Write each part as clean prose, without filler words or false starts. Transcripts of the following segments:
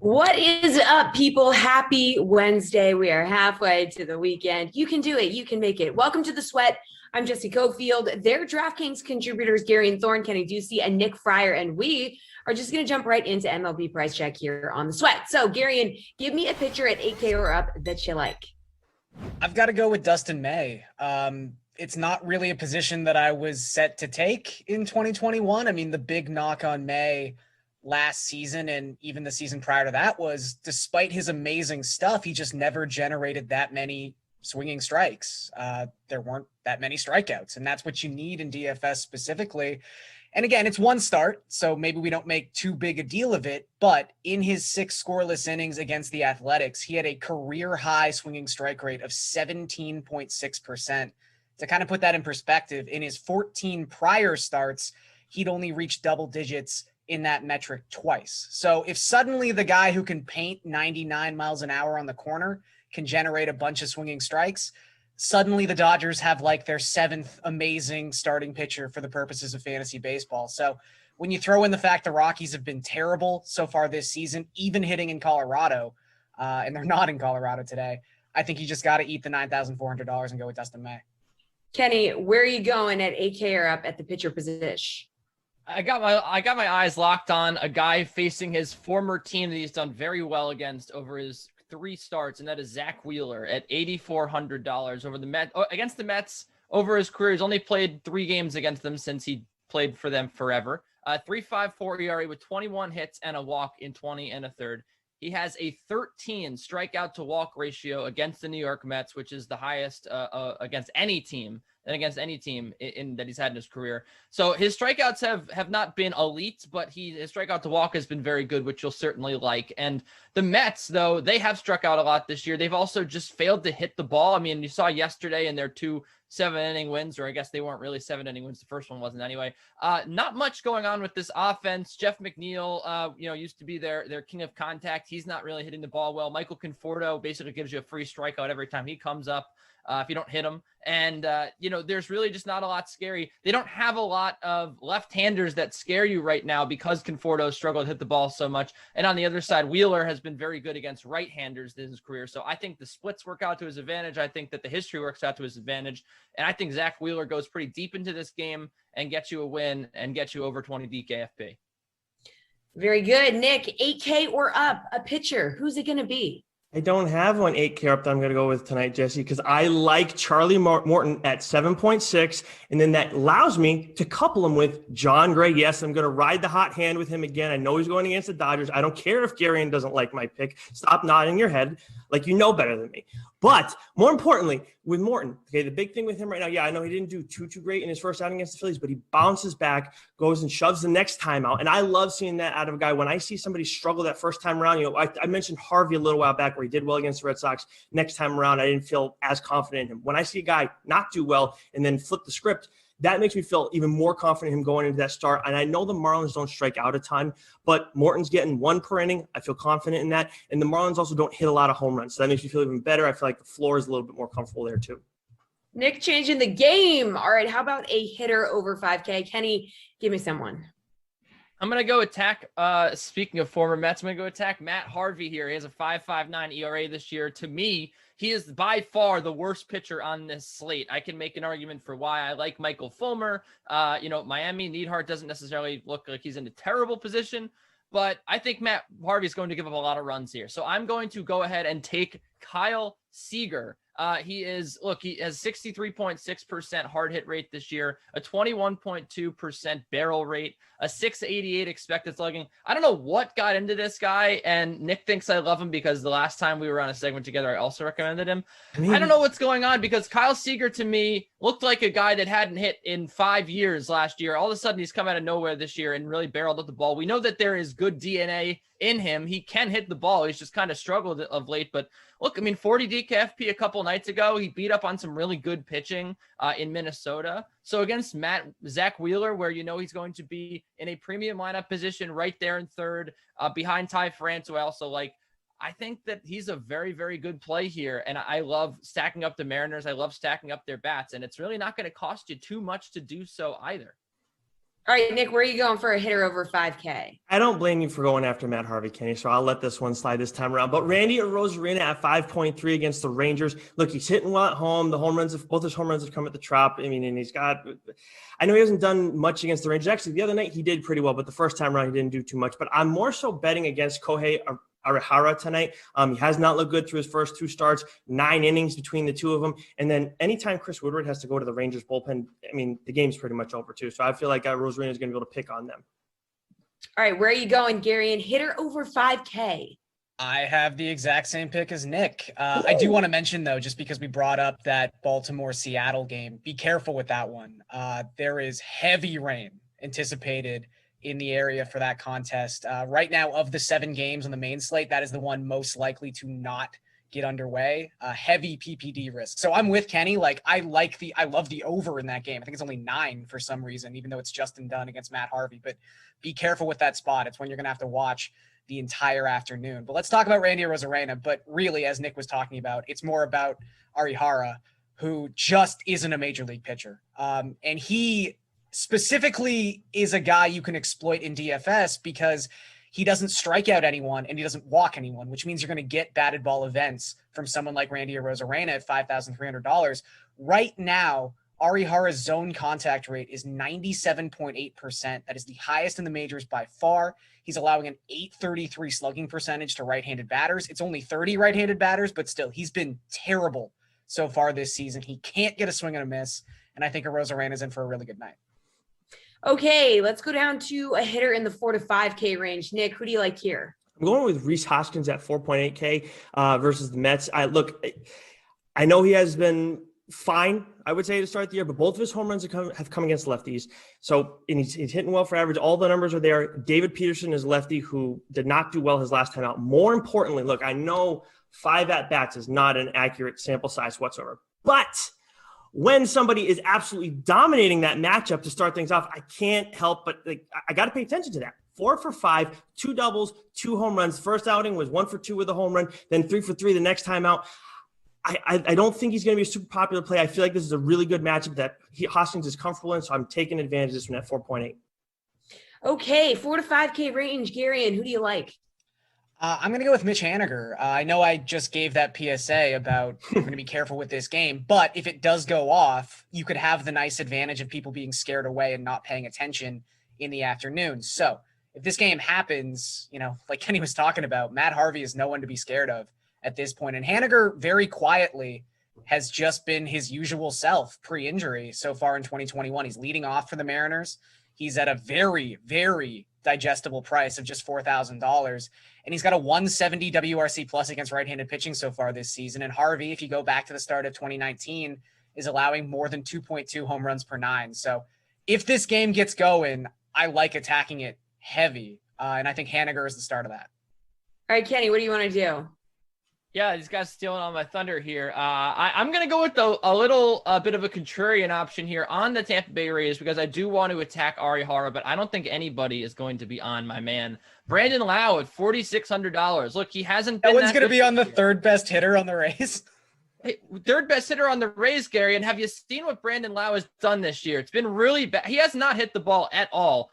What is up, people? Happy Wednesday. We are halfway to the weekend. You can do it. You can make it. Welcome to the Sweat. I'm Jesse Cofield. Their DraftKings contributors, Gary and Thorne, Kenny Ducey, and Nick Fryer. And we are just going to jump right into MLB price check here on the Sweat. So, Gary, and give me a pitcher at 8K or up that you like. I've got to go with Dustin May. It's not really a position that I was set to take in 2021. I mean, the big knock on May last season and even the season prior to that was, despite his amazing stuff, he just never generated that many swinging strikes. There weren't that many strikeouts, and that's what you need in DFS specifically. And again, it's one start, so maybe we don't make too big a deal of it, but in his 6 scoreless innings against the Athletics, he had a career high swinging strike rate of 17.6%. To kind of put that in perspective, in his 14 prior starts, he'd only reached double digits in that metric twice. So if suddenly the guy who can paint 99 miles an hour on the corner can generate a bunch of swinging strikes, suddenly the Dodgers have like their 7th amazing starting pitcher for the purposes of fantasy baseball. So when you throw in the fact the Rockies have been terrible so far this season, even hitting in Colorado, and they're not in Colorado today, I think you just got to eat the $9,400 and go with Dustin May. Kenny, where are you going at 8K or up at the pitcher position? I got my eyes locked on a guy facing his former team that he's done very well against over his 3 starts, and that is Zach Wheeler at $8,400 over the Mets against the Mets over his career. He's only played 3 games against them since he played for them forever. 3.54 ERA with 21 hits and a walk in 20 1/3. He has a 13 strikeout to walk ratio against the New York Mets, which is the highest against any team in that he's had in his career. So his strikeouts have not been elite, but his strikeout to walk has been very good, which you'll certainly like. And the Mets, though, they have struck out a lot this year. They've also just failed to hit the ball. I mean, you saw yesterday in their 2 7-inning wins, or I guess they weren't really 7-inning wins. The first one wasn't anyway. Not much going on with this offense. Jeff McNeil, used to be their king of contact. He's not really hitting the ball well. Michael Conforto basically gives you a free strikeout every time he comes up. If you don't hit him. And, there's really just not a lot scary. They don't have a lot of left-handers that scare you right now because Conforto struggled to hit the ball so much. And on the other side, Wheeler has been very good against right-handers in his career. So I think the splits work out to his advantage. I think that the history works out to his advantage. And I think Zach Wheeler goes pretty deep into this game and gets you a win and gets you over 20 DKFP. Very good. Nick, 8K or up, a pitcher. Who's it going to be? I don't have one 8K up that I'm going to go with tonight, Jesse, because I like Charlie Morton at 7.6, and then that allows me to couple him with John Gray. Yes, I'm going to ride the hot hand with him again. I know he's going against the Dodgers. I don't care if Garion doesn't like my pick. Stop nodding your head like you know better than me. But more importantly, with Morton, okay, the big thing with him right now, yeah, I know he didn't do too great in his first outing against the Phillies, but he bounces back, goes and shoves the next time out. And I love seeing that out of a guy. When I see somebody struggle that first time around, I mentioned Harvey a little while back where he did well against the Red Sox. Next time around, I didn't feel as confident in him. When I see a guy not do well and then flip the script, that makes me feel even more confident in him going into that start. And I know the Marlins don't strike out a ton, but Morton's getting 1 per inning. I feel confident in that. And the Marlins also don't hit a lot of home runs. So that makes me feel even better. I feel like the floor is a little bit more comfortable there too. Nick changing the game. All right, how about a hitter over 5K? Kenny, give me someone. I'm going to go attack, speaking of former Mets, I'm going to go attack Matt Harvey here. He has a 5.59 ERA this year. To me, he is by far the worst pitcher on this slate. I can make an argument for why I like Michael Fulmer. Miami, Neidhart doesn't necessarily look like he's in a terrible position, but I think Matt Harvey is going to give up a lot of runs here. So I'm going to go ahead and take Kyle Seager. He has 63.6% hard hit rate this year, a 21.2% barrel rate, a 688 expected slugging. I don't know what got into this guy, and Nick thinks I love him because the last time we were on a segment together, I also recommended him. I don't know what's going on because Kyle Seager to me looked like a guy that hadn't hit in 5 years last year. All of a sudden he's come out of nowhere this year and really barreled up the ball. We know that there is good DNA in him. He can hit the ball. He's just kind of struggled of late, but look, 40 DKFP a couple nights ago, he beat up on some really good pitching in Minnesota. So against Zach Wheeler, where he's going to be in a premium lineup position right there in third, behind Ty France, who I also like, I think that he's a very, very good play here. And I love stacking up the Mariners. I love stacking up their bats, and it's really not going to cost you too much to do so either. All right, Nick, where are you going for a hitter over 5K? I don't blame you for going after Matt Harvey, Kenny, so I'll let this one slide this time around. But Randy Arozarena at 5.3 against the Rangers. Look, he's hitting well at home. Both his home runs have come at the Trop. I mean, and I know he hasn't done much against the Rangers. Actually, the other night he did pretty well, but the first time around he didn't do too much. But I'm more so betting against Kohei Arihara tonight. He has not looked good through his first 2 starts, 9 innings between the two of them. And then anytime Chris Woodward has to go to the Rangers bullpen, I mean, the game's pretty much over too. So I feel like Arozarena is going to be able to pick on them. All right, where are you going, Gary? And hitter over 5K. I have the exact same pick as Nick. I do want to mention, though, just because we brought up that Baltimore-Seattle game, be careful with that one. There is heavy rain anticipated in the area for that contest. Right now, of the 7 games on the main slate, that is the one most likely to not get underway. Heavy PPD risk. So I'm with Kenny. I love the over in that game. I think it's only 9 for some reason, even though it's Justin Dunn against Matt Harvey. But be careful with that spot. It's when you're going to have to watch the entire afternoon. But let's talk about Randy Arozarena. But really, as Nick was talking about, it's more about Arihara, who just isn't a major league pitcher. And he specifically is a guy you can exploit in DFS because he doesn't strike out anyone and he doesn't walk anyone, which means you're going to get batted ball events from someone like Randy Arozarena at $5,300. Right now, Arihara's zone contact rate is 97.8%. That is the highest in the majors by far. He's allowing an .833 slugging percentage to right-handed batters. It's only 30 right-handed batters, but still, he's been terrible so far this season. He can't get a swing and a miss, and I think Arozarena is in for a really good night. Okay, let's go down to a hitter in the 4 to 5K range. Nick, who do you like here? I'm going with Rhys Hoskins at 4.8K versus the Mets. I know he has been fine, I would say, to start the year, but both of his home runs have come against lefties. So, and he's hitting well for average. All the numbers are there. David Peterson is lefty who did not do well his last time out. More importantly, look, I know 5 at-bats is not an accurate sample size whatsoever, but when somebody is absolutely dominating that matchup to start things off, I can't help but I got to pay attention to that. 4 for 5, 2 doubles, 2 home runs. First outing was 1 for 2 with a home run, then 3 for 3 the next time out. I don't think he's going to be a super popular play. I feel like this is a really good matchup that Hoskins is comfortable in, so I'm taking advantage of this one at 4.8. Okay, 4 to 5K range, Gary, and who do you like? I'm going to go with Mitch Haniger. I know I just gave that PSA about you're going to be careful with this game, but if it does go off, you could have the nice advantage of people being scared away and not paying attention in the afternoon. So if this game happens, like Kenny was talking about, Matt Harvey is no one to be scared of at this point. And Haniger very quietly has just been his usual self pre-injury so far in 2021. He's leading off for the Mariners. He's at a very, very digestible price of just $4,000. And he's got a 170 WRC plus against right-handed pitching so far this season. And Harvey, if you go back to the start of 2019, is allowing more than 2.2 home runs per 9. So if this game gets going, I like attacking it heavy. And I think Haniger is the start of that. All right, Kenny, what do you want to do? Yeah, these guys stealing on my thunder here. I'm going to go with a little bit of a contrarian option here on the Tampa Bay Rays because I do want to attack Arihara, but I don't think anybody is going to be on my man. Brandon Lau at $4,600. Look, he hasn't been that one's going to be on the year. Third best hitter on the Rays. Hey, third best hitter on the Rays, Gary. And have you seen what Brandon Lau has done this year? It's been really bad. He has not hit the ball at all.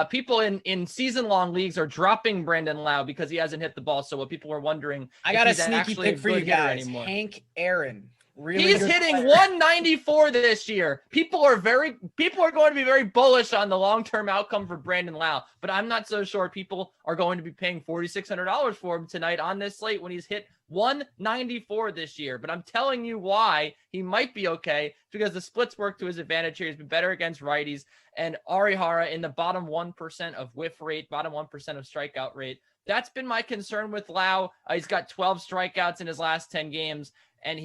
People in season-long leagues are dropping Brandon Lau because he hasn't hit the ball. So what people are wondering, I got a sneaky pick for you guys. Anymore. Hank Aaron. Really He's hitting 194 this year. People are going to be very bullish on the long-term outcome for Brandon Lau, but I'm not so sure people are going to be paying $4,600 for him tonight on this slate when he's hit 194 this year. But I'm telling you why he might be okay, because the splits work to his advantage here. He's been better against righties, and Arihara in the bottom 1% of whiff rate, bottom 1% of strikeout rate. That's been my concern with Lau. He's got 12 strikeouts in his last 10 games. And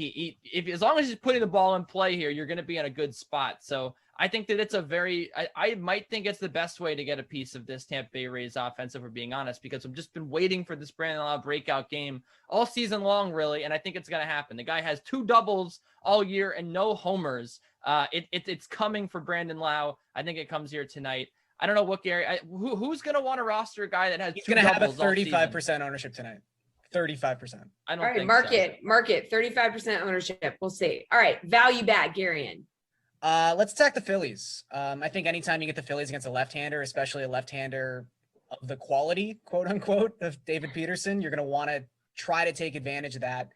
as long as he's putting the ball in play here, you're going to be in a good spot. So I think that it's I might think it's the best way to get a piece of this Tampa Bay Rays offense, if we're being honest, because I've just been waiting for this Brandon Lau breakout game all season long, really. And I think it's going to happen. The guy has 2 doubles all year and no homers. It's coming for Brandon Lau. I think it comes here tonight. I don't know what Gary, who's going to want to roster a guy that has He's 2 going to doubles have a 35% ownership tonight. 35%. I don't All right, think market 35% ownership. We'll see. All right, value back, Garion. Let's attack the Phillies. I think anytime you get the Phillies against a left-hander, especially a left-hander of the quality, quote unquote, of David Peterson, you're going to want to try to take advantage of that.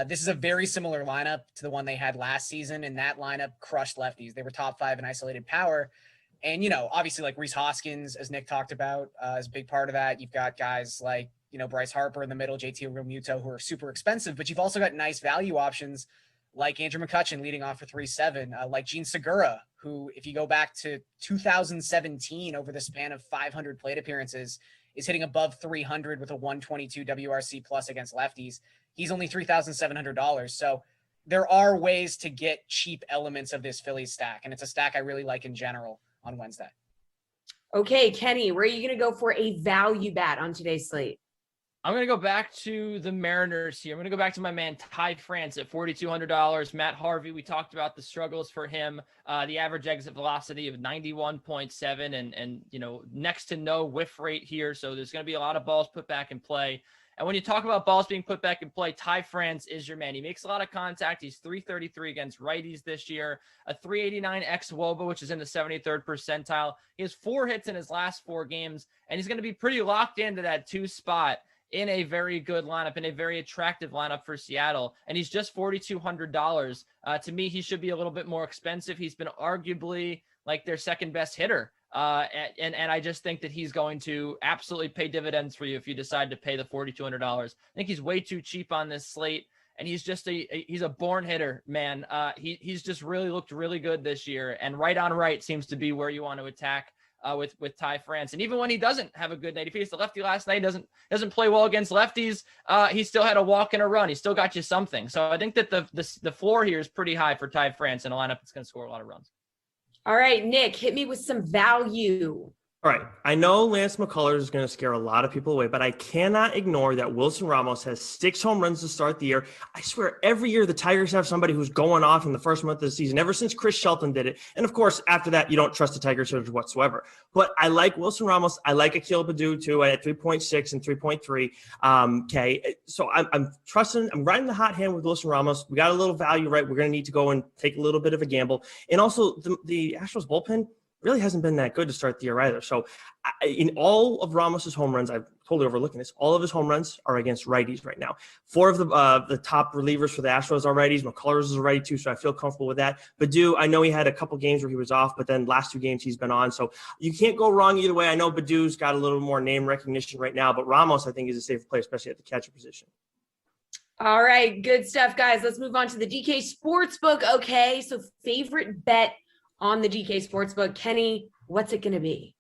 This is a very similar lineup to the one they had last season, and that lineup crushed lefties. They were top 5 in isolated power. And, obviously like Rhys Hoskins, as Nick talked about, is a big part of that. You've got guys like, Bryce Harper in the middle, JT Realmuto, who are super expensive, but you've also got nice value options like Andrew McCutchen leading off for 3-7, like Gene Segura, who, if you go back to 2017 over the span of 500 plate appearances, is hitting above 300 with a 122 WRC plus against lefties. He's only $3,700. So there are ways to get cheap elements of this Phillies stack, and it's a stack I really like in general on Wednesday. Okay, Kenny, where are you going to go for a value bat on today's slate? I'm going to go back to the Mariners here. I'm going to go back to my man Ty France at $4,200. Matt Harvey, we talked about the struggles for him. The average exit velocity of 91.7 and next to no whiff rate here. So there's going to be a lot of balls put back in play. And when you talk about balls being put back in play, Ty France is your man. He makes a lot of contact. He's .333 against righties this year, a .389 xWOBA, which is in the 73rd percentile. He has 4 hits in his last 4 games, and he's going to be pretty locked into that 2 spot in a very good lineup, in a very attractive lineup for Seattle. And he's just $4,200. To me, he should be a little bit more expensive. He's been arguably like their second best hitter. And I just think that he's going to absolutely pay dividends for you if you decide to pay the $4,200. I think he's way too cheap on this slate. And he's just he's a born hitter, man. He's just really looked really good this year. And right on right seems to be where you want to attack with Ty France. And even when he doesn't have a good night, he faced a lefty last night, doesn't play well against lefties. He still had a walk and a run. He still got you something. So I think that the floor here is pretty high for Ty France in a lineup that's going to score a lot of runs. All right, Nick, hit me with some value. All right. I know Lance McCullers is going to scare a lot of people away, but I cannot ignore that Wilson Ramos has 6 home runs to start the year. I swear every year the Tigers have somebody who's going off in the first month of the season, ever since Chris Shelton did it. And of course, after that, you don't trust the Tigers whatsoever. But I like Wilson Ramos. I like Akil Baddoo too at 3.6 and 3.3. Okay. So I'm trusting, I'm riding the hot hand with Wilson Ramos. We got a little value, right? We're going to need to go and take a little bit of a gamble. And also the Astros bullpen really hasn't been that good to start the year either. So in all of Ramos's home runs, I'm totally overlooking this. All of his home runs are against righties right now. 4 of the top relievers for the Astros are righties. McCullers is a righty too, so I feel comfortable with that. Baddoo, I know he had a couple games where he was off, but then last 2 games he's been on. So you can't go wrong either way. I know Baddoo's got a little more name recognition right now, but Ramos, I think, is a safer play, especially at the catcher position. All right, good stuff, guys. Let's move on to the DK Sportsbook. Okay, so favorite bet on the DK Sportsbook. Kenny, what's it going to be?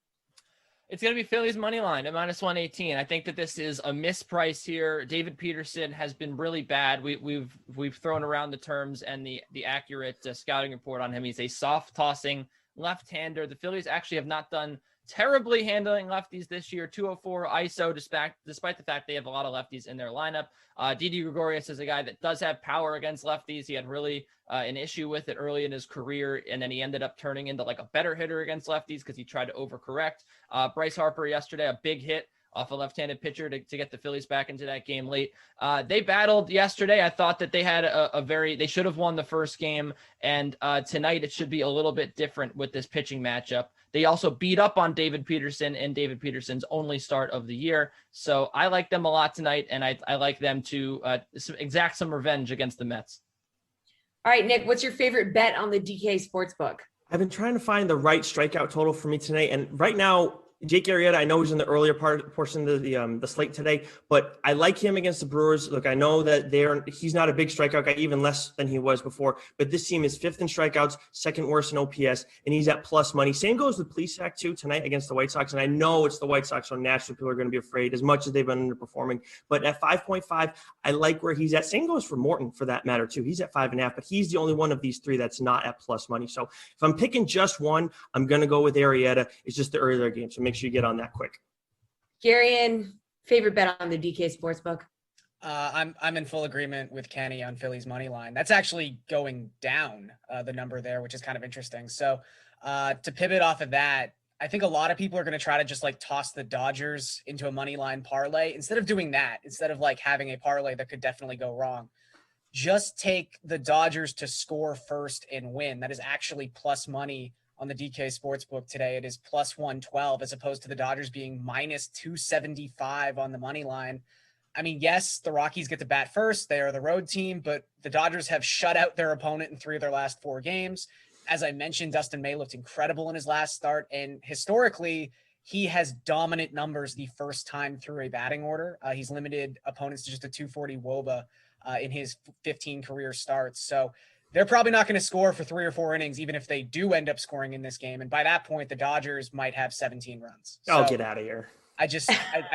It's going to be Phillies money line at -118. I think that this is a misprice here. David Peterson has been really bad. We've thrown around the terms and the accurate scouting report on him. He's a soft tossing left-hander. The Phillies actually have not done terribly handling lefties this year. 204 ISO, despite the fact they have a lot of lefties in their lineup. Didi Gregorius is a guy that does have power against lefties. He had really an issue with it early in his career, and then he ended up turning into like a better hitter against lefties because he tried to overcorrect. Bryce Harper yesterday, a big hit off a left-handed pitcher to get the Phillies back into that game late. They battled yesterday. I thought that they had they should have won the first game, and tonight it should be a little bit different with this pitching matchup. They also beat up on David Peterson in David Peterson's only start of the year. So I like them a lot tonight, and I like them to exact some revenge against the Mets. All right, Nick, what's your favorite bet on the DK Sportsbook? I've been trying to find the right strikeout total for me tonight, and right now, Jake Arrieta, I know he's in the earlier portion of the slate today, but I like him against the Brewers. Look, I know that he's not a big strikeout guy, even less than he was before, but this team is 5th in strikeouts, 2nd worst in OPS, and he's at plus money. Same goes with Plesac too tonight against the White Sox, and I know it's the White Sox, so naturally people are going to be afraid as much as they've been underperforming. But at 5.5, I like where he's at. Same goes for Morton for that matter too. He's at 5.5, but he's the only one of these 3 that's not at plus money. So if I'm picking just one, I'm going to go with Arrieta. It's just the earlier game, so make sure you get on that quick. Garion, favorite bet on the DK Sportsbook? I'm in full agreement with Kenny on Phillies money line. That's actually going down, the number there, which is kind of interesting. So to pivot off of that, I think a lot of people are going to try to just like toss the Dodgers into a money line parlay instead of doing that, instead of like having a parlay that could definitely go wrong. just take the Dodgers to score first and win. That is actually plus money on the DK Sportsbook today. It is plus 112 as opposed to the Dodgers being minus 275 on the money line. I mean, yes, the Rockies get to bat first. They are the road team, but the Dodgers have shut out their opponent in 3 of their last 4 games. As I mentioned, Dustin May looked incredible in his last start, and historically, he has dominant numbers the first time through a batting order. He's limited opponents to just a 240 WOBA in his 15 career starts. So they're probably not going to score for 3 or 4 innings, even if they do end up scoring in this game. And by that point, the Dodgers might have 17 runs. Oh, so get out of here. I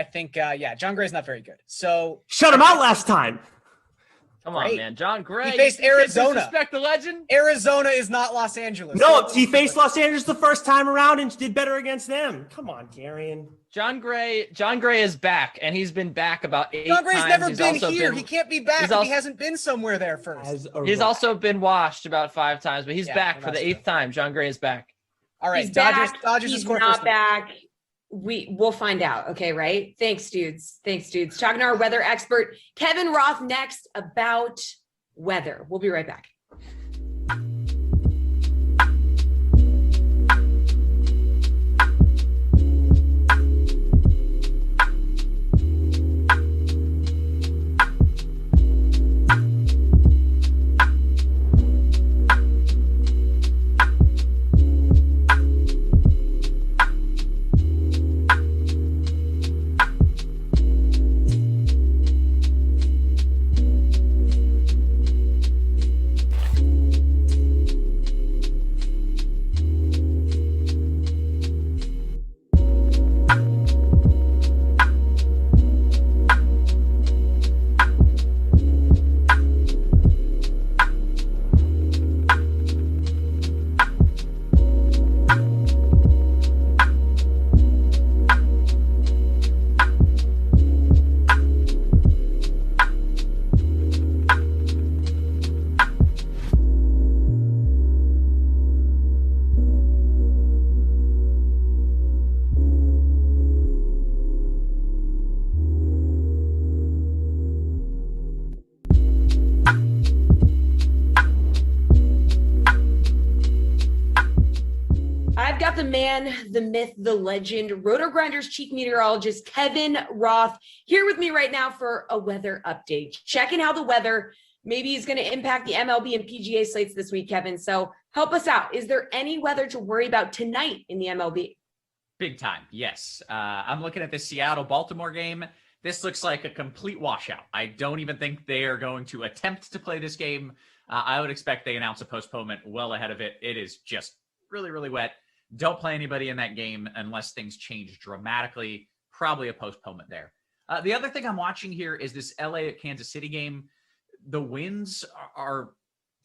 think, John Gray's not very good. So shut him out last time. Come on, man. John Gray. He faced Arizona. Respect the legend. Arizona is not Los Angeles. No, he faced Los Angeles the first time around and did better against them. Come on, Garion. John Gray is back, and he's been back about 8 times. John Gray's never been here. He can't be back if he hasn't been somewhere there first. He's also been washed about 5 times, but he's back for the 8th true. time. John Gray is back. All right, He's Dodgers. back. Dodgers He's score not first. back. We'll find out. Okay, right? Thanks, dudes. Talking to our weather expert, Kevin Roth, next about weather. We'll be right back. I've got the man, the myth, the legend, Roto Grinders chief meteorologist Kevin Roth here with me right now for a weather update. Checking how the weather maybe is going to impact the MLB and PGA slates this week, Kevin. So help us out. Is there any weather to worry about tonight in the MLB? Big time, yes. I'm looking at this Seattle-Baltimore game. This looks like a complete washout. I don't even think they are going to attempt to play this game. I would expect they announce a postponement well ahead of it. It is just really, really wet. Don't play anybody in that game unless things change dramatically. Probably a postponement there. The other thing I'm watching here is this LA at Kansas City game. The winds are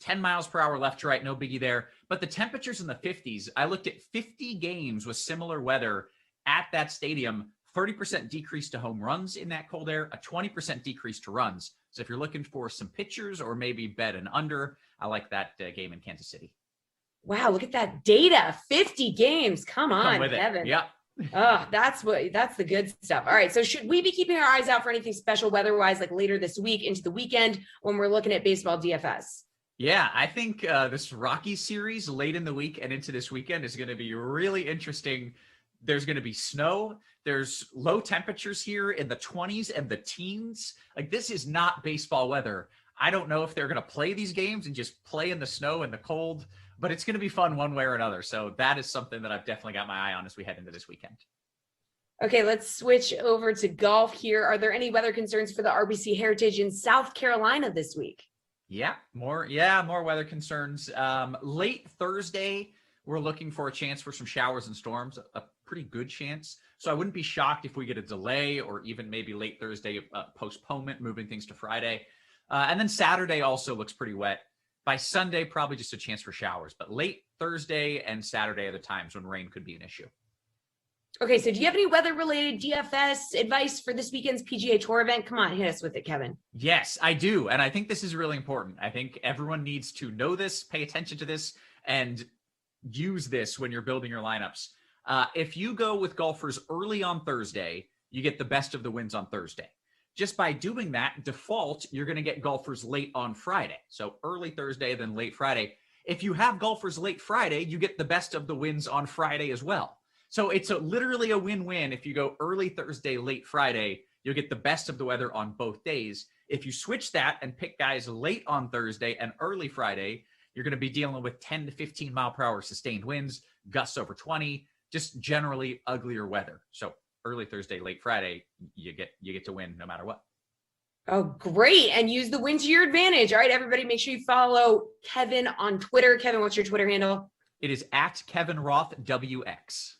10 miles per hour left to right, no biggie there. But the temperatures in the 50s, I looked at 50 games with similar weather at that stadium, 30% decrease to home runs in that cold air, a 20% decrease to runs. So if you're looking for some pitchers or maybe bet an under, I like that game in Kansas City. Wow, look at that data. 50 games. Come on, Kevin. Yeah. Oh, that's the good stuff. All right. So should we be keeping our eyes out for anything special weather-wise, like later this week into the weekend when we're looking at baseball DFS? Yeah, I think this Rockies series late in the week and into this weekend is going to be really interesting. There's going to be snow. There's low temperatures here in the 20s and the teens. Like, this is not baseball weather. I don't know if they're going to play these games and just play in the snow and the cold, but it's going to be fun one way or another. So that is something that I've definitely got my eye on as we head into this weekend. Okay, let's switch over to golf here. Are there any weather concerns for the RBC Heritage in South Carolina this week? Yeah, more weather concerns. Late Thursday, we're looking for a chance for some showers and storms, a pretty good chance. So I wouldn't be shocked if we get a delay or even maybe late Thursday postponement, moving things to Friday. And then Saturday also looks pretty wet. By Sunday, probably just a chance for showers, but late Thursday and Saturday are the times when rain could be an issue. Okay, so do you have any weather-related DFS advice for this weekend's PGA Tour event? Come on, hit us with it, Kevin. Yes, I do. And I think this is really important. I think everyone needs to know this, pay attention to this, and use this when you're building your lineups. If you go with golfers early on Thursday, you get the best of the wins on Thursday. just by doing that, default, you're going to get golfers late on Friday. So early Thursday, then late Friday. If you have golfers late Friday, you get the best of the wins on Friday as well. So it's literally a win-win. If you go early Thursday, late Friday, you'll get the best of the weather on both days. If you switch that and pick guys late on Thursday and early Friday, you're going to be dealing with 10 to 15 mile per hour sustained winds, gusts over 20, just generally uglier weather. So early Thursday, late Friday, you get to win no matter what. Oh, great. And use the win to your advantage. All right, everybody, make sure you follow Kevin on Twitter. Kevin, what's your Twitter handle? It is at Kevin Roth WX.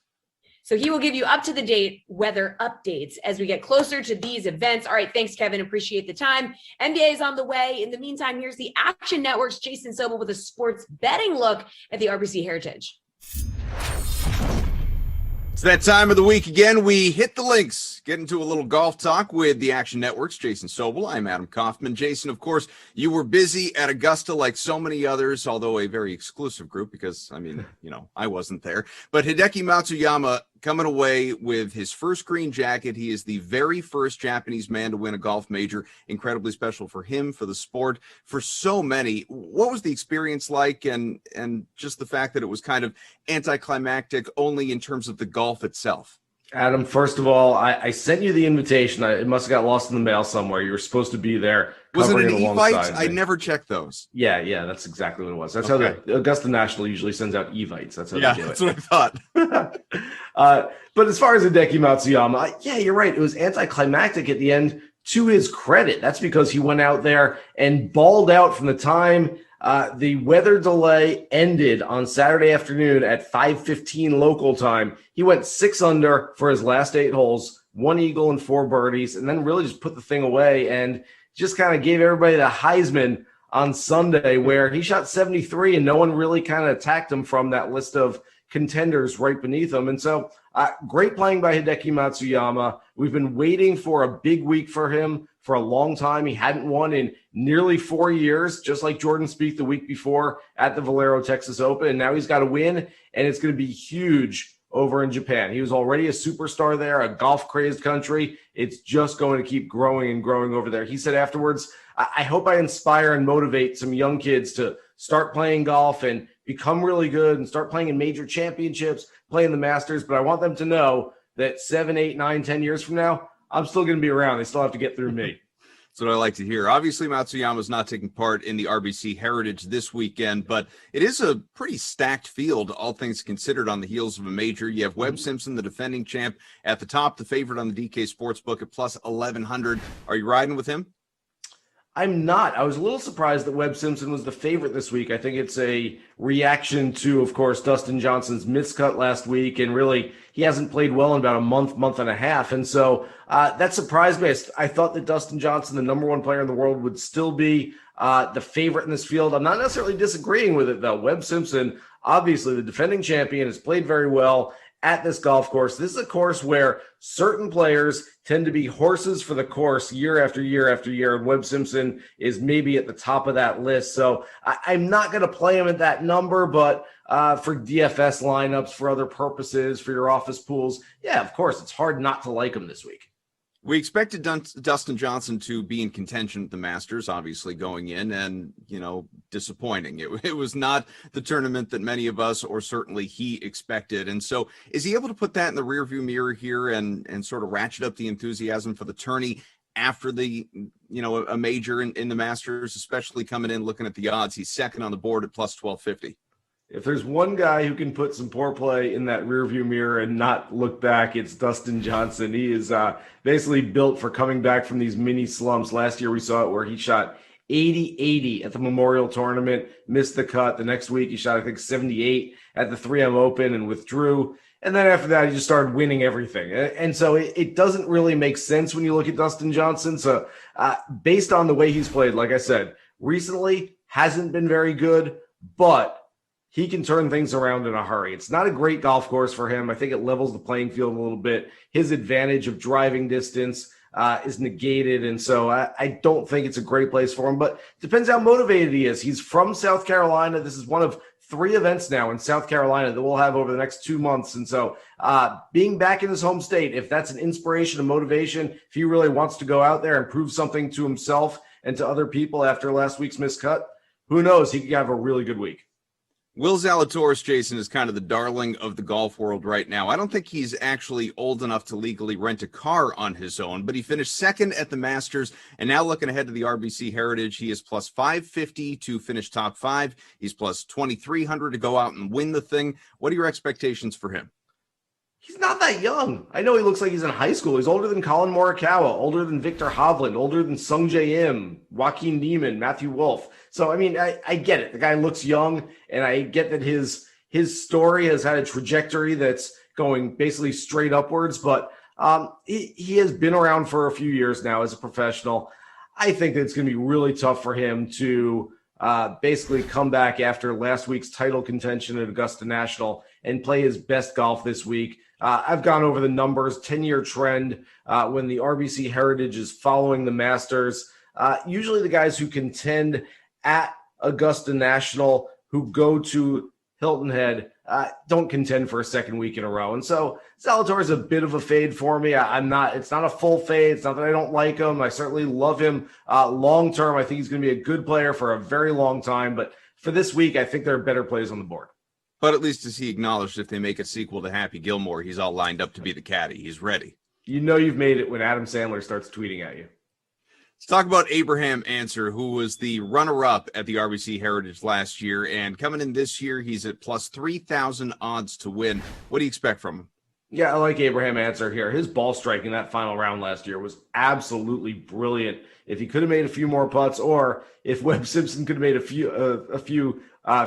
So he will give you up-to-the-date weather updates as we get closer to these events. All right, thanks, Kevin. Appreciate the time. NBA is on the way. In the meantime, here's the Action Network's Jason Sobel with a sports betting look at the RBC Heritage. It's that time of the week again. We hit the links, get into a little golf talk with the Action Network's Jason Sobel. I'm Adam Kaufman. Jason, of course, you were busy at Augusta like so many others, although a very exclusive group because, I mean, I wasn't there. But Hideki Matsuyama coming away with his first green jacket. He is the very first Japanese man to win a golf major. Incredibly special for him, for the sport, for so many. What was the experience like, and just the fact that it was kind of anticlimactic only in terms of the golf itself? Adam, first of all, I sent you the invitation. It must have got lost in the mail somewhere. You were supposed to be there. Was it an Evite? I never checked those. Yeah, that's exactly what it was. That's how the Augusta National usually sends out Evites. That's how they do it. That's what I thought. But as far as Hideki Matsuyama, you're right. It was anticlimactic at the end. To his credit, that's because he went out there and balled out from the time the weather delay ended on Saturday afternoon at 5:15 local time. He went 6 under for his last 8 holes, 1 eagle and 4 birdies, and then really just put the thing away and just kind of gave everybody the Heisman on Sunday, where he shot 73 and no one really kind of attacked him from that list of contenders right beneath him. And so great playing by Hideki Matsuyama. We've been waiting for a big week for him for a long time. He hadn't won in nearly 4 years, just like Jordan Spieth the week before at the Valero Texas Open. And now he's got to win, and it's going to be huge over in Japan. He was already a superstar there, a golf-crazed country. It's just going to keep growing and growing over there. He said afterwards, I hope I inspire and motivate some young kids to start playing golf and become really good and start playing in major championships, playing the Masters. But I want them to know that 7, 8, 9, 10 years from now, I'm still going to be around. They still have to get through me. That's what I like to hear. Obviously, Matsuyama's not taking part in the RBC Heritage this weekend, but it is a pretty stacked field, all things considered, on the heels of a major. You have Webb Simpson, the defending champ, at the top, the favorite on the DK Sportsbook at plus 1,100. Are you riding with him? I'm not. I was a little surprised that Webb Simpson was the favorite this week. I think it's a reaction to, of course, Dustin Johnson's miscut last week, and really he hasn't played well in about a month and a half. And so that surprised me. I thought that Dustin Johnson, the number 1 player in the world, would still be the favorite in this field. I'm not necessarily disagreeing with it, though. Webb Simpson, obviously the defending champion, has played very well at this golf course. This is a course where certain players tend to be horses for the course year after year after year, and Webb Simpson is maybe at the top of that list. So I'm not going to play him at that number, but for DFS lineups, for other purposes, for your office pools, yeah, of course, it's hard not to like him this week. We expected Dustin Johnson to be in contention at the Masters, obviously, going in, and, disappointing. It was not the tournament that many of us, or certainly he, expected. And so is he able to put that in the rearview mirror here and sort of ratchet up the enthusiasm for the tourney after the, a major in the Masters, especially coming in, looking at the odds? He's second on the board at plus 1,250. If there's one guy who can put some poor play in that rearview mirror and not look back, it's Dustin Johnson. He is basically built for coming back from these mini slumps. Last year we saw it where he shot 80-80 at the Memorial Tournament, missed the cut. The next week he shot, I think, 78 at the 3M Open and withdrew. And then after that, he just started winning everything. And so it doesn't really make sense when you look at Dustin Johnson. So based on the way he's played, like I said, recently hasn't been very good, but he can turn things around in a hurry. It's not a great golf course for him. I think it levels the playing field a little bit. His advantage of driving distance is negated, and so I don't think it's a great place for him, but it depends how motivated he is. He's from South Carolina. This is one of 3 events now in South Carolina that we'll have over the next 2 months. And so being back in his home state, if that's an inspiration and motivation, if he really wants to go out there and prove something to himself and to other people after last week's miscut, who knows? He could have a really good week. Will Zalatoris, Jason, is kind of the darling of the golf world right now. I don't think he's actually old enough to legally rent a car on his own, but he finished second at the Masters, and now looking ahead to the RBC Heritage, he is plus 550 to finish top 5. He's plus 2,300 to go out and win the thing. What are your expectations for him? He's not that young. I know he looks like he's in high school. He's older than Colin Morikawa, older than Victor Hovland, older than Sung J M, Joaquin Neiman, Matthew Wolff. So, I mean, I get it. The guy looks young, and I get that his story has had a trajectory that's going basically straight upwards, but he has been around for a few years now as a professional. I think that it's going to be really tough for him to basically come back after last week's title contention at Augusta National and play his best golf this week. I've gone over the numbers, 10-year trend when the RBC Heritage is following the Masters. Usually the guys who contend at Augusta National, who go to Hilton Head, don't contend for a second week in a row. And so Zalatoris is a bit of a fade for me. It's not a full fade. It's not that I don't like him. I certainly love him long-term. I think he's going to be a good player for a very long time. But for this week, I think there are better plays on the board. But at least as he acknowledged, if they make a sequel to Happy Gilmore, he's all lined up to be the caddy. He's ready. You know you've made it when Adam Sandler starts tweeting at you. Let's talk about Abraham Answer, who was the runner-up at the RBC Heritage last year. And coming in this year, he's at plus 3,000 odds to win. What do you expect from him? Yeah, I like Abraham Answer here. His ball striking that final round last year was absolutely brilliant. If he could have made a few more putts, or if Webb Simpson could have made a few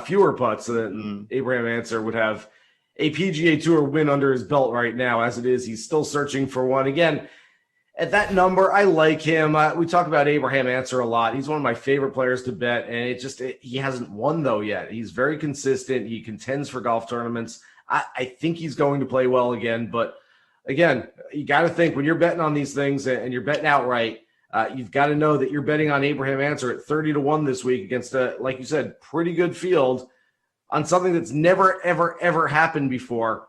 fewer putts, then Abraham Answer would have a PGA Tour win under his belt right now. As it is, he's still searching for one. Again, at that number, I like him. We talk about Abraham Answer a lot. He's one of my favorite players to bet, and he hasn't won, though, yet. He's very consistent. He contends for golf tournaments. I think he's going to play well again. But, again, you got to think when you're betting on these things and you're betting outright, you've got to know that you're betting on Abraham Answer at 30-1 this week against a, like you said, pretty good field on something that's never, ever, ever happened before.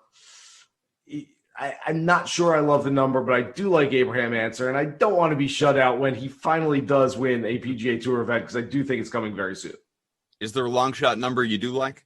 I'm not sure I love the number, but I do like Abraham Answer, and I don't want to be shut out when he finally does win a PGA Tour event because I do think it's coming very soon. Is there a long shot number you do like?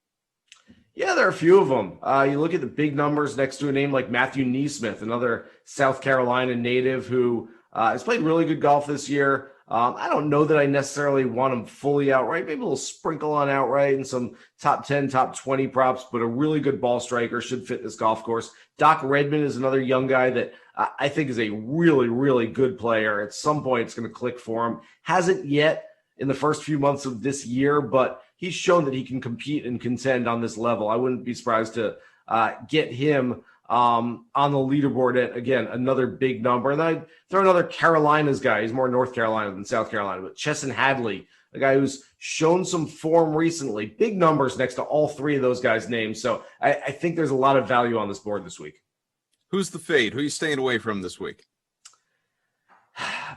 Yeah, there are a few of them. You look at the big numbers next to a name like Matthew Neesmith, another South Carolina native who has played really good golf this year. I don't know that I necessarily want him fully outright. Maybe a little sprinkle on outright and some top 10, top 20 props, but a really good ball striker should fit this golf course. Doc Redman is another young guy that I think is a really, really good player. At some point, it's going to click for him. Hasn't yet in the first few months of this year, but he's shown that he can compete and contend on this level. I wouldn't be surprised to get him on the leaderboard at, again, another big number. And then I'd throw another Carolinas guy. He's more North Carolina than South Carolina, but Chesson Hadley, a guy who's shown some form recently. Big numbers next to all three of those guys' names. So I think there's a lot of value on this board this week. Who's the fade? Who are you staying away from this week?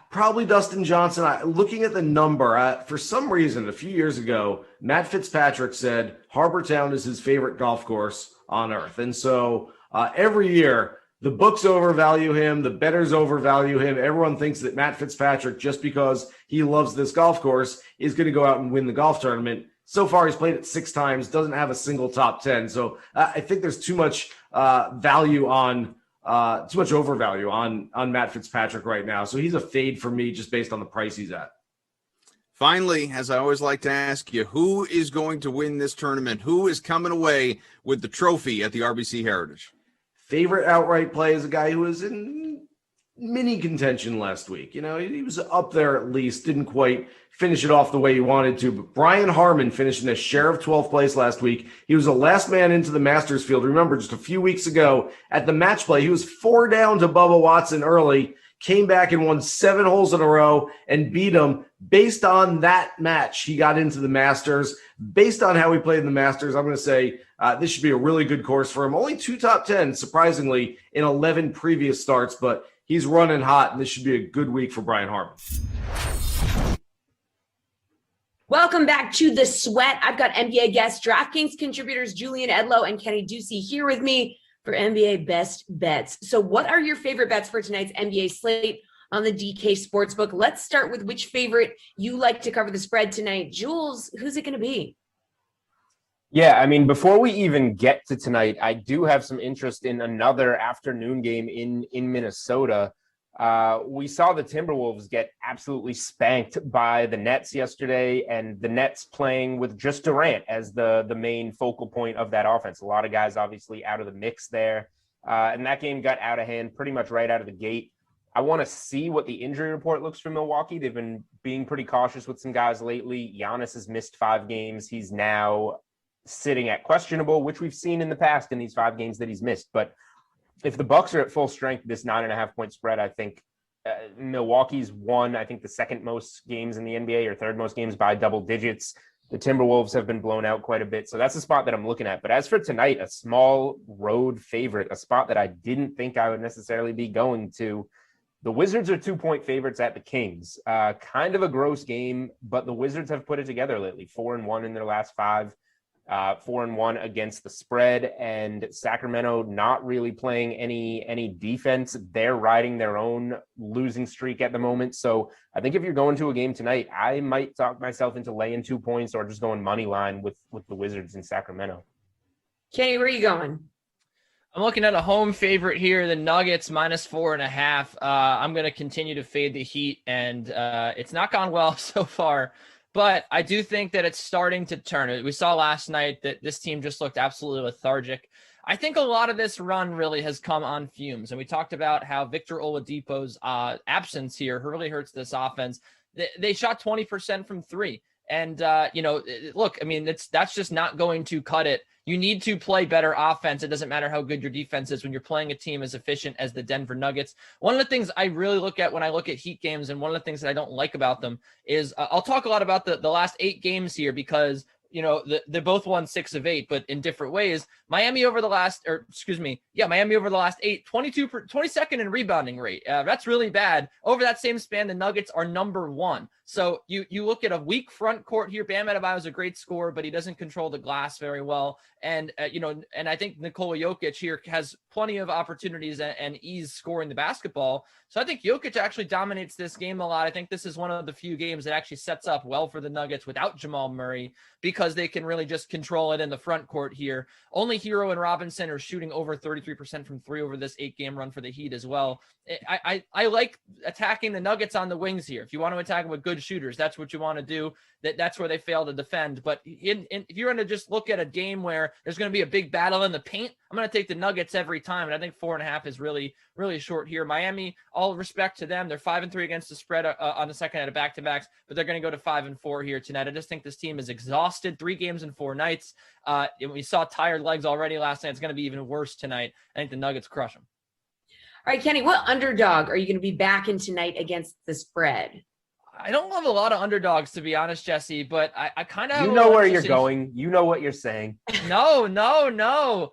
Probably Dustin Johnson. Looking at the number, for some reason, a few years ago, Matt Fitzpatrick said Harbor Town is his favorite golf course on earth. And so every year, the books overvalue him, the bettors overvalue him. Everyone thinks that Matt Fitzpatrick, just because he loves this golf course, is going to go out and win the golf tournament. So far, he's played it 6 times, doesn't have a single top 10. So I think there's too much value on too much overvalue on Matt Fitzpatrick right now. So he's a fade for me just based on the price he's at. Finally, as I always like to ask you, who is going to win this tournament? Who is coming away with the trophy at the RBC Heritage? Favorite outright play is a guy who was in mini contention last week. You know, he was up there at least, didn't quite finish it off the way he wanted to. But Brian Harmon finished in a share of 12th place last week. He was the last man into the Masters field. Remember, just a few weeks ago at the match play, he was 4 down to Bubba Watson early, came back and won 7 holes in a row and beat him. Based on that match, he got into the Masters. Based on how he played in the Masters, I'm going to say this should be a really good course for him. Only 2 top 10, surprisingly, in 11 previous starts, but he's running hot, and this should be a good week for Brian Harmon. Welcome back to The Sweat. I've got NBA guests, DraftKings contributors Julian Edlow and Kenny Ducey here with me for NBA Best Bets. So what are your favorite bets for tonight's NBA slate on the DK Sportsbook? Let's start with which favorite you like to cover the spread tonight. Jules, who's it going to be? Yeah, I mean, before we even get to tonight, I do have some interest in another afternoon game in Minnesota. We saw the Timberwolves get absolutely spanked by the Nets yesterday, and the Nets playing with just Durant as the main focal point of that offense. A lot of guys obviously out of the mix there. And that game got out of hand pretty much right out of the gate. I want to see what the injury report looks for Milwaukee. They've been being pretty cautious with some guys lately. Giannis has missed 5 games. He's now sitting at questionable, which we've seen in the past in these 5 games that he's missed. But if the Bucks are at full strength, this 9.5 point spread, I think Milwaukee's won, I think the second most games in the NBA or third most games by double digits. The Timberwolves have been blown out quite a bit. So that's a spot that I'm looking at. But as for tonight, a small road favorite, a spot that I didn't think I would necessarily be going to. The Wizards are 2-point favorites at the Kings. Kind of a gross game, but the Wizards have put it together lately. 4-1 in their last 5. 4-1 against the spread, and Sacramento not really playing any defense. They're riding their own losing streak at the moment. So I think if you're going to a game tonight, I might talk myself into laying 2 points or just going money line with the Wizards in Sacramento. Kenny, where are you going? I'm looking at a home favorite here, the Nuggets -4.5. I'm going to continue to fade the Heat, and it's not gone well so far. But I do think that it's starting to turn. We saw last night that this team just looked absolutely lethargic. I think a lot of this run really has come on fumes. And we talked about how Victor Oladipo's absence here really hurts this offense. They shot 20% from 3. And, look, I mean, that's just not going to cut it. You need to play better offense. It doesn't matter how good your defense is when you're playing a team as efficient as the Denver Nuggets. One of the things I really look at when I look at Heat games, and one of the things that I don't like about them is I'll talk a lot about the last 8 games here because, they both won 6 of 8, but in different ways. Miami over the last 8, 22nd in rebounding rate. That's really bad. Over that same span, the Nuggets are number 1. So you look at a weak front court here. Bam Adebayo is a great scorer, but he doesn't control the glass very well. And, and I think Nikola Jokic here has plenty of opportunities and ease scoring the basketball. So I think Jokic actually dominates this game a lot. I think this is one of the few games that actually sets up well for the Nuggets without Jamal Murray because they can really just control it in the front court here. Only Hero and Robinson are shooting over 33% from 3 over this 8-game run for the Heat as well. I like attacking the Nuggets on the wings here. If you want to attack them with good shooters, that's what you want to do. That's where they fail to defend. But if you're going to just look at a game where there's going to be a big battle in the paint, I'm going to take the Nuggets every time. And I think 4.5 is really, really short here. Miami, all respect to them. They're 5-3 against the spread on the second night of back-to-backs, but they're going to go to 5-4 here tonight. I just think this team is exhausted. 3 games in 4 nights. We saw tired legs already last night. It's going to be even worse tonight. I think the Nuggets crush them. All right, Kenny, what underdog are you going to be backing tonight against the spread? I don't love a lot of underdogs, to be honest, Jesse, but I kind of... You know where you're going. You know what you're saying. No.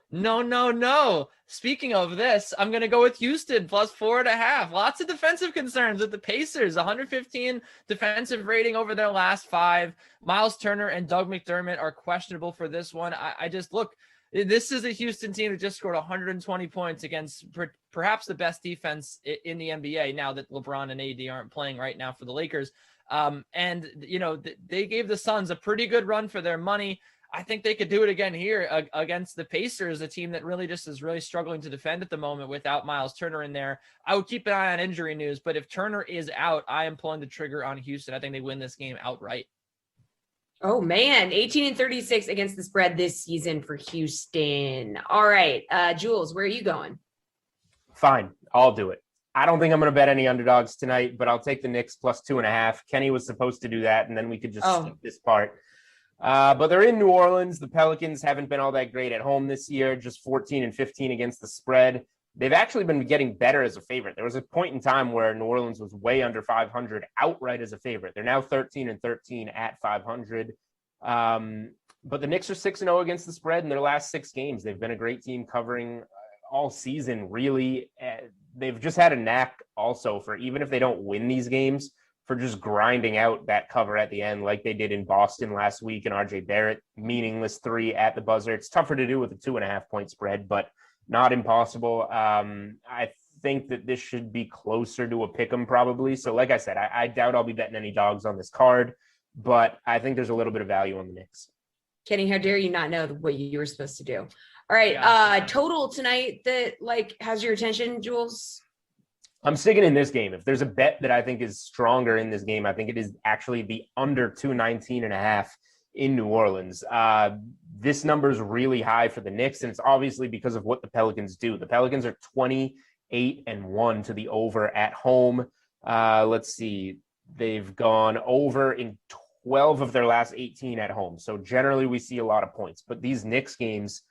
Speaking of this, I'm going to go with Houston +4.5. Lots of defensive concerns with the Pacers. 115 defensive rating over their last 5. Miles Turner and Doug McDermott are questionable for this one. I just look... This is a Houston team that just scored 120 points against perhaps the best defense in the NBA now that LeBron and AD aren't playing right now for the Lakers. They gave the Suns a pretty good run for their money. I think they could do it again here against the Pacers, a team that really just is really struggling to defend at the moment without Miles Turner in there. I would keep an eye on injury news, but if Turner is out, I am pulling the trigger on Houston. I think they win this game outright. Oh, man, 18-36 against the spread this season for Houston. All right, Jules, where are you going? Fine, I'll do it. I don't think I'm going to bet any underdogs tonight, but I'll take the Knicks +2.5. Kenny was supposed to do that, and then we could just skip this part. But they're in New Orleans. The Pelicans haven't been all that great at home this year, just 14-15 against the spread. They've actually been getting better as a favorite. There was a point in time where New Orleans was way under 500 outright as a favorite. They're now 13-13 at 500. But the Knicks are 6-0 against the spread in their last 6 games. They've been a great team covering all season, really. They've just had a knack also for, even if they don't win these games, for just grinding out that cover at the end like they did in Boston last week, and RJ Barrett, meaningless 3 at the buzzer. It's tougher to do with a 2.5 point spread, but not impossible. I think that this should be closer to a pick 'em probably. So like I said, I doubt I'll be betting any dogs on this card, but I think there's a little bit of value on the Knicks. Kenny, how dare you not know what you were supposed to do? All right. Yeah. Total tonight that has your attention, Jules? I'm sticking in this game. If there's a bet that I think is stronger in this game, I think it is actually the under 219.5 in New Orleans. This number is really high for the Knicks, and it's obviously because of what the Pelicans do. The Pelicans are 28-1 to the over at home. Let's see. They've gone over in 12 of their last 18 at home. So generally we see a lot of points. But these Knicks games,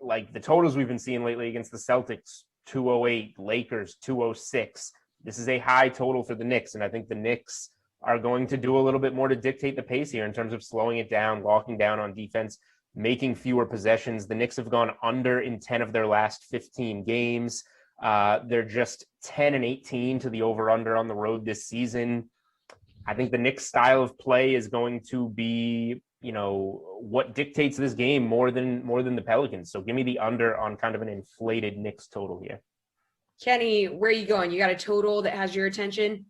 like the totals we've been seeing lately against the Celtics, 208, Lakers 206. This is a high total for the Knicks, and I think the Knicks are going to do a little bit more to dictate the pace here in terms of slowing it down, locking down on defense, making fewer possessions. The Knicks have gone under in 10 of their last 15 games. They're just 10-18 to the over-under on the road this season. I think the Knicks' style of play is going to be, what dictates this game more than the Pelicans. So give me the under on kind of an inflated Knicks total here. Kenny, where are you going? You got a total that has your attention?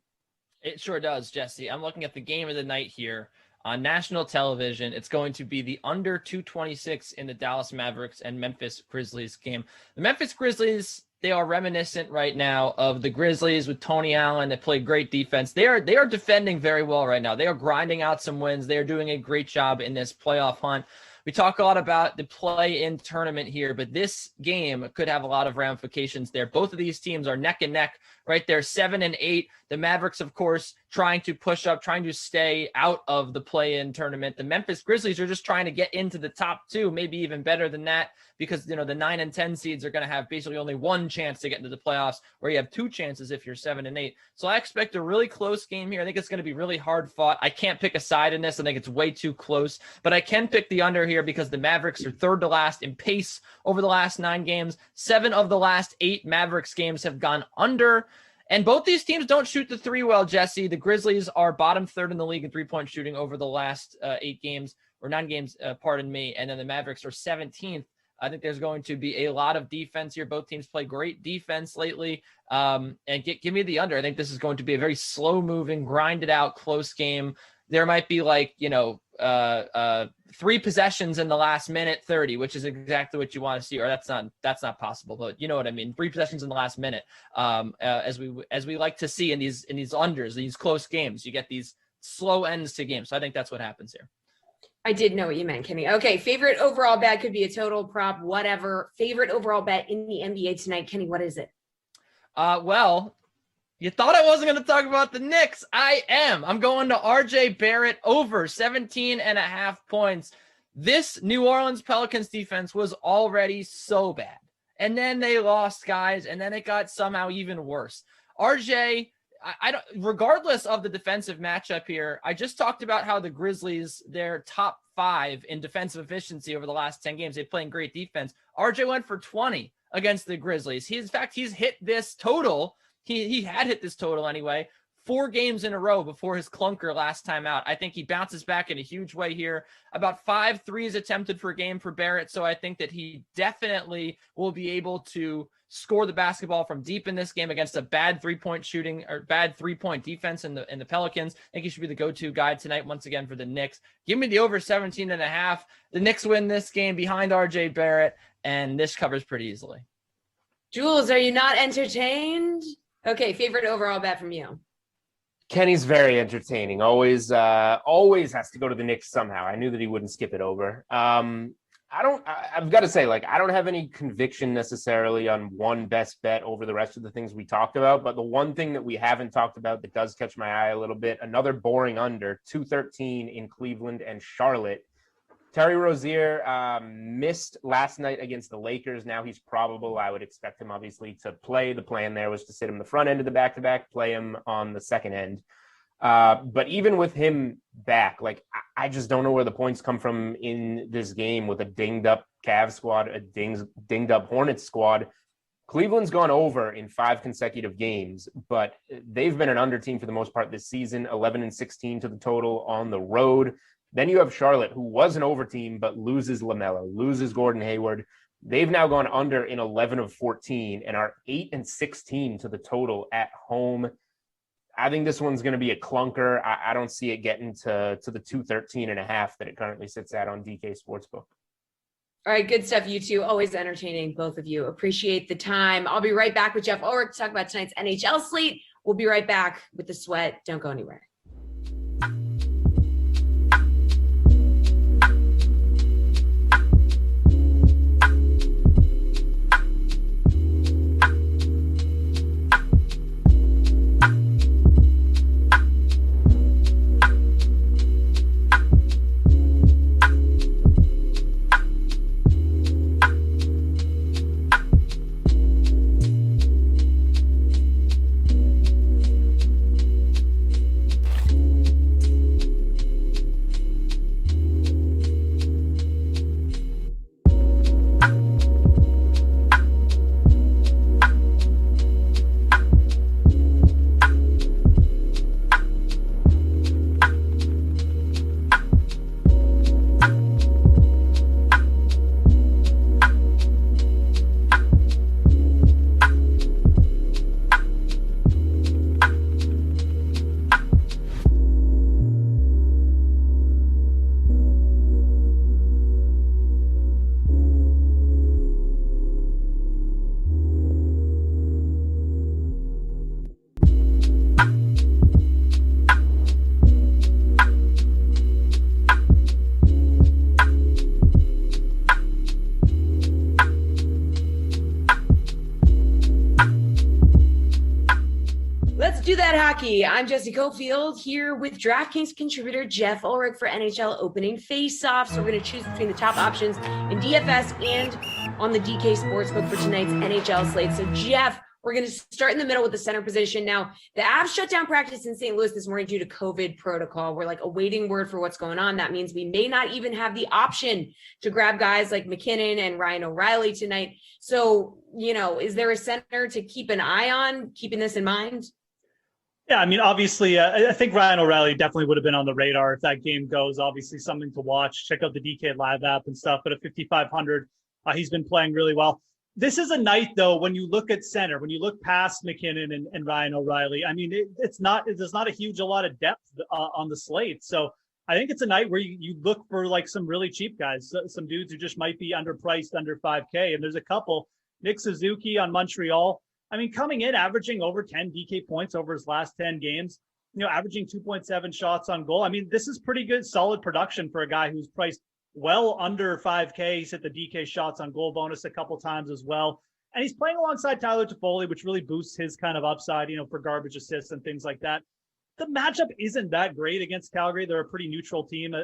It sure does, Jesse. I'm looking at the game of the night here on national television. It's going to be the under 226 in the Dallas Mavericks and Memphis Grizzlies game. The Memphis Grizzlies, they are reminiscent right now of the Grizzlies with Tony Allen. They play great defense. They are defending very well right now. They are grinding out some wins. They are doing a great job in this playoff hunt. We talk a lot about the play-in tournament here, but this game could have a lot of ramifications there. Both of these teams are neck and neck right there, 7-8. The Mavericks, of course, trying to push up, trying to stay out of the play-in tournament. The Memphis Grizzlies are just trying to get into the top 2, maybe even better than that, because the 9 and 10 seeds are going to have basically only one chance to get into the playoffs, where you have 2 chances if you're 7-8. So I expect a really close game here. I think it's going to be really hard fought. I can't pick a side in this. I think it's way too close, but I can pick the under here because the Mavericks are third to last in pace over the last 9 games. 7 of the last 8 Mavericks games have gone under. And both these teams don't shoot the 3 well, Jesse. The Grizzlies are bottom 3rd in the league in 3-point shooting over the last 8 games, or 9 games, pardon me. And then the Mavericks are 17th. I think there's going to be a lot of defense here. Both teams play great defense lately. And give me the under. I think this is going to be a very slow-moving, grinded-out, close game. There might be 3 possessions in the last minute 30, which is exactly what you want to see. Or that's not possible, but you know what I mean. 3 possessions in the last minute, as we like to see in these unders, these close games. You get these slow ends to games. So I think that's what happens here. I did know what you meant, Kenny. Okay, favorite overall bet could be a total, prop, whatever. Favorite overall bet in the NBA tonight, Kenny. What is it? Well, you thought I wasn't going to talk about the Knicks. I am. I'm going to RJ Barrett over 17.5 points. This New Orleans Pelicans defense was already so bad. And then they lost guys, and then it got somehow even worse. RJ, I don't, regardless of the defensive matchup here, I just talked about how the Grizzlies, they're top 5 in defensive efficiency over the last 10 games. They're playing great defense. RJ went for 20 against the Grizzlies. He's hit this total. He had hit this total anyway, 4 games in a row before his clunker last time out. I think he bounces back in a huge way here. About 5 threes attempted per game for Barrett. So I think that he definitely will be able to score the basketball from deep in this game against a bad 3-point shooting or bad 3-point defense in the Pelicans. I think he should be the go-to guy tonight once again for the Knicks. Give me the over 17.5. The Knicks win this game behind RJ Barrett, and this covers pretty easily. Jules, are you not entertained? Okay, favorite overall bet from you. Kenny's very entertaining. Always has to go to the Knicks somehow. I knew that he wouldn't skip it over. I've got to say, I don't have any conviction necessarily on one best bet over the rest of the things we talked about. But the one thing that we haven't talked about that does catch my eye a little bit, another boring under, 213 in Cleveland and Charlotte. Terry Rozier missed last night against the Lakers. Now he's probable. I would expect him, obviously, to play. The plan there was to sit him the front end of the back-to-back, play him on the second end. But even with him back, I just don't know where the points come from in this game with a dinged-up Cavs squad, a dinged-up Hornets squad. Cleveland's gone over in 5 consecutive games, but they've been an under team for the most part this season, 11-16 to the total on the road. Then you have Charlotte, who was an over team, but loses LaMelo, loses Gordon Hayward. They've now gone under in 11 of 14 and are 8-16 to the total at home. I think this one's going to be a clunker. I don't see it getting to the 213.5 that it currently sits at on DK Sportsbook. All right, good stuff, you two. Always entertaining, both of you. Appreciate the time. I'll be right back with Jeff Ulrich to talk about tonight's NHL slate. We'll be right back with the sweat. Don't go anywhere. I'm Jesse Cofield here with DraftKings contributor Jeff Ulrich for NHL opening face-offs. So we're going to choose between the top options in DFS and on the DK Sportsbook for tonight's NHL slate. So Jeff, we're going to start in the middle with the center position. Now, the Avs shut down practice in St. Louis this morning due to COVID protocol. We're awaiting word for what's going on. That means we may not even have the option to grab guys like McKinnon and Ryan O'Reilly tonight. So, is there a center to keep an eye on, keeping this in mind? Yeah, obviously, I think Ryan O'Reilly definitely would have been on the radar if that game goes. Obviously, something to watch. Check out the DK Live app and stuff. But at 5,500, he's been playing really well. This is a night, though, when you look at center, when you look past McKinnon and Ryan O'Reilly, there's not a lot of depth on the slate. So I think it's a night where you look for some really cheap guys, some dudes who just might be underpriced under 5K. And there's a couple. Nick Suzuki on Montreal. Coming in, averaging over 10 DK points over his last 10 games, averaging 2.7 shots on goal. This is pretty good, solid production for a guy who's priced well under 5K. He's hit the DK shots on goal bonus a couple times as well. And he's playing alongside Tyler Toffoli, which really boosts his kind of upside, for garbage assists and things like that. The matchup isn't that great against Calgary. They're a pretty neutral team,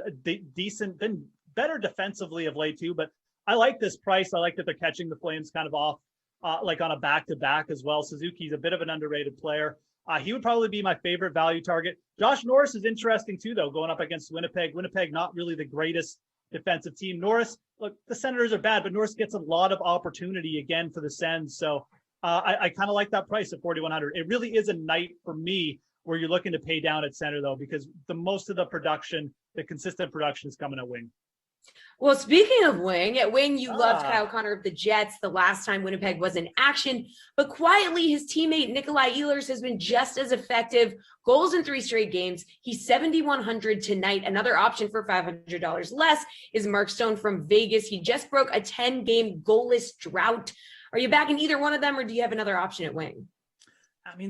decent, been better defensively of late too. But I like this price. I like that they're catching the Flames kind of off. On a back-to-back as well. Suzuki's a bit of an underrated player. He would probably be my favorite value target. Josh Norris is interesting too, though, going up against Winnipeg. Winnipeg, not really the greatest defensive team. Norris, look, the Senators are bad, but Norris gets a lot of opportunity again for the Sens. So I kind of like that price at 4,100. It really is a night for me where you're looking to pay down at center, though, because most of the production, the consistent production is coming at wing. Well, speaking of wing, at wing, you loved Kyle Connor of the Jets the last time Winnipeg was in action, but quietly his teammate Nikolai Ehlers has been just as effective. Goals in 3 straight games. He's 7,100 tonight. Another option for $500 less is Mark Stone from Vegas. He just broke a 10-game goalless drought. Are you back in either one of them, or do you have another option at wing?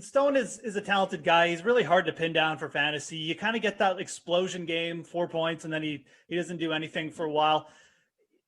Stone is a talented guy. He's really hard to pin down for fantasy. You kind of get that explosion game, 4 points, and then he doesn't do anything for a while.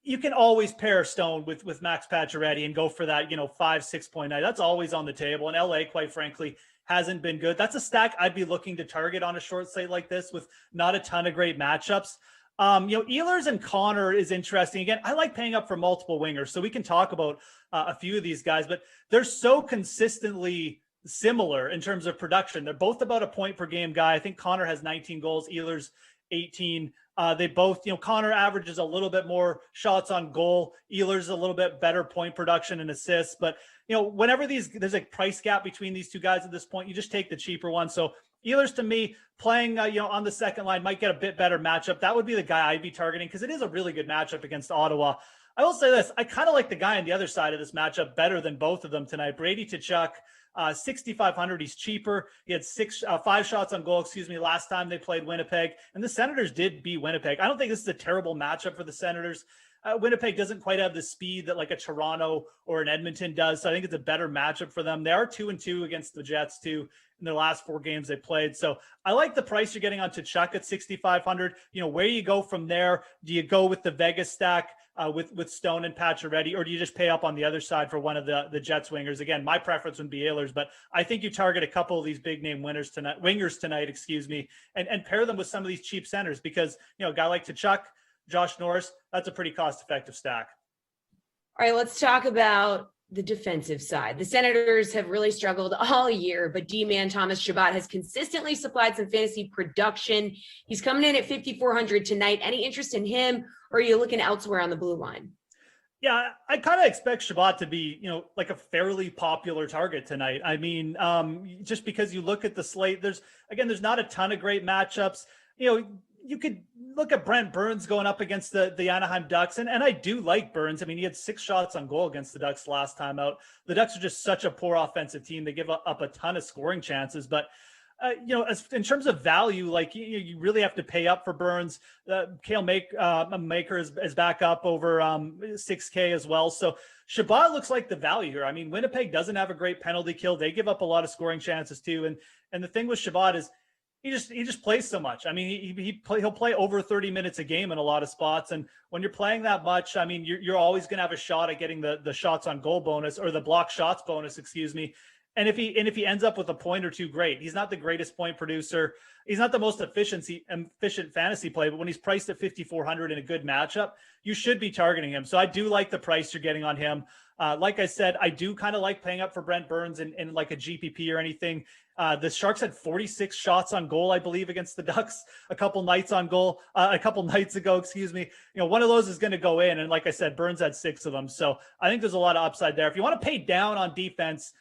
You can always pair Stone with Max Pacioretty and go for that, 5-6 night. That's always on the table. And LA, quite frankly, hasn't been good. That's a stack I'd be looking to target on a short slate like this with not a ton of great matchups. Ehlers and Connor is interesting. Again, I like paying up for multiple wingers, so we can talk about a few of these guys, but they're so consistently similar in terms of production. They're both about a point per game guy. I think Connor has 19 goals, Ehlers 18. They both, Connor averages a little bit more shots on goal. Ehlers a little bit better point production and assists. But, whenever there's a price gap between these two guys at this point, you just take the cheaper one. So Ehlers, to me, playing, on the second line might get a bit better matchup. That would be the guy I'd be targeting because it is a really good matchup against Ottawa. I will say this. I kind of like the guy on the other side of this matchup better than both of them tonight. Brady Tkachuk, 6,500. He's cheaper. He had 5 shots on goal, last time they played Winnipeg. And the Senators did beat Winnipeg. I don't think this is a terrible matchup for the Senators. Winnipeg doesn't quite have the speed that like a Toronto or an Edmonton does. So I think it's a better matchup for them. They are 2-2 against the Jets too in their last 4 games they played. So I like the price you're getting on Tkachuk at 6,500. Where you go from there? Do you go with the Vegas stack with Stone and Pacioretty, or do you just pay up on the other side for one of the Jets wingers? Again, my preference would be Ehlers, but I think you target a couple of these big name wingers tonight, and pair them with some of these cheap centers because, a guy like Tkachuk, Josh Norris, that's a pretty cost-effective stack. All right, let's talk about the defensive side. The Senators have really struggled all year, but D-man Thomas Chabot has consistently supplied some fantasy production. He's coming in at 5,400 tonight. Any interest in him, or are you looking elsewhere on the blue line? Yeah, I kind of expect Chabot to be, like a fairly popular target tonight. I mean, just because you look at the slate, there's not a ton of great matchups. You could look at Brent Burns going up against the Anaheim Ducks. And I do like Burns. I mean, he had 6 shots on goal against the Ducks last time out. The Ducks are just such a poor offensive team. They give up a ton of scoring chances. But, as in terms of value, like you really have to pay up for Burns. Kale Maker is back up over 6K as well. So Chabot looks like the value here. I mean, Winnipeg doesn't have a great penalty kill. They give up a lot of scoring chances too. And the thing with Chabot is, he just plays so much. I mean, he'll play over 30 minutes a game in a lot of spots. And when you're playing that much, I mean, you're always going to have a shot at getting the shots on goal bonus or the block shots bonus, And if he ends up with a point or two, great. He's not the greatest point producer. He's not the most efficient fantasy play, but when he's priced at 5,400 in a good matchup, you should be targeting him. So I do like the price you're getting on him. Like I said, I do kind of like paying up for Brent Burns in like a GPP or anything. The Sharks had 46 shots on goal, I believe, against the Ducks a couple nights ago. One of those is going to go in. And like I said, Burns had 6 of them. So I think there's a lot of upside there. If you want to pay down on defense,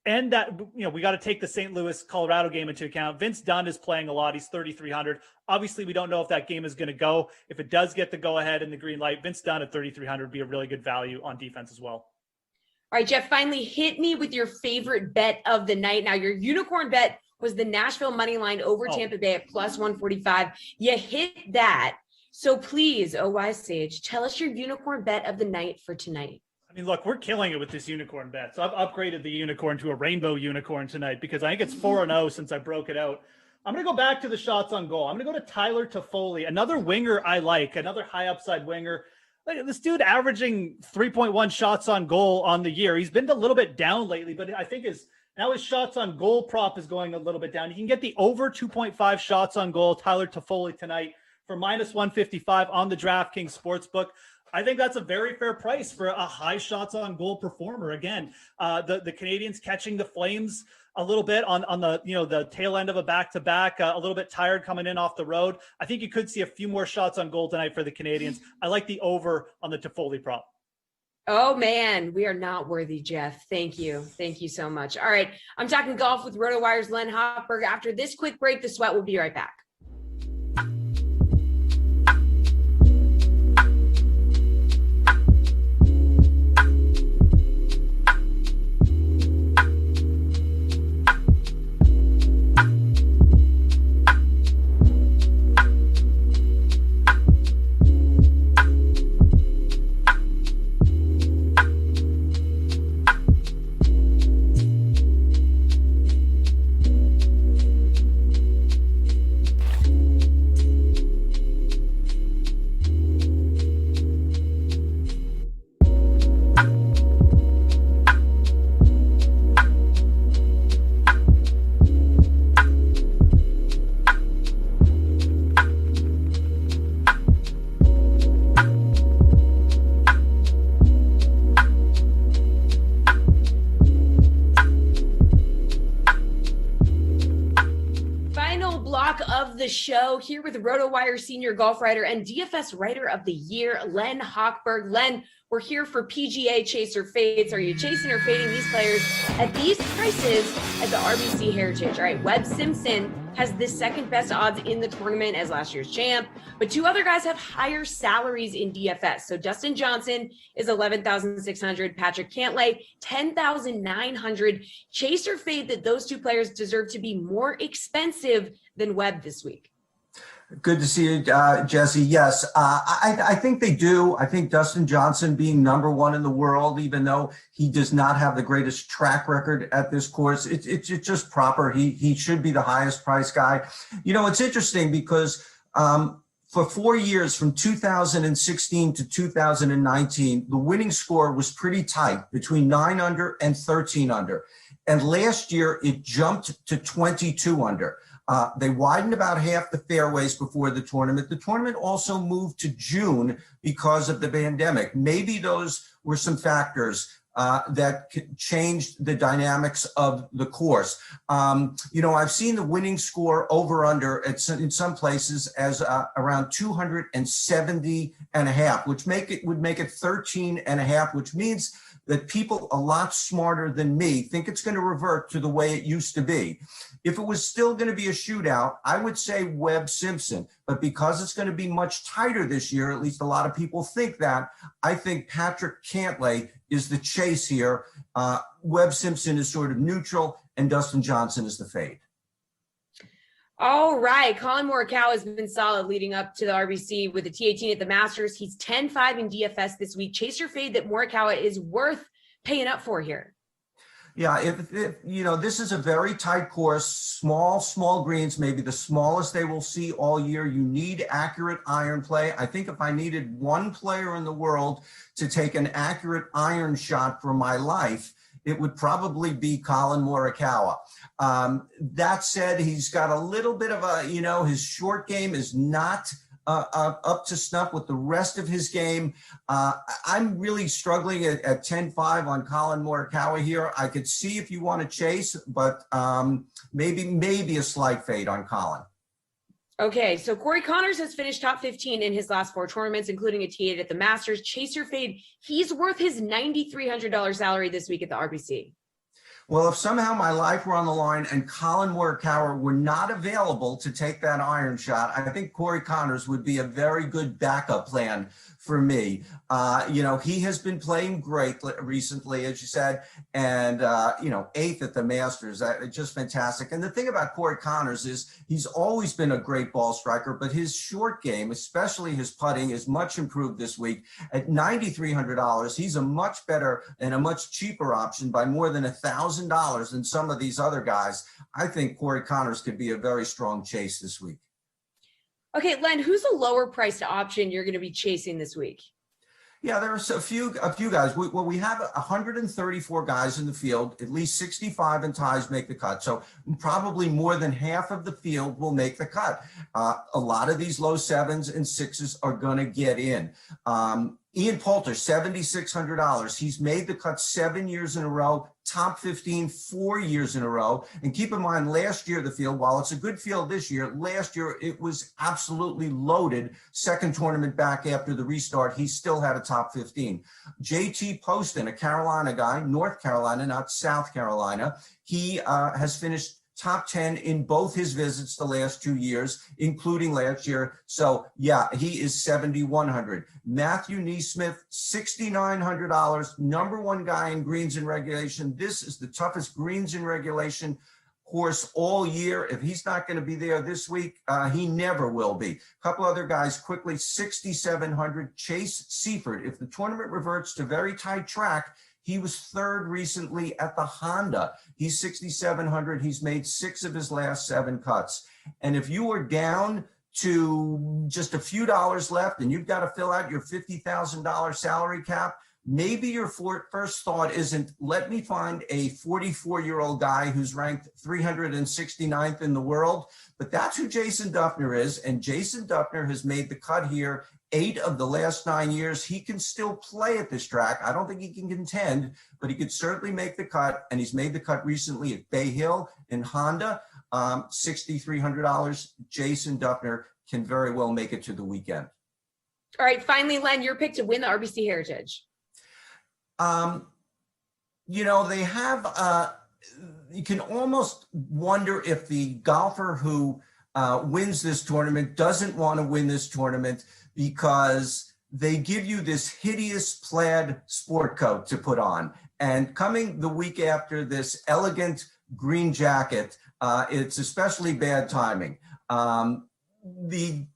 and that, we got to take the St. Louis Colorado game into account. Vince Dunn is playing a lot. He's 3,300. Obviously, we don't know if that game is going to go. If it does get the go ahead and the green light, Vince Dunn at 3,300 would be a really good value on defense as well. All right, Jeff, finally hit me with your favorite bet of the night. Now, your unicorn bet was the Nashville money line over Tampa Bay at plus 145. You hit that. So please, OY Sage, tell us your unicorn bet of the night for tonight. I mean, look, we're killing it with this unicorn bet. So I've upgraded the unicorn to a rainbow unicorn tonight because I think it's 4-0 since I broke it out. I'm going to go back to the shots on goal. I'm going to go to Tyler Toffoli, another winger I like, another high upside winger. This dude averaging 3.1 shots on goal on the year. He's been a little bit down lately, but I think his shots on goal prop is going a little bit down. You can get the over 2.5 shots on goal, Tyler Toffoli tonight for minus 155 on the DraftKings Sportsbook. I think that's a very fair price for a high shots on goal performer. Again, the Canadians catching the Flames a little bit on the tail end of a back-to-back, a little bit tired coming in off the road. I think you could see a few more shots on goal tonight for the Canadians. I like the over on the Toffoli prop. Oh man, we are not worthy, Jeff. Thank you. Thank you so much. All right. I'm talking golf with RotoWire's Len Hopberg. After this quick break, the Sweat will be right back. block of the show here with RotoWire senior golf writer and DFS writer of the year, Len Hochberg. Len, we're here for PGA Chaser Fades. Are you chasing or fading these players at these prices at the RBC Heritage? All right, Webb Simpson has the second best odds in the tournament as last year's champ, but two other guys have higher salaries in DFS. So Dustin Johnson is 11,600, Patrick Cantlay 10,900. Chase or fade that those two players deserve to be more expensive than Webb this week? Good to see you, Jesse. Yes, I think they do. I think Dustin Johnson being number one in the world, even though he does not have the greatest track record at this course, it's just proper. He should be the highest price guy. You know, it's interesting because for 4 years, from 2016 to 2019, the winning score was pretty tight between 9 under and 13 under. And last year, it jumped to 22 under. They widened about half the fairways before the tournament. The tournament also moved to June because of the pandemic. Maybe those were some factors that changed the dynamics of the course. You know, I've seen the winning score over under in some places as around 270 and a half, which would make it 13 and a half, which means that people a lot smarter than me think it's going to revert to the way it used to be. If it was still going to be a shootout, I would say Webb Simpson. But because it's going to be much tighter this year, at least a lot of people think that, I think Patrick Cantlay is the chase here. Webb Simpson is sort of neutral, and Dustin Johnson is the fade. All right. Colin Morikawa has been solid leading up to the RBC with the T18 at the Masters. He's 10-5 in DFS this week. Chase or fade that Morikawa is worth paying up for here? Yeah, if you know, this is a very tight course, small greens, maybe the smallest they will see all year. You need accurate iron play. I think if I needed one player in the world to take an accurate iron shot for my life, it would probably be Colin Morikawa. That said, he's got a little bit of a, you know, his short game is not up to snuff with the rest of his game. I'm really struggling at 10-5 on Colin Morikawa here. I could see if you want to chase, but maybe a slight fade on Colin. Okay, so Corey Connors has finished top 15 in his last 4 tournaments, including a T8 at the Masters. Chase or fade, he's worth his $9,300 salary this week at the RBC. Well, if somehow my life were on the line and Colin Morikawa were not available to take that iron shot, I think Corey Connors would be a very good backup plan for me. You know, he has been playing great recently, as you said, and, you know, 8th at the Masters, just fantastic. And the thing about Corey Connors is he's always been a great ball striker, but his short game, especially his putting, is much improved this week. At $9,300, he's a much better and a much cheaper option by more than $1,000 than some of these other guys. I think Corey Connors could be a very strong chase this week. Okay, Len, who's a lower priced option you're going to be chasing this week? Yeah, there are a few guys. We have 134 guys in the field. At least 65 in ties make the cut. So probably more than half of the field will make the cut. A lot of these low 7s and 6s are going to get in. Ian Poulter, $7,600. He's made the cut 7 years in a row, top 15, 4 years in a row. And keep in mind, last year, the field, while it's a good field this year, last year it was absolutely loaded. Second tournament back after the restart, he still had a top 15. JT Poston, a Carolina guy, North Carolina, not South Carolina. He has finished top 10 in both his visits the last 2 years, including last year. So yeah, he is 7,100. Matthew Neesmith, $6,900, number one guy in greens in regulation. This is the toughest greens in regulation course all year. If he's not going to be there this week, he never will be. A couple other guys quickly, 6,700, Chase Seifert. If the tournament reverts to very tight track, he was third recently at the Honda. He's 6,700. He's made 6 of his last 7 cuts. And if you are down to just a few dollars left and you've got to fill out your $50,000 salary cap, maybe your first thought isn't, let me find a 44-year-old guy who's ranked 369th in the world. But that's who Jason Dufner is. And Jason Dufner has made the cut here 8 of the last 9 years. He can still play at this track. I don't think he can contend, but he could certainly make the cut. And he's made the cut recently at Bay Hill and Honda. $6,300. Jason Duffner can very well make it to the weekend. All right, finally, Len, your pick to win the RBC Heritage. They have, you can almost wonder if the golfer who wins this tournament doesn't want to win this tournament because they give you this hideous plaid sport coat to put on. And coming the week after this elegant green jacket, it's especially bad timing. The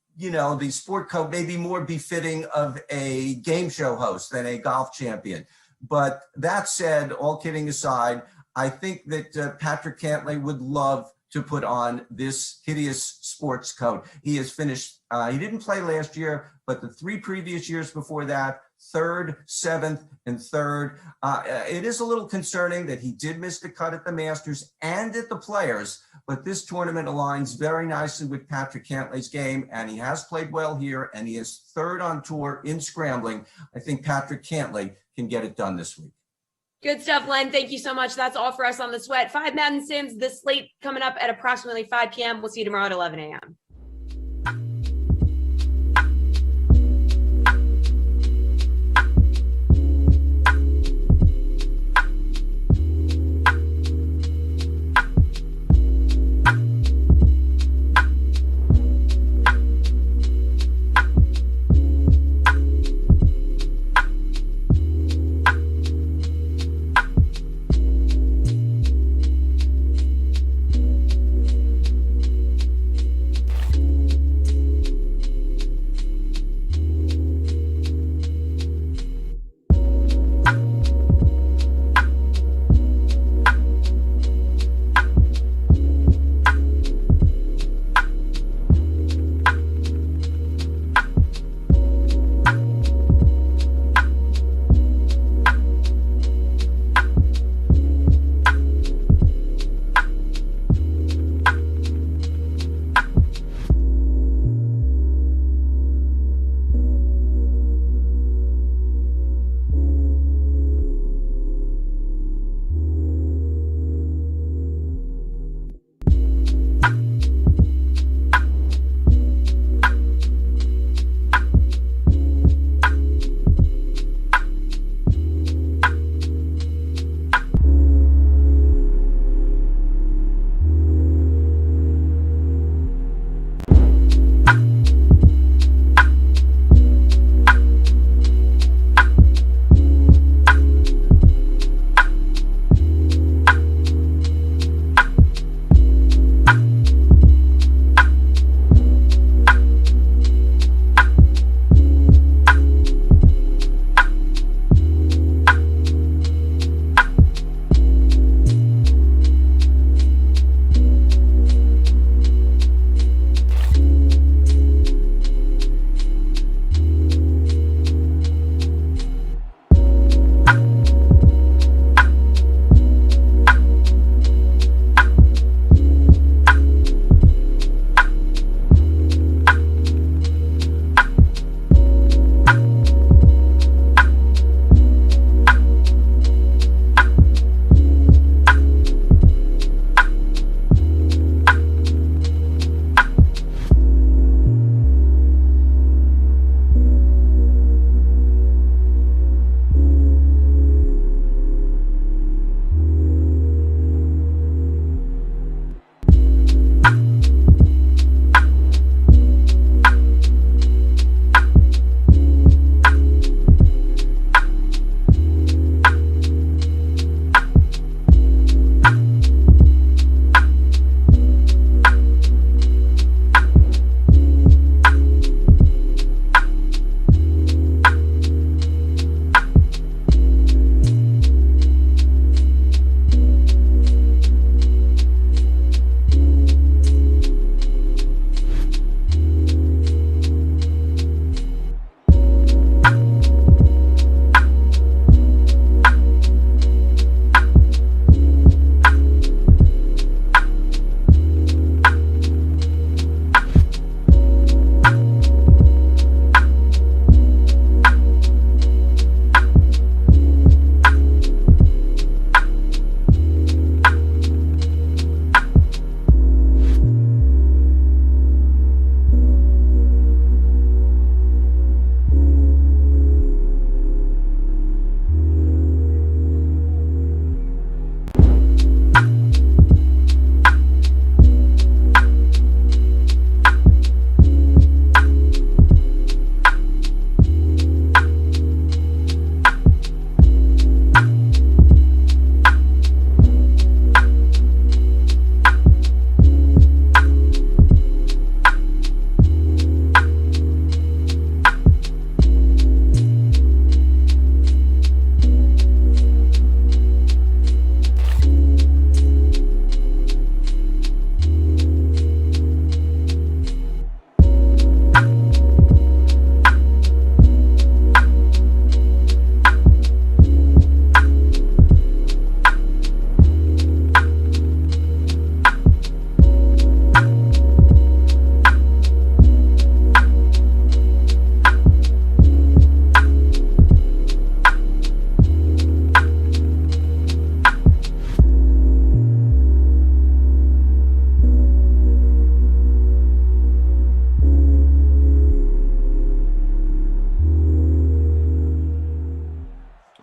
sport coat may be more befitting of a game show host than a golf champion. But that said, all kidding aside, I think that Patrick Cantlay would love to put on this hideous sports coat. He has finished, he didn't play last year, but the 3 previous years before that, 3rd, 7th, and 3rd. It is a little concerning that he did miss the cut at the Masters and at the Players, but this tournament aligns very nicely with Patrick Cantlay's game, and he has played well here, and he is 3rd on tour in scrambling. I think Patrick Cantlay can get it done this week. Good stuff, Len. Thank you so much. That's all for us on The Sweat. 5 Madden Sims, this slate coming up at approximately 5 p.m. We'll see you tomorrow at 11 a.m.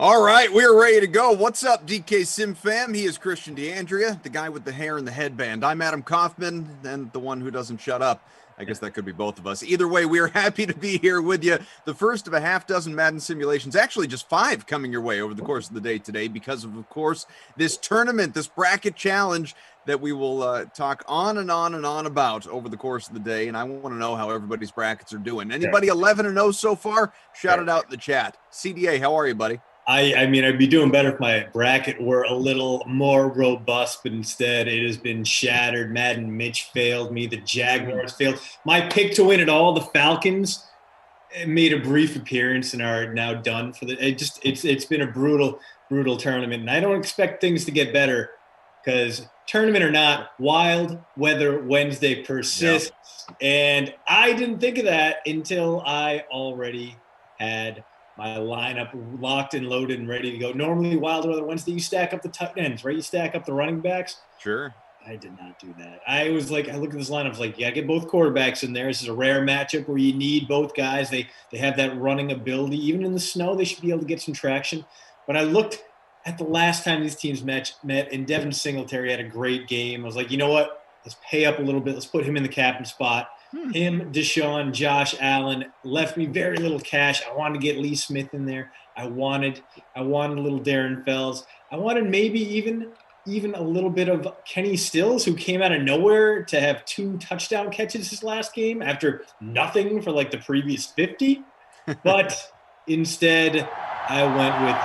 All right, we're ready to go. What's up, DK Sim fam? He is Christian DeAndrea, the guy with the hair and the headband. I'm Adam Kaufman, and the one who doesn't shut up. I guess that could be both of us. Either way, we are happy to be here with you. The first of a half dozen Madden simulations, actually just 5 coming your way over the course of the day today because of course, this tournament, this bracket challenge that we will talk on and on and on about over the course of the day. And I want to know how everybody's brackets are doing. Anybody 11-0 so far? Shout it out in the chat. CDA, how are you, buddy? I mean, I'd be doing better if my bracket were a little more robust, but instead it has been shattered. Madden Mitch failed me. The Jaguars failed. My pick to win it all, the Falcons, made a brief appearance and are now done for the. It's been a brutal tournament, and I don't expect things to get better because tournament or not, wild weather Wednesday persists, and I didn't think of that until I already had my lineup locked and loaded and ready to go. Normally, wild weather Wednesday, you stack up the tight ends, right? You stack up the running backs. Sure. I did not do that. I was like, I looked at this lineup, I was like, yeah, get both quarterbacks in there. This is a rare matchup where you need both guys. They have that running ability. Even in the snow, they should be able to get some traction. But I looked at the last time these teams met, and Devin Singletary had a great game. I was like, you know what? Let's pay up a little bit. Let's put him in the captain spot. Him, Deshaun, Josh Allen left me very little cash. I wanted to get Lee Smith in there. I wanted a little Darren Fells. I wanted maybe even a little bit of Kenny Stills, who came out of nowhere to have 2 touchdown catches his last game after nothing for like the previous 50. But instead, I went with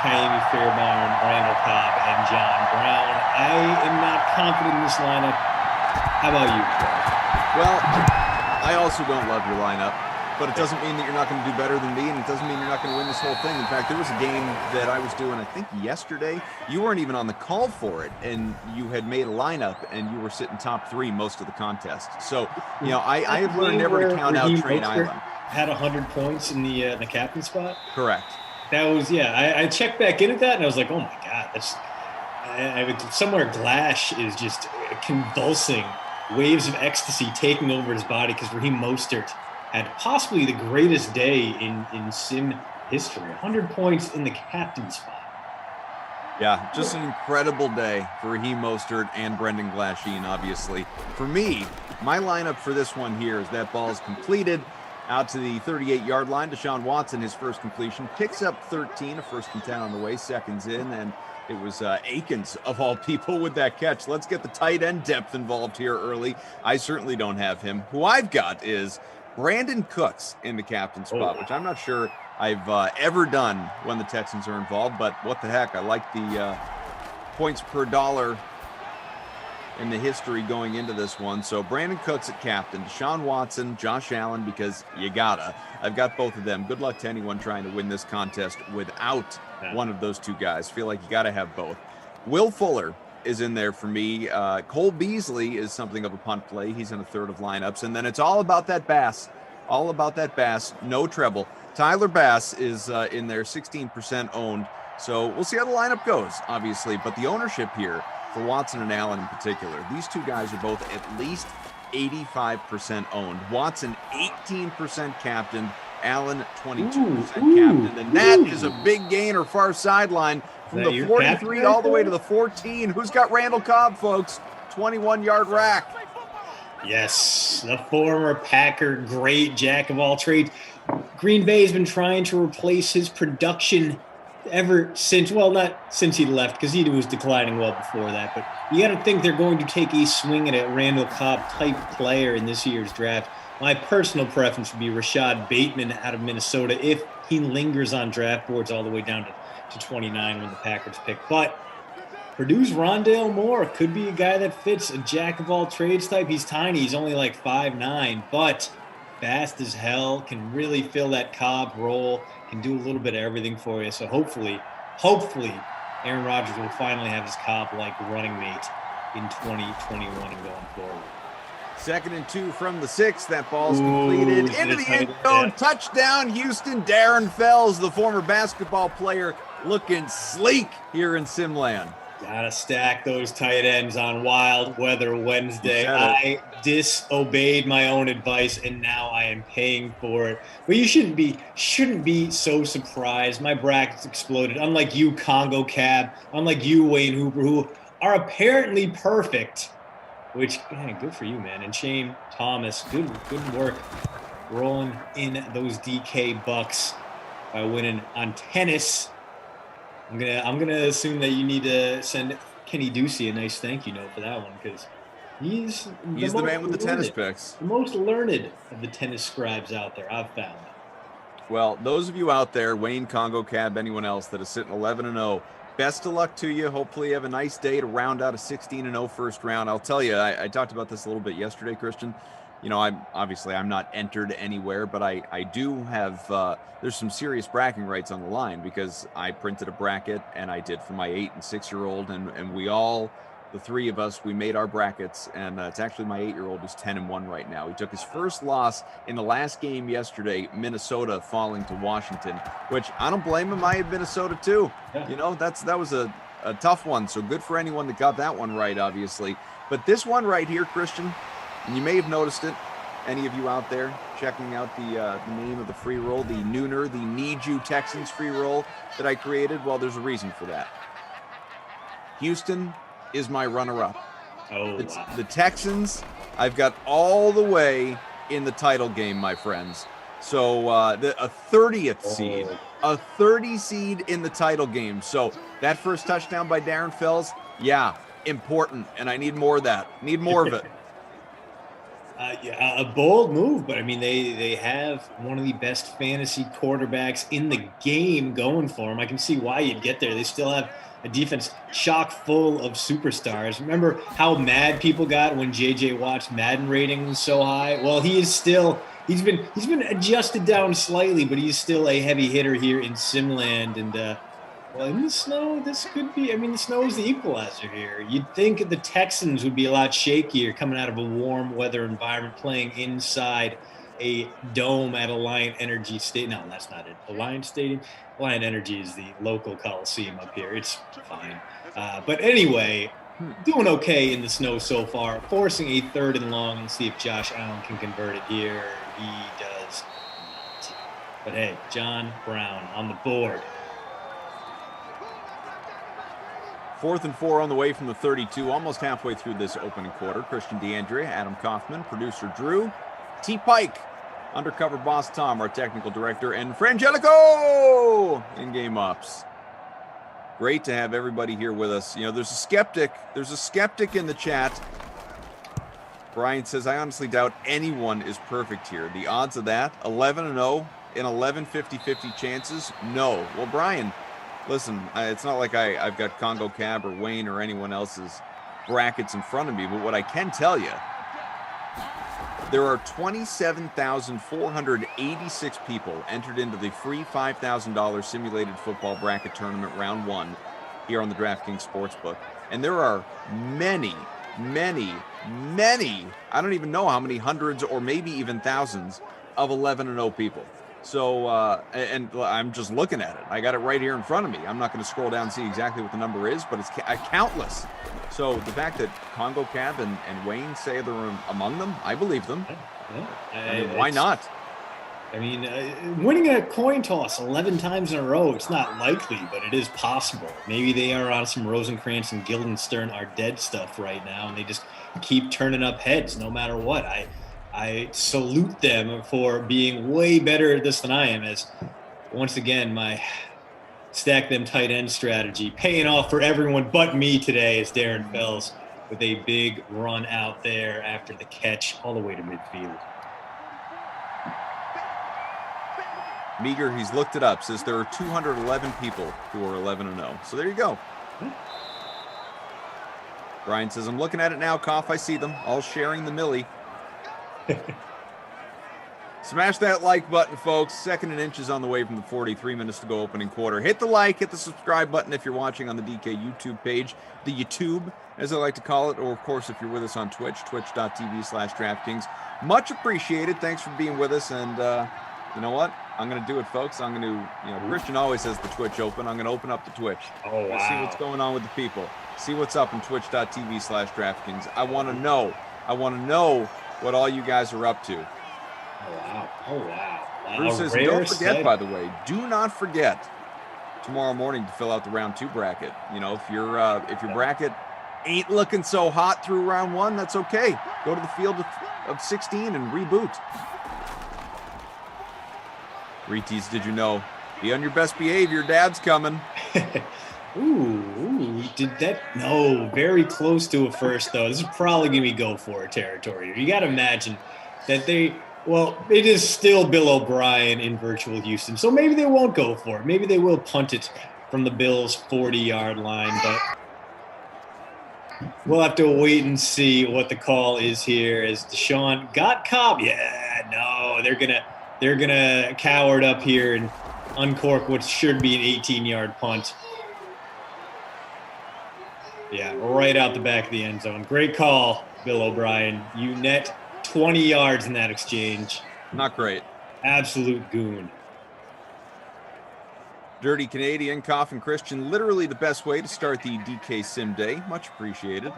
Kaimi Fairbairn, Randall Cobb, and John Brown. I am not confident in this lineup. How about you? Well, I also don't love your lineup, but it doesn't mean that you're not going to do better than me, and it doesn't mean you're not going to win this whole thing. In fact, there was a game that I was doing, I think yesterday. You weren't even on the call for it, and you had made a lineup, and you were sitting top 3 most of the contest. So, you know, I have learned never to count out Train Island. Had 100 points in the captain spot. Correct. That was I checked back in at that, and I was like, oh my god, that's somewhere Glash is just convulsing. Waves of ecstasy taking over his body because Raheem Mostert had possibly the greatest day in sim history. 100 points in the captain spot. Yeah, just an incredible day for Raheem Mostert and Brendan Glasheen, obviously. For me, my lineup for this one here is that ball's completed out to the 38-yard line. Deshaun Watson, his first completion, picks up 13, a 1st and 10 on the way, seconds in, and it was Akins, of all people, with that catch. Let's get the tight end depth involved here early. I certainly don't have him. Who I've got is Brandon Cooks in the captain spot, which I'm not sure I've ever done when the Texans are involved, but what the heck. I like the points per dollar in the history going into this one. So Brandon Cooks at captain, Deshaun Watson, Josh Allen, because you gotta. I've got both of them. Good luck to anyone trying to win this contest without one of those 2 guys. Feel like you got to have both. Will Fuller is in there for me. Cole Beasley is something of a punt play. He's in a third of lineups. And then it's all about that Bass. All about that Bass. No treble. Tyler Bass is in there, 16% owned. So we'll see how the lineup goes, obviously. But the ownership here for Watson and Allen in particular, these 2 guys are both at least 85% owned. Watson 18% captain, Allen 22% captain, and that is a big gainer far sideline from the 43 all the way to the 14. Who's got Randall Cobb, folks? 21-yard rack. Yes, the former Packer great jack of all trades. Green Bay has been trying to replace his production ever since, well, not since he left, because he was declining well before that, but you got to think they're going to take a swing at a Randall Cobb type player in this year's draft. My personal preference would be Rashad Bateman out of Minnesota if he lingers on draft boards all the way down to 29 when the Packers pick. But Purdue's Rondale Moore could be a guy that fits, a jack of all trades type. He's tiny. He's only like 5'9", but fast as hell, can really fill that Cobb role, can do a little bit of everything for you. So hopefully, Aaron Rodgers will finally have his Cobb-like running mate in 2021 and going forward. 2nd and 2 from the 6. That ball's completed into the end zone. Touchdown, Houston. Darren Fells, the former basketball player, looking sleek here in Simland. Gotta stack those tight ends on Wild Weather Wednesday. I disobeyed my own advice, and now I am paying for it. But you shouldn't be so surprised. My brackets exploded. Unlike you, Congo Cab. Unlike you, Wayne Hooper, who are apparently perfect. Which, good for you, man. And Shane Thomas, good work rolling in those DK bucks by winning on tennis. I'm gonna assume that you need to send Kenny Ducey a nice thank you note for that one, because he's the man with the tennis picks. The most learned of the tennis scribes out there, I've found. Well, those of you out there, Wayne, Congo Cab, anyone else that is sitting 11-0, best of luck to you. Hopefully you have a nice day to round out a 16-0 first round. I'll tell you, I talked about this a little bit yesterday, Christian. You know, I'm not entered anywhere, but I do have, there's some serious bragging rights on the line, because I printed a bracket, and I did for my 8 and 6-year-old, and we all, the three of us, we made our brackets, and it's actually my 8-year-old who's 10-1 right now. He took his first loss in the last game yesterday, Minnesota falling to Washington, which I don't blame him. I had Minnesota too. Yeah. You know, that was a tough one, so good for anyone that got that one right, obviously. But this one right here, Christian, and you may have noticed it, any of you out there checking out the name of the free roll, the Nooner, the Need You Texans free roll that I created, well, there's a reason for that. Houston is my runner-up. The Texans, I've got all the way in the title game, my friends. So a 30th seed, a 30 seed in the title game. So that first touchdown by Darren Fells, yeah, important, and I need more of that. Need more of it. A bold move, but I mean, they have one of the best fantasy quarterbacks in the game going for them. I can see why you'd get there. They still have a defense chock full of superstars. Remember how mad people got when J.J. Watt's Madden rating was so high? Well, he's been adjusted down slightly, but he's still a heavy hitter here in Simland. And well, in the snow, this could be. I mean, the snow is the equalizer here. You'd think the Texans would be a lot shakier coming out of a warm weather environment, playing inside a dome at Alliant Energy Stadium. No, that's not it. Alliant Stadium. Alliant Energy is the local Coliseum up here. It's fine. But anyway, doing okay in the snow so far. Forcing a 3rd and long, and see if Josh Allen can convert it here. He does not. But hey, John Brown on the board. 4th and 4 on the way from the 32, almost halfway through this opening quarter. Christian DeAndrea, Adam Kaufman, producer Drew, T. Pike, undercover boss Tom, our technical director, and Frangelico in game ops. Great to have everybody here with us. You know, there's a skeptic in the chat. Brian says, I honestly doubt anyone is perfect here. The odds of that, 11-0 in 11 50-50 chances? No. Well, Brian, listen, it's not like I've got Congo Cab or Wayne or anyone else's brackets in front of me, but what I can tell you, there are 27,486 people entered into the free $5,000 simulated football bracket tournament round 1 here on the DraftKings Sportsbook. And there are many, I don't even know how many hundreds or maybe even thousands of 11-0 people. So, and I'm just looking at it. I got it right here in front of me. I'm not going to scroll down and see exactly what the number is, but it's countless. So the fact that Congo Cab and Wayne say they're among them, I believe them. Yeah. I mean, why not? I mean, winning a coin toss 11 times in a row, it's not likely, but it is possible. Maybe they are on some Rosencrantz and Guildenstern are dead stuff right now, and they just keep turning up heads no matter what. I salute them for being way better at this than I am, as once again, my stack them tight end strategy paying off for everyone but me today, as Darren Fells with a big run out there after the catch all the way to midfield. Meager, he's looked it up, says there are 211 people who are 11-0. So there you go. Brian says, I'm looking at it now, Koff. I see them all sharing the millie. Smash that like button, folks. 2nd and inches on the way from the 43 minutes to go opening quarter. Hit the like, hit the subscribe button if you're watching on the DK YouTube page, the YouTube, as I like to call it, or of course, if you're with us on Twitch, twitch.tv/DraftKings. Much appreciated. Thanks for being with us, and You know what? I'm going to do it, folks. I'm going to, Christian always has the Twitch open. I'm going to open up the Twitch. Oh, wow. See what's going on with the people. See what's up in twitch.tv/DraftKings. I want to know. What all you guys are up to. Oh, wow. Bruce says, don't forget, by the way, do not forget tomorrow morning to fill out the round 2 bracket. If your bracket ain't looking so hot through round 1, that's okay. Go to the field of 16 and reboot. Reeties, did you know? Be on your best behavior. Dad's coming. Ooh, did that? No, very close to a first, though. This is probably going to be go for it territory. You got to imagine that it is still Bill O'Brien in virtual Houston, so maybe they won't go for it. Maybe they will punt it from the Bills' 40-yard line, but we'll have to wait and see what the call is here as Deshaun got Cobb. Yeah, no, they're gonna coward up here and uncork what should be an 18-yard punt. Yeah, right out the back of the end zone. Great call, Bill O'Brien. You net 20 yards in that exchange. Not great. Absolute goon. Dirty Canadian, Coffin Christian, literally the best way to start the DK Sim Day. Much appreciated.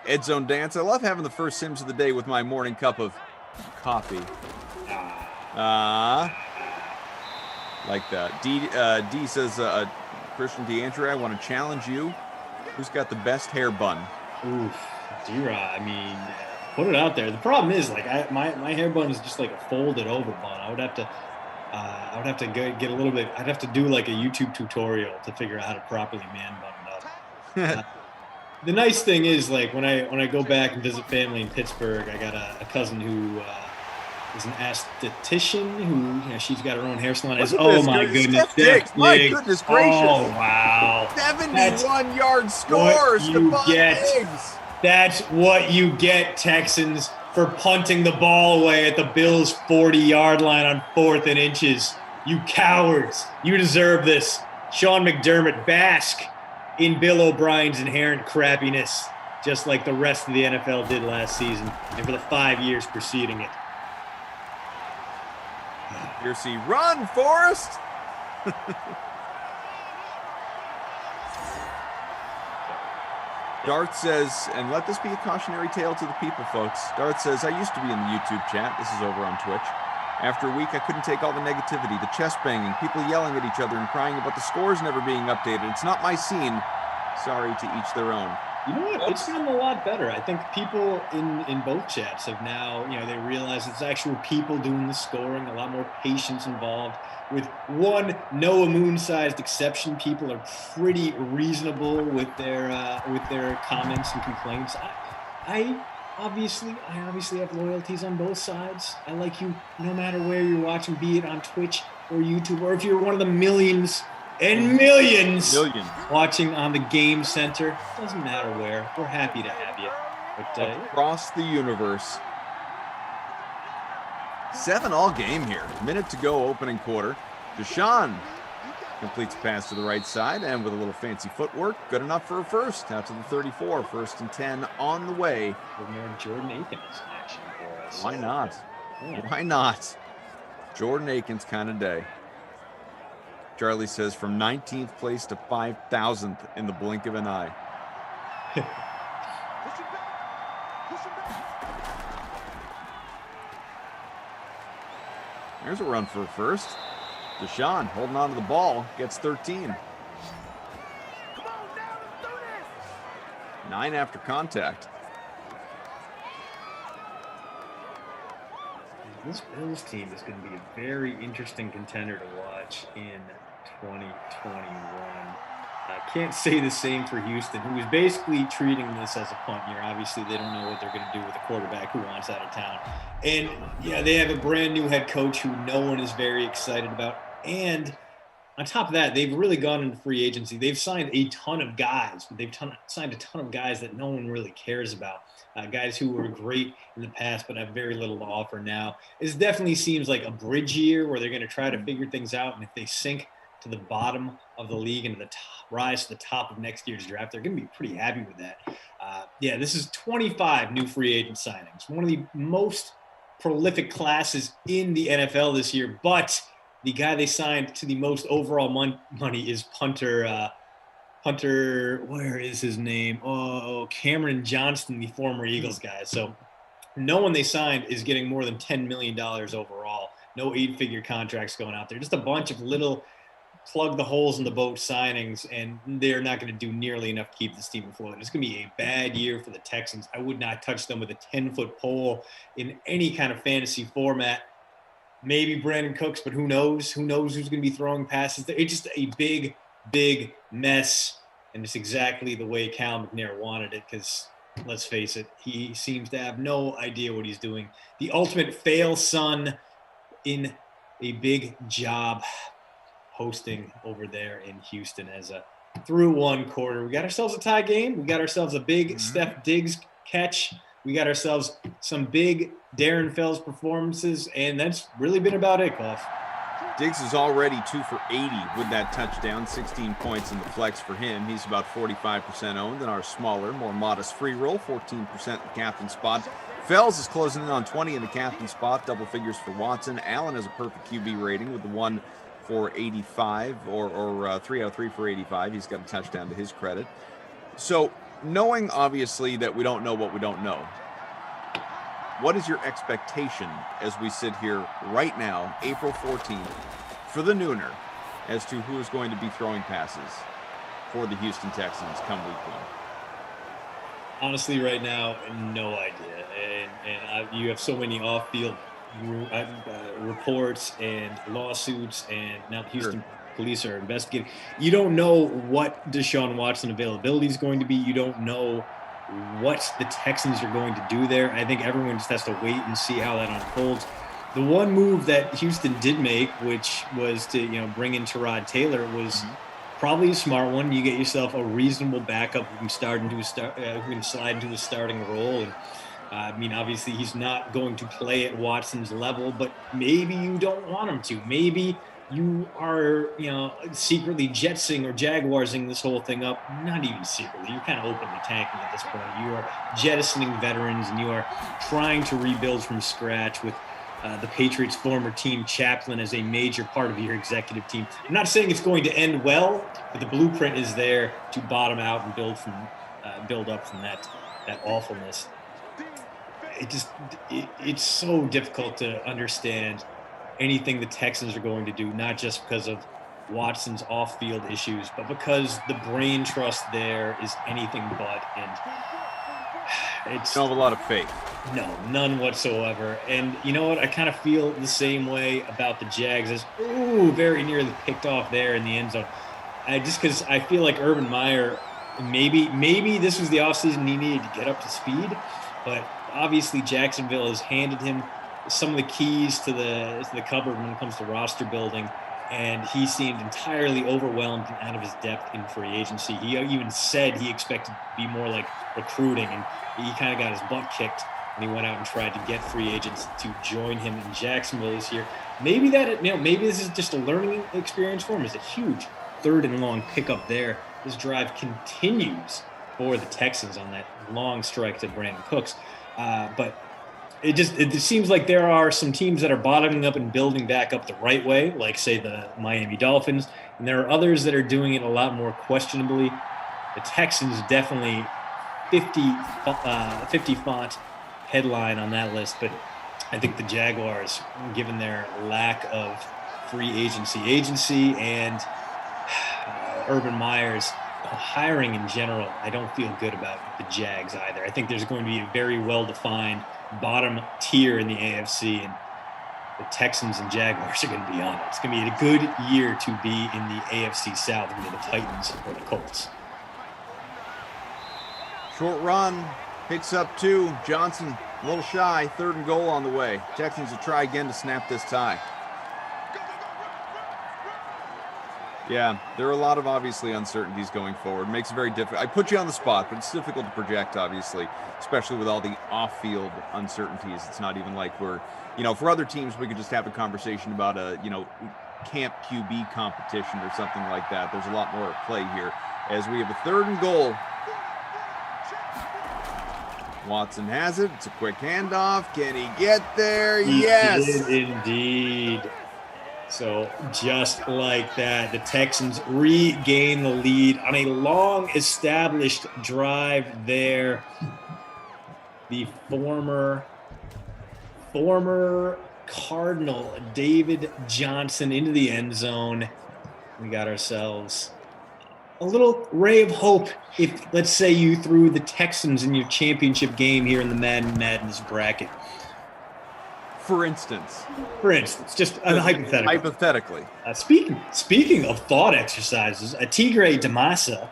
Ed Zone Dance, I love having the first Sims of the day with my morning cup of coffee. Like that. D says, Christian DeAndre, I want to challenge you. Who's got the best hair bun? Oof, D-Rod, I mean, put it out there. The problem is, my hair bun is just like a folded over bun. I would have to get a little bit. I'd have to do like a YouTube tutorial to figure out how to properly man bun it up. The nice thing is, like when I go back and visit family in Pittsburgh, I got a cousin who is an esthetician who she's got her own hair salon. Oh my goodness, Steph my goodness gracious! Oh wow, 71-yard score, Stephon Diggs. That's what you get, Texans, for punting the ball away at the Bills' 40-yard line on 4th and inches. You cowards! You deserve this. Sean McDermott, bask in Bill O'Brien's inherent crappiness, just like the rest of the NFL did last season and for the 5 years preceding it. Piercy, run, Forrest! Darth says, and let this be a cautionary tale to the people, folks. Darth says, I used to be in the YouTube chat. This is over on Twitch. After a week, I couldn't take all the negativity, the chest banging, people yelling at each other and crying about the scores never being updated. It's not my scene. Sorry, to each their own. You know what? It's gotten a lot better. I think people in both chats have now, they realize it's actual people doing the scoring, a lot more patience involved. With one Noah Moon-sized exception, people are pretty reasonable with their comments and complaints. I obviously have loyalties on both sides. I like you no matter where you're watching, be it on Twitch or YouTube, or if you're one of the millions and millions watching on the Game Center. Doesn't matter where. We're happy to have you. But, across the universe. 7 all game here. Minute to go, opening quarter. Deshaun completes a pass to the right side, and with a little fancy footwork, good enough for a first. Out to the 34, 1st and 10 on the way. Jordan Akins in action for us. Why not? Why not? Jordan Akins kind of day. Charlie says from 19th place to 5,000th in the blink of an eye. There's a run for a first. Deshaun holding on to the ball, gets 13. 9 after contact. This Bills team is going to be a very interesting contender to watch in 2021. I can't say the same for Houston, who is basically treating this as a punt year. Obviously, they don't know what they're going to do with a quarterback who wants out of town. And, they have a brand new head coach who no one is very excited about. And on top of that, they've really gone into free agency. They've signed a ton of guys, but they've signed a ton of guys that no one really cares about. Guys who were great in the past but have very little to offer now. It definitely seems like a bridge year where they're going to try to figure things out. And if they sink to the bottom of the league and rise to the top of next year's draft, they're going to be pretty happy with that. This is 25 new free agent signings. One of the most prolific classes in the NFL this year, but the guy they signed to the most overall money is punter, where is his name? Oh, Cameron Johnston, the former Eagles guy. So no one they signed is getting more than $10 million overall. No 8-figure contracts going out there. Just a bunch of little plug the holes in the boat signings, and they're not going to do nearly enough to keep this team afloat. It's going to be a bad year for the Texans. I would not touch them with a 10-foot pole in any kind of fantasy format. Maybe Brandon Cooks, but who knows? Who knows who's going to be throwing passes? It's just a big, big mess, and it's exactly the way Cal McNair wanted it, because let's face it, he seems to have no idea what he's doing. The ultimate fail son in a big job hosting over there in Houston as a through one quarter. We got ourselves a tie game. We got ourselves a big Steph Diggs catch. We got ourselves some big Darren Fells performances, and that's really been about it, Goff. Diggs is already 2 for 80 with that touchdown, 16 points in the flex for him. He's about 45% owned in our smaller, more modest free roll, 14% in the captain spot. Fells is closing in on 20 in the captain spot, double figures for Watson. Allen has a perfect QB rating with the 1 for 85 or 3 out of 3 for 85. He's got a touchdown to his credit. So knowing obviously that we don't know what we don't know, what is your expectation as we sit here right now, April 14th, for the nooner, as to who is going to be throwing passes for the Houston Texans come week 1? Honestly, right now, no idea. And you have so many off-field reports and lawsuits, and now the Houston police are investigating. You don't know what Deshaun Watson availability is going to be. You don't know what the Texans are going to do there. I think everyone just has to wait and see how that unfolds. The one move that Houston did make, which was to bring in Tyrod Taylor, was probably a smart one. You get yourself a reasonable backup who can slide into a starting role. And I mean, obviously, he's not going to play at Watson's level, but maybe you don't want him to. Maybe you are, secretly Jetsing or Jaguarsing this whole thing up. Not even secretly. You're kind of openly tanking at this point. You are jettisoning veterans, and you are trying to rebuild from scratch with the Patriots' former team chaplain as a major part of your executive team. I'm not saying it's going to end well, but the blueprint is there to bottom out and build up from that awfulness. It's so difficult to understand anything the Texans are going to do, not just because of Watson's off-field issues, but because the brain trust there is anything but. And it's don't have a lot of faith. No, none whatsoever. And you know what? I kind of feel the same way about the Jags as, very nearly picked off there in the end zone. Just because I feel like Urban Meyer, maybe this was the offseason he needed to get up to speed, but obviously Jacksonville has handed him some of the keys to the cupboard when it comes to roster building, and he seemed entirely overwhelmed and out of his depth in free agency. He even said he expected to be more like recruiting, and he kind of got his butt kicked when he went out and tried to get free agents to join him in Jacksonville this year. Maybe this is just a learning experience for him. It's a huge 3rd and long pickup there. This drive continues for the Texans on that long strike to Brandon Cooks. But it seems like there are some teams that are bottoming up and building back up the right way, like, say, the Miami Dolphins, and there are others that are doing it a lot more questionably. The Texans definitely 50 font headline on that list, but I think the Jaguars, given their lack of free agency and Urban Meyer's hiring in general, I don't feel good about the Jags either. I think there's going to be a very well-defined bottom tier in the AFC, and the Texans and Jaguars are going to be on it. It's going to be a good year to be in the AFC South, either the Titans or the Colts. Short run, picks up 2. Johnson a little shy, 3rd and goal on the way. Texans will try again to snap this tie. Yeah, there are a lot of obviously uncertainties going forward. Makes it very difficult. I put you on the spot, but it's difficult to project, obviously, especially with all the off-field uncertainties. It's not even like we're, for other teams, we could just have a conversation about a, camp QB competition or something like that. There's a lot more at play here as we have a 3rd and goal Watson has it. It's a quick handoff. Can he get there? He Yes. did indeed. So just like that, the Texans regain the lead on a long-established drive there. The former Cardinal David Johnson into the end zone. We got ourselves a little ray of hope if, let's say, you threw the Texans in your championship game here in the Madness bracket. For instance, just hypothetical. Hypothetically. Speaking of thought exercises, Tigre Damasa,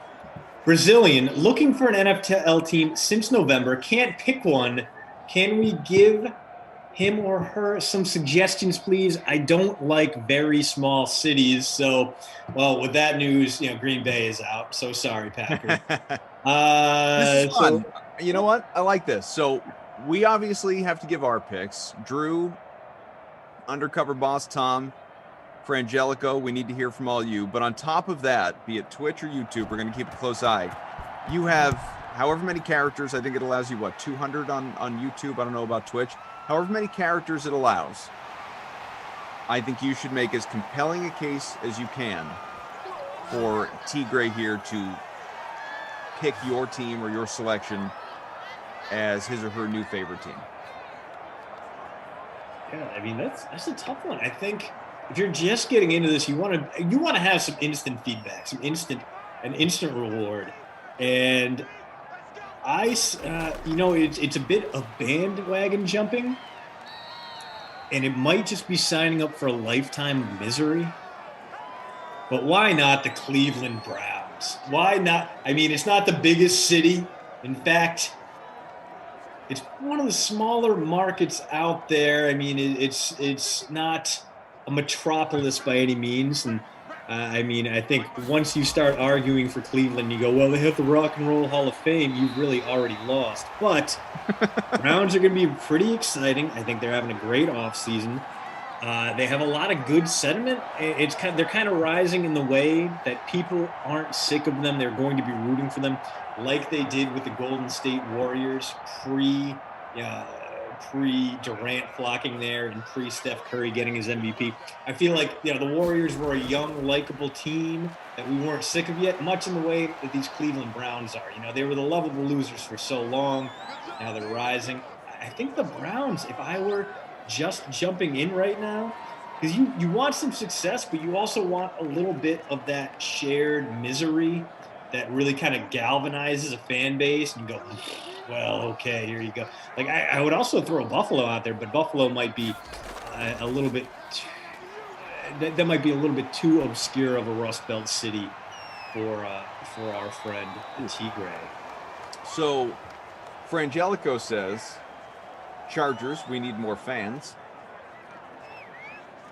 Brazilian, looking for an NFL team since November, can't pick one. Can we give him or her some suggestions, please? I don't like very small cities. So, well, with that news, Green Bay is out. So sorry, Packers. This is fun. You know what? I like this. So we obviously have to give our picks. Drew, Undercover Boss Tom, Frangelico, we need to hear from all you. But on top of that, be it Twitch or YouTube, we're going to keep a close eye. You have however many characters. I think it allows you, 200 on YouTube? I don't know about Twitch. However many characters it allows, I think you should make as compelling a case as you can for Tigre here to pick your team or your selection as his or her new favorite team. Yeah, I mean that's a tough one. I think if you're just getting into this, you want to have some instant feedback, an instant reward, and it's a bit of bandwagon jumping, and it might just be signing up for a lifetime of misery. But why not the Cleveland Browns? Why not? I mean, it's not the biggest city. In fact, it's one of the smaller markets out there. I mean, it's not a metropolis by any means. And I think once you start arguing for Cleveland, you go, well, they have the Rock and Roll Hall of Fame. You've really already lost. But Browns are going to be pretty exciting. I think they're having a great offseason. They have a lot of good sentiment. They're kind of rising in the way that people aren't sick of them. They're going to be rooting for them, like they did with the Golden State Warriors pre-Durant flocking there and pre-Steph Curry getting his MVP. I feel like the Warriors were a young, likable team that we weren't sick of yet, much in the way that these Cleveland Browns are. They were the lovable losers for so long. Now they're rising. I think the Browns, if I were just jumping in right now, because you want some success, but you also want a little bit of that shared misery that really kind of galvanizes a fan base, and you go, well, okay, here you go. Like I would also throw Buffalo out there, but Buffalo might be a little bit that might be a little bit too obscure of a Rust Belt city for our friend Tigre. So Frangelico says, Chargers, we need more fans.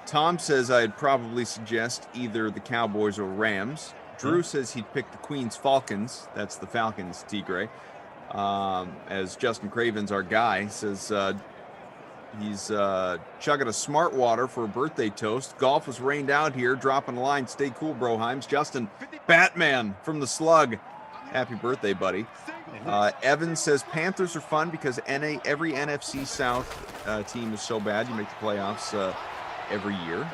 Tom says I'd probably suggest either the Cowboys or Rams. Drew says he'd pick the Queens Falcons. That's the Falcons, Tigre. As Justin Craven's our guy, says he's chugging a smart water for a birthday toast. Golf was rained out here. Dropping a line. Stay cool, Broheims. Justin, Batman from the Slug. Happy birthday, buddy. Evan says Panthers are fun because every NFC South team is so bad. You make the playoffs every year.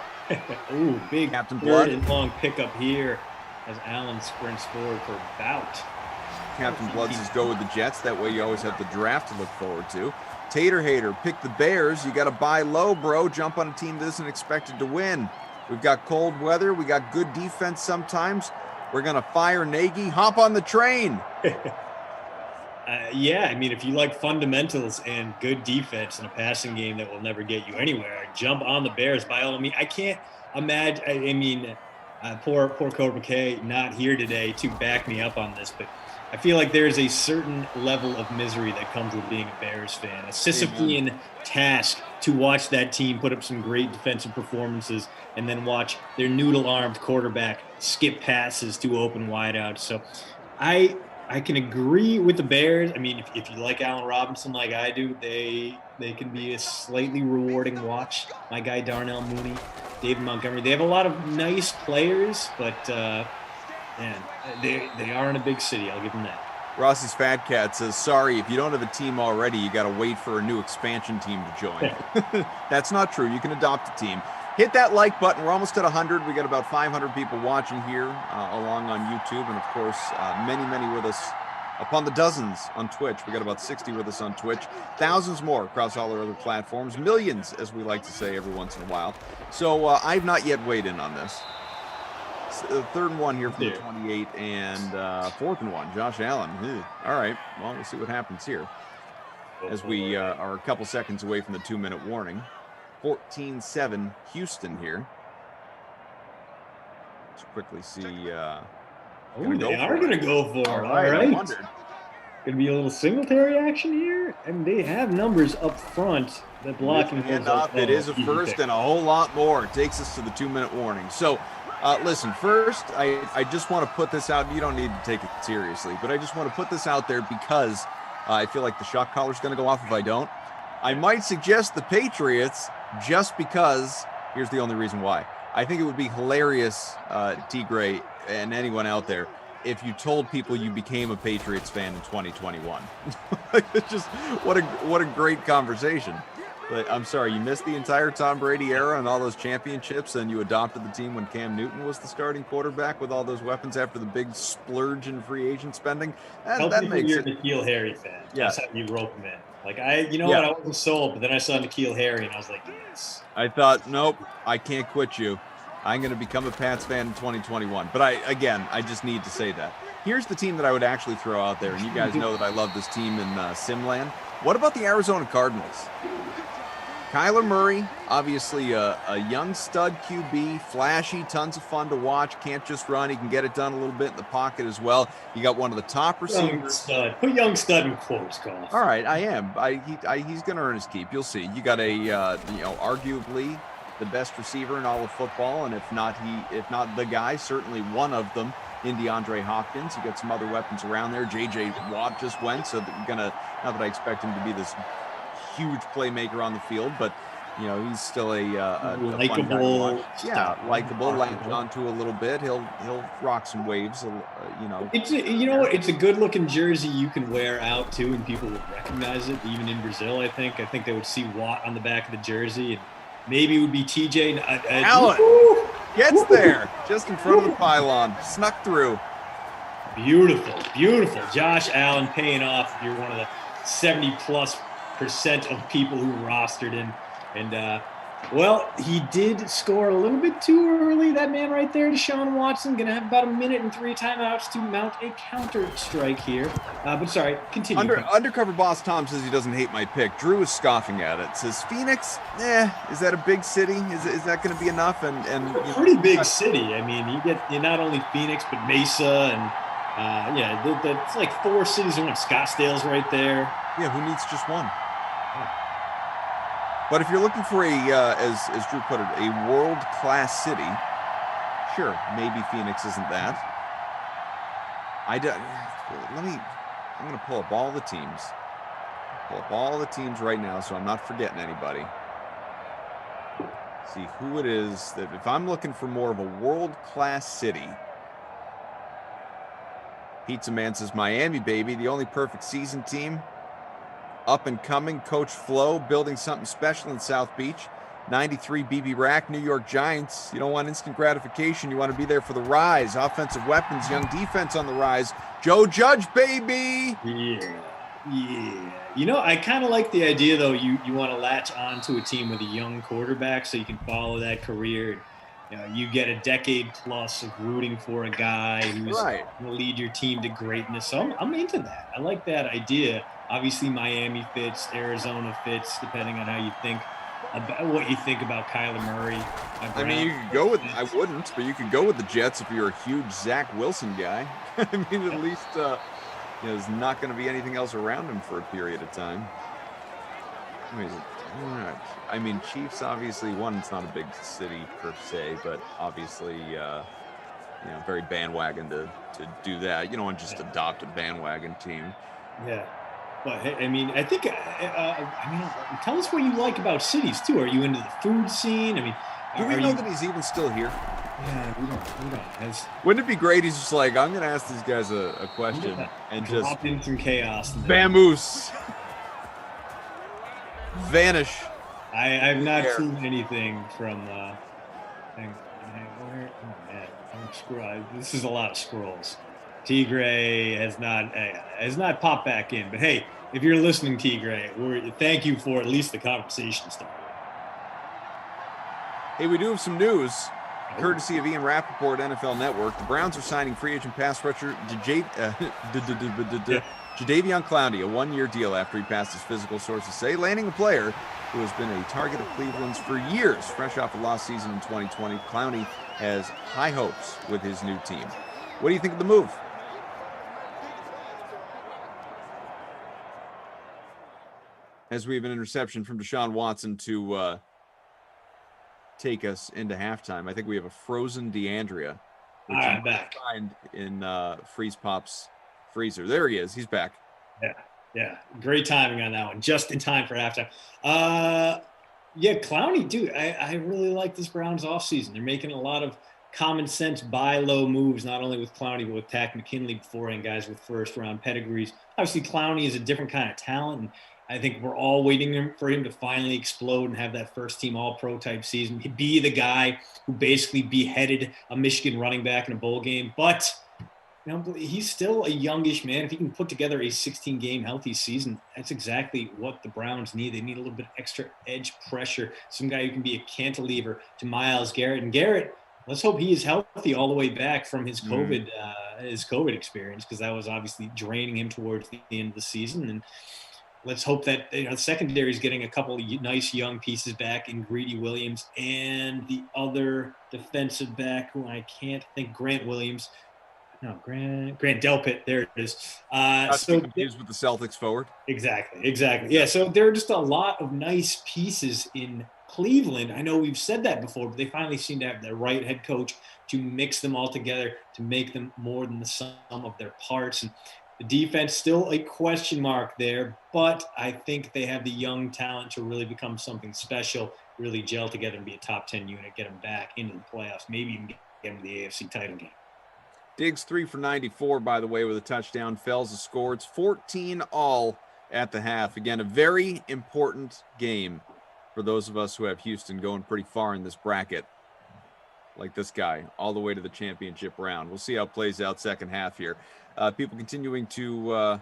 Ooh, big Captain Blood and long pickup here as Allen sprints forward for about. Captain Blood says go with the Jets. That way you always have the draft to look forward to. Tater Hater, pick the Bears. You got to buy low, bro. Jump on a team that isn't expected to win. We've got cold weather. We got good defense sometimes. We're going to fire Nagy. Hop on the train. Yeah, I mean, if you like fundamentals and good defense and a passing game that will never get you anywhere, jump on the Bears by all means. I can't imagine. I mean, poor Cobra K not here today to back me up on this, but I feel like there's a certain level of misery that comes with being a Bears fan. A Sisyphean task to watch that team put up some great defensive performances and then watch their noodle-armed quarterback skip passes to open wideouts. So I can agree with the Bears. I mean, if you like Allen Robinson like I do, they can be a slightly rewarding watch. My guy Darnell Mooney, David Montgomery. They have a lot of nice players, but man, they are in a big city. I'll give them that. Ross's Fat Cat says, sorry, if you don't have a team already, you got to wait for a new expansion team to join. That's not true. You can adopt a team. Hit that like button. We're almost at 100. We got about 500 people watching here along on YouTube. And, of course, many with us upon the dozens on Twitch. We got about 60 with us on Twitch. Thousands more across all our other platforms. Millions, as we like to say every once in a while. So I've not yet weighed in on this. Third and 1 here from the 28 and fourth and 1. Josh Allen. All right. Well, we'll see what happens here as we are a couple seconds away from the 2-minute warning. 14-7 Houston here. Let's quickly see. They are going to go for it. All right. Going to be a little Singletary action here. And they have numbers up front that blocking. It is a first and a whole lot more. It takes us to the 2-minute warning. So, listen, first, I just want to put this out. You don't need to take it seriously, but I just want to put this out there because I feel like the shot collar's going to go off if I don't. I might suggest the Patriots just because, here's the only reason why. I think it would be hilarious, T. Gray and anyone out there, if you told people you became a Patriots fan in 2021. It's just, what a great conversation. But I'm sorry, you missed the entire Tom Brady era and all those championships, and you adopted the team when Cam Newton was the starting quarterback with all those weapons after the big splurge in free agent spending. That makes you're it. a N'Keal Harry fan. Yeah. That's how you rope him in. Like, what? I wasn't sold, but then I saw N'Keal Harry, and I was like, yes. I thought, nope, I can't quit you. I'm going to become a Pats fan in 2021. But I just need to say that. Here's the team that I would actually throw out there, and you guys know that I love this team in Simland. What about the Arizona Cardinals? Kyler Murray, obviously a young stud QB, flashy, tons of fun to watch. Can't just run. He can get it done a little bit in the pocket as well. You got one of the top receivers. Put young stud in quotes, Golf. All right, I am. He's going to earn his keep. You'll see. You got arguably the best receiver in all of football, and if not the guy, certainly one of them in DeAndre Hopkins. You got some other weapons around there. J.J. Watt just went, so not that I expect him to be this huge playmaker on the field, but he's still a likable. Likable. Latch onto a little bit. He'll rock some waves. It's a good looking jersey you can wear out too, and people would recognize it. Even in Brazil, I think they would see Watt on the back of the jersey, and maybe it would be TJ Allen gets there just in front of the pylon, snuck through. Beautiful. Josh Allen paying off. If you're one of the 70+% of people who rostered him. And, he did score a little bit too early. That man right there, Deshaun Watson, going to have about 1 minute and 3 timeouts to mount a counter strike here. But sorry, continue. Undercover Boss Tom says he doesn't hate my pick. Drew is scoffing at it. Says Phoenix, is that a big city? Is that going to be enough? And pretty big city. I mean, you not only Phoenix, but Mesa and it's like 4 cities in one. Scottsdale's right there. Yeah, who needs just one? But if you're looking for as Drew put it, a world-class city, sure, maybe Phoenix isn't that. I'm going to pull up all the teams. Pull up all the teams right now, so I'm not forgetting anybody. See who it is that if I'm looking for more of a world-class city. Pizza Man says Miami, baby, the only perfect season team. Up and coming, Coach Flo building something special in South Beach. 93 BB Rack, New York Giants. You don't want instant gratification. You want to be there for the rise. Offensive weapons, young defense on the rise. Joe Judge, baby. Yeah. I kind of like the idea, though. You want to latch on to a team with a young quarterback so you can follow that career. You get a decade plus of rooting for a guy who's going to lead your team to greatness. So I'm into that. I like that idea. Obviously, Miami fits, Arizona fits, depending on how you think about what you think about Kyler Murray. I mean, you could go with. I wouldn't, but you could go with the Jets if you're a huge Zach Wilson guy. I mean, at least there's not going to be anything else around him for a period of time. I mean, Chiefs obviously one. It's not a big city per se, but obviously, very bandwagon to do that. You don't want to just adopt a bandwagon team. Yeah. But I mean, I think, tell us what you like about cities too. Are you into the food scene? I mean, do we know that he's even still here? Yeah, we don't. Wouldn't it be great? He's just like, I'm going to ask these guys a question and just drop in some chaos. Vamoose. Vanish. I've not seen anything from. Oh man, this is a lot of scrolls. T-Gray has not popped back in, but hey, if you're listening, T-Gray, thank you for at least the conversation starter. Hey, we do have some news, courtesy of Ian Rappaport, NFL Network. The Browns are signing free agent pass rusher Jadeveon Clowney, a one-year deal after he passed his physical, sources say, landing a player who has been a target of Cleveland's for years. Fresh off a lost season in 2020, Clowney has high hopes with his new team. What do you think of the move? As we have an interception from Deshaun Watson to take us into halftime. I think we have a frozen DeAndrea, which I'm back. Find in Freeze Pop's freezer. There he is. He's back. Yeah. Great timing on that one. Just in time for halftime. Clowney, dude, I really like this Browns offseason. They're making a lot of common sense buy low moves, not only with Clowney, but with Tack McKinley beforehand, guys with first round pedigrees. Obviously, Clowney is a different kind of talent, and I think we're all waiting for him to finally explode and have that first team all-pro type season. He'd be the guy who basically beheaded a Michigan running back in a bowl game. But he's still a youngish man. If he can put together a 16-game healthy season, that's exactly what the Browns need. They need a little bit extra edge pressure, some guy who can be a cantilever to Myles Garrett. And Garrett, let's hope he is healthy all the way back from his COVID experience, because that was obviously draining him towards the end of the season. And let's hope that the secondary is getting a couple of nice young pieces back in Greedy Williams and the other defensive back who I can't think, Grant Delpit. There it is. So confused with the Celtics forward. Exactly. Yeah. So there are just a lot of nice pieces in Cleveland. I know we've said that before, but they finally seem to have the right head coach to mix them all together to make them more than the sum of their parts. And the defense still a question mark there, but I think they have the young talent to really become something special, really gel together and be a top 10 unit, get them back into the playoffs, maybe even get them to the AFC title game. Diggs 3 for 94, by the way, with a touchdown. Fells has scored. It's 14 all at the half. Again, a very important game for those of us who have Houston going pretty far in this bracket, like this guy, all the way to the championship round. We'll see how it plays out second half here. People continuing to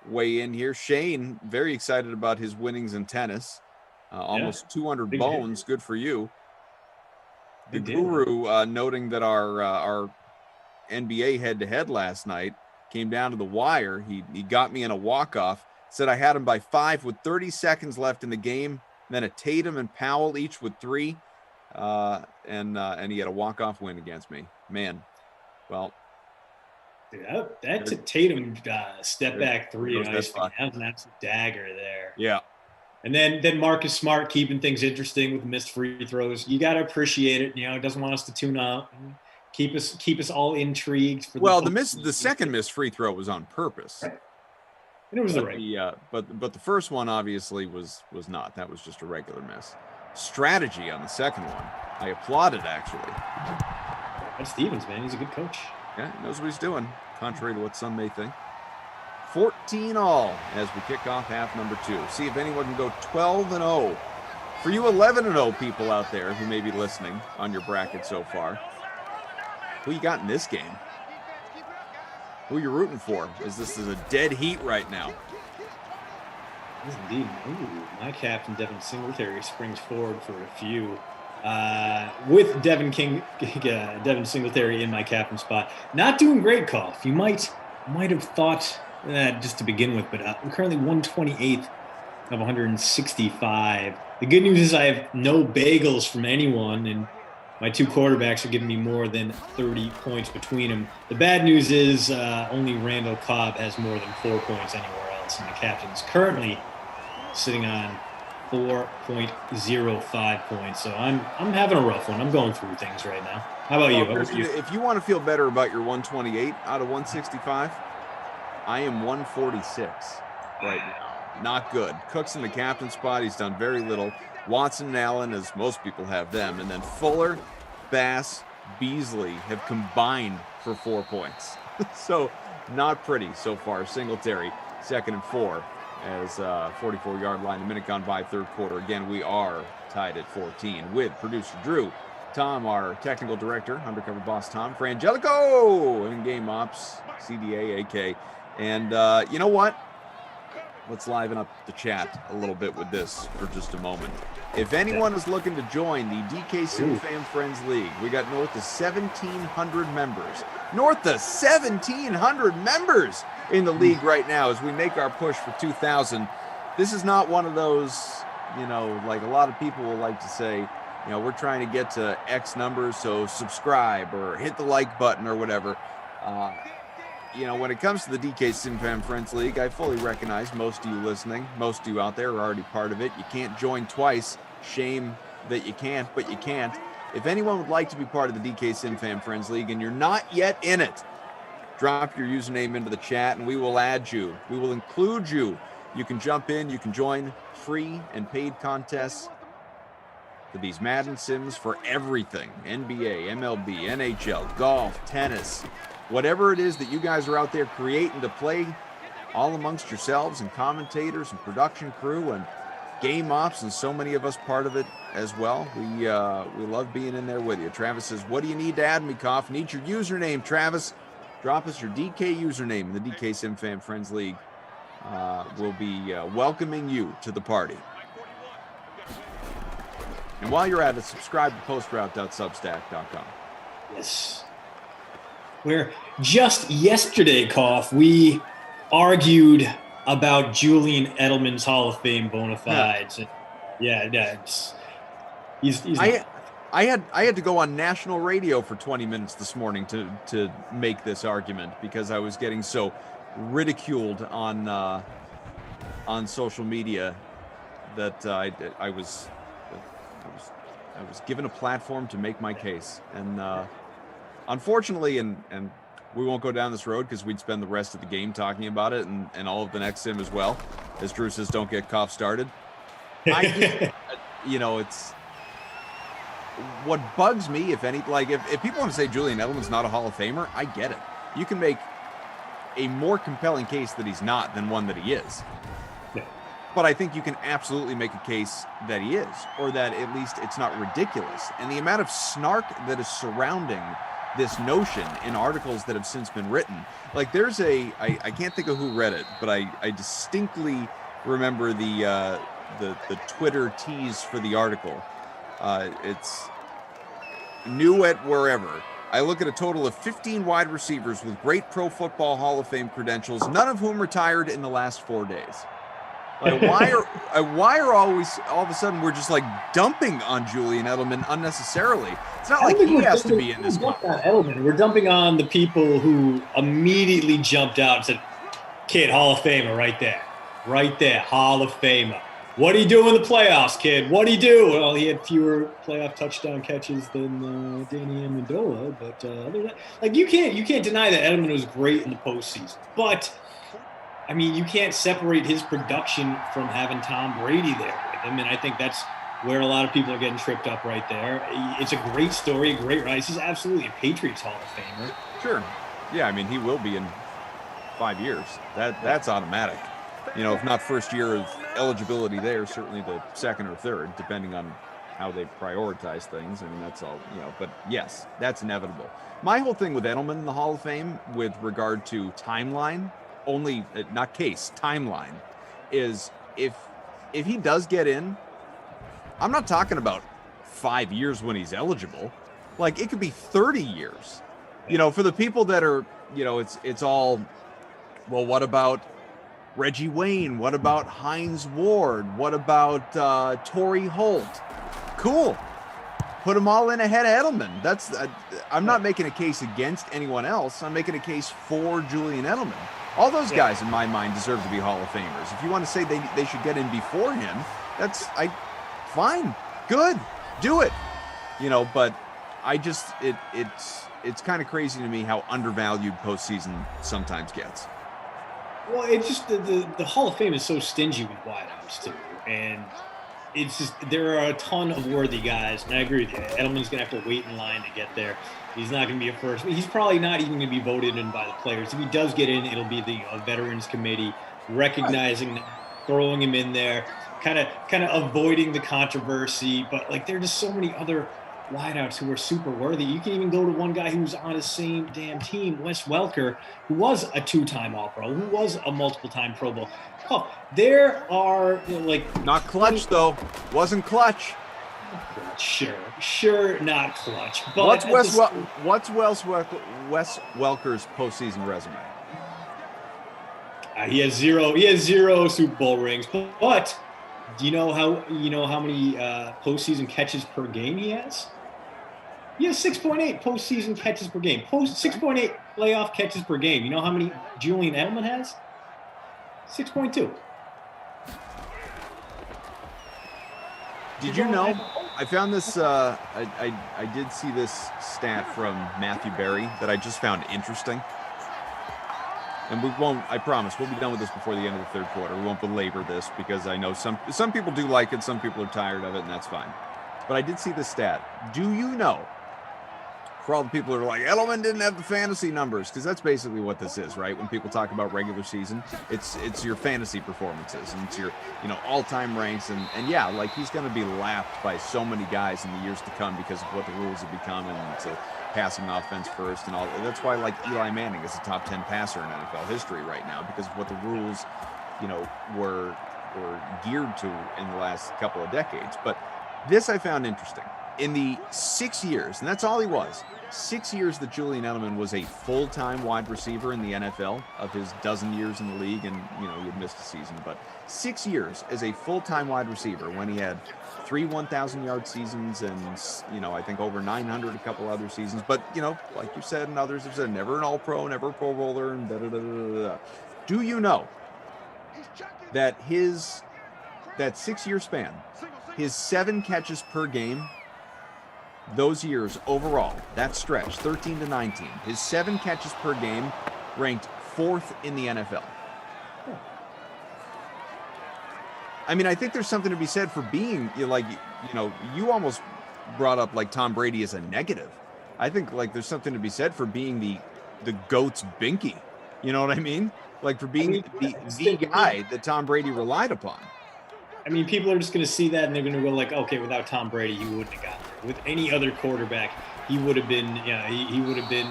weigh in here. Shane, very excited about his winnings in tennis. Almost 200 Big bones. hit. Good for you. The Big Guru noting that our NBA head-to-head last night came down to the wire. He got me in a walk-off. Said I had him by 5 with 30 seconds left in the game. Then a Tatum and Powell each with 3. And he had a walk-off win against me. Man, well. Dude, that's a Tatum step back three. That was an absolute dagger there. Yeah. And then Marcus Smart keeping things interesting with missed free throws. You got to appreciate it. He doesn't want us to tune out. Keep us all intrigued. The second missed free throw was on purpose. Right. And it was the right. But the first one obviously was not. That was just a regular miss. Strategy on the second one. I applauded, actually. That's Stevens, man. He's a good coach. Yeah, he knows what he's doing, contrary to what some may think. 14 all as we kick off half number 2. See if anyone can go 12-0. For you 11-0 people out there who may be listening on your bracket so far, who you got in this game? Who you rooting for? This is a dead heat right now. Yes, indeed. Ooh, my captain, Devin Singletary, springs forward for a few. With Devin Singletary in my captain spot. Not doing great, Koff. You might have thought that just to begin with, but I'm currently 128th of 165. The good news is I have no bagels from anyone, and my 2 quarterbacks are giving me more than 30 points between them. The bad news is only Randall Cobb has more than 4 points anywhere else, and the captain's currently sitting on 4.05 points. So I'm having a rough one. I'm going through things right now. How about you? If you want to feel better about your 128 out of 165, I am 146 right now. Not good. Cook's in the captain spot. He's done very little. Watson and Allen, as most people have them. And then Fuller Bass, Beasley have combined for 4 points. So not pretty so far. Singletary, 2nd and 4 as 44-yard line. A minute gone by, third quarter. Again, we are tied at 14 with producer Drew, Tom, our technical director, undercover boss Tom, Frangelico, and game ops, CDA, AK. And you know what? Let's liven up the chat a little bit with this for just a moment. If anyone is looking to join the DK Sim Fam Friends League, we got north of 1,700 members. North of 1,700 members in the league right now as we make our push for 2,000. This is not one of those, like a lot of people will like to say, we're trying to get to X numbers, so subscribe or hit the like button or whatever. When it comes to the DK Sim Fam Friends League, I fully recognize most of you listening, most of you out there are already part of it. You can't join twice. Shame that you can't, but you can't. If anyone would like to be part of the DK Sim Fam Friends League and you're not yet in it, drop your username into the chat and we will add you. We will include you. You can jump in, you can join free and paid contests for these Madden Sims for everything. NBA, MLB, NHL, golf, tennis, whatever it is that you guys are out there creating to play all amongst yourselves and commentators and production crew and game ops and so many of us part of it as well. We love being in there with you. Travis says, what do you need to add me, Koff? Need your username, Travis. Drop us your DK username in the DK Sim Fam Friends League. We'll be welcoming you to the party. And while you're at it, subscribe to postroute.substack.com. Yes. Where just yesterday, Koff, we argued about Julian Edelman's Hall of Fame bona fides. Yeah. He's I had to go on national radio for 20 minutes this morning to make this argument because I was getting so ridiculed on social media that I was given a platform to make my case. And unfortunately, and we won't go down this road because we'd spend the rest of the game talking about it and all of the next sim as well. As Drew says, don't get Koff started. It's what bugs me, if people want to say Julian Edelman's not a Hall of Famer, I get it. You can make a more compelling case that he's not than one that he is. Yeah. But I think you can absolutely make a case that he is, or that at least it's not ridiculous. And the amount of snark that is surrounding this notion in articles that have since been written. Like there's I can't think of who read it, but I distinctly remember the Twitter tease for the article. It's new at wherever. I look at a total of 15 wide receivers with great Pro Football Hall of Fame credentials, none of whom retired in the last 4 days. Like, why are always all of a sudden we're just like dumping on Julian Edelman unnecessarily? It's not like he has to be in this. We're dumping on the people who immediately jumped out and said, "Kid, Hall of Famer, right there, Hall of Famer. What do you do in the playoffs, kid? What do you do?" Well, he had fewer playoff touchdown catches than Danny Amendola, but other than that, like you can't deny that Edelman was great in the postseason, but. I mean, you can't separate his production from having Tom Brady there with him, and I think that's where a lot of people are getting tripped up right there. It's a great story, a great rise. He's absolutely a Patriots Hall of Famer. Sure. Yeah, I mean, he will be in 5 years. That's automatic. If not first year of eligibility there, certainly the second or third, depending on how they prioritize things. I mean, that's all, but yes, that's inevitable. My whole thing with Edelman in the Hall of Fame with regard to timeline, only not case timeline, is if he does get in, I'm not talking about 5 years when he's eligible. Like it could be 30 years. For the people that are, it's all, well, what about Reggie Wayne? What about Hines Ward? What about Torrey Holt? Cool. Put them all in ahead of Edelman. That's I'm not making a case against anyone else. I'm making a case for Julian Edelman. All those guys, in my mind, deserve to be Hall of Famers. If you want to say they should get in before him, that's fine, good, do it. But I just it's kind of crazy to me how undervalued postseason sometimes gets. Well, it's just the Hall of Fame is so stingy with wideouts too, and it's just there are a ton of worthy guys, and I agree with you. Edelman's going to have to wait in line to get there. He's not going to be a first. He's probably not even going to be voted in by the players. If he does get in, it'll be the Veterans Committee recognizing that, throwing him in there, kind of avoiding the controversy. But like, there are just so many other wideouts who are super worthy. You can even go to one guy who's on his same damn team, Wes Welker, who was a 2-time All-Pro, who was a multiple-time Pro Bowl. Oh, there are like not clutch though. Wasn't clutch. Sure, not clutch. But what's Wes Welker's postseason resume? He has zero Super Bowl rings. But do you know how many postseason catches per game he has? He has 6.8 postseason catches per game. 6.8 playoff catches per game. You know how many Julian Edelman has? 6.2. Did you know? I found this. I did see this stat from Matthew Berry that I just found interesting. And we won't. I promise we'll be done with this before the end of the third quarter. We won't belabor this because I know some people do like it, some people are tired of it, and that's fine. But I did see this stat. Do you know? For all the people who are like, Edelman didn't have the fantasy numbers, because that's basically what this is, right? When people talk about regular season, it's your fantasy performances and it's your all-time ranks, and yeah, like he's going to be lapped by so many guys in the years to come because of what the rules have become, and it's a passing offense first and all. That's why like Eli Manning is a top 10 passer in NFL history right now because of what the rules, were geared to in the last couple of decades. But this I found interesting. In the 6 years, and that's all he was, 6 years that Julian Edelman was a full-time wide receiver in the NFL of his dozen years in the league, and he had missed a season, but 6 years as a full-time wide receiver when he had 3 1,000-yard seasons and, I think over 900 a couple other seasons. But, like you said and others have said, never an All-Pro, never a Pro Bowler, and da-da-da-da-da. Do you know that that 6-year span, his 7 catches per game, those years overall, that stretch, 13 to 19, his 7 catches per game ranked 4th in the NFL. I mean, I think there's something to be said for being you almost brought up like Tom Brady as a negative. I think like there's something to be said for being the GOAT's binky. You know what I mean? Like for being the guy that Tom Brady relied upon. I mean, people are just going to see that and they're going to go like, okay, without Tom Brady, he wouldn't have gotten there. With any other quarterback, he would have been, he would have been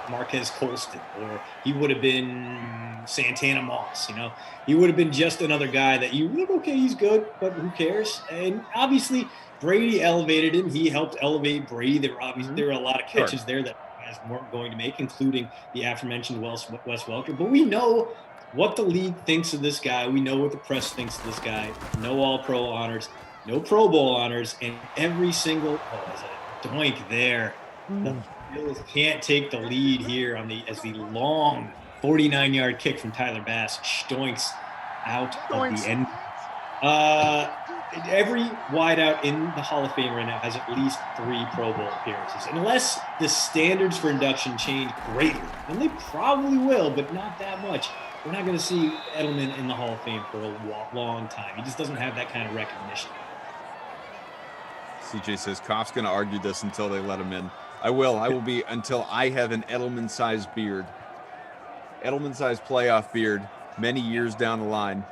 Marquez Colston, or he would have been Santana Moss. He would have been just another guy that you look, okay, he's good, but who cares? And obviously, Brady elevated him. He helped elevate Brady. There were a lot of catches there that guys weren't going to make, including the aforementioned Wes Welker. But we know what the league thinks of this guy. We know what the press thinks of this guy. No All-Pro honors, no Pro Bowl honors, and every single there's a doink there. The Bills can't take the lead here as the long 49-yard kick from Tyler Bass stoinks out of the end. Every wideout in the Hall of Fame right now has at least 3 Pro Bowl appearances, unless the standards for induction change greatly, and they probably will, but not that much. We're not going to see Edelman in the Hall of Fame for a long time. He just doesn't have that kind of recognition. CJ says Koff's going to argue this until they let him in. I will be until I have an Edelman-sized beard. Edelman-sized playoff beard many years down the line.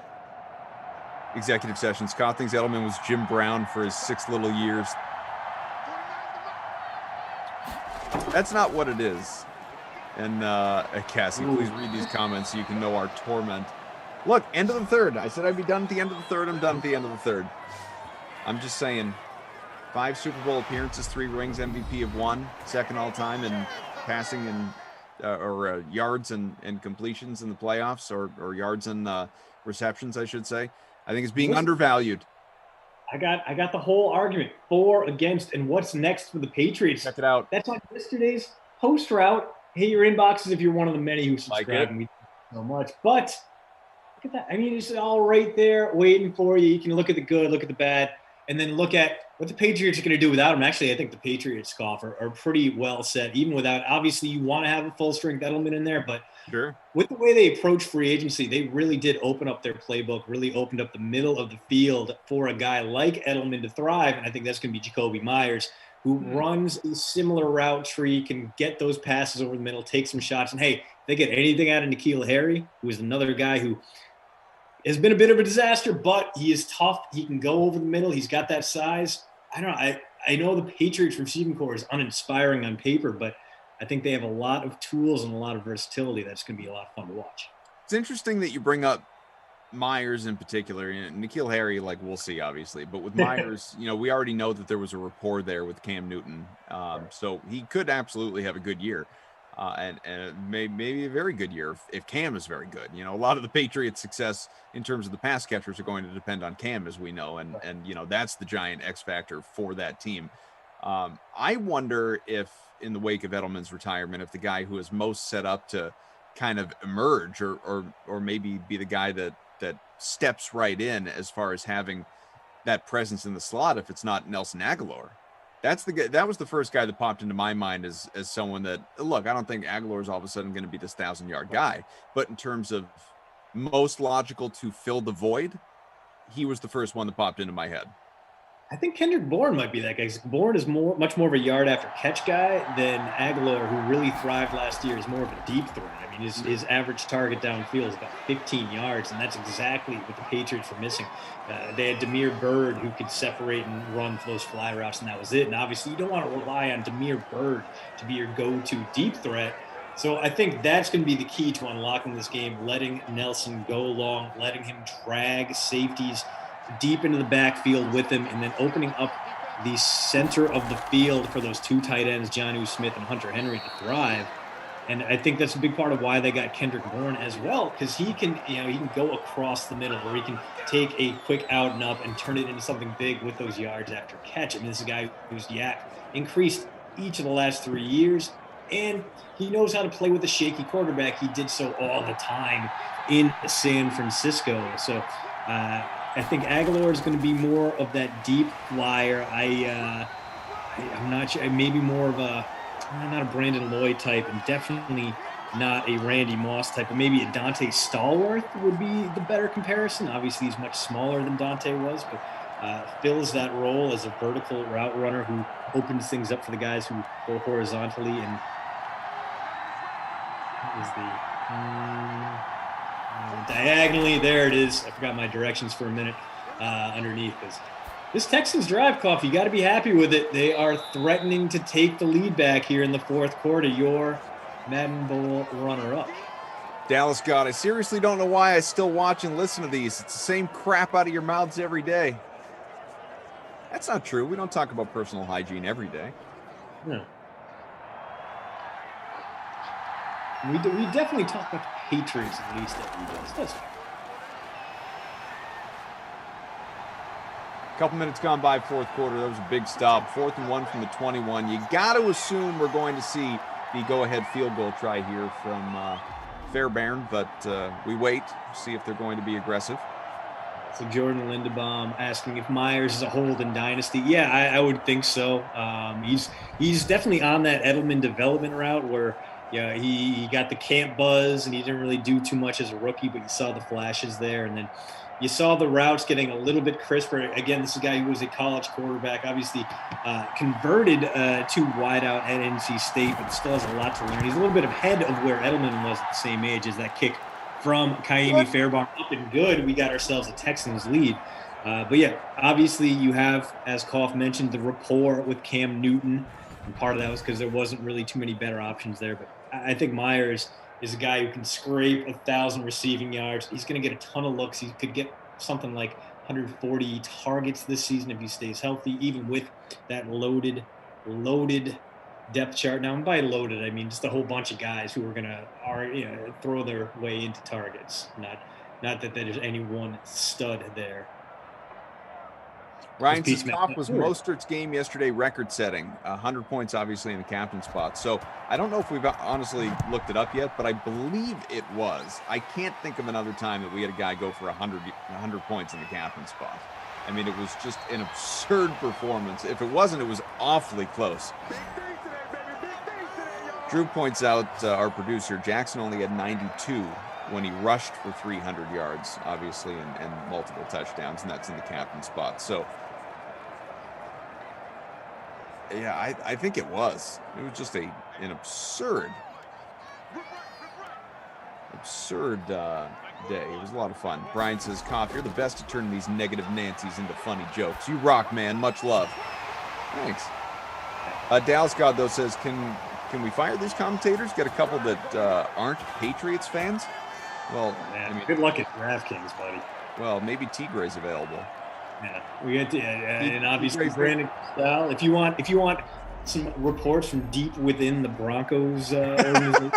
Executive session. Scott thinks Edelman was Jim Brown for his 6 little years. That's not what it is. And Cassie, please read these comments so you can know our torment. Look, end of the third. I said I'd be done at the end of the third. I'm done at the end of the third. I'm just saying, 5 Super Bowl appearances, 3 rings, MVP of 1, second all time in passing and or yards and completions in the playoffs, or yards and receptions, I should say. I think it's being undervalued. I got the whole argument for, against, and what's next for the Patriots. Check it out. That's on yesterday's post route. Hit your inboxes if you're one of the many who subscribe. And we thank you so much. But look at that. I mean, it's all right there waiting for you. You can look at the good, look at the bad, and then look at what the Patriots are going to do without him. Actually, I think the Patriots, Goff, are pretty well set, even without. Obviously, you want to have a full strength Edelman in there, but Sure. with the way they approach free agency, they really did open up their playbook, really opened up the middle of the field for a guy like Edelman to thrive. And I think that's going to be Jacoby Myers, who runs a similar route tree, can get those passes over the middle, take some shots. And hey, if they get anything out of N'Keal Harry, who is another guy who has been a bit of a disaster, but he is tough. He can go over the middle. He's got that size. I don't know. I know the Patriots receiving core is uninspiring on paper, but I think they have a lot of tools and a lot of versatility. That's going to be a lot of fun to watch. It's interesting that you bring up Myers in particular. N'Keal Harry, like, we'll see, obviously. But with Myers, we already know that there was a rapport there with Cam Newton. So he could absolutely have a good year. And maybe a very good year if Cam is very good. A lot of the Patriots' success in terms of the pass catchers are going to depend on Cam, as we know. And that's the giant X factor for that team. I wonder if, in the wake of Edelman's retirement, if the guy who is most set up to kind of emerge or maybe be the guy that steps right in as far as having that presence in the slot, if it's not Nelson Aguilar. That's the guy. That was the first guy that popped into my mind as someone that, look, I don't think Aguilar is all of a sudden going to be this 1,000-yard guy, but in terms of most logical to fill the void, he was the first one that popped into my head. I think Kendrick Bourne might be that guy. Bourne is much more of a yard after catch guy than Aguilar, who really thrived last year, is more of a deep threat. I mean, his average target downfield is about 15 yards, and that's exactly what the Patriots were missing. They had Damiere Byrd, who could separate and run those fly routes, and that was it. And obviously, you don't want to rely on Damiere Byrd to be your go-to deep threat. So I think that's going to be the key to unlocking this game, letting Nelson go long, letting him drag safeties deep into the backfield with him, and then opening up the center of the field for those two tight ends, Jonnu Smith and Hunter Henry, to thrive. And I think that's a big part of why they got Kendrick Bourne as well, because he can go across the middle, where he can take a quick out and up and turn it into something big with those yards after catch. And this is a guy who's increased each of the last 3 years, and he knows how to play with a shaky quarterback. He did so all the time in San Francisco. So I think Aguilar is going to be more of that deep flyer. I'm not sure. Maybe more of not a Brandon Lloyd type, and definitely not a Randy Moss type, but maybe a Dante Stallworth would be the better comparison. Obviously, he's much smaller than Dante was, but fills that role as a vertical route runner who opens things up for the guys who go horizontally. And diagonally, there it is. I forgot my directions for a minute underneath this. This Texans drive, Coffee, you got to be happy with it. They are threatening to take the lead back here in the fourth quarter. Your Madden Bowl runner-up. Dallas God, I seriously don't know why I still watch and listen to these. It's the same crap out of your mouths every day. That's not true. We don't talk about personal hygiene every day. No. We definitely talk about the Patriots at least every day. So that's fair. Couple minutes gone by, fourth quarter. That was a big stop. 4th and 1 from the 21. You got to assume we're going to see the go-ahead field goal try here from Fairbairn, but we wait to see if they're going to be aggressive. So Jordan Lindebaum asking if Myers is a hold in Dynasty. Yeah, I would think so. He's definitely on that Edelman development route where he got the camp buzz and he didn't really do too much as a rookie, but you saw the flashes there, and then you saw the routes getting a little bit crisper. Again, this is a guy who was a college quarterback, obviously converted to wideout at NC State, but still has a lot to learn. He's a little bit ahead of where Edelman was at the same age as that kick from Kaimi Fairbairn up and good. We got ourselves a Texans lead. But yeah, obviously you have, as Koff mentioned, the rapport with Cam Newton. And part of that was because there wasn't really too many better options there. But I think Myers is a guy who can scrape 1,000 receiving yards. He's going to get a ton of looks. He could get something like 140 targets this season if he stays healthy, even with that loaded depth chart. Now, by loaded, I mean just a whole bunch of guys who are going to throw their way into targets. Not that there's any one stud there. Ryan says top was Mostert's game yesterday record-setting, 100 points obviously in the captain spot. So I don't know if we've honestly looked it up yet, but I believe it was. I can't think of another time that we had a guy go for 100 points in the captain spot. I mean, it was just an absurd performance. If it wasn't, it was awfully close. Drew points out, our producer, Jackson only had 92 when he rushed for 300 yards, obviously, and multiple touchdowns, and that's in the captain spot. So, yeah, I think it was. It was just an absurd day. It was a lot of fun. Brian says, Koff, you're the best at turning these negative Nancys into funny jokes. You rock, man. Much love. Thanks. Dallas God, though, says, can we fire these commentators? Get a couple that aren't Patriots fans? Well, man, I mean, good luck at DraftKings, buddy. Well, maybe Tigre's available. Yeah, we got and obviously Brandon Cristal. If you want some reports from deep within the Broncos organization.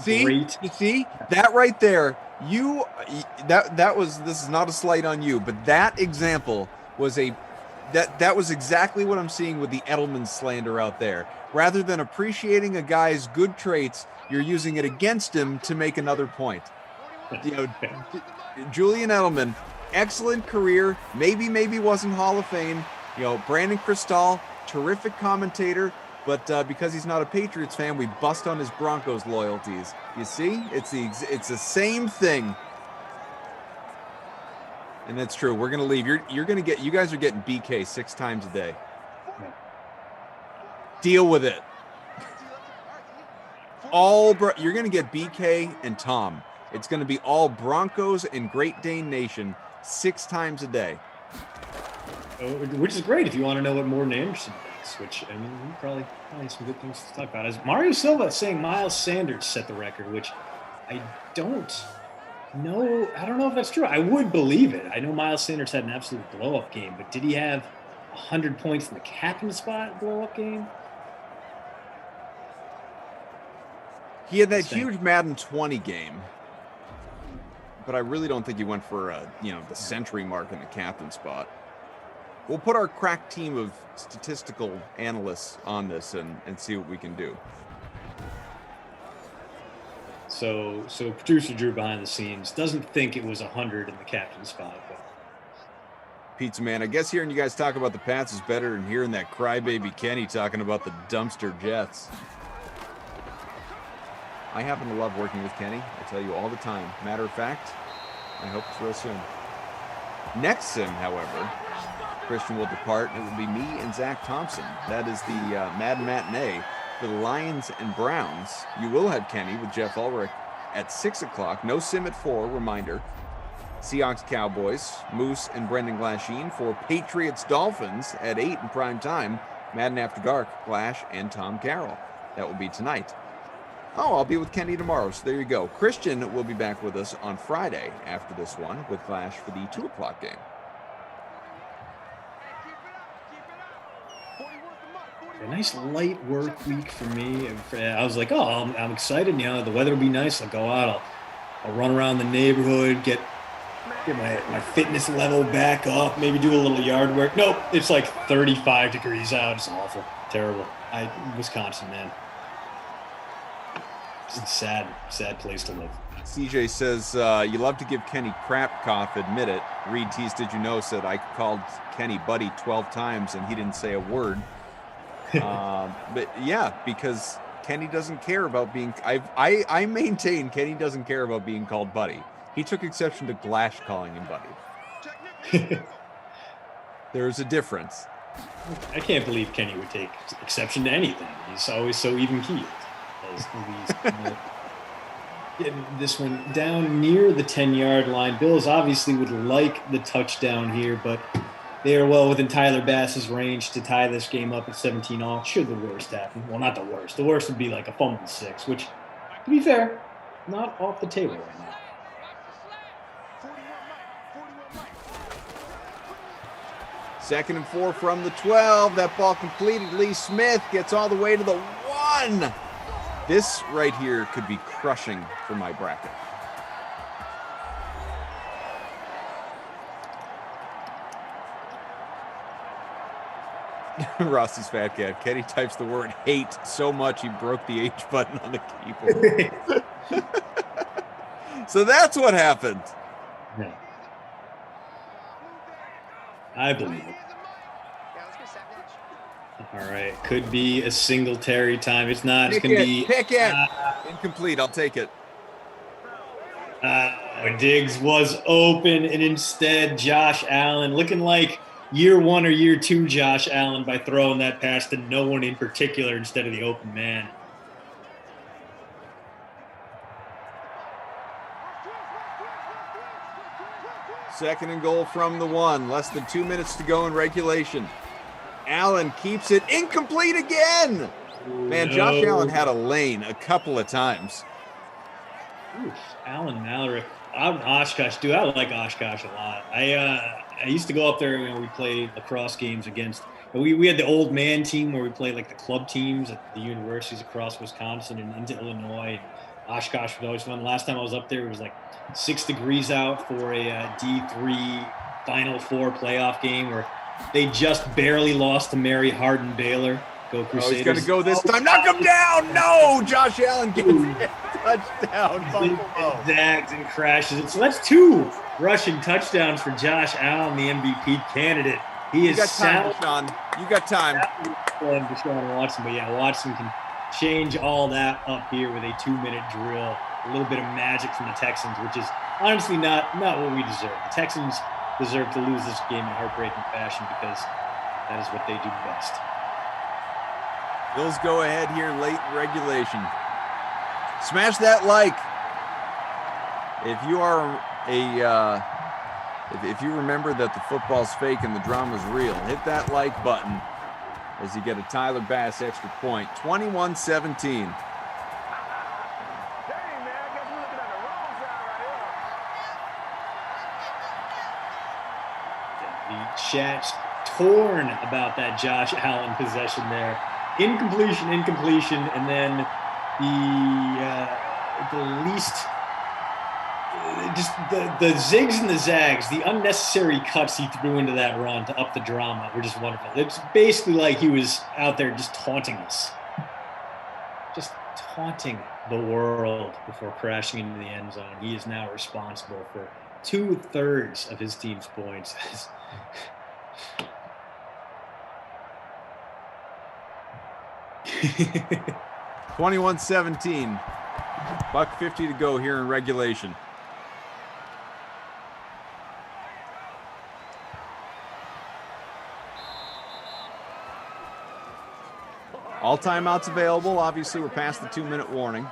Great. You see that right there? This is not a slight on you, but that example was that was exactly what I'm seeing with the Edelman slander out there. Rather than appreciating a guy's good traits, you're using it against him to make another point. You know, Julian Edelman, excellent career, maybe wasn't Hall of Fame. You know, Brandon Cristal, terrific commentator, but because he's not a Patriots fan, we bust on his Broncos loyalties. You see, it's the same thing. And that's true. We're gonna leave. You guys are getting BK 6 times a day. Deal with it. You're gonna get BK and Tom. It's gonna be all Broncos and Great Dane Nation 6 times a day. Which is great if you want to know what Morten Anderson thinks. Which I mean, probably some good things to talk about. As Mario Silva saying Miles Sanders set the record, which I don't know. I don't know if that's true. I would believe it. I know Miles Sanders had an absolute blow-up game, but did he have 100 points in the captain spot blow-up game? He had that huge Madden 20 game, but I really don't think he went for the century mark in the captain spot. We'll put our crack team of statistical analysts on this and see what we can do. So producer Drew behind the scenes doesn't think it was 100 in the captain spot. But... Pizza Man, I guess hearing you guys talk about the Pats is better than hearing that crybaby Kenny talking about the dumpster Jets. I happen to love working with Kenny. I tell you all the time. Matter of fact, I hope it's real soon. Next sim, however, Christian will depart. It will be me and Zach Thompson. That is the Madden Matinee for the Lions and Browns. You will have Kenny with Jeff Ulrich at 6 o'clock. No sim at 4, reminder. Seahawks Cowboys, Moose and Brendan Glasheen for Patriots Dolphins at 8 in prime time. Madden After Dark, Glash and Tom Carroll. That will be tonight. Oh, I'll be with Kenny tomorrow, so there you go. Christian will be back with us on Friday after this one with Glash for the 2 o'clock game. A nice light work week for me. I was like, oh, I'm excited. You know, the weather will be nice. I'll go out. I'll run around the neighborhood, get my fitness level back up, maybe do a little yard work. Nope, it's like 35 degrees out. It's awful, terrible. Wisconsin, man. It's a sad place to live. CJ says, you love to give Kenny crap, Koff, admit it. Reed Tease, did you know, said, I called Kenny buddy 12 times and he didn't say a word. But yeah, because Kenny doesn't care about being, I maintain Kenny doesn't care about being called buddy. He took exception to Glash calling him buddy. There's a difference. I can't believe Kenny would take exception to anything. He's always so even-keeled. Getting this one down near the 10-yard line. Bills obviously would like the touchdown here, but they are well within Tyler Bass's range to tie this game up at 17-all. Should the worst happen? Well, not the worst. The worst would be like a fumble 6, which, to be fair, not off the table right now. Second and 4 from the 12. That ball completed. Lee Smith gets all the way to the 1. This right here could be crushing for my bracket. Rossi's Fat Cat. Kenny types the word hate so much he broke the H button on the keyboard. So that's what happened. Yeah. I believe it. All right. Could be a Singletary time. It's not. It's going to be. Pick it. Incomplete. I'll take it. Diggs was open, and instead Josh Allen, looking like year 1 or year 2 Josh Allen, by throwing that pass to no one in particular instead of the open man. Second and goal from the 1. Less than 2 minutes to go in regulation. Allen keeps it incomplete again. Man, Josh Allen had a lane a couple of times. Oof, Allen Mallory out in Oshkosh. Dude, I like Oshkosh a lot. I used to go up there when we played lacrosse games against. We had the old man team where we played like the club teams at the universities across Wisconsin and into Illinois. Oshkosh was always fun. Last time I was up there, it was like 6 degrees out for a D3 Final Four playoff game where they just barely lost to Mary Hardin Baylor. Go Crusaders. Oh, he's going to go this time. Knock him down. No, Josh Allen gets it. Touchdown. Buffalo. Zags and crashes it. So that's 2 rushing touchdowns for Josh Allen, the MVP candidate. He is sound. Deshaun. You got time. Deshaun Watson, but yeah, Watson can change all that up here with a 2-minute drill. A little bit of magic from the Texans, which is honestly not what we deserve. The Texans deserve to lose this game in heartbreaking fashion because that is what they do best. Bills go ahead here late in regulation. Smash that like. If you are if you remember that the football's fake and the drama's real, hit that like button as you get a Tyler Bass extra point. 21-17. The chat's torn about that Josh Allen possession there. Incompletion, and then the least, just the zigs and the zags, the unnecessary cuts he threw into that run to up the drama were just wonderful. It's basically like he was out there just taunting us, just taunting the world before crashing into the end zone. He is now responsible for 2/3 of his team's points. 21-17. $1.50 to go here in regulation. All timeouts available. Obviously, we're past the 2-minute warning.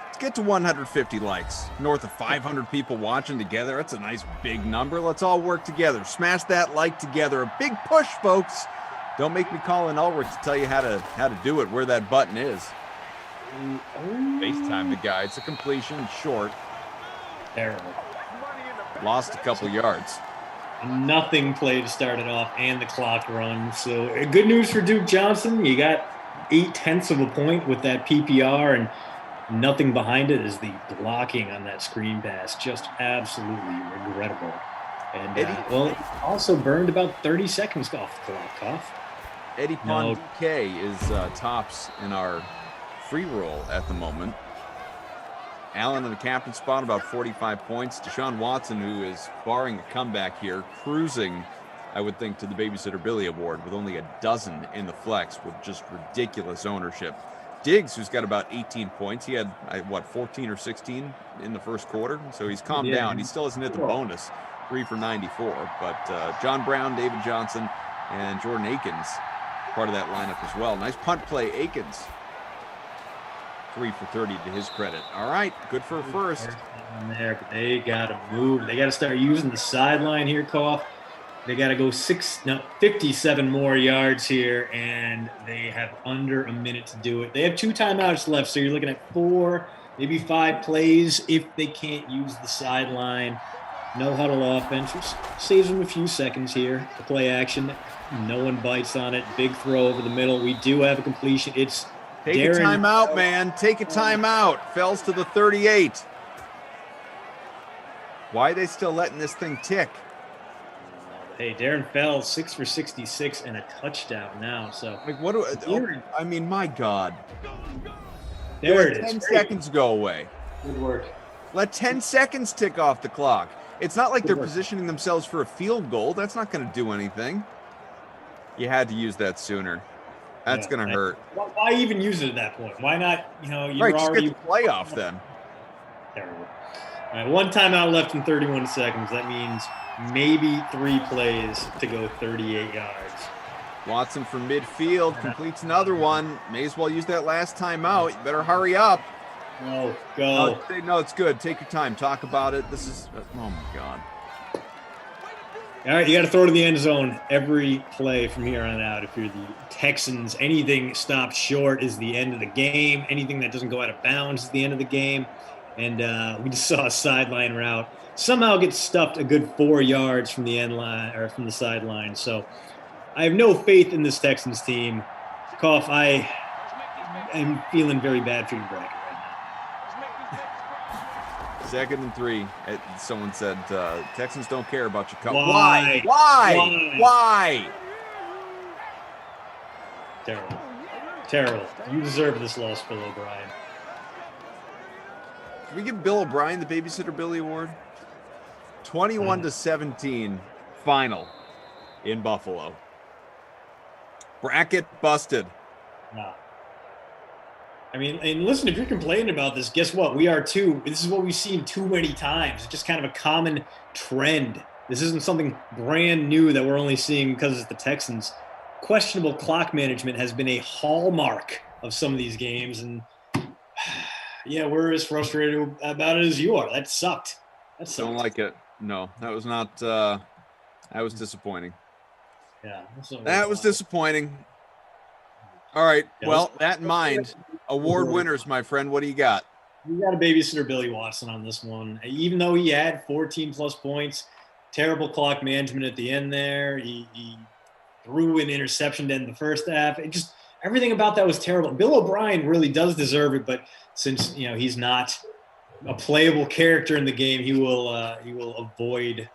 Let's get to 150 likes. North of 500 people watching together. That's a nice big number. Let's all work together. Smash that like together. A big push, folks. Don't make me call in Ulrich to tell you how to do it, where that button is. FaceTime the guy. It's a completion, short. Terrible. Lost a couple yards. Nothing play to start it off, and the clock runs. So good news for Duke Johnson. You got 0.8 of a point with that PPR, and nothing behind it is the blocking on that screen pass. Just absolutely regrettable. And also burned about 30 seconds off the clock. Cough. Eddie Pond DK is tops in our free roll at the moment. Allen in the captain spot, about 45 points. Deshaun Watson, who is barring a comeback here, cruising, I would think, to the Babysitter Billy Award with only a dozen in the flex with just ridiculous ownership. Diggs, who's got about 18 points. He had, 14 or 16 in the first quarter, so he's calmed down. He still hasn't hit the bonus, 3 for 94. But John Brown, David Johnson, and Jordan Akins, part of that lineup as well. Nice punt play, Akins. 3 for 30 to his credit. All right, good for a first. There, but they got to move. They got to start using the sideline here, Koff. They got to go 57 more yards here, and they have under a minute to do it. They have 2 timeouts left, so you're looking at 4, maybe 5 plays if they can't use the sideline. No huddle offense, which saves them a few seconds here. The play action, no one bites on it. Big throw over the middle. We do have a completion. It's Take a timeout, man. Take a timeout. Fells to the 38. Why are they still letting this thing tick? Hey, Darren Fells, 6 for 66 and a touchdown now. So, like, what do I mean? My God. There it is. 10 seconds go away. Good work. Let 10 seconds tick off the clock. It's not like they're positioning themselves for a field goal. That's not going to do anything. You had to use that sooner. That's going to hurt. Why even use it at that point? Why not, you're just already get the playoff then. Terrible. All right, one timeout left in 31 seconds. That means maybe 3 plays to go 38 yards. Watson from midfield completes another one. May as well use that last timeout. You better hurry up. No, go. No, it's good. Take your time. Talk about it. This is, oh my God. All right, you got to throw to the end zone every play from here on out. If you're the Texans, anything stopped short is the end of the game. Anything that doesn't go out of bounds is the end of the game. And we just saw a sideline route somehow get stuffed a good 4 yards from the end line or from the sideline. So I have no faith in this Texans team. Koff, I am feeling very bad for your bracket right now. 2nd and 3. Someone said Texans don't care about your cup. Why? Why? Terrible. You deserve this loss, Bill O'Brien. Can we give Bill O'Brien the Babysitter Billy Award? 21-17 final in Buffalo. Bracket busted. No. I mean, and listen, if you're complaining about this, guess what? We are too. This is what we've seen too many times. It's just kind of a common trend. This isn't something brand new that we're only seeing because it's the Texans. Questionable clock management has been a hallmark of some of these games. And yeah, we're as frustrated about it as you are. That sucked. Don't like it. No, that was not. That was disappointing. Yeah, that was disappointing. All right. Well, that in mind, award winners, my friend. What do you got? You got a babysitter Billy Watson on this one. Even though he had 14 plus points, terrible clock management at the end there. He threw an interception to end the first half. It just everything about that was terrible. Bill O'Brien really does deserve it, but since he's not a playable character in the game, he will avoid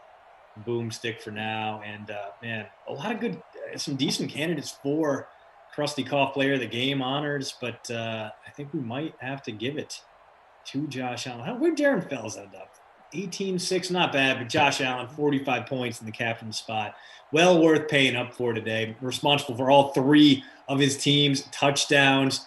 Boomstick for now. And man, a lot of good, some decent candidates for Krusty Koff Player of the Game honors, but I think we might have to give it to Josh Allen. Where'd Darren Fells end up? 18-6, not bad, but Josh Allen, 45 points in the captain spot. Well worth paying up for today. Responsible for all 3 of his team's touchdowns.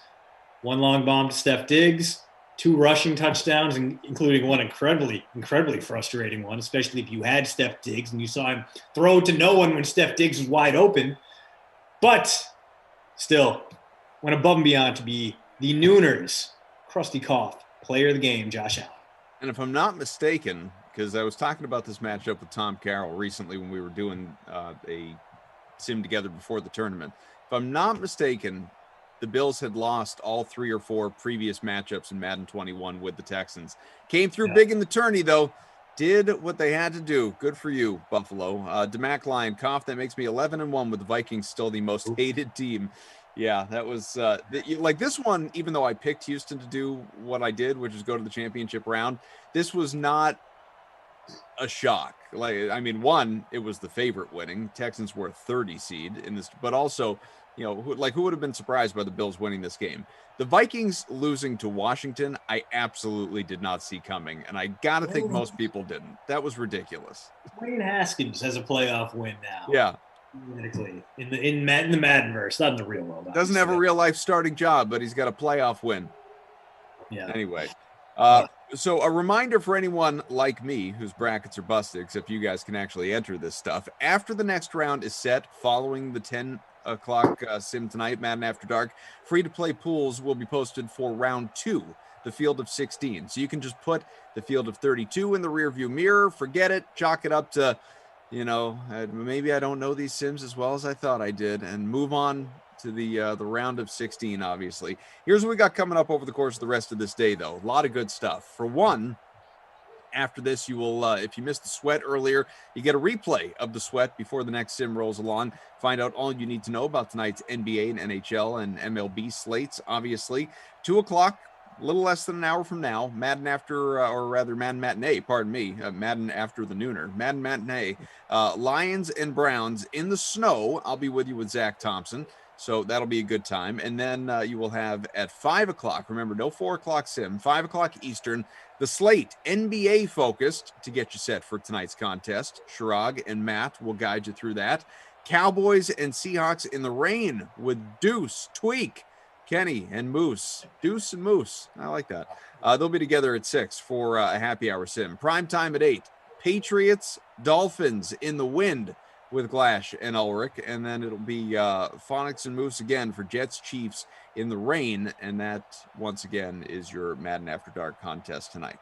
1 long bomb to Steph Diggs, 2 rushing touchdowns, including one incredibly frustrating one, especially if you had Steph Diggs and you saw him throw to no one when Steph Diggs was wide open. But still, went above and beyond to be the Nooners, Krusty Koff, Player of the Game, Josh Allen. And if I'm not mistaken, because I was talking about this matchup with Tom Carroll recently when we were doing a sim together before the tournament. If I'm not mistaken, the Bills had lost all 3 or 4 previous matchups in Madden 21 with the Texans. Came through big in the tourney, though. Did what they had to do. Good for you, Buffalo. DeMac Lion, Koff, that makes me 11-1 with the Vikings still the most hated team. Yeah, that was like this one, even though I picked Houston to do what I did, which is go to the championship round, this was not a shock. Like, I mean, one, it was the favorite winning. Texans were a 30 seed in this, but also, who would have been surprised by the Bills winning this game? The Vikings losing to Washington, I absolutely did not see coming, and I got to think most people didn't. That was ridiculous. Wayne Haskins has a playoff win now. Yeah. Theoretically, in the Maddenverse, not in the real world. Doesn't have a real life starting job, but he's got a playoff win. Yeah. Anyway, so a reminder for anyone like me whose brackets are busted, except you guys can actually enter this stuff. After the next round is set, following the 10 o'clock sim tonight, Madden After Dark, free-to-play pools will be posted for round 2, the field of 16. So you can just put the field of 32 in the rearview mirror, forget it, chalk it up to, maybe I don't know these sims as well as I thought I did, and move on to the round of 16, obviously. Here's what we got coming up over the course of the rest of this day, though. A lot of good stuff. For one, after this, you will, if you missed the sweat earlier, you get a replay of the sweat before the next sim rolls along. Find out all you need to know about tonight's NBA and NHL and MLB slates, obviously. 2 o'clock, a little less than an hour from now, Madden after, or rather Madden Matinee, pardon me, Madden after the nooner, Madden Matinee, Lions and Browns in the snow. I'll be with you with Zach Thompson. So that'll be a good time. And then you will have at 5 o'clock, remember, no 4 o'clock sim, 5 o'clock Eastern, the slate, NBA focused to get you set for tonight's contest. Shirag and Matt will guide you through that. Cowboys and Seahawks in the rain with Deuce, Tweak, Kenny, and Moose. Deuce and Moose. I like that. They'll be together at 6 for a happy hour sim. Prime time at 8. Patriots, Dolphins in the wind with Glash and Ulrich. And then it'll be Phonics and Moose again for Jets, Chiefs in the rain. And that, once again, is your Madden After Dark contest tonight.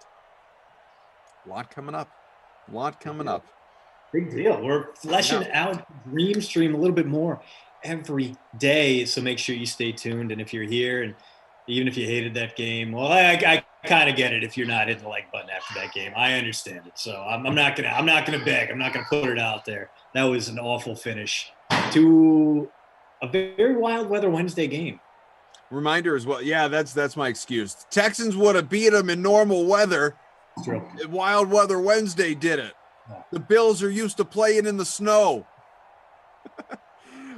A lot coming up. Big deal. We're fleshing out Dream Stream a little bit more every day. So make sure you stay tuned. And if you're here, and even if you hated that game, well, I kind of get it. If you're not hitting the like button after that game, I understand it. So I'm not gonna beg. I'm not gonna put it out there. That was an awful finish to a very wild weather Wednesday game. Reminder as well. Yeah, that's my excuse. Texans would have beat them in normal weather. True. Wild weather Wednesday did it. The Bills are used to playing in the snow.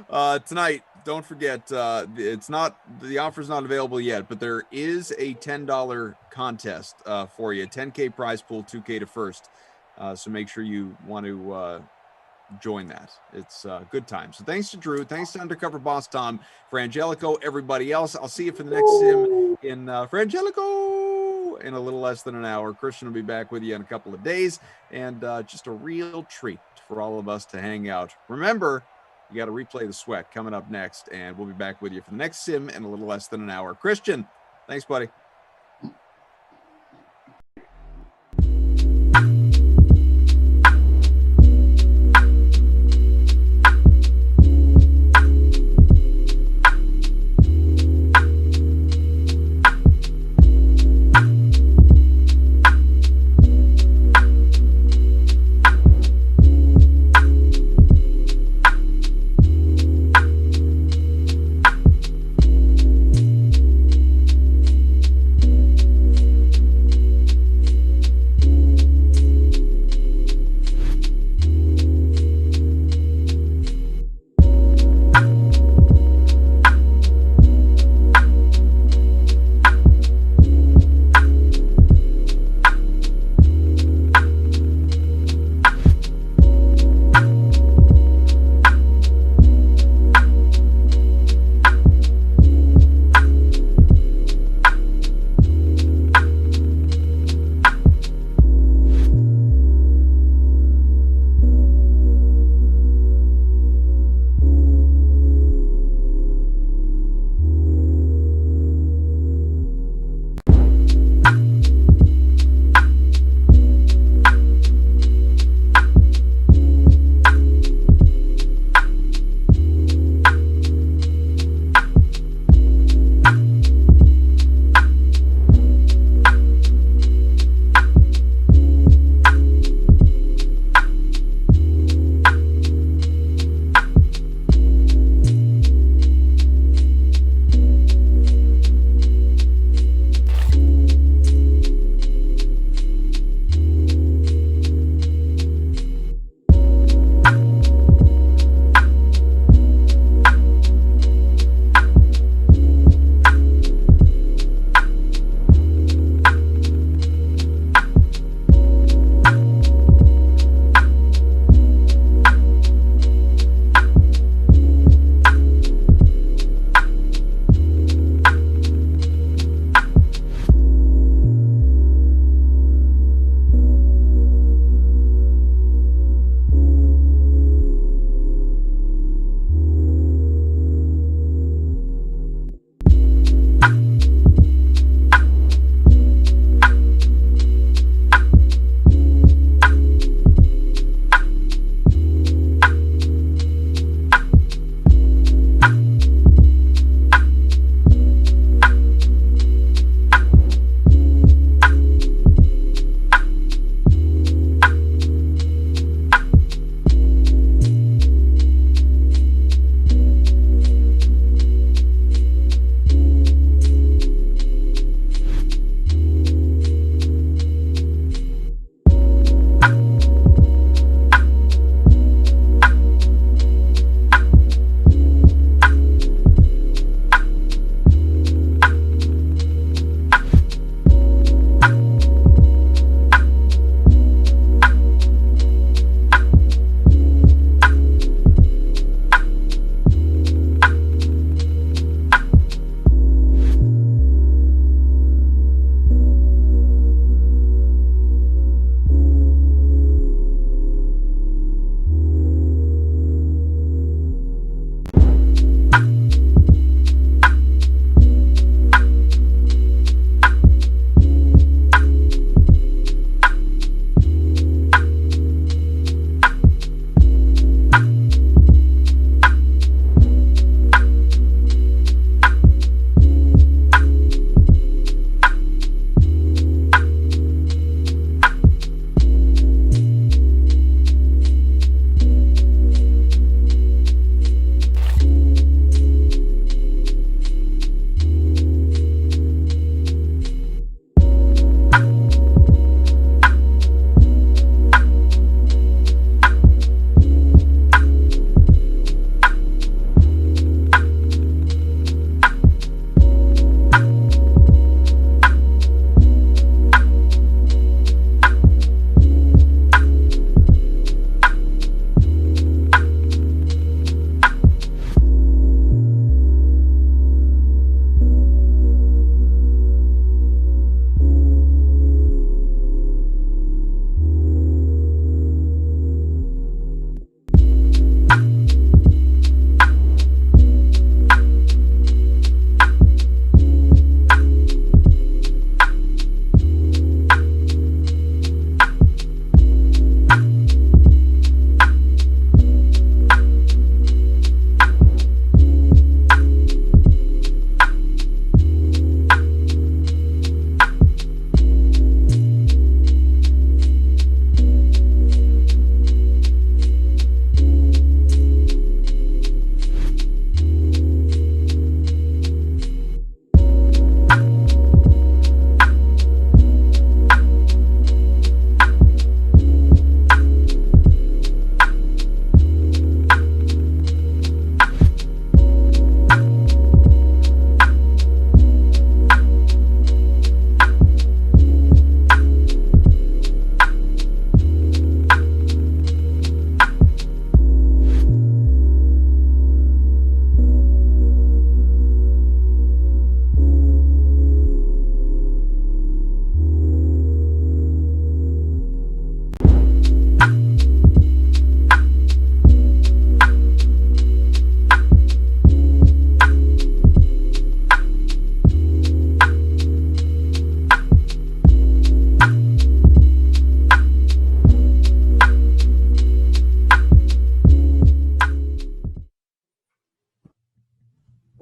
Tonight, don't forget, the offer's not available yet, but there is a $10 contest for you. 10K prize pool, 2K to first. So make sure you want to join that. It's good time. So thanks to Drew. Thanks to Undercover Boss Tom, Frangelico, everybody else. I'll see you for the next sim in Frangelico in a little less than an hour. Christian will be back with you in a couple of days. And just a real treat for all of us to hang out. Remember, you got to replay the sweat coming up next. And we'll be back with you for the next sim in a little less than an hour. Christian, thanks, buddy.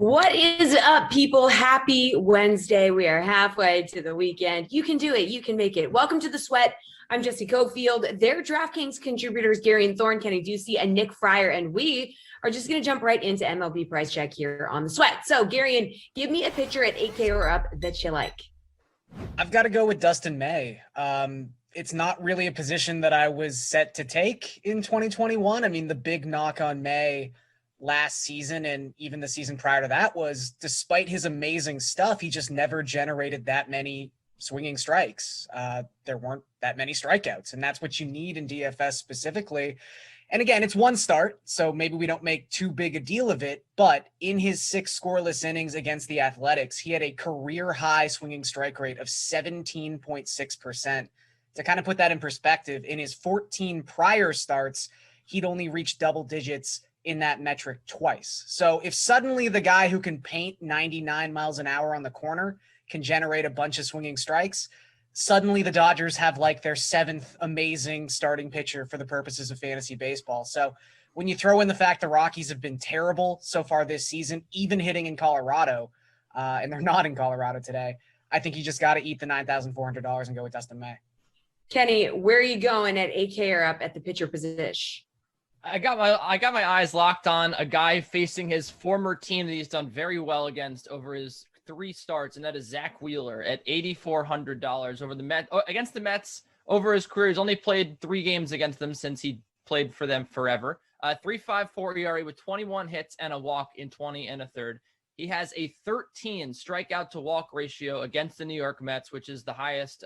What is up, people? Happy Wednesday. We are halfway to the weekend. You can do it. You can make it. Welcome to the Sweat. I'm Jesse Cofield. Their DraftKings contributors, Gary and Thorne, Kenny Ducey, and Nick Fryer, and we are just going to jump right into MLB price check here on the Sweat. So, Gary, give me a pitcher at 8K or up that you like. I've got to go with Dustin May. It's not really a position that I was set to take in 2021. I mean, the big knock on May last season and even the season prior to that was, despite his amazing stuff, he just never generated that many swinging strikes. There weren't that many strikeouts, and that's what you need in DFS specifically. And again, it's one start, so maybe we don't make too big a deal of it, but in his 6 scoreless innings against the Athletics, he had a career high swinging strike rate of 17.6%. To kind of put that in perspective, in his 14 prior starts, he'd only reached double digits in that metric twice. So if suddenly the guy who can paint 99 miles an hour on the corner can generate a bunch of swinging strikes, suddenly the Dodgers have like their 7th amazing starting pitcher for the purposes of fantasy baseball. So when you throw in the fact the Rockies have been terrible so far this season, even hitting in Colorado, and they're not in Colorado today, I think you just got to eat the $9,400 and go with Dustin May. Kenny, where are you going at 8K or up at the pitcher position? I got my eyes locked on a guy facing his former team that he's done very well against over his 3 starts, and that is Zach Wheeler at $8,400 over the against the Mets over his career. He's only played 3 games against them since he played for them forever. 3.54 ERA with 21 hits and a walk in 20 1/3. He has a 13 strikeout to walk ratio against the New York Mets, which is the highest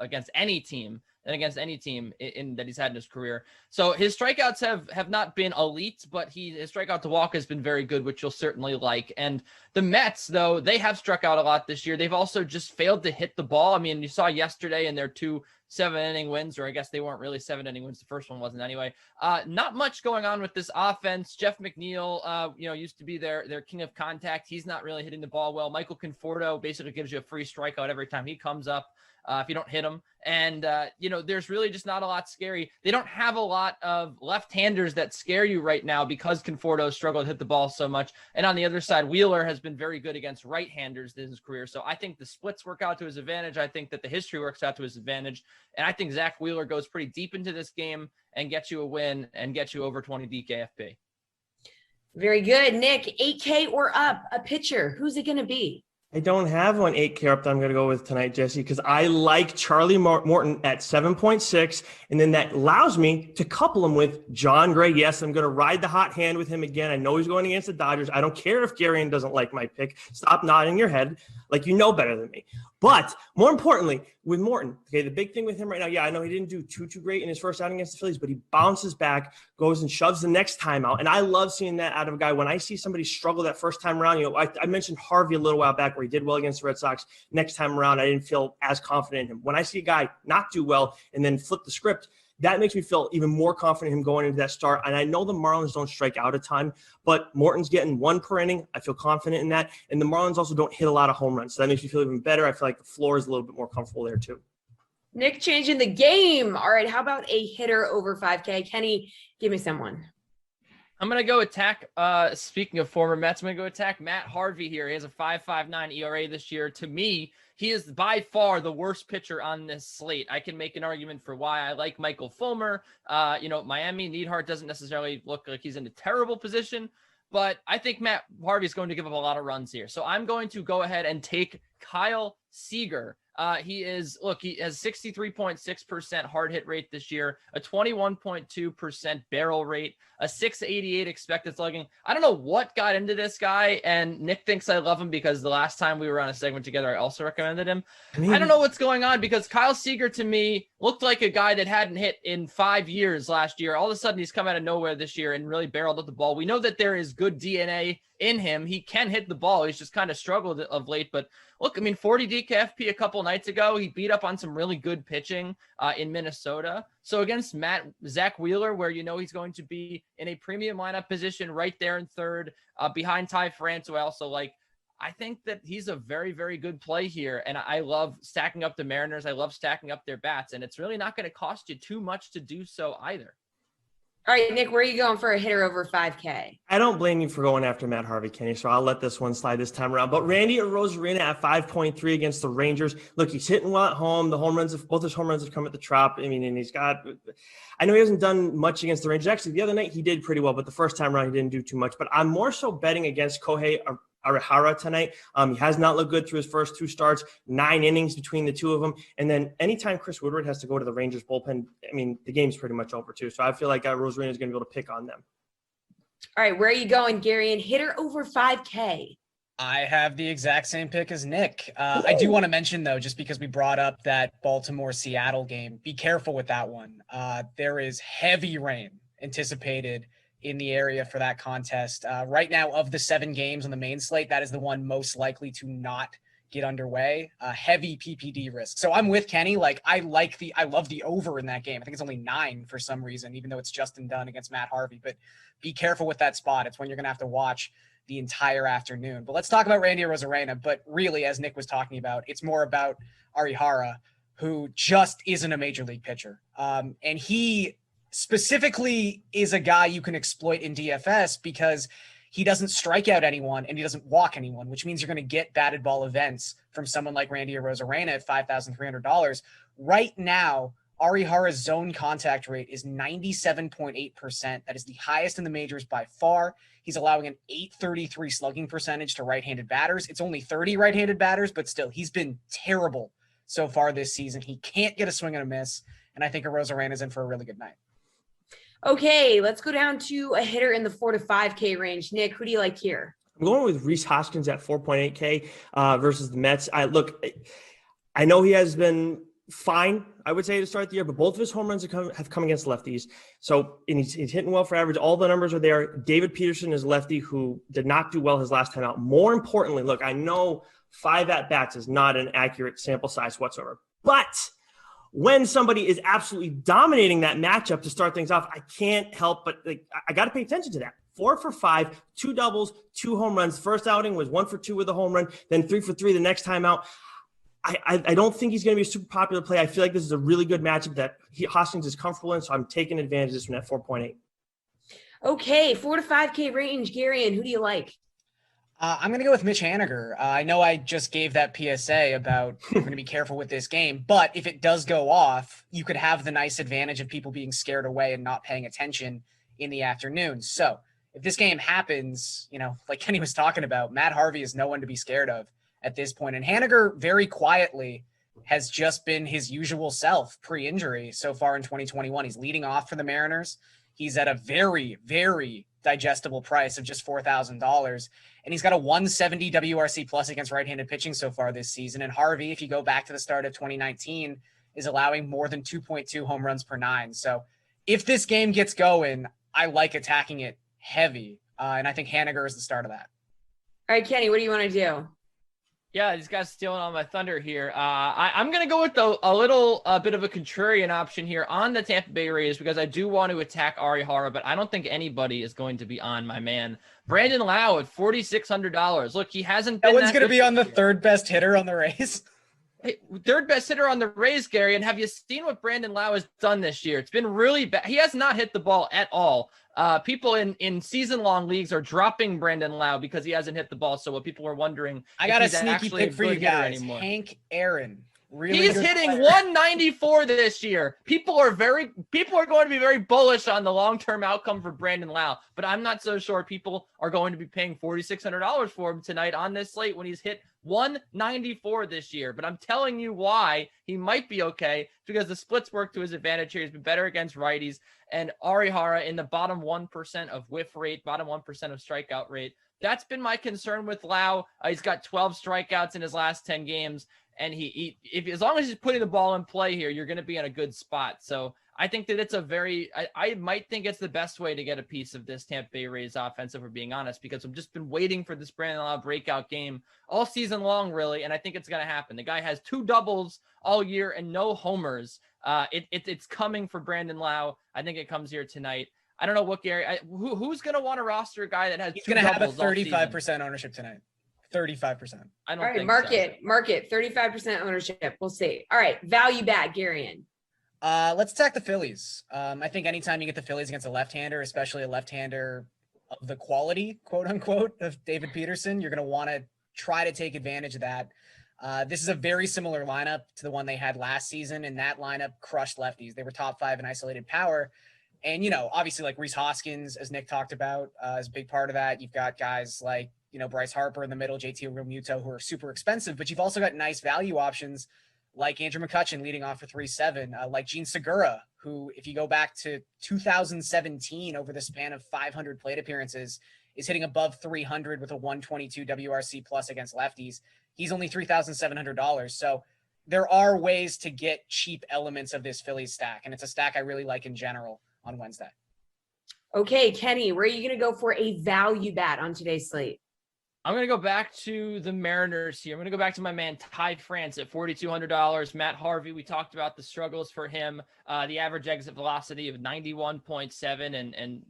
against any team that he's had in his career. So his strikeouts have not been elite, but his strikeout to walk has been very good, which you'll certainly like. And the Mets, though, they have struck out a lot this year. They've also just failed to hit the ball. I mean, you saw yesterday in their 2 7-inning wins, or I guess they weren't really 7-inning wins. The first one wasn't anyway. Not much going on with this offense. Jeff McNeil, used to be their king of contact. He's not really hitting the ball well. Michael Conforto basically gives you a free strikeout every time he comes up. If you don't hit him. And, there's really just not a lot scary. They don't have a lot of left-handers that scare you right now because Conforto struggled to hit the ball so much. And on the other side, Wheeler has been very good against right-handers in his career. So I think the splits work out to his advantage. I think that the history works out to his advantage. And I think Zach Wheeler goes pretty deep into this game and gets you a win and gets you over 20 DKFP. Very good. Nick, 8K or up, a pitcher. Who's it going to be? I don't have one 8K up that I'm going to go with tonight, Jesse, because I like Charlie Morton at 7.6, and then that allows me to couple him with John Gray. Yes, I'm going to ride the hot hand with him again. I know he's going against the Dodgers. I don't care if Garion doesn't like my pick. Stop nodding your head like you know better than me. But more importantly, with Morton, okay, the big thing with him right now, I know he didn't do too great in his first outing against the Phillies, but he bounces back, goes and shoves the next time out. And I love seeing that out of a guy. When I see somebody struggle that first time around, I mentioned Harvey a little while back where he did well against the Red Sox. Next time around, I didn't feel as confident in him. When I see a guy not do well and then flip the script, that makes me feel even more confident in him going into that start. And I know the Marlins don't strike out a ton, but Morton's getting 1 per inning. I feel confident in that. And the Marlins also don't hit a lot of home runs. So that makes me feel even better. I feel like the floor is a little bit more comfortable there too. Nick changing the game. All right, how about a hitter over 5K? Kenny, give me someone. I'm going to go attack, speaking of former Mets, I'm going to go attack Matt Harvey here. He has a 5.59 ERA this year. To me, he is by far the worst pitcher on this slate. I can make an argument for why I like Michael Fulmer. Miami, Neidhart doesn't necessarily look like he's in a terrible position, but I think Matt Harvey is going to give up a lot of runs here. So I'm going to go ahead and take Kyle Seager. He has 63.6% hard hit rate this year, a 21.2% barrel rate, a 688 expected slugging. I don't know what got into this guy, and Nick thinks I love him because the last time we were on a segment together, I also recommended him. I don't know what's going on because Kyle Seager to me looked like a guy that hadn't hit in 5 years last year. All of a sudden, he's come out of nowhere this year and really barreled at the ball. We know that there is good DNA in him. He can hit the ball. He's just kind of struggled of late, but look, 40 DKFP a couple nights ago, he beat up on some really good pitching in Minnesota. So against Zach Wheeler, where he's going to be in a premium lineup position right there in third, behind Ty France, who I also like, I think that he's a very, very good play here. And I love stacking up the Mariners. I love stacking up their bats, and it's really not going to cost you too much to do so either. All right, Nick, where are you going for a hitter over 5K? I don't blame you for going after Matt Harvey, Kenny, so I'll let this one slide this time around. But Randy Arozarena at 5.3 against the Rangers. Look, he's hitting well at home. Both his home runs have come at the Trop. I mean, and I know he hasn't done much against the Rangers. Actually, the other night he did pretty well, but the first time around he didn't do too much. But I'm more so betting against Kohei Arihara tonight. He has not looked good through his first 2 starts, 9 innings between the two of them. And then anytime Chris Woodward has to go to the Rangers bullpen, I mean, the game's pretty much over too. So I feel like Arozarena is going to be able to pick on them. All right, where are you going, Gary? And hitter over 5K. I have the exact same pick as Nick. I do want to mention, though, just because we brought up that Baltimore-Seattle game, be careful with that one. There is heavy rain anticipated in the area for that contest. Right now, of the 7 games on the main slate, that is the one most likely to not get underway. Heavy PPD risk. So I'm with Kenny. Like, I love the over in that game. I think it's only 9 for some reason, even though it's Justin Dunn against Matt Harvey. But be careful with that spot. It's when you're going to have to watch the entire afternoon. But let's talk about Randy Arozarena. But really, as Nick was talking about, it's more about Arihara, who just isn't a major league pitcher. And he specifically is a guy you can exploit in DFS because he doesn't strike out anyone and he doesn't walk anyone, which means you're going to get batted ball events from someone like Randy Arozarena at $5,300. Right now, Arihara's zone contact rate is 97.8%. That is the highest in the majors by far. He's allowing an .833 slugging percentage to right-handed batters. It's only 30 right-handed batters, but still, he's been terrible so far this season. He can't get a swing and a miss, and I think Arozarena is in for a really good night. Okay, let's go down to a hitter in the 4 to 5K range. Nick, who do you like here? I'm going with Rhys Hoskins at 4.8K versus the Mets. I know he has been fine, I would say, to start the year, but both of his home runs have come against lefties. So and he's hitting well for average. All the numbers are there. David Peterson is lefty who did not do well his last time out. More importantly, look, I know 5 at-bats is not an accurate sample size whatsoever, but when somebody is absolutely dominating that matchup to start things off, I can't help but I got to pay attention to that. 4 for 5, 2 doubles, 2 home runs. First outing was 1 for 2 with a home run, then 3 for 3 the next time out. I don't think he's going to be a super popular play. I feel like this is a really good matchup that Hoskins is comfortable in, so I'm taking advantage of this one at 4.8. Okay, 4 to 5K range, Gary, and who do you like? I'm going to go with Mitch Haniger. I know I just gave that PSA about we're going to be careful with this game, but if it does go off, you could have the nice advantage of people being scared away and not paying attention in the afternoon. So if this game happens, like Kenny was talking about, Matt Harvey is no one to be scared of at this point. And Haniger very quietly has just been his usual self pre-injury so far in 2021. He's leading off for the Mariners. He's at a very, very digestible price of just $4,000. And he's got a 170 WRC plus against right-handed pitching so far this season. And Harvey, if you go back to the start of 2019, is allowing more than 2.2 home runs per 9. So if this game gets going, I like attacking it heavy. And I think Haniger is the start of that. All right, Kenny, what do you want to do? Yeah, these guys stealing on my thunder here. I'm going to go with a little bit of a contrarian option here on the Tampa Bay Rays because I do want to attack Arihara, but I don't think anybody is going to be on my man. Brandon Lau at $4,600. Look, he hasn't been that one's going to be on the third best hitter on the Rays. Hey, third best hitter on the Rays, Gary. And have you seen what Brandon Lau has done this year? It's been really bad. He has not hit the ball at all. People in season-long leagues are dropping Brandon Lau because he hasn't hit the ball. So what people are wondering, I got a sneaky pick for you guys. Hank Aaron. Really He's hitting player. 194 this year. People are going to be very bullish on the long-term outcome for Brandon Lau, but I'm not so sure people are going to be paying $4,600 for him tonight on this slate when he's hit 194 this year. But I'm telling you why he might be okay, because the splits work to his advantage here. He's been better against righties, and Arihara in the bottom 1% of whiff rate, bottom 1% of strikeout rate. That's been my concern with Lau. He's got 12 strikeouts in his last 10 games. And as long as he's putting the ball in play here, you're going to be in a good spot. So I think that it's I might think it's the best way to get a piece of this Tampa Bay Rays offense, if we're being honest, because I've just been waiting for this Brandon Lau breakout game all season long, really. And I think it's going to happen. The guy has 2 doubles all year and no homers. It's coming for Brandon Lau. I think it comes here tonight. I don't know what Gary, who's going to want to roster a guy that has He's going to have a 35% ownership tonight. 35%. I don't think market 35% ownership. We'll see. All right, value back, Garion. Let's attack the Phillies. I think anytime you get the Phillies against a left-hander, especially a left-hander of the quality, quote unquote, of David Peterson, you're going to want to try to take advantage of that. This is a very similar lineup to the one they had last season, and that lineup crushed lefties. They were top 5 in isolated power. And, obviously like Rhys Hoskins, as Nick talked about, is a big part of that. You've got guys like, Bryce Harper in the middle, JT Realmuto, who are super expensive, but you've also got nice value options like Andrew McCutchen leading off for 3-7, like Gene Segura, who, if you go back to 2017 over the span of 500 plate appearances, is hitting above 300 with a 122 WRC plus against lefties. He's only $3,700. So there are ways to get cheap elements of this Phillies stack, and it's a stack I really like in general on Wednesday. Okay, Kenny, where are you going to go for a value bat on today's slate? I'm going to go back to the Mariners here. I'm going to go back to my man Ty France at $4,200. Matt Harvey, we talked about the struggles for him. The average exit velocity of 91.7 and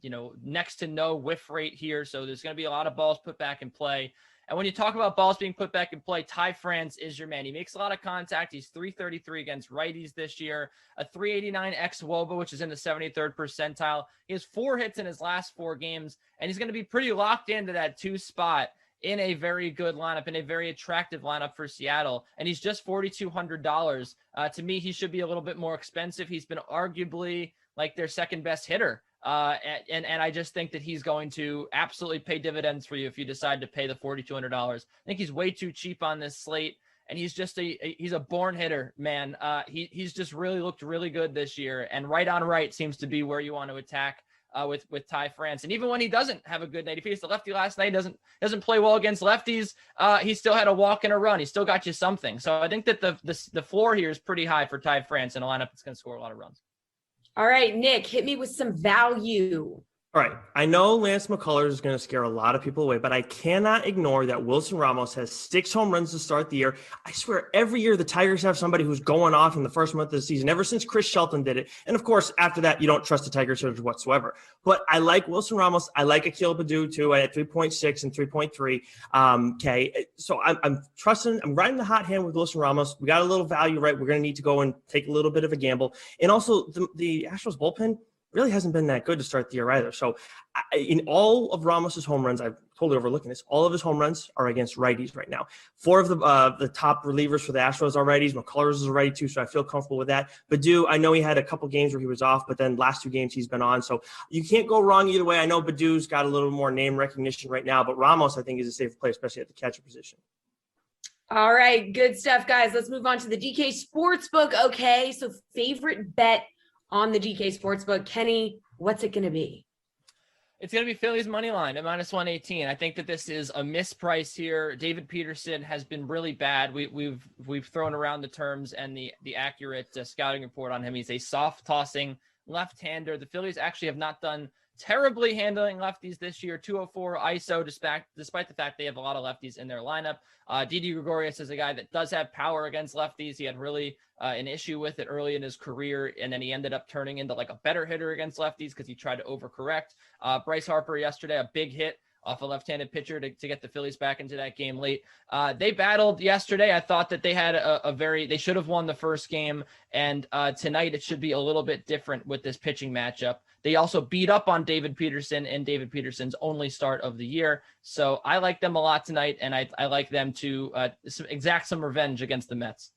next to no whiff rate here. So there's going to be a lot of balls put back in play. And when you talk about balls being put back in play, Ty France is your man. He makes a lot of contact. He's .333 against righties this year, a .389 xWOBA, which is in the 73rd percentile. He has 4 hits in his last 4 games, and he's going to be pretty locked into that 2 spot in a very good lineup, in a very attractive lineup for Seattle. And he's just $4,200. To me, he should be a little bit more expensive. He's been arguably like their second best hitter. And I just think that he's going to absolutely pay dividends for you if you decide to pay the $4,200. I think he's way too cheap on this slate. And he's just he's a born hitter, man. He's just really looked really good this year. And right on right seems to be where you want to attack with Ty France. And even when he doesn't have a good night, if he faced a lefty last night, doesn't play well against lefties, he still had a walk and a run. He still got you something. So I think that the floor here is pretty high for Ty France in a lineup that's going to score a lot of runs. All right, Nick, hit me with some value. All right. I know Lance McCullers is going to scare a lot of people away, but I cannot ignore that Wilson Ramos has 6 home runs to start the year. I swear every year the Tigers have somebody who's going off in the first month of the season, ever since Chris Shelton did it. And of course, after that, you don't trust the Tigers whatsoever. But I like Wilson Ramos. I like Akil Baddoo too at 3.6 and 3.3. Okay. So I'm trusting, I'm riding the hot hand with Wilson Ramos. We got a little value, right? We're going to need to go and take a little bit of a gamble. And also the Astros bullpen really hasn't been that good to start the year either. So in all of Ramos's home runs, I've totally overlooking this, all of his home runs are against righties right now. 4 of the top relievers for the Astros are righties. McCullers is a righty too, so I feel comfortable with that. Baddoo, I know he had a couple games where he was off, but then last 2 games he's been on. So you can't go wrong either way. I know Baddoo's got a little more name recognition right now, but Ramos, I think, is a safe play, especially at the catcher position. All right, good stuff, guys. Let's move on to the DK Sportsbook. Okay, so favorite bet on the DK Sportsbook. Kenny, what's it going to be? It's going to be Phillies money line at -118. I think that this is a misprice here. David Peterson has been really bad. We've thrown around the terms and the accurate scouting report on him. He's a soft tossing left-hander. The Phillies actually have not done terribly handling lefties this year. 204 ISO, despite the fact they have a lot of lefties in their lineup. Didi Gregorius is a guy that does have power against lefties. He had really an issue with it early in his career, and then he ended up turning into like a better hitter against lefties because he tried to overcorrect. Bryce Harper yesterday, a big hit off a left-handed pitcher to get the Phillies back into that game late. They battled yesterday. I thought that they had they should have won the first game, and tonight it should be a little bit different with this pitching matchup. They also beat up on David Peterson in David Peterson's only start of the year. So I like them a lot tonight, and I like them to exact some revenge against the Mets.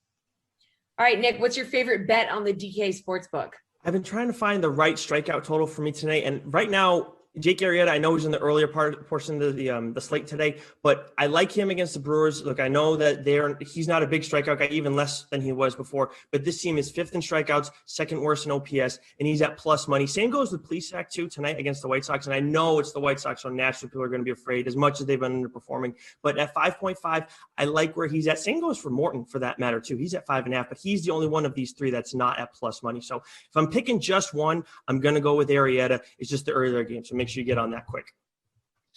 All right, Nick, what's your favorite bet on the DK Sportsbook? I've been trying to find the right strikeout total for me tonight, and right now, Jake Arrieta, I know he's in the earlier portion of the slate today, but I like him against the Brewers. Look, I know that he's not a big strikeout guy, even less than he was before, but this team is 5th in strikeouts, 2nd worst in OPS, and he's at plus money. Same goes with Plesac too tonight against the White Sox, and I know it's the White Sox, so naturally people are going to be afraid as much as they've been underperforming, but at 5.5, I like where he's at. Same goes for Morton for that matter too. He's at 5.5, but he's the only one of these 3 that's not at plus money. So if I'm picking just one, I'm going to go with Arrieta. It's just the earlier game, so make sure you get on that quick.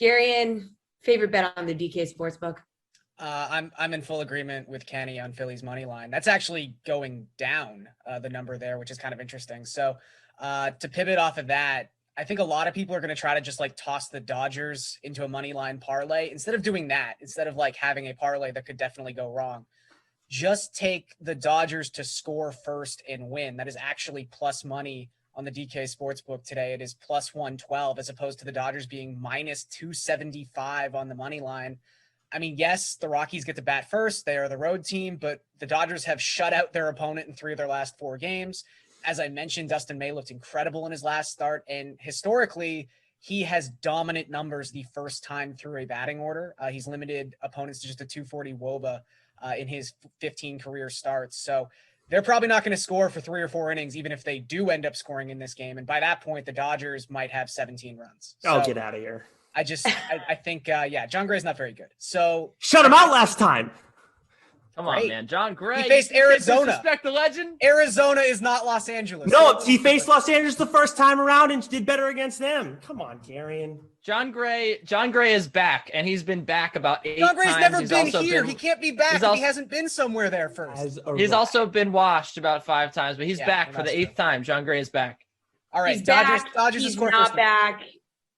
Garion, favorite bet on the DK Sportsbook? I'm in full agreement with Kenny on Phillies money line. That's actually going down, the number there, which is kind of interesting. So to pivot off of that, I think a lot of people are going to try to just like toss the Dodgers into a money line parlay instead of doing that, instead of like having a parlay that could definitely go wrong. just take the Dodgers to score first and win. That is actually plus money on the DK Sportsbook today. It is plus 112 as opposed to the Dodgers being minus 275 on the money line. I mean, yes, the Rockies get to bat first. They are the road team, but the Dodgers have shut out their opponent in 3 of their last 4 games. As I mentioned, Dustin May looked incredible in his last start, and historically, he has dominant numbers the first time through a batting order. He's limited opponents to just a 240 WOBA in his 15 career starts. So they're probably not going to score for 3 or 4 innings, even if they do end up scoring in this game. And by that point, the Dodgers might have 17 runs. Oh, get out of here. I think, John Gray's not very good. So shut him out last time. Come on, man. John Gray. He faced Arizona. Disrespect the legend. Arizona is not Los Angeles. No, he faced Los Angeles the first time around and did better against them. Come on, Garion. John Gray is back, and he's been back about 8 times. John Gray's never been here. He can't be back if he hasn't been somewhere there first. He's also been washed about 5 times, but he's back for the 8th time. John Gray is back. All right, He's Dodgers. back. Dodgers He's score not first. back.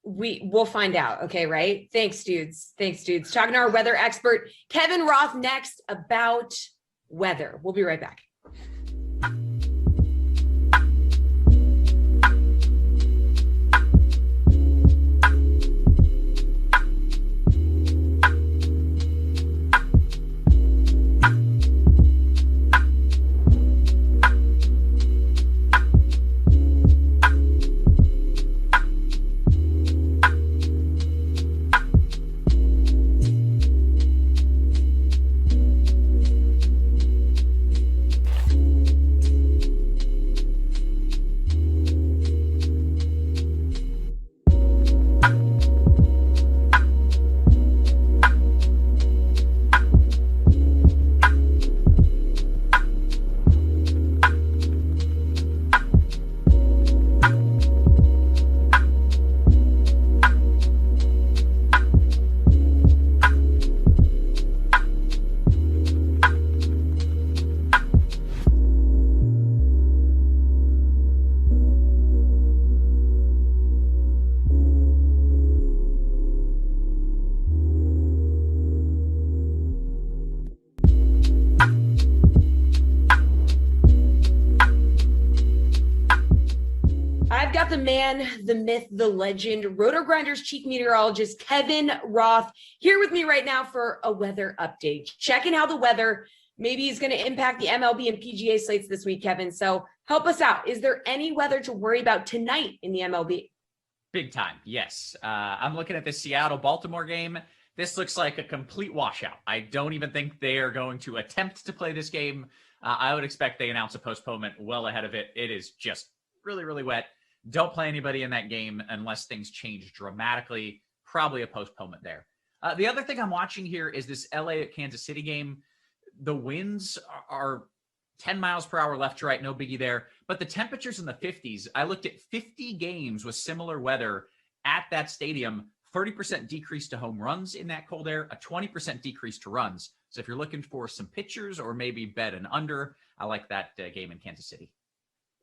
We'll find out. Okay, right? Thanks, dudes. Talking to our weather expert, Kevin Roth, next about weather. We'll be right back. The man, the myth, the legend, Roto Grinders chief meteorologist Kevin Roth here with me right now for a weather update. Checking how the weather maybe is going to impact the MLB and PGA slates this week, Kevin. So help us out. Is there any weather to worry about tonight in the MLB? Big time, yes. I'm looking at the Seattle-Baltimore game. This looks like a complete washout. I don't even think they are going to attempt to play this game. I would expect they announce a postponement well ahead of it. It is just really, really wet. Don't play anybody in that game unless things change dramatically. Probably a postponement there. The other thing I'm watching here is this LA at Kansas City game. The winds are 10 miles per hour left to right, no biggie there. But the temperatures in the 50s. I looked at 50 games with similar weather at that stadium. 30% decrease to home runs in that cold air, a 20% decrease to runs. So if you're looking for some pitchers or maybe bet an under, I like that game in Kansas City.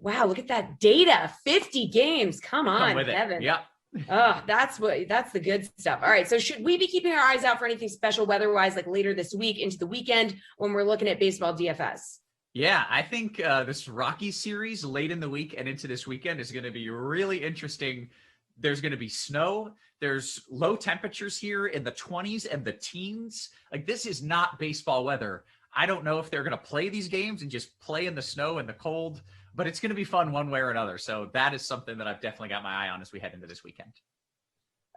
Wow, look at that data. 50 games. Come on, Kevin. Yep. Oh, that's the good stuff. All right. So should we be keeping our eyes out for anything special weather-wise, like later this week into the weekend when we're looking at baseball DFS? Yeah, I think this Rockies series late in the week and into this weekend is going to be really interesting. There's going to be snow. There's low temperatures here in the 20s and the teens. Like, this is not baseball weather. I don't know if they're going to play these games and just play in the snow and the cold, but it's going to be fun one way or another. So that is something that I've definitely got my eye on as we head into this weekend.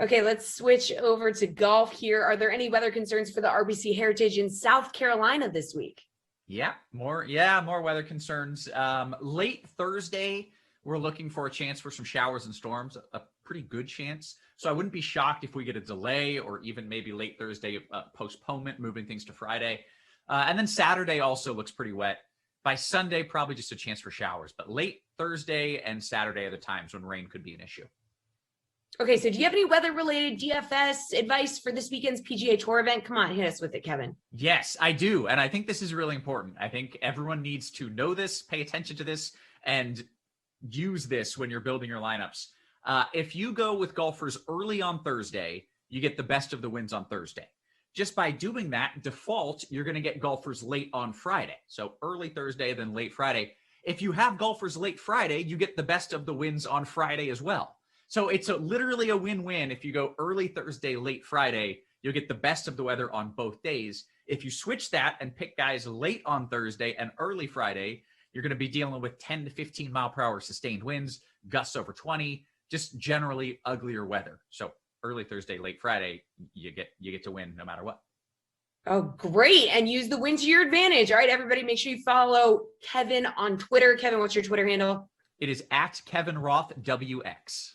Okay, let's switch over to golf here. Are there any weather concerns for the RBC Heritage in South Carolina this week? More weather concerns. Late Thursday, we're looking for a chance for some showers and storms, a pretty good chance. So I wouldn't be shocked if we get a delay or even maybe late Thursday postponement, moving things to Friday. And then Saturday also looks pretty wet. By Sunday, probably just a chance for showers, but late Thursday and Saturday are the times when rain could be an issue. Okay, so do you have any weather-related DFS advice for this weekend's PGA Tour event? Come on, hit us with it, Kevin. Yes, I do. And I think this is really important. I think everyone needs to know this, pay attention to this, and use this when you're building your lineups. If you go with golfers early on Thursday, you get the best of the wins on Thursday. just by doing that, default, you're going to get golfers late on Friday. So early Thursday, then late Friday. If you have golfers late Friday, you get the best of the wins on Friday as well. So it's literally a win-win. If you go early Thursday, late Friday, you'll get the best of the weather on both days. If you switch that and pick guys late on Thursday and early Friday, you're going to be dealing with 10 to 15 mile per hour sustained winds, gusts over 20, just generally uglier weather. So early Thursday, late Friday, you get to win no matter what. Oh, great. And use the win to your advantage. All right, everybody, make sure you follow Kevin on Twitter. Kevin, what's your Twitter handle? It is at Kevin Roth WX.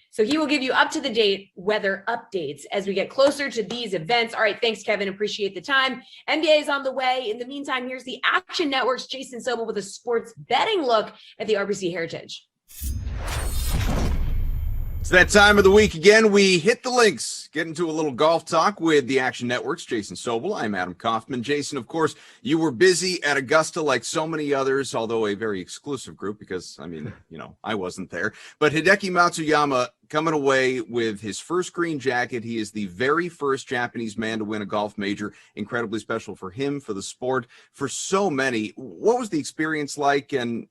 So he will give you up-to-the-date weather updates as we get closer to these events. All right, thanks, Kevin. Appreciate the time. NBA is on the way. In the meantime, here's the Action Network's Jason Sobel with a sports betting look at the RBC Heritage. It's that time of the week again. We hit the links, get into a little golf talk with the Action Network's Jason Sobel. I'm Adam Kaufman. Jason, of course, you were busy at Augusta like so many others, although a very exclusive group because, I wasn't there. But Hideki Matsuyama coming away with his first green jacket. He is the very first Japanese man to win a golf major. Incredibly special for him, for the sport, for so many. What was the experience like, and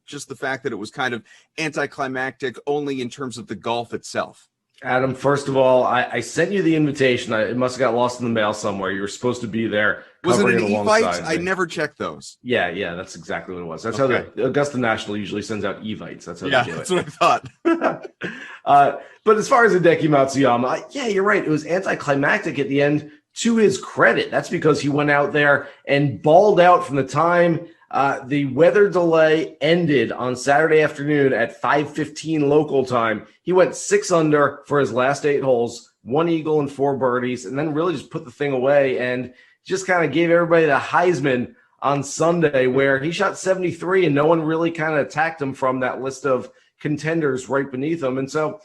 just the fact that it was kind of anticlimactic only in terms of the golf itself? Adam, first of all, I sent you the invitation. It must have got lost in the mail somewhere. You were supposed to be there. Was it an Evite? I never checked those. Yeah, that's exactly what it was. That's how the Augusta National usually sends out Evites. That's how they do it. That's what I thought. But as far as Hideki Matsuyama, you're right. It was anticlimactic at the end. To his credit, that's because he went out there and balled out from the time the weather delay ended on Saturday afternoon at 5:15 local time. He went 6 under for his last 8 holes, 1 eagle and 4 birdies, and then really just put the thing away and just kind of gave everybody the Heisman on Sunday, where he shot 73 and no one really kind of attacked him from that list of contenders right beneath him. And so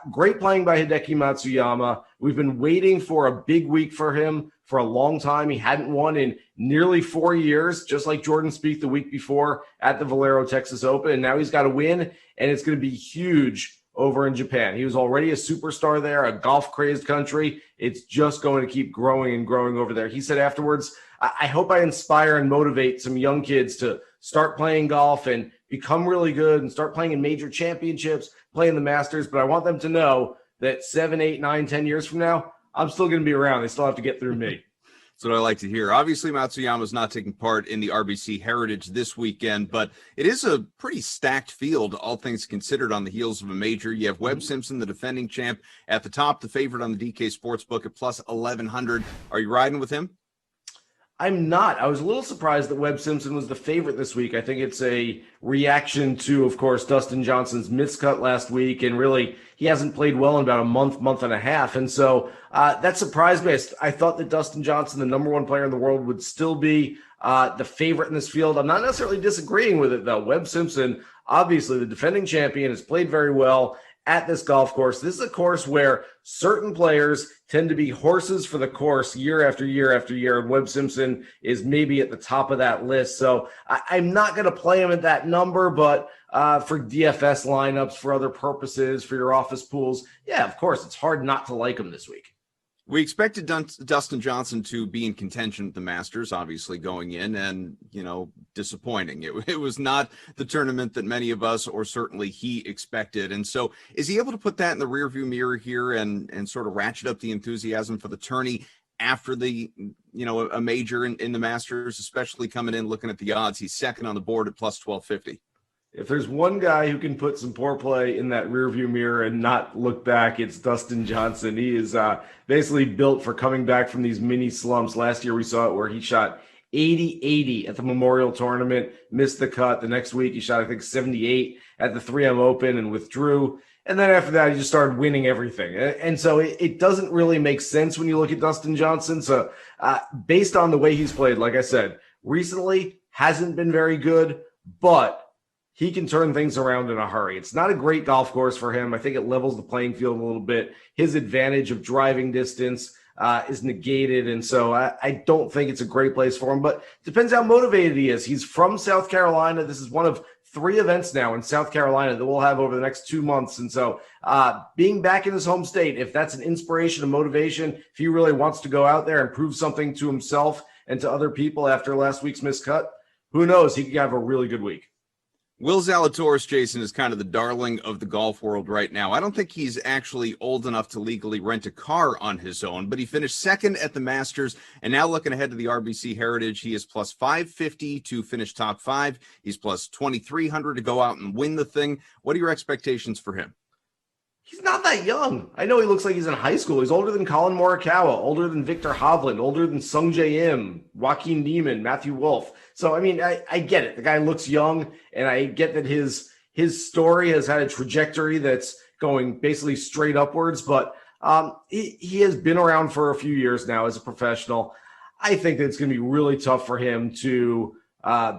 great playing by Hideki Matsuyama. We've been waiting for a big week for him for a long time. He hadn't won in nearly 4 years, just like Jordan Spieth the week before at the Valero Texas Open. And now he's got to win, and it's going to be huge over in Japan. He was already a superstar there, a golf-crazed country. It's just going to keep growing and growing over there. He said afterwards, I hope I inspire and motivate some young kids to start playing golf and become really good and start playing in major championships, playing the Masters. But I want them to know that 7, 8, 9, 10 years from now, I'm still going to be around. They still have to get through me. That's what I like to hear. Obviously, Matsuyama's not taking part in the RBC Heritage this weekend, but it is a pretty stacked field, all things considered, on the heels of a major. You have Webb Simpson, the defending champ, at the top, the favorite on the DK Sportsbook at plus 1,100. Are you riding with him? I'm not. I was a little surprised that Webb Simpson was the favorite this week. I think it's a reaction to, of course, Dustin Johnson's miscut last week, and really he hasn't played well in about a month and a half. And so that surprised me. I thought that Dustin Johnson, the number 1 player in the world, would still be the favorite in this field. I'm not necessarily disagreeing with it, though. Webb Simpson, obviously the defending champion, has played very well at this golf course. This is a course where certain players tend to be horses for the course year after year after year, and Webb Simpson is maybe at the top of that list. So I'm not going to play him at that number, but for DFS lineups, for other purposes, for your office pools, of course, it's hard not to like him this week. We expected Dustin Johnson to be in contention at the Masters, obviously going in, and, disappointing. It was not the tournament that many of us, or certainly he, expected. And so is he able to put that in the rearview mirror here and sort of ratchet up the enthusiasm for the tourney after the, a major in the Masters, especially coming in looking at the odds? He's second on the board at plus 1,250. If there's one guy who can put some poor play in that rearview mirror and not look back, it's Dustin Johnson. He is basically built for coming back from these mini slumps. Last year we saw it where he shot 80-80 at the Memorial Tournament, missed the cut. The next week he shot, I think, 78 at the 3M Open and withdrew. And then after that, he just started winning everything. And so it doesn't really make sense when you look at Dustin Johnson. So based on the way he's played, like I said, recently hasn't been very good, but he can turn things around in a hurry. It's not a great golf course for him. I think it levels the playing field a little bit. His advantage of driving distance is negated, and so I don't think it's a great place for him, but depends how motivated he is. He's from South Carolina. This is one of 3 events now in South Carolina that we'll have over the next 2 months. And so being back in his home state, if that's an inspiration, a motivation, if he really wants to go out there and prove something to himself and to other people after last week's missed cut, who knows? He could have a really good week. Will Zalatoris, Jason, is kind of the darling of the golf world right now. I don't think he's actually old enough to legally rent a car on his own, but he finished second at the Masters, and now looking ahead to the RBC Heritage, he is plus 550 to finish top 5. He's plus 2,300 to go out and win the thing. What are your expectations for him? He's not that young. I know he looks like he's in high school. He's older than Colin Morikawa, older than Victor Hovland, older than Sung Jae Im, Joaquin Niemann, Matthew Wolff. So, I mean, I get it. The guy looks young, and I get that his story has had a trajectory that's going basically straight upwards, but he has been around for a few years now as a professional. I think that it's going to be really tough for him to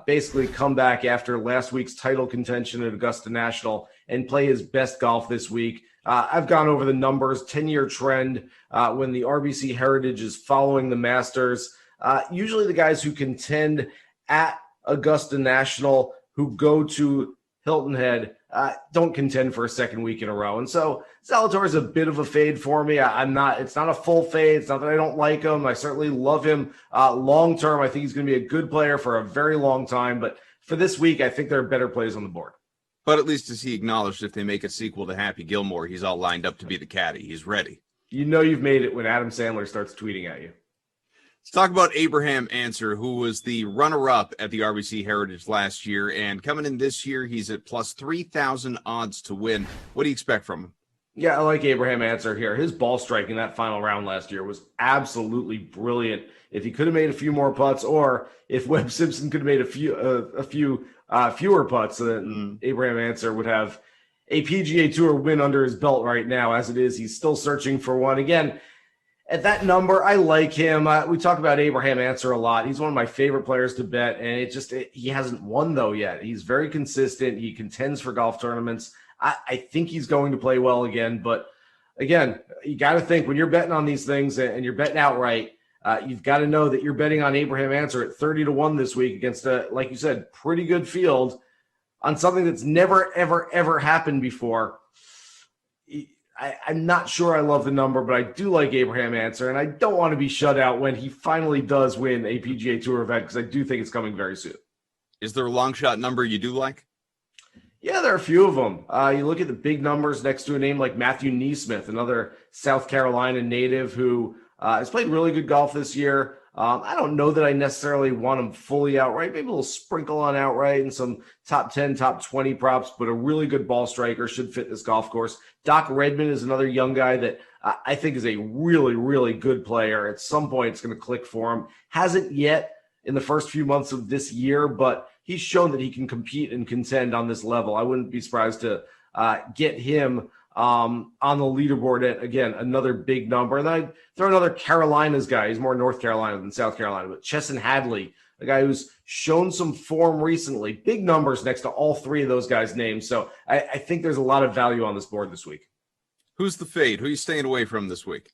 basically come back after last week's title contention at Augusta National and play his best golf this week. I've gone over the numbers, 10-year trend when the RBC Heritage is following the Masters. Usually the guys who contend at Augusta National, who go to Hilton Head, don't contend for a second week in a row. And so Zalatoris is a bit of a fade for me. It's not a full fade. It's not that I don't like him. I certainly love him long-term. I think he's going to be a good player for a very long time. But for this week, I think there are better plays on the board. But at least as he acknowledged, if they make a sequel to Happy Gilmore, he's all lined up to be the caddy. He's ready. You know you've made it when Adam Sandler starts tweeting at you. Let's talk about Abraham Answer, who was the runner-up at the RBC Heritage last year. And coming in this year, he's at plus 3,000 odds to win. What do you expect from him? Yeah, I like Abraham Answer here. His ball striking that final round last year was absolutely brilliant. If he could have made a few more putts, or if Webb Simpson could have made a few fewer putts, then Abraham Answer would have a PGA Tour win under his belt right now. As it is, he's still searching for one. Again, at that number, I like him. We talk about Abraham Answer a lot. He's one of my favorite players to bet, and he hasn't won, though, yet. He's very consistent. He contends for golf tournaments. I think he's going to play well again. But, again, you got to think when you're betting on these things and you're betting outright, you've got to know that you're betting on Abraham Answer at 30-1 this week against like you said, pretty good field on something that's never, ever, ever happened before. I'm not sure I love the number, but I do like Abraham Answer, and I don't want to be shut out when he finally does win a PGA Tour event because I do think it's coming very soon. Is there a long shot number you do like? Yeah, there are a few of them. You look at the big numbers next to a name like Matthew Neesmith, another South Carolina native who has played really good golf this year. I don't know that I necessarily want him fully outright. Maybe a little sprinkle on outright and some top 10, top 20 props, but a really good ball striker should fit this golf course. Doc Redman is another young guy that I think is a really, really good player. At some point, it's going to click for him. Hasn't yet in the first few months of this year, but he's shown that he can compete and contend on this level. I wouldn't be surprised to get him on the leaderboard at, again, another big number. And then I throw another Carolinas guy. He's more North Carolina than South Carolina, but Chesson Hadley, a guy who's shown some form recently. Big numbers next to all three of those guys' names. So I think there's a lot of value on this board this week. Who's the fade? Who are you staying away from this week?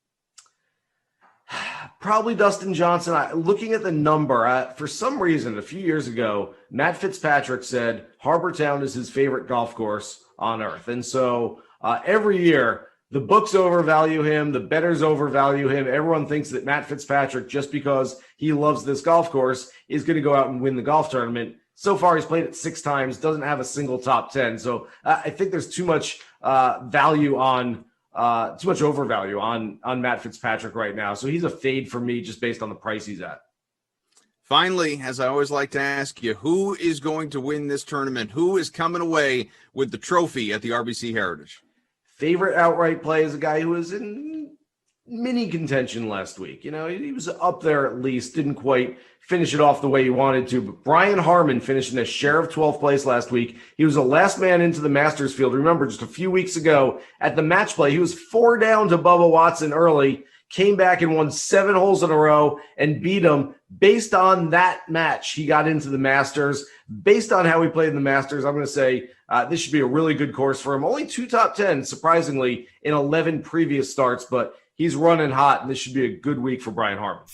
Probably Dustin Johnson. Looking at the number, for some reason, a few years ago, Matt Fitzpatrick said Harbor Town is his favorite golf course on earth. And so every year, the books overvalue him, the bettors overvalue him. Everyone thinks that Matt Fitzpatrick, just because he loves this golf course, is going to go out and win the golf tournament. So far, he's played it 6 times, doesn't have a single top 10. So I think there's too much value on too much overvalue on Matt Fitzpatrick right now. So he's a fade for me just based on the price he's at. Finally, as I always like to ask you, who is going to win this tournament? Who is coming away with the trophy at the RBC Heritage? Favorite outright play is a guy who was in mini contention last week. You know, he was up there at least, didn't quite finish it off the way he wanted to. But Brian Harmon finished in a share of 12th place last week. He was the last man into the Masters field. Remember, just a few weeks ago at the match play, he was 4 down to Bubba Watson early, came back and won 7 holes in a row and beat him. Based on that match, he got into the Masters. Based on how he played in the Masters, I'm going to say this should be a really good course for him. Only 2 top 10s, surprisingly, in 11 previous starts, but he's running hot, and this should be a good week for Brian Harmon.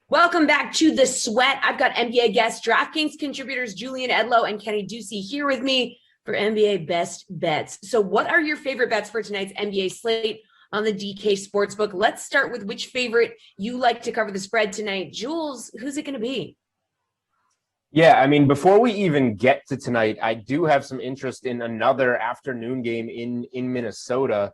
Welcome back to The Sweat. I've got NBA guests, DraftKings contributors Julian Edlow and Kenny Ducey here with me for NBA Best Bets. So what are your favorite bets for tonight's NBA slate on the DK Sportsbook? Let's start with which favorite you like to cover the spread tonight. Jules, who's it going to be? Yeah, I mean, before we even get to tonight, I do have some interest in another afternoon game in Minnesota.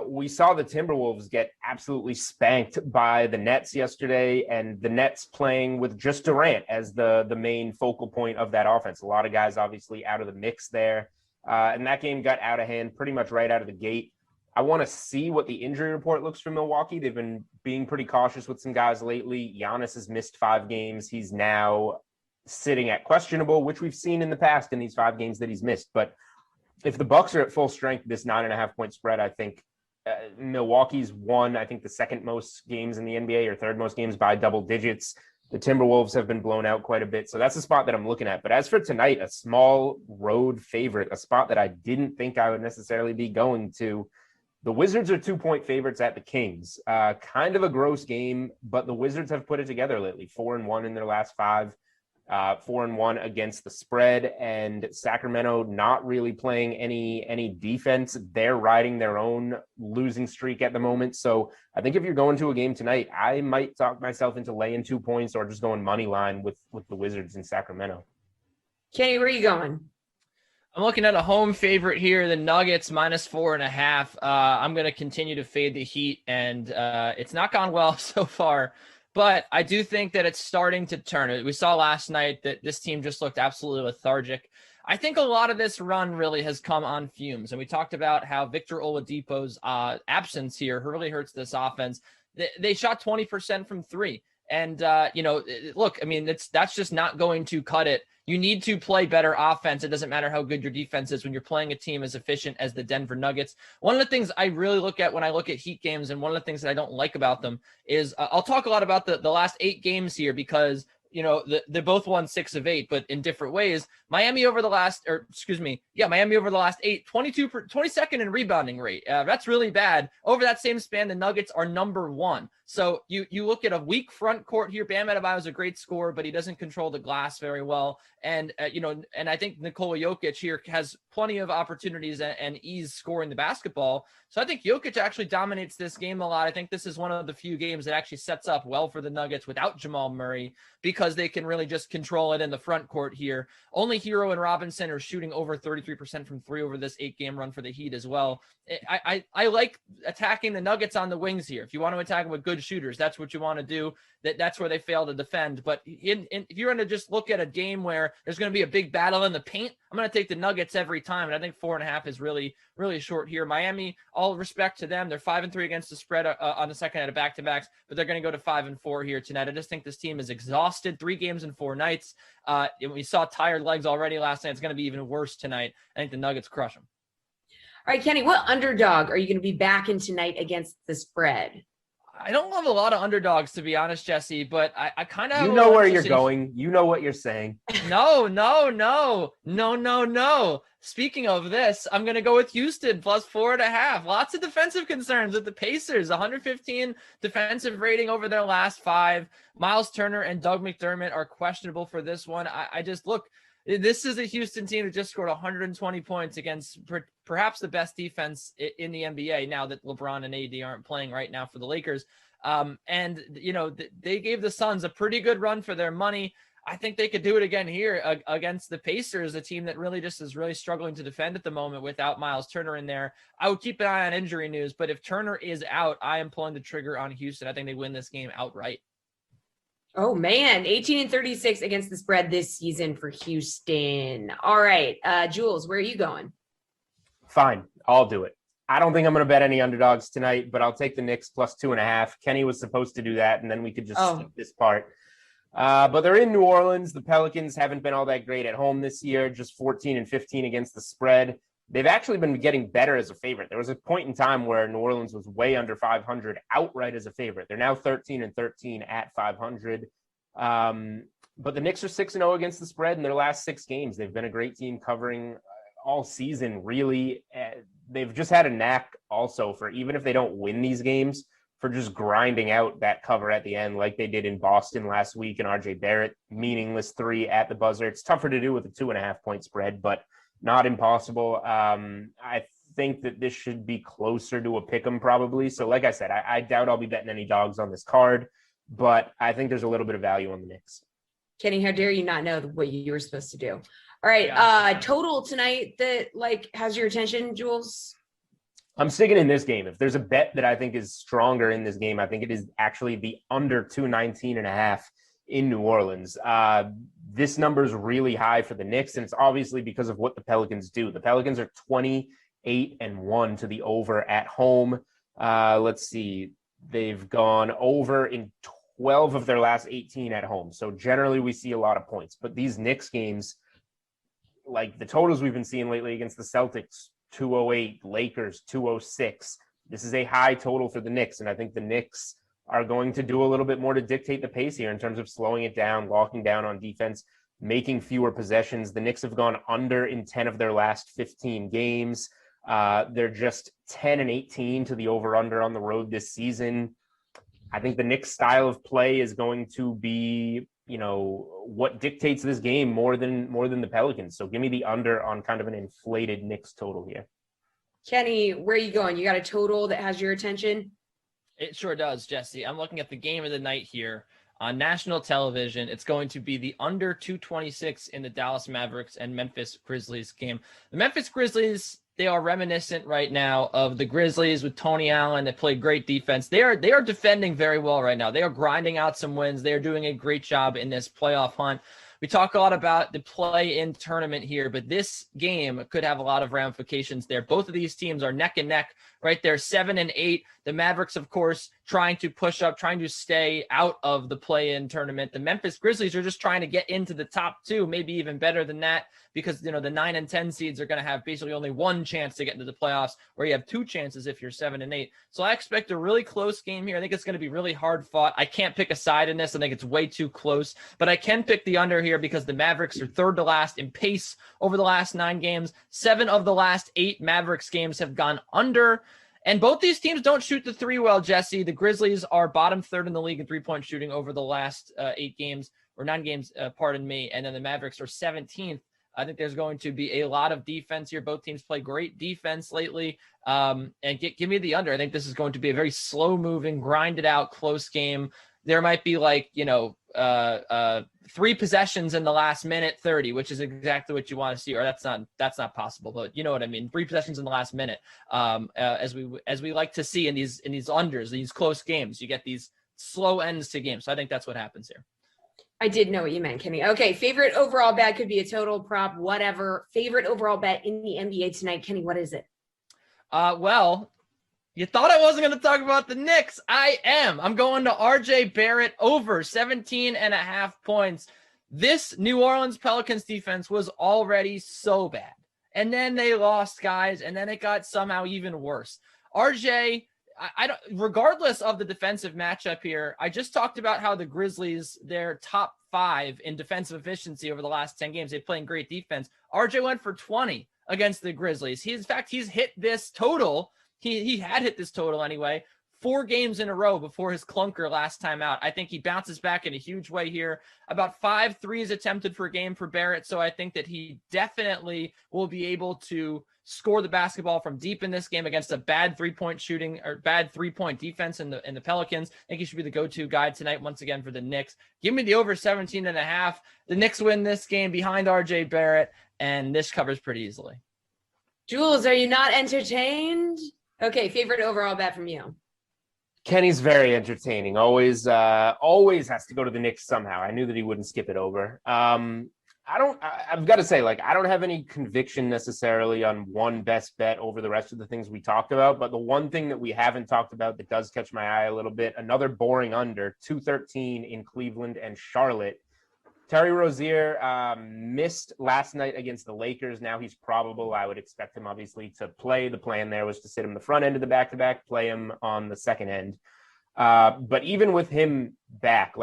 We saw the Timberwolves get absolutely spanked by the Nets yesterday, and the Nets playing with just Durant as the main focal point of that offense. A lot of guys obviously out of the mix there. And that game got out of hand pretty much right out of the gate. I want to see what the injury report looks for Milwaukee. They've been being pretty cautious with some guys lately. Giannis has missed 5 games. He's now sitting at questionable, which we've seen in the past in these 5 games that he's missed. But if the Bucks are at full strength, this 9.5 point spread, I think Milwaukee's won, I think, the second most games in the NBA or third most games by double digits. The Timberwolves have been blown out quite a bit. So that's the spot that I'm looking at. But as for tonight, a small road favorite, a spot that I didn't think I would necessarily be going to. The Wizards are 2-point favorites at the Kings. Kind of a gross game, but the Wizards have put it together lately. 4-1 in their last 5. 4-1 against the spread, and Sacramento not really playing any defense. They're riding their own losing streak at the moment. So I think if you're going to a game tonight, I might talk myself into laying 2 points or just going money line with the Wizards in Sacramento. Kenny, where are you going? I'm looking at a home favorite here, the Nuggets -4.5. I'm going to continue to fade the Heat, and it's not gone well so far. But I do think that it's starting to turn. We saw last night that this team just looked absolutely lethargic. I think a lot of this run really has come on fumes. And we talked about how Victor Oladipo's absence here really hurts this offense. They shot 20% from 3. And, look, I mean, that's just not going to cut it. You need to play better offense. It doesn't matter how good your defense is when you're playing a team as efficient as the Denver Nuggets. One of the things I really look at when I look at Heat games, and one of the things that I don't like about them is I'll talk a lot about the last 8 games here because, they both won 6 of 8, but in different ways. Miami over the last 8, 22nd in rebounding rate. That's really bad. Over that same span, the Nuggets are number 1. So you look at a weak front court here. Bam Adebayo is a great scorer, but he doesn't control the glass very well. And, and I think Nikola Jokic here has plenty of opportunities and ease scoring the basketball. So I think Jokic actually dominates this game a lot. I think this is one of the few games that actually sets up well for the Nuggets without Jamal Murray because they can really just control it in the front court here. Only Hero and Robinson are shooting over 33% from 3 over this 8-game run for the Heat as well. I like attacking the Nuggets on the wings here. If you want to attack them with good shooters, that's what you want to do. That's where they fail to defend. But if you're going to just look at a game where there's going to be a big battle in the paint, I'm going to take the Nuggets every time. And I think 4.5 is really, really short here. Miami, all respect to them. They're 5-3 against the spread on the second night of back-to-backs, but they're going to go to 5-4 here tonight. I just think this team is exhausted. 3 games in 4 nights. We saw tired legs already last night. It's going to be even worse tonight. I think the Nuggets crush them. All right, Kenny, what underdog are you going to be backing tonight against the spread? I don't love a lot of underdogs, to be honest, Jesse, but I kind of... You know where you're going. You know what you're saying. No. Speaking of this, I'm going to go with Houston +4.5. Lots of defensive concerns with the Pacers. 115 defensive rating over their last 5. Miles Turner and Doug McDermott are questionable for this one. I just look... This is a Houston team that just scored 120 points against perhaps the best defense in the NBA now that LeBron and AD aren't playing right now for the Lakers. And they gave the Suns a pretty good run for their money. I think they could do it again here against the Pacers, a team that really just is really struggling to defend at the moment without Miles Turner in there. I would keep an eye on injury news, but if Turner is out, I am pulling the trigger on Houston. I think they win this game outright. Oh, man, 18-36 against the spread this season for Houston. All right, Jules, where are you going? Fine, I'll do it. I don't think I'm going to bet any underdogs tonight, but I'll take the Knicks +2.5. Kenny was supposed to do that, and then we could just skip this part. But they're in New Orleans. The Pelicans haven't been all that great at home this year, just 14-15 against the spread. They've actually been getting better as a favorite. There was a point in time where New Orleans was way under 500 outright as a favorite. They're now 13-13 at 500. But the Knicks are 6-0 against the spread in their last 6 games. They've been a great team covering all season, really. They've just had a knack also for, even if they don't win these games, for just grinding out that cover at the end like they did in Boston last week, and RJ Barrett, meaningless 3 at the buzzer. It's tougher to do with a 2.5 point spread, but not impossible. I think that this should be closer to a pick'em probably. So like I said, I doubt I'll be betting any dogs on this card, but I think there's a little bit of value on the Knicks. Kenny, how dare you not know what you were supposed to do? All right, total tonight that has your attention, Jules? I'm sticking in this game. If there's a bet that I think is stronger in this game, I think it is actually the under 219.5 in New Orleans. This number is really high for the Knicks, and it's obviously because of what the Pelicans do. The Pelicans are 28-1 to the over at home. Let's see. They've gone over in 12 of their last 18 at home. So generally we see a lot of points. But these Knicks games, like the totals we've been seeing lately against the Celtics, 208, Lakers 206. This is a high total for the Knicks, and I think the Knicks are going to do a little bit more to dictate the pace here in terms of slowing it down, locking down on defense, making fewer possessions. The Knicks have gone under in 10 of their last 15 games. They're just 10-18 to the over-under on the road this season. I think the Knicks' style of play is going to be, what dictates this game more than the Pelicans. So give me the under on kind of an inflated Knicks total here. Kenny, where are you going? You got a total that has your attention? It sure does, Jesse. I'm looking at the game of the night here on national television. It's going to be the under 226 in the Dallas Mavericks and Memphis Grizzlies game. The Memphis Grizzlies, they are reminiscent right now of the Grizzlies with Tony Allen. They play great defense. They are defending very well right now. They are grinding out some wins. They are doing a great job in this playoff hunt. We talk a lot about the play-in tournament here, but this game could have a lot of ramifications there. Both of these teams are neck and neck right there, 7-8. The Mavericks, of course, trying to push up, trying to stay out of the play-in tournament. The Memphis Grizzlies are just trying to get into the top 2, maybe even better than that, because the 9 and 10 seeds are going to have basically only one chance to get into the playoffs, where you have 2 chances if you're 7-8. So I expect a really close game here. I think it's going to be really hard fought. I can't pick a side in this. I think it's way too close, but I can pick the under here because the Mavericks are 3rd to last in pace over the last 9 games. 7 of the last 8 Mavericks games have gone under. And both these teams don't shoot the 3 well, Jesse. The Grizzlies are bottom 3rd in the league in 3-point shooting over the last 8 games, or 9 games, pardon me. And then the Mavericks are 17th. I think there's going to be a lot of defense here. Both teams play great defense lately. And give me the under. I think this is going to be a very slow-moving, grinded-out, close game. There might be 3 possessions in the last minute 30, which is exactly what you want to see. Or that's not possible, but you know what I mean. 3 possessions in the last minute, as we like to see in these unders, these close games. You get these slow ends to games. So I think that's what happens here. I did know what you meant, Kenny. Okay, favorite overall bet could be a total, prop, whatever. Favorite overall bet in the NBA tonight, Kenny, what is it? Well, you thought I wasn't going to talk about the Knicks. I am. I'm going to RJ Barrett over 17.5 points. This New Orleans Pelicans defense was already so bad. And then they lost guys, and then it got somehow even worse. RJ, I don't, regardless of the defensive matchup here, I just talked about how the Grizzlies, they're top 5 in defensive efficiency over the last 10 games. They're playing great defense. RJ went for 20 against the Grizzlies. He's hit this total. He had hit this total anyway, 4 games in a row before his clunker last time out. I think he bounces back in a huge way here. About 5 threes attempted per game for Barrett. So I think that he definitely will be able to score the basketball from deep in this game against a bad 3-point shooting or bad 3-point defense in the Pelicans. I think he should be the go-to guy tonight once again for the Knicks. Give me the over 17.5. The Knicks win this game behind RJ Barrett, and this covers pretty easily. Jules, are you not entertained? Okay, favorite overall bet from you. Kenny's very entertaining. Always has to go to the Knicks somehow. I knew that he wouldn't skip it over. I've got to say, I don't have any conviction necessarily on one best bet over the rest of the things we talked about. But the one thing that we haven't talked about that does catch my eye a little bit, another boring under, 213 in Cleveland and Charlotte. Terry Rozier missed last night against the Lakers. Now he's probable. I would expect him, obviously, to play. The plan there was to sit him the front end of the back-to-back, play him on the second end. But even with him back,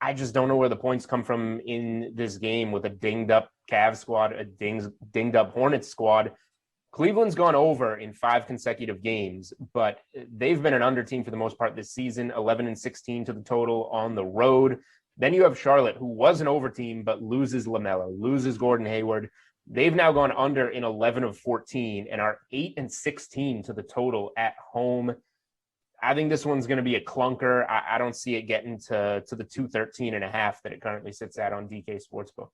I just don't know where the points come from in this game with a dinged-up Cavs squad, a dinged-up Hornets squad. Cleveland's gone over in 5 consecutive games, but they've been an under team for the most part this season, 11-16 to the total on the road. Then you have Charlotte, who was an over team, but loses LaMelo, loses Gordon Hayward. They've now gone under in 11 of 14 and are 8-16 to the total at home. I think this one's going to be a clunker. I don't see it getting to the 213.5 that it currently sits at on DK Sportsbook.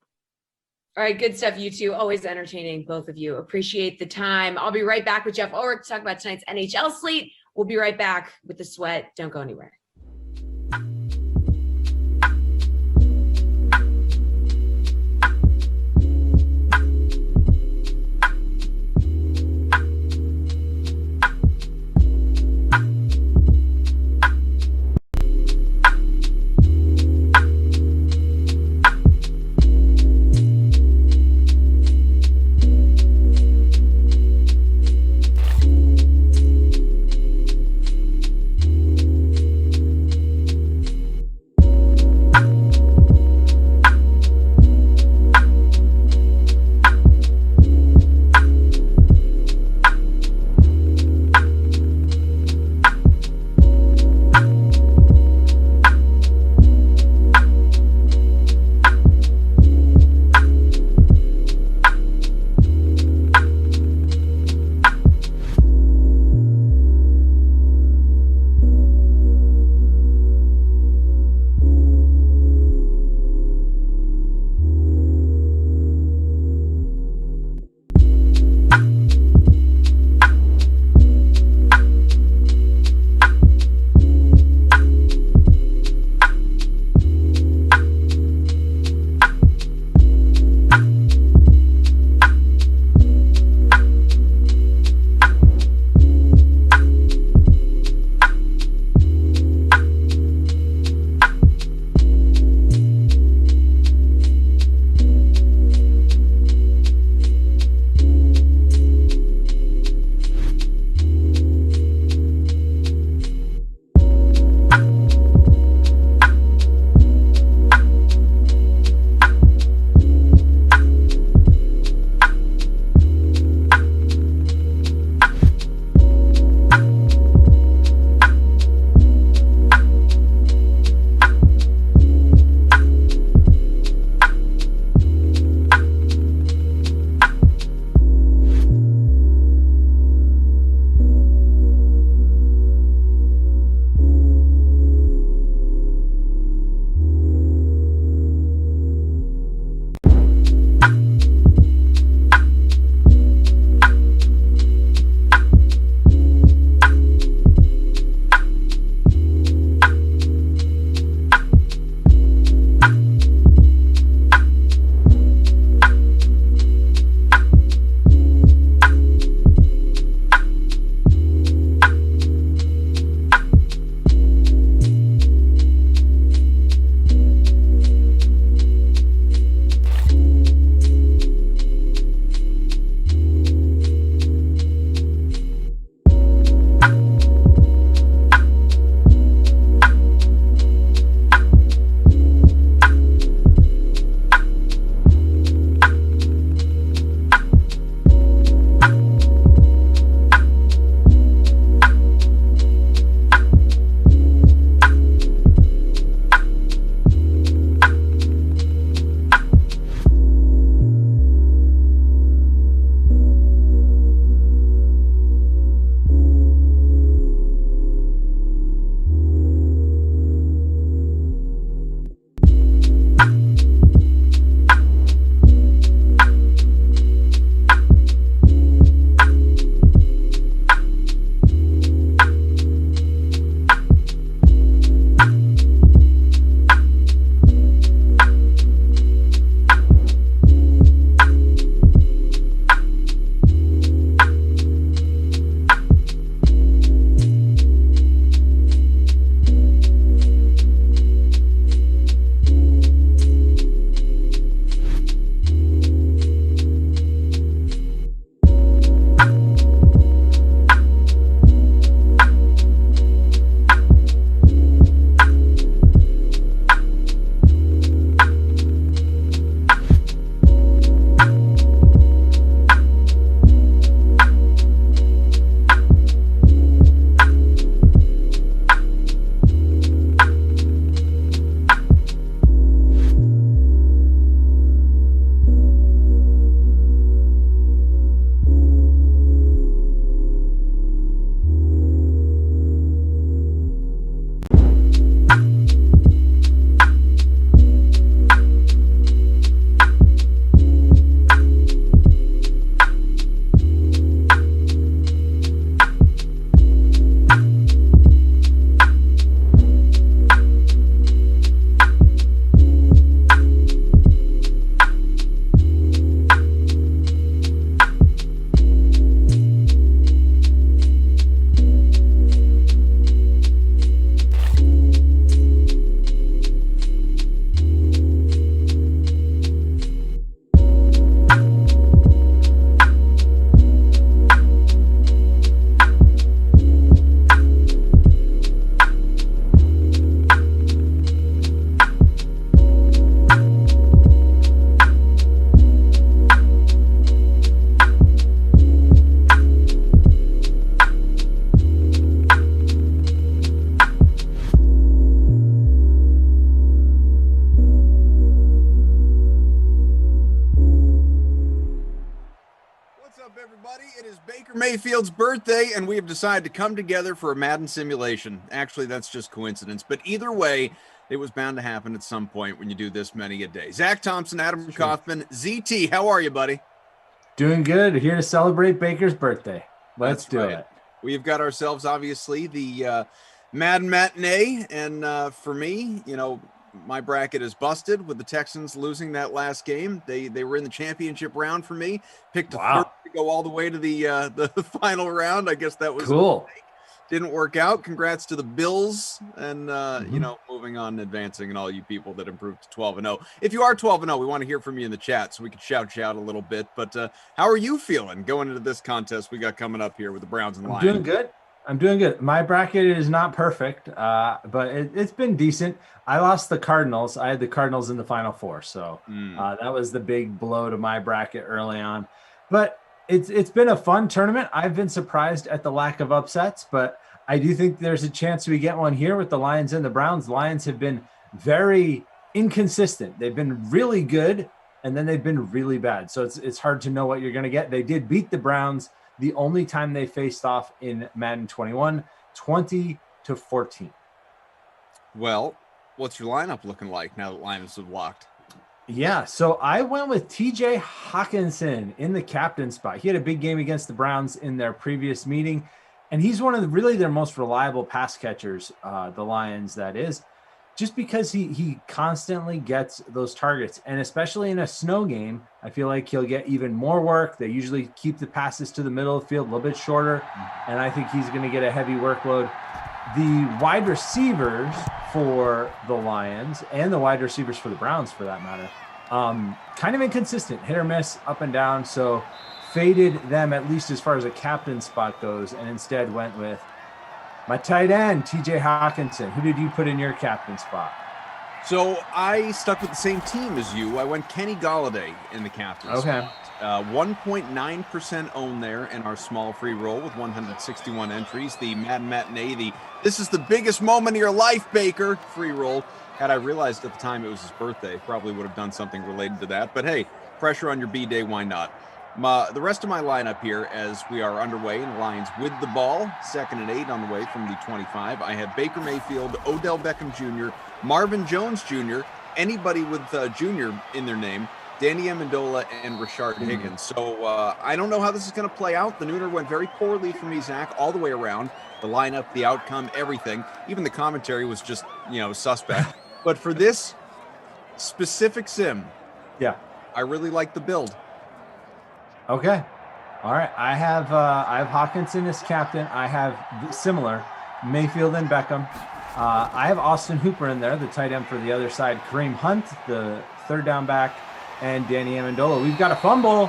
All right, good stuff, you two. Always entertaining, both of you. Appreciate the time. I'll be right back with Jeff Ulrich to talk about tonight's NHL slate. We'll be right back with the Sweat. Don't go anywhere. Mayfield's birthday, and we have decided to come together for a Madden simulation. Actually, that's just coincidence. But either way, it was bound to happen at some point when you do this many a day. Zach Thompson, Adam Kaufman, ZT, how are you, buddy? Doing good. Here to celebrate Baker's birthday. Let's do it. We've got ourselves, obviously, the Madden matinee. And for me, my bracket is busted with the Texans losing that last game. They were in the championship round for me. Picked a third to go all the way to the final round. I guess that was cool. Didn't work out. Congrats to the Bills and moving on and advancing, and all you people that improved to 12-0. If you are 12-0, we want to hear from you in the chat so we can shout you out a little bit. But how are you feeling going into this contest we got coming up here with the Browns and Lions? I'm doing good. My bracket is not perfect, but it's been decent. I lost the Cardinals. I had the Cardinals in the Final Four, so that was the big blow to my bracket early on. But it's been a fun tournament. I've been surprised at the lack of upsets, but I do think there's a chance we get one here with the Lions and the Browns. Lions have been very inconsistent. They've been really good, and then they've been really bad. So it's hard to know what you're going to get. They did beat the Browns the only time they faced off in Madden 21, 20-14. Well, what's your lineup looking like now that Lions have locked? Yeah, so I went with TJ Hawkinson in the captain spot. He had a big game against the Browns in their previous meeting, and he's one of really their most reliable pass catchers, the Lions, that is, just because he constantly gets those targets. And especially in a snow game, I feel like he'll get even more work. They usually keep the passes to the middle of the field a little bit shorter, and I think he's going to get a heavy workload. The wide receivers for the Lions and the wide receivers for the Browns, for that matter, kind of inconsistent, hit or miss, up and down. So faded them at least as far as a captain spot goes, and instead went with my tight end, TJ Hawkinson. Who did you put in your captain spot? So I stuck with the same team as you. I went Kenny Golladay in the captain spot. 1.9% owned there in our small free roll with 161 entries. The Madden Matinee, this is the biggest moment of your life, Baker, free roll. Had I realized at the time it was his birthday, probably would have done something related to that. But hey, pressure on your B-day, why not? The rest of my lineup here, as we are underway in the Lions with the ball, 2nd and 8 on the way from the 25. I had Baker Mayfield, Odell Beckham Jr., Marvin Jones Jr., anybody with Jr. in their name, Danny Amendola, and Rashard Higgins. So I don't know how this is going to play out. The nooner went very poorly for me, Zach, all the way around. The lineup, the outcome, everything. Even the commentary was just, suspect. But for this specific sim, I really like the build. Okay. All right. I have Hawkinson as captain. I have similar Mayfield and Beckham. I have Austin Hooper in there, the tight end for the other side. Kareem Hunt, the third down back, and Danny Amendola. We've got a fumble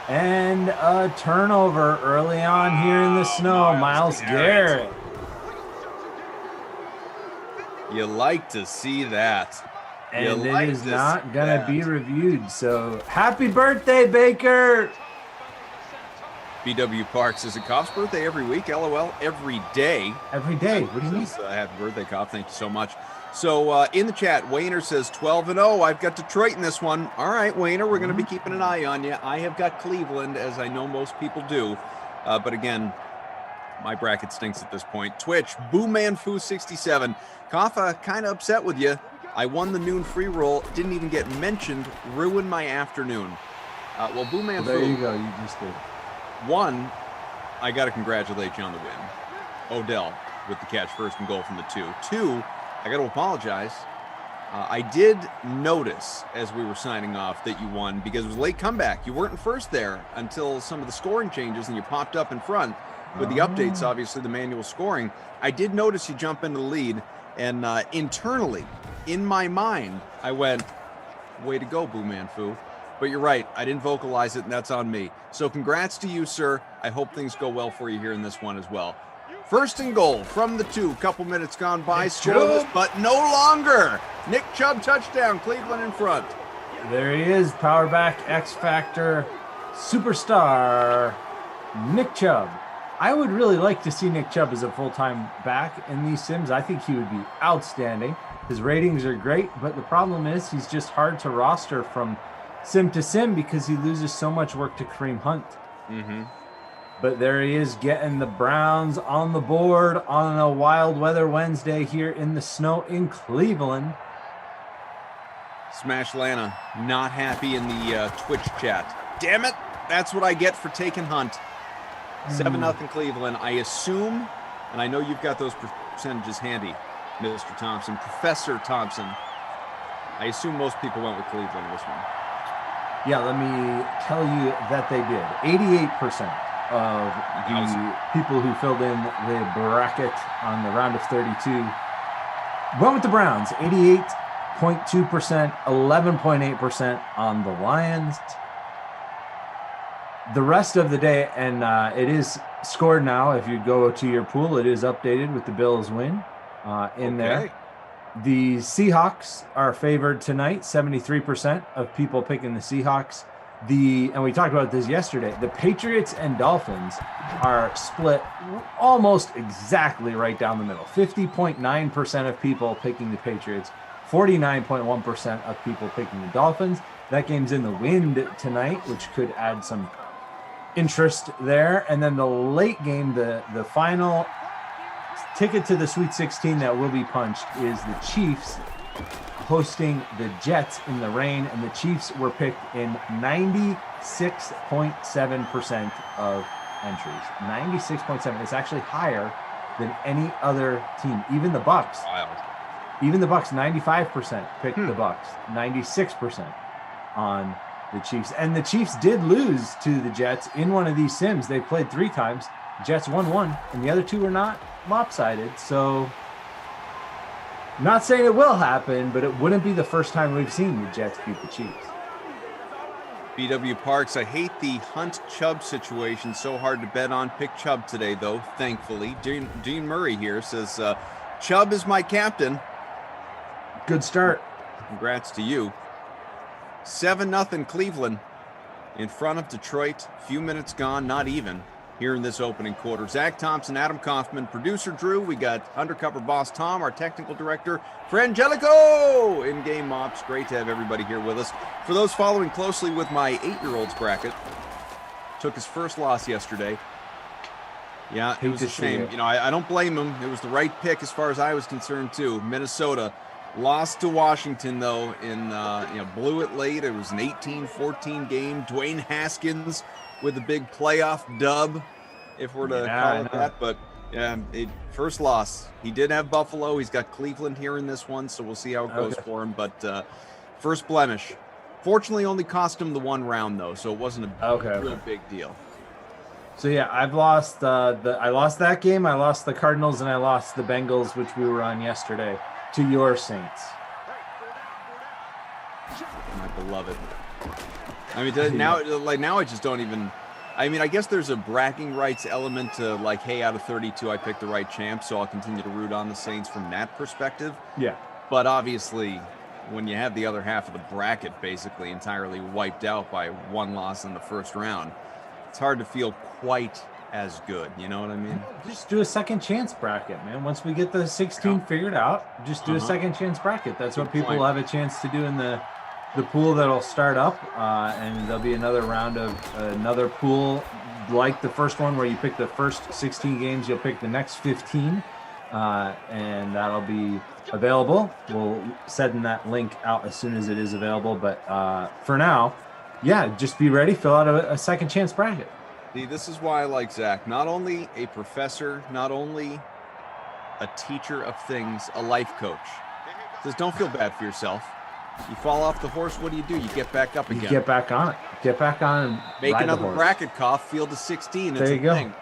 and a turnover early on here in the snow. Myles Garrett. You like to see that. And it is not going to be reviewed. So happy birthday, Baker. BW Parks, is it Koff's birthday every week? LOL, every day. Every day. What do you mean? Happy birthday, Koff. Thank you so much. So in the chat, Wayner says 12-0. I've got Detroit in this one. All right, Wayner, we're going to be keeping an eye on you. I have got Cleveland, as I know most people do. But again, my bracket stinks at this point. Twitch, BooManFoo67. Koffa, kind of upset with you. I won the noon free roll. Didn't even get mentioned. Ruined my afternoon. Well, BooManFoo. There you go. You just did. One, I got to congratulate you on the win. Odell with the catch first and goal from the 2. 2, I got to apologize. I did notice as we were signing off that you won because it was a late comeback. You weren't in first there until some of the scoring changes and you popped up in front with the updates, obviously the manual scoring. I did notice you jump into the lead, and internally, in my mind, I went, way to go, BooManFoo. But you're right, I didn't vocalize it, and that's on me. So congrats to you, sir. I hope things go well for you here in this one as well. First and goal from the 2, couple minutes gone by, scoreless, but no longer. Nick Chubb touchdown, Cleveland in front. There he is, power back, X Factor, superstar, Nick Chubb. I would really like to see Nick Chubb as a full-time back in these sims. I think he would be outstanding. His ratings are great, but the problem is he's just hard to roster from sim to sim because he loses so much work to Kareem Hunt. But there he is getting the Browns on the board on a wild weather Wednesday here in the snow in Cleveland. Smash Lana, not happy in the Twitch chat. Damn it. That's what I get for taking Hunt. 7-0 Cleveland. I assume, and I know you've got those percentages handy, Mr. Thompson, Professor Thompson. I assume most people went with Cleveland in this one. Yeah, let me tell you that they did. 88% of the people who filled in the bracket on the round of 32 went with the Browns. 88.2%, 11.8% on the Lions. The rest of the day, and it is scored now. If you go to your pool, it is updated with the Bills win in there. The Seahawks are favored tonight. 73% of people picking the Seahawks. And we talked about this yesterday. The Patriots and Dolphins are split almost exactly right down the middle. 50.9% of people picking the Patriots. 49.1% of people picking the Dolphins. That game's in the wind tonight, which could add some interest there. And then the late game, the final ticket to the Sweet 16 that will be punched is the Chiefs hosting the Jets in the rain, and the Chiefs were picked in 96.7% of entries. 96.7. It's actually higher than any other team. Even the Bucks. Even the Bucks, 95% picked the Bucks. 96% on the Chiefs. And the Chiefs did lose to the Jets in one of these sims. They played 3 times. Jets won 1, and the other 2 were not lopsided. So, not saying it will happen, but it wouldn't be the first time we've seen the Jets beat the Chiefs. BW Parks, I hate the Hunt Chubb situation. So hard to bet on. Pick Chubb today, though, thankfully. Dean Murray here says, Chubb is my captain. Good start. Congrats to you. 7-0 Cleveland in front of Detroit. Few minutes gone, not even, here in this opening quarter. Zach Thompson, Adam Kaufman, producer Drew. We got undercover boss Tom, our technical director, Frangelico, in-game mops. Great to have everybody here with us. For those following closely with my 8-year-old's bracket, took his first loss yesterday. Yeah, it was a shame. You know, I don't blame him. It was the right pick as far as I was concerned, too. Minnesota lost to Washington, though, blew it late. It was an 18-14 game. Dwayne Haskins with a big playoff dub, if we're to call it that. But, yeah, first loss. He did have Buffalo. He's got Cleveland here in this one, so we'll see how it goes for him. But first blemish. Fortunately, only cost him the 1 round, though, so it wasn't a real big deal. So, yeah, I've lost I lost that game. I lost the Cardinals, and I lost the Bengals, which we were on yesterday, to your Saints. My beloved. I mean, now I just don't even. I mean, I guess there's a bragging rights element to, like, hey, out of 32, I picked the right champ, so I'll continue to root on the Saints from that perspective. Yeah. But obviously, when you have the other half of the bracket basically entirely wiped out by 1 loss in the first round, it's hard to feel quite as good. You know what I mean? Just do a second chance bracket, man. Once we get the 16 figured out, just do a second chance bracket. That's what people will have a chance to do in the pool that'll start up, and there'll be another round of another pool like the first one where you pick the first 16 games, you'll pick the next 15, and that'll be available. We'll send that link out as soon as it is available, but for now, yeah, just be ready, fill out a second chance bracket. See, this is why I like Zach. Not only a professor, not only a teacher of things, a life coach. Says, don't feel bad for yourself. You fall off the horse, what do? You get back up again. You get back on it. Get back on and make ride another the horse. bracket cough, field to 16. There you go. Thing.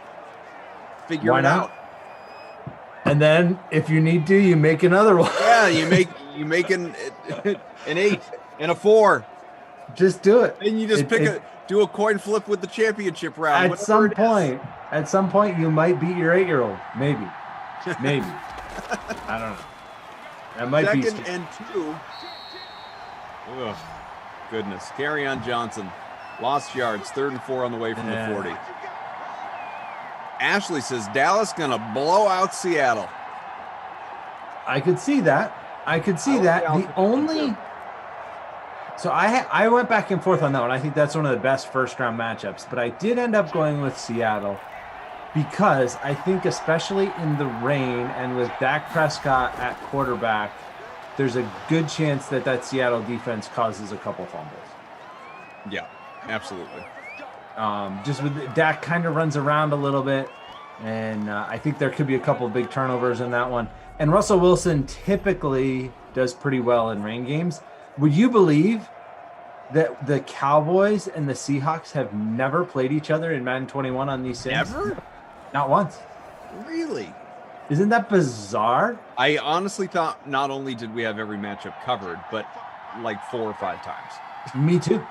Figure Why it not? out. And then if you need to, you make another one. Yeah, you make an 8 and a 4. Just do it. And you just do a coin flip with the championship round. At some point, you might beat your 8-year-old. Maybe. I don't know. That might be second and 2. Oh, goodness. Carry on Johnson. Lost yards. 3rd and 4 on the way from the 40. Ashley says Dallas gonna blow out Seattle. I could see that. The So I went back and forth on that one. I think that's one of the best first-round matchups. But I did end up going with Seattle because I think especially in the rain and with Dak Prescott at quarterback, there's a good chance that Seattle defense causes a couple fumbles. Yeah, absolutely. Just with Dak kind of runs around a little bit, and I think there could be a couple of big turnovers in that one. And Russell Wilson typically does pretty well in rain games. Would you believe that the Cowboys and the Seahawks have never played each other in Madden 21 on these sims? Never? Not once. Really? Isn't that bizarre? I honestly thought not only did we have every matchup covered, but like 4 or 5 times. Me too.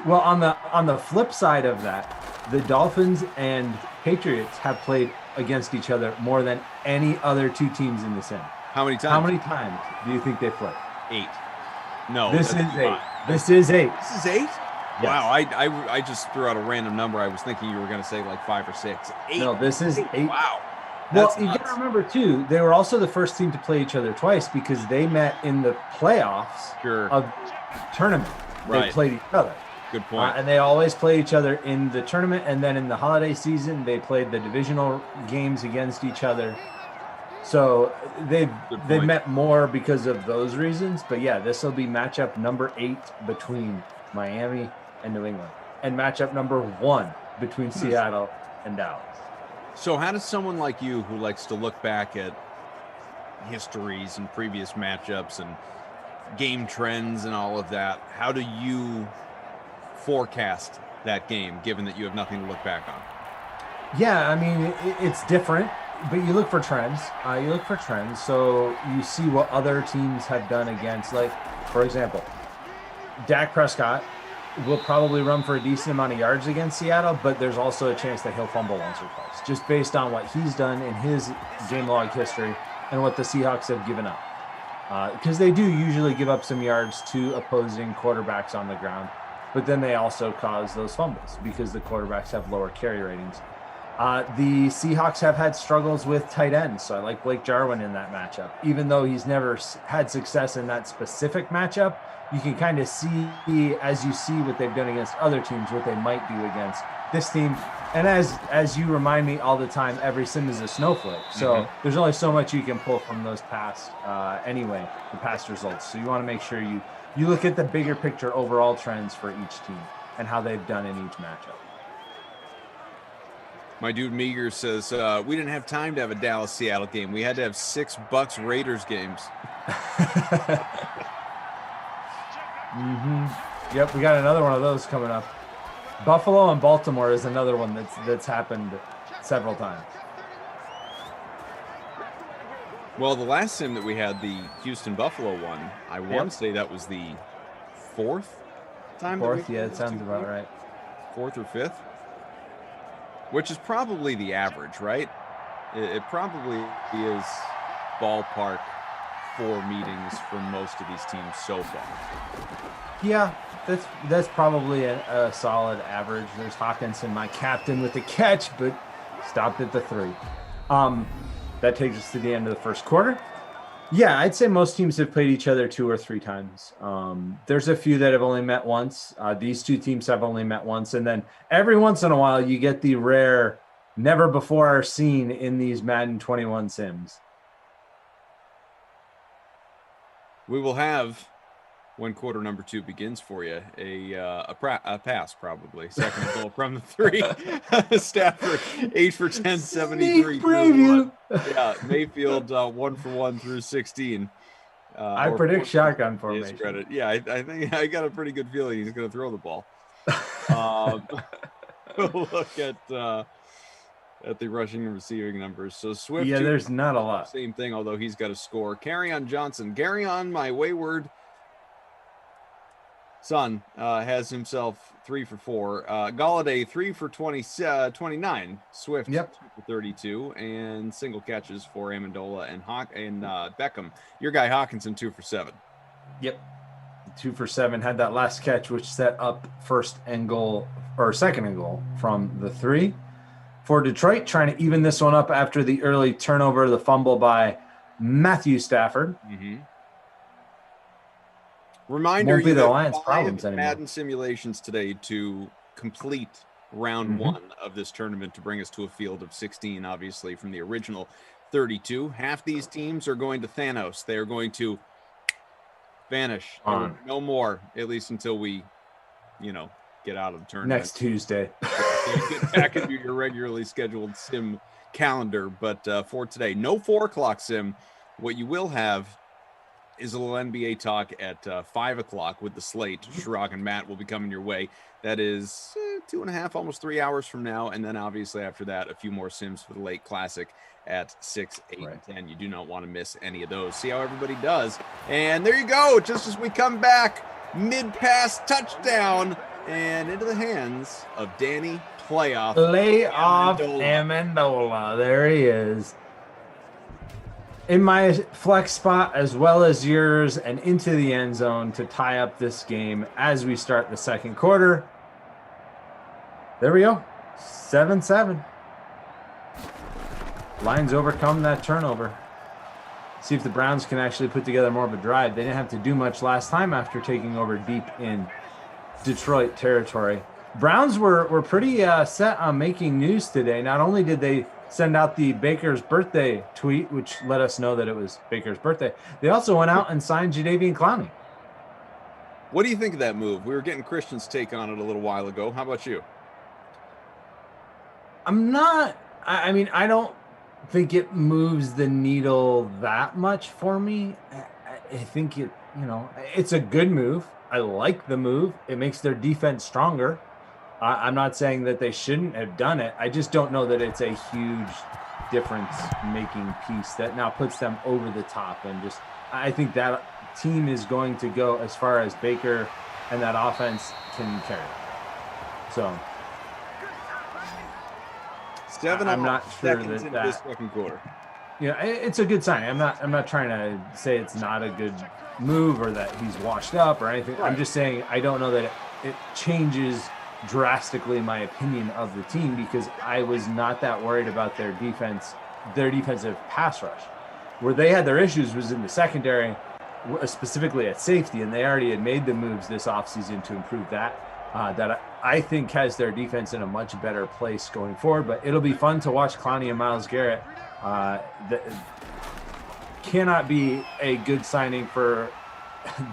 Well, on the flip side of that, the Dolphins and Patriots have played against each other more than any other two teams in the sim. How many times? How many times do you think they played? 8. No. This is 8. This is 8. This is 8? Yes. Wow, I just threw out a random number. I was thinking you were going to say like 5 or 6. 8. No, this is 8. Wow. Well, you got to remember too, they were also the first team to play each other twice because they met in the playoffs of the tournament. They played each other. Good point. And they always play each other in the tournament, and then in the holiday season, they played the divisional games against each other. So they've met more because of those reasons. But yeah, this will be matchup number 8 between Miami and New England, and matchup number 1 between Seattle and Dallas. So how does someone like you, who likes to look back at histories and previous matchups and game trends and all of that, how do you forecast that game, given that you have nothing to look back on? Yeah, I mean, it's different, but you look for trends. So you see what other teams have done against, like, for example, Dak Prescott will probably run for a decent amount of yards against Seattle, but there's also a chance that he'll fumble once or twice, just based on what he's done in his game log history and what the Seahawks have given up. Because they do usually give up some yards to opposing quarterbacks on the ground, but then they also cause those fumbles because the quarterbacks have lower carry ratings. The Seahawks have had struggles with tight ends, so I like Blake Jarwin in that matchup. Even though he's never had success in that specific matchup, you can kind of see, as you see what they've done against other teams, what they might do against this team. And as you remind me all the time, every sim is a snowflake. So there's only so much you can pull from those past, the past results. So you want to make sure you look at the bigger picture overall trends for each team and how they've done in each matchup. My dude Meager says, we didn't have time to have a Dallas-Seattle game. We had to have 6 Bucks-Raiders games. Yep, we got another one of those coming up. Buffalo and Baltimore is another one that's happened several times. Well, the last sim that we had, the Houston-Buffalo one, I want to say that was the 4th time. 4th, yeah, it sounds about right. 4th or 5th, which is probably the average, right? It probably is ballpark 4 meetings for most of these teams so far. Yeah, that's probably a solid average. There's Hawkinson, my captain, with the catch, but stopped at the 3. That takes us to the end of the first quarter. Yeah, I'd say most teams have played each other 2 or 3 times. There's a few that have only met once. These 2 teams have only met once. And then every once in a while, you get the rare, never before seen in these Madden 21 sims. We will have, when quarter number 2 begins for you, a pass probably. Second goal from the 3. Stafford 8 for 10, 73. Preview. Yeah, Mayfield 1 for 1 through 16. I predict shotgun formation. Credit. Yeah, I think I got a pretty good feeling he's going to throw the ball. We'll look at the rushing and receiving numbers. So Swift, yeah, there's not a lot. Same thing, although he's got a score. Kerryon Johnson, Kerryon, my wayward son, has himself 3 for 4. Galladay 3 for 29. Swift 2 for 32, and single catches for Amendola and Beckham. Your guy Hawkinson 2 for 7. Yep, 2 for 7. Had that last catch, which set up second and goal from the 3 for Detroit, trying to even this one up after the early turnover, the fumble by Matthew Stafford. Reminder Won't be you the that Lions' 5 problems anymore. Madden simulations today to complete round 1 of this tournament to bring us to a field of 16, obviously, from the original 32. Half these teams are going to Thanos. They are going to vanish. There will be no more, at least until we, get out of the tournament. Next Tuesday. Get back into your regularly scheduled sim calendar. But for today, no 4 o'clock sim. What you will have is a little NBA talk at 5 o'clock with the slate. Shirag and Matt will be coming your way. That is 2.5, almost 3 hours from now. And then obviously after that, a few more sims for the late classic at 6, 8, and 10. You do not want to miss any of those. See how everybody does. And there you go. Just as we come back, mid-pass touchdown and into the hands of Danny Playoff Amendola. There he is. In my flex spot, as well as yours, and into the end zone to tie up this game as we start the second quarter. There we go. 7-7. Lions overcome that turnover. See if the Browns can actually put together more of a drive. They didn't have to do much last time after taking over deep in Detroit territory. Browns were pretty set on making news today. Not only did they send out the Baker's birthday tweet, which let us know that it was Baker's birthday, they also went out and signed Jadeveon Clowney. What do you think of that move? We were getting Christian's take on it a little while ago. How about you? I don't think it moves the needle that much for me. I think it's a good move. I like the move. It makes their defense stronger. I'm not saying that they shouldn't have done it. I just don't know that it's a huge difference-making piece that now puts them over the top. And I think that team is going to go as far as Baker and that offense can carry it. So 7 I'm not sure seconds into this second quarter. It's a good sign. I'm not trying to say it's not a good move or that he's washed up or anything. Right. I'm just saying I don't know that it changes drastically my opinion of the team, because I was not that worried about their defensive pass rush. Where they had their issues was in the secondary, specifically at safety, and they already had made the moves this offseason to improve that. That I think has their defense in a much better place going forward. But it'll be fun to watch Clowney and Myles Garrett. Cannot be a good signing for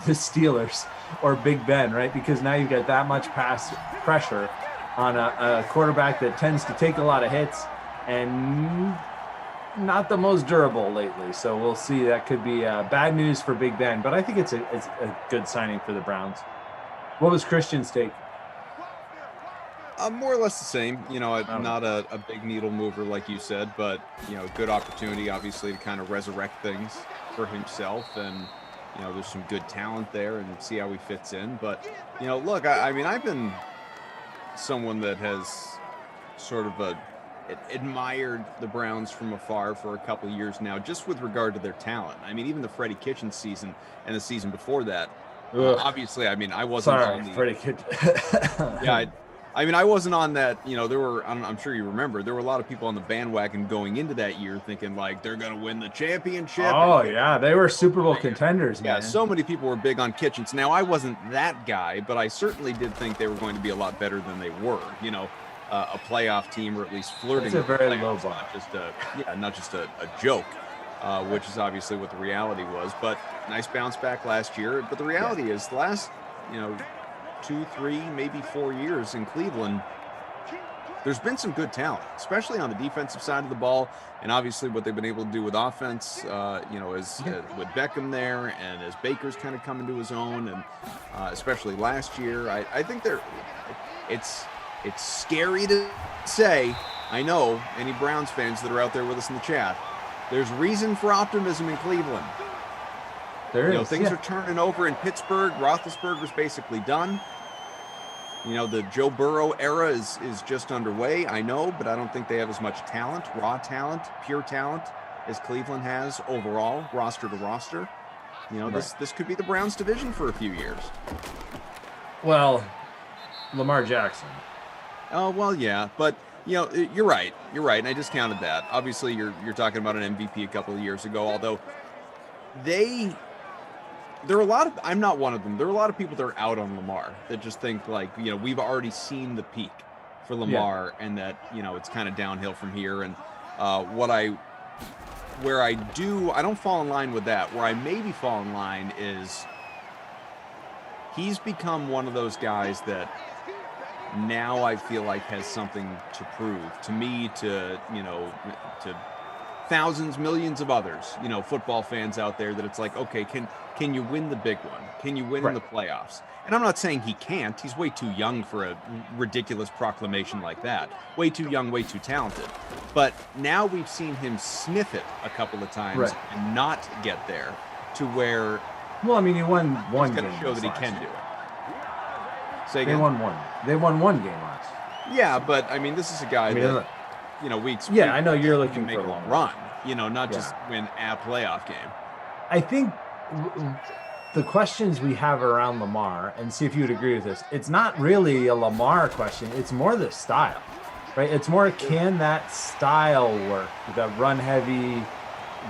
the Steelers or Big Ben, right? Because now you've got that much pass pressure on a quarterback that tends to take a lot of hits and not the most durable lately. So we'll see. That could be bad news for Big Ben, but I think it's a good signing for the Browns. What was Christian's take? More or less the same. Not a big needle mover like you said, but good opportunity obviously to kind of resurrect things for himself, and there's some good talent there, and see how he fits in. But look, I've been someone that has sort of admired the Browns from afar for a couple of years now, just with regard to their talent. Even the Freddie Kitchens season and the season before that. Obviously, I wasn't on the Freddie Kitchens. Yeah. I wasn't on that. There were, I'm sure you remember, there were a lot of people on the bandwagon going into that year thinking like they're going to win the championship. Oh, yeah. They were Super Bowl contenders, man. Yeah, so many people were big on Kitchens. Now, I wasn't that guy, but I certainly did think they were going to be a lot better than they were. A playoff team, or at least flirting. It's a very low playoffs, bar. Not just a joke, which is obviously what the reality was. But nice bounce back last year. But the reality is the last, 2, 3, maybe 4 years in Cleveland, there's been some good talent, especially on the defensive side of the ball, and obviously what they've been able to do with offense, with Beckham there, and as Baker's kind of coming to his own, and especially last year, I think it's scary to say. I know any Browns fans that are out there with us in the chat, there's reason for optimism in Cleveland. Things are turning over in Pittsburgh. Roethlisberger's basically done. The Joe Burrow era is just underway, I know, but I don't think they have as much talent, raw talent, pure talent, as Cleveland has overall, roster to roster. This could be the Browns division for a few years. Well, Lamar Jackson. Oh, well, yeah, but you're right, and I discounted that. Obviously, you're talking about an MVP a couple of years ago, although they there are a lot of, I'm not one of them. There are a lot of people that are out on Lamar that just think like, we've already seen the peak for Lamar and that, it's kind of downhill from here. And where I don't fall in line with that. Where I maybe fall in line is he's become one of those guys that now I feel like has something to prove to me, to thousands, millions of others, football fans out there, that it's like, okay, can you win the big one? Can you win in the playoffs? And I'm not saying he can't. He's way too young for a ridiculous proclamation like that. Way too young, way too talented. But now we've seen him sniff it a couple of times and not get there to where. Well, I mean, he won one game. He's got to show that he can do it. Say again? They won one. They won one game last. Yeah, but I mean, this is a guy that weeks. Yeah, I know you're looking for a long run. Not just win a playoff game. I think the questions we have around Lamar, and see if you would agree with this, it's not really a Lamar question. It's more the style, right? It's more, can that style work? The run heavy,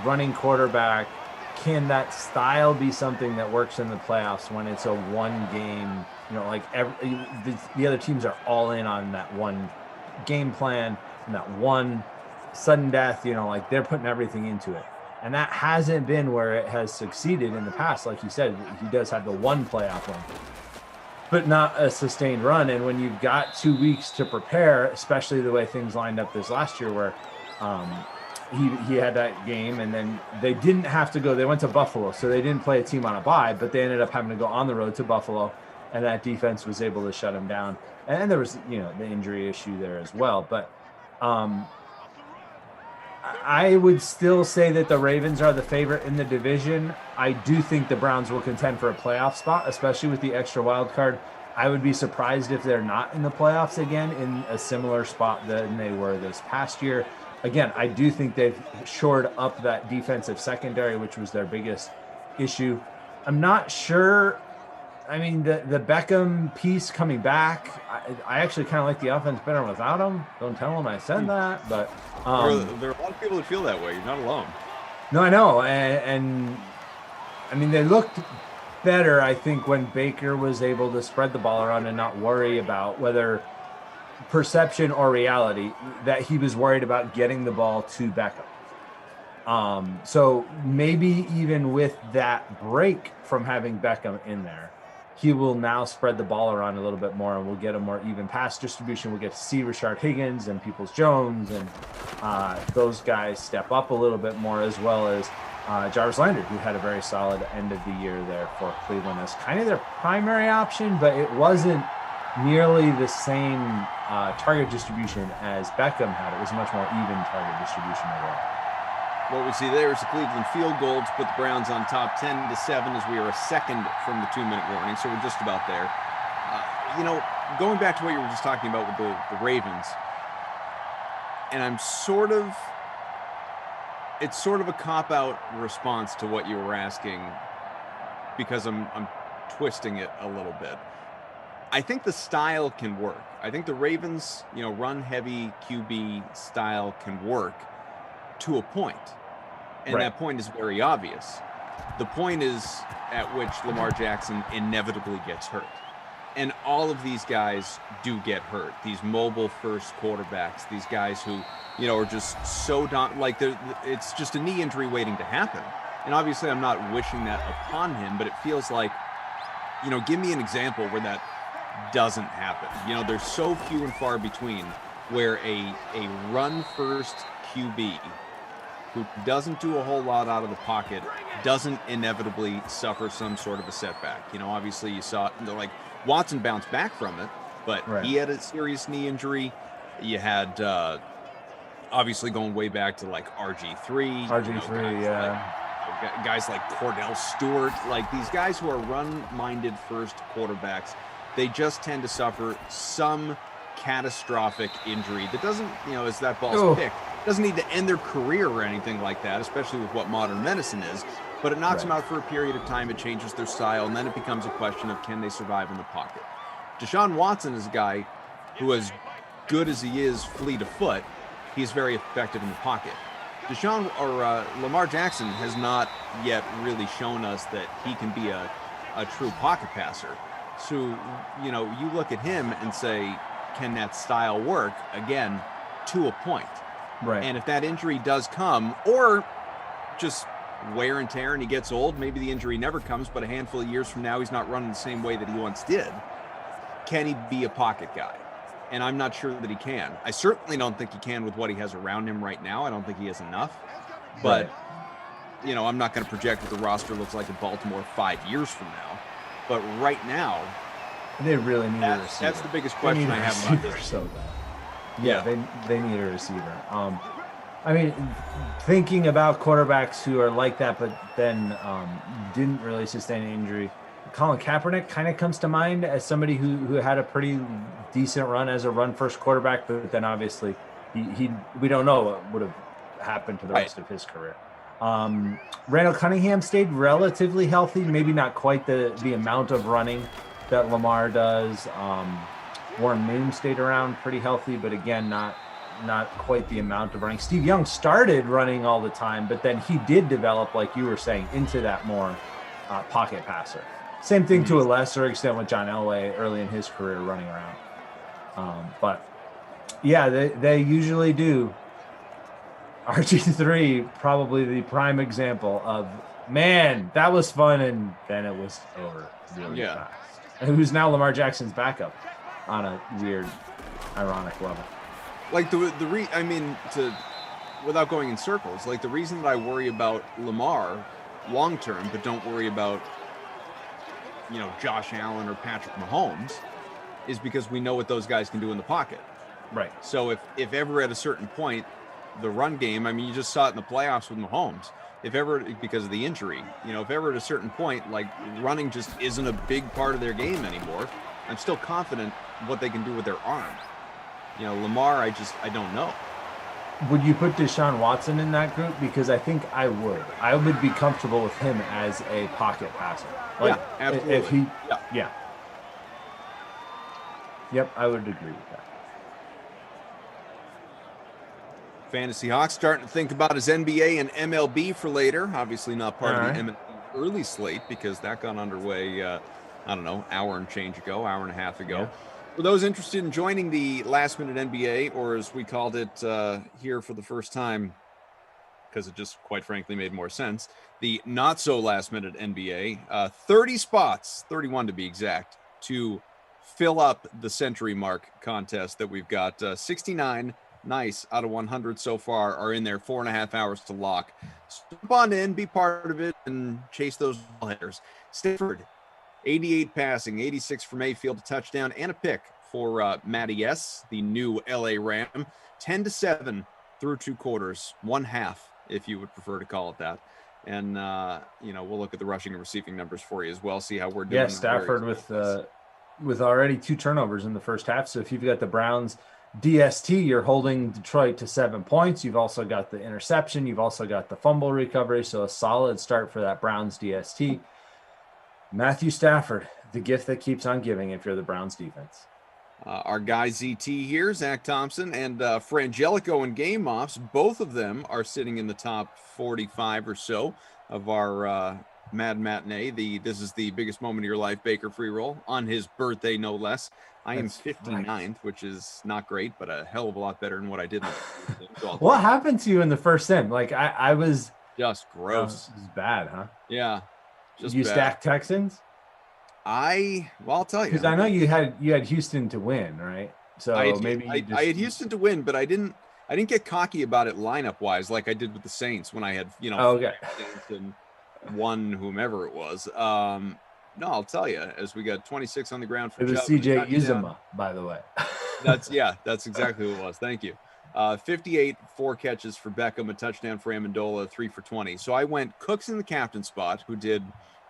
running quarterback, can that style be something that works in the playoffs when it's a one game, the other teams are all in on that one game plan and that one sudden death, they're putting everything into it. And that hasn't been where it has succeeded in the past. Like you said, he does have the one playoff win, but not a sustained run. And when you've got 2 weeks to prepare, especially the way things lined up this last year where he had that game and then they didn't have to go. They went to Buffalo, so they didn't play a team on a bye, but they ended up having to go on the road to Buffalo, and that defense was able to shut him down. And there was, the injury issue there as well. But I would still say that the Ravens are the favorite in the division. I do think the Browns will contend for a playoff spot, especially with the extra wild card. I would be surprised if they're not in the playoffs again in a similar spot than they were this past year. Again, I do think they've shored up that defensive secondary, which was their biggest issue. I'm not sure. I mean, the Beckham piece coming back, I actually kind of like the offense better without him. Don't tell him I said that, but there are a lot of people that feel that way. You're not alone. No, I know, and I mean, they looked better, I think, when Baker was able to spread the ball around and not worry about whether perception or reality that he was worried about getting the ball to Beckham. So maybe even with that break from having Beckham in there, he will now spread the ball around a little bit more, and we'll get a more even pass distribution. We'll get to see Rashard Higgins and Peoples-Jones and those guys step up a little bit more, as well as Jarvis Landry, who had a very solid end of the year there for Cleveland as kind of their primary option, but it wasn't nearly the same target distribution as Beckham had. It was a much more even target distribution overall. What we see there is the Cleveland field goal to put the Browns on top 10-7 as we are a second from the 2-minute warning, so we're just about there. Going back to what you were just talking about with the Ravens, and it's sort of a cop-out response to what you were asking because I'm twisting it a little bit. I think the style can work. I think the Ravens, run-heavy QB style can work to a point. And that point is very obvious. The point is at which Lamar Jackson inevitably gets hurt. And all of these guys do get hurt. These mobile first quarterbacks, these guys who, are just so it's just a knee injury waiting to happen. And obviously I'm not wishing that upon him, but it feels like, give me an example where that doesn't happen. There's so few and far between where a run first QB who doesn't do a whole lot out of the pocket doesn't inevitably suffer some sort of a setback. Obviously you saw Watson bounced back from it, but he had a serious knee injury. You had obviously going way back to RG3. Guys like Cordell Stewart, these guys who are run-minded first quarterbacks, they just tend to suffer some catastrophic injury that doesn't, as that ball's picked, doesn't need to end their career or anything like that, especially with what modern medicine is, but it knocks them out for a period of time, it changes their style, and then it becomes a question of can they survive in the pocket. Deshaun Watson is a guy who, as good as he is fleet of foot, he's very effective in the pocket. Lamar Jackson has not yet really shown us that he can be a true pocket passer. So, you look at him and say, can that style work? Again, to a point. Right. And if that injury does come, or just wear and tear and he gets old, maybe the injury never comes, but a handful of years from now, he's not running the same way that he once did. Can he be a pocket guy? And I'm not sure that he can. I certainly don't think he can with what he has around him right now. I don't think he has enough. But, I'm not going to project what the roster looks like in Baltimore 5 years from now. But right now, they really need a receiver. That's the biggest question I have about this. So bad. Yeah, they need a receiver. Thinking about quarterbacks who are like that, but then didn't really sustain an injury, Colin Kaepernick kind of comes to mind as somebody who had a pretty decent run as a run-first quarterback, but then obviously we don't know what would have happened to the rest of his career. Randall Cunningham stayed relatively healthy, maybe not quite the amount of running that Lamar does. Warren Moon stayed around pretty healthy, but again, not quite the amount of running. Steve Young started running all the time, but then he did develop, like you were saying, into that more pocket passer. Same thing to a lesser extent with John Elway early in his career running around. But yeah, they usually do. RG3, probably the prime example of, man, that was fun, and then it was over really fast. And who's now Lamar Jackson's backup on a weird, ironic level. Like without going in circles, like the reason that I worry about Lamar long term, but don't worry about, Josh Allen or Patrick Mahomes, is because we know what those guys can do in the pocket. Right. So if ever at a certain point, the run game, you just saw it in the playoffs with Mahomes. If ever, because of the injury, if ever at a certain point, like running just isn't a big part of their game anymore, I'm still confident what they can do with their arm. Lamar, I don't know. Would you put Deshaun Watson in that group? Because I think I would. I would be comfortable with him as a pocket passer. Like, yeah, absolutely. If he, yeah. Yep, I would agree with that. Fantasy Hawks starting to think about his NBA and MLB for later. Obviously not part of the MLB early slate because that got underway, hour and change ago, hour and a half ago. Yeah. For those interested in joining the last minute NBA, or as we called it here for the first time, because it just quite frankly made more sense, the not so last minute NBA, 30 spots, 31 to be exact, to fill up the century mark contest that we've got. 69 nice out of 100 so far are in there, 4.5 hours to lock. Jump on in, be part of it, and chase those hitters. Stafford, 88 passing, 86 for Mayfield, a touchdown, and a pick for Matty S., the new LA Ram. 10-7 through 2 quarters, 1/2, if you would prefer to call it that. And, we'll look at the rushing and receiving numbers for you as well, see how we're doing. Yeah, Stafford with already 2 turnovers in the first half. So if you've got the Browns DST, you're holding Detroit to 7 points. You've also got the interception. You've also got the fumble recovery. So a solid start for that Browns DST. Matthew Stafford, the gift that keeps on giving if you're the Browns defense. Our guy ZT here, Zach Thompson, and Frangelico and Game Offs, both of them are sitting in the top 45 or so of our Mad Matinee. This is the biggest moment of your life Baker free roll on his birthday, no less. I am 59th, which is not great, but a hell of a lot better than what I did. What happened to you in the first sim? Like I was just gross. It was bad, huh? Yeah. Just you bad. Stacked Texans? I'll tell you. Because I know you had Houston to win, right? So I had Houston to win, but I didn't get cocky about it lineup wise like I did with the Saints when I had Saints and won whomever it was. No, I'll tell you, as we got 26 on the ground for it was CJ Uzomah, by the way. That's exactly who it was. Thank you. 58, 4 catches for Beckham, a touchdown for Amendola, 3 for 20. So I went Cooks in the captain spot, who did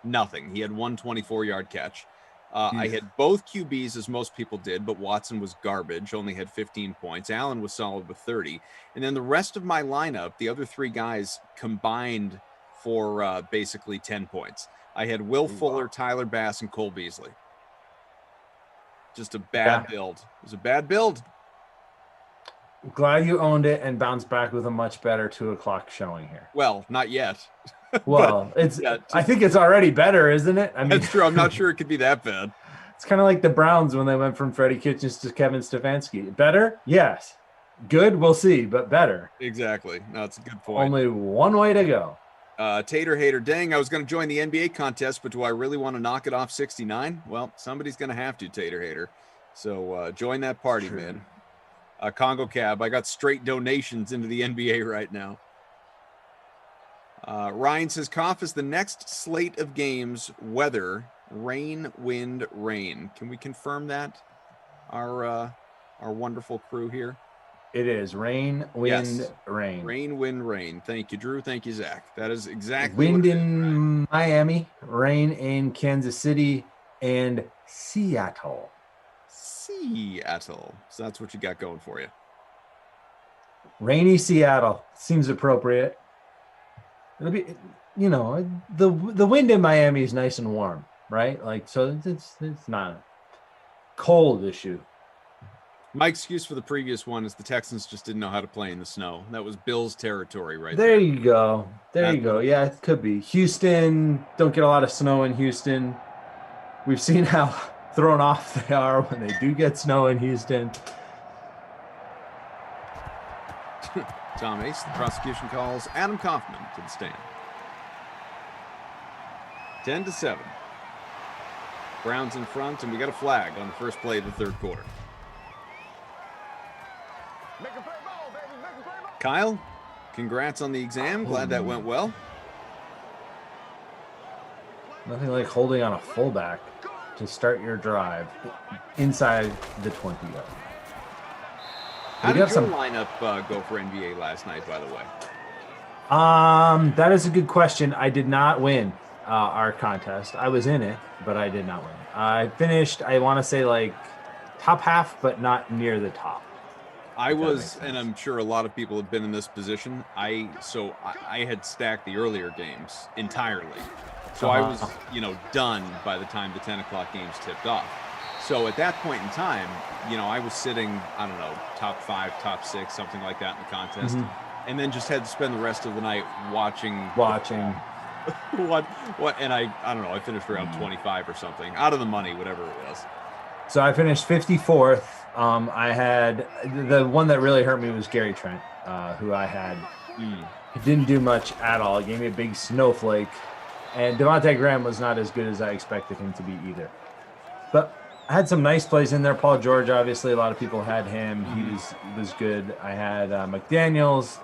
nothing. He had 1 24-yard catch. I had both QBs, as most people did, but Watson was garbage, only had 15 points. Allen was solid with 30. And then the rest of my lineup, the other 3 guys combined for basically 10 points. I had Will Fuller, Tyler Bass, and Cole Beasley. Just a bad build. It was a bad build. Glad you owned it and bounced back with a much better 2:00 showing here. Well, not yet. Well, it's. yeah, I think it's already better, isn't it? I mean, that's true. I'm not sure it could be that bad. It's kind of like the Browns when they went from Freddie Kitchens to Kevin Stefanski. Better? Yes. Good? We'll see, but better. Exactly. No, it's a good point. Only one way to go. Tater Hater, dang, I was going to join the NBA contest, but do I really want to knock it off 69? Well, somebody's going to have to, Tater Hater. So join that party, man. Congo Cab, I got straight donations into the NBA right now. Ryan says, Koff is the next slate of games, weather, rain, wind, rain. Can we confirm that? Our wonderful crew here. It is rain, wind, yes. rain. Rain, wind, rain. Thank you, Drew. Thank you, Zach. That is exactly wind in Miami, rain in Kansas City, and Seattle. Seattle. So that's what you got going for you. Rainy Seattle seems appropriate. It'll be, the wind in Miami is nice and warm, right? Like, so it's not a cold issue. My excuse for the previous one is the Texans just didn't know how to play in the snow. That was Bill's territory right there. There you go. There you go. Yeah, it could be. Houston, don't get a lot of snow in Houston. We've seen how thrown off they are when they do get snow in Houston. Tom Ace, the prosecution calls Adam Kaufman to the stand. 10-7. Browns in front, and we got a flag on the first play of the third quarter. Kyle, congrats on the exam. Glad that went well. Nothing like holding on a fullback to start your drive inside the 20 yard. How did your lineup go for NBA last night, by the way? That is a good question. I did not win our contest. I was in it, but I did not win. I finished, I want to say, like top half, but not near the top. I was, and I'm sure a lot of people have been in this position. I had stacked the earlier games entirely. So I was, done by the time the 10 o'clock games tipped off. So at that point in time, I was sitting, I don't know, top 5, top 6, something like that in the contest. Mm-hmm. And then just had to spend the rest of the night watching. what, and I don't know, I finished around 25 or something, out of the money, whatever it was. So I finished 54th. I had the one that really hurt me was Gary Trent, who I had. He didn't do much at all. He gave me a big snowflake. And Devontae Graham was not as good as I expected him to be either. But I had some nice plays in there. Paul George, obviously, a lot of people had him. He was good. I had McDaniels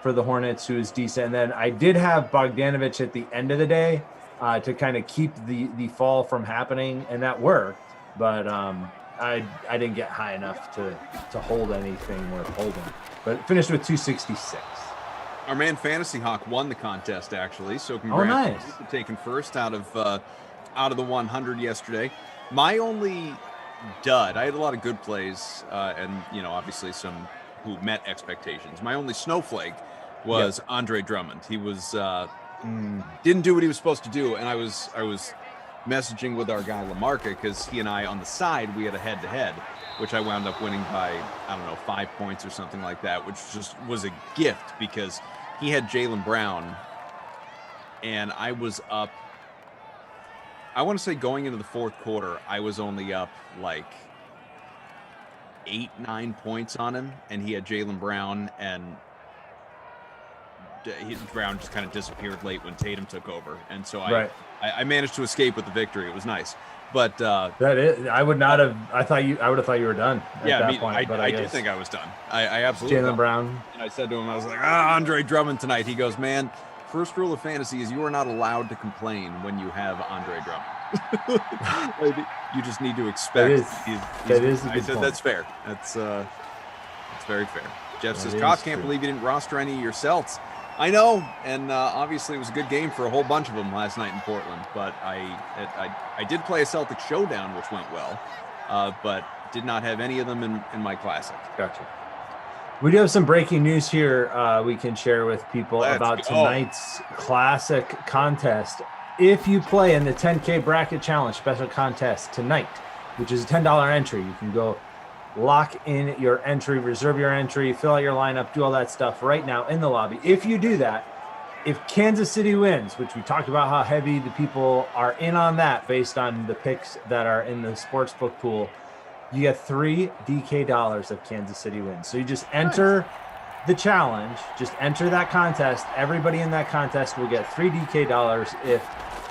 for the Hornets, who was decent. And then I did have Bogdanovich at the end of the day to kind of keep the fall from happening, and that worked. But I didn't get high enough to hold anything worth holding. But finished with 266. Our man Fantasy Hawk won the contest, actually. So congrats for taking first out of the 100 yesterday. My only dud, I had a lot of good plays, and obviously some who met expectations. My only snowflake was Andre Drummond. He was didn't do what he was supposed to do, and I was messaging with our guy LaMarca because he and I on the side we had a head-to-head, which I wound up winning by 5 points or something like that, which just was a gift because he had Jaylen Brown, and I was up. I want to say going into the fourth quarter, I was only up like 8-9 points on him, and he had Jaylen Brown, and Brown just kind of disappeared late when Tatum took over, and so I managed to escape with the victory. It was nice, but I would not have. I would have thought you were done. I did think I was done. I absolutely. Jaylen Brown. And I said to him, I was like, Andre Drummond tonight. He goes, man, first rule of fantasy is you are not allowed to complain when you have Andre Drummond. You just need to expect. That is a good I said point. that's fair. That's very fair. Jeff says, Koff, can't believe you didn't roster any of your Celts. I know, and obviously it was a good game for a whole bunch of them last night in Portland, but I did play a Celtic showdown, which went well, but did not have any of them in my classic. Gotcha. We do have some breaking news here we can share with people about tonight's classic contest. If you play in the 10K Bracket Challenge special contest tonight, which is a $10 entry, you can go lock in your entry, reserve your entry, fill out your lineup, do all that stuff right now in the lobby. If you do that, if Kansas City wins, which we talked about how heavy the people are in on that based on the picks that are in the sportsbook pool, you get $3 DK of Kansas City wins. So you just enter the challenge, just enter that contest. Everybody in that contest will get $3 DK if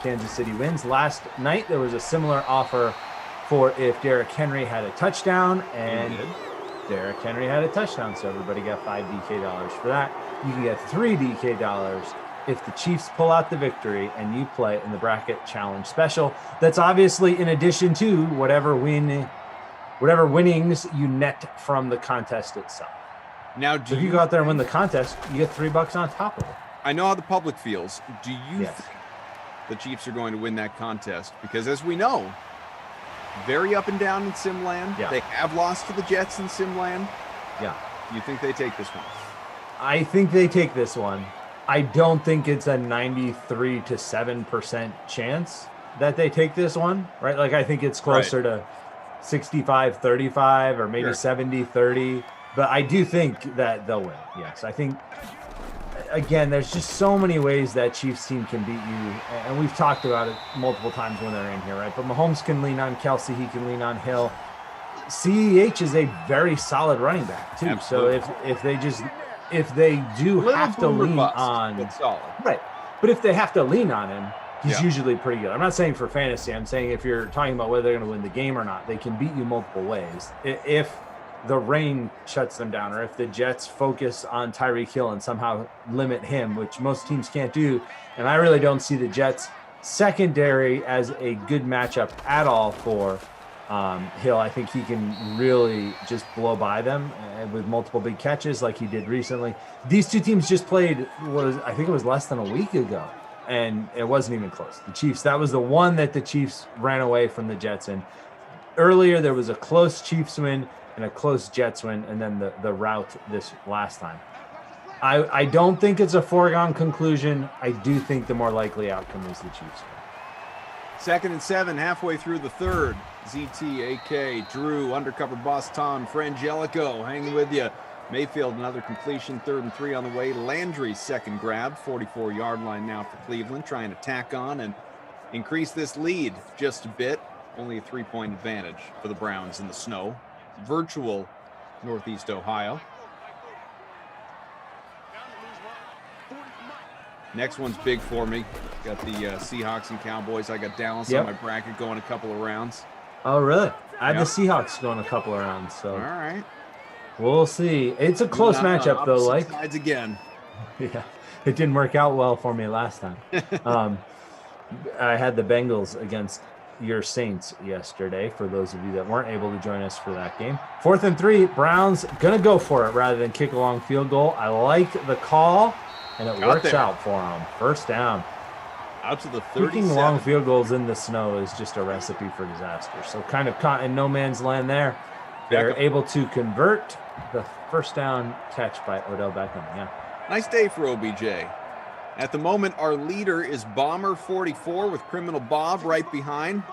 Kansas City wins. Last night, there was a similar offer for if Derrick Henry had a touchdown, and Derrick Henry had a touchdown. So everybody got $5 DK for that. You can get $3 DK if the Chiefs pull out the victory and you play in the bracket challenge special. That's obviously in addition to whatever winnings you net from the contest itself. Now, if you go out there and win the contest, you get $3 on top of it. I know how the public feels. Do you think the Chiefs are going to win that contest? Because as we know, very up and down in Simland. Yeah. They have lost to the Jets in Simland. Yeah. You think they take this one? I think they take this one. I don't think it's a 93 to 7% chance that they take this one, right? Like, I think it's closer to 65-35 or maybe 70-30. But I do think that they'll win. Yes, I think, again, there's just so many ways that Chiefs team can beat you. And we've talked about it multiple times when they're in here, right? But Mahomes can lean on Kelsey. He can lean on Hill. CEH is a very solid running back, too. Absolutely. So if they do have to lean on, right? But if they have to lean on him, he's usually pretty good. I'm not saying for fantasy. I'm saying if you're talking about whether they're going to win the game or not, they can beat you multiple ways. If the rain shuts them down, or if the Jets focus on Tyreek Hill and somehow limit him, which most teams can't do, and I really don't see the Jets secondary as a good matchup at all for Hill. I think he can really just blow by them with multiple big catches like he did recently. These two teams just played, I think it was less than a week ago, and it wasn't even close. The Chiefs, that was the one that the Chiefs ran away from the Jets in. Earlier, there was a close Chiefs win and a close Jets win, and then the rout this last time. I don't think it's a foregone conclusion. I do think the more likely outcome is the Chiefs win. 2nd and 7, halfway through the third. ZT, AK, Drew, undercover boss Tom, Frangelico hanging with you. Mayfield, another completion, 3rd and 3 on the way. Landry's second grab, 44-yard line now for Cleveland, trying to tack on and increase this lead just a bit. Only a 3-point advantage for the Browns in the snow. Virtual Northeast Ohio. Next one's big for me. Got the Seahawks and Cowboys. I got Dallas on my bracket going a couple of rounds. Oh, really? I had the Seahawks going a couple of rounds. So all right, we'll see. It's a close matchup, though. Like sides again. Yeah, it didn't work out well for me last time. I had the Bengals against your Saints yesterday, for those of you that weren't able to join us for that game. 4th and 3, Browns gonna go for it rather than kick a long field goal. I like the call, and it works out for them. First down. Out to the 37. Kicking long field goals in the snow is just a recipe for disaster. So kind of caught in no man's land there. They're able to convert the first down catch by Odell Beckham. Yeah. Nice day for OBJ. At the moment, our leader is Bomber 44 with Criminal Bob right behind.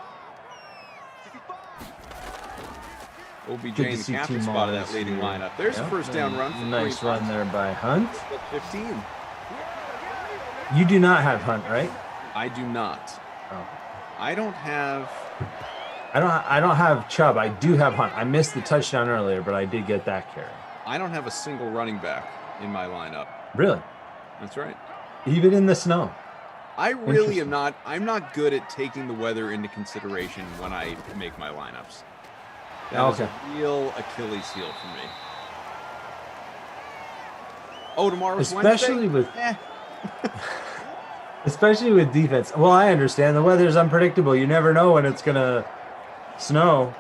OBJ in the captain spot of that leading lineup. There's a first down run. For nice run there by Hunt. 15. You do not have Hunt, right? I do not. Oh. I don't have Chubb. I do have Hunt. I missed the touchdown earlier, but I did get that carry. I don't have a single running back in my lineup. Really? That's right. Even in the snow. I really am not. I'm not good at taking the weather into consideration when I make my lineups. That is a real Achilles heel for me. Oh, tomorrow's especially Wednesday? Especially with defense. Well, I understand the weather's unpredictable. You never know when it's gonna snow,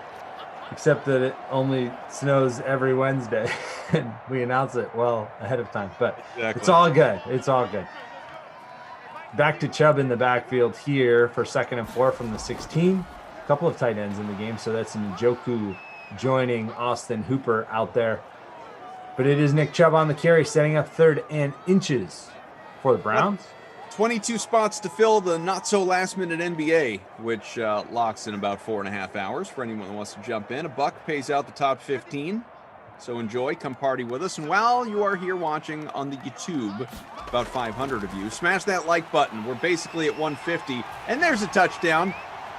except that it only snows every Wednesday, and we announce it well ahead of time. But It's all good. It's all good. Back to Chubb in the backfield here for 2nd and 4 from the 16. A couple of tight ends in the game, so that's Njoku joining Austin Hooper out there. But it is Nick Chubb on the carry, setting up 3rd and inches for the Browns. 22 spots to fill the not-so-last-minute NBA, which locks in about 4.5 hours for anyone who wants to jump in. $1 pays out the top 15. So enjoy, come party with us. And while you are here watching on the YouTube, about 500 of you, smash that like button. We're basically at 150. And there's a touchdown.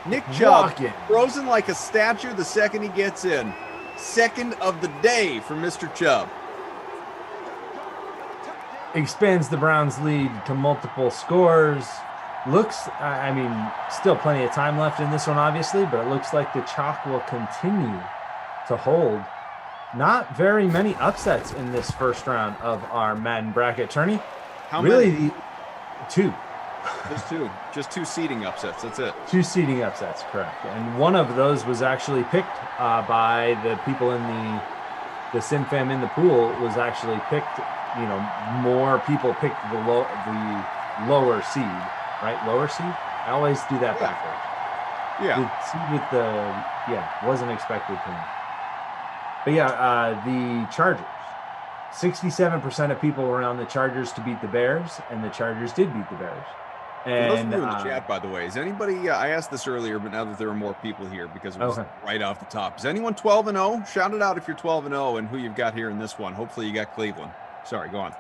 Nick Chubb, frozen like a statue the second he gets in. Second of the day for Mr. Chubb. Expands the Browns' lead to multiple scores. Looks, I mean, still plenty of time left in this one, obviously, but it looks like the chalk will continue to hold. Not very many upsets in this first round of our Madden bracket tourney. How really, many? Two. Just two seeding upsets. That's it. Two seeding upsets, correct. And one of those was actually picked by the people in the SimFam in the pool was actually picked. You know, more people picked the lower seed, right? Lower seed. I always do that backwards. Yeah. The seed with the wasn't expected to me. But the Chargers. 67% of people were on the Chargers to beat the Bears, and the Chargers did beat the Bears. And those in the chat, by the way, is anybody? I asked this earlier, but now that there are more people here because it was right off the top. Is anyone 12-0? Shout it out if you're 12-0 and who you've got here in this one. Hopefully, you got Cleveland. Sorry, go on.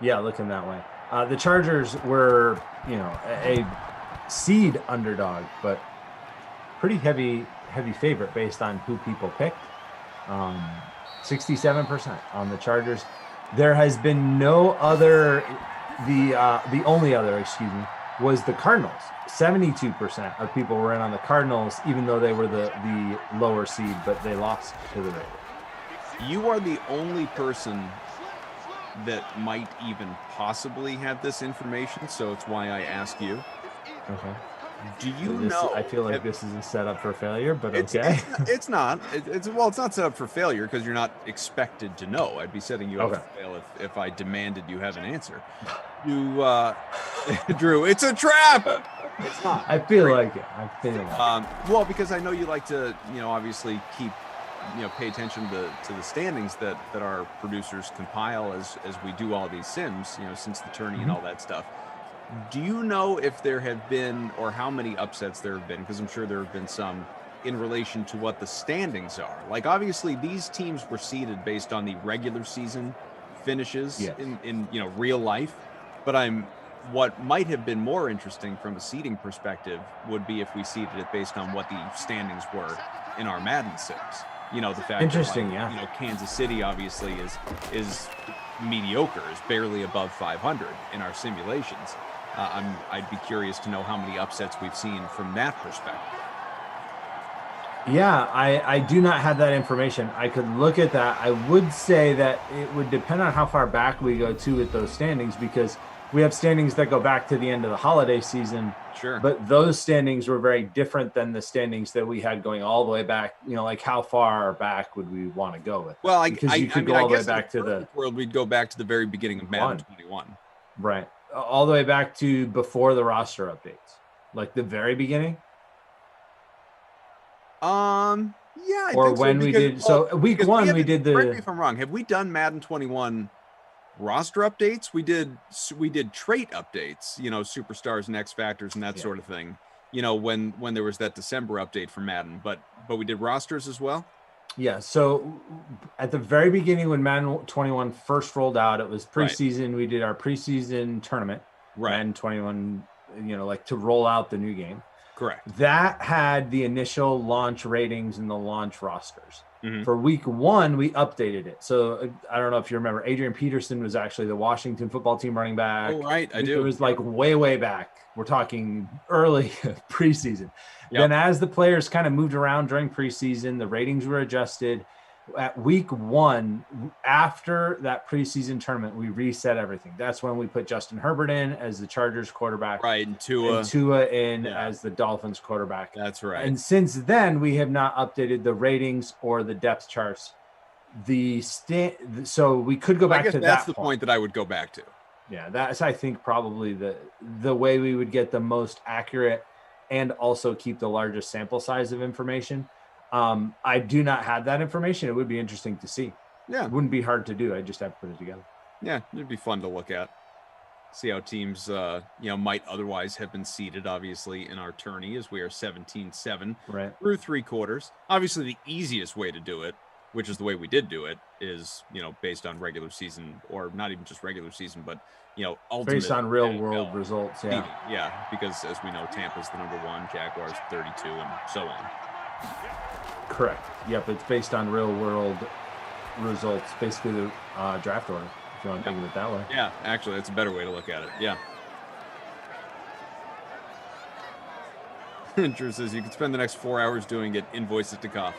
Yeah, looking that way. The Chargers were, a seed underdog, but pretty heavy favorite based on who people picked. 67% on the Chargers. There has been no other. The only other, was the Cardinals. 72% of people were in on the Cardinals, even though they were the lower seed, but they lost to the Raiders. You are the only person that might even possibly have this information, so it's why I ask you. Okay. Do you know? I feel like this is a setup for failure, but okay. It's not. It's not set up for failure because you're not expected to know. I'd be setting you up to fail if I demanded you have an answer. You, Drew, it's a trap. It's not. I feel like it. Well, because I know you like to, obviously keep, pay attention to the standings that our producers compile as we do all these sims, since the tourney and all that stuff. Do you know if there have been, or how many upsets there have been? Because I'm sure there have been some in relation to what the standings are. Like, obviously, these teams were seeded based on the regular season finishes in real life. But what might have been more interesting from a seeding perspective would be if we seeded it based on what the standings were in our Madden sims. The fact that Kansas City obviously is mediocre, is barely above 500 in our simulations. I'd be curious to know how many upsets we've seen from that perspective. Yeah, I do not have that information. I could look at that. I would say that it would depend on how far back we go to with those standings, because we have standings that go back to the end of the holiday season. Sure. But those standings were very different than the standings that we had going all the way back. Like how far back would we want to go with? Well, because you could go all the way back to the world. We'd go back to the very beginning of Madden 21. Right. All the way back to before the roster updates, like the very beginning. Yeah. Or when we did. So week one, we did the. Correct me if I'm wrong. Have we done Madden 21 roster updates? We did trait updates. Superstars and X factors and that sort of thing. When there was that December update for Madden, but we did rosters as well. Yeah. So at the very beginning, when Madden 21 first rolled out, it was preseason. Right. We did our preseason tournament. Right. Madden 21. To roll out the new game. Correct. That had the initial launch ratings and the launch rosters. Mm-hmm. For week one, we updated it. So I don't know if you remember, Adrian Peterson was actually the Washington football team running back. Oh, right. I do. It was like way back. We're talking early preseason. Yep. Then as the players kind of moved around during preseason, the ratings were adjusted. At week one, after that preseason tournament, we reset everything. That's when we put Justin Herbert in as the Chargers quarterback. Right, and Tua in as the Dolphins quarterback. That's right. And since then, we have not updated the ratings or the depth charts. So we could go back to that. That's the point that I would go back to. Yeah, that's, I think, probably the way we would get the most accurate and also keep the largest sample size of information. I do not have that information. It would be interesting to see. Yeah. It wouldn't be hard to do. I just have to put it together. Yeah, it'd be fun to look at. See how teams, might otherwise have been seeded, obviously, in our tourney, as we are 17-7 through 3 quarters. Obviously, the easiest way to do it, which is the way we did do it, is, based on regular season, or not even just regular season, but, ultimate. Based on real world results, yeah. Yeah, because as we know, Tampa's the number 1, Jaguars 32, and so on. Correct. Yep, it's based on real world results, basically the draft order, if you want to think of it that way. Yeah, actually, that's a better way to look at it. Yeah. Drew says you can spend the next 4 hours doing it. Invoice it to Koff.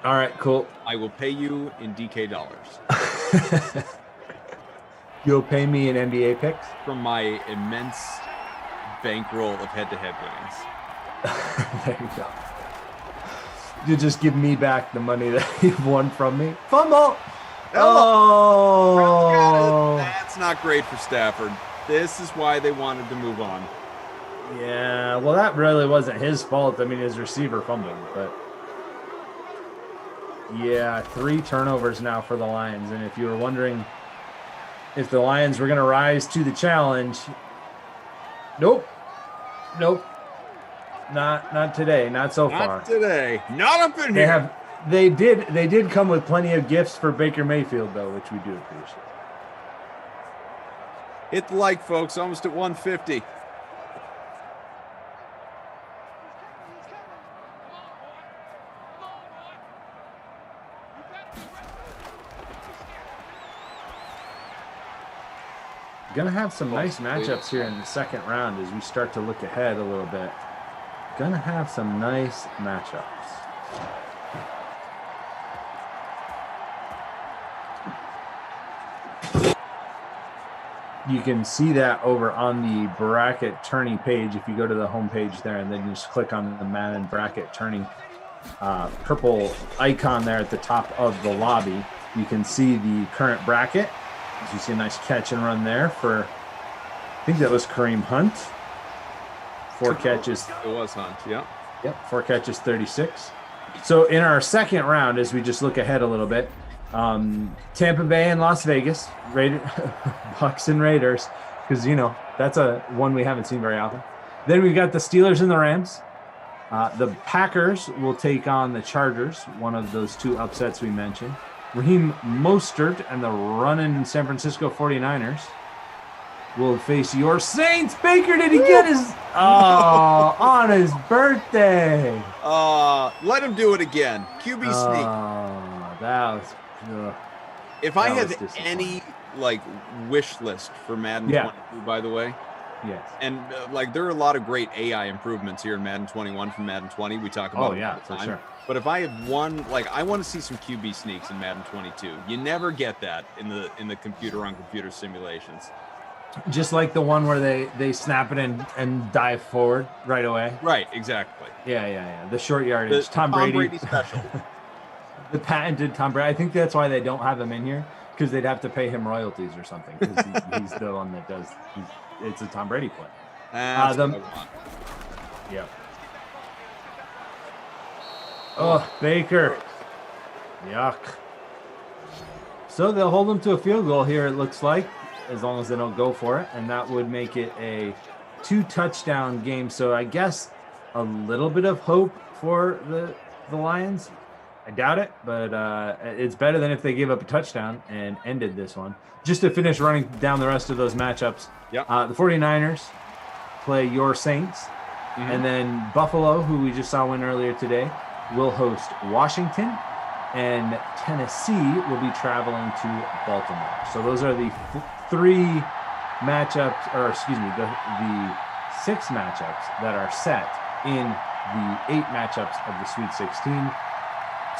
All right, cool. I will pay you in DK dollars. You'll pay me in NBA picks? From my immense bankroll of head-to-head winnings. There you go. You just give me back the money that you've won from me. Fumble! Oh! That's not great for Stafford. This is why they wanted to move on. Yeah, well, that really wasn't his fault. I mean, his receiver fumbled, but yeah, 3 turnovers now for the Lions. And if you were wondering if the Lions were going to rise to the challenge, nope. Not today. Not so far. Not today. Not up in here. They did come with plenty of gifts for Baker Mayfield, though, which we do appreciate. Hit the like, folks. Almost at 150. Gonna have some nice matchups here in the second round as we start to look ahead a little bit. Gonna have some nice matchups. You can see that over on the bracket tourney page if you go to the homepage there, and then you just click on the Madden bracket tourney purple icon there at the top of the lobby. You can see the current bracket. As you see a nice catch and run there for, I think that was Kareem Hunt. 4 catches. It was Hunt, yeah. Yep, 4 catches, 36. So in our second round, as we just look ahead a little bit, Tampa Bay and Las Vegas, Bucks and Raiders, because, that's a one we haven't seen very often. Then we've got the Steelers and the Rams. The Packers will take on the Chargers, one of those 2 upsets we mentioned. Raheem Mostert and the running San Francisco 49ers will face your Saints. Baker, did he get his on his birthday? Let him do it again. QB sneak. That was if I have any wish list for Madden 22, by the way. Yes. And there are a lot of great AI improvements here in Madden 21 from Madden 20. We talk about it all the time. For sure. But if I have one, I want to see some QB sneaks in Madden 22. You never get that in the computer-on-computer simulations. Just like the one where they snap it and dive forward right away. Right, exactly. Yeah. The short yardage. Tom Brady special. The patented Tom Brady. I think that's why they don't have him in here, because they'd have to pay him royalties or something, because he's the one that does. It's a Tom Brady play. That's what I want. Yep. Oh, Baker. Yuck. So they'll hold them to a field goal here, it looks like, as long as they don't go for it. And that would make it a 2-touchdown game. So I guess a little bit of hope for the Lions. I doubt it, but it's better than if they gave up a touchdown and ended this one. Just to finish running down the rest of those matchups, the 49ers play your Saints. And then Buffalo, who we just saw win earlier today, will host Washington, and Tennessee will be traveling to Baltimore. So those are the 3 matchups, or excuse me, the 6 matchups that are set in the 8 matchups of the Sweet 16.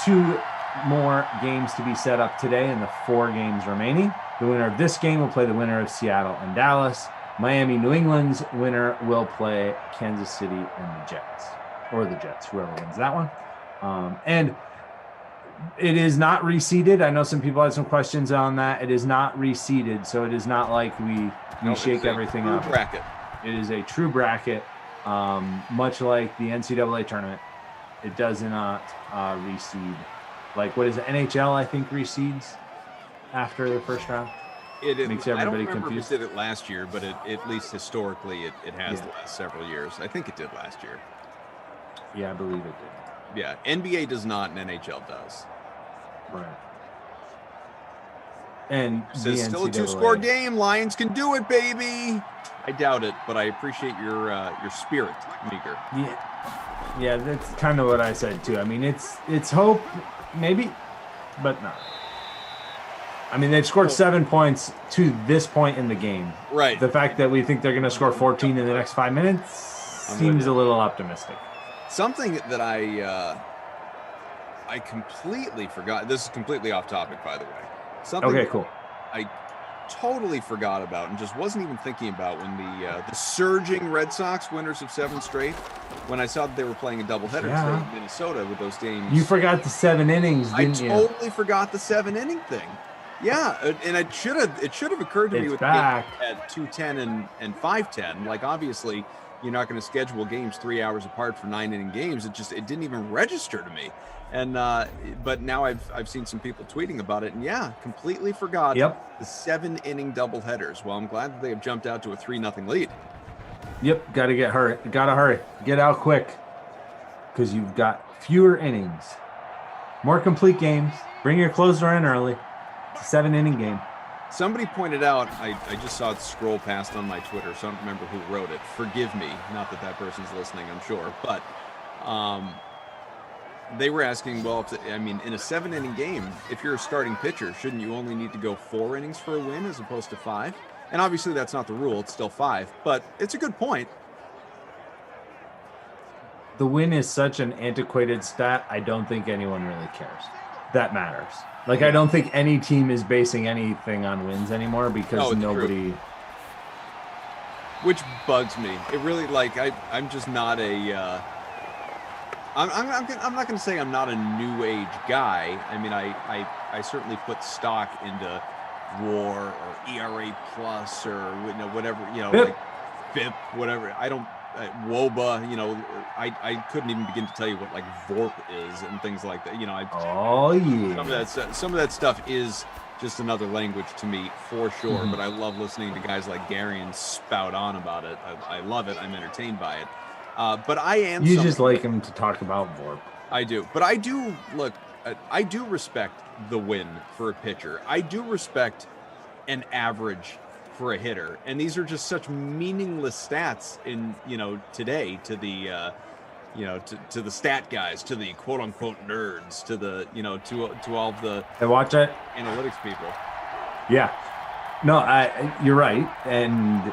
2 more games to be set up today in the 4 games remaining. The winner of this game will play the winner of Seattle and Dallas. Miami, New England's winner will play Kansas City and the Jets, or the Jets, whoever wins that one. And it is not reseeded. I know some people had some questions on that. It is not reseeded, so it is not like we shake everything up. Bracket. It is a true bracket, much like the NCAA tournament. It does not reseed. What is it? NHL, I think, reseeds after the first round. makes everybody I don't remember confused. if it did it last year, but at least historically it has the last several years. I think it did last year. Yeah, I believe it did. Yeah, NBA does not and NHL does. Right. And So it's still a 2-score game. Lions can do it, baby. I doubt it, but I appreciate your spirit, Meager. Yeah, that's kind of what I said too. I mean, it's hope, maybe, but no. I mean, they've scored 7 points to this point in the game. Right. The fact that we think they're going to score 14 in the next 5 minutes seems a little optimistic. Something that I completely forgot. This is completely off topic, by the way. Something cool. I totally forgot about and just wasn't even thinking about when the surging Red Sox, winners of 7 straight, when I saw that they were playing a doubleheader today in Minnesota with those games. You forgot the 7 innings, didn't you? I totally forgot the 7-inning thing. Yeah, and it should have occurred to me with back at 2:10 and 5:10. Like, obviously, you're not going to schedule games 3 hours apart for 9-inning games. It didn't even register to me. And but now I've seen some people tweeting about it, and completely forgot the 7-inning doubleheaders. Well, I'm glad that they have jumped out to a 3-0 lead. Yep, gotta hurry, get out quick, because you've got fewer innings, more complete games. Bring your closer in early. It's a 7-inning game. Somebody pointed out, I just saw it scroll past on my Twitter, so I don't remember who wrote it. Forgive me, not that person's listening, I'm sure, but they were asking, well, in a 7-inning game, if you're a starting pitcher, shouldn't you only need to go 4 innings for a win as opposed to 5? And obviously that's not the rule, it's still 5, but it's a good point. The win is such an antiquated stat, I don't think anyone really cares. That matters. Like, I don't think any team is basing anything on wins anymore because nobody... True. Which bugs me. It really, I'm just not a... I'm not going to say I'm not a new age guy. I mean, I certainly put stock into WAR or ERA plus or whatever, like FIP, whatever. I don't WOBA, I couldn't even begin to tell you what VORP is and things like that. Some of that stuff is just another language to me for sure. Mm-hmm. But I love listening to guys like Gary and spout on about it. I love it. I'm entertained by it. But I am. You just like him to talk about VORP. I do, but I do I do respect the win for a pitcher. I do respect an average for a hitter, and these are just such meaningless stats in today to the to the stat guys, to the quote unquote nerds, to the to all the watch it analytics people. Yeah, no, you're right, and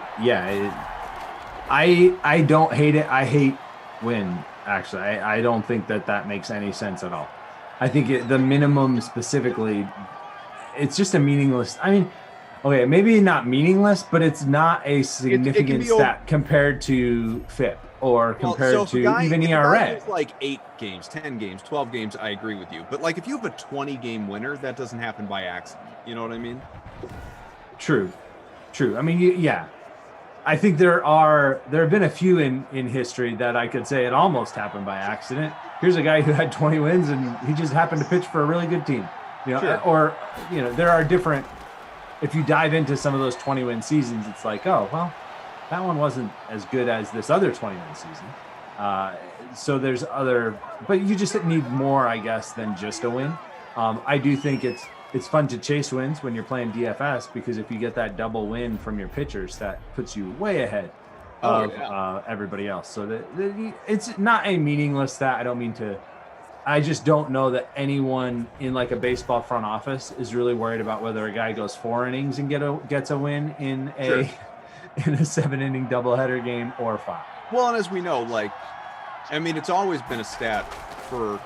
I don't hate it. I hate win. Actually, I don't think that makes any sense at all. I think the minimum specifically, it's just a meaningless. I mean, okay, maybe not meaningless, but it's not a significant stat compared to FIP or compared to even ERA. It's like 8 games, 10 games, 12 games. I agree with you. But if you have a 20-game winner, that doesn't happen by accident. You know what I mean? True. I mean, I think there have been a few in history that I could say it almost happened by accident. Here's a guy who had 20 wins and he just happened to pitch for a really good team. Or there are different. If you dive into some of those 20-win seasons, it's like, oh, well, that one wasn't as good as this other 20-win season. So there's but you just need more, I guess, than just a win. I do think it's fun to chase wins when you're playing DFS because if you get that double win from your pitchers, that puts you way ahead of everybody else. So it's not a meaningless stat. I just don't know that anyone in a baseball front office is really worried about whether a guy goes 4 innings and gets a win in a 7-inning doubleheader game or 5. Well, and as we know, it's always been a stat for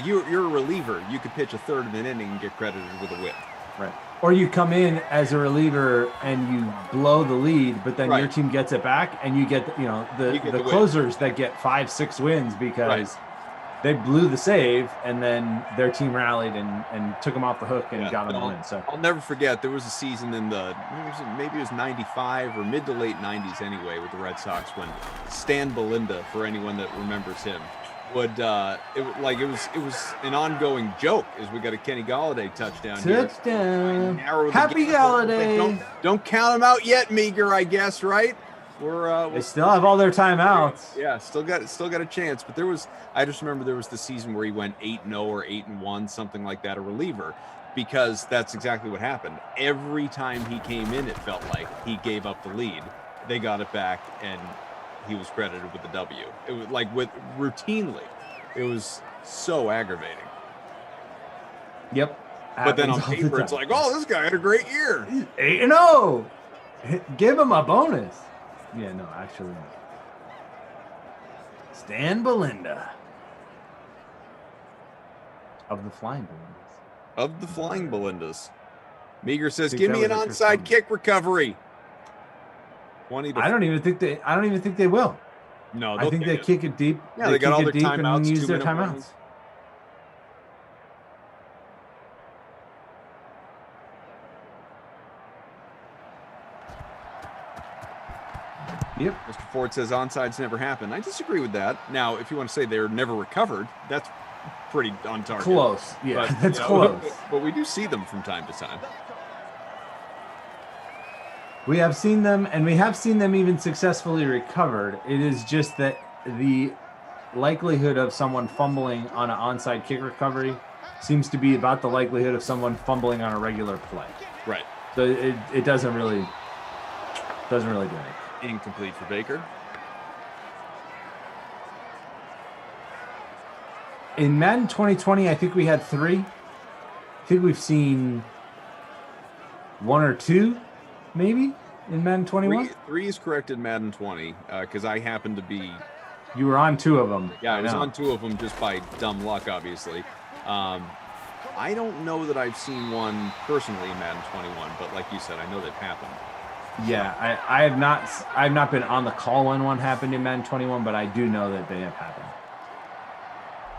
you're a reliever. You could pitch a third of an inning and get credited with a win. Right. Or you come in as a reliever and you blow the lead, but then your team gets it back and you get the closers that get 5-6 wins because they blew the save and then their team rallied and took them off the hook and got them the win. So I'll never forget there was a season in maybe it was 95 or mid to late 90s anyway with the Red Sox when Stan Belinda, for anyone that remembers him, would it was an ongoing joke as we got a Kenny Golladay touchdown. Touchdown. Here. Happy Golladay. Don't count them out yet, Meager, I guess, right? They still have all their timeouts. Yeah, still got a chance. But I just remember there was the season where he went 8-0 or 8-1, something like that, a reliever, because that's exactly what happened. Every time he came in, it felt like he gave up the lead. They got it back, and he was credited with the W. It was like routinely. It was so aggravating. Yep. But then on paper, it's like, oh, this guy had a great year. 8-0. Give him a bonus. Yeah, no, actually. Stan Belinda. Of the Flying Belindas. Of the Flying Belindas. Meager says, give me an onside kick recovery. 20 to I don't even think they will. No, I think they kick it deep. Yeah, they got all their deep timeouts, and use their 2-minute timeouts. warnings. Yep. Mr. Ford says onsides never happen. I disagree with that. Now, if you want to say they're never recovered, that's pretty on target. Close. Yeah, But, that's close. But we do see them from time to time. We have seen them, and we have seen them even successfully recovered. It is just that the likelihood of someone fumbling on an onside kick recovery seems to be about the likelihood of someone fumbling on a regular play. Right. So it doesn't really do it. Incomplete for Baker. In Madden 2020, I think we had 3. I think we've seen 1 or 2, maybe, in Madden 21. 3 is correct in Madden 20 because I happened to be. You were on 2 of them. Yeah, I was on 2 of them just by dumb luck, obviously. I don't know that I've seen one personally in Madden 21, but like you said, I know they've happened. Yeah, I have not been on the call when one happened in Madden 21, but I do know that they have happened.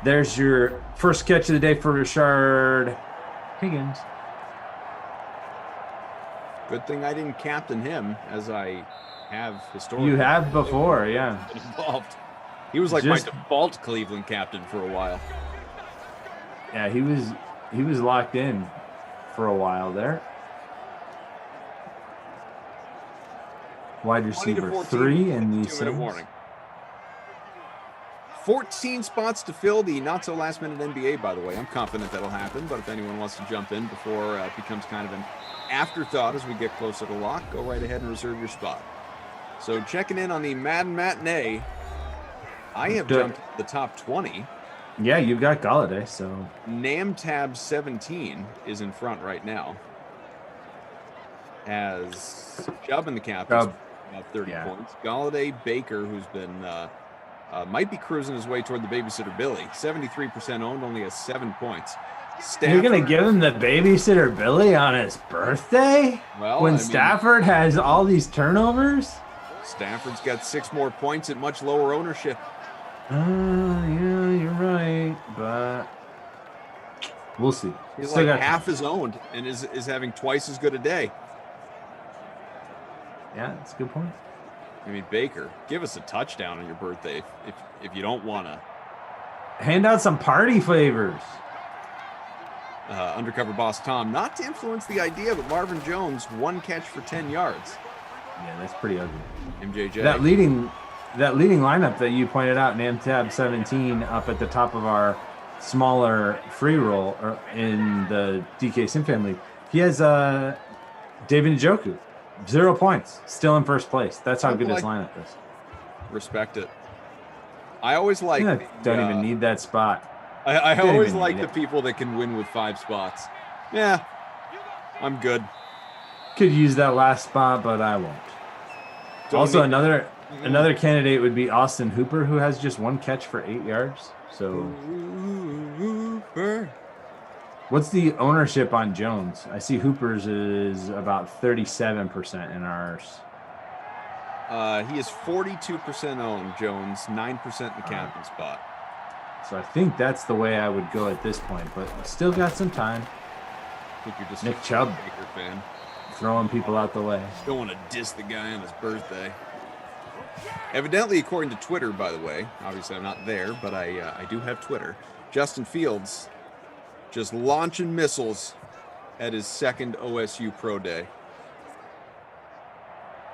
There's your first catch of the day for Rashard Higgins. Good thing I didn't captain him, as I have historically. You have before, yeah. Involved. He was like my default Cleveland captain for a while. Yeah, he was locked in for a while there. Wide receiver 3 in the 2-minute warning. 14 spots to fill the not so last minute NBA, by the way. I'm confident that'll happen, but if anyone wants to jump in before it becomes kind of an afterthought as we get closer to lock, go right ahead and reserve your spot. So checking in on the Madden Matinee, I have jumped the top 20. Yeah, you've got Golladay, so. NamTab 17 is in front right now. Has Chubb in the captains about 30 points. Golladay, Baker, who's been might be cruising his way toward the babysitter Billy. 73% owned, only has 7 points. Stafford, you're going to give him the babysitter Billy on his birthday? Well, when Stafford has all these turnovers? Stafford's got 6 more points at much lower ownership. Yeah, you're right, but we'll see. He's like half is owned and is having twice as good a day. Yeah, that's a good point. I mean, Baker, give us a touchdown on your birthday if you don't want to. Hand out some party favors. Undercover boss Tom, not to influence the idea, but Marvin Jones, 1 catch for 10 yards. Yeah, that's pretty ugly. MJJ. That leading lineup that you pointed out, NamTab 17, up at the top of our smaller free roll in the DK Sim family, he has David Njoku. 0 points, still in first place. That's how good his lineup is. Respect it. I always like. Don't even need that spot. I always like the people that can win with 5 spots. Yeah, I'm good. Could use that last spot, but I won't. Also, another candidate would be Austin Hooper, who has just 1 catch for 8 yards. So, Hooper. What's the ownership on Jones? I see Hooper's is about 37% in ours. He is 42% owned, Jones, 9% in the captain spot. So I think that's the way I would go at this point, but still got some time. I think you're just Nick Chubb, Baker fan. throwing people out the way. Don't want to diss the guy on his birthday. Evidently, according to Twitter, by the way, obviously I'm not there, but I do have Twitter. Justin Fields just launching missiles at his second OSU Pro Day.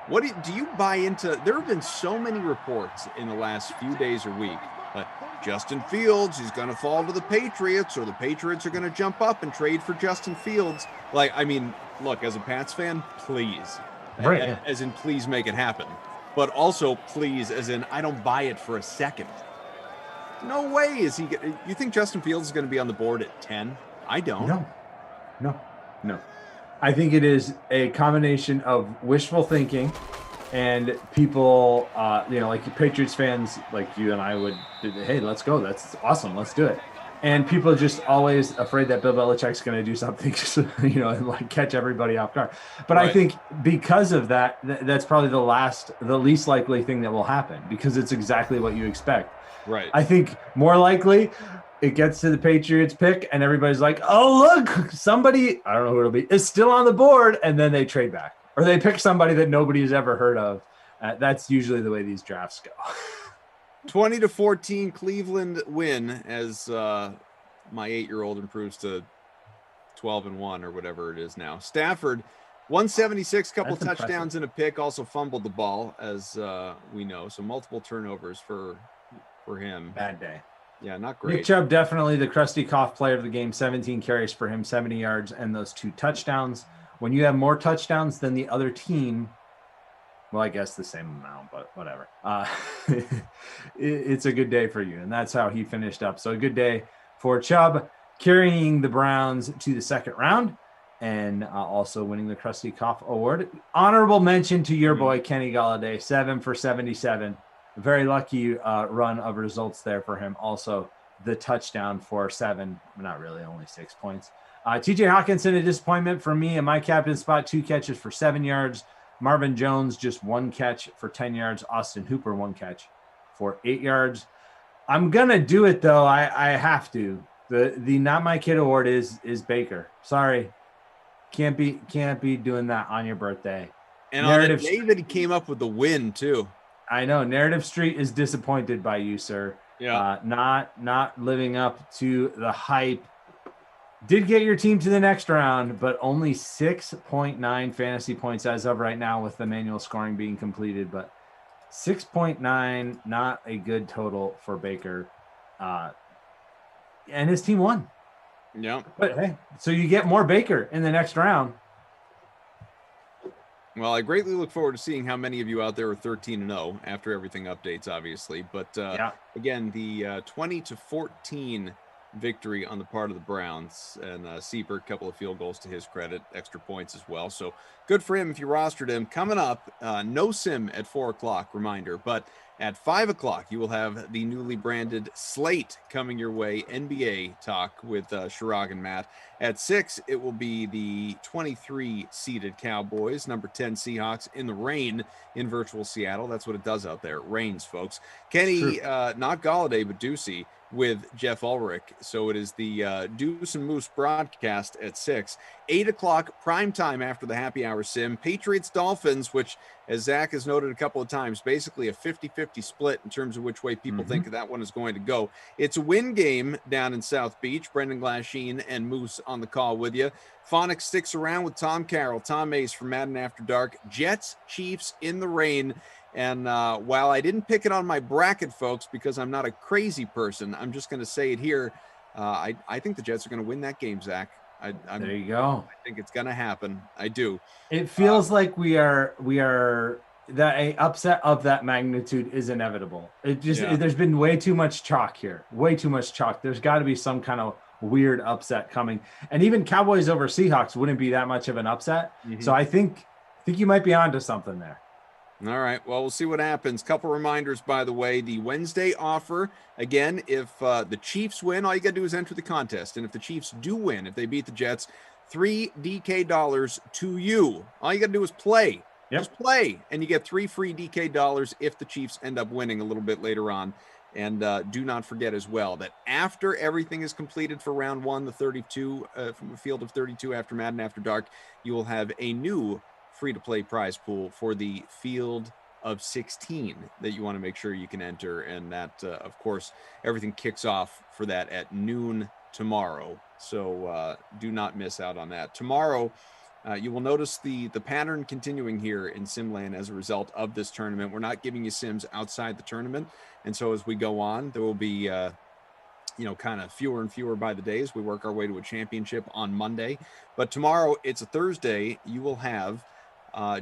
What do you buy into? There have been so many reports in the last few days or week. Like Justin Fields, he's going to fall to the Patriots, or the Patriots are going to jump up and trade for Justin Fields. Like, I mean, look, as a Pats fan, please. Right. As in, please make it happen. But also, please, as in, I don't buy it for a second. No way is he. You think Justin Fields is going to be on the board at 10? I don't. No. I think it is a combination of wishful thinking and people, like Patriots fans like you and I would, hey, let's go. That's awesome. Let's do it. And people are just always afraid that Bill Belichick's going to do something, and like catch everybody off guard. But right. I think because of that, that's probably the least likely thing that will happen, because it's exactly what you expect. Right. I think more likely it gets to the Patriots pick and everybody's like, oh, look, somebody, I don't know who it'll be, is still on the board. And then they trade back, or they pick somebody that nobody has ever heard of. That's usually the way these drafts go. 20-14 Cleveland win as my 8-year-old improves to 12-1 or whatever it is now. Stafford, 176, couple That's touchdowns impressive. and a pick, also fumbled the ball, as we know. So multiple turnovers for him. Bad day. Yeah, not great. Nick Chubb, definitely the crusty cough player of the game. 17 carries for him, 70 yards, and those 2 touchdowns. When you have more touchdowns than the other team, well, I guess the same amount, but whatever. It's a good day for you, and that's how he finished up. So a good day for Chubb, carrying the Browns to the second round, and also winning the Krusty Koff Award. Honorable mention to your boy Kenny Golladay, 7 for 77. Very lucky run of results there for him. Also, the touchdown for 7, not really, only 6 points. TJ Hawkinson, a disappointment for me in my captain spot, 2 catches for 7 yards. Marvin Jones, just 1 catch for 10 yards. Austin Hooper, 1 catch for 8 yards. I'm going to do it, though. I have to. The Not My Kid Award is Baker. Sorry. Can't be doing that on your birthday. And on the day that he came up with the win, too. I know. Narrative Street is disappointed by you, sir. Yeah. Not living up to the hype. Did get your team to the next round, but only 6.9 fantasy points as of right now with the manual scoring being completed. But 6.9, not a good total for Baker. And his team won. Yeah. But hey, so you get more Baker in the next round. Well, I greatly look forward to seeing how many of you out there are 13-0 after everything updates, obviously. But again, the 20-14 victory on the part of the Browns, and Siebert, a couple of field goals to his credit, extra points as well. So good for him if you rostered him. Coming up, no sim at 4 o'clock, reminder, but at 5 o'clock, you will have the newly branded slate coming your way, NBA talk with Shirag and Matt. At 6, it will be the 23-seeded Cowboys, number 10 Seahawks in the rain in virtual Seattle. That's what it does out there. It rains, folks. Kenny, not Golladay, but Ducey, with Jeff Ulrich. So it is the Deuce and Moose broadcast at 6. 8 o'clock, prime time after the happy hour sim. Patriots Dolphins, which, as Zach has noted a couple of times, basically a 50-50 split in terms of which way people think that one is going to go. It's a win game down in South Beach. Brendan Glasheen and Moose on the call with you. Phonics sticks around with Tom Carroll, Tom Mace from Madden After Dark. Jets, Chiefs in the rain. And while I didn't pick it on my bracket, folks, because I'm not a crazy person, I'm just going to say it here. I think the Jets are going to win that game, Zach. There you go. I think it's going to happen. I do. It feels like we are that a upset of that magnitude is inevitable. There's been way too much chalk here. Way too much chalk. There's got to be some kind of weird upset coming. And even Cowboys over Seahawks wouldn't be that much of an upset. So I think you might be onto something there. All right. Well, we'll see what happens. Couple reminders, by the way. The Wednesday offer, again, if the Chiefs win, all you got to do is enter the contest. And if the Chiefs do win, if they beat the Jets, $3 DK dollars to you. All you got to do is play. Yep. Just play. And you get 3 free DK dollars if the Chiefs end up winning a little bit later on. And do not forget as well that after everything is completed for round 1, the 32, from a field of 32 after Madden After Dark, you will have a new free-to-play prize pool for the Field of 16 that you want to make sure you can enter. And that, of course, everything kicks off for that at noon tomorrow. So do not miss out on that. Tomorrow, you will notice the pattern continuing here in Simland as a result of this tournament. We're not giving you sims outside the tournament. And so as we go on, there will be, kind of fewer and fewer by the days. We work our way to a championship on Monday. But tomorrow, it's a Thursday. You will have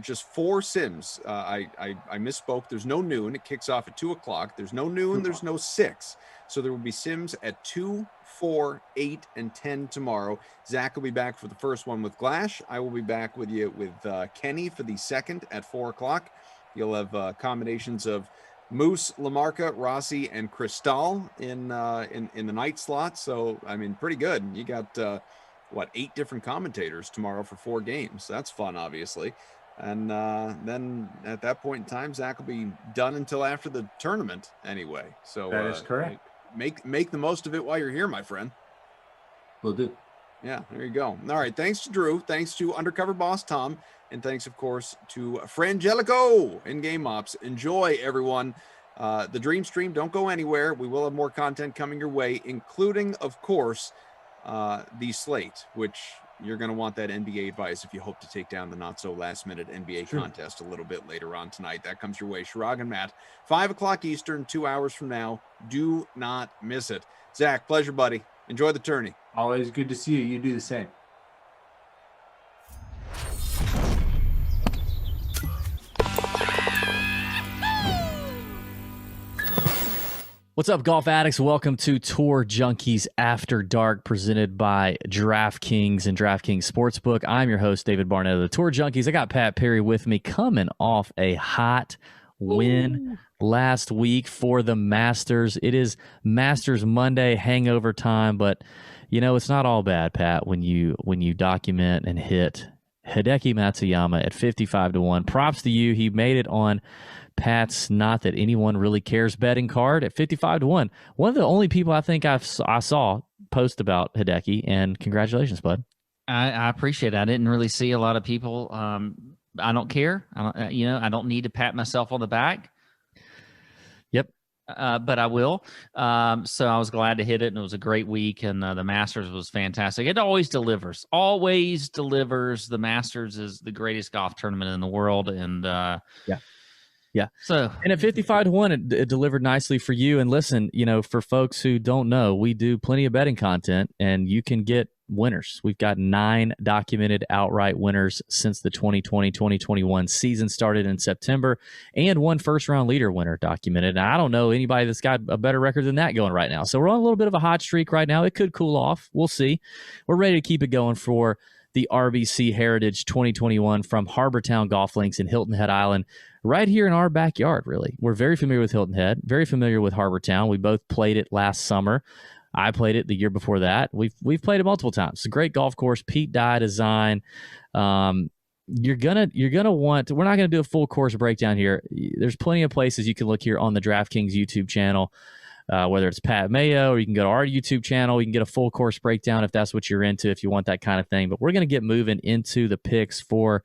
just 4 sims. I misspoke. There's no noon. It kicks off at 2 o'clock. There's no noon. There's no 6. So there will be sims at 2, 4, 8, and 10 tomorrow. Zach will be back for the first one with Glash. I will be back with you with Kenny for the second at 4 o'clock. You'll have combinations of Moose, Lamarca, Rossi, and Cristal in the night slot. So, I mean, pretty good. You got, 8 different commentators tomorrow for 4 games. That's fun, obviously. And then at that point in time, Zach will be done until after the tournament anyway. So that is correct. Make the most of it while you're here, my friend. Will do. Yeah, there you go. All right. Thanks to Drew. Thanks to Undercover Boss Tom. And thanks, of course, to Frangelico in Game Ops. Enjoy, everyone. The Dream Stream, don't go anywhere. We will have more content coming your way, including, of course, the slate, which you're going to want that NBA advice if you hope to take down the not-so-last-minute NBA contest a little bit later on tonight. That comes your way. Shirag and Matt, 5 o'clock Eastern, 2 hours from now. Do not miss it. Zach, pleasure, buddy. Enjoy the tourney. Always good to see you. You do the same. What's up, golf addicts? Welcome to Tour Junkies After Dark, presented by DraftKings and DraftKings Sportsbook. I'm your host, David Barnett of the Tour Junkies. I got Pat Perry with me, coming off a hot win last week for the Masters. It is Masters Monday, hangover time, but it's not all bad, Pat, when you document and hit Hideki Matsuyama at 55-1. Props to you. He made it on Pat's not that anyone really cares betting card at 55-1. One of the only people I think I saw post about Hideki, and congratulations, bud. I appreciate it. I didn't really see a lot of people. I don't care. I don't need to pat myself on the back. Yep. But I will. So I was glad to hit it, and it was a great week, and the Masters was fantastic. It always delivers. Always delivers. The Masters is the greatest golf tournament in the world, and Yeah. So, and at 55-1, it delivered nicely for you. And listen, for folks who don't know, we do plenty of betting content, and you can get winners. We've got 9 documented outright winners since the 2020-2021 season started in September, and 1 first-round leader winner documented. And I don't know anybody that's got a better record than that going right now. So we're on a little bit of a hot streak right now. It could cool off. We'll see. We're ready to keep it going for the RBC Heritage 2021 from Harbortown Golf Links in Hilton Head Island, right here in our backyard, really. We're very familiar with Hilton Head, very familiar with Harbortown. We both played it last summer. I played it the year before that. We've played it multiple times. It's a great golf course, Pete Dye design. You're gonna want. We're not gonna do a full course breakdown here. There's plenty of places you can look here on the DraftKings YouTube channel. Whether it's Pat Mayo, or you can go to our YouTube channel. You can get a full course breakdown if that's what you're into, if you want that kind of thing. But we're going to get moving into the picks for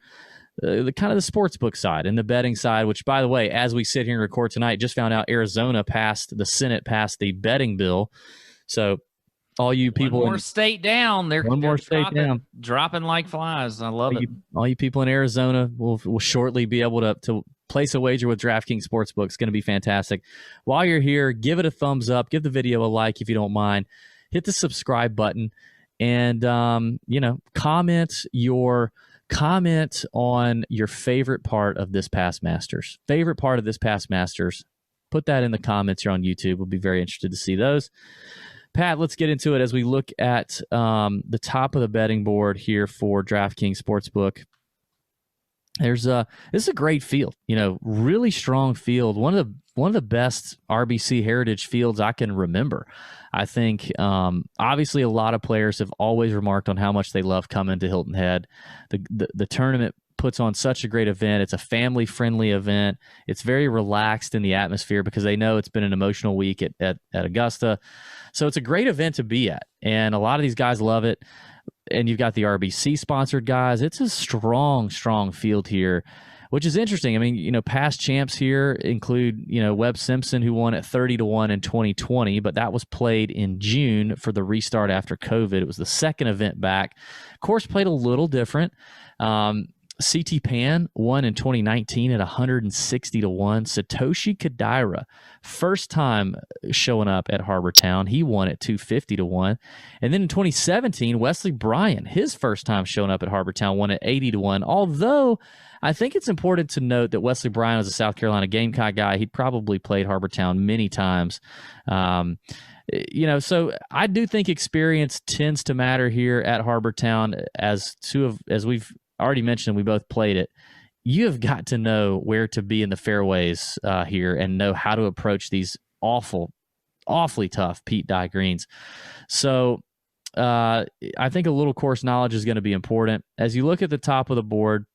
the kind of the sportsbook side and the betting side, which, by the way, as we sit here and record tonight, just found out Arizona the Senate passed the betting bill. So all you people, one more state down. They're down, dropping like flies. I love it. All you people in Arizona will shortly be able to place a wager with DraftKings Sportsbook. It's going to be fantastic. While you're here, give it a thumbs up. Give the video a like if you don't mind. Hit the subscribe button, and comment on your favorite part of this past Masters. Favorite part of this past Masters. Put that in the comments here on YouTube. We'll be very interested to see those. Pat, let's get into it as we look at the top of the betting board here for DraftKings Sportsbook. This is a great field, really strong field. One of the best RBC Heritage fields I can remember. I think obviously a lot of players have always remarked on how much they love coming to Hilton Head. The tournament puts on such a great event. It's a family-friendly event. It's very relaxed in the atmosphere because they know it's been an emotional week at Augusta. So it's a great event to be at, and a lot of these guys love it. And you've got the RBC sponsored guys. It's a strong field here. which is interesting. I mean, past champs here include, Webb Simpson, who won at 30-1 in 2020, but that was played in June for the restart after COVID. It was the second event back. Course played a little different. CT Pan won in 2019 at 160-1. Satoshi Kodaira, first time showing up at Harbor Town, he won at 250-1. And then in 2017, Wesley Bryan, his first time showing up at Harbor Town, won at 80-1. Although I think it's important to note that Wesley Bryan is a South Carolina Gamecock guy. He'd probably played Harbor Town many times. So I do think experience tends to matter here at Harbor Town. As we've already mentioned, we both played it. You have got to know where to be in the fairways here and know how to approach these awfully tough Pete Dye greens. So I think a little course knowledge is going to be important. As you look at the top of the board,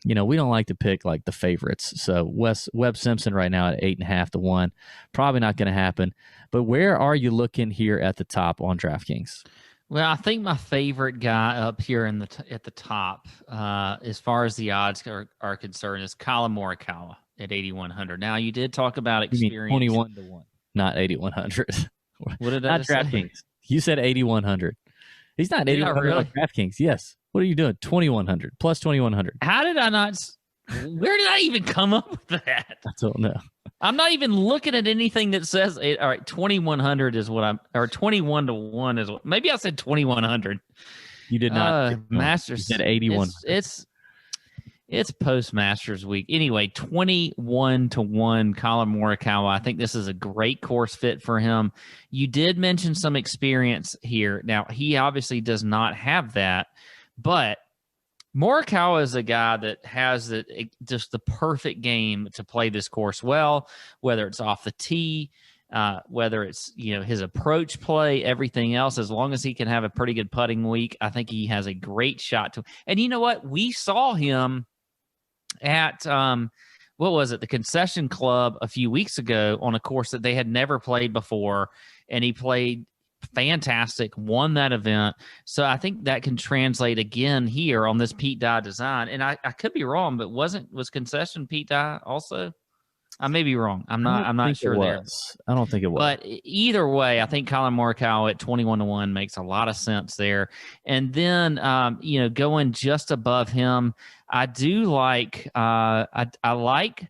we don't like to pick like the favorites. So Webb Simpson right now at 8.5-1, probably not going to happen. But where are you looking here at the top on DraftKings? Well, I think my favorite guy up here at the top, as far as the odds are concerned, is Colin Morikawa at 8,100. Now, you did talk about experience. 21-1, not 8,100. What did I not DraftKings? Say? You said 8,100. He's not 8,100 really? like DraftKings. Yes. What are you doing? 2,100 plus 2,100. How did I not? Where did I even come up with that? I don't know. I'm not even looking at anything that says it. All right, 2,100 is what or 21-1 is what. Maybe I said 2,100. You did not. Masters. You said 81. It's post Masters week. Anyway, 21-1 Colin Morikawa. I think this is a great course fit for him. You did mention some experience here. Now, he obviously does not have that, but Morikawa is a guy that has just the perfect game to play this course well, whether it's off the tee, whether it's his approach play, everything else. As long as he can have a pretty good putting week, I think he has a great shot to. And you know what? We saw him at what was it? The Concession Club a few weeks ago on a course that they had never played before, and he played fantastic, won that event. So I think that can translate again here on this Pete Dye design. And I could be wrong, but was Concession Pete Dye also? I may be wrong. I'm not sure there. I don't think it was. But either way, I think Colin Morikawa at 21-1 makes a lot of sense there. And then going just above him, I do like I like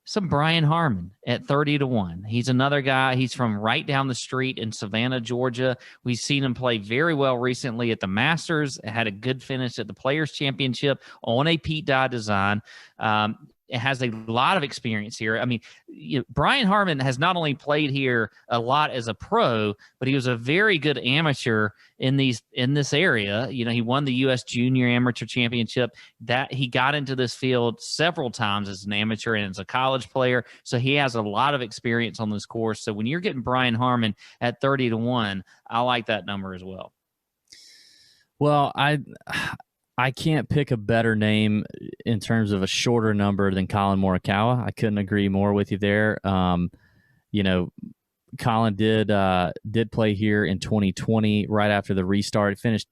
some Brian Harman at 30-1. He's another guy. He's from right down the street in Savannah, Georgia. We've seen him play very well recently at the Masters. Had a good finish at the Players Championship on a Pete Dye design. It has a lot of experience here. I mean, Brian Harman has not only played here a lot as a pro, but he was a very good amateur in this area. He won the U.S. Junior Amateur Championship. That he got into this field several times as an amateur and as a college player. So he has a lot of experience on this course. So when you're getting Brian Harman at 30-1, I like that number as well. Well, I can't pick a better name in terms of a shorter number than Colin Morikawa. I couldn't agree more with you there. Colin did play here in 2020 right after the restart. It finished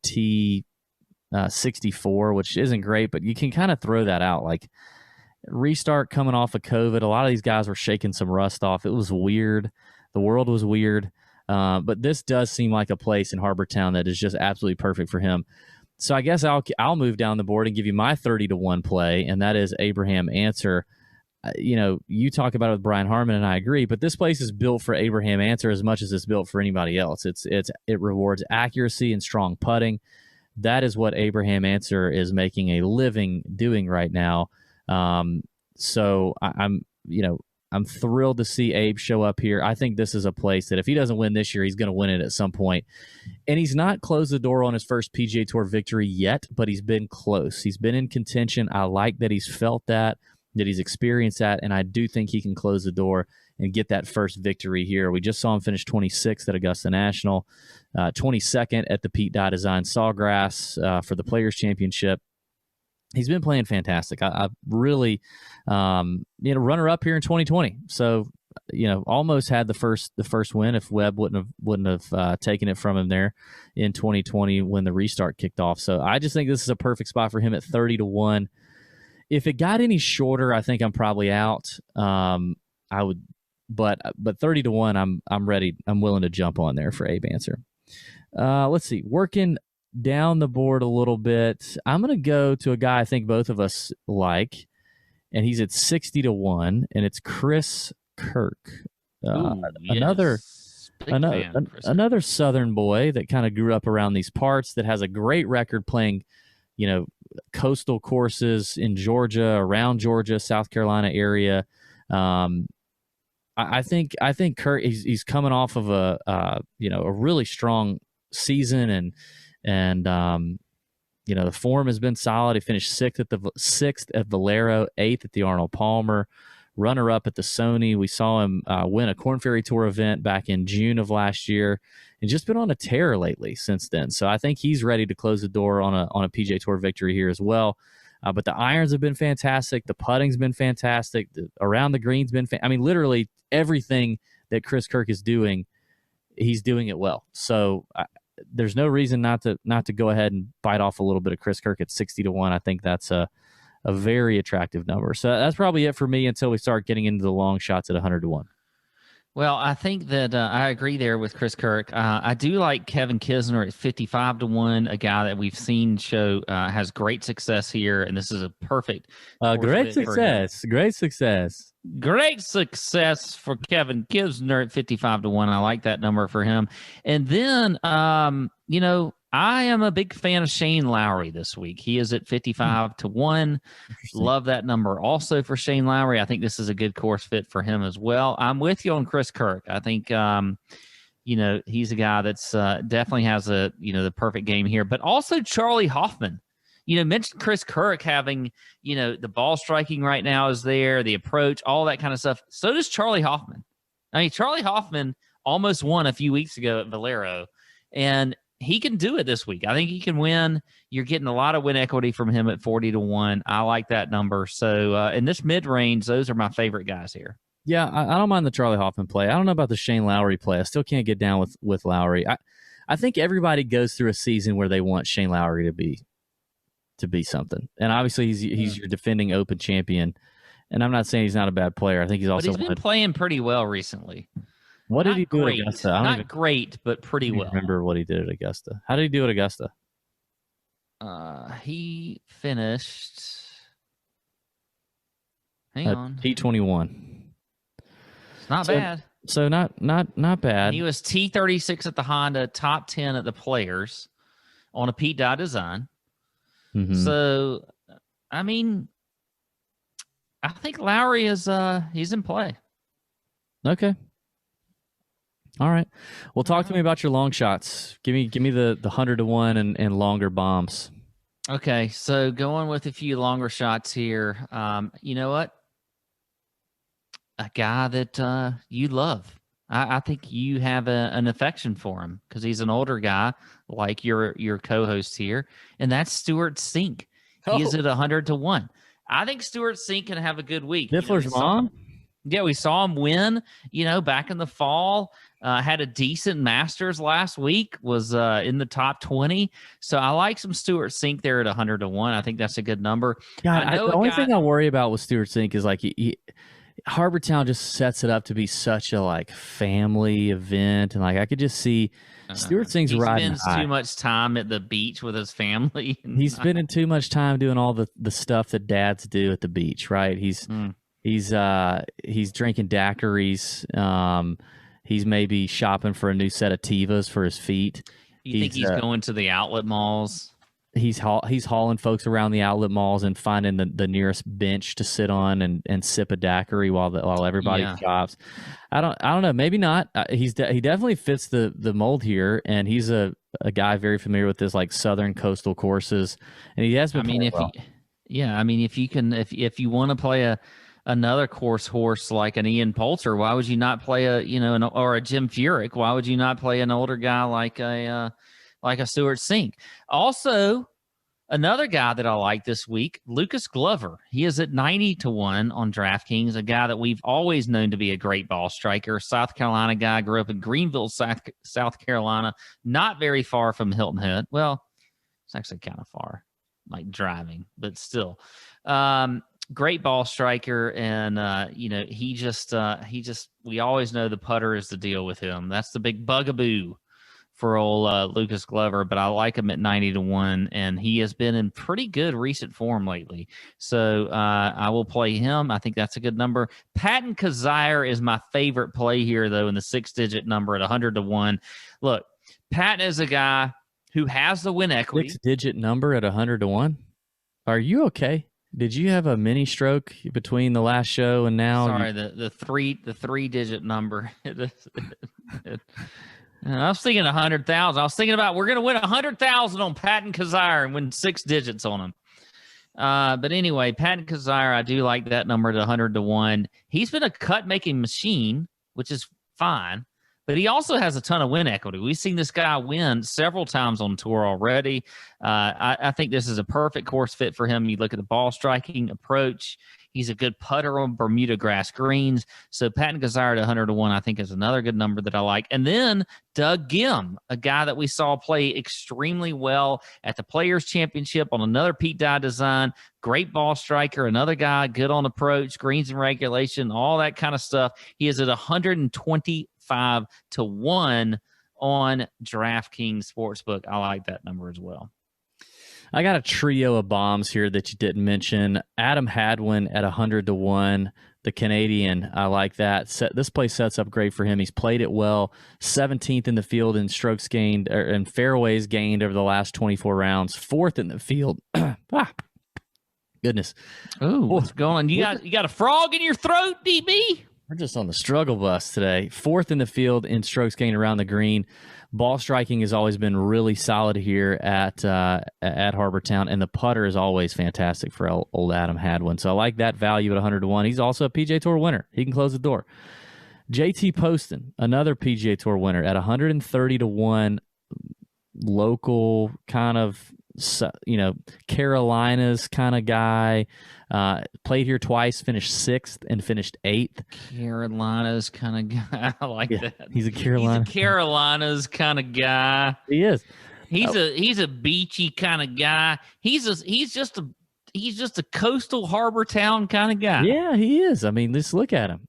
T64, which isn't great, but you can kind of throw that out. Like restart coming off of COVID, a lot of these guys were shaking some rust off. It was weird. The world was weird. But this does seem like a place in Harbor Town that is just absolutely perfect for him. So I guess I'll move down the board and give you my 30-1 play, and that is Abraham Answer. You talk about it with Brian Harman, and I agree, but this place is built for Abraham Answer as much as it's built for anybody else. It rewards accuracy and strong putting. That is what Abraham Answer is making a living doing right now. So I'm thrilled to see Abe show up here. I think this is a place that if he doesn't win this year, he's going to win it at some point. And he's not closed the door on his first PGA Tour victory yet, but he's been close. He's been in contention. I like that he's felt that he's experienced that, and I do think he can close the door and get that first victory here. We just saw him finish 26th at Augusta National, 22nd at the Pete Dye Design Sawgrass for the Players Championship. He's been playing fantastic. I really, runner up here in 2020. So, almost had the first win if Webb wouldn't have taken it from him there in 2020 when the restart kicked off. So I just think this is a perfect spot for him at 30-1. If it got any shorter, I think I'm probably out. I would, but 30 to 1, I'm ready. I'm willing to jump on there for Abe Answer. Let's see. Working down the board a little bit, I'm going to go to a guy I think both of us like, and he's at 60 to 1, and it's Chris Kirk. Ooh, yes. Another Southern boy that kind of grew up around these parts, that has a great record playing, coastal courses in Georgia, around Georgia, South Carolina area. I think Kirk, he's coming off of a really strong season, and the form has been solid. He finished sixth at Valero, 8th at the Arnold Palmer, runner-up at the Sony. We saw him win a Korn Ferry Tour event back in June of last year, and just been on a tear lately since then. So I think he's ready to close the door on a PGA Tour victory here as well. But the irons have been fantastic. The putting's been fantastic. Around the green's been literally everything that Chris Kirk is doing, he's doing it well. So there's no reason not to go ahead and bite off a little bit of Chris Kirk at 60 to 1. I think that's a very attractive number. So that's probably it for me until we start getting into the long shots at 100 to 1. Well, I think that I agree there with Chris Kirk. I do like Kevin Kisner at 55 to 1, a guy that we've seen show has great success here, and this is a perfect great success for Kevin Kisner at 55 to 1. I like that number for him. And then I am a big fan of Shane Lowry this week. He is at 55 to 1. Love that number also for Shane Lowry. I think this is a good course fit for him as well. I'm with you on Chris Kirk. I think, he's a guy that's definitely has the perfect game here. But also Charlie Hoffman. Mentioned Chris Kirk having, the ball striking right now is there, the approach, all that kind of stuff. So does Charlie Hoffman. I mean, Charlie Hoffman almost won a few weeks ago at Valero, and he can do it this week. I think he can win. You're getting a lot of win equity from him at 40 to 1. I like that number. So in this mid-range, those are my favorite guys here. Yeah, I don't mind the Charlie Hoffman play. I don't know about the Shane Lowry play. I still can't get down with Lowry. I think everybody goes through a season where they want Shane Lowry to be something. And obviously he's your defending Open champion. And I'm not saying he's not a bad player. I think he's also been playing pretty well recently. What did he do at Augusta? Not great, but pretty well. Remember what he did at Augusta? How did he do at Augusta? He finished. Hang on. T21. It's not bad. So not bad. He was T36 at the Honda, top 10 at the Players on a Pete Dye design. Mm-hmm. So, I mean, I think Lowry is he's in play. Okay. All right. Well, talk to me about your long shots. Give me the 100 to 1 and longer bombs. Okay, so going with a few longer shots here. You know what? A guy that you love. I think you have an affection for him because he's an older guy, like your co-host here, and that's Stuart Sink. He is at 100 to 1. I think Stuart Sink can have a good week. Niffler's mom? Yeah, we saw him win, back in the fall. Had a decent Masters last week, was in the top 20. So I like some Stuart Sink there at 100 to 1. I think that's a good number. God, the only thing I worry about with Stuart Sink is like Harbor Town just sets it up to be such a family event, and I could just see Stuart Sink's riding high. He spends too much time at the beach with his family. He's spending too much time doing all the stuff that dads do at the beach, right? He's drinking daiquiris. He's maybe shopping for a new set of Tevas for his feet. You think he's going to the outlet malls? He's hauling folks around the outlet malls and finding the nearest bench to sit on and sip a daiquiri while everybody shops. I don't know. Maybe not. He definitely fits the mold here, and he's a guy very familiar with this southern coastal courses, and he has been. If you want to play another course horse like an Ian Poulter, why would you not play or a Jim Furyk? Why would you not play an older guy like a Stuart Sink? Also, another guy that I like this week, Lucas Glover. He is at 90 to 1 on DraftKings, a guy that we've always known to be a great ball striker. South Carolina guy, grew up in Greenville, South Carolina, not very far from Hilton Head. Well, it's actually kind of far. like driving, but still. Great ball striker, and we always know the putter is the deal with him. That's the big bugaboo for old Lucas Glover, but I like him at 90-1, and he has been in pretty good recent form lately. So I will play him. I think that's a good number. Patton Kizzire is my favorite play here, though, in the 6-digit number at 100-1. Look, Patton is a guy who has the win equity. 6-digit number at 100-1. Are you okay? Did you have a mini stroke between the last show and now? Sorry, the 3-digit number. I was thinking 100,000. I was thinking about we're going to win 100,000 on Patton Kizzire and win 6 digits on him. But anyway, Patton Kizzire, I do like that number at 100-1. He's been a cut-making machine, which is fine. But he also has a ton of win equity. We've seen this guy win several times on tour already. I think this is a perfect course fit for him. You look at the ball striking approach. He's a good putter on Bermuda grass greens. So Patton Kizzire at 100-1, I think, is another good number that I like. And then Doug Gim, a guy that we saw play extremely well at the Players Championship on another Pete Dye design. Great ball striker, another guy, good on approach, greens and regulation, all that kind of stuff. He is at 125-1 on DraftKings Sportsbook. I like that number as well. I got a trio of bombs here that you didn't mention. Adam Hadwin at 100-1, the Canadian. I like that. This play sets up great for him. He's played it well. 17th in the field in strokes gained and fairways gained over the last 24 rounds. 4th in the field. Goodness. Oh, what's going on? You got a frog in your throat, DB? We're just on the struggle bus today. 4th in the field in strokes gained around the green. Ball striking has always been really solid here at Harbortown, and the putter is always fantastic for old Adam Hadwin. So I like that value at 100-1. He's also a PGA Tour winner. He can close the door. JT Poston, another PGA Tour winner at 130-1, local kind of, Carolinas kind of guy. Played here twice, finished 6th and finished 8th. Carolinas kind of guy. I like that. He's a Carolinas kind of guy. He is. He's a beachy kind of guy. He's just a coastal harbor town kind of guy. Yeah, he is. I mean, just look at him.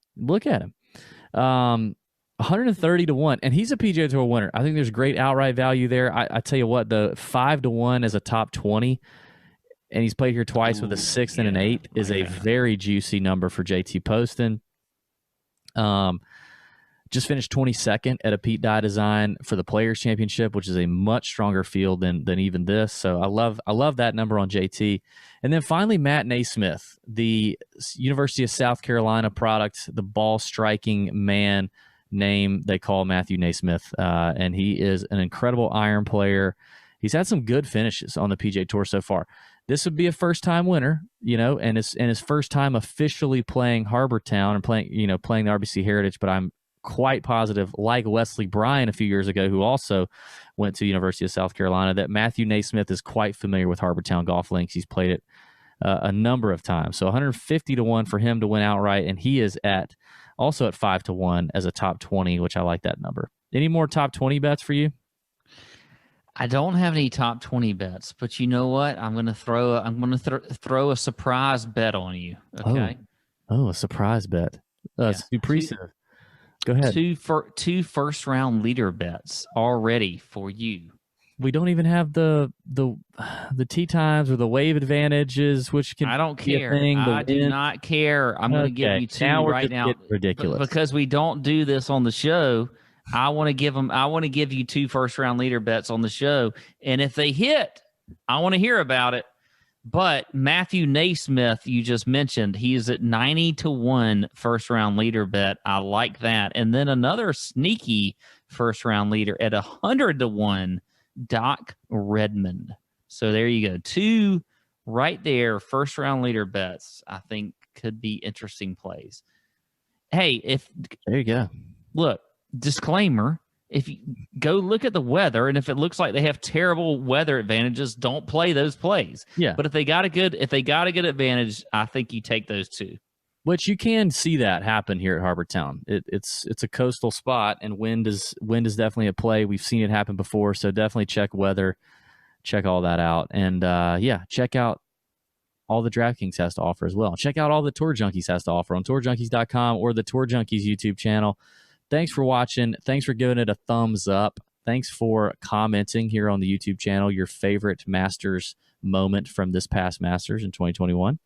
130-1, and he's a PGA Tour winner. I think there's great outright value there. I tell you what, the 5-1 as a top 20, and he's played here twice with a 6th and an 8th is a very juicy number for JT Poston. Just finished 22nd at a Pete Dye design for the Players Championship, which is a much stronger field than even this. So I love that number on JT. And then finally, Matt Naismith, the University of South Carolina product, the ball striking man name they call Matthew Naismith, and he is an incredible iron player. He's had some good finishes on the PGA Tour so far. This would be a first-time winner, and his first time officially playing Harbortown and playing the RBC Heritage. But I'm quite positive, like Wesley Bryan a few years ago, who also went to University of South Carolina, that Matthew Naismith is quite familiar with Harbortown golf links. He's played it a number of times. So 150-1 for him to win outright, and he is also at 5-1 as a top 20, which I like that number. Any more top 20 bets for you? I don't have any top 20 bets, but you know what? I'm going to throw a surprise bet on you. Okay. Oh, a surprise bet. Super. Go ahead. Two first round leader bets already for you. We don't even have the tee times or the wave advantages, which can. I don't care. I do not care. I'm going to give you two right now. Ridiculous. Because we don't do this on the show. I want to give you two first round leader bets on the show, and if they hit, I want to hear about it. But Matthew Naismith, you just mentioned, he is at 90-1 first round leader bet. I like that. And then another sneaky first round leader at 100-1. Doc Redmond. So there you go. Two right there, first round leader bets, I think could be interesting plays. Hey, there you go. Look, disclaimer, if you go look at the weather, and if it looks like they have terrible weather advantages, don't play those plays. Yeah. But if they got a good advantage, I think you take those two. Which you can see that happen here at Harbortown. It's a coastal spot, and wind is definitely at play. We've seen it happen before, so definitely check weather check all that out. And check out all the DraftKings has to offer as well. Check out all the Tour Junkies has to offer on tourjunkies.com or the Tour Junkies YouTube channel. Thanks for watching. Thanks for giving it a thumbs up. Thanks for commenting here on the YouTube channel your favorite Masters moment from this past Masters in 2021.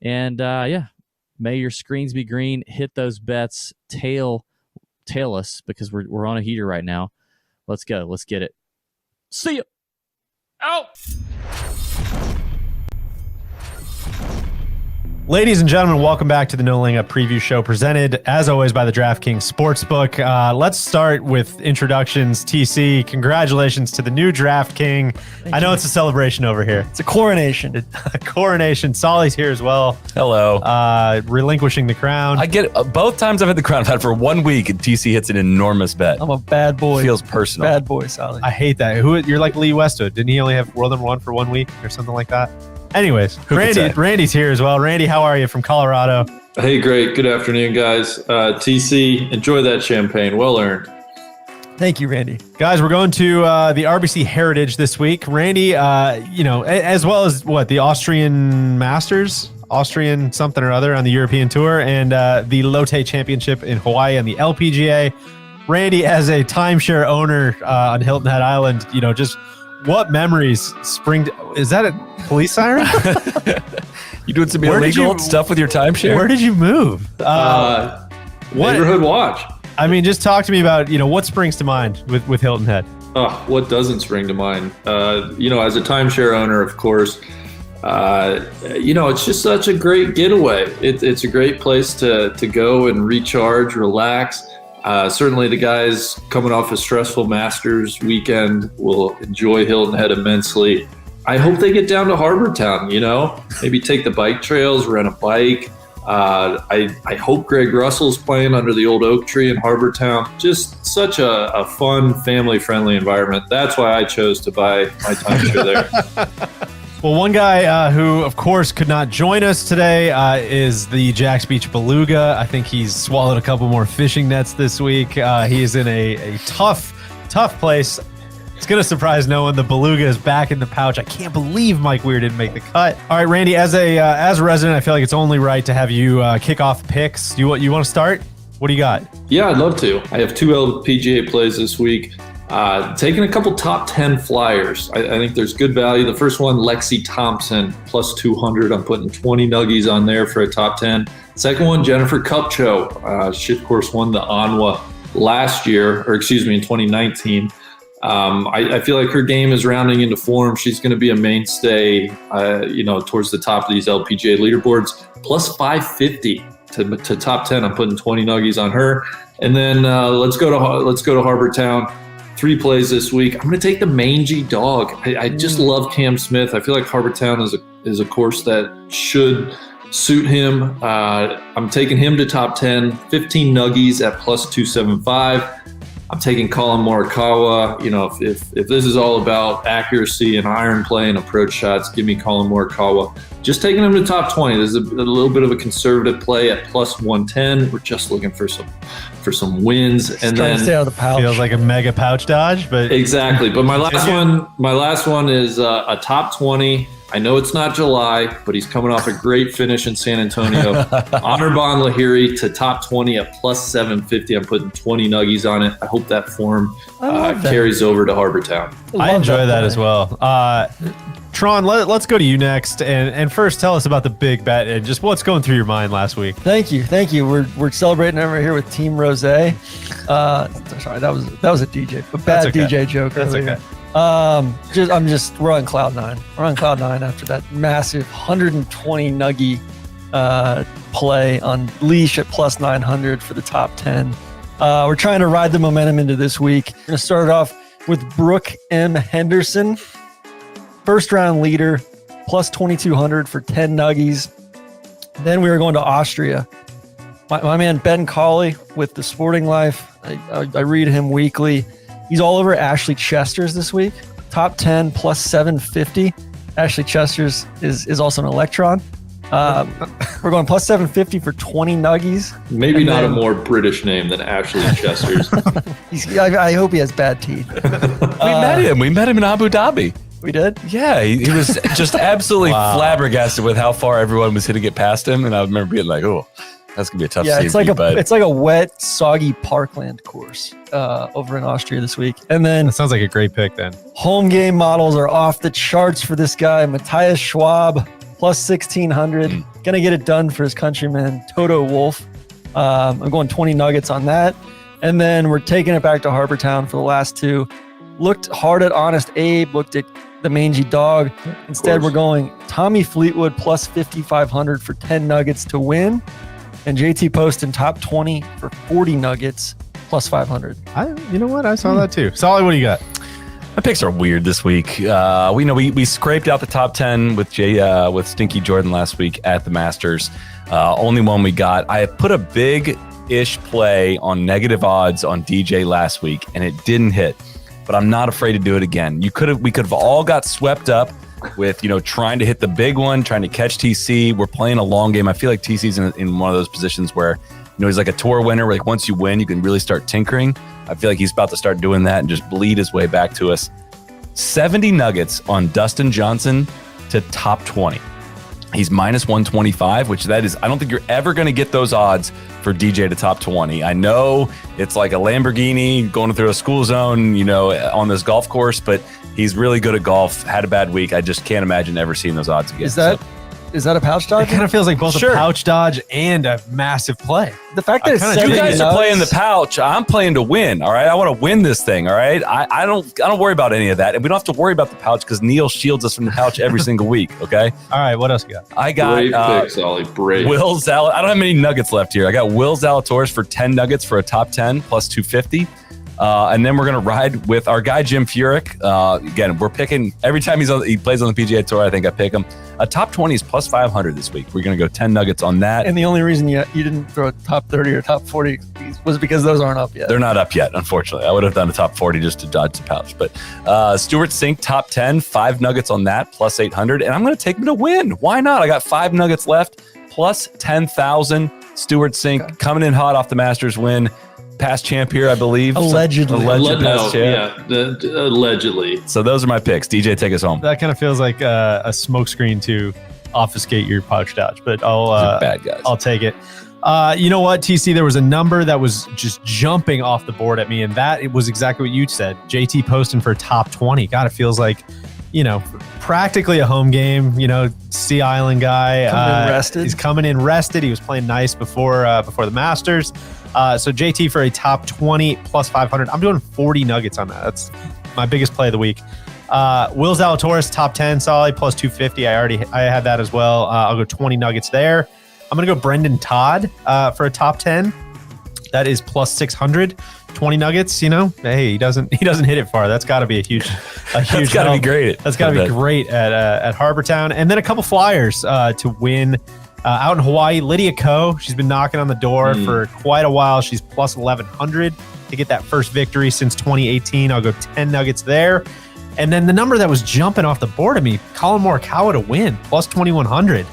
And may your screens be green. Hit those bets. Tail us because we're on a heater right now. Let's go. Let's get it. See ya. Out. Ladies and gentlemen, welcome back to the No Laying Up preview show presented, as always, by the DraftKings Sportsbook. Let's start with introductions. TC, congratulations to the new DraftKing. I know it's a celebration over here. It's a coronation. A coronation. Solly's here as well. Hello. Relinquishing the crown. I get both times I've had the crown. I've had it for 1 week, and TC hits an enormous bet. I'm a bad boy. Feels personal. Bad boy, Solly. I hate that. You're like Lee Westwood. Didn't he only have World #1 for 1 week or something like that? Anyways, Randy's here as well. Randy, how are you from Colorado? Hey, great. Good afternoon, guys. TC, enjoy that champagne. Well earned. Thank you, Randy. Guys, we're going to the RBC Heritage this week. Randy, as well as the Austrian Masters, Austrian something or other on the European Tour, and the Lotte Championship in Hawaii on the LPGA. Randy, as a timeshare owner on Hilton Head Island, just what memories spring? Is that a police siren? You doing some illegal stuff with your timeshare? Where did you move? Neighborhood watch. I mean, just talk to me about what springs to mind with Hilton Head. Oh, what doesn't spring to mind? As a timeshare owner, of course, it's just such a great getaway. It's a great place to go and recharge, relax. Certainly the guys coming off a stressful Masters weekend will enjoy Hilton Head immensely. I hope they get down to Harbor Town, maybe take the bike trails, rent a bike. I hope Greg Russell's playing under the old oak tree in Harbor Town. Just such a fun, family-friendly environment. That's why I chose to buy my timeshare there. Well, one guy who, of course, could not join us today is the Jax Beach Beluga. I think he's swallowed a couple more fishing nets this week. He is in a tough place. It's going to surprise no one. The Beluga is back in the pouch. I can't believe Mike Weir didn't make the cut. All right, Randy, as a resident, I feel like it's only right to have you kick off picks. You want to start? What do you got? Yeah, I'd love to. I have 2 LPGA plays this week. Taking a couple top 10 flyers. I think there's good value. The first one, Lexi Thompson, plus 200. I'm putting 20 nuggies on there for a top 10. Second one, Jennifer Kupcho. She, of course, won the ANWA in 2019. I feel like her game is rounding into form. She's going to be a mainstay, towards the top of these LPGA leaderboards. Plus 550 to top 10. I'm putting 20 nuggies on her. And then let's go to Harbor Town. 3 plays this week. I'm going to take the mangy dog. I just love Cam Smith. I feel like Harbor Town is a course that should suit him. I'm taking him to top 10, 15 nuggies at plus 275. I'm taking Colin Morikawa. If this is all about accuracy and iron play and approach shots, give me Colin Morikawa. Just taking him to top 20. This is a little bit of a conservative play at plus 110. We're just looking for some wins, and then stay out of the pouch. Feels like a mega pouch dodge, but exactly. But my last one is a top 20. I know it's not July, but he's coming off a great finish in San Antonio. Anirban Lahiri to top 20 at plus 750. I'm putting 20 nuggies on it. I hope that form carries over to Harbor Town. I enjoy that as well. Tron, let's go to you next, and first tell us about the big bet and just what's going through your mind last week. Thank you. We're celebrating over here with Team Rose. Sorry, that was a DJ, a bad okay. DJ joke. That's earlier. Okay. We're on cloud nine. We're on cloud nine after that massive 120 nuggie play on leash at plus 900 for the top 10. We're trying to ride the momentum into this week. We're going to start it off with Brooke M. Henderson, first round leader, plus 2,200 for 10 nuggies. Then we are going to Austria. My man Ben Cawley with the Sporting Life. I read him weekly. He's all over Ashley Chester's this week. Top 10 plus 750. Ashley Chester's is also an Electron. We're going plus 750 for 20 nuggies. Maybe not a more British name than Ashley Chester's. I hope he has bad teeth. We met him in Abu Dhabi. We did? Yeah, he was just absolutely flabbergasted with how far everyone was hitting it past him. And I remember being like, oh, that's going to be a tough season. It's like a wet, soggy parkland course over in Austria this week. And then that sounds like a great pick then. Home game models are off the charts for this guy, Matthias Schwab, plus 1,600. Going to get it done for his countryman, Toto Wolff. I'm going 20 nuggets on that. And then we're taking it back to Harbortown for the last two. Looked hard at Honest Abe, looked at the mangy dog. Instead, we're going Tommy Fleetwood plus 5,500 for 10 nuggets to win. And JT Poston top 20 for 40 nuggets plus 500. You know what? I saw that too. Solly, what do you got? My picks are weird this week. We scraped out the top 10 with Stinky Jordan last week at the Masters. Only one we got. I put a big-ish play on negative odds on DJ last week, and it didn't hit. But I'm not afraid to do it again. We could have all got swept up with trying to hit the big one, trying to catch TC. We're playing a long game. I feel like TC's in one of those positions where he's like a tour winner. Where once you win, you can really start tinkering. I feel like he's about to start doing that and just bleed his way back to us. 70 nuggets on Dustin Johnson to top 20. He's minus 125, which that is, I don't think you're ever going to get those odds for DJ to top 20. I know it's like a Lamborghini going through a school zone, on this golf course, but he's really good at golf, had a bad week. I just can't imagine ever seeing those odds again. Is that a pouch dodge? It kind of feels like both a pouch dodge and a massive play. The fact that you guys are playing the pouch, I'm playing to win. All right, I want to win this thing. All right, I don't worry about any of that, and we don't have to worry about the pouch because Neil shields us from the pouch every single week. Okay. All right, what else you got? I got brave picks, Ollie. Brave. Will Zalatoris. I don't have many nuggets left here. I got Will Zalatoris for 10 nuggets for a top 10 plus 250. And then we're going to ride with our guy, Jim Furyk. Again, we're picking every time he plays on the PGA Tour. I think I pick him. A top 20 is plus 500 this week. We're going to go 10 nuggets on that. And the only reason you didn't throw a top 30 or top 40 was because those aren't up yet. They're not up yet, unfortunately. I would have done a top 40 just to dodge the pouch. But Stuart Sink, top 10, 5 nuggets on that, plus 800. And I'm going to take him to win. Why not? I got 5 nuggets left, plus 10,000. Stuart Sink coming in hot off the Masters win. Past champ here, I believe. Allegedly. Past champ. Allegedly. So those are my picks. DJ, take us home. That kind of feels like a smokescreen to obfuscate your pouch dodge, but bad guys. I'll take it. You know what, TC? There was a number that was just jumping off the board at me, and it was exactly what you said. JT Poston for top 20. God, it feels like, practically a home game. Sea Island guy. Rested. He's coming in rested. He was playing nice before the Masters. So JT for a top 20 plus 500. I'm doing 40 nuggets on that. That's my biggest play of the week. Will Zalatoris top 10 solid plus 250. I had that as well. I'll go 20 nuggets there. I'm gonna go Brendan Todd for a top 10. That is plus 600. 20 nuggets. Hey, he doesn't hit it far. That's got to be a huge. That's got to be great. That's got to be great at Harbortown. And then a couple flyers to win. Out in Hawaii, Lydia Ko, she's been knocking on the door for quite a while. She's plus 1,100 to get that first victory since 2018. I'll go 10 nuggets there. And then the number that was jumping off the board of me, Colin Morikawa to win, plus 2,100.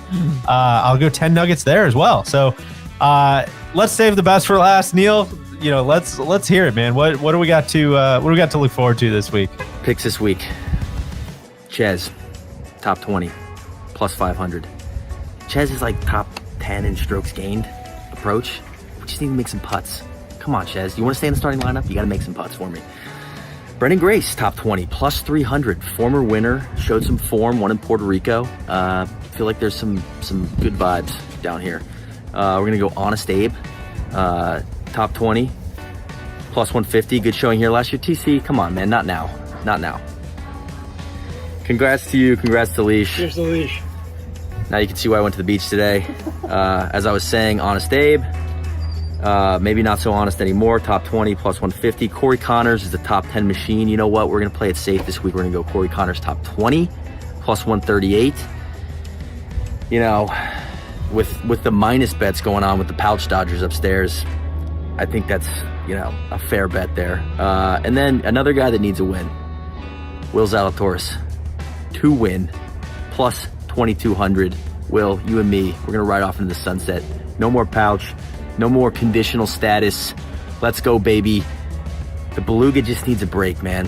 I'll go 10 nuggets there as well. So let's save the best for last. Neil, let's hear it, man. What do we got to look forward to this week? Picks this week. Ches, top 20, plus 500. Ches is like top 10 in strokes gained approach. We just need to make some putts. Come on, Ches. You want to stay in the starting lineup? You got to make some putts for me. Brendan Grace, top 20, plus 300. Former winner, showed some form, won in Puerto Rico. Feel like there's some good vibes down here. We're going to go Honest Abe, top 20, plus 150. Good showing here last year. TC, come on, man. Not now. Congrats to you. Congrats to Leash. Here's the Leash. Now you can see why I went to the beach today. As I was saying, Honest Abe, maybe not so honest anymore. Top 20 plus 150. Corey Connors is the top 10 machine. You know what? We're going to play it safe this week. We're going to go Corey Connors top 20 plus 138. With the minus bets going on with the pouch dodgers upstairs, I think that's, a fair bet there. And then another guy that needs a win, Will Zalatoris, to win plus 2,200. Will, you and me, we're going to ride off into the sunset. No more pouch. No more conditional status. Let's go, baby. The Beluga just needs a break, man.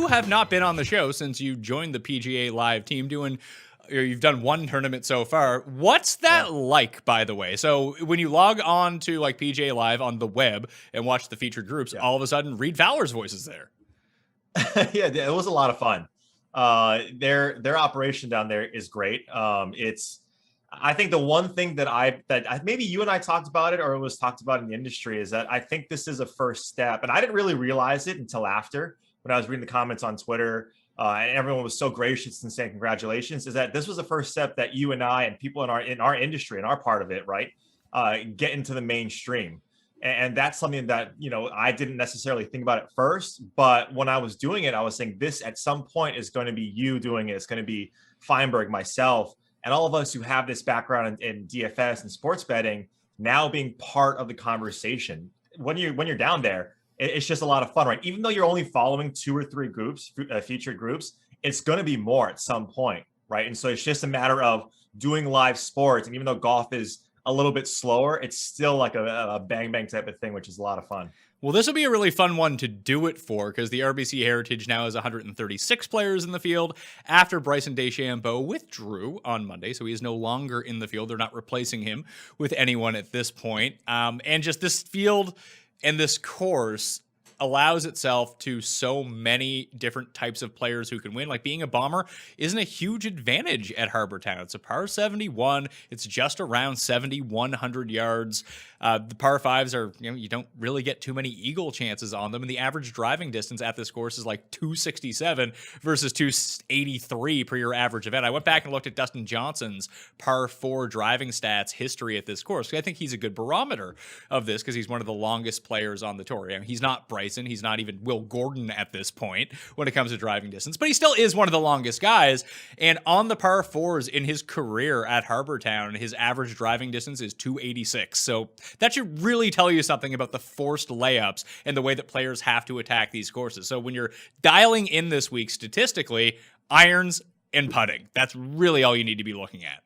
have not been on the show since you joined the PGA Live team. You've done one tournament so far. What's that like, by the way? So when you log on to like PGA Live on the web and watch the featured groups, all of a sudden Reed Fowler's voice is there. Yeah, it was a lot of fun. Their operation down there is great. I think the one thing that maybe you and I talked about it, or it was talked about in the industry, is that I think this is a first step, and I didn't really realize it until after, when I was reading the comments on Twitter, and everyone was so gracious and saying congratulations, is that this was the first step that you and I and people in our industry, in our part of it, right, get into the mainstream. And that's something that, I didn't necessarily think about at first, but when I was doing it, I was saying this at some point is going to be you doing it. It's going to be Feinberg, myself, and all of us who have this background in DFS and sports betting now being part of the conversation. When you're down there, it's just a lot of fun, right? Even though you're only following 2 or 3 groups, featured groups, it's going to be more at some point, right? And so it's just a matter of doing live sports. And even though golf is a little bit slower, it's still like a bang bang type of thing, which is a lot of fun. Well, this will be a really fun one to do it for, because the RBC Heritage now has 136 players in the field after Bryson DeChambeau withdrew on Monday, so he is no longer in the field. They're not replacing him with anyone at this point. And just this field and this course allows itself to so many different types of players who can win. Like, being a bomber isn't a huge advantage at Harbour Town. It's a par 71. It's just around 7,100 yards. The par 5s are, you don't really get too many eagle chances on them. And the average driving distance at this course is like 267 versus 283 per your average event. I went back and looked at Dustin Johnson's par 4 driving stats history at this course. I think he's a good barometer of this, because he's one of the longest players on the tour. He's not Bryson. He's not even Will Gordon at this point when it comes to driving distance, but he still is one of the longest guys. And on the par 4s in his career at Harbour Town, his average driving distance is 286. So that should really tell you something about the forced layups and the way that players have to attack these courses. So when you're dialing in this week statistically, irons and putting, that's really all you need to be looking at.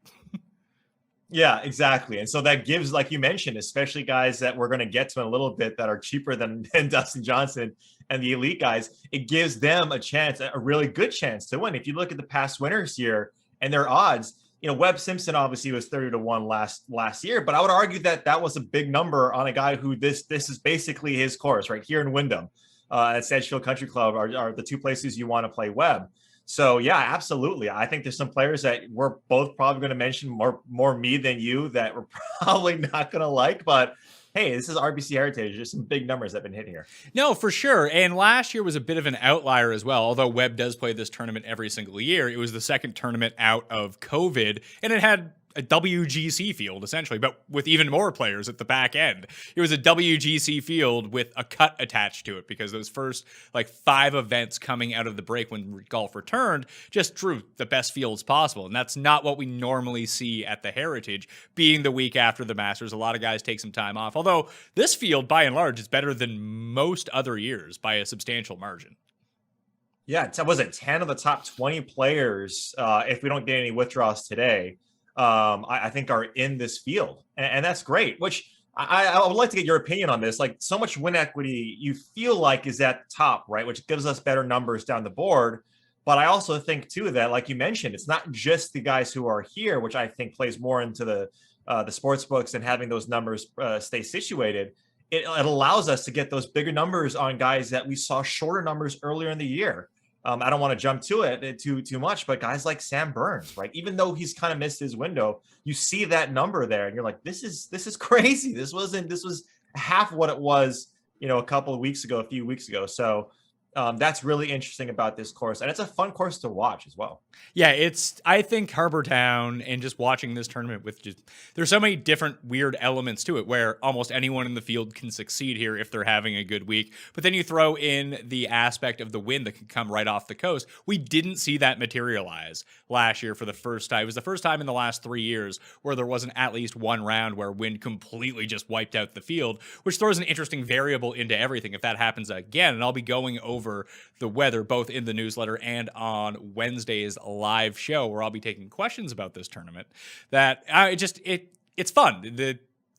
Yeah, exactly. And so that gives, like you mentioned, especially guys that we're going to get to in a little bit that are cheaper than Dustin Johnson and the elite guys, it gives them a chance, a really good chance to win. If you look at the past winners here and their odds, Webb Simpson obviously was 30-1 last year, but I would argue that that was a big number on a guy who this is basically his course right here in Wyndham. At Sedgefield Country Club are the 2 places you want to play Webb. So yeah, absolutely. I think there's some players that we're both probably going to mention more me than you that we're probably not going to like, but hey, this is RBC Heritage. There's some big numbers that have been hit here. No, for sure. And last year was a bit of an outlier as well. Although Webb does play this tournament every single year, it was the second tournament out of COVID, and it had a WGC field essentially, but with even more players at the back end. It was a WGC field with a cut attached to it, because those first 5 events coming out of the break when golf returned just drew the best fields possible. And that's not what we normally see at the Heritage, being the week after the Masters. A lot of guys take some time off, although this field by and large is better than most other years by a substantial margin. Yeah, was it 10 of the top 20 players, if we don't get any withdrawals today, I think are in this field, and that's great. Which I would like to get your opinion on this. Like, so much win equity you feel like is at the top, right? Which gives us better numbers down the board. But I also think too that, like you mentioned, it's not just the guys who are here, which I think plays more into the sports books and having those numbers stay situated. It allows us to get those bigger numbers on guys that we saw shorter numbers earlier in the year. I don't want to jump to it too much, but guys like Sam Burns, right? Even though he's kind of missed his window, you see that number there, and you're like, this is crazy. This was half what it was, a few weeks ago. So that's really interesting about this course, and it's a fun course to watch as well. Yeah, I think Harbour Town, and just watching this tournament there's so many different weird elements to it where almost anyone in the field can succeed here if they're having a good week. But then you throw in the aspect of the wind that can come right off the coast. We didn't see that materialize last year for the first time. It was the first time in the last 3 years where there wasn't at least one round where wind completely just wiped out the field, which throws an interesting variable into everything if that happens again. And I'll be going over the weather both in the newsletter and on Wednesday's live show, where I'll be taking questions about this tournament. That it's fun.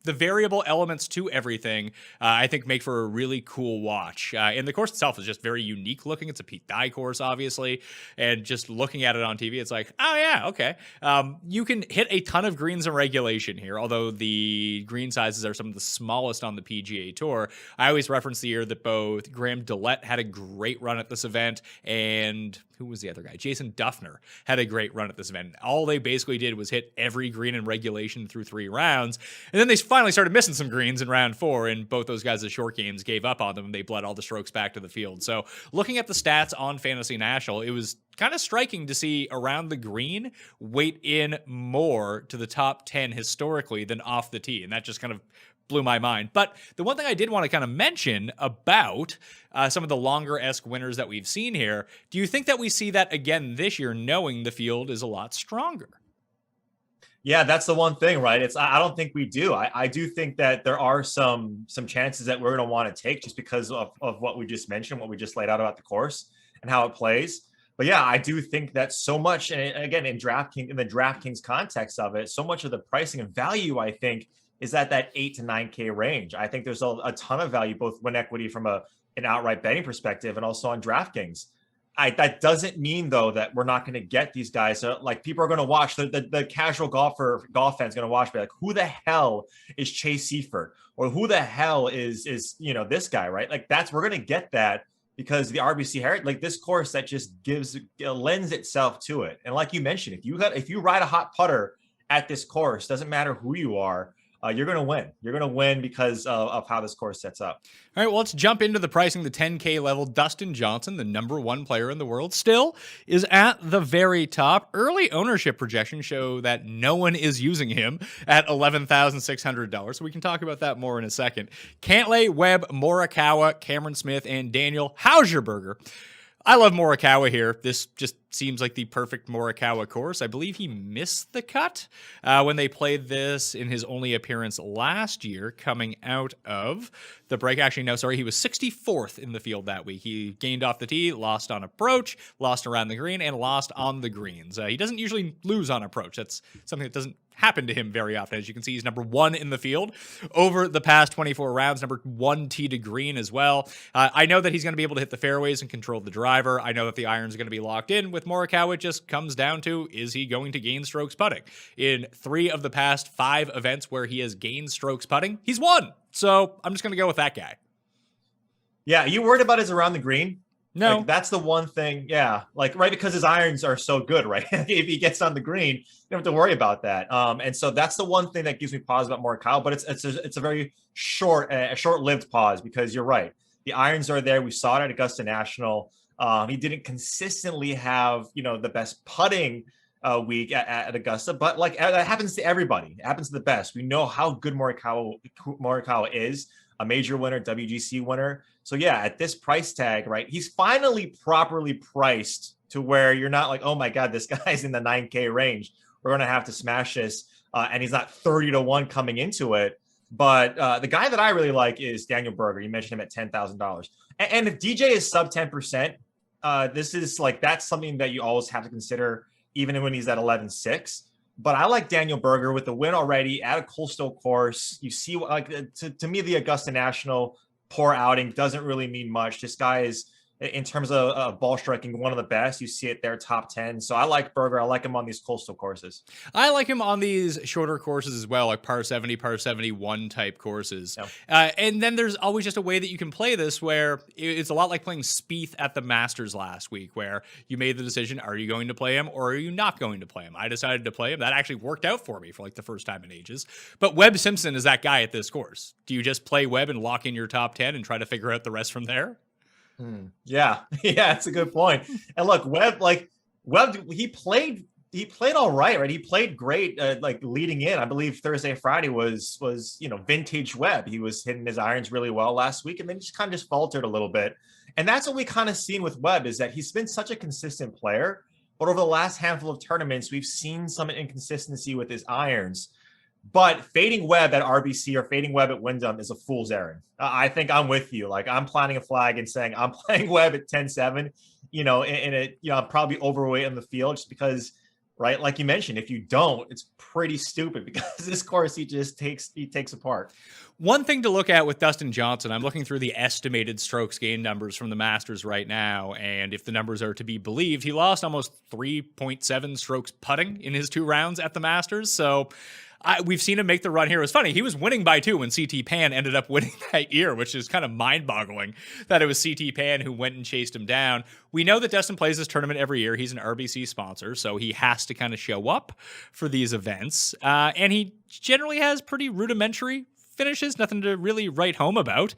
the variable elements to everything, I think, make for a really cool watch. And the course itself is just very unique looking. It's a Pete Dye course, obviously. And just looking at it on TV, it's like, oh, yeah, okay. You can hit a ton of greens in regulation here, although the green sizes are some of the smallest on the PGA Tour. I always reference the year that both Graham Dillette had a great run at this event, and who was the other guy? Jason Duffner had a great run at this event. All they basically did was hit every green in regulation through 3 rounds. And then they finally started missing some greens in round 4, and both those guys' short games gave up on them, and they bled all the strokes back to the field. So looking at the stats on Fantasy National, it was kind of striking to see around the green weight in more to the top 10 historically than off the tee. And that just kind of blew my mind. But the one thing I did want to kind of mention about some of the longer-esque winners that we've seen here, do you think that we see that again this year, knowing the field is a lot stronger? Yeah, that's the one thing, right? I don't think we do. I do think that there are some chances that we're going to want to take just because of what we just mentioned, what we just laid out about the course and how it plays. But yeah, I do think that so much, and again, in the DraftKings context of it, so much of the pricing and value, I think, is at that 8 to 9K range. I think there's a ton of value, both win equity from an outright betting perspective and also on DraftKings. That doesn't mean, though, that we're not going to get these guys. Like, people are going to watch, the casual golf fan's going to watch, be like, who the hell is Chase Seifert? Or who the hell is this guy, right? Like, we're going to get that because the RBC Heritage, like this course that just lends itself to it. And like you mentioned, if you ride a hot putter at this course, doesn't matter who you are, you're going to win. You're going to win because of how this course sets up. All right, well, let's jump into the pricing. The 10K level, Dustin Johnson, the #1 player in the world, still is at the very top. Early ownership projections show that no one is using him at $11,600. So we can talk about that more in a second. Cantlay, Webb, Morikawa, Cameron Smith, and Daniel Hauserberger. I love Morikawa here. This just seems like the perfect Morikawa course. I believe he missed the cut when they played this in his only appearance last year coming out of the break. Actually, no, sorry. He was 64th in the field that week. He gained off the tee, lost on approach, lost around the green, and lost on the greens. He doesn't usually lose on approach. That's something that doesn't happen to him very often. As you can see, he's #1 in the field over the past 24 rounds, #1 tee to green as well. I know that he's going to be able to hit the fairways and control the driver. I know that the irons are going to be locked in. With Morikawa, it just comes down to, is he going to gain strokes putting? In 3 of the past 5 events where he has gained strokes putting, he's won. So I'm just going to go with that guy. Yeah, are you worried about his around the green? No. Like, that's the one thing. Yeah. Like, right. Because his irons are so good, right? If he gets on the green, you don't have to worry about that. And so that's the one thing that gives me pause about Morikawa, but it's a very short-lived pause because you're right. The irons are there. We saw it at Augusta National. He didn't consistently have, the best putting week at Augusta, but like that happens to everybody. It happens to the best. We know how good Morikawa is, a major winner, WGC winner. So yeah, at this price tag, right, he's finally properly priced to where you're not like, oh my God, this guy's in the 9K range. We're going to have to smash this. And he's not 30-1 coming into it. But the guy that I really like is Daniel Berger. You mentioned him at $10,000. And if DJ is sub 10%, this is like, that's something that you always have to consider, even when he's at 11.6. But I like Daniel Berger with the win already at a Coastal course. You see, like, to me, the Augusta National poor outing doesn't really mean much. This guy is, in terms of ball striking, one of the best. You see it there, top 10. So I like Berger. I like him on these Coastal courses. I like him on these shorter courses as well, like par 70, par 71 type courses. Yep. And then there's always just a way that you can play this where it's a lot like playing Spieth at the Masters last week, where you made the decision, are you going to play him or are you not going to play him? I decided to play him. That actually worked out for me for like the first time in ages. But Webb Simpson is that guy at this course. Do you just play Webb and lock in your top 10 and try to figure out the rest from there? Yeah, that's a good point. And look, Webb, he played all right? He played great, like leading in. I believe Thursday, Friday was vintage Webb. He was hitting his irons really well last week, and then just kind of faltered a little bit. And that's what we kind of seen with Webb, is that he's been such a consistent player, but over the last handful of tournaments, we've seen some inconsistency with his irons. But fading Webb at RBC or fading Webb at Wyndham is a fool's errand. I think I'm with you. Like, I'm planting a flag and saying I'm playing Webb at 10-7, I'm probably overweight in the field just because right? Like you mentioned, if you don't, it's pretty stupid because this course he takes apart. One thing to look at with Dustin Johnson, I'm looking through the estimated strokes gained numbers from the Masters right now, and if the numbers are to be believed, he lost almost 3.7 strokes putting in his 2 rounds at the Masters. So we've seen him make the run here. It was funny. He was winning by 2 when CT Pan ended up winning that year, which is kind of mind-boggling that it was CT Pan who went and chased him down. We know that Dustin plays this tournament every year. He's an RBC sponsor, so he has to kind of show up for these events. And he generally has pretty rudimentary finishes, nothing to really write home about,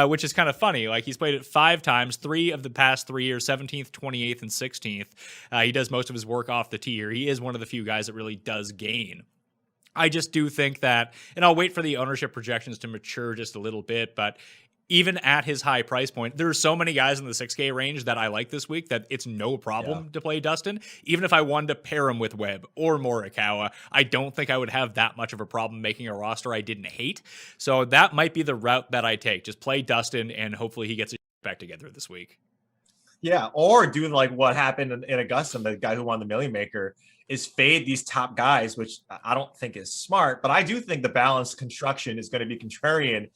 which is kind of funny. Like, he's played it 5 times, 3 of the past 3 years, 17th, 28th, and 16th. He does most of his work off the tee here. He is one of the few guys that really does gain. I just do think that, and I'll wait for the ownership projections to mature just a little bit, but even at his high price point, there's so many guys in the 6K range that I like this week that it's no problem to play Dustin. Even if I wanted to pair him with Webb or Morikawa, I don't think I would have that much of a problem making a roster I didn't hate. So that might be the route that I take. Just play Dustin, and hopefully he gets it back together this week. Yeah, or do like what happened in Augusta, the guy who won the Million Maker, is fade these top guys, which I don't think is smart. But I do think the balanced construction is going to be contrarian.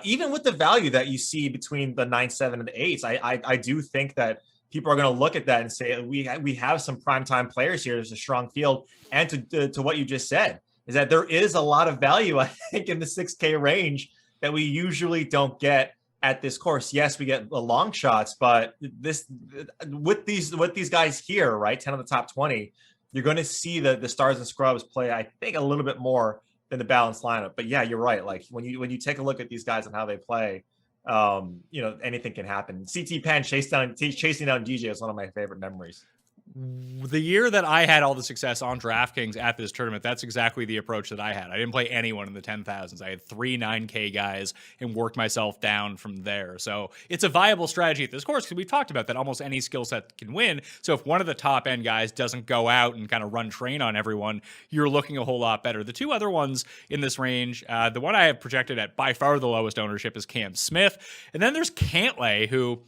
Even with the value that you see between the 9, 7, and the 8s, I do think that people are going to look at that and say we have some primetime players here. There's a strong field, and to what you just said is that there is a lot of value, I think, in the 6K range that we usually don't get at this course. Yes, we get the long shots, but with these guys here, right, 10 of the top 20, you're going to see the stars and scrubs play, I think, a little bit more than the balanced lineup. But yeah, you're right. Like when you take a look at these guys and how they play, anything can happen. CT Pan chasing down DJ is one of my favorite memories. The year that I had all the success on DraftKings at this tournament, that's exactly the approach that I had. I didn't play anyone in the 10,000s. I had 3 9K guys and worked myself down from there. So it's a viable strategy at this course because we've talked about that almost any skill set can win. So if one of the top end guys doesn't go out and kind of run train on everyone, you're looking a whole lot better. The 2 other ones in this range, the one I have projected at by far the lowest ownership is Cam Smith. And then there's Cantlay, who...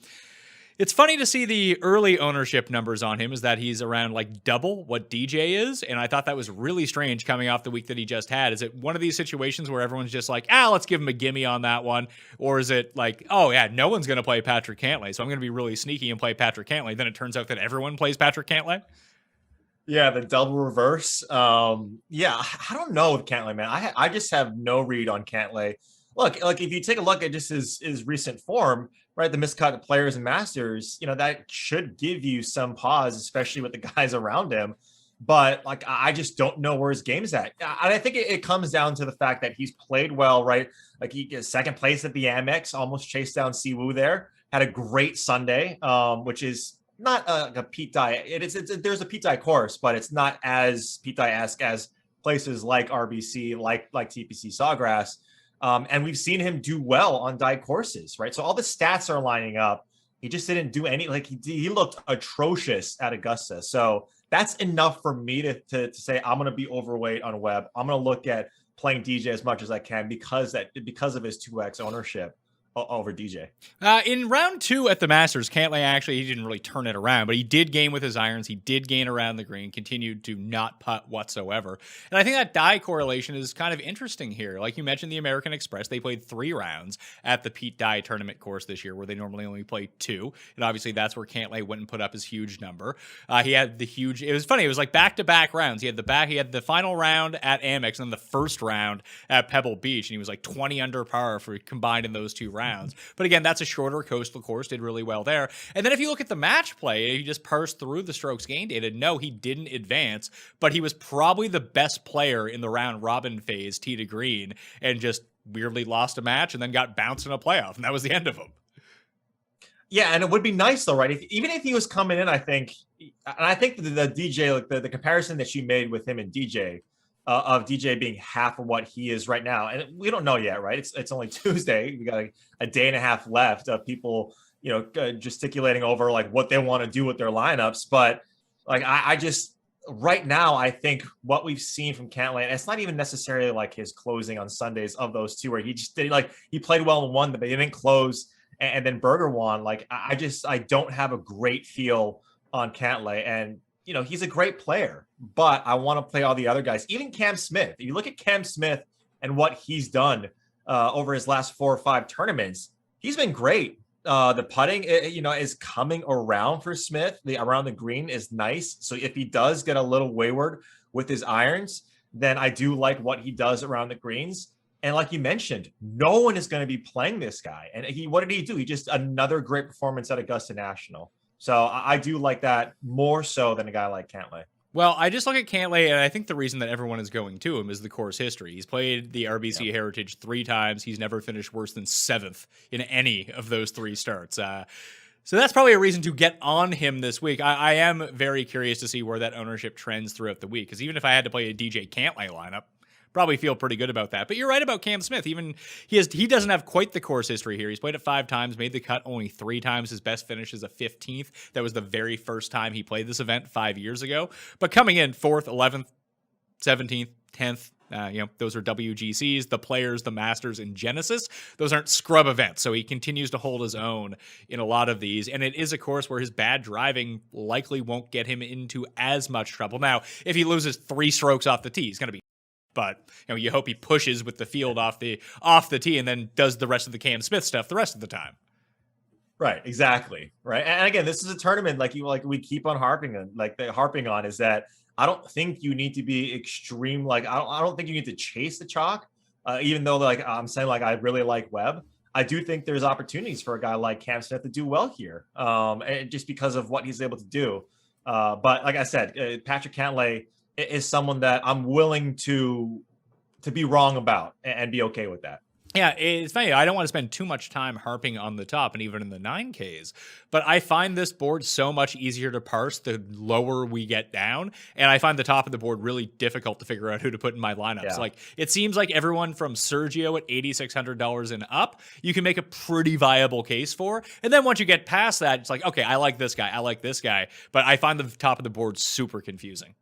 It's funny to see the early ownership numbers on him is that he's around like double what DJ is. And I thought that was really strange coming off the week that he just had. Is it one of these situations where everyone's just like, let's give him a gimme on that one? Or is it like, oh yeah, no one's going to play Patrick Cantlay, so I'm going to be really sneaky and play Patrick Cantlay. Then it turns out that everyone plays Patrick Cantlay. Yeah, the double reverse. I don't know with Cantlay, man. I just have no read on Cantlay. Look, like if you take a look at just his recent form, right, the miscut players and Masters, that should give you some pause, especially with the guys around him. But like, I just don't know where his game's at. And I think it comes down to the fact that he's played well, right? Like he gets second place at the Amex, almost chased down Siwoo there, had a great Sunday, which is not a Pete Dye. There's a Pete Dye course, but it's not as Pete Dye-esque as places like RBC, like TPC Sawgrass. And we've seen him do well on Dye courses, right? So all the stats are lining up. He just didn't do any, like he looked atrocious at Augusta. So that's enough for me to say I'm going to be overweight on Webb. I'm going to look at playing DJ as much as I can because of his 2x ownership over DJ. In round 2 at the Masters, Cantlay he didn't really turn it around, but he did gain with his irons. He did gain around the green, continued to not putt whatsoever. And I think that Dye correlation is kind of interesting here. Like you mentioned, the American Express, they played 3 rounds at the Pete Dye tournament course this year, where they normally only play 2. And obviously that's where Cantlay went and put up his huge number. He had it was funny. It was like back-to-back rounds. He had the final round at Amex and then the first round at Pebble Beach. And he was like 20 under par for combined in those 2 rounds. But again, that's a shorter coastal course, did really well there. And then if you look at the match play, he just parsed through the strokes gained data. No, he didn't advance, but he was probably the best player in the round robin phase, tee to green, and just weirdly lost a match and then got bounced in a playoff. And that was the end of him. Yeah, and it would be nice though, right? Even if he was coming in, I think the DJ, like the comparison that you made with him and DJ, of DJ being half of what he is right now. And we don't know yet, right? It's only Tuesday. We got a day and a half left of people, gesticulating over like what they want to do with their lineups. But like, I just, right now, I think what we've seen from Cantlay, and it's not even necessarily like his closing on Sundays of those 2 where he just did, like, he played well in one, but he didn't close, and then Berger won. Like, I don't have a great feel on Cantlay. And he's a great player, but I want to play all the other guys. Even Cam Smith. If you look at Cam Smith and what he's done over his last 4 or 5 tournaments, he's been great. The putting, is coming around for Smith. Around the green is nice. So if he does get a little wayward with his irons, then I do like what he does around the greens. And like you mentioned, no one is going to be playing this guy. And what did he do? He just another great performance at Augusta National. So I do like that more so than a guy like Cantlay. Well, I just look at Cantlay, and I think the reason that everyone is going to him is the course history. He's played the RBC Heritage 3 times. He's never finished worse than 7th in any of those 3 starts. So that's probably a reason to get on him this week. I am very curious to see where that ownership trends throughout the week, because even if I had to play a DJ Cantlay lineup, probably feel pretty good about that. But you're right about Cam Smith. Even he doesn't have quite the course history here. He's played it 5 times, made the cut only 3 times. His best finish is a 15th. That was the very first time he played this event 5 years ago. But coming in 4th, 11th, 17th, 10th, those are WGCs, the Players, the Masters, and Genesis. Those aren't scrub events, so he continues to hold his own in a lot of these. And it is a course where his bad driving likely won't get him into as much trouble. Now, if he loses 3 strokes off the tee, he's going to be. But you hope he pushes with the field off the tee and then does the rest of the Cam Smith stuff the rest of the time. Right, exactly. Right, and again, this is a tournament like we keep on harping on is that I don't think you need to be extreme. I don't think you need to chase the chalk. Even though I'm saying I really like Webb, I do think there's opportunities for a guy like Cam Smith to do well here, and just because of what he's able to do. But like I said, Patrick Cantlay is someone that I'm willing to be wrong about and be okay with that. Yeah, it's funny. I don't want to spend too much time harping on the top and even in the 9Ks, but I find this board so much easier to parse the lower we get down, and I find the top of the board really difficult to figure out who to put in my lineups. Yeah. It seems like everyone from Sergio at $8,600 and up, you can make a pretty viable case for, and then once you get past that, it's like, okay, I like this guy, I like this guy, but I find the top of the board super confusing.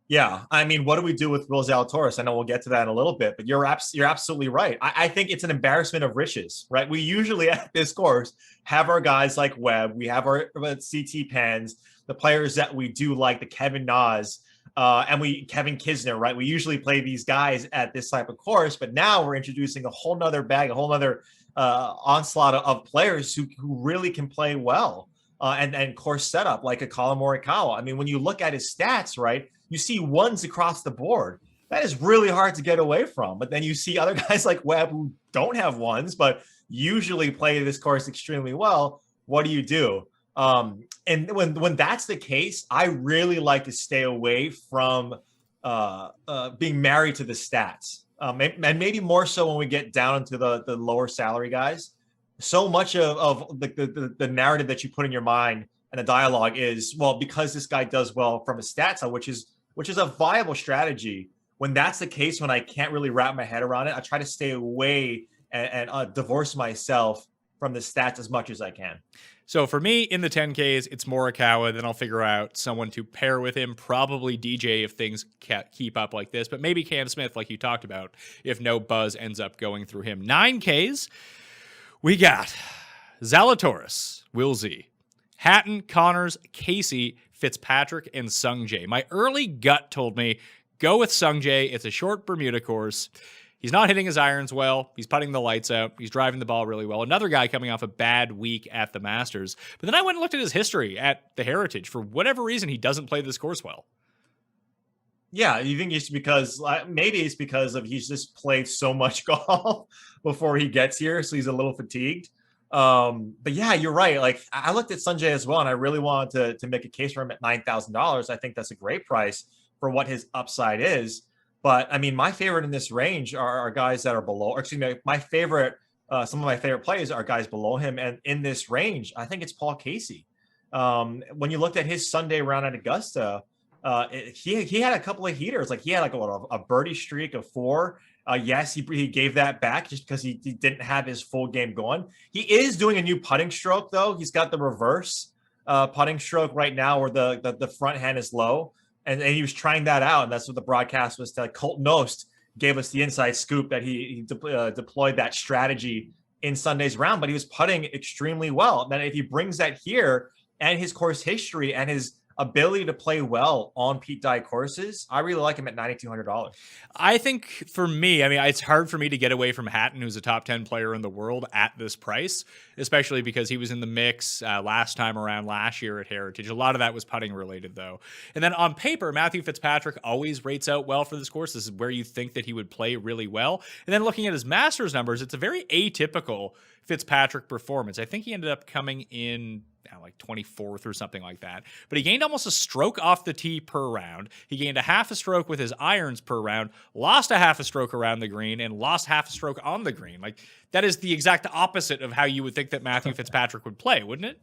Yeah, I mean, what do we do with Will Zalatoris? I know we'll get to that in a little bit, but you're absolutely right. I think it's an embarrassment of riches, right? We usually at this course have our guys like Webb, we have our CT Pens, the players that we do like, the Kevin Nas, and Kevin Kisner, right? We usually play these guys at this type of course, but now we're introducing a whole nother bag, a whole nother onslaught of players who really can play well and course setup like a Colin Morikawa. I mean, when you look at his stats, right? You see ones across the board. That is really hard to get away from. But then you see other guys like Webb who don't have ones, but usually play this course extremely well. What do? And when that's the case, I really like to stay away from being married to the stats. And maybe more so when we get down into the lower salary guys. So much of the narrative that you put in your mind and the dialogue is, well, because this guy does well from a stats side, which is a viable strategy. When that's the case, when I can't really wrap my head around it, I try to stay away and divorce myself from the stats as much as I can. So for me, in the 10Ks, it's Morikawa. Then I'll figure out someone to pair with him, probably DJ if things keep up like this, but maybe Cam Smith, like you talked about, if no buzz ends up going through him. 9Ks, we got Zalatoris, Will Z, Hatton, Connors, Casey, Fitzpatrick, and Sungjae. My early gut told me, go with Sungjae. It's a short Bermuda course. He's not hitting his irons well. He's putting the lights out. He's driving the ball really well. Another guy coming off a bad week at the Masters. But then I went and looked at his history at the Heritage. For whatever reason, he doesn't play this course well. Yeah, you think it's because maybe it's because he's just played so much golf before he gets here, so he's a little fatigued. But yeah, you're right. I looked at Sungjae as well, and I really wanted to make a case for him at $9,000. I think that's a great price for what his upside is. But I mean, my favorite in this range are guys that are below. Or excuse me, my favorite, some of my favorite plays are guys below him, and in this range, I think it's Paul Casey. When you looked at his Sunday round at Augusta, he had a couple of heaters. He had a birdie streak of 4. Yes, he gave that back just because he didn't have his full game going. He is doing a new putting stroke, though. He's got the reverse putting stroke right now where the front hand is low. And he was trying that out. And that's what the broadcast was. Colt Knost gave us the inside scoop that he deployed that strategy in Sunday's round. But he was putting extremely well. And then if he brings that here and his course history and his ability to play well on Pete Dye courses, I really like him at $9,200. I think for me, I mean, it's hard for me to get away from Hatton, who's a top 10 player in the world at this price, especially because he was in the mix last time around last year at Heritage. A lot of that was putting related, though. And then on paper, Matthew Fitzpatrick always rates out well for this course. This is where you think that he would play really well. And then looking at his Masters numbers, it's a very atypical Fitzpatrick performance. I think he ended up coming in like 24th or something like that. But he gained almost a stroke off the tee per round. He gained a half a stroke with his irons per round, lost a half a stroke around the green, and lost half a stroke on the green. Like, that is the exact opposite of how you would think that Matthew Fitzpatrick would play, wouldn't it?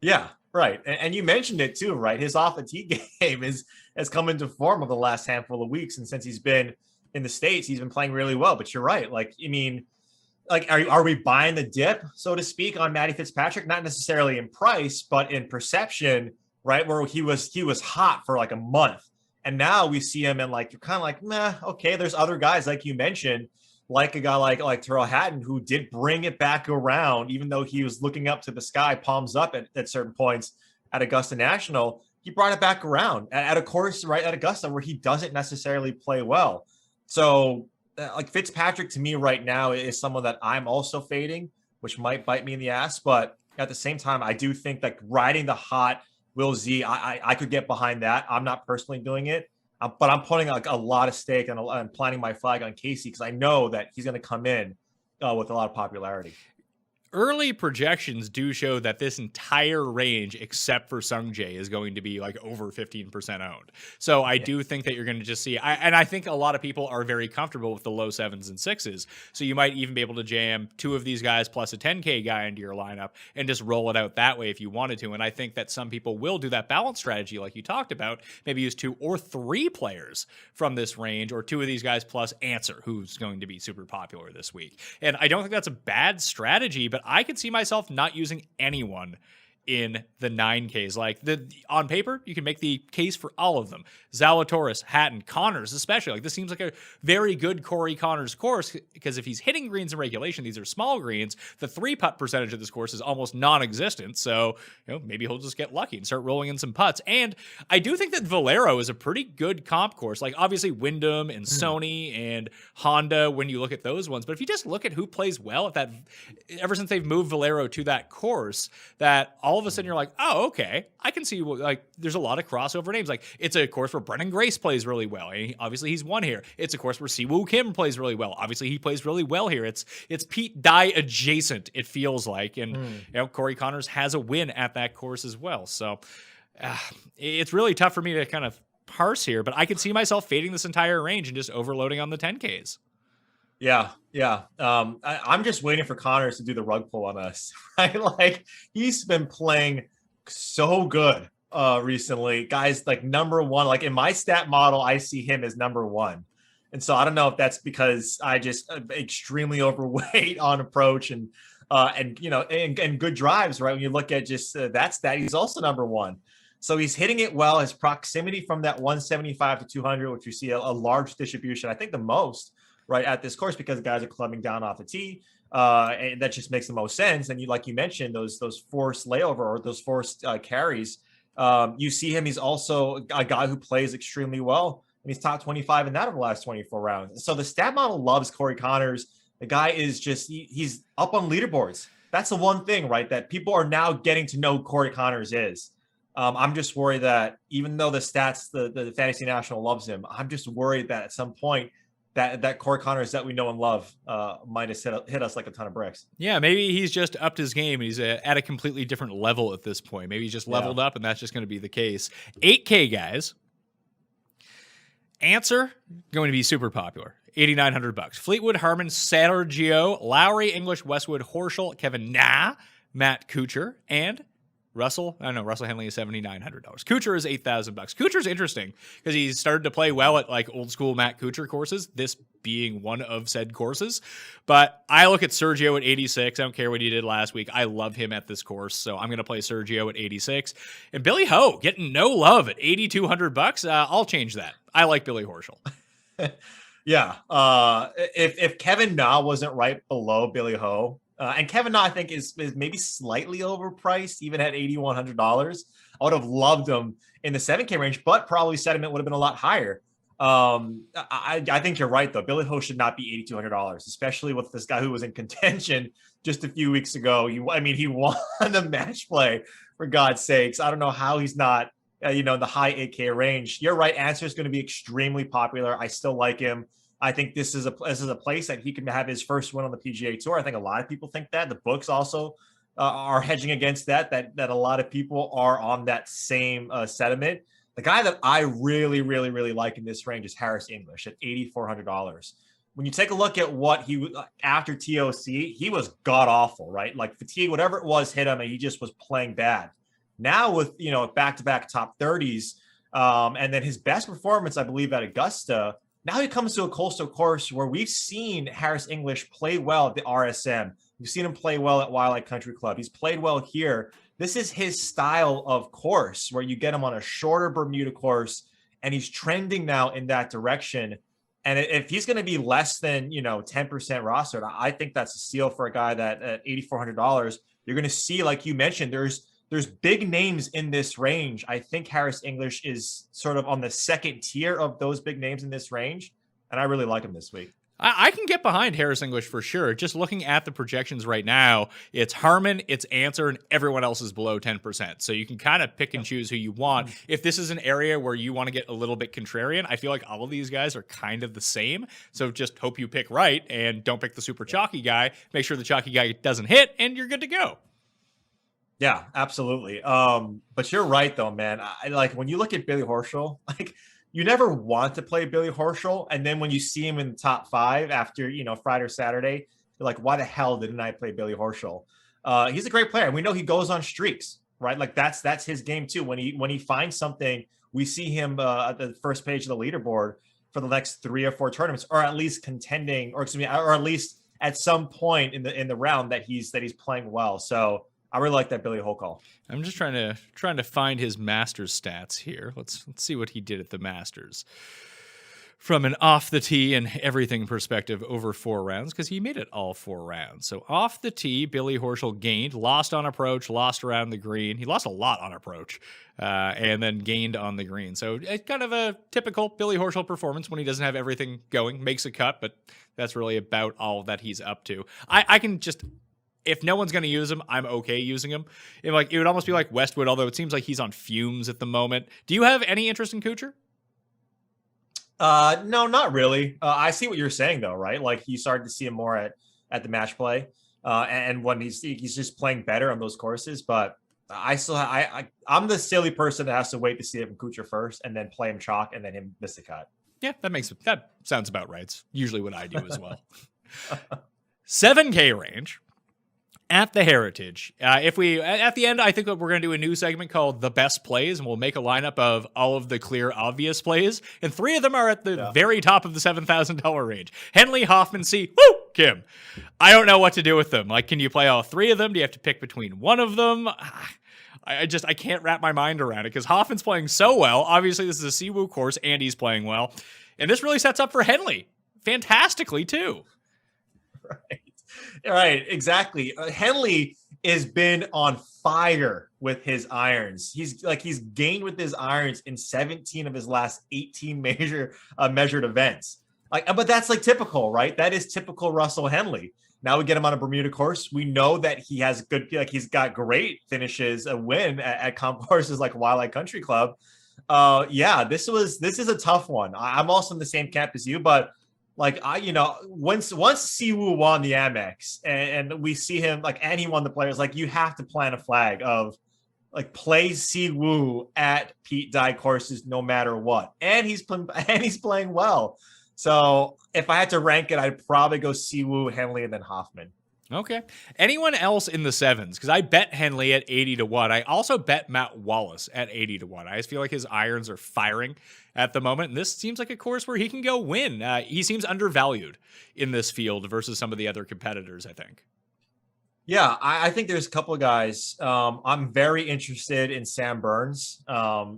Yeah, right. And you mentioned it too, right? His off the tee game has come into form over the last handful of weeks. And since he's been in the States, he's been playing really well. But you're right. Like, I mean, like, are we buying the dip, so to speak, on Matty Fitzpatrick? Not necessarily in price, but in perception, right? Where he was hot for like a month. And now we see him and like, you're kind of like, nah, okay, there's other guys, like you mentioned, like a guy like Terrell Hatton, who did bring it back around, even though he was looking up to the sky, palms up at certain points at Augusta National. He brought it back around at a course right at Augusta where he doesn't necessarily play well. So like Fitzpatrick to me right now is someone that I'm also fading, which might bite me in the ass. But at the same time, I do think like riding the hot Will Z, I could get behind that. I'm not personally doing it, but I'm putting like a lot of stake and planting my flag on Casey because I know that he's going to come in with a lot of popularity. Early projections do show that this entire range, except for Sung Jae, is going to be like over 15% owned. So I do think that you're going to just see, and I think a lot of people are very comfortable with the low 7s and 6s. So you might even be able to jam 2 of these guys plus a 10K guy into your lineup and just roll it out that way if you wanted to. And I think that some people will do that balance strategy like you talked about, maybe use 2 or 3 players from this range, or 2 of these guys plus Answer, who's going to be super popular this week. And I don't think that's a bad strategy, but I could see myself not using anyone in the 9Ks. Like on paper, you can make the case for all of them. Zalatoris, Hatton, Connors, especially. Like this seems like a very good Corey Connors course because if he's hitting greens in regulation, these are small greens. The 3-putt percentage of this course is almost non-existent. So maybe he'll just get lucky and start rolling in some putts. And I do think that Valero is a pretty good comp course. Like obviously Wyndham and Sony and Honda when you look at those ones. But if you just look at who plays well at that, ever since they've moved Valero to that course, that all of a sudden you're like, oh, okay, I can see like there's a lot of crossover names. Like it's a course where Brennan Grace plays really well. And obviously he's won here. It's a course where Siwoo Kim plays really well. Obviously he plays really well here. It's Pete Dye adjacent, it feels like. And Corey Connors has a win at that course as well. So it's really tough for me to kind of parse here, but I can see myself fading this entire range and just overloading on the 10Ks. Yeah. I'm just waiting for Connors to do the rug pull on us, right? Like he's been playing so good recently. Guys, like number 1, like in my stat model, I see him as number 1. And so I don't know if that's because I just extremely overweight on approach and good drives, right? When you look at just that stat, he's also number 1. So he's hitting it well. His proximity from that 175 to 200, which you see a large distribution, I think the most, right, at this course because guys are clubbing down off the tee. And that just makes the most sense. And like you mentioned, those forced layover or those forced carries, you see him. He's also a guy who plays extremely well. And he's top 25 in that over the last 24 rounds. So the stat model loves Corey Connors. The guy is just, he's up on leaderboards. That's the one thing, right, that people are now getting to know Corey Connors is. I'm just worried that even though the stats, the Fantasy National loves him, I'm just worried that at some point, that Corey Connors that we know and love might have hit us like a ton of bricks. Yeah, maybe he's just upped his game. He's at a completely different level at this point. Maybe he's just leveled up, and that's just going to be the case. 8K guys. Answer, going to be super popular. $8,900. Fleetwood, Harmon, Sergio, Lowry, English, Westwood, Horschel, Kevin Na, Matt Kuchar, and Russell Henley is $7,900. Kuchar is $8,000. Kuchar's interesting because he's started to play well at like old school Matt Kuchar courses, this being one of said courses. But I look at Sergio at 86. I don't care what he did last week. I love him at this course, so I'm going to play Sergio at 86. And Billy Ho getting no love at $8,200. I'll change that. I like Billy Horschel. Yeah. If Kevin Na wasn't right below Billy Ho, And Kevin Na, I think, is maybe slightly overpriced, even at $8,100. I would have loved him in the 7K range, but probably sentiment would have been a lot higher. I think you're right, though. Billy Ho should not be $8,200, especially with this guy who was in contention just a few weeks ago. He won the match play, for God's sakes. I don't know how he's not, in the high 8K range. You're right. Answer is going to be extremely popular. I still like him. I think this is a place that he can have his first win on the PGA Tour. I think a lot of people think that. The books also are hedging against that a lot of people are on that same sentiment. The guy that I really, really, really like in this range is Harris English at $8,400. When you take a look at what he after TOC, he was god awful, right? Like fatigue, whatever it was, hit him, and he just was playing bad. Now with back-to-back top 30s, and then his best performance, I believe, at Augusta. Now he comes to a coastal course where we've seen Harris English play well at the RSM. We've seen him play well at Wildlife Country Club. He's played well here. This is his style of course, where you get him on a shorter Bermuda course, and he's trending now in that direction. And if he's going to be less than 10% rostered, I think that's a steal for a guy that at $8,400. You're going to see, like you mentioned, there's big names in this range. I think Harris English is sort of on the second tier of those big names in this range, and I really like him this week. I can get behind Harris English for sure. Just looking at the projections right now, it's Harman, it's Answer, and everyone else is below 10%. So you can kind of pick and choose who you want. If this is an area where you want to get a little bit contrarian, I feel like all of these guys are kind of the same. So just hope you pick right and don't pick the super chalky guy. Make sure the chalky guy doesn't hit, and you're good to go. Yeah, absolutely. But you're right, though, man. I like when you look at Billy Horschel, like you never want to play Billy Horschel, and then when you see him in the top 5 after Friday or Saturday, you're like, why the hell didn't I play Billy Horschel? He's a great player, and we know he goes on streaks, right? Like that's his game too. When he finds something, we see him at the first page of the leaderboard for the next 3 or 4 tournaments, or at least contending, or at least at some point in the round that he's playing well. So I really like that Billy Ho call. I'm just trying to find his Masters stats here. Let's see what he did at the Masters from an off the tee and everything perspective over 4 rounds, because he made it all 4 rounds. So off the tee, Billy Horschel gained, lost on approach, lost around the green. He lost a lot on approach, and then gained on the green. So it's kind of a typical Billy Horschel performance when he doesn't have everything going, makes a cut, but that's really about all that he's up to. I can just... If no one's going to use him, I'm okay using him. It would almost be like Westwood, although it seems like he's on fumes at the moment. Do you have any interest in Kuchar? No, not really. I see what you're saying, though, right? Like you started to see him more at the match play, and when he's just playing better on those courses. But I'm the silly person that has to wait to see him Kuchar first, and then play him chalk, and then him miss the cut. Yeah, that sounds about right. It's usually what I do as well. 7K range. At the Heritage. At the end, I think we're going to do a new segment called The Best Plays, and we'll make a lineup of all of the clear, obvious plays, and 3 of them are at the very top of the $7,000 range. Henley, Hoffman, C, woo, Kim. I don't know what to do with them. Like, can you play all 3 of them? Do you have to pick between one of them? I can't wrap my mind around it, because Hoffman's playing so well. Obviously, this is a Siwoo course, and he's playing well. And this really sets up for Henley fantastically, too. Right. Right, exactly. Henley has been on fire with his irons. He's gained with his irons in 17 of his last 18 measured events. But that's like typical, right? That is typical Russell Henley. Now we get him on a Bermuda course. We know that he has he's got great finishes, a win at comp courses like Wildlife Country Club. This is a tough one. I'm also in the same camp as you, but once Siwoo won the Amex and we see him and he won the Players, you have to plant a flag of play Siwoo at Pete Dye courses no matter what, and he's playing well. So if I had to rank it, I'd probably go Siwoo, Henley, and then Hoffman. Okay. Anyone else in the 7s? Because I bet Henley at 80 to 1. I also bet Matt Wallace at 80 to 1. I just feel like his irons are firing at the moment. And this seems like a course where he can go win. He seems undervalued in this field versus some of the other competitors, I think. Yeah, I think there's a couple of guys. I'm very interested in Sam Burns,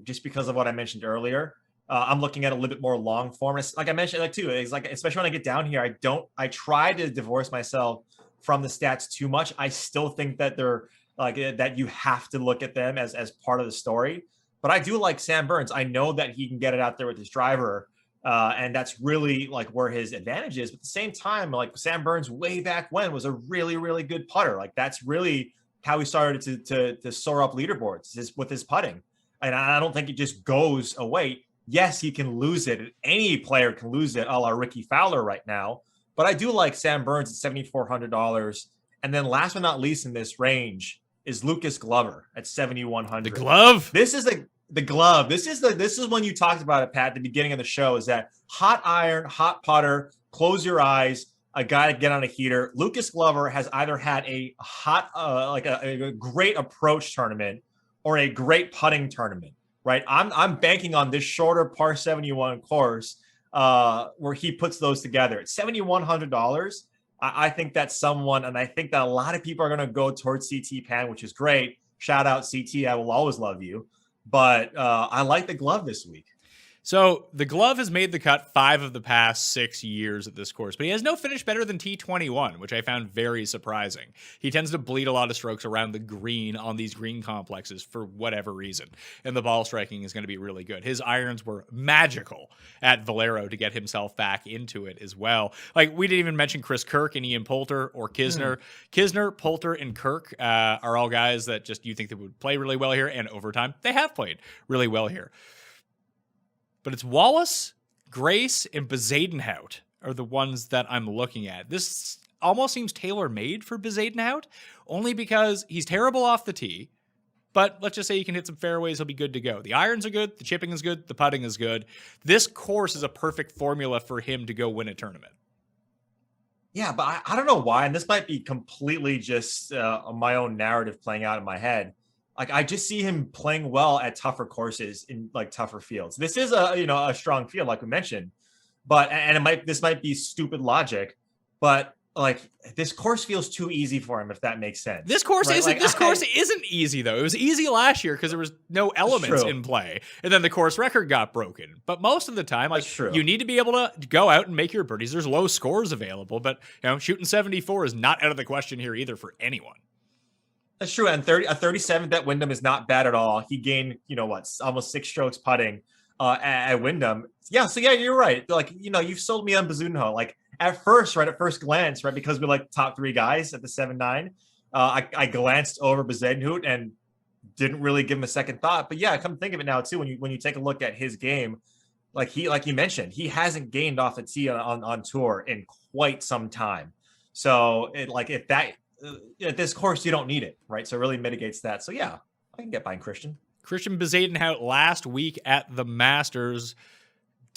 just because of what I mentioned earlier. I'm looking at a little bit more long form. Like I mentioned, too, it's especially when I get down here, I try to divorce myself from the stats too much. I still think that they're like that you have to look at them as part of the story. But I do like Sam Burns. I know that he can get it out there with his driver. And that's really like where his advantage is. But at the same time, like Sam Burns way back when was a really, really good putter. Like that's really how he started to soar up leaderboards is with his putting. And I don't think it just goes away. Yes, he can lose it. Any player can lose it, a la Ricky Fowler right now. But I do like Sam Burns at $7,400. And then last but not least in this range is Lucas Glover at $7,100. The glove? This is the glove. This is when you talked about it, Pat, at the beginning of the show, is that hot iron, hot putter, close your eyes, a guy to get on a heater. Lucas Glover has either had a hot, like a great approach tournament or a great putting tournament, right? I'm banking on this shorter par 71 course where he puts those together. At $7,100, I think that's someone, and I think that a lot of people are going to go towards CT Pan, which is great. Shout out CT. I will always love you. But I like the glove this week. So the glove has made the cut 5 of the past 6 years at this course, but he has no finish better than T21, which I found very surprising. He tends to bleed a lot of strokes around the green on these green complexes for whatever reason, and the ball striking is going to be really good. His irons were magical at Valero to get himself back into it as well. Like, we didn't even mention Chris Kirk and Ian Poulter or Kisner. Kisner, Poulter, and Kirk are all guys that just you think they would play really well here, and over time, they have played really well here. But it's Wallace, Grace, and Bezadenhout are the ones that I'm looking at. This almost seems tailor-made for Bezadenhout, only because he's terrible off the tee. But let's just say he can hit some fairways, he'll be good to go. The irons are good, the chipping is good, the putting is good. This course is a perfect formula for him to go win a tournament. Yeah, but I don't know why, and this might be completely just my own narrative playing out in my head. Like, I just see him playing well at tougher courses in like tougher fields. This is a strong field, like we mentioned, but this might be stupid logic, but like this course feels too easy for him, if that makes sense. This course right? isn't. Like, this course isn't easy though. It was easy last year because there was no elements in play, and then the course record got broken. But most of the time, like you need to be able to go out and make your birdies. There's low scores available, but shooting 74 is not out of the question here either for anyone. That's true. And 37th at Wyndham is not bad at all. He gained, almost 6 strokes putting at Wyndham. Yeah. So yeah, you're right. Like, you've sold me on Bezuidenhout. Like at first glance, right, because we like top 3 guys at the 7-9, I glanced over Bezuidenhout and didn't really give him a second thought. But yeah, come think of it now too, when you take a look at his game, like you mentioned, he hasn't gained off the tee on tour in quite some time. So at this course, you don't need it, right? So it really mitigates that. So yeah, I can get behind Christian. Christian Bezadenhout last week at the Masters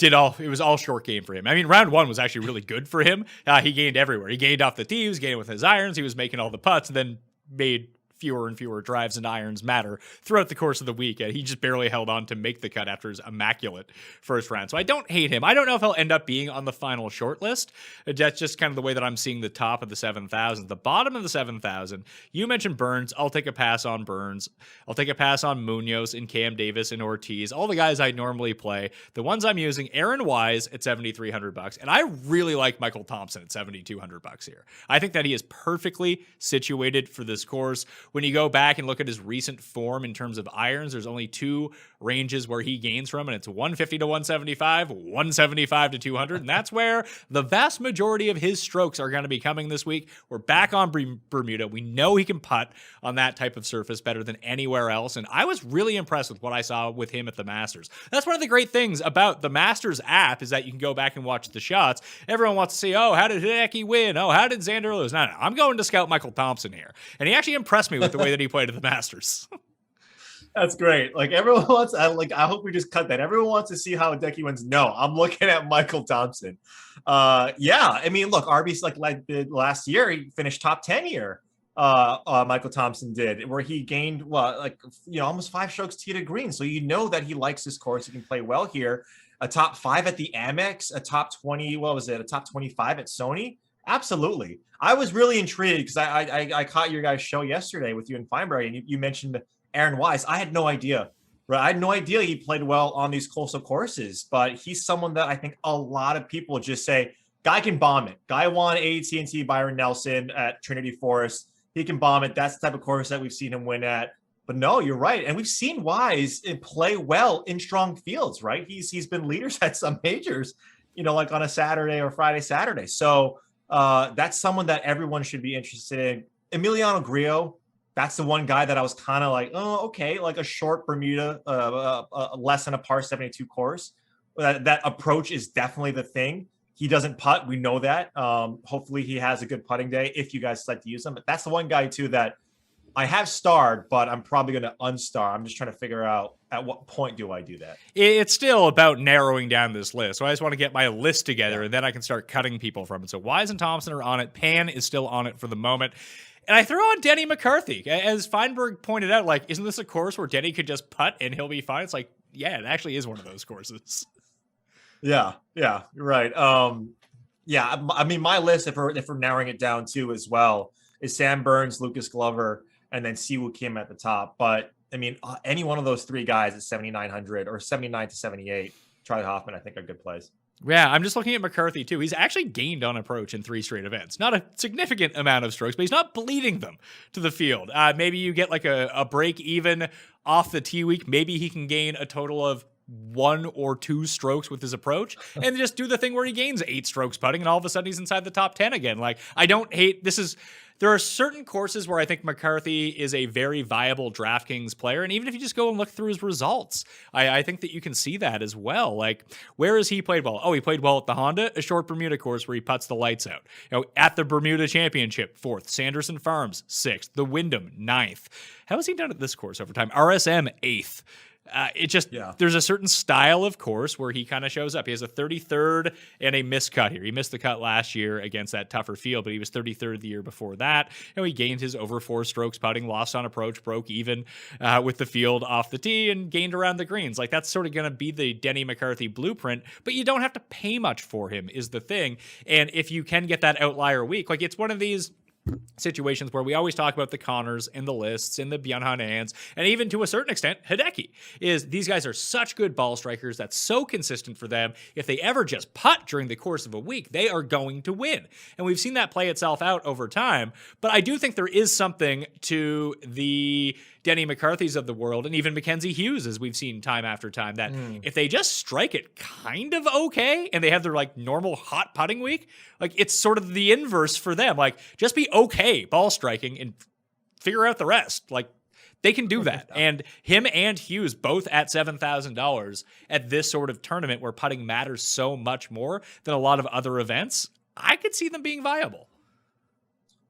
it was all short game for him. I mean, round 1 was actually really good for him. He gained everywhere. He gained off the tee, he was gaining with his irons, he was making all the putts, and then made fewer and fewer drives and irons matter throughout the course of the week. He just barely held on to make the cut after his immaculate first round. So I don't hate him. I don't know if he'll end up being on the final short list. That's just kind of the way that I'm seeing the top of the 7,000. The bottom of the 7,000, you mentioned Burns. I'll take a pass on Burns. I'll take a pass on Munoz and Cam Davis and Ortiz. All the guys I normally play. The ones I'm using, Aaron Wise at $7,300. And I really like Michael Thompson at $7,200 here. I think that he is perfectly situated for this course. When you go back and look at his recent form in terms of irons, there's only 2 ranges where he gains from, and it's 150 to 175, 175 to 200, and that's where the vast majority of his strokes are going to be coming this week. We're back on Bermuda. We know he can putt on that type of surface better than anywhere else, and I was really impressed with what I saw with him at the Masters. That's one of the great things about the Masters app is that you can go back and watch the shots. Everyone wants to see, how did Hideki win? How did Xander lose? No, I'm going to scout Michael Thompson here, and he actually impressed me with the way that he played at the Masters. That's great. Like everyone wants, I hope we just cut that. Everyone wants to see how Hideki wins. No, I'm looking at Michael Thompson. Yeah, I mean, look, RB's like last year, he finished top 10 here. Michael Thompson did, where he gained almost 5 strokes tee to green. So that he likes this course. He can play well here. A top 5 at the Amex, a top 20. What was it? A top 25 at Sony. Absolutely. I was really intrigued because I caught your guys' show yesterday with you and Feinberg, and you mentioned Aaron Wise. I had no idea. Right? I had no idea he played well on these coastal courses, but he's someone that I think a lot of people just say, guy can bomb it. Guy won AT&T Byron Nelson at Trinity Forest. He can bomb it. That's the type of course that we've seen him win at. But no, you're right. And we've seen Wise play well in strong fields, right? He's been leaders at some majors, like on a Saturday or Friday, Saturday. So that's someone that everyone should be interested in. Emiliano Grillo, that's the one guy that I was kind of like, oh, okay, like a short Bermuda, less than a par 72 course. That approach is definitely the thing. He doesn't putt. We know that. Hopefully he has a good putting day if you guys decide to use him. But that's the one guy, too, that I have starred, but I'm probably going to unstar. I'm just trying to figure out at what point do I do that. It's still about narrowing down this list. So I just want to get my list together, and then I can start cutting people from it. So Wise and Thompson are on it. Pan is still on it for the moment. And I throw on Denny McCarthy. As Feinberg pointed out, like, isn't this a course where Denny could just putt and he'll be fine? It's like, yeah, it actually is one of those courses. Yeah, you're right. I mean, my list, if we're narrowing it down too as well, is Sam Burns, Lucas Glover, and then Siwoo Kim at the top. But I mean, any one of those three guys at 7,900 or 79 to 78, Charlie Hoffman, I think are good plays. Yeah, I'm just looking at McCarthy too. He's actually gained on approach in 3 straight events. Not a significant amount of strokes, but he's not bleeding them to the field. Maybe you get like a break even off the tee week. Maybe he can gain a total of 1 or 2 strokes with his approach and just do the thing where he gains 8 strokes putting and all of a sudden he's inside the top 10 again. Like, I don't hate there are certain courses where I think McCarthy is a very viable DraftKings player. And even if you just go and look through his results, I think that you can see that as well. Like, where has he played well? Oh, he played well at the Honda, a short Bermuda course where he puts the lights out. At the Bermuda Championship, 4th. Sanderson Farms, 6th. The Wyndham, 9th. How has he done at this course over time? RSM, 8th. There's a certain style of course where he kind of shows up. He has a 33rd and a missed cut here. He missed the cut last year against that tougher field, but he was 33rd the year before that. He gained his over 4 strokes putting, lost on approach, broke even with the field off the tee, and gained around the greens. Like, that's sort of going to be the Denny McCarthy blueprint, but you don't have to pay much for him is the thing. And if you can get that outlier week, like, it's one of these situations where we always talk about the Connors and the Lists and the Byung-Hun and even to a certain extent Hideki, is these guys are such good ball strikers that's so consistent for them. If they ever just putt during the course of a week, they are going to win. And we've seen that play itself out over time. But I do think there is something to the Denny McCarthy's of the world and even Mackenzie Hughes, as we've seen time after time, that if they just strike it kind of okay and they have their like normal hot putting week, like it's sort of the inverse for them. Like, just be okay ball striking and figure out the rest. Like, they can do that. And him and Hughes both at $7,000 at this sort of tournament where putting matters so much more than a lot of other events, I could see them being viable.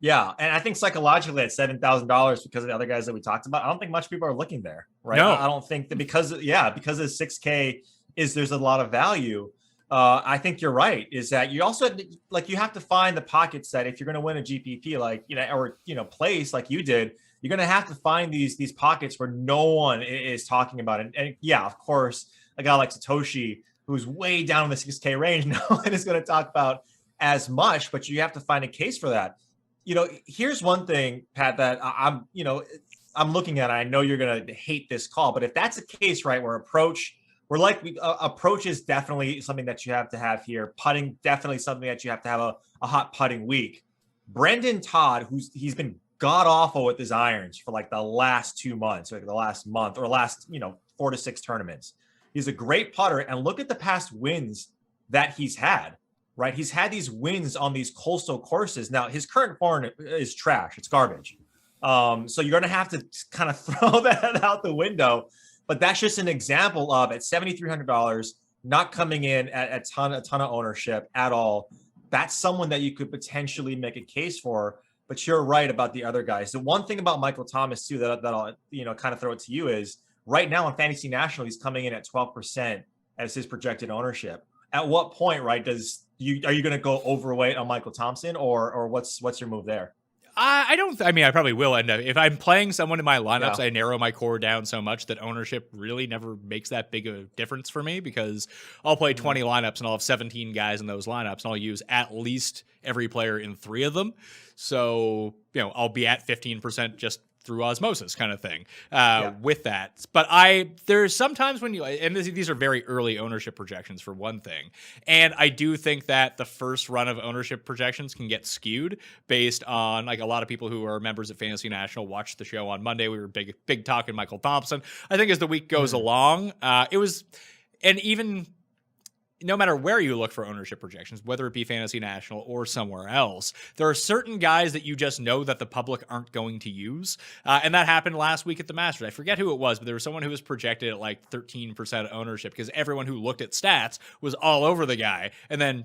Yeah, and I think psychologically at $7,000 because of the other guys that we talked about, I don't think much people are looking there, right? No. I don't think that because of the 6K there's a lot of value. I think you're right. Is that you also you have to find the pockets that if you're going to win a GPP place like you did, you're going to have to find these pockets where no one is talking about it. And yeah, of course, a guy like Satoshi who's way down in the 6K range, no one is going to talk about as much, but you have to find a case for that. Here's one thing, Pat, that I'm looking at. I know you're going to hate this call, but if that's a case, right, where approach is definitely something that you have to have here. Putting, definitely something that you have to have a hot putting week. Brendan Todd, he's been god awful with his irons for like the last 2 months, like the last month or last 4 to 6 tournaments. He's a great putter, and look at the past wins that he's had. Right, he's had these wins on these coastal courses. Now his current form is trash; it's garbage. So you're going to have to kind of throw that out the window. But that's just an example of at $7,300, not coming in at a ton of ownership at all. That's someone that you could potentially make a case for. But you're right about the other guys. The one thing about Michael Thomas too that I'll kind of throw it to you is right now on Fantasy National he's coming in at 12% as his projected ownership. At what point, right, are you going to go overweight on Michael Thompson or what's your move there? I probably will end up. If I'm playing someone in my lineups, I narrow my core down so much that ownership really never makes that big of a difference for me because I'll play 20 lineups and I'll have 17 guys in those lineups and I'll use at least every player in 3 of them. So, I'll be at 15% just through osmosis kind of thing with that. But there's sometimes when these are very early ownership projections for one thing. And I do think that the first run of ownership projections can get skewed based on like a lot of people who are members of Fantasy National watched the show on Monday. We were big talking Michael Thompson. I think as the week goes along, even no matter where you look for ownership projections, whether it be Fantasy National or somewhere else, there are certain guys that you just know that the public aren't going to use. And that happened last week at the Masters. I forget who it was, but there was someone who was projected at like 13% ownership because everyone who looked at stats was all over the guy. And then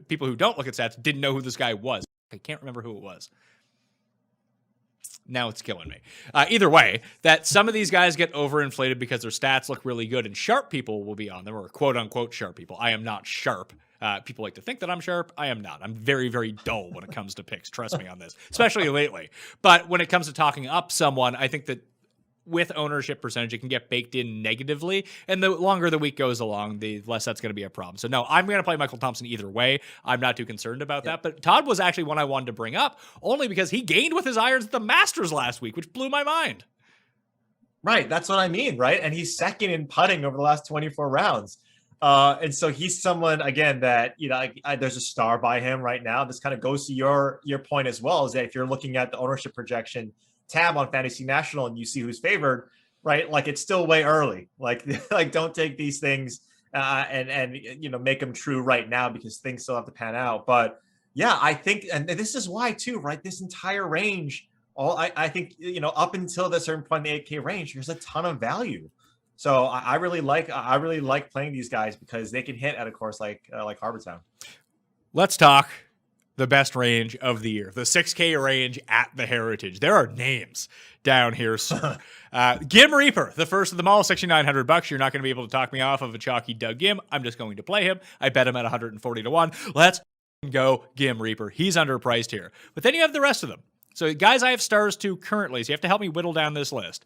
people who don't look at stats didn't know who this guy was. I can't remember who it was. Now it's killing me. Either way, that some of these guys get overinflated because their stats look really good and sharp people will be on them, or quote unquote sharp people. I am not sharp. People like to think that I'm sharp. I am not. I'm very, very dull when it comes to picks. Trust me on this, especially lately. But when it comes to talking up someone, I think that with ownership percentage, it can get baked in negatively. And the longer the week goes along, the less that's going to be a problem. So no, I'm going to play Michael Thompson either way. I'm not too concerned about that. But Todd was actually one I wanted to bring up only because he gained with his irons at the Masters last week, which blew my mind. Right. That's what I mean. Right. And he's second in putting over the last 24 rounds. And so he's someone, again, that, there's a star by him right now. This kind of goes to your point as well, is that if you're looking at the ownership projection tab on Fantasy National and you see who's favored, right? Like it's still way early. Like don't take these things and make them true right now because things still have to pan out. But yeah, I think, and this is why too, right? This entire range, I think, up until the certain point in the 8K range, there's a ton of value. So I really like playing these guys because they can hit at a course like Harbortown. Let's talk the best range of the year, the 6K range at the Heritage. There are names down here, sir. Gim Reaper, the first of them all, $6,900. You're not going to be able to talk me off of a chalky Doug Gim. I'm just going to play him. I bet him at 140 to 1. Let's go Gim Reaper. He's underpriced here. But then you have the rest of them. So guys I have stars to currently, so you have to help me whittle down this list.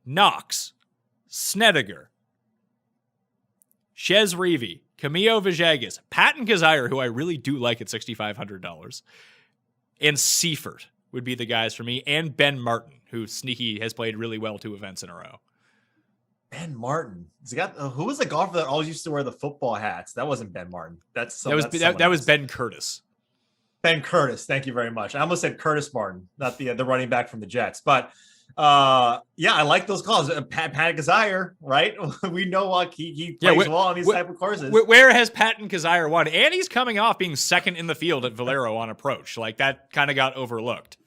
Knox, Snedeker, Chez Reavie, Camilo Villegas, Patton Kizzire, who I really do like at $6,500, and Seifert would be the guys for me, and Ben Martin, who sneaky has played really well 2 events in a row. Ben Martin. Who was the golfer that always used to wear the football hats? That wasn't Ben Martin. That was Ben Curtis. Ben Curtis. Thank you very much. I almost said Curtis Martin, not the running back from the Jets, but. Yeah, I like those calls. Pat Kizzire, right? We know he plays well on these type of courses. Where has Patton Kizzire won? And he's coming off being second in the field at Valero on approach. Like that kind of got overlooked.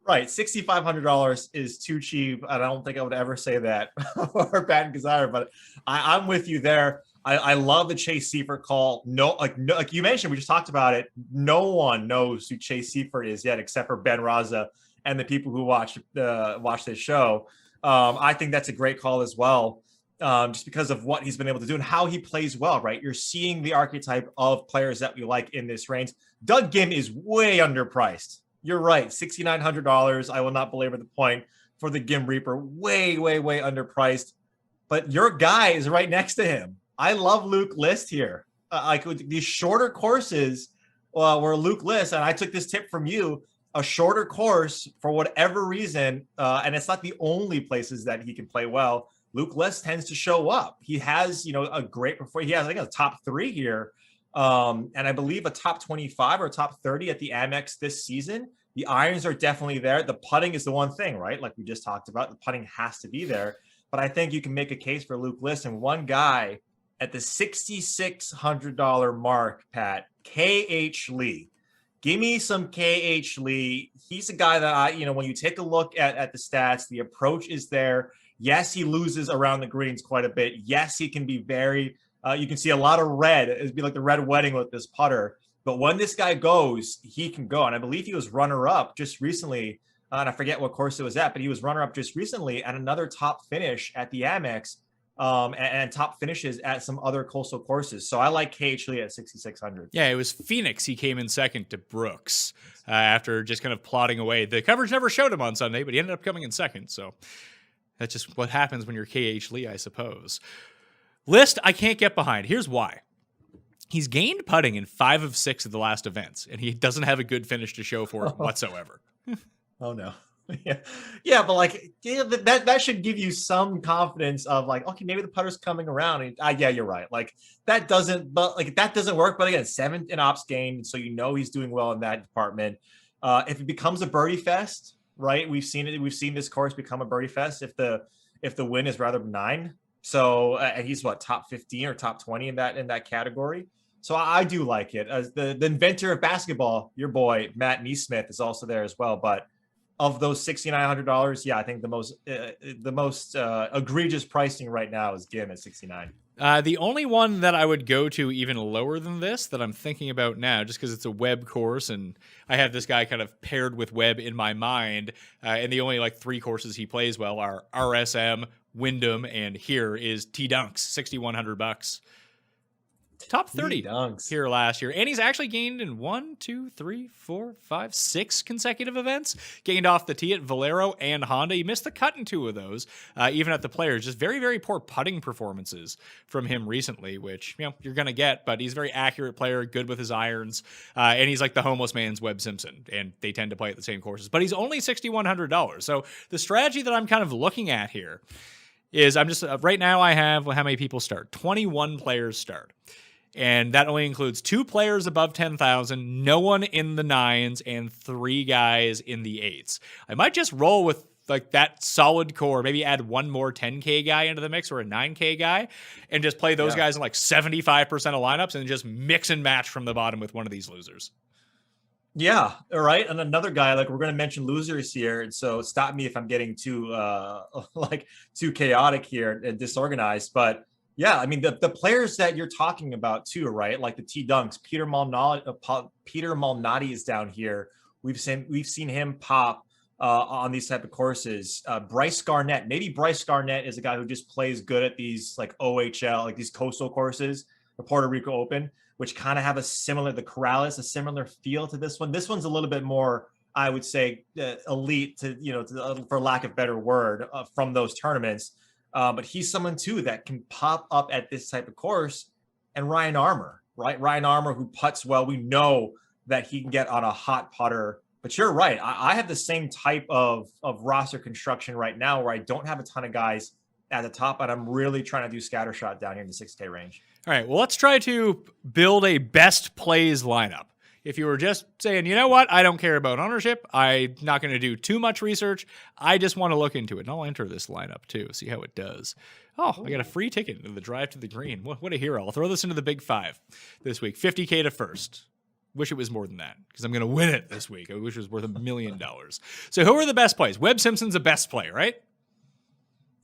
Right, $6,500 is too cheap. I don't think I would ever say that for Patton Kizzire, but I'm with you there. I love the Chase Seifert call. No, like you mentioned, we just talked about it. No one knows who Chase Seifert is yet, except for Ben Raza and the people who watch this show. I think that's a great call as well, just because of what he's been able to do and how he plays well, right? You're seeing the archetype of players that we like in this range. Doug Gim is way underpriced. You're right, $6,900. I will not belabor the point for the Gim Reaper. Way, way, way underpriced. But your guy is right next to him. I love Luke List here. Like these shorter courses where Luke List, and I took this tip from you, a shorter course for whatever reason, and it's not the only places that he can play well. Luke List tends to show up. He has, a great performance. He has, I think, a top 3 here, and I believe a top 25 or top 30 at the Amex this season. The irons are definitely there. The putting is the one thing, right? Like we just talked about, the putting has to be there. But I think you can make a case for Luke List, and one guy at the $6,600 mark, Pat, KH Lee. Give me some KH Lee. He's a guy that when you take a look at the stats, the approach is there. Yes, he loses around the greens quite a bit. Yes, he can be very, you can see a lot of red. It'd be like the red wedding with this putter. But when this guy goes, he can go. And I believe he was runner-up just recently. And I forget what course it was at, but he was runner-up just recently at another top finish at the Amex. And top finishes at some other coastal courses. So I like KH Lee at 6,600. Yeah, it was Phoenix. He came in second to Brooks after just kind of plodding away. The coverage never showed him on Sunday, but he ended up coming in second. So that's just what happens when you're KH Lee, I suppose. List, I can't get behind. Here's why. He's gained putting in 5 of 6 of the last events, and he doesn't have a good finish to show for it whatsoever. Oh, no. Yeah, but like that should give you some confidence of like, okay, maybe the putter's coming around. And yeah, you're right. Like that doesn't work. But again, 7th in ops gain, so you know he's doing well in that department. If it becomes a birdie fest, right? We've seen this course become a birdie fest if the win is rather benign. So and he's what, top 15 or top 20 in that category. So I do like it. As the inventor of basketball, your boy Matt Neesmith is also there as well, but. Of those $6,900, yeah, I think the most egregious pricing right now is Gim at 69. The only one that I would go to even lower than this that I'm thinking about now, just because it's a Webb course and I have this guy kind of paired with Webb in my mind, and the only like 3 courses he plays well are RSM, Wyndham, and here is T Dunks, $6,100. Top 30 here last year. And he's actually gained in 1, 2, 3, 4, 5, 6 consecutive events. Gained off the tee at Valero and Honda. He missed the cut in 2 of those, even at the Players. Just very, very poor putting performances from him recently, which you're going to get. But he's a very accurate player, good with his irons. And he's like the homeless man's Webb Simpson. And they tend to play at the same courses. But he's only $6,100. So the strategy that I'm kind of looking at here is I'm just, right now I have, how many people start? 21 players start. And that only includes 2 players above 10,000, no one in the 9s, and 3 guys in the 8s. I might just roll with like that solid core, maybe add one more 10K guy into the mix or a 9K guy, and just play those guys in like 75% of lineups and just mix and match from the bottom with one of these losers. Yeah, all right. And another guy, like we're going to mention losers here, and so stop me if I'm getting too chaotic here and disorganized, but yeah, I mean, the players that you're talking about too, right? Like the T Dunks, Peter Malnati is down here. We've seen him pop on these type of courses. Bryce Garnett, maybe Bryce Garnett is a guy who just plays good at these like OHL, like these coastal courses, the Puerto Rico Open, which kind of have the Corrales, a similar feel to this one. This one's a little bit more, I would say, elite for lack of better word, from those tournaments. But he's someone too that can pop up at this type of course. And Ryan Armour, right? Ryan Armour, who putts well. We know that he can get on a hot putter. But you're right. I have the same type of roster construction right now where I don't have a ton of guys at the top, but I'm really trying to do scattershot down here in the 6K range. All right. Well, let's try to build a best plays lineup. If you were just saying, you know what, I don't care about ownership, I'm not going to do too much research, I just want to look into it. And I'll enter this lineup too, see how it does. Oh, I got a free ticket into the drive to the green. What a hero. I'll throw this into the big 5 this week. 50K to first. Wish it was more than that because I'm going to win it this week. I wish it was worth $1 million. So who are the best plays? Webb Simpson's a best play, right?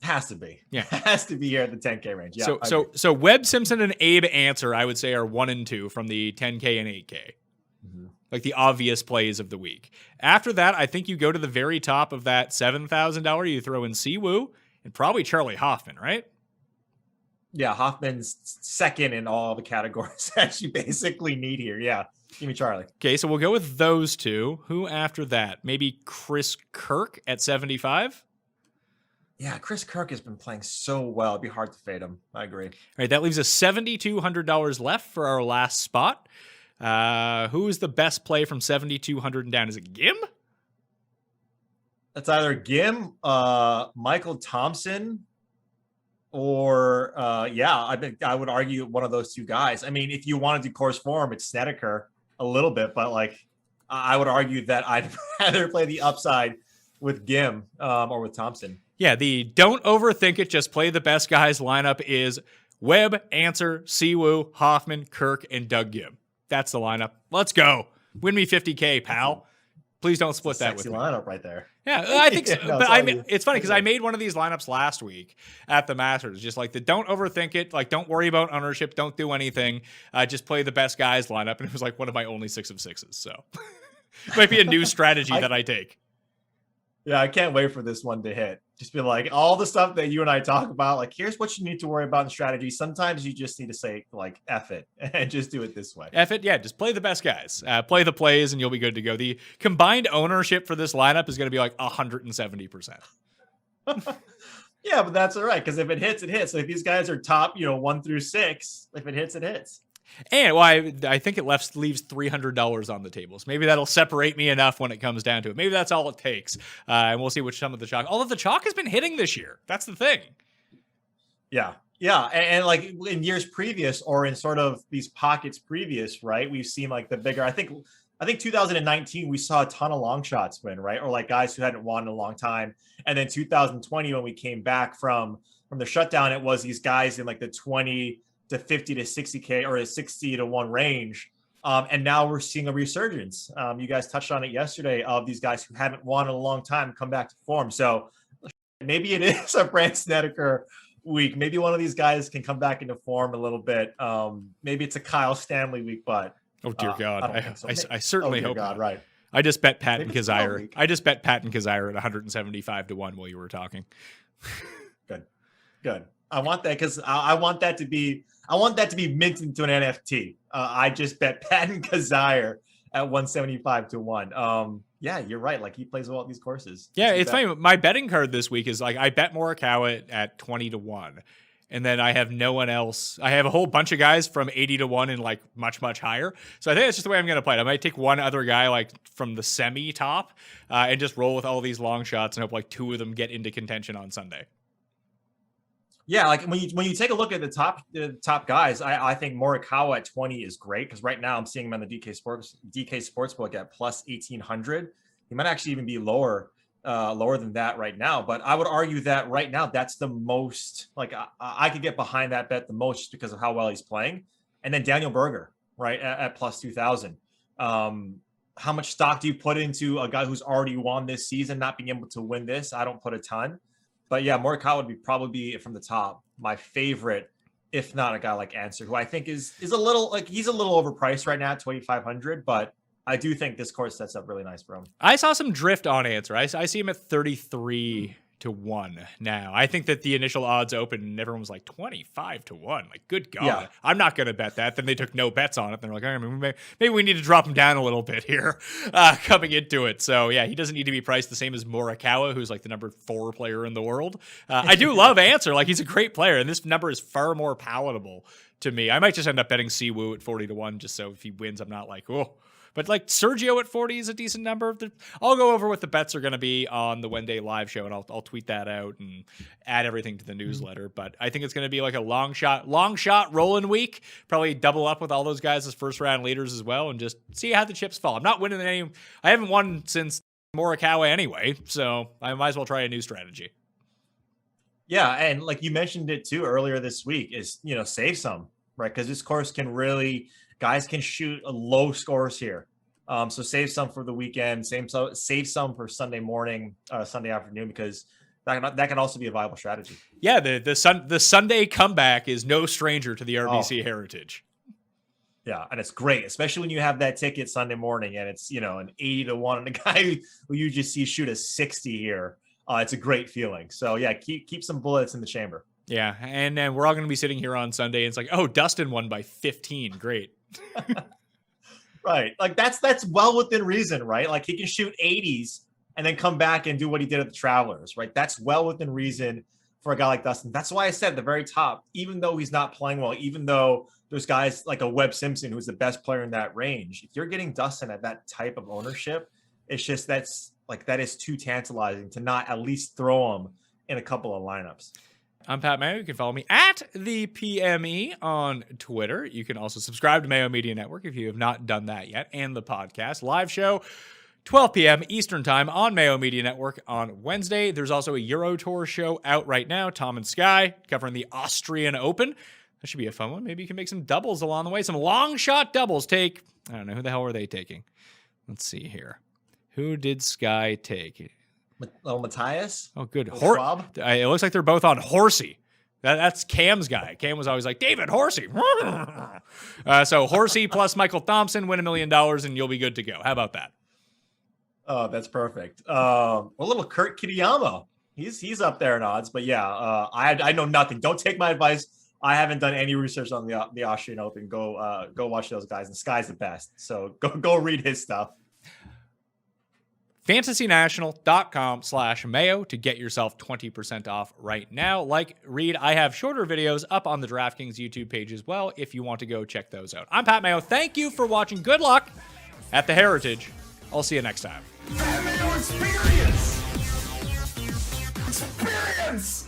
Has to be. Yeah. Has to be here at the 10K range. Yeah. So Webb Simpson and Abe Answer, I would say, are 1 and 2 from the 10K and 8K. Mm-hmm. Like the obvious plays of the week. After that, I think you go to the very top of that $7,000. You throw in Siwoo and probably Charlie Hoffman, right? Yeah, Hoffman's second in all the categories that you basically need here. Yeah, give me Charlie. Okay, so we'll go with those 2. Who after that? Maybe Chris Kirk at 75? Yeah, Chris Kirk has been playing so well. It'd be hard to fade him. I agree. All right, that leaves us $7,200 left for our last spot. Who is the best play from 7,200 and down? Is it Gim? That's either Gim, Michael Thompson, or I would argue one of those 2 guys. I mean, if you want to do course form, it's Snedeker a little bit, but like I would argue that I'd rather play the upside with Gim or with Thompson. Yeah, the don't overthink it, just play the best guys lineup is Webb, Answer, Siwoo, Hoffman, Kirk, and Doug Gim. That's the lineup. Let's go. Win me 50K, pal. Please don't split that with me. Lineup right there. Yeah, I think so. But it's funny because I made one of these lineups last week at the Masters. Just like the don't overthink it. Like don't worry about ownership. Don't do anything. Just play the best guys lineup. And it was like one of my only 6 of 6s. So it might be a new strategy that I take. Yeah, I can't wait for this one to hit. Just be like, all the stuff that you and I talk about, like, here's what you need to worry about in strategy. Sometimes you just need to say, like, F it, and just do it this way. F it, yeah, just play the best guys. Play the plays, and you'll be good to go. The combined ownership for this lineup is going to be like 170%. Yeah, but that's all right, because if it hits, it hits. So if these guys are top, 1 through 6, if it hits, it hits. And well, I think it leaves $300 on the table. So maybe that'll separate me enough when it comes down to it. Maybe that's all it takes. And we'll see which some of the chalk. Although the chalk has been hitting this year. That's the thing. Yeah. Yeah. And like in years previous, or in sort of these pockets previous, right? We've seen like the bigger, I think 2019, we saw a ton of long shots win, right? Or like guys who hadn't won in a long time. And then 2020, when we came back from the shutdown, it was these guys in like the 20 to 50 to 60K or a 60 to 1 range. And now we're seeing a resurgence. You guys touched on it yesterday of these guys who haven't won in a long time come back to form. So maybe it is a Brandt Snedeker week. Maybe one of these guys can come back into form a little bit. Maybe it's a Kyle Stanley week, but oh dear God, I certainly hope God, not. right. I just bet Patton Kazire. I just bet Patton Kazire at 175 to 1 while you were talking. Good. I want that because I want that to be minted into an NFT. I just bet Patton Kazire at 175 to 1. Yeah, you're right. Like he plays well at these courses. Yeah, it's funny. My betting card this week is like I bet Morikawa at 20 to 1. And then I have no one else. I have a whole bunch of guys from 80 to 1 and like much, much higher. So I think that's just the way I'm going to play it. I might take one other guy like from the semi top and just roll with all these long shots and hope like 2 of them get into contention on Sunday. Yeah, like when you take a look at the top guys, I think Morikawa at 20 is great because right now I'm seeing him on the DK Sportsbook at plus 1,800. He might actually even be lower than that right now. But I would argue that right now that's the most, like I could get behind that bet the most just because of how well he's playing. And then Daniel Berger, right, at plus 2,000. How much stock do you put into a guy who's already won this season, not being able to win this? I don't put a ton. But yeah, Morikawa would probably be from the top my favorite, if not a guy like Answer, who I think is a little like he's a little overpriced right now at 2,500, but I do think this course sets up really nice for him. I saw some drift on Answer. I see him at 33 to 1 now. I think that the initial odds open and everyone was like 25 to 1. Like, good God. Yeah. I'm not going to bet that. Then they took no bets on it. They're like, all right, maybe we need to drop him down a little bit here coming into it. So, yeah, he doesn't need to be priced the same as Morikawa, who's like the number 4 player in the world. I do love Answer. Like, he's a great player, and this number is far more palatable to me. I might just end up betting Siwoo at 40 to 1 just so if he wins, I'm not like, oh. But like Sergio at 40 is a decent number. I'll go over what the bets are going to be on the Wednesday live show, and I'll tweet that out and add everything to the newsletter. But I think it's going to be like a long shot rolling week. Probably double up with all those guys as first round leaders as well, and just see how the chips fall. I'm not winning any. I haven't won since Morikawa anyway, so I might as well try a new strategy. Yeah, and like you mentioned it too earlier this week, is save some, right? Because this course can really. Guys can shoot low scores here. So save some for the weekend, save some for Sunday morning, Sunday afternoon, because that can also be a viable strategy. Yeah, the Sunday comeback is no stranger to the RBC heritage. Yeah, and it's great, especially when you have that ticket Sunday morning and it's, an 80 to 1 and a guy who you just see shoot a 60 here. It's a great feeling. So yeah, keep some bullets in the chamber. Yeah, and then we're all going to be sitting here on Sunday and it's like, oh, Dustin won by 15. Great. Right. Like that's well within reason, right? Like he can shoot 80s and then come back and do what he did at the Travelers, right? That's well within reason for a guy like Dustin. That's why I said at the very top, even though he's not playing well, even though there's guys like a Webb Simpson, who's the best player in that range, if you're getting Dustin at that type of ownership, it's just that is too tantalizing to not at least throw him in a couple of lineups. I'm Pat Mayo. You can follow me at the PME on Twitter. You can also subscribe to Mayo Media Network if you have not done that yet, and the podcast live show, 12 p.m. Eastern Time on Mayo Media Network on Wednesday. There's also a Euro Tour show out right now, Tom and Sky, covering the Austrian Open. That should be a fun one. Maybe you can make some doubles along the way. Some long shot doubles. I don't know, who the hell are they taking? Let's see here. Who did Sky take? Matthias? Oh, good. It looks like they're both on Horsey. That's Cam's guy. Cam was always like, David, Horsey. So Horsey plus Michael Thompson, win $1 million, and you'll be good to go. How about that? Oh, that's perfect. A little Kurt Kitayama. He's up there in odds, but yeah, I know nothing. Don't take my advice. I haven't done any research on the Austrian Open. Go watch those guys. And Sky's the best. So go read his stuff. FantasyNational.com/Mayo to get yourself 20% off right now. Like Reed, I have shorter videos up on the DraftKings YouTube page as well if you want to go check those out. I'm Pat Mayo. Thank you for watching. Good luck at the Heritage. I'll see you next time. Experience!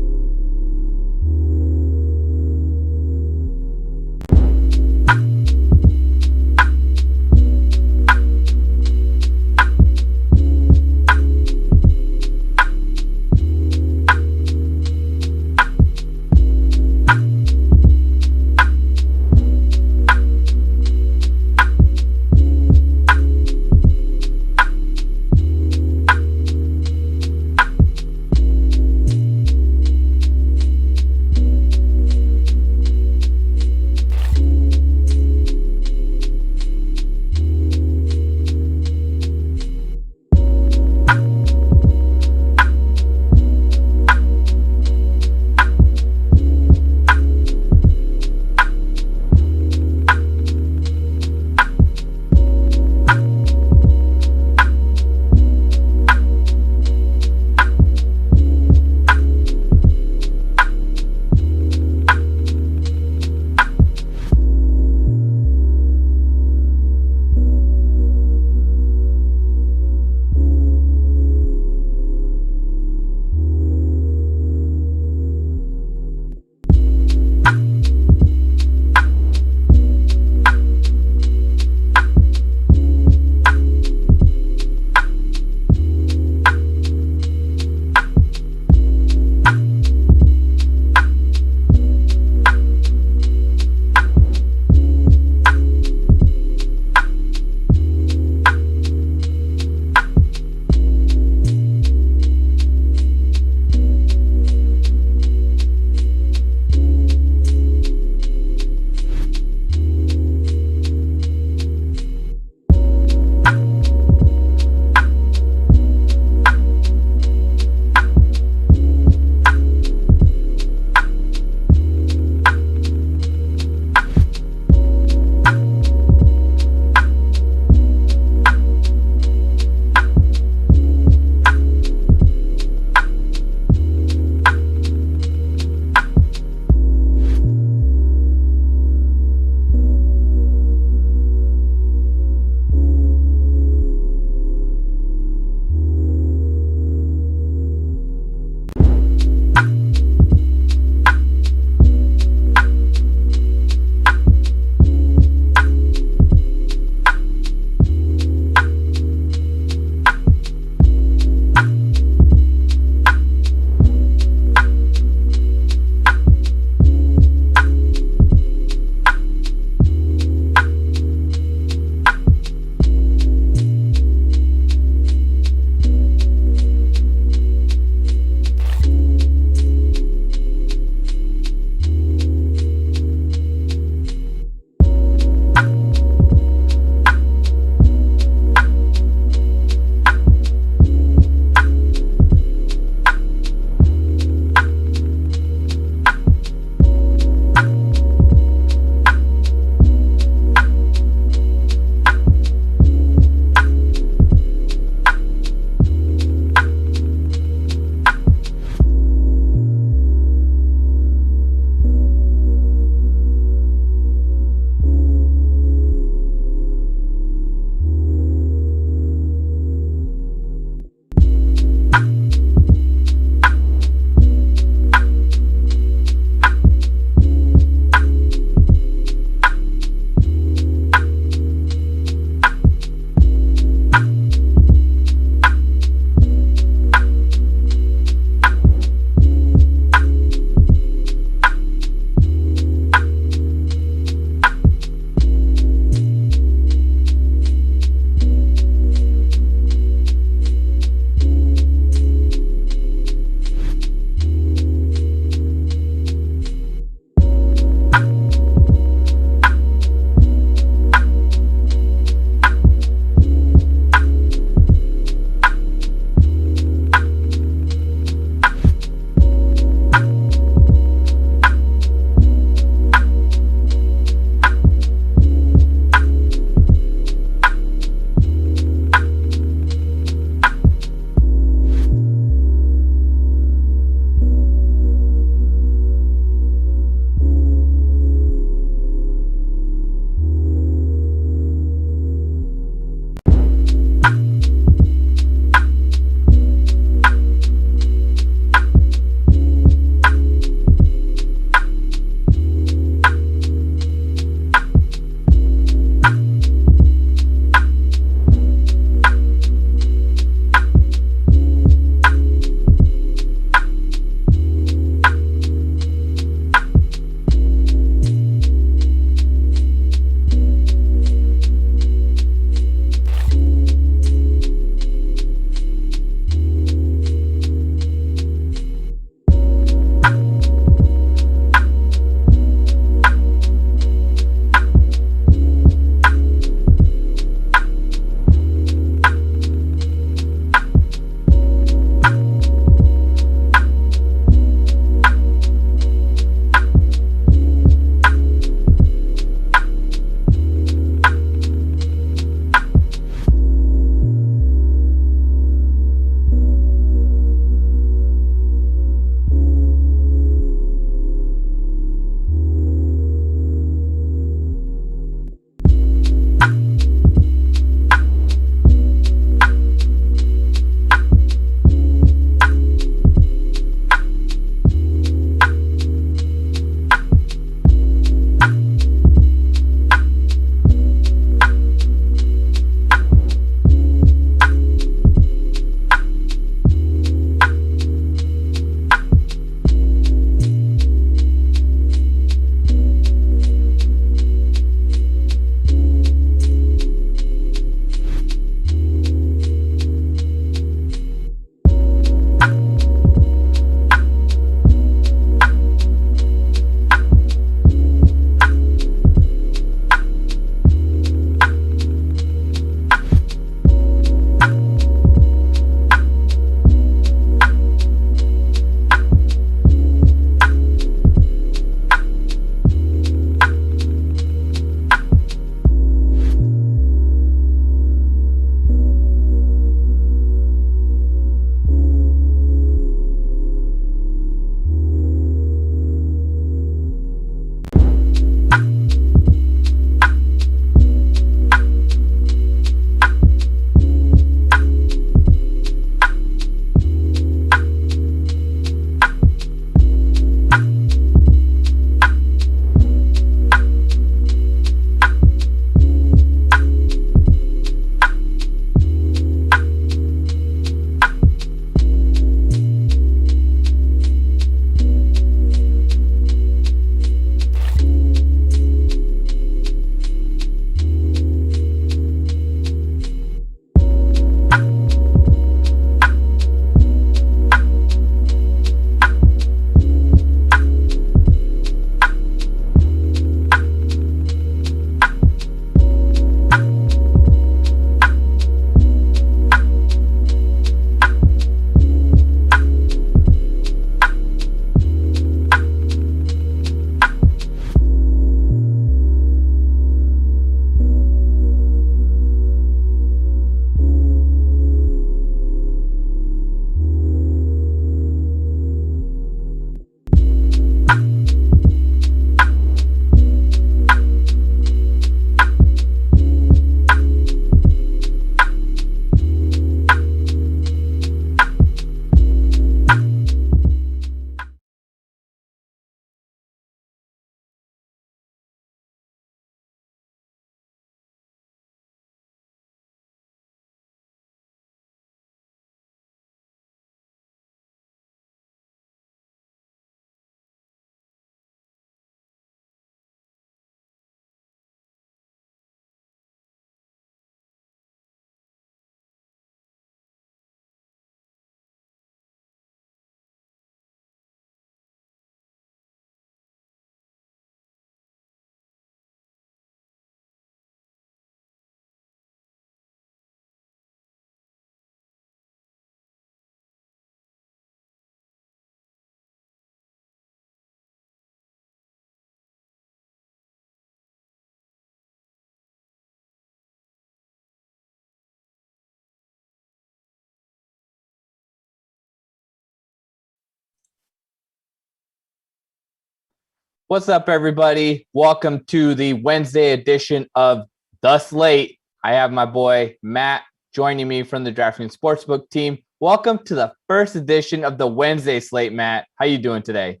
What's up, everybody? Welcome to the Wednesday edition of The Slate. I have my boy Matt joining me from the DraftKings Sportsbook team. Welcome to the first edition of the Wednesday slate, Matt. How you doing today?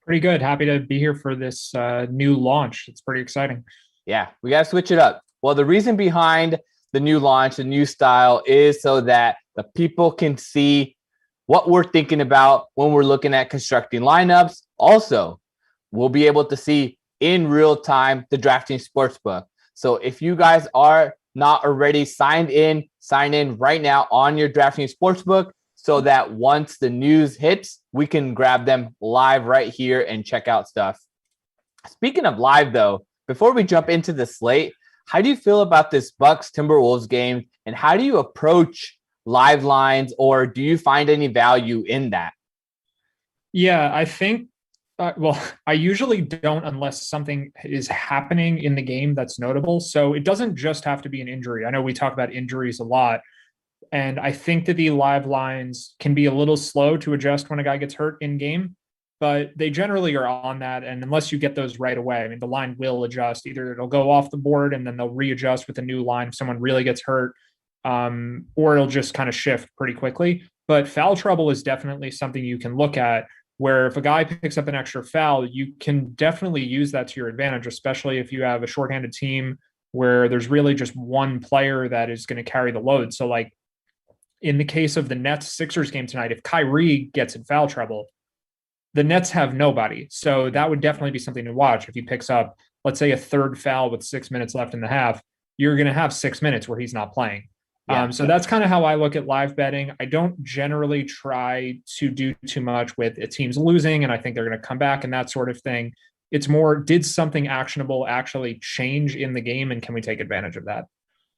Pretty good. Happy to be here for this new launch. It's pretty exciting. Yeah, we got to switch it up. Well, the reason behind the new launch, the new style, is so that the people can see what we're thinking about when we're looking at constructing lineups. Also, we'll be able to see in real time the DraftKings Sportsbook. So if you guys are not already signed in, sign in right now on your DraftKings Sportsbook so that once the news hits, we can grab them live right here and check out stuff. Speaking of live, though, before we jump into the slate, how do you feel about this Bucks Timberwolves game, and how do you approach live lines, or do you find any value in that? Yeah, I think I usually don't unless something is happening in the game that's notable. So it doesn't just have to be an injury. I know we talk about injuries a lot, and I think that the live lines can be a little slow to adjust when a guy gets hurt in game, but they generally are on that. And unless you get those right away, I mean, the line will adjust. Either it'll go off the board and then they'll readjust with a new line if someone really gets hurt, or it'll just kind of shift pretty quickly. But foul trouble is definitely something you can look at, where if a guy picks up an extra foul, you can definitely use that to your advantage, especially if you have a shorthanded team where there's really just one player that is going to carry the load. So like in the case of the Nets Sixers game tonight, if Kyrie gets in foul trouble, the Nets have nobody. So that would definitely be something to watch. If he picks up, let's say, a third foul with 6 minutes left in the half, you're going to have 6 minutes where he's not playing. So that's kind of how I look at live betting. I don't generally try to do too much with a team's losing and I think they're going to come back and that sort of thing. It's more, did something actionable actually change in the game, and can we take advantage of that?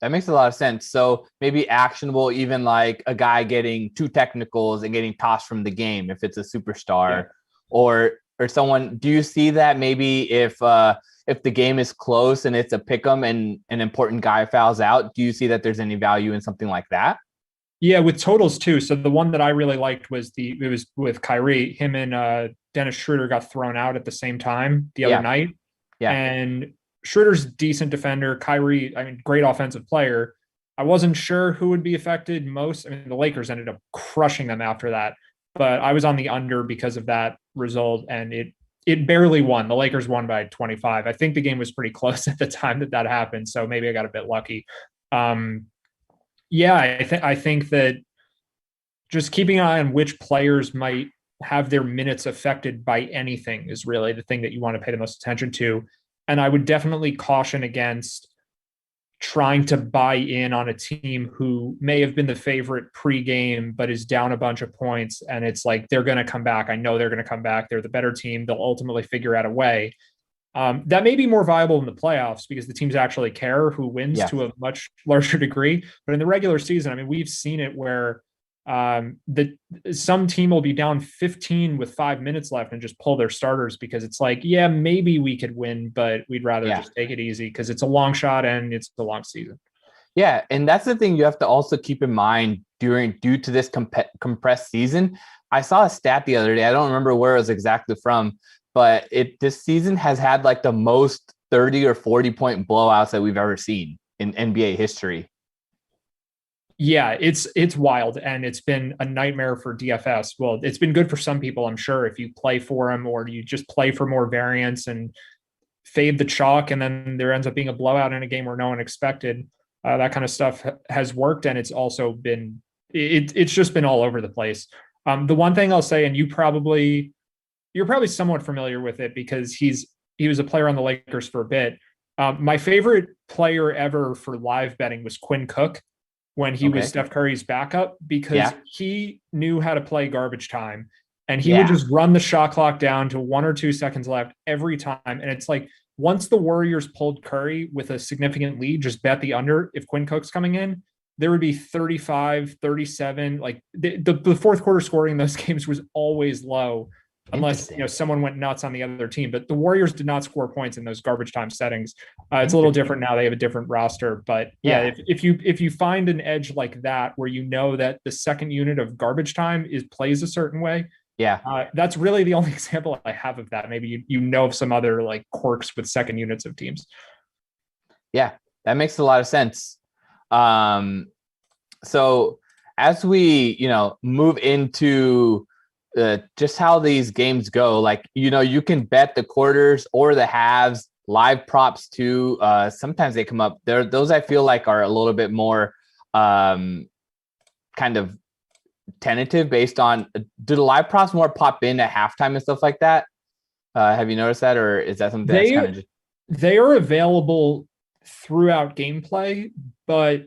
That makes a lot of sense. So maybe actionable, even like a guy getting 2 technicals and getting tossed from the game if it's a superstar, or someone. Do you see that maybe if the game is close and it's a pick'em and an important guy fouls out, do you see that there's any value in something like that? Yeah, with totals too. So the one that I really liked was with Kyrie. Him and Dennis Schroeder got thrown out at the same time the other night. Yeah. And Schroeder's decent defender. Kyrie, I mean, great offensive player. I wasn't sure who would be affected most. I mean, the Lakers ended up crushing them after that, but I was on the under because of that result, and it barely won. The Lakers won by 25. I think the game was pretty close at the time that happened, so maybe I got a bit lucky. I think that just keeping an eye on which players might have their minutes affected by anything is really the thing that you want to pay the most attention to. And I would definitely caution against trying to buy in on a team who may have been the favorite pre-game, but is down a bunch of points. And it's like, they're going to come back. I know they're going to come back. They're the better team. They'll ultimately figure out a way. That may be more viable in the playoffs because the teams actually care who wins to a much larger degree. But in the regular season, I mean, we've seen it where some team will be down 15 with 5 minutes left and just pull their starters because it's like, yeah, maybe we could win, but we'd rather just take it easy because it's a long shot and it's a long season. Yeah, and that's the thing you have to also keep in mind due to this compressed season. I saw a stat the other day. I don't remember where it was exactly from, but this season has had like the most 30 or 40 point blowouts that we've ever seen in NBA history. Yeah, it's wild, and it's been a nightmare for DFS. Well, it's been good for some people, I'm sure, if you play for them or you just play for more variance and fade the chalk, and then there ends up being a blowout in a game where no one expected. That kind of stuff has worked, and it's also been it's just been all over the place. The one thing I'll say, and you're probably somewhat familiar with it because he was a player on the Lakers for a bit. My favorite player ever for live betting was Quinn Cook when he was Steph Curry's backup, because he knew how to play garbage time, and he would just run the shot clock down to 1 or 2 seconds left every time. And it's like, once the Warriors pulled Curry with a significant lead, just bet the under. If Quinn Cook's coming in, there would be 35, 37. Like the fourth quarter scoring in those games was always low, unless someone went nuts on the other team. But the Warriors did not score points in those garbage time settings. It's a little different now. They have a different roster. But if you find an edge like that, where you know that the second unit of garbage time plays a certain way, Yeah. That's really the only example I have of that. Maybe you know of some other like quirks with second units of teams. Yeah, that makes a lot of sense. So as we, move into just how these games go, like, you can bet the quarters or the halves, live props too. Sometimes they come up there. Those I feel like are a little bit more kind of tentative based on, do the live props more pop in at halftime and stuff like that? Have you noticed that, or is that something that's kind of just... They are available throughout gameplay, but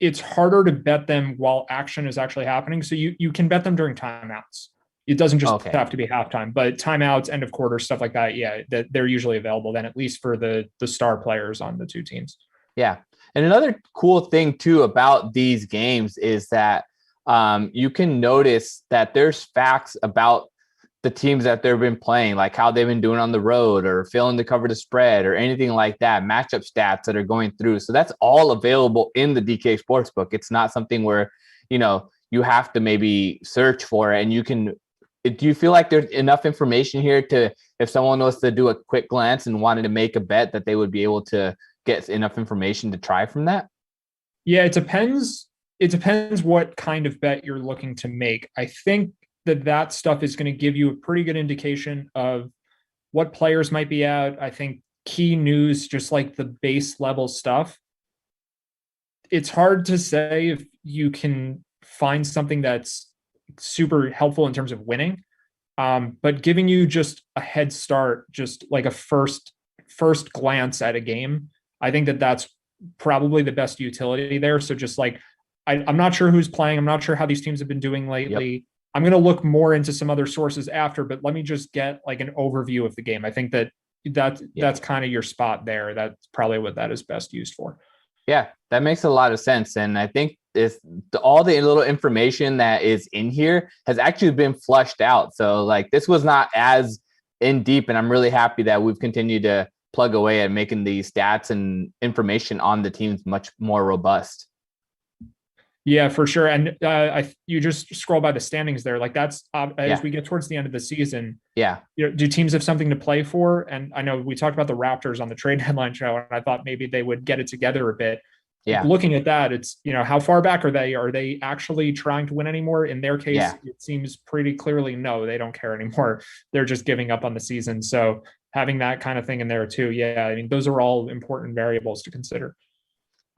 it's harder to bet them while action is actually happening. So you can bet them during timeouts. It doesn't just have to be halftime, but timeouts, end of quarter, stuff like that. Yeah, they're usually available then, at least for the star players on the two teams. Yeah. And another cool thing too about these games is that you can notice that there's facts about the teams that they've been playing, like how they've been doing on the road or failing to cover the spread or anything like that, matchup stats that are going through. So that's all available in the DK Sportsbook. It's not something where, you have to maybe search for it, and you can. Do you feel like there's enough information here to, if someone was to do a quick glance and wanted to make a bet, that they would be able to get enough information to try from that? Yeah, it depends. It depends what kind of bet you're looking to make. I think that stuff is going to give you a pretty good indication of what players might be out. I think key news, just like the base level stuff, it's hard to say if you can find something that's super helpful in terms of winning. But giving you just a head start, just like a first glance at a game, I think that's probably the best utility there. So just like, I'm not sure who's playing. I'm not sure how these teams have been doing lately. Yep. I'm going to look more into some other sources after, but let me just get like an overview of the game. I think that's kind of your spot there. That's probably what that is best used for. Yeah, that makes a lot of sense. And I think all the little information that is in here has actually been flushed out. So like this was not as in deep, and I'm really happy that we've continued to plug away at making these stats and information on the teams much more robust. Yeah, for sure. And you just scroll by the standings there. Like that's as we get towards the end of the season. Yeah. Do teams have something to play for? And I know we talked about the Raptors on the trade deadline show, and I thought maybe they would get it together a bit. Yeah. Looking at that, it's, how far back are they? Are they actually trying to win anymore? In their case, it seems pretty clearly no, they don't care anymore. They're just giving up on the season. So having that kind of thing in there too. Yeah. I mean, those are all important variables to consider.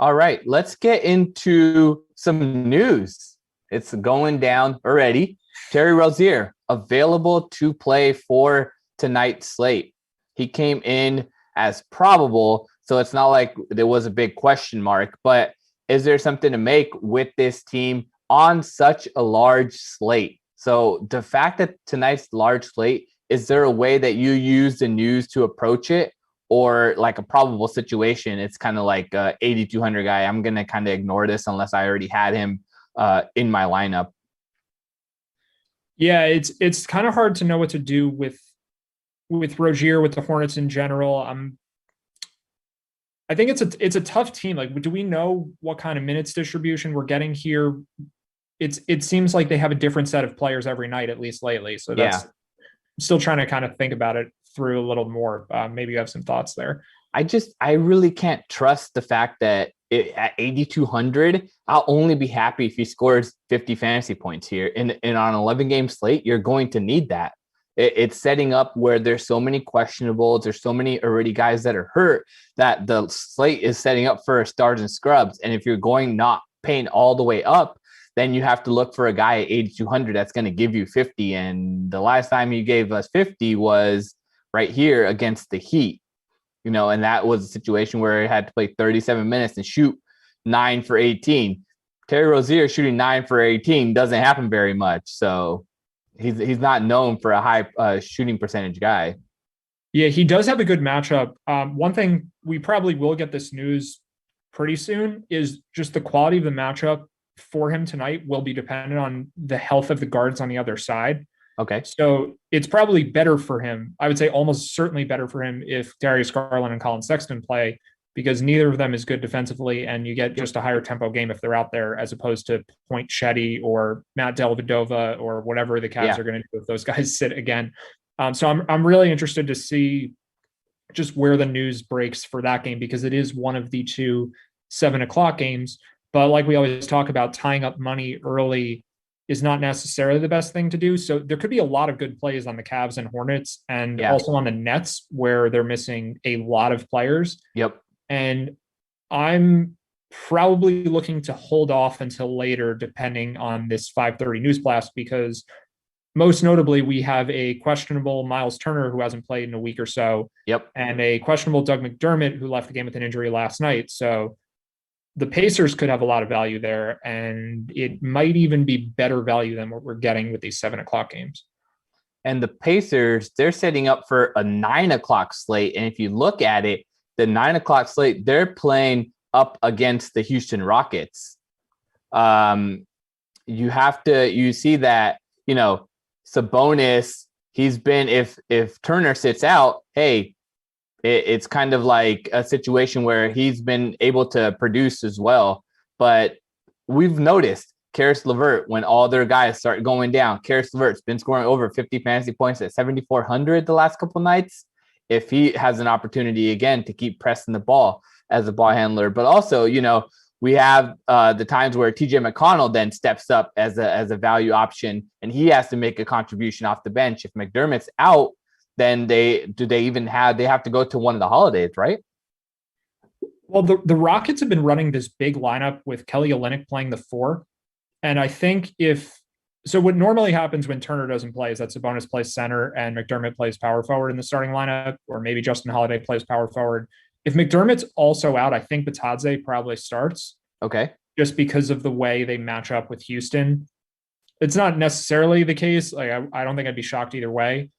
All right, let's get into some news. It's going down already. Terry Rozier available to play for tonight's slate. He came in as probable, so it's not like there was a big question mark, but is there something to make with this team on such a large slate? So the fact that tonight's large slate, is there a way that you use the news to approach it? Or like a probable situation, it's kind of like 8,200 guy. I'm going to kind of ignore this unless I already had him in my lineup. Yeah, it's kind of hard to know what to do with Rozier, with the Hornets in general. I think it's a tough team. Like, do we know what kind of minutes distribution we're getting here? It seems like they have a different set of players every night, at least lately. So that's I'm still trying to kind of think about it through a little more. Maybe you have some thoughts there. I really can't trust the fact that at 8,200, I'll only be happy if he scores 50 fantasy points here. And on an 11 game slate, you're going to need that. It's setting up where there's so many questionables. There's so many already guys that are hurt that the slate is setting up for stars and scrubs. And if you're not paying all the way up, then you have to look for a guy at 8,200 that's going to give you 50. And the last time he gave us 50 was right here against the Heat, and that was a situation where he had to play 37 minutes and shoot 9 for 18. Terry Rozier shooting 9 for 18 doesn't happen very much. So he's not known for a high shooting percentage guy. Yeah, he does have a good matchup. One thing, we probably will get this news pretty soon, is just the quality of the matchup for him tonight will be dependent on the health of the guards on the other side. Okay. So it's probably better for him. I would say almost certainly better for him if Darius Garland and Colin Sexton play, because neither of them is good defensively, and you get just a higher tempo game if they're out there, as opposed to Point Shetty or Matt Dellavedova or whatever the Cavs are going to do if those guys sit again. So I'm really interested to see just where the news breaks for that game, because it is one of the 2 7:00 games. But like we always talk about, tying up money early is not necessarily the best thing to do. So there could be a lot of good plays on the Cavs and Hornets, and also on the Nets, where they're missing a lot of players. Yep. And I'm probably looking to hold off until later, depending on this 5:30 news blast, because most notably, we have a questionable Miles Turner who hasn't played in a week or so. Yep. And a questionable Doug McDermott who left the game with an injury last night. So the Pacers could have a lot of value there, and it might even be better value than what we're getting with these 7:00 games. And the Pacers, they're setting up for a 9:00 slate. And if you look at it, the 9:00 slate, they're playing up against the Houston Rockets. You see that, Sabonis, he's been, if Turner sits out, hey, it's kind of like a situation where he's been able to produce as well. But we've noticed Karis LeVert, when all their guys start going down, Karis LeVert's been scoring over 50 fantasy points at 7,400 the last couple nights. If he has an opportunity again to keep pressing the ball as a ball handler, but also, we have the times where TJ McConnell then steps up as a value option, and he has to make a contribution off the bench. If McDermott's out, then they have to go to one of the holidays, right? Well, the Rockets have been running this big lineup with Kelly Olynyk playing the 4. And I think what normally happens when Turner doesn't play is that Sabonis plays center and McDermott plays power forward in the starting lineup, or maybe Justin Holiday plays power forward. If McDermott's also out, I think Batadze probably starts. Okay. Just because of the way they match up with Houston. It's not necessarily the case. Like, I don't think I'd be shocked either way,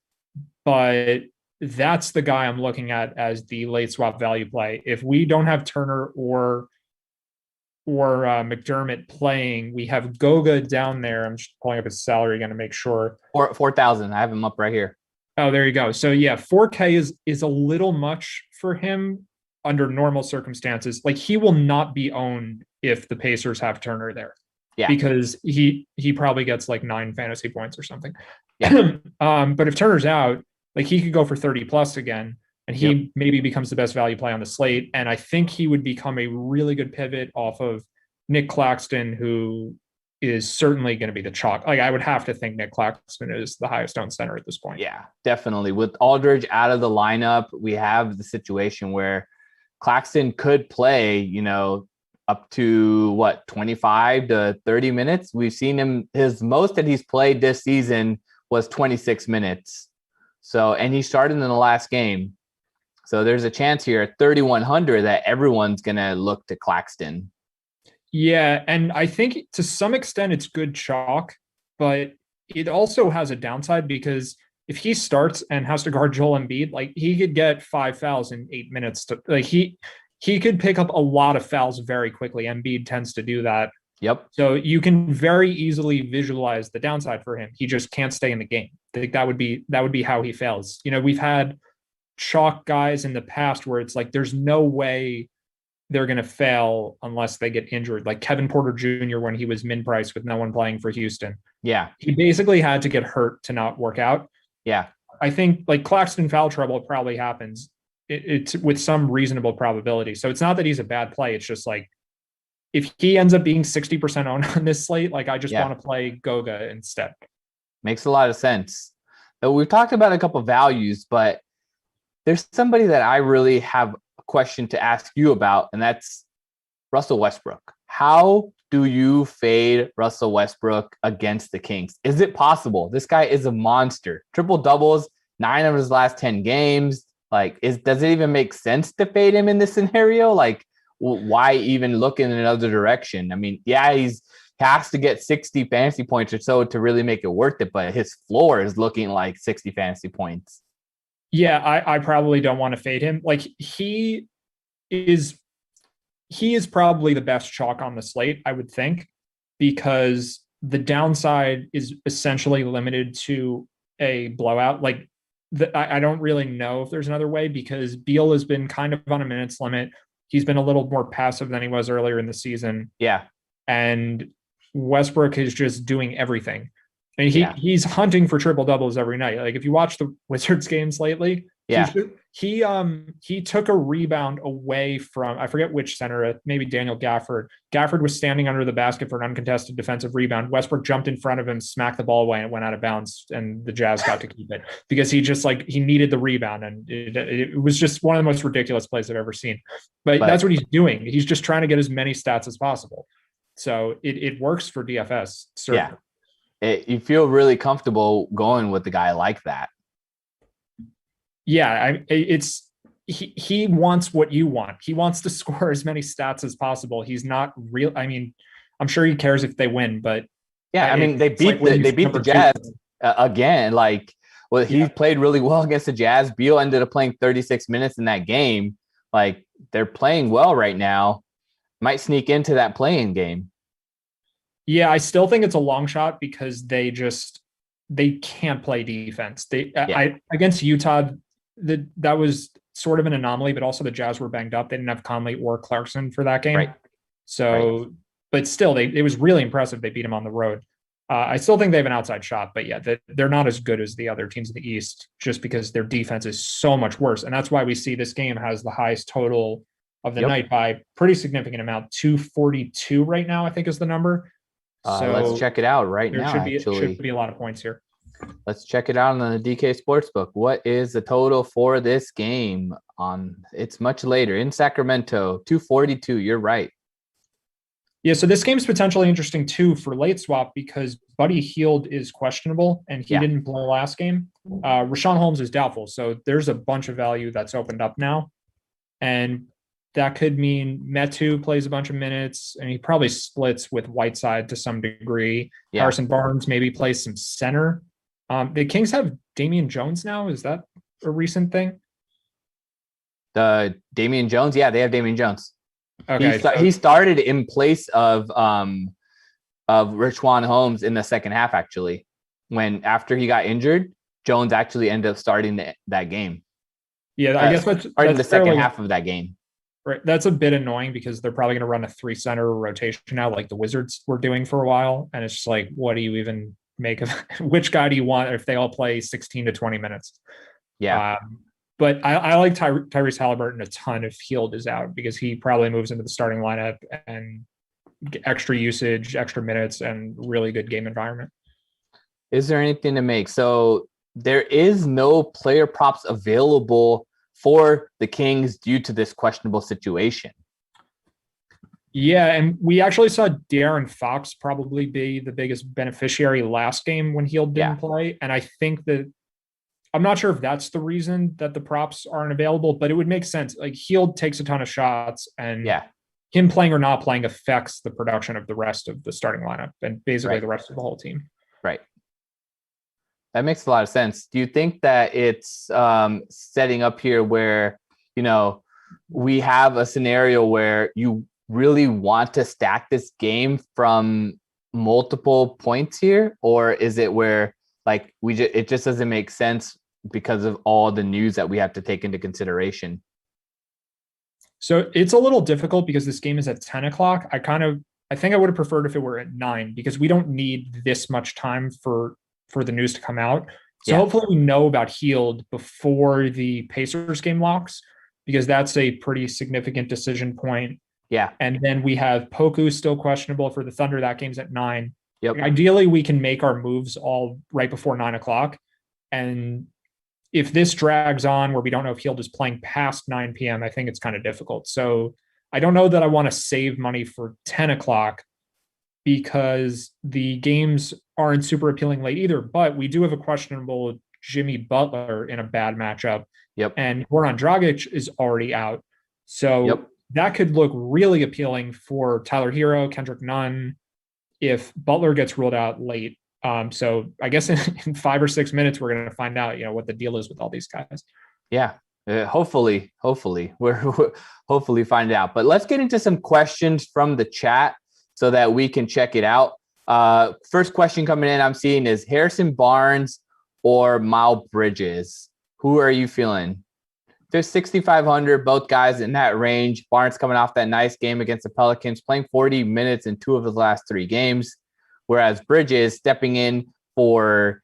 but that's the guy I'm looking at as the late swap value play. If we don't have Turner or McDermott playing, we have Goga down there. I'm just pulling up his salary again to make sure. 4,000. I have him up right here. Oh, there you go. So yeah, 4K is a little much for him under normal circumstances. Like, he will not be owned if the Pacers have Turner there. Yeah. Because he probably gets like 9 fantasy points or something. Yeah. But if Turner's out, like, he could go for 30 plus again, and he maybe becomes the best value play on the slate. And I think he would become a really good pivot off of Nick Claxton, who is certainly going to be the chalk. Like, I would have to think Nick Claxton is the highest owned center at this point. Yeah, definitely. With Aldridge out of the lineup, we have the situation where Claxton could play, up to 25 to 30 minutes. We've seen him, his most that he's played this season was 26 minutes. So, and he started in the last game. So there's a chance here at 3,100 that everyone's going to look to Claxton. Yeah. And I think to some extent it's good chalk, but it also has a downside, because if he starts and has to guard Joel Embiid, like, he could get 5 fouls in 8 minutes to, like, he could pick up a lot of fouls very quickly. Embiid tends to do that. Yep. So you can very easily visualize the downside for him. He just can't stay in the game. I think that would be how he fails. We've had chalk guys in the past where it's like, there's no way they're going to fail unless they get injured. Like Kevin Porter Jr. when he was min price with no one playing for Houston. Yeah. He basically had to get hurt to not work out. Yeah. I think like Claxton foul trouble probably happens. It's with some reasonable probability. So it's not that he's a bad play. It's just like, if he ends up being 60% owned on this slate, like, I just want to play Goga instead. Makes a lot of sense. So we've talked about a couple of values, but there's somebody that I really have a question to ask you about, and that's Russell Westbrook. How do you fade Russell Westbrook against the Kings? Is it possible? This guy is a monster. Triple doubles, 9 of his last 10 games. Like, does it even make sense to fade him in this scenario? Like, why even look in another direction? I mean, yeah, he has to get 60 fantasy points or so to really make it worth it, but his floor is looking like 60 fantasy points. Yeah, I probably don't want to fade him. Like, he is probably the best chalk on the slate, I would think, because the downside is essentially limited to a blowout. Like, I don't really know if there's another way, because Beal has been kind of on a minutes limit. He's been a little more passive than he was earlier in the season. Yeah. And Westbrook is just doing everything. And he's hunting for triple doubles every night. Like if you watch the Wizards games lately, he took a rebound away from, I forget which center, maybe Daniel Gafford. Gafford was standing under the basket for an uncontested defensive rebound. Westbrook jumped in front of him, smacked the ball away, and it went out of bounds. And the Jazz got to keep it because he needed the rebound. And it was just one of the most ridiculous plays I've ever seen. But that's what he's doing. He's just trying to get as many stats as possible. So it works for DFS. Certainly. Yeah. You feel really comfortable going with the guy like that. Yeah, he wants what you want. He wants to score as many stats as possible. He's not real. I mean, I'm sure he cares if they win, but yeah, I mean, they beat the Jazz again. He played really well against the Jazz. Beal ended up playing 36 minutes in that game. Like they're playing well right now. Might sneak into that play-in game. Yeah, I still think it's a long shot because they can't play defense. Against Utah, that was sort of an anomaly, but also the Jazz were banged up. They didn't have Conley or Clarkson for that game. Right. So, but still, it was really impressive. They beat him on the road. I still think they have an outside shot, but yeah, they're not as good as the other teams in the East just because their defense is so much worse. And that's why we see this game has the highest total of the night by a pretty significant amount. 242 right now, I think is the number. So let's check it out right now. Should be a lot of points here. Let's check it out on the DK Sportsbook. What is the total for this game? It's much later in Sacramento, 242. You're right. Yeah, so this game's potentially interesting too for late swap because Buddy Hield is questionable and he didn't play last game. Rashawn Holmes is doubtful, so there's a bunch of value that's opened up now, and that could mean Metu plays a bunch of minutes, and he probably splits with Whiteside to some degree. Yeah. Harrison Barnes maybe plays some center. The Kings have Damian Jones now. Is that a recent thing? Damian Jones? Yeah, they have Damian Jones. Okay. He started in place of Rashawn Holmes in the second half, actually. After he got injured, Jones actually ended up starting that game. Yeah, I guess that's the second half of that game. Right. That's a bit annoying because they're probably going to run a 3-center rotation now, like the Wizards were doing for a while. And it's just like, what do you even make of which guy do you want if they all play 16 to 20 minutes? Yeah. But I like Tyrese Halliburton a ton if Hield is out because he probably moves into the starting lineup and extra usage, extra minutes, and really good game environment. Is there anything to make? So there is no player props available for the Kings due to this questionable situation. Yeah, and we actually saw De'Aaron Fox probably be the biggest beneficiary last game when Hield didn't play. And I think that I'm not sure if that's the reason that the props aren't available, but it would make sense. Like Hield takes a ton of shots and him playing or not playing affects the production of the rest of the starting lineup and basically the rest of the whole team. Right. That makes a lot of sense. Do you think that it's setting up here where, we have a scenario where you really want to stack this game from multiple points here? Or is it where it just doesn't make sense because of all the news that we have to take into consideration? So it's a little difficult because this game is at 10 o'clock. I think I would have preferred if it were at 9 because we don't need this much time for the news to come out. So hopefully we know about Hield before the Pacers game locks because that's a pretty significant decision point. Yeah. And then we have Poku still questionable for the Thunder. That game's at 9. Yep. Ideally, we can make our moves all right before 9 o'clock. And if this drags on where we don't know if Hield is playing past 9 p.m., I think it's kind of difficult. So I don't know that I want to save money for 10 o'clock because the games aren't super appealing late either. But we do have a questionable Jimmy Butler in a bad matchup. Yep. And Goran Dragic is already out. So that could look really appealing for Tyler Hero, Kendrick Nunn, if Butler gets ruled out late. So I guess in 5 or 6 minutes, we're going to find out, what the deal is with all these guys. Yeah. Hopefully we're hopefully find out, but let's get into some questions from the chat so that we can check it out. First question coming in, I'm seeing is Harrison Barnes or Miles Bridges. Who are you feeling? They're 6,500, both guys in that range. Barnes coming off that nice game against the Pelicans, playing 40 minutes in 2 of his last 3 games, whereas Bridges stepping in for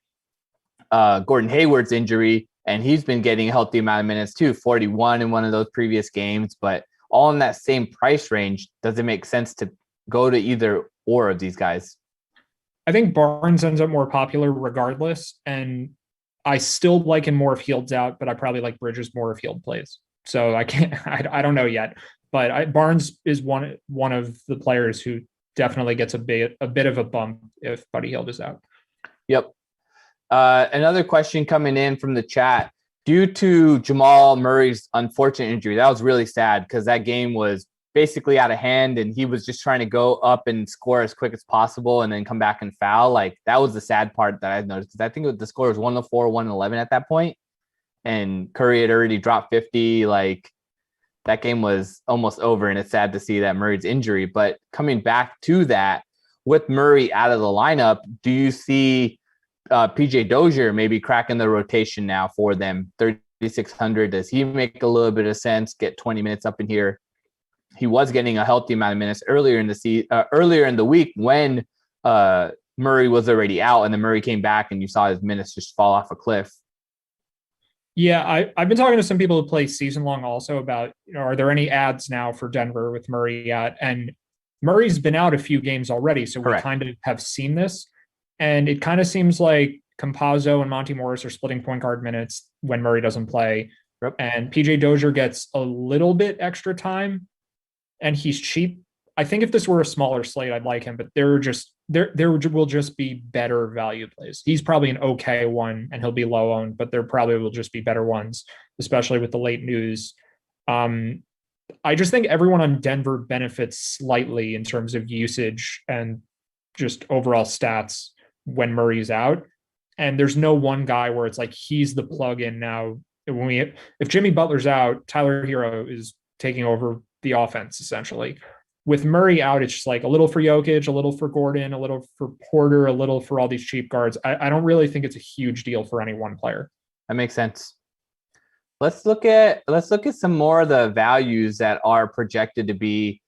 Gordon Hayward's injury, and he's been getting a healthy amount of minutes too, 41 in one of those previous games, but all in that same price range. Does it make sense to go to either or of these guys? I think Barnes ends up more popular regardless, and I still like him more if Hield's out, but I probably like Bridges more if Hield plays. So I don't know yet, but Barnes is one of the players who definitely gets a bit of a bump if Buddy Hield is out. Yep. Another question coming in from the chat. Due to Jamal Murray's unfortunate injury, that was really sad because that game was basically out of hand and he was just trying to go up and score as quick as possible and then come back and foul. Like, that was the sad part that I noticed, because I think the score was 104, 111 at that point, and Curry had already dropped 50. Like, that game was almost over, and it's sad to see that Murray's injury. But coming back to that, with Murray out of the lineup, do you see PJ Dozier maybe cracking the rotation now for them? 3,600. Does he make a little bit of sense? Get 20 minutes up in here. He was getting a healthy amount of minutes earlier in the week when Murray was already out, and then Murray came back, and you saw his minutes just fall off a cliff. Yeah, I've been talking to some people who play season long also about, are there any ads now for Denver with Murray out? And Murray's been out a few games already, so we kind of have seen this. And it kind of seems like Campazzo and Monty Morris are splitting point guard minutes when Murray doesn't play. And PJ Dozier gets a little bit extra time, and he's cheap. I think if this were a smaller slate, I'd like him, but there will just be better value plays. He's probably an okay one, and he'll be low owned, but there probably will just be better ones, especially with the late news. I just think everyone on Denver benefits slightly in terms of usage and just overall stats when Murray's out. And there's no one guy where it's like he's the plug-in now. If Jimmy Butler's out, Tyler Hero is taking over the offense essentially. With Murray out, it's just like a little for Jokic, a little for Gordon, a little for Porter, a little for all these cheap guards. I don't really think it's a huge deal for any one player. That makes sense. Let's look at some more of the values that are projected to be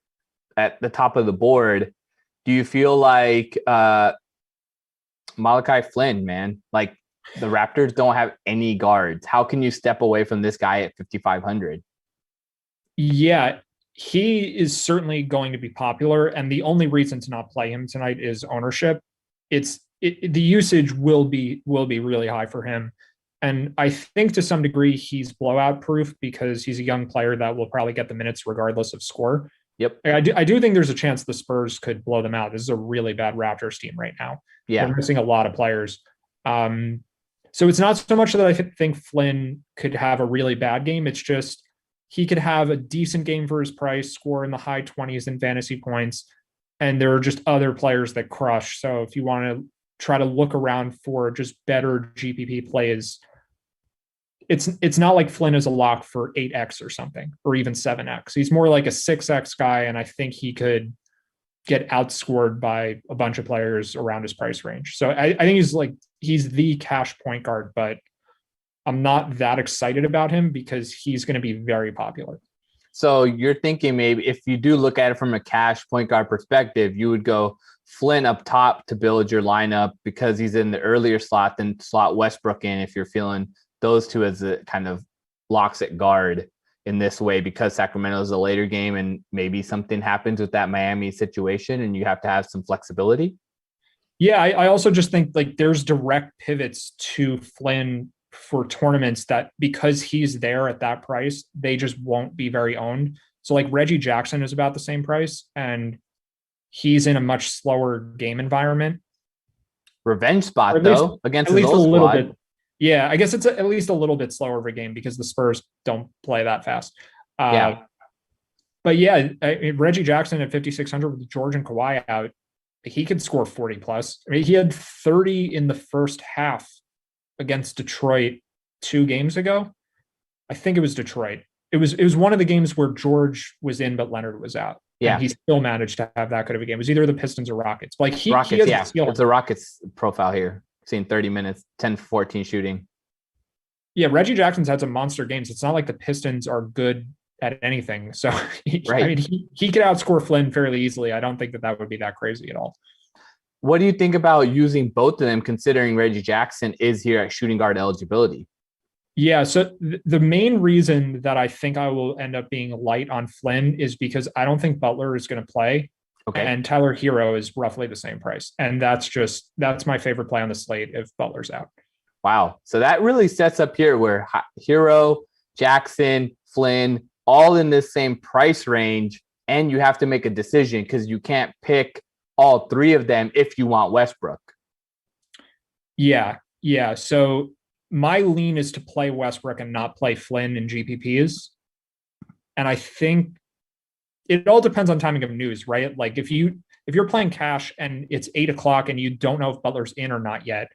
at the top of the board. Do you feel like Malachi Flynn, man, like the Raptors don't have any guards? How can you step away from this guy at 5,500? Yeah, he is certainly going to be popular, and the only reason to not play him tonight is ownership. The usage will be really high for him, and I think to some degree he's blowout proof because he's a young player that will probably get the minutes regardless of score. Yep, I do think there's a chance the Spurs could blow them out. This is a really bad Raptors team right now. Yeah, they're missing a lot of players. So it's not so much that I think Flynn could have a really bad game. It's just he could have a decent game for his price, score in the high 20s in fantasy points, and there are just other players that crush. So if you want to try to look around for just better GPP plays, it's not like Flynn is a lock for 8x or something, or even 7x. He's more like a 6x guy, and I think he could get outscored by a bunch of players around his price range. So I think he's the cash point guard, but I'm not that excited about him because he's going to be very popular. So you're thinking maybe if you do look at it from a cash point guard perspective, you would go Flynn up top to build your lineup because he's in the earlier slot, then slot Westbrook in if you're feeling those two as a kind of locks at guard in this way, because Sacramento is a later game and maybe something happens with that Miami situation and you have to have some flexibility. Yeah, I also just think like there's direct pivots to Flynn for tournaments that because he's there at that price, they just won't be very owned. So like Reggie Jackson is about the same price and he's in a much slower game environment. Revenge spot though, against his old little squad. bit. Yeah, I guess it's at least a little bit slower of a game because the Spurs don't play that fast. But yeah, Reggie Jackson at 5,600 with George and Kawhi out, he could score 40 plus. I mean, he had 30 in the first half against Detroit 2 games ago. I think it was Detroit. It was one of the games where George was in, but Leonard was out. Yeah, and he still managed to have that good of a game. It was either the Pistons or Rockets. Like Rockets, he has it's a Rockets profile here. Seeing 30 minutes, 10-14 shooting. Yeah, Reggie Jackson's had some monster games. It's not like the Pistons are good at anything. So, Right. I mean, he could outscore Flynn fairly easily. I don't think that would be that crazy at all. What do you think about using both of them, considering Reggie Jackson is here at shooting guard eligibility? Yeah, so the main reason that I think I will end up being light on Flynn is because I don't think Butler is going to play. Okay. And Tyler Hero is roughly the same price. And that's my favorite play on the slate if Butler's out. Wow. So that really sets up here where Hero, Jackson, Flynn, all in this same price range. And you have to make a decision because you can't pick all three of them if you want Westbrook. Yeah. So my lean is to play Westbrook and not play Flynn in GPPs. And I think it all depends on timing of news, right? Like if you're playing cash and it's 8:00 and you don't know if Butler's in or not yet,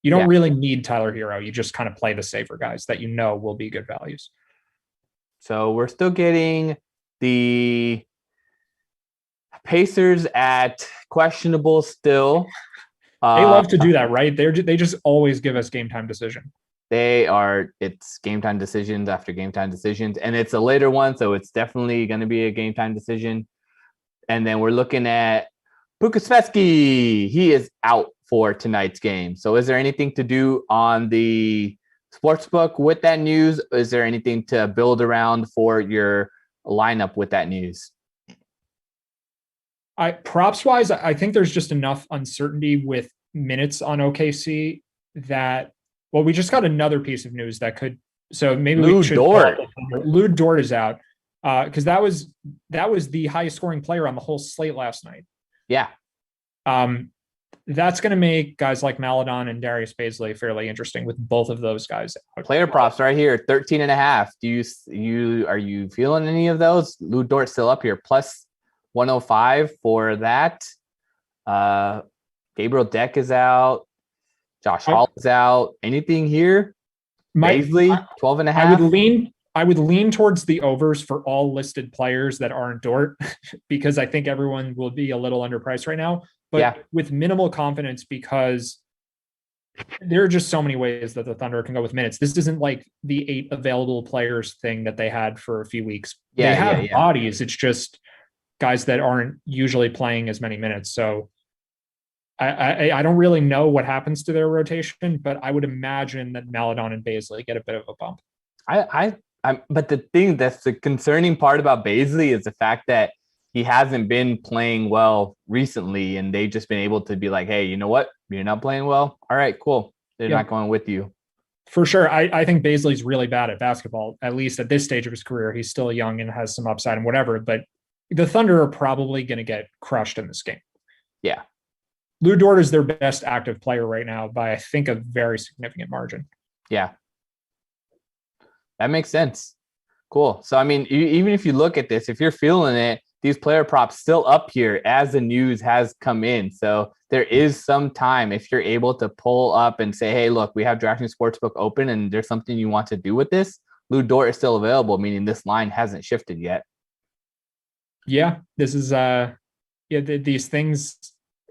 you don't really need Tyler Hero. You just kind of play the safer guys that you know will be good values. So we're still getting the Pacers at questionable still. They love to do that, right? They just always give us game time decision. It's game time decisions after game time decisions, and it's a later one, so it's definitely going to be a game time decision. And then we're looking at Bukasvetsky. He is out for tonight's game. So is there anything to do on the Sportsbook with that news? Is there anything to build around for your lineup with that news? Props wise, I think there's just enough uncertainty with minutes on OKC that, well, we just got another piece of news that could, so maybe we should. Lou Dort is out because that was the highest scoring player on the whole slate last night. Yeah. That's going to make guys like Maladon and Darius Baisley fairly interesting with both of those guys. Player props right here, 13.5. Are you feeling any of those? Lou Dort still up here, plus 105 for that. Gabriel Deck is out. Josh Hall is out. Anything here? Baisley, 12.5. I would lean towards the overs for all listed players that aren't Dort because I think everyone will be a little underpriced right now. But with minimal confidence because there are just so many ways that the Thunder can go with minutes. This isn't like the 8 available players thing that they had for a few weeks. They have bodies. It's just guys that aren't usually playing as many minutes. So I don't really know what happens to their rotation, but I would imagine that Maladon and Baisley get a bit of a bump. But the thing that's the concerning part about Baisley is the fact that he hasn't been playing well recently, and they've just been able to be like, hey, you know what? You're not playing well. All right, cool. They're not going with you. For sure. I think Baisley's really bad at basketball, at least at this stage of his career. He's still young and has some upside and whatever, but the Thunder are probably going to get crushed in this game. Yeah. Lou Dort is their best active player right now by, I think, a very significant margin. Yeah. That makes sense. Cool. So, I mean, even if you look at this, if you're feeling it, these player props still up here as the news has come in. So there is some time if you're able to pull up and say, hey, look, we have DraftKings Sportsbook open and there's something you want to do with this. Lou Dort is still available, meaning this line hasn't shifted yet. Yeah, this is these things,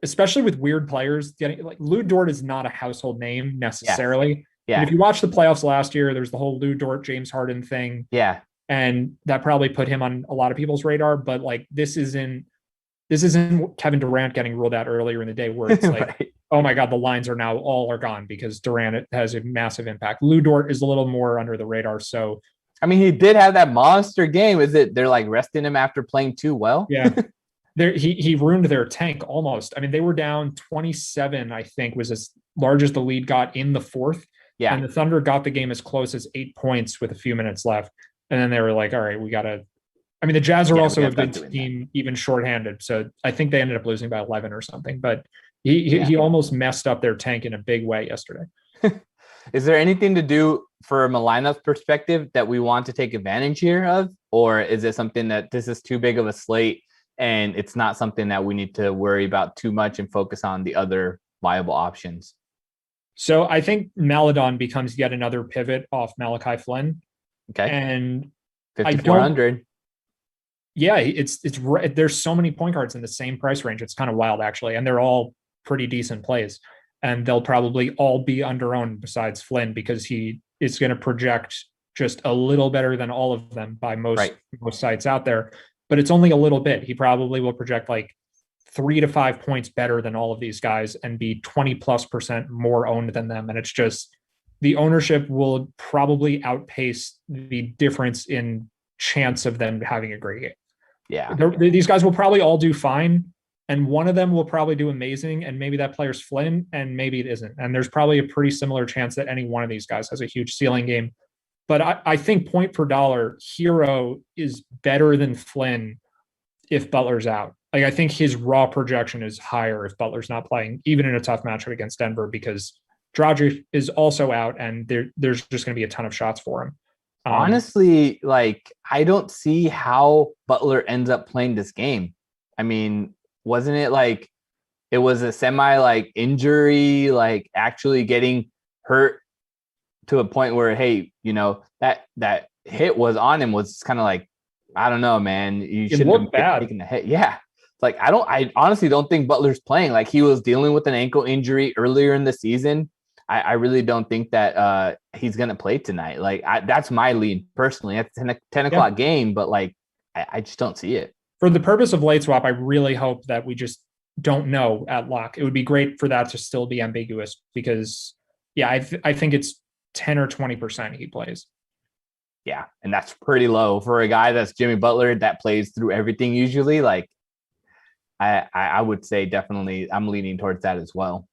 especially with weird players getting like Lou Dort is not a household name necessarily. Yeah. And if you watch the playoffs last year, there's the whole Lou Dort, James Harden thing. Yeah. And that probably put him on a lot of people's radar, but like this isn't Kevin Durant getting ruled out earlier in the day where it's like, right. Oh my God, the lines are now all are gone because Durant has a massive impact. Lou Dort is a little more under the radar. So, I mean, he did have that monster game. Is it they're like resting him after playing too well? Yeah. He ruined their tank almost. I mean, they were down 27, I think, was as large as the lead got in the fourth. Yeah. And the Thunder got the game as close as 8 points with a few minutes left. And then they were like, all right, we got to. I mean, the Jazz are also a good team, even shorthanded. So I think they ended up losing by 11 or something. But he almost messed up their tank in a big way yesterday. Is there anything to do from a lineup perspective that we want to take advantage here of? Or is it something that this is too big of a slate and it's not something that we need to worry about too much and focus on the other viable options? So I think Maladon becomes yet another pivot off Malachi Flynn. Okay. And 5,400. Yeah, it's there's so many point guards in the same price range. It's kind of wild actually. And they're all pretty decent plays. And they'll probably all be under owned besides Flynn because he is going to project just a little better than all of them by most sites out there, but it's only a little bit. He probably will project like 3 to 5 points better than all of these guys and be 20+% more owned than them. And it's just, the ownership will probably outpace the difference in chance of them having a great game. Yeah. These guys will probably all do fine, and one of them will probably do amazing, and maybe that player's Flynn, and maybe it isn't. And there's probably a pretty similar chance that any one of these guys has a huge ceiling game. But I think point per dollar, Hero is better than Flynn if Butler's out. Like, I think his raw projection is higher if Butler's not playing, even in a tough matchup against Denver, because Dragic is also out, and there's just going to be a ton of shots for him. Honestly, like, I don't see how Butler ends up playing this game. I mean, wasn't it like it was a semi like injury, like actually getting hurt to a point where, hey, you know, that hit was on him was kind of like, I don't know, man, you shouldn't have taken the hit. Yeah. Like, I honestly don't think Butler's playing. Like, he was dealing with an ankle injury earlier in the season. I really don't think that he's going to play tonight. Like, that's my lead personally. It's a 10 o'clock game, but like, I just don't see it. For the purpose of late swap, I really hope that we just don't know at lock. It would be great for that to still be ambiguous because, yeah, I think it's 10 or 20% he plays. Yeah, and that's pretty low for a guy that's Jimmy Butler that plays through everything usually. Like, I would say definitely I'm leaning towards that as well.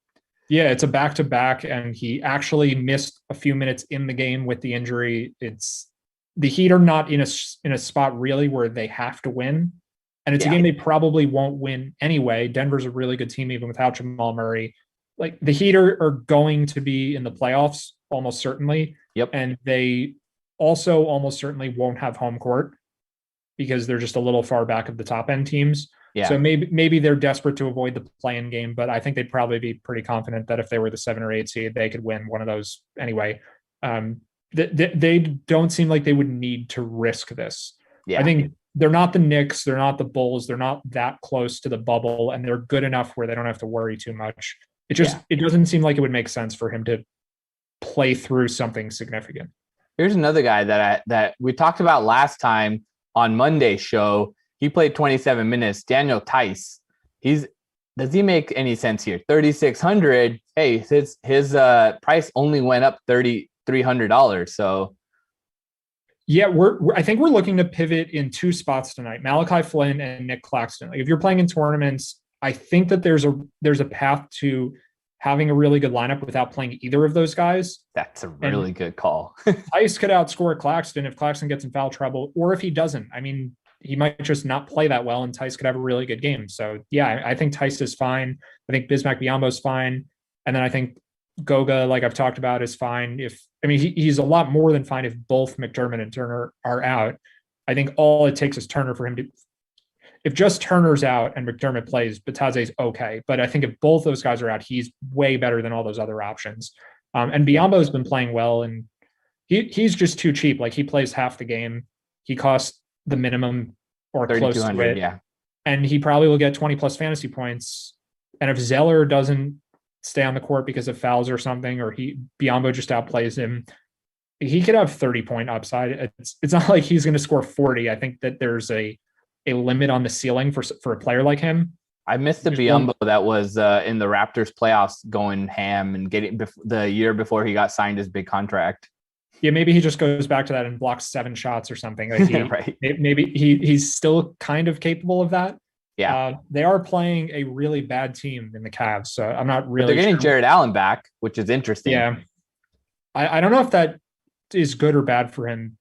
Yeah, it's a back-to-back, and he actually missed a few minutes in the game with the injury. It's the Heat are not in a spot really where they have to win, and it's a game they probably won't win anyway. Denver's a really good team even without Jamal Murray. Like, the Heat are going to be in the playoffs almost certainly. Yep, and they also almost certainly won't have home court because they're just a little far back of the top end teams. Yeah. So maybe they're desperate to avoid the play-in game, but I think they'd probably be pretty confident that if they were the 7 or 8 seed, they could win one of those anyway. They don't seem like they would need to risk this. Yeah. I think they're not the Knicks, they're not the Bulls, they're not that close to the bubble, and they're good enough where they don't have to worry too much. It doesn't seem like it would make sense for him to play through something significant. Here's another guy that we talked about last time on Monday's show. He played 27 minutes. Daniel Tice. Does he make any sense here? 3,600. Hey, his price only went up $3,300. So yeah, I think we're looking to pivot in 2 spots tonight: Malachi Flynn and Nick Claxton. Like, if you're playing in tournaments, I think that there's a path to having a really good lineup without playing either of those guys. That's a really good call. Tice could outscore Claxton if Claxton gets in foul trouble, or if he doesn't. I mean, he might just not play that well, and Tice could have a really good game. So yeah, I think Tice is fine. I think Bismack Biyombo is fine. And then I think Goga, like I've talked about, is fine. He's a lot more than fine if both McDermott and Turner are out. I think all it takes is Turner for him to, if just Turner's out and McDermott plays, Bataze's okay. But I think if both those guys are out, he's way better than all those other options. And Biyombo's been playing well, and he's just too cheap. Like, he plays half the game. He costs the minimum or close to it. Yeah. And he probably will get 20 plus fantasy points. And if Zeller doesn't stay on the court because of fouls or something, or Biyombo just outplays him, he could have 30-point upside. It's not like he's going to score 40. I think that there's a limit on the ceiling for a player like him. I missed the Biyombo that was in the Raptors playoffs going ham and getting the year before he got signed his big contract. Yeah, maybe he just goes back to that and blocks 7 shots or something. Like right. Maybe he's still kind of capable of that. Yeah. They are playing a really bad team in the Cavs, so I'm not really. But they're getting Jared Allen back, which is interesting. Yeah. I don't know if that is good or bad for him.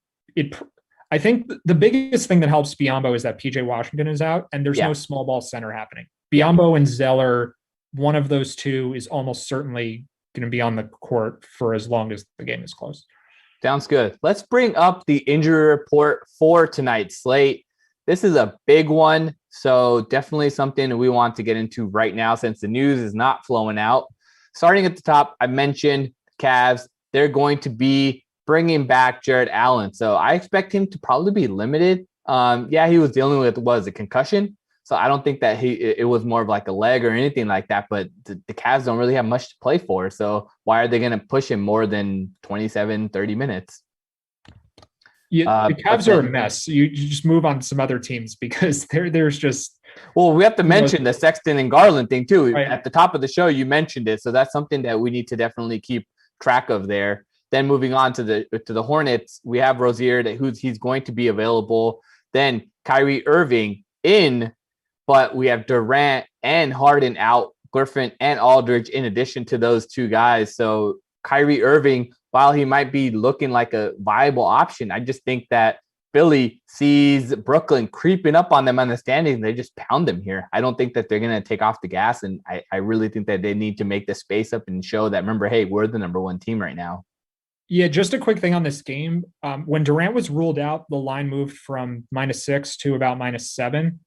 I think the biggest thing that helps Biyombo is that PJ Washington is out, and there's no small ball center happening. Biyombo and Zeller, one of those two is almost certainly going to be on the court for as long as the game is close. Sounds good. Let's bring up the injury report for tonight's slate. This is a big one, so definitely something that we want to get into right now since the news is not flowing out. Starting at the top, I mentioned Cavs. They're going to be bringing back Jared Allen, so I expect him to probably be limited. He was dealing with a concussion, So I don't think that it was more of like a leg or anything like that, but the Cavs don't really have much to play for. So why are they going to push him more than 27, 30 minutes? Yeah, the Cavs are a mess. You just move on to some other teams because there's just. Well, we have to mention the Sexton and Garland thing too. Right. At the top of the show, you mentioned it, so that's something that we need to definitely keep track of there. Then moving on to the Hornets, we have Rozier he's going to be available. Then Kyrie Irving in, but we have Durant and Harden out, Griffin and Aldridge in addition to those two guys. So Kyrie Irving, while he might be looking like a viable option, I just think that Philly sees Brooklyn creeping up on them on the standings. They just pound them here. I don't think that they're going to take off the gas. And I really think that they need to make the space up and show that, remember, hey, we're the number one team right now. Yeah, just a quick thing on this game. When Durant was ruled out, the line moved from -6 to about -7.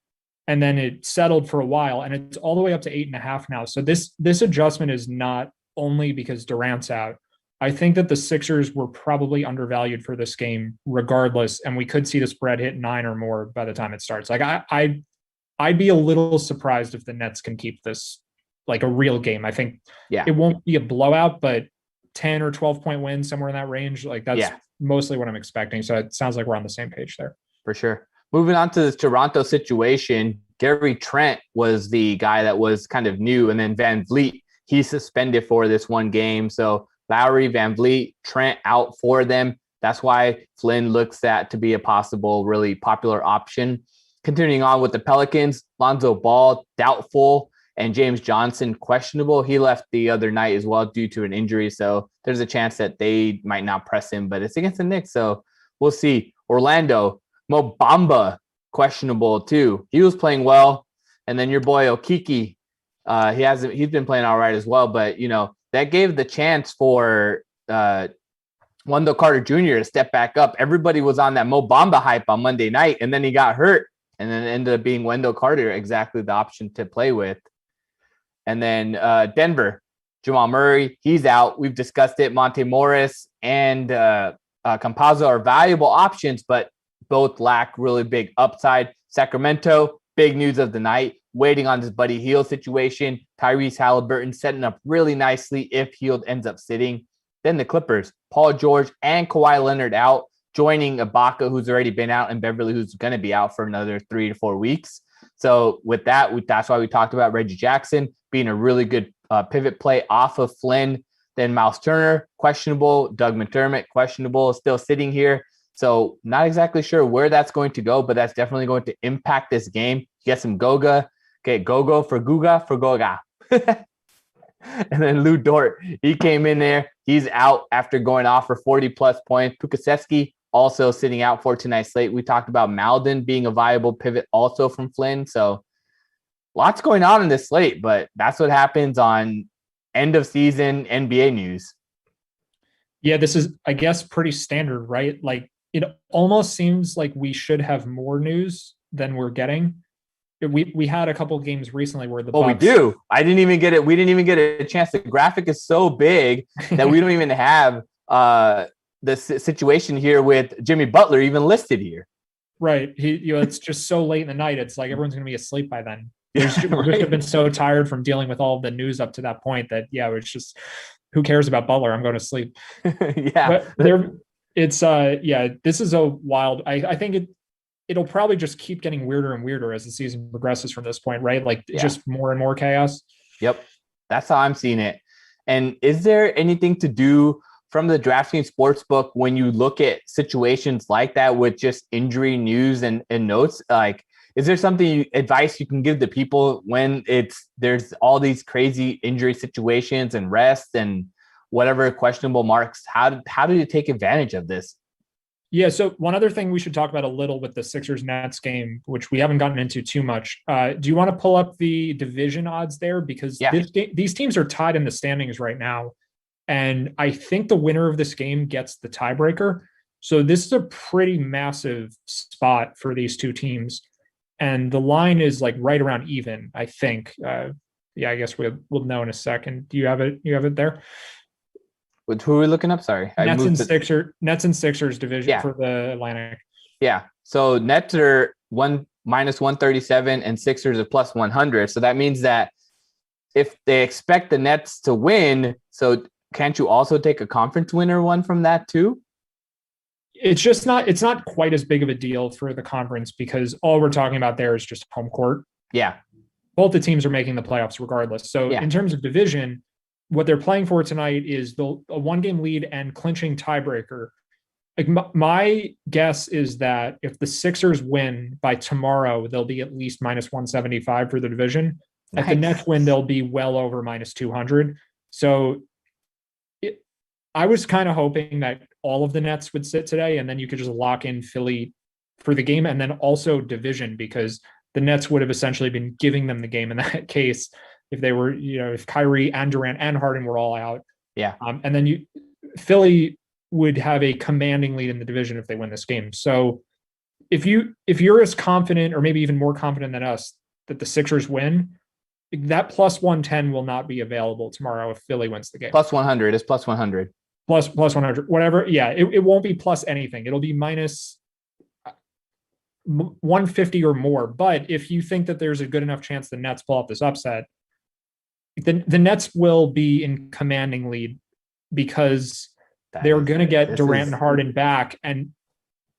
And then it settled for a while. And it's all the way up to 8.5 now. So this adjustment is not only because Durant's out. I think that the Sixers were probably undervalued for this game regardless, and we could see the spread hit 9 or more by the time it starts. Like I'd be a little surprised if the Nets can keep this like a real game. I think it won't be a blowout, but 10 or 12 point win, somewhere in that range. Like that's mostly what I'm expecting. So it sounds like we're on the same page there. For sure. Moving on to the Toronto situation, Gary Trent was the guy that was kind of new, and then Van Vliet, he's suspended for this one game. So Lowry, Van Vliet, Trent out for them. That's why Flynn looks at to be a possible, really popular option. Continuing on with the Pelicans, Lonzo Ball, doubtful, and James Johnson, questionable. He left the other night as well due to an injury, so there's a chance that they might not press him, but it's against the Knicks, so we'll see. Orlando, Mo Bamba, questionable too. He was playing well, and then your boy Okiki, he's been playing all right as well, but that gave the chance for Wendell Carter Jr. to step back up. Everybody was on that Mo Bamba hype on Monday night, and then he got hurt, and then it ended up being Wendell Carter exactly the option to play with. And then Denver, Jamal Murray, he's out. We've discussed it. Monte Morris and Campazzo are valuable options, but both lack really big upside. Sacramento, big news of the night, waiting on this Buddy Hield situation. Tyrese Halliburton setting up really nicely if Hield ends up sitting. Then the Clippers, Paul George and Kawhi Leonard out, joining Ibaka, who's already been out, and Beverly, who's going to be out for another 3 to 4 weeks. So with that, that's why we talked about Reggie Jackson being a really good pivot play off of Flynn. Then Miles Turner, questionable. Doug McDermott, questionable, still sitting here. So not exactly sure where that's going to go, but that's definitely going to impact this game. You get some Goga. Okay, Goga for Guga for Goga. And then Lou Dort, he came in there. He's out after going off for 40-plus points. Pukaseski also sitting out for tonight's slate. We talked about Malden being a viable pivot also from Flynn. So lots going on in this slate, but that's what happens on end-of-season NBA news. Yeah, this is, I guess, pretty standard, right? Like, it almost seems like we should have more news than we're getting. We had a couple of games recently where the Bucks, we do. I didn't even get it. We didn't even get a chance. The graphic is so big that we don't even have the situation here with Jimmy Butler even listed here. Right. It's just so late in the night. It's like everyone's going to be asleep by then. We have been so tired from dealing with all the news up to that point that it's just, who cares about Butler? I'm going to sleep. Yeah. But this is a wild. I think it'll probably just keep getting weirder and weirder as the season progresses from this point, right? Like just more and more chaos. Yep. That's how I'm seeing it. And is there anything to do from the DraftKings Sportsbook when you look at situations like that with just injury news and notes? Like, is there advice you can give to people when there's all these crazy injury situations and rest and whatever questionable marks? How do you take advantage of this? Yeah, so one other thing we should talk about a little with the Sixers-Nets game, which we haven't gotten into too much. Do you want to pull up the division odds there? Because these teams are tied in the standings right now. And I think the winner of this game gets the tiebreaker. So this is a pretty massive spot for these two teams. And the line is like right around even, I think. I guess we'll know in a second. Do you have it? You have it there? Who are we looking up? Sorry. Nets and Sixers division for the Atlantic. Yeah. So Nets are one minus 137 and Sixers are plus 100. So that means that if they expect the Nets to win, so can't you also take a conference winner one from that too? It's not quite as big of a deal for the conference because all we're talking about there is just home court. Yeah. Both the teams are making the playoffs regardless. So in terms of division, what they're playing for tonight is a 1-game lead and clinching tiebreaker. Like my guess is that if the Sixers win by tomorrow, they'll be at least minus 175 for the division. If the Nets win, they'll be well over minus 200. So I was kind of hoping that all of the Nets would sit today, and then you could just lock in Philly for the game, and then also division, because the Nets would have essentially been giving them the game in that case if they were, if Kyrie and Durant and Harden were all out. Yeah. And then Philly would have a commanding lead in the division if they win this game. So if you're as confident, or maybe even more confident than us, that the Sixers win, that plus 110 will not be available tomorrow if Philly wins the game. Plus 100 is plus 100. Plus 100, whatever. Yeah, it won't be plus anything. It'll be minus 150 or more. But if you think that there's a good enough chance the Nets pull off this upset, the Nets will be in commanding lead because they're going to get Durant and Harden back. And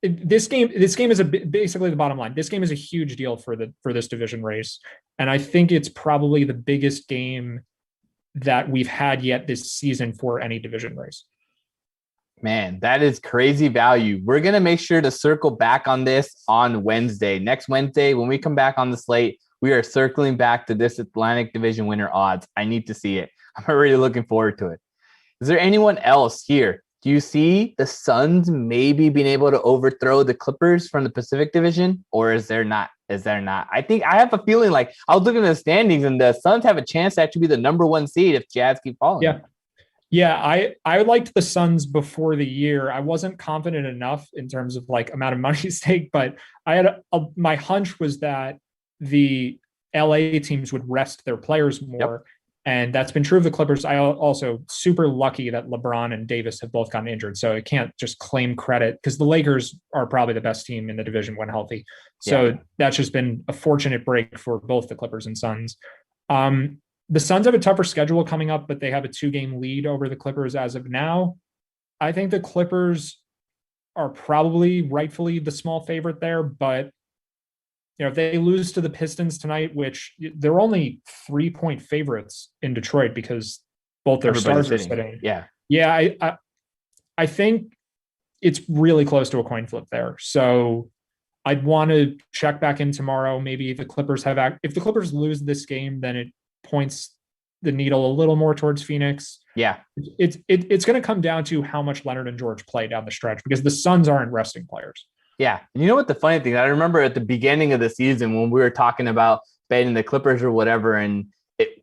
this game is basically the bottom line. This game is a huge deal for this division race. And I think it's probably the biggest game that we've had yet this season for any division race. Man, that is crazy value. We're going to make sure to circle back on this on Wednesday. Next Wednesday, when we come back on the slate, we are circling back to this Atlantic Division winner odds. I need to see it. I'm already looking forward to it. Is there anyone else here? Do you see the Suns maybe being able to overthrow the Clippers from the Pacific Division, or is there not? I think I have a feeling like I was looking at the standings and the Suns have a chance to actually be the number 1 seed if Jazz keep falling. Yeah, I liked the Suns before the year. I wasn't confident enough in terms of like amount of money stake, but I had my hunch was that the LA teams would rest their players more. Yep. And that's been true of the Clippers. I also super lucky that LeBron and Davis have both gotten injured. So I can't just claim credit because the Lakers are probably the best team in the division when healthy. So that's just been a fortunate break for both the Clippers and Suns. The Suns have a tougher schedule coming up, but they have a 2-game lead over the Clippers as of now. I think the Clippers are probably rightfully the small favorite there, but if they lose to the Pistons tonight, which they're only 3-point favorites in Detroit because both their stars are sitting. Yeah. I think it's really close to a coin flip there. So I'd want to check back in tomorrow. Maybe the Clippers if the Clippers lose this game, then it points the needle a little more towards Phoenix. Yeah. It's going to come down to how much Leonard and George play down the stretch because the Suns aren't resting players. Yeah. And you know what the funny thing, I remember at the beginning of the season when we were talking about betting the Clippers or whatever, and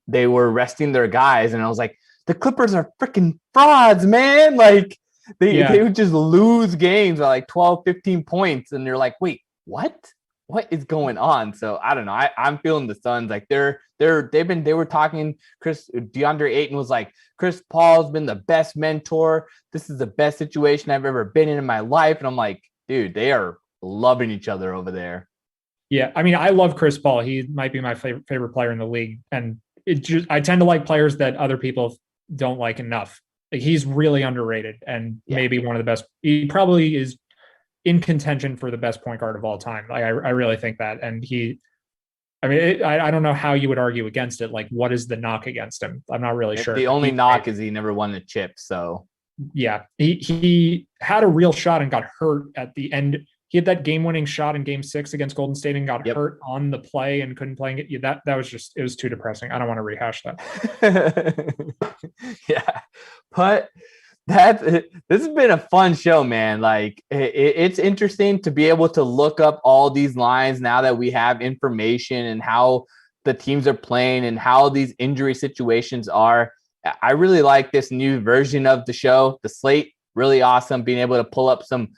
they were resting their guys. And I was like, the Clippers are freaking frauds, man. Like they would just lose games by like 12, 15 points. And they're like, wait, what is going on? So I don't know. I'm feeling the Suns. Like they were talking, DeAndre Ayton was like, Chris Paul's been the best mentor. This is the best situation I've ever been in my life. And I'm like, dude, they are loving each other over there. Yeah. I mean, I love Chris Paul. He might be my favorite player in the league. And I tend to like players that other people don't like enough. Like he's really underrated and maybe one of the best. He probably is in contention for the best point guard of all time. I really think that. And I don't know how you would argue against it. Like, what is the knock against him? I'm not really sure. The only knock is he never won the chip. So yeah, he had a real shot and got hurt at the end. He had that game-winning shot in Game 6 against Golden State and got hurt on the play and couldn't play it. That was just, it was too depressing. I don't want to rehash that. Yeah, but this has been a fun show, man. Like it's interesting to be able to look up all these lines now that we have information and how the teams are playing and how these injury situations are. I really like this new version of the show, the slate. Really awesome being able to pull up some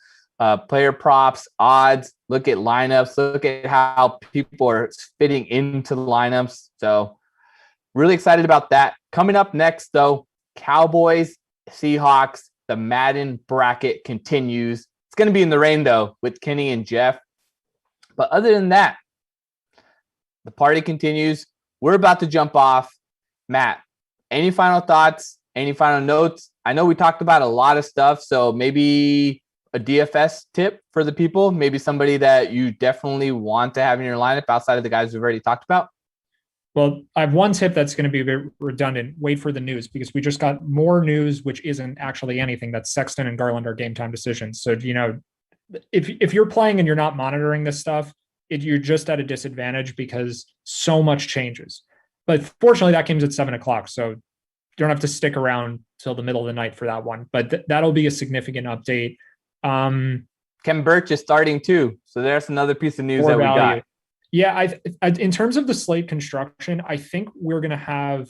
player props, odds, look at lineups, look at how people are fitting into the lineups. So really excited about that. Coming up next, though, Cowboys, Seahawks, the Madden bracket continues. It's going to be in the rain, though, with Kenny and Jeff. But other than that, The party continues. We're about to jump off. Matt, any final thoughts? Any final notes? I know we talked about a lot of stuff, so maybe a DFS tip for the people, maybe somebody that you definitely want to have in your lineup outside of the guys we've already talked about. Well, I have one tip that's going to be a bit redundant. Wait for the news, because we just got more news, which isn't actually anything. That Sexton and Garland are game time decisions. So, if you're playing and you're not monitoring this stuff, you're just at a disadvantage because so much changes. But fortunately, that game's at 7:00, so you don't have to stick around till the middle of the night for that one. But that'll be a significant update. Ken Birch is starting too, so there's another piece of news that we got. Yeah, in terms of the slate construction, I think we're going to have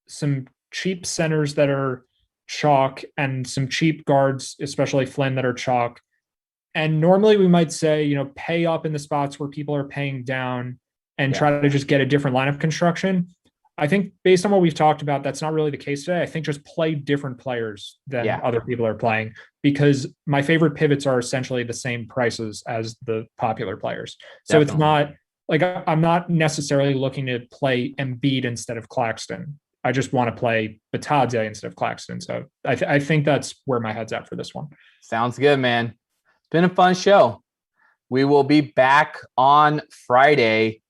some cheap centers that are chalk and some cheap guards, especially Flynn, that are chalk. And normally we might say, pay up in the spots where people are paying down and try to just get a different lineup construction. I think based on what we've talked about, that's not really the case today. I think just play different players than other people are playing, because my favorite pivots are essentially the same prices as the popular players. So It's not like I'm not necessarily looking to play Embiid instead of Claxton. I just want to play Batadze instead of Claxton. So I think that's where my head's at for this one. Sounds good, man. It's been a fun show. We will be back on Friday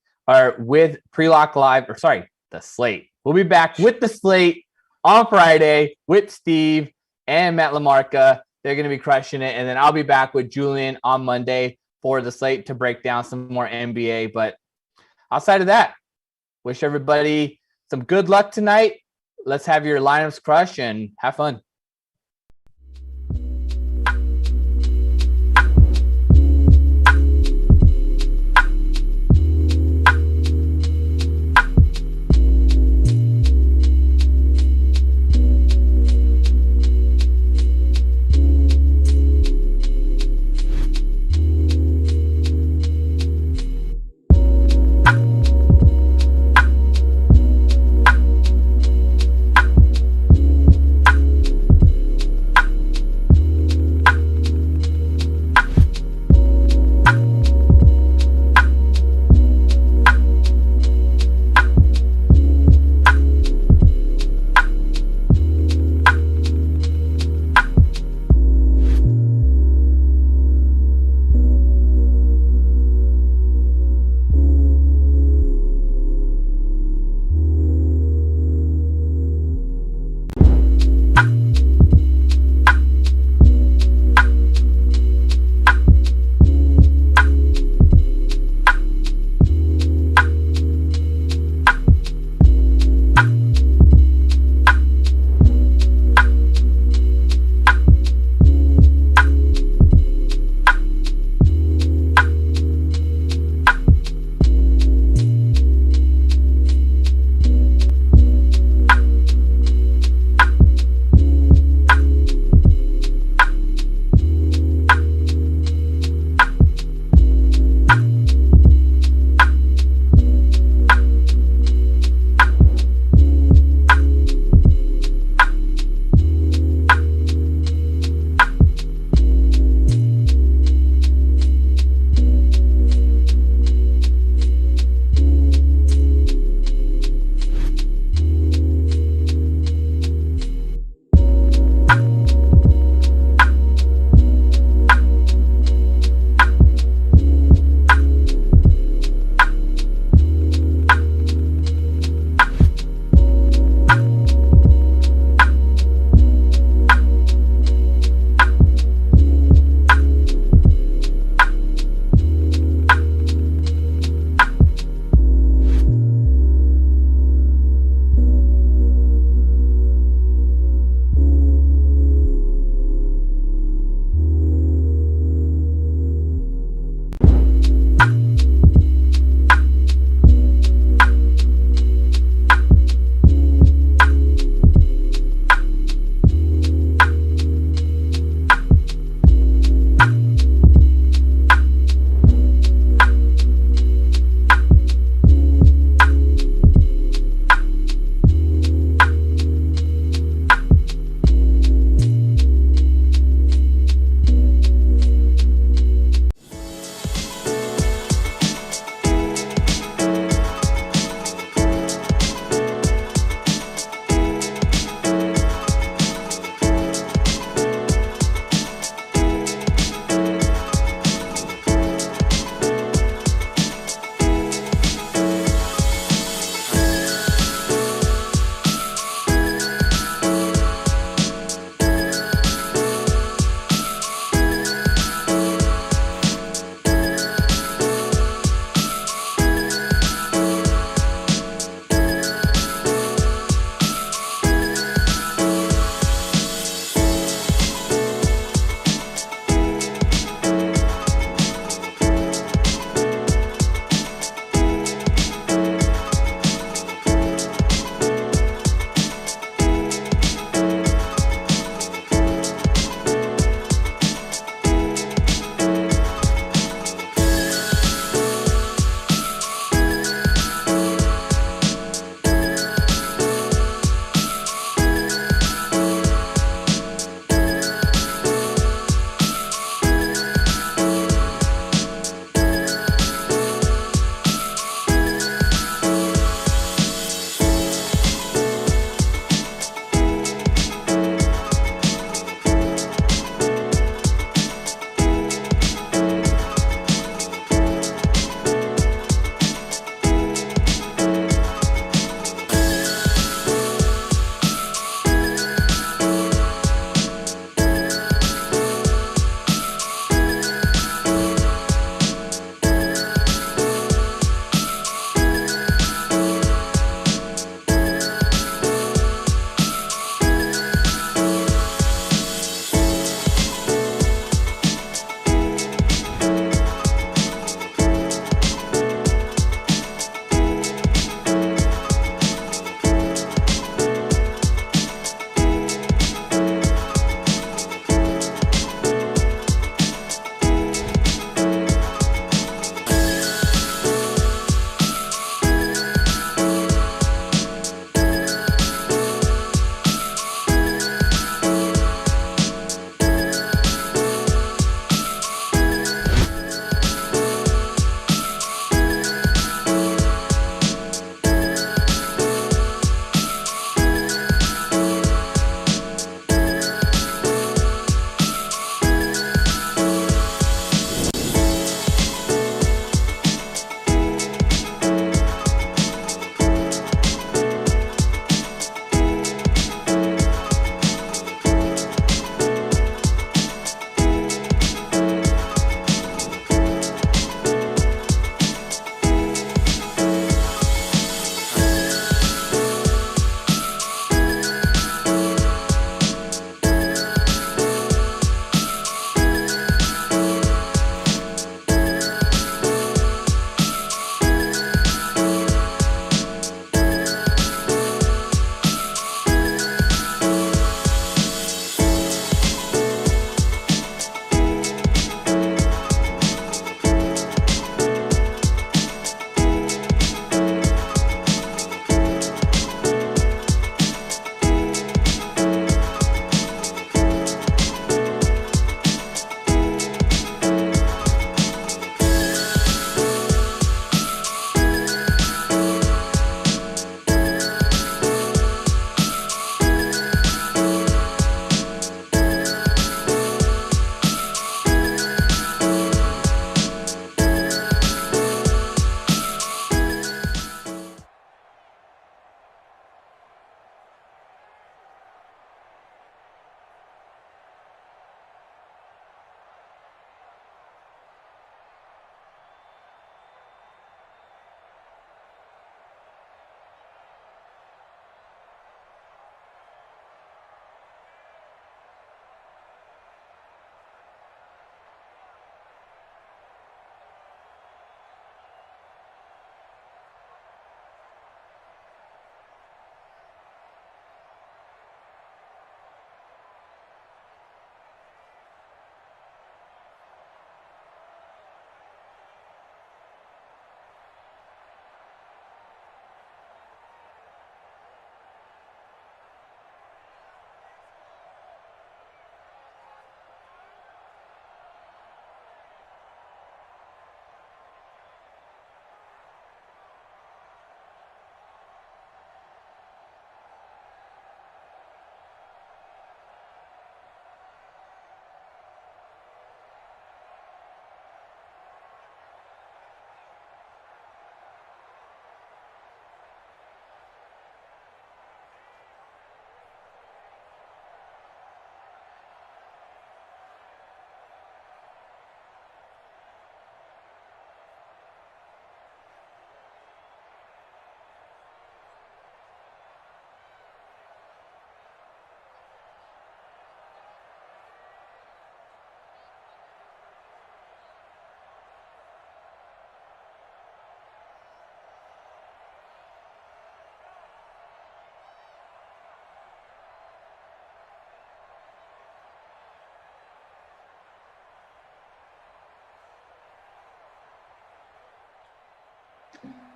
with Pre-Lock Live, the slate. We'll be back with the slate on Friday with Steve and Matt LaMarca. They're going to be crushing it. And then I'll be back with Julian on Monday for the slate to break down some more NBA. But outside of that, wish everybody some good luck tonight. Let's have your lineups crush and have fun.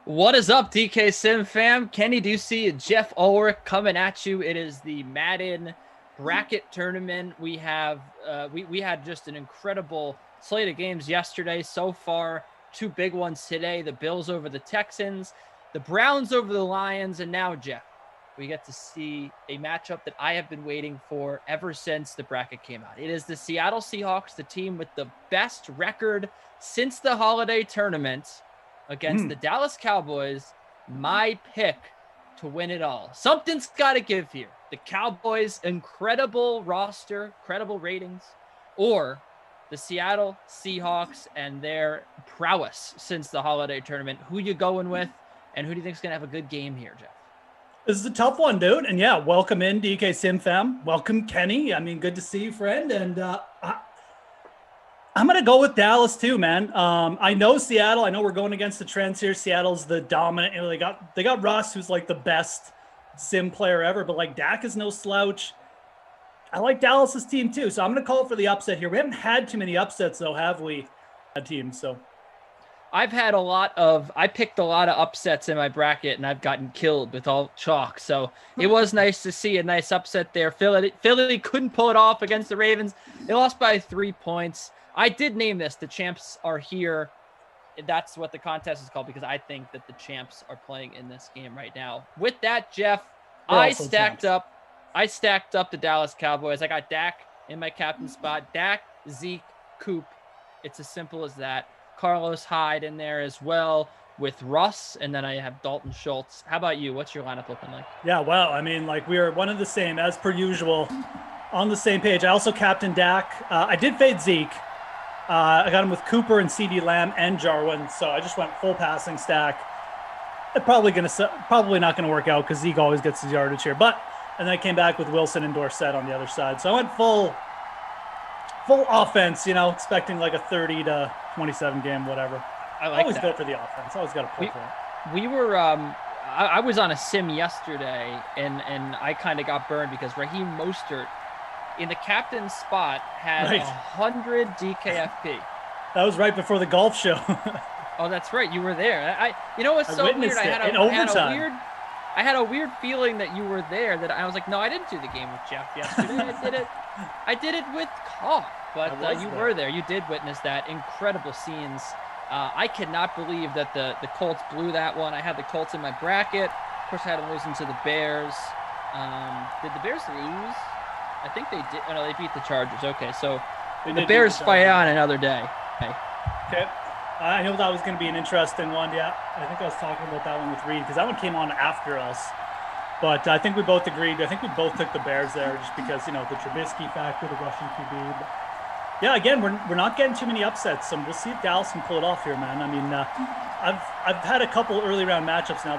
What is up, DK Sim fam? Kenny Ducey, Jeff Ulrich coming at you. It is the Madden bracket tournament. We have we had just an incredible slate of games yesterday. So far, 2 big ones today: the Bills over the Texans, the Browns over the Lions, and now, Jeff, we get to see a matchup that I have been waiting for ever since the bracket came out. It is the Seattle Seahawks, the team with the best record since the holiday tournament, against the Dallas Cowboys, my pick to win it all. Something's got to give here. The Cowboys' incredible roster, credible ratings, or the Seattle Seahawks and their prowess since the holiday tournament. Who you going with, and who do you think is going to have a good game here, Jeff? This is a tough one, dude. And yeah, welcome in, DK Sim fam. Welcome, Kenny. I mean, good to see you, friend. And I'm going to go with Dallas too, man. I know Seattle. I know we're going against the trends here. Seattle's the dominant. You know, they got Russ, who's like the best sim player ever, but like Dak is no slouch. I like Dallas's team too, so I'm going to call for the upset here. We haven't had too many upsets though, have we? Team, so. I picked a lot of upsets in my bracket, and I've gotten killed with all chalk. So it was nice to see a nice upset there. Philly couldn't pull it off against the Ravens. They lost by 3 points. I did name this "The Champs Are Here." That's what the contest is called, because I think that the champs are playing in this game right now. With that, Jeff, I stacked up the Dallas Cowboys. I got Dak in my captain spot. Dak, Zeke, Coop. It's as simple as that. Carlos Hyde in there as well with Russ, and then I have Dalton Schultz. How about you? What's your lineup looking like? Yeah, well, I mean, like we are one of the same as per usual, on the same page. I also captained Dak. I did fade Zeke. I got him with Cooper and CeeDee Lamb and Jarwin, so I just went full passing stack. It's probably not gonna work out because Zeke always gets his yardage here. And then I came back with Wilson and Dorsett on the other side, so I went full offense. You know, expecting like a 30 to 27 game, whatever. I like always that. go for the offense. Always got to pull for it. We were I was on a sim yesterday, and I kind of got burned because Raheem Mostert in the captain's spot had 100 DKFP. That was right before the golf show. Oh, that's right. You were there. You know what's so weird? I had a weird feeling that you were there. That I was like, no, I didn't do the game with Jeff yesterday. I did it with Koff. But you were there. You did witness that. Incredible scenes. I cannot believe that the Colts blew that one. I had the Colts in my bracket. Of course, I had them losing to the Bears. Did the Bears lose? I think they did. Oh, no, they beat the Chargers. Okay, so the Bears fight on another day. Okay. I know that was going to be an interesting one. Yeah, I think I was talking about that one with Reed because that one came on after us. But I think we both agreed. I think we both took the Bears there just because, you know, the Trubisky factor, the Russian QB. But yeah, again, we're not getting too many upsets, so we'll see if Dallas can pull it off here, man. I mean, I've had a couple early round matchups now.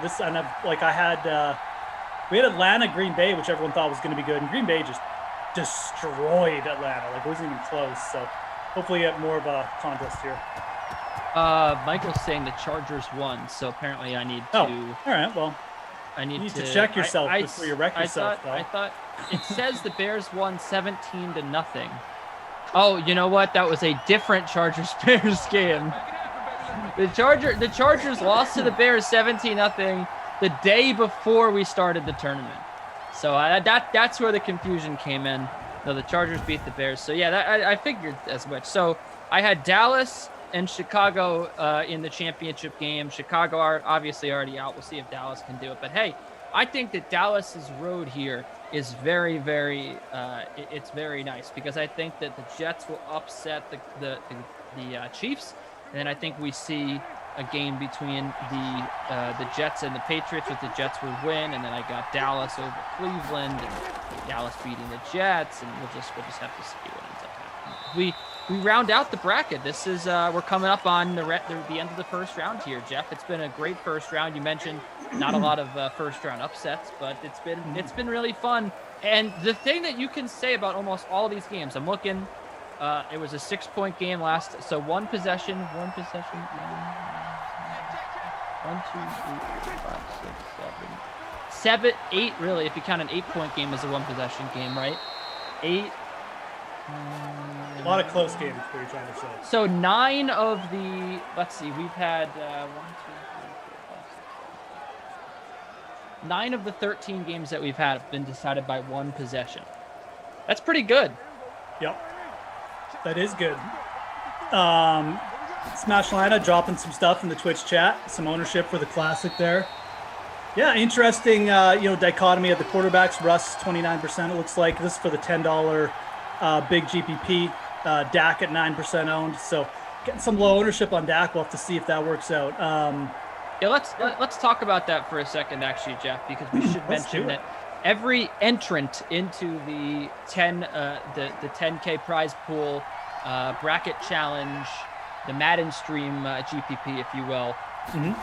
We had Atlanta, Green Bay, which everyone thought was going to be good, and Green Bay just destroyed Atlanta. Like, it wasn't even close. So hopefully get more of a contest here. Michael's saying the Chargers won, so apparently I need to. All right, well. I need to check yourself before you wreck yourself. I thought it says the Bears won 17-0. Oh, you know what? That was a different Chargers-Bears game. The Chargers lost to the Bears 17-0 the day before we started the tournament. So that's where the confusion came in. No, the Chargers beat the Bears. So yeah, I figured as much. So I had Dallas and Chicago in the championship game. Chicago are obviously already out. We'll see if Dallas can do it. But hey, I think that Dallas's road here is very, very, it's very nice because I think that the Jets will upset the Chiefs, and then I think we see a game between the Jets and the Patriots, with the Jets will win, and then I got Dallas over Cleveland and Dallas beating the Jets, and we'll just have to see what ends up happening. We round out the bracket. This is we're coming up on the end of the first round here, Jeff. It's been a great first round. You mentioned not a lot of first round upsets, but it's been really fun. And the thing that you can say about almost all of these games, I'm looking. It was a 6-point game last, so one possession. 1, 2, 3, 4, 5, 6, 7, 8. Really, if you count an 8-point game as a 1-possession game, right? 8. A lot of close games, what you're trying to say. So 9 of the, let's see, we've had 1, 2, 3, 9 of the 13 games that we've had have been decided by 1 possession. That's pretty good. Yep. That is good. Smash Lina dropping some stuff in the Twitch chat. Some ownership for the Classic there. Yeah, interesting, dichotomy of the quarterbacks. Russ, 29%, it looks like. This is for the $10 big GPP. Dak at 9% owned. So getting some low ownership on Dak. We'll have to see if that works out. Yeah, let's talk about that for a second, actually, Jeff, because we should mention that every entrant into the 10K prize pool bracket challenge, the Madden stream GPP, if you will,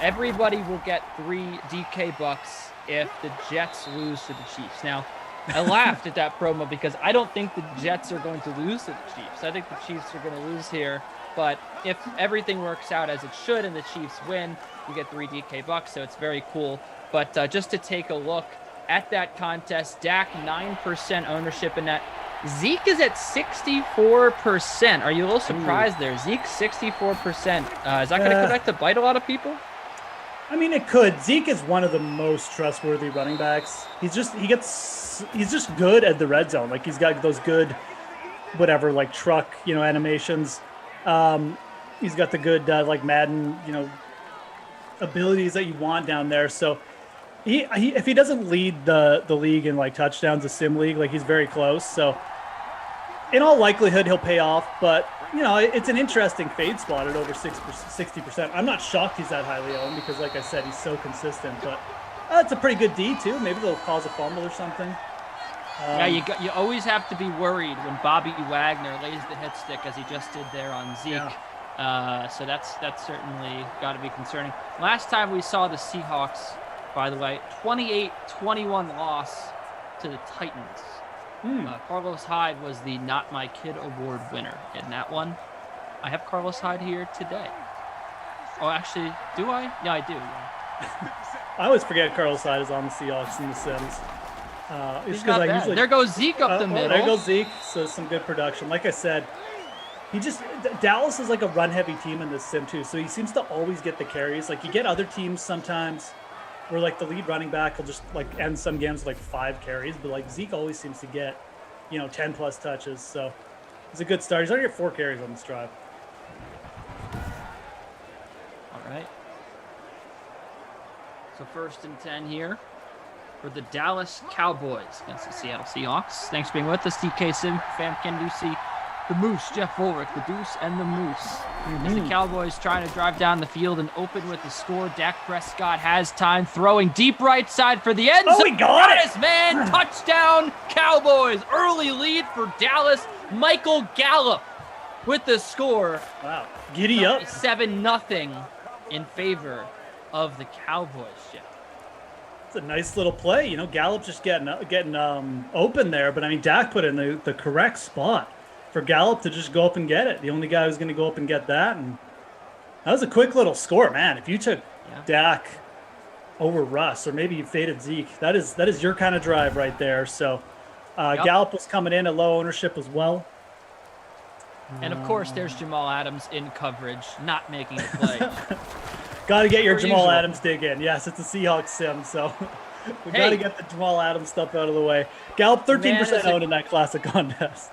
everybody will get 3 DK bucks if the Jets lose to the Chiefs. Now, I laughed at that promo because I don't think the Jets are going to lose to the Chiefs. I think the Chiefs are going to lose here. But if everything works out as it should and the Chiefs win, you get 3 DK bucks, so it's very cool. But just to take a look at that contest, Dak 9% ownership in that. Zeke is at 64%. Are you a little surprised there? Zeke 64%. Is that going to connect to bite a lot of people? I mean, it could. Zeke is one of the most trustworthy running backs. He's just good at the red zone. Like, he's got those good, whatever, like truck, animations. He's got the good, like Madden, abilities that you want down there. So he if he doesn't lead the league in like touchdowns, the sim league, like he's very close. So in all likelihood, he'll pay off, but it's an interesting fade spot at over 60%. I'm not shocked he's that highly owned because, like I said, he's so consistent. But it's a pretty good D too. Maybe they'll cause a fumble or something. Yeah, you always have to be worried when Bobby Wagner lays the hit stick as he just did there on Zeke. Yeah. So that's certainly got to be concerning. Last time we saw the Seahawks, by the way, 28-21 loss to the Titans. Carlos Hyde was the Not My Kid Award winner in that one. I have Carlos Hyde here today. Oh, actually, do I? Yeah, I do. Yeah. I always forget Carlos Hyde is on the Seahawks in the Sims. He's not bad. There goes Zeke up the middle. There goes Zeke. So some good production. Like I said, Dallas is like a run-heavy team in this sim too. So he seems to always get the carries. Like you get other teams sometimes where like the lead running back will just like end some games with like 5 carries, but like Zeke always seems to get 10 plus touches. So it's a good start. He's already got 4 carries on this drive. All right. So 1st and 10 here for the Dallas Cowboys against the Seattle Seahawks. Thanks for being with us, DK Sim, Fam Ken Ducey, the Moose, Jeff Ulrich, the Deuce, and the Moose. As the Cowboys trying to drive down the field and open with the score, Dak Prescott has time, throwing deep right side for the end zone. Oh, we got it! Man, touchdown, Cowboys. Early lead for Dallas. Michael Gallup with the score. Wow, giddy up. 7-0 in favor of the Cowboys, Jeff. It's a nice little play. Gallup just getting open there, but I mean, Dak put it in the correct spot for Gallup to just go up and get it. The only guy who's going to go up and get that. And that was a quick little score, man. If you took Dak over Russ, or maybe you faded Zeke, that is your kind of drive right there. So Gallup was coming in at low ownership as well. And of course, there's Jamal Adams in coverage, not making a play. Got to get your Jamal Adams dig in. Yes, it's a Seahawks sim, so we got to get the Jamal Adams stuff out of the way. Gallup 13% owned in that classic contest.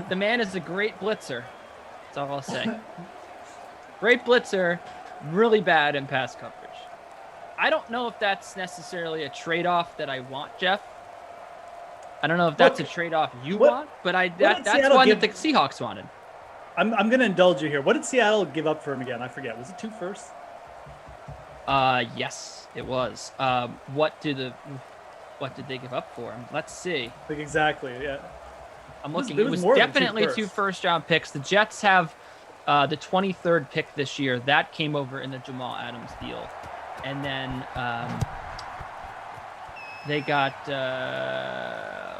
The man is a great blitzer. That's all I'll say. Great blitzer, really bad in pass coverage. I don't know if that's necessarily a trade-off that I want, Jeff. I don't know if that's a trade-off you want, but that's one that the Seahawks wanted. I'm going to indulge you here. What did Seattle give up for him again? I forget. Was it 2 firsts? Yes, it was. What did they give up for him? Let's see. Like exactly, yeah. I'm looking. It was definitely 2 first-round picks. The Jets have the 23rd pick this year. That came over in the Jamal Adams deal. And then they got a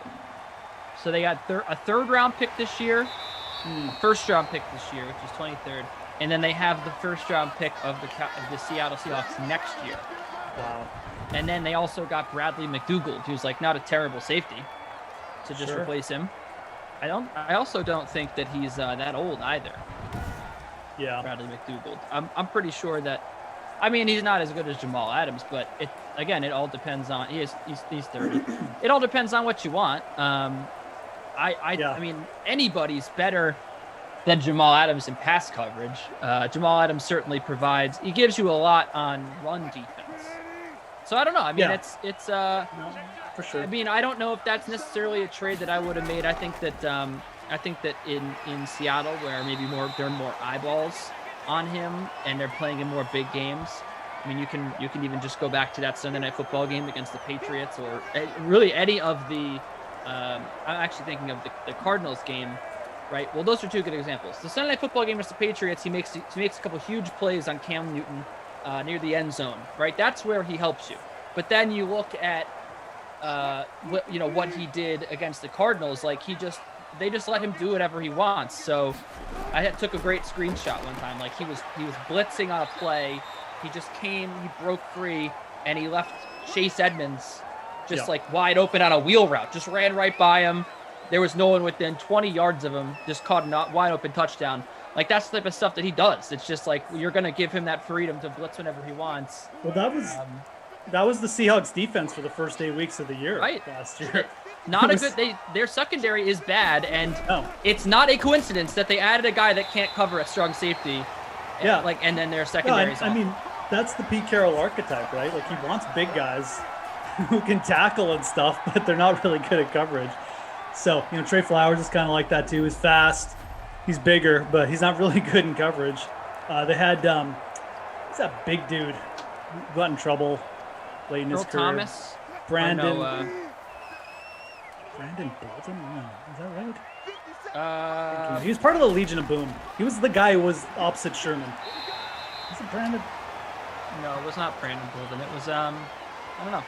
3rd-round pick this year, first-round pick this year, which is 23rd. And then they have the first-round pick of the Seattle Seahawks next year. Wow. And then they also got Bradley McDougald, who's like not a terrible safety, to just replace him. I also don't think that he's that old either. Yeah. Bradley McDougald. I'm pretty sure that I mean, he's not as good as Jamal Adams, but it all depends on he's 30. It all depends on what you want. I mean, anybody's better than Jamal Adams in pass coverage. Jamal Adams certainly he gives you a lot on run defense. So I don't know. I mean, it's for sure. I mean, I don't know if that's necessarily a trade that I would have made. I think that in Seattle, where maybe there are more eyeballs on him and they're playing in more big games. I mean, you can even just go back to that Sunday Night Football game against the Patriots, or really any of the. I'm actually thinking of the Cardinals game, right? Well, those are two good examples. The Sunday Night Football game against the Patriots, he makes a couple huge plays on Cam Newton near the end zone, right? That's where he helps you. But then you look at what he did against the Cardinals, like they just let him do whatever he wants. So I took a great screenshot one time. Like he was blitzing on a play. He just came, he broke free, and he left Chase Edmonds just like wide open on a wheel route. Just ran right by him. There was no one within 20 yards of him. Just caught a wide open touchdown. Like that's the type of stuff that he does. It's just like you're gonna give him that freedom to blitz whenever he wants. Well, that was the Seahawks defense for the first 8 weeks of the year last year. Their secondary is bad, and it's not a coincidence that they added a guy that can't cover a strong safety. Yeah, and then their secondary. I mean, that's the Pete Carroll archetype, right? Like he wants big guys who can tackle and stuff, but they're not really good at coverage. So Trey Flowers is kind of like that too. He's fast, he's bigger, but he's not really good in coverage. They had what's that big dude who got in trouble late in his career? Thomas, Brandon Bolden. Is that right? He was part of the Legion of Boom. He was the guy who was opposite Sherman. Was it Brandon? No, it was not Brandon Bolden. It was I don't know.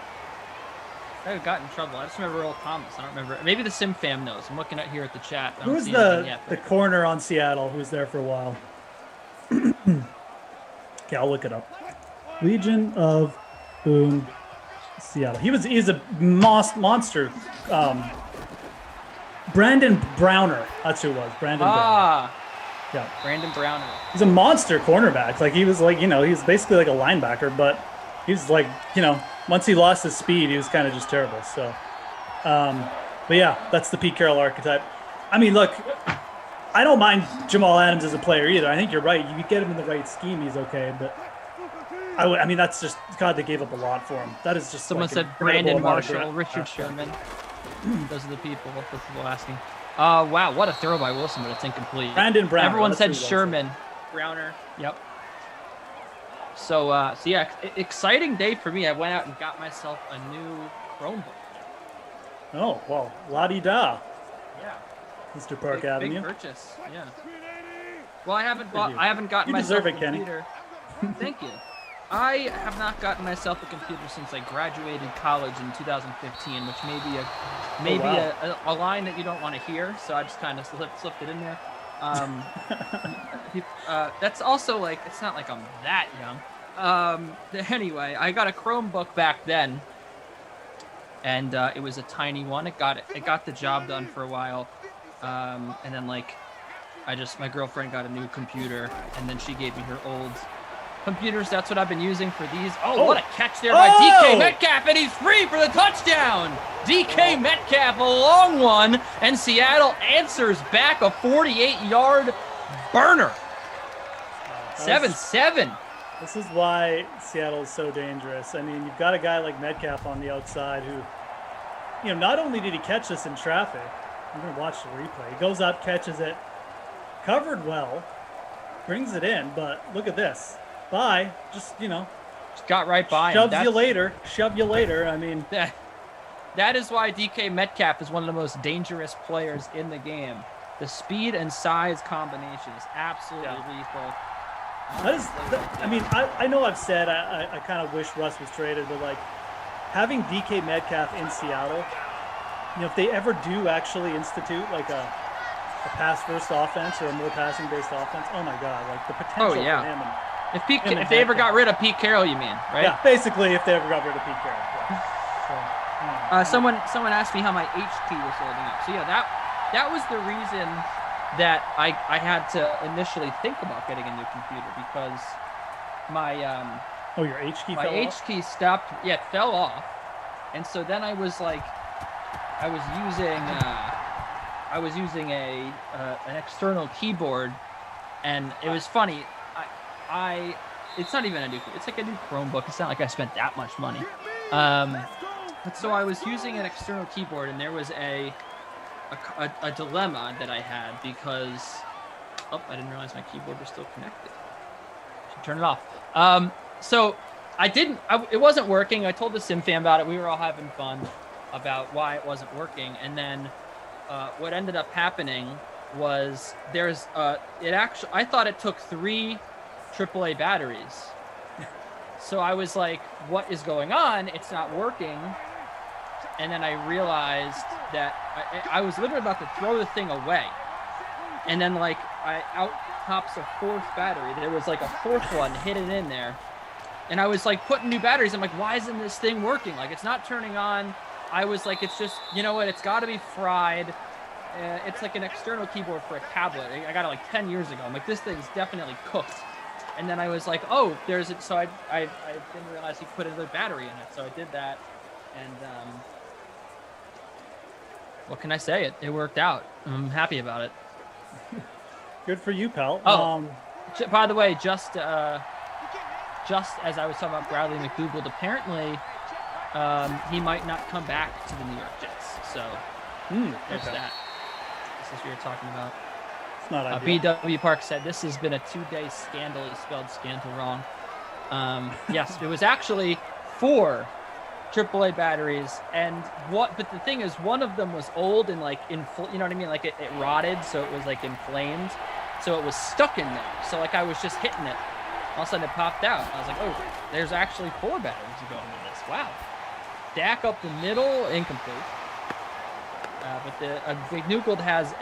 I got in trouble. I just remember Earl Thomas. I don't remember. Maybe the Sim fam knows. I'm looking here at the chat. Who was the corner on Seattle who was there for a while? Okay, I'll look it up. Legion of Boom, Seattle. He's a monster. Brandon Browner. That's who it was. Brandon Browner. Yeah. Brandon Browner. He's a monster cornerback. Like he was he's basically like a linebacker, but he's like, once he lost his speed, he was kind of just terrible. So, but yeah, that's the Pete Carroll archetype. I mean, look, I don't mind Jamal Adams as a player either. I think you're right. You get him in the right scheme, he's okay. But I mean, that's just God. They gave up a lot for him. That is just someone said Brandon Marshall, Richard Sherman. Those are the people asking. Wow, what a throw by Wilson, but it's incomplete. Brandon Browner. Everyone said Sherman. Browner. Yep. So yeah, exciting day for me. I went out and got myself a new Chromebook. Oh, well, la-di-da. Yeah. Mr. Park Avenue. Big purchase. Yeah. Well, I haven't gotten myself a computer. Thank you. I have not gotten myself a computer since I graduated college in 2015, which may be a line that you don't want to hear, so I just kind of slipped it in there. That's also like, it's not like I'm that young. Anyway, I got a Chromebook back then, and it was a tiny one. It got the job done for a while, and then like my girlfriend got a new computer, and then she gave me her old computers. That's what I've been using for these. What a catch there by DK Metcalf, and he's free for the touchdown. DK Metcalf, a long one, and Seattle answers back a 48-yard burner. 7-7. This is why Seattle is so dangerous. I mean, you've got a guy like Metcalf on the outside who, not only did he catch this in traffic, I'm going to watch the replay. He goes up, catches it, covered well, brings it in, but look at this. Bye. Just got right by him. Shove you later. I mean, that is why DK Metcalf is one of the most dangerous players in the game. The speed and size combination is absolutely lethal. I know I've said I kind of wish Russ was traded, but like having DK Metcalf in Seattle, if they ever do actually institute like a pass-first offense or a more passing-based offense, oh my God, like the potential for him. If they ever got rid of Pete Carroll, you mean, right? Yeah, basically, if they ever got rid of Pete Carroll. Yeah. So, someone asked me how my HT was holding up. So yeah, that was the reason that I had to initially think about getting a new computer, because my Oh, your H key my fell H off? key stopped. Yeah, it fell off. And so then I was like, I was using an external keyboard, and it was funny. It's not even a new. It's like a new Chromebook. It's not like I spent that much money. But so I was using an external keyboard, and there was a dilemma that I had because I didn't realize my keyboard was still connected. Should turn it off. So it wasn't working. I told the SimFam about it. We were all having fun about why it wasn't working, and then what ended up happening was I thought it took 3 AAA batteries. So I was like, what is going on? It's not working. And then I realized that I was literally about to throw the thing away. And then I out pops a 4th battery. There was like a 4th one hidden in there. And I was like putting new batteries. I'm like, why isn't this thing working? Like, it's not turning on. I was like, it's just, you know what? It's got to be fried. It's like an external keyboard for a tablet. I got it like 10 years ago. I'm like, this thing's definitely cooked. And then I was like, oh, there's it. So I didn't realize he put another battery in it. So I did that. And what can I say? It worked out. I'm happy about it. Good for you, pal. Oh, by the way, just as I was talking about Bradley McDougald, apparently he might not come back to the New York Jets. So there's that. This is what you're talking about. It's not ideal. BW Park said this has been a 2-day scandal. He spelled scandal wrong. Yes, it was actually 4 AAA batteries, but the thing is, one of them was old and you know what I mean? Like it rotted, so it was like inflamed, so it was stuck in there. So like I was just hitting it. All of a sudden it popped out. I was like, oh, there's actually 4 batteries going in this. Wow. Stack up the middle, incomplete. But McDougald has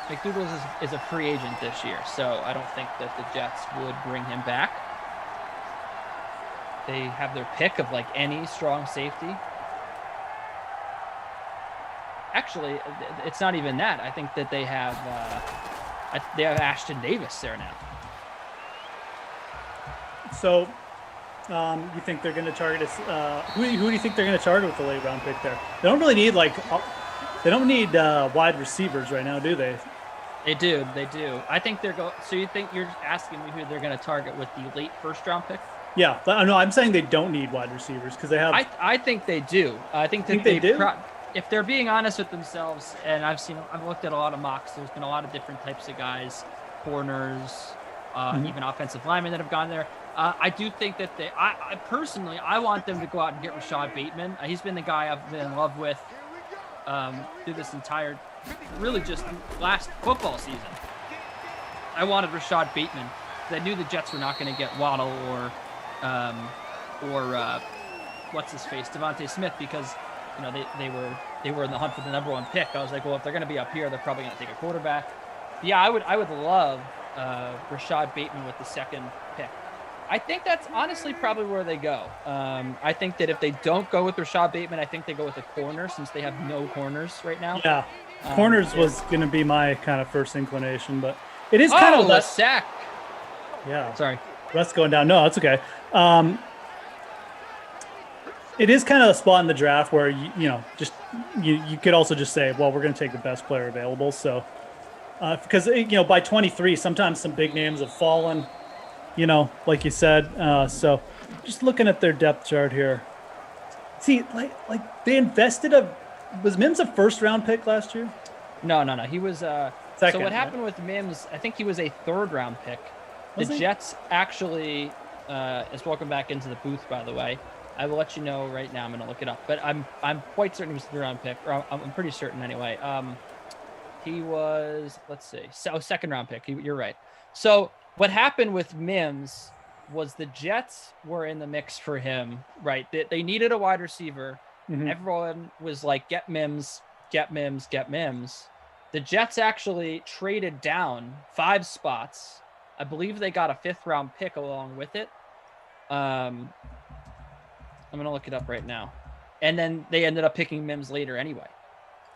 McDougald is a free agent this year, so I don't think that the Jets would bring him back. They have their pick of like any strong safety. Actually, it's not even that. I think that they have Ashton Davis there now. So, you think they're going to target us? Who do you think they're going to target with the late round pick there? They don't really need they don't need wide receivers right now, do they? They do. I think they're going. So you think you're asking me who they're going to target with the late 1st round pick? Yeah, no, I'm saying they don't need wide receivers because they have. I think they do. I think that they do. If they're being honest with themselves, and I've looked at a lot of mocks. There's been a lot of different types of guys, corners, even offensive linemen that have gone there. I do think that I personally want them to go out and get Rashad Bateman. He's been the guy I've been in love with through this entire, really just last football season. I wanted Rashad Bateman because I knew the Jets were not going to get Waddle or what's his face, Devontae Smith, because they were in the hunt for the number 1 pick. I was like, well, if they're going to be up here, they're probably going to take a quarterback. But yeah, I would love Rashad Bateman with the 2nd pick. I think that's honestly probably where they go. I think that if they don't go with Rashad Bateman, I think they go with a corner since they have no corners right now. Yeah, corners was going to be my kind of first inclination, but it is kind of a sack. Yeah, sorry, Russ going down. No, that's okay. It is kind of a spot in the draft where you could also just say, well, we're going to take the best player available. So because by 23, sometimes some big names have fallen. Like you said. So just looking at their depth chart here. See, like they invested was Mims a 1st round pick last year? No. He was second. So what happened with Mims, I think he was a 3rd round pick. The Jets actually is welcome back into the booth, by the way. I will let you know right now. I'm going to look it up. But I'm quite certain he was a 3rd round pick. Or I'm pretty certain anyway. He was, let's see. So 2nd round pick. You're right. So what happened with Mims was the Jets were in the mix for him, right? They needed a wide receiver. Mm-hmm. Everyone was like, get Mims, get Mims, get Mims. The Jets actually traded down 5 spots. I believe they got a 5th round pick along with it. I'm going to look it up right now. And then they ended up picking Mims later anyway.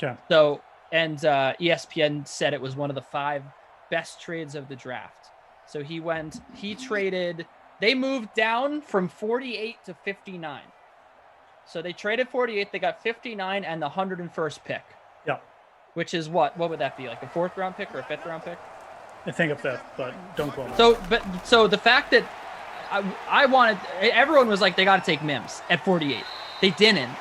Okay. So, and ESPN said it was one of the 5 best trades of the draft. So he traded They moved down from 48 to 59. So they traded 48. They got 59 and the 101st pick. Yeah. Which is what? What would that be? Like a 4th round pick or a 5th round pick? I think a 5th, but don't quote me. So the fact that I wanted, everyone was like, they got to take Mims at 48. They didn't.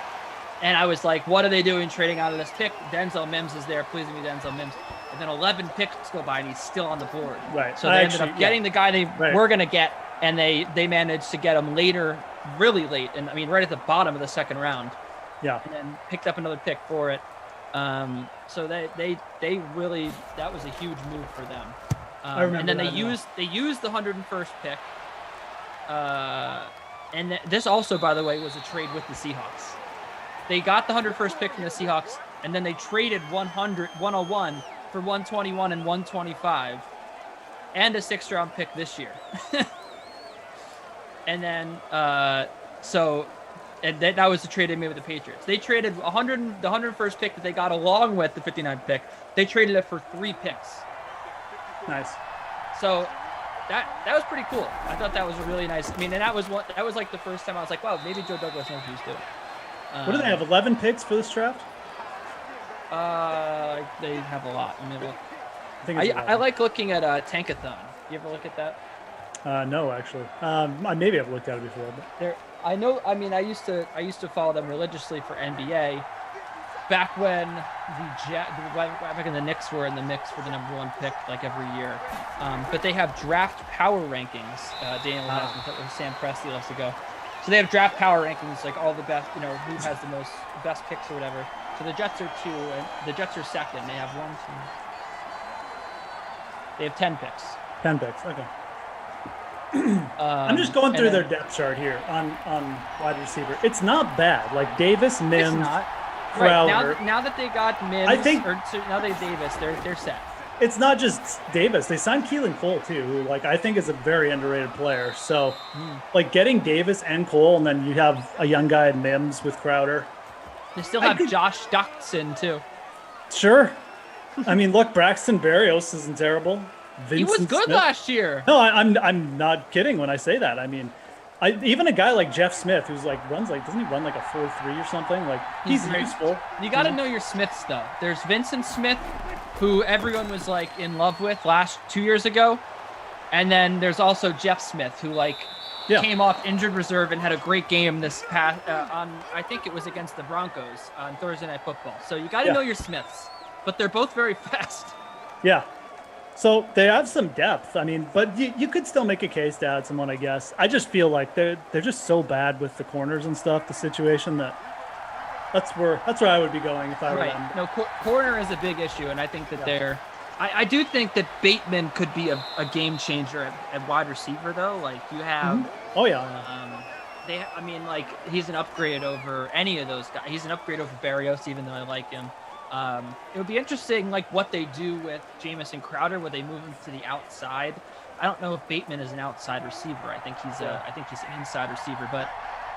And I was like, what are they doing trading out of this pick? Denzel Mims is there. Please me, Denzel Mims. And then 11 picks go by and he's still on the board. Right. So they ended up getting the guy they were going to get, and they managed to get him later, really late. And I mean, right at the bottom of the 2nd round. Yeah. And then picked up another pick for it. So they really, that was a huge move for them. I remember and then that, they used the 101st pick. And this also, by the way, was a trade with the Seahawks. They got the 101st pick from the Seahawks, and then they traded 101 for 121 and 125, and a 6th round pick this year. And then, that was the trade they made with the Patriots. They traded the 101st pick that they got along with the 59th pick. They traded it for 3 picks. Nice. So that was pretty cool. I thought that was a really nice. I mean, and that was like the first time I was like, wow, maybe Joe Douglas knows what he's doing. What do they have? 11 picks for this draft? They have a lot. I like looking at Tankathon. You ever look at that? No, actually. Maybe I've looked at it before. But I know. I mean, I used to follow them religiously for NBA. Back when back when the Knicks were in the mix for the #1 pick, like every year. But they have draft power rankings. Daniel has Sam Presti loves to go. So they have draft power rankings, like all the best, who has the best picks or whatever. So the Jets are 2, and the Jets are 2nd. They have 1, 2. They have 10 picks. 10 picks. Okay. I'm just going through their depth chart here on wide receiver. It's not bad. Like Davis, Mims, Crowder. Right, now that they got Mims, now they have Davis, they're set. It's not just Davis. They signed Keelan Cole too, who I think is a very underrated player. So, getting Davis and Cole, and then you have a young guy in Mims with Crowder. They still have Josh Doctson too. Sure. I mean, look, Braxton Berrios isn't terrible. He was good last year. No, I'm not kidding when I say that. I mean, even a guy like Jeff Smith, who's doesn't he run like a 4.3 or something? Like he's useful. You got to know your Smiths though. There's Vincent Smith, who everyone was in love with 2 years ago, and then there's also Jeff Smith, who came off injured reserve and had a great game this past I think it was against the Broncos on Thursday Night Football. So you got to know your Smiths, but they're both very fast. Yeah. So they have some depth. I mean, but you could still make a case to add someone, I guess. I just feel like they're just so bad with the corners and stuff, the situation, that's where I would be going if I were them. No, corner is a big issue, and I think that I do think that Bateman could be a game changer at wide receiver, though. You have. Mm-hmm. Oh yeah. He's an upgrade over any of those guys. He's an upgrade over Berrios, even though I like him. It would be interesting, what they do with Jamison Crowder. Would they move him to the outside? I don't know if Bateman is an outside receiver. I think he's an inside receiver. But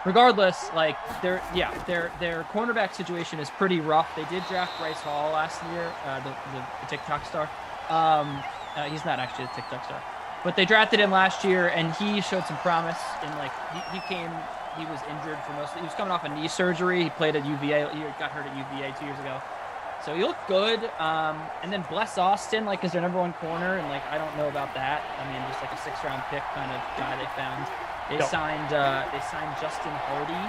regardless, their cornerback situation is pretty rough. They did draft Bryce Hall last year, the TikTok star. He's not actually a TikTok star, but they drafted him last year, and he showed some promise. He was injured for he was coming off a knee surgery. He played at UVA. He got hurt at UVA 2 years ago. So he looked good. And then Bless Austin, is their #1 corner. And I don't know about that. I mean, just a 6th round pick kind of guy they found. They signed Justin Hardy.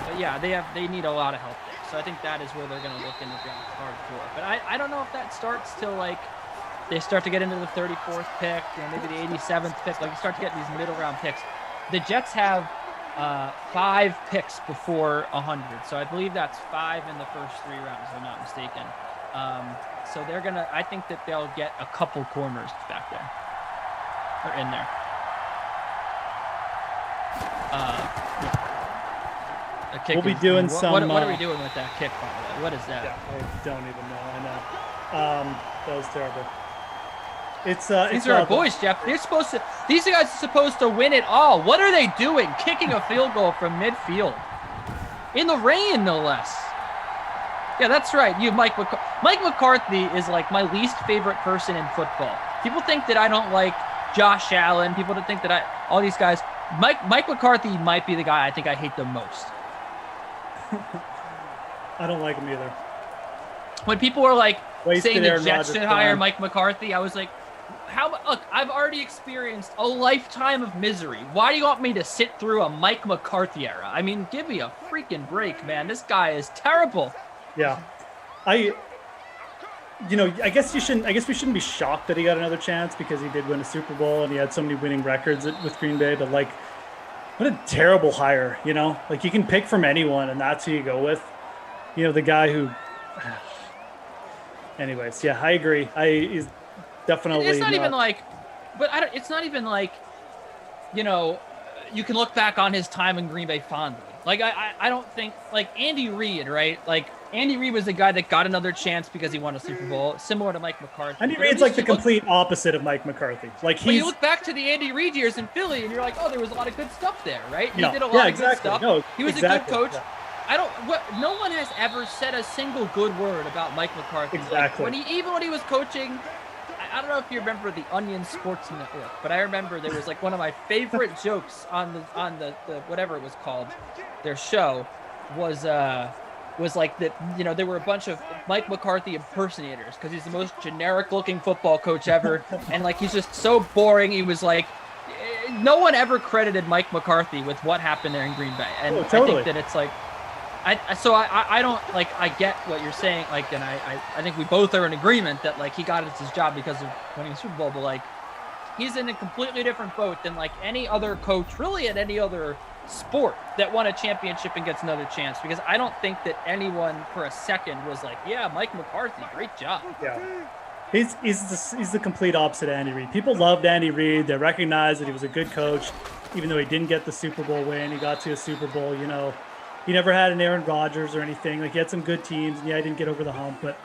But yeah, they need a lot of help there. So I think that is where they're going to look in the draft hardcore. But I don't know if that starts till they start to get into the 34th pick, maybe the 87th pick. You start to get these middle round picks. The Jets have 5 picks before 100. So I believe that's 5 in the first 3 rounds, if I'm not mistaken. So I think that they'll get a couple corners back there. Or in there. We'll be doing some. What are we doing with that kick, by the way? What is that? Yeah, I don't even know. I know. That was terrible. These are our boys, Jeff. These guys are supposed to win it all. What are they doing? Kicking a field goal from midfield. In the rain, no less. Yeah, that's right. Mike McCarthy is my least favorite person in football. People think that I don't like Josh Allen, people to think that all these guys, Mike McCarthy might be the guy I think I hate the most. I don't like him either. When people were like saying the Aaron Jets Rodgers should hire time. Mike McCarthy, I was like, look, I've already experienced a lifetime of misery. Why do you want me to sit through a Mike McCarthy era? I mean, give me a freaking break, man. This guy is terrible. Yeah. I guess we shouldn't be shocked that he got another chance because he did win a Super Bowl and he had so many winning records with Green Bay, but like, what a terrible hire, you know? Like, you can pick from anyone and that's who you go with. You know, the guy who anyways, yeah, I agree. He's definitely it's not even like, but it's not even like, you know, you can look back on his time in Green Bay fondly. Like, I don't think, like, Andy Reid, right? Like, Andy Reid was the guy that got another chance because he won a Super Bowl, similar to Mike McCarthy. Andy Reid's like the complete opposite of Mike McCarthy. Like, you look back to the Andy Reid years in Philly, and you're like, oh, there was a lot of good stuff there, right? He Yeah. did a lot Yeah, of exactly. good stuff. No, he was exactly. a good coach. Yeah. No one has ever said a single good word about Mike McCarthy. Exactly. Like, even when he was coaching, I don't know if you remember the Onion Sports Network, but I remember there was like one of my favorite jokes on the whatever it was called, their show was like that, you know, there were a bunch of Mike McCarthy impersonators because he's the most generic looking football coach ever. And like, he's just so boring. He was like, no one ever credited Mike McCarthy with what happened there in Green Bay. And Oh, totally. I think that it's like, I don't like, I get what you're saying. Like, and I think we both are in agreement that like he got his job because of winning a Super Bowl, but like, he's in a completely different boat than like any other coach really at any other sport that won a championship and gets another chance, because I don't think that anyone for a second was like, yeah, Mike McCarthy, great job. Yeah. He's the complete opposite of Andy Reid. People loved Andy Reid. They recognized that he was a good coach, even though he didn't get the Super Bowl win. He got to a Super Bowl, you know. He never had an Aaron Rodgers or anything. Like, he had some good teams, and yeah, he didn't get over the hump, but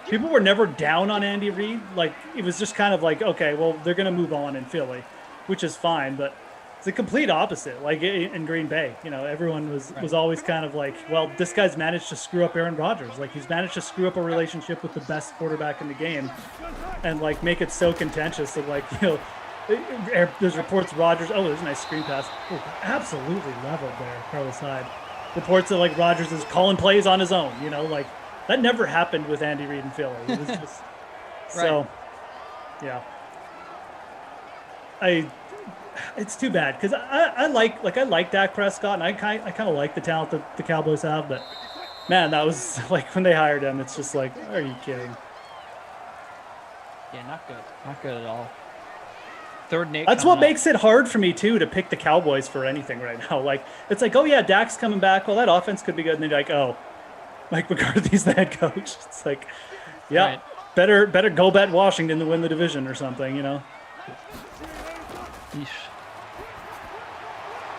people were never down on Andy Reid. Like, it was just kind of like, okay, well, they're going to move on in Philly, which is fine, but it's the complete opposite. Like, in Green Bay, you know, everyone was always kind of like, well, this guy's managed to screw up Aaron Rodgers. Like, he's managed to screw up a relationship with the best quarterback in the game and, like, make it so contentious that, like, you know, there's reports Rodgers, oh, there's a nice screen pass. Oh, absolutely leveled there, Carlos Hyde. Reports that, like, Rodgers is calling plays on his own, you know, like, that never happened with Andy Reid in Philly. It was just so, yeah. It's too bad because I like Dak Prescott and I kind of like the talent that the Cowboys have, but man, that was like when they hired him, it's just like, are you kidding? Yeah, not good at all. Third and 8. That's what makes it hard for me too to pick the Cowboys for anything right now. Like, it's like, oh yeah, Dak's coming back. Well, that offense could be good, and then you're like, oh, Mike McCarthy's the head coach. It's like, yeah, Right. better go bet Washington to win the division or something, you know. Yeesh.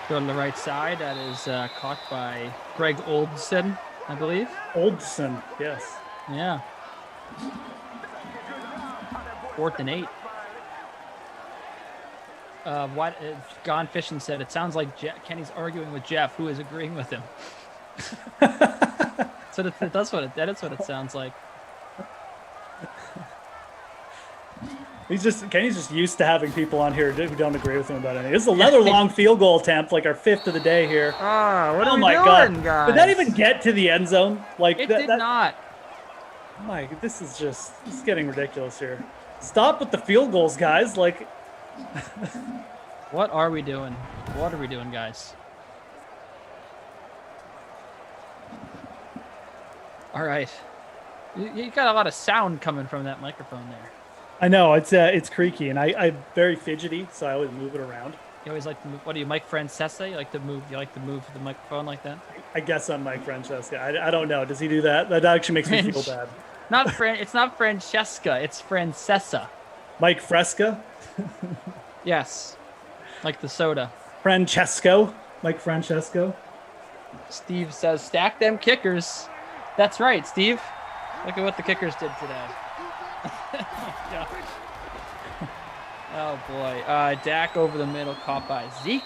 Go to the right side. That is caught by Greg Oldson, I believe. Oldson, yes. Yeah. 4th and 8. Gone Fishing said, it sounds like Kenny's arguing with Jeff, who is agreeing with him. So that is what it sounds like. Kenny's just used to having people on here who don't agree with him about anything. This is another long field goal attempt, like our 5th of the day here. What are we God. doing, guys? Did that even get to the end zone? Like, It did not. Mike, this is getting ridiculous here. Stop with the field goals, guys. Like, What are we doing? What are we doing, guys? All right. You got a lot of sound coming from that microphone there. I know it's creaky, and I'm very fidgety, so I always move it around. You always like to move. What do you, Mike Francesa? You like to move the microphone like that? I guess I'm Mike Francesca. I don't know. Does he do that? That actually makes me feel bad. It's not Francesca. It's Francesa. Mike Fresca. Yes, like the soda. Francesco. Mike Francesco. Steve says, "Stack them kickers." That's right, Steve. Look at what the kickers did today. Oh boy. Dak over the middle, caught by Zeke.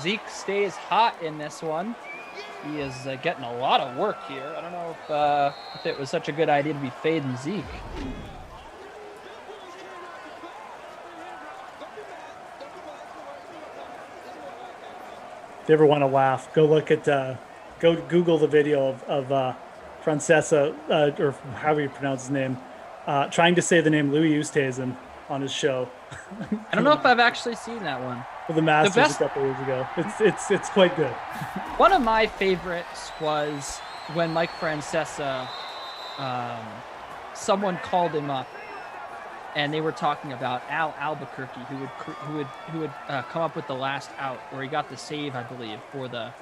Zeke stays hot in this one. He is getting a lot of work here. I don't know if it was such a good idea to be fading Zeke. If you ever want to laugh, go look at go Google the video of Francesa or however you pronounce his name, trying to say the name Louis Oosthuizen on his show. I don't know if I've actually seen that one. For the Masters a couple years ago. It's quite good. One of my favorites was when Mike Francesa, someone called him up, and they were talking about Al Albuquerque, who would come up with the last out, where he got the save, I believe, for the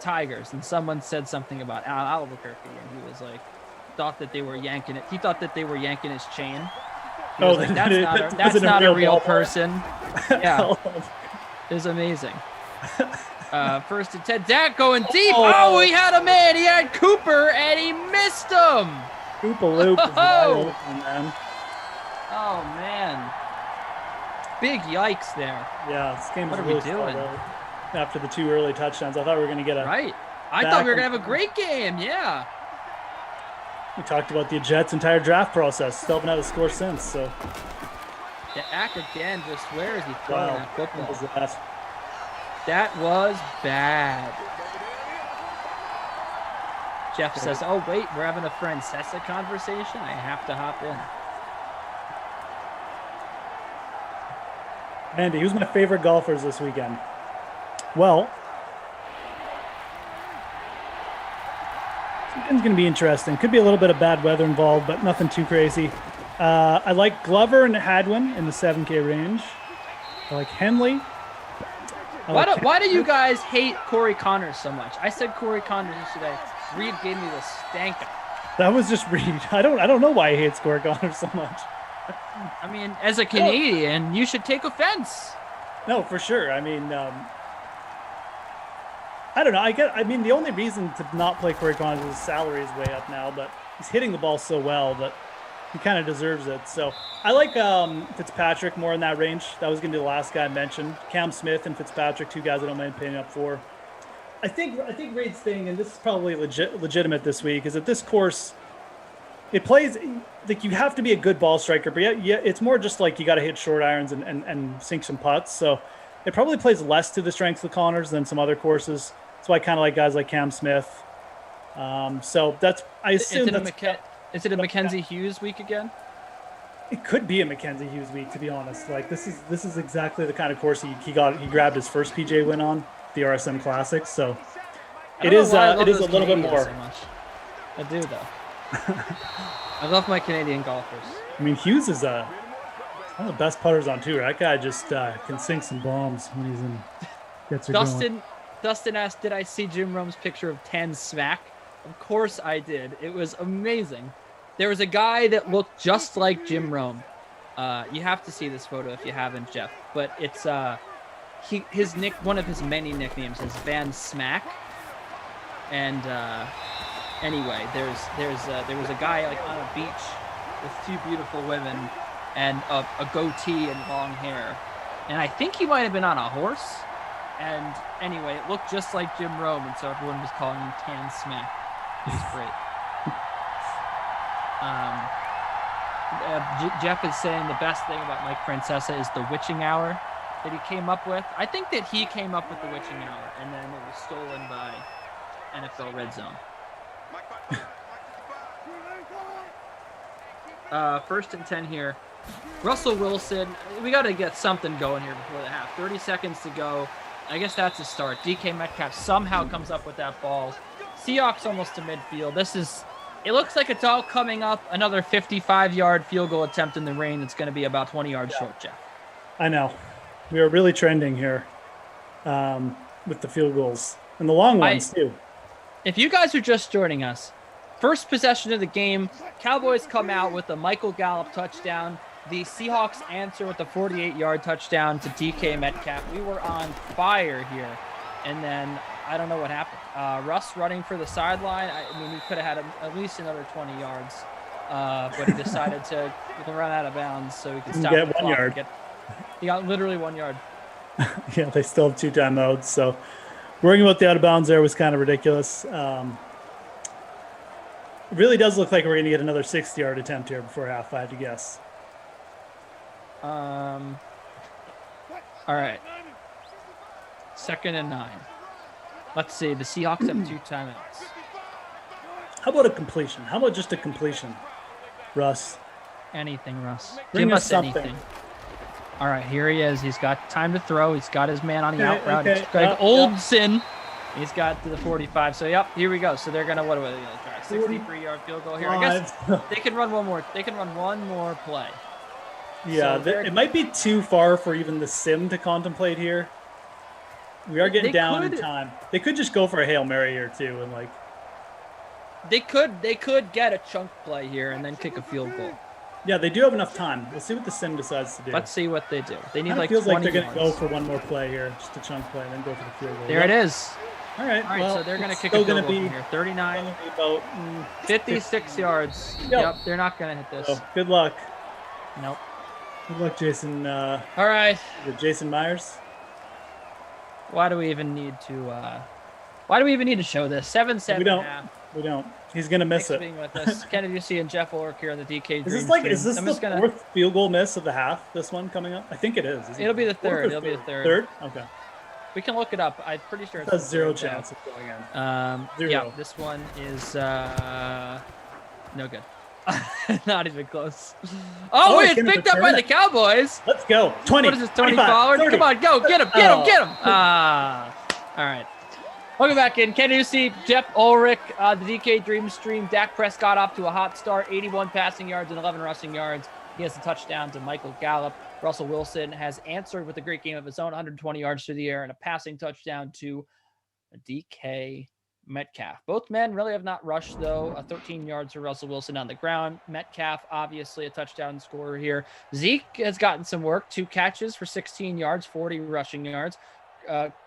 Tigers. And someone said something about Al Albuquerque, and he was like, thought that they were yanking it. He thought that they were yanking his chain. He was like, that's not a real person. Yeah, it was amazing. First and 10, Dak going deep. Oh, he had a man. He had Cooper, and he missed him. Cooper Loop is wide open, man. Oh, man. Big yikes there. Yeah, this game What was are we really doing? slow after the 2 early touchdowns. I thought we were going to get a Right. I thought we were going to have a great game. Yeah. We talked about the Jets' entire draft process. Still haven't had a score since. So Dak again. Just where is he throwing wow, that football? what was that? That was bad. Jeff says, "Oh wait, we're having a Francesa conversation. I have to hop in." Andy, who's my favorite golfers this weekend? Well, this weekend's going to be interesting. Could be a little bit of bad weather involved, but nothing too crazy. I like Glover and Hadwin in the 7K range. I like Henley. Why do you guys hate Corey Connors so much? I said Corey Connors yesterday. Reed gave me the stank. That was just Reed. I don't know why he hates Corey Connors so much. I mean, as a Canadian, you should take offense. No, for sure. I mean, I don't know. I mean, the only reason to not play Corey Connors is his salary is way up now, but he's hitting the ball so well that he kind of deserves it. So I like Fitzpatrick more in that range. That was going to be the last guy I mentioned. Cam Smith and Fitzpatrick, 2 guys I don't mind paying up for. I think Reed's thing, and this is probably legitimate this week, is that this course, it plays like you have to be a good ball striker, but yeah, it's more just like you got to hit short irons and sink some putts. So it probably plays less to the strengths of the Connors than some other courses. That's why I kind of like guys like Cam Smith. So that's, I assume is it a Mackenzie Hughes week again? It could be a Mackenzie Hughes week, to be honest. Like this is exactly the kind of course he grabbed his first PJ win on, the RSM Classic. So it is a little bit more. So much. I do though. I love my Canadian golfers. I mean, Hughes is one of the best putters on tour. That guy just can sink some bombs when he's in. Gets her going. Dustin asked, "Did I see Jim Rome's picture of Tan Smack?" Of course I did. It was amazing. There was a guy that looked just like Jim Rome. You have to see this photo if you haven't, Jeff. But it's one of his many nicknames is Van Smack. And anyway, there was a guy like on a beach with 2 beautiful women and a goatee and long hair, and I think he might have been on a horse. And anyway, it looked just like Jim Rome, and so everyone was calling him Tan Smack. It was great. Jeff is saying the best thing about Mike Francesa is the witching hour that he came up with. I think that he came up with the witching hour, and then it was stolen by NFL Red Zone. First and 10 here. Russell Wilson, we got to get something going here before the half. 30 seconds to go. I guess that's a start. DK Metcalf somehow comes up with that ball. Seahawks almost to midfield. It looks like it's all coming up. Another 55-yard field goal attempt in the rain. It's going to be about 20 yards short, Jeff. I know. We are really trending here with the field goals and the long ones, too. If you guys are just joining us, first possession of the game, Cowboys come out with a Michael Gallup touchdown. The Seahawks answer with a 48-yard touchdown to DK Metcalf. We were on fire here. And then I don't know what happened. Russ running for the sideline. I mean, we could have had at least another 20 yards. But he decided to run out of bounds so he could stop get the 1 clock. yard. He got literally 1 yard. Yeah, they still have 2 timeouts. So worrying about the out of bounds there was kind of ridiculous. It really does look like we're going to get another 60-yard attempt here before half, if I had to guess. All right. 2nd and 9. Let's see. The Seahawks have 2 timeouts. How about a completion? How about just a completion, Russ? Anything, Russ. Bring Give us us something. anything. All right, here he is. He's got time to throw. He's got his man on the Okay, out route. okay. It's Greg Yep, Olsen. He's got to the 45. So, yep, here we go. So they're gonna what are they gonna try? 63-yard field goal here. I guess they can run one more. They can run one more play. Yeah, So it might be too far for even the sim to contemplate here. We are getting They down in could- time. They could just go for a Hail Mary here too, and like They could get a chunk play here and then kick a field goal. yeah, they do have enough time. We'll see what the sim decides to do. Let's see what they do. They need Kinda like feels 20 like they're gonna yards. go for one more play here, just a chunk play, and then go for the field goal. There Yep. it is. All right. All right, well, so they're going to it's kick a still field gonna goal be from here. 39, about 56 yards. Yep, they're not going to hit this. So, good luck. Nope. Good luck, Jason. All right. Is it Jason Myers? Why do we even need to show this? 7-7 We don't. and a half. We don't. He's gonna miss Thanks for it. being with us. Kennedy C and Jeff Ulrich here on the DK Is Dream this like Stream. is this I'm the just gonna, fourth field goal miss of the half? This one coming up? I think it is. isn't It'll it? be the Fourth or third. It'll be the third. Third? Okay. We can look it up. I'm pretty sure it's That's the zero third, though. chance of going in. Yeah, Zero. this one is no good. Not even close. Oh, wait, it's Kenneth picked up by returned the it. Cowboys. Let's go. 20. What is this, Tony 25, Pollard? 30. Come on, go. Get him. Oh. Get him. Ah. All right. Welcome back in. Kennedy C, Jeff Ulrich, the DK Dream Stream. Dak Prescott off to a hot start. 81 passing yards and 11 rushing yards. He has a touchdown to Michael Gallup. Russell Wilson has answered with a great game of his own, 120 yards through the air and a passing touchdown to DK Metcalf. Both men really have not rushed, though. 13 yards for Russell Wilson on the ground. Metcalf, obviously, a touchdown scorer here. Zeke has gotten some work. 2 catches for 16 yards, 40 rushing yards.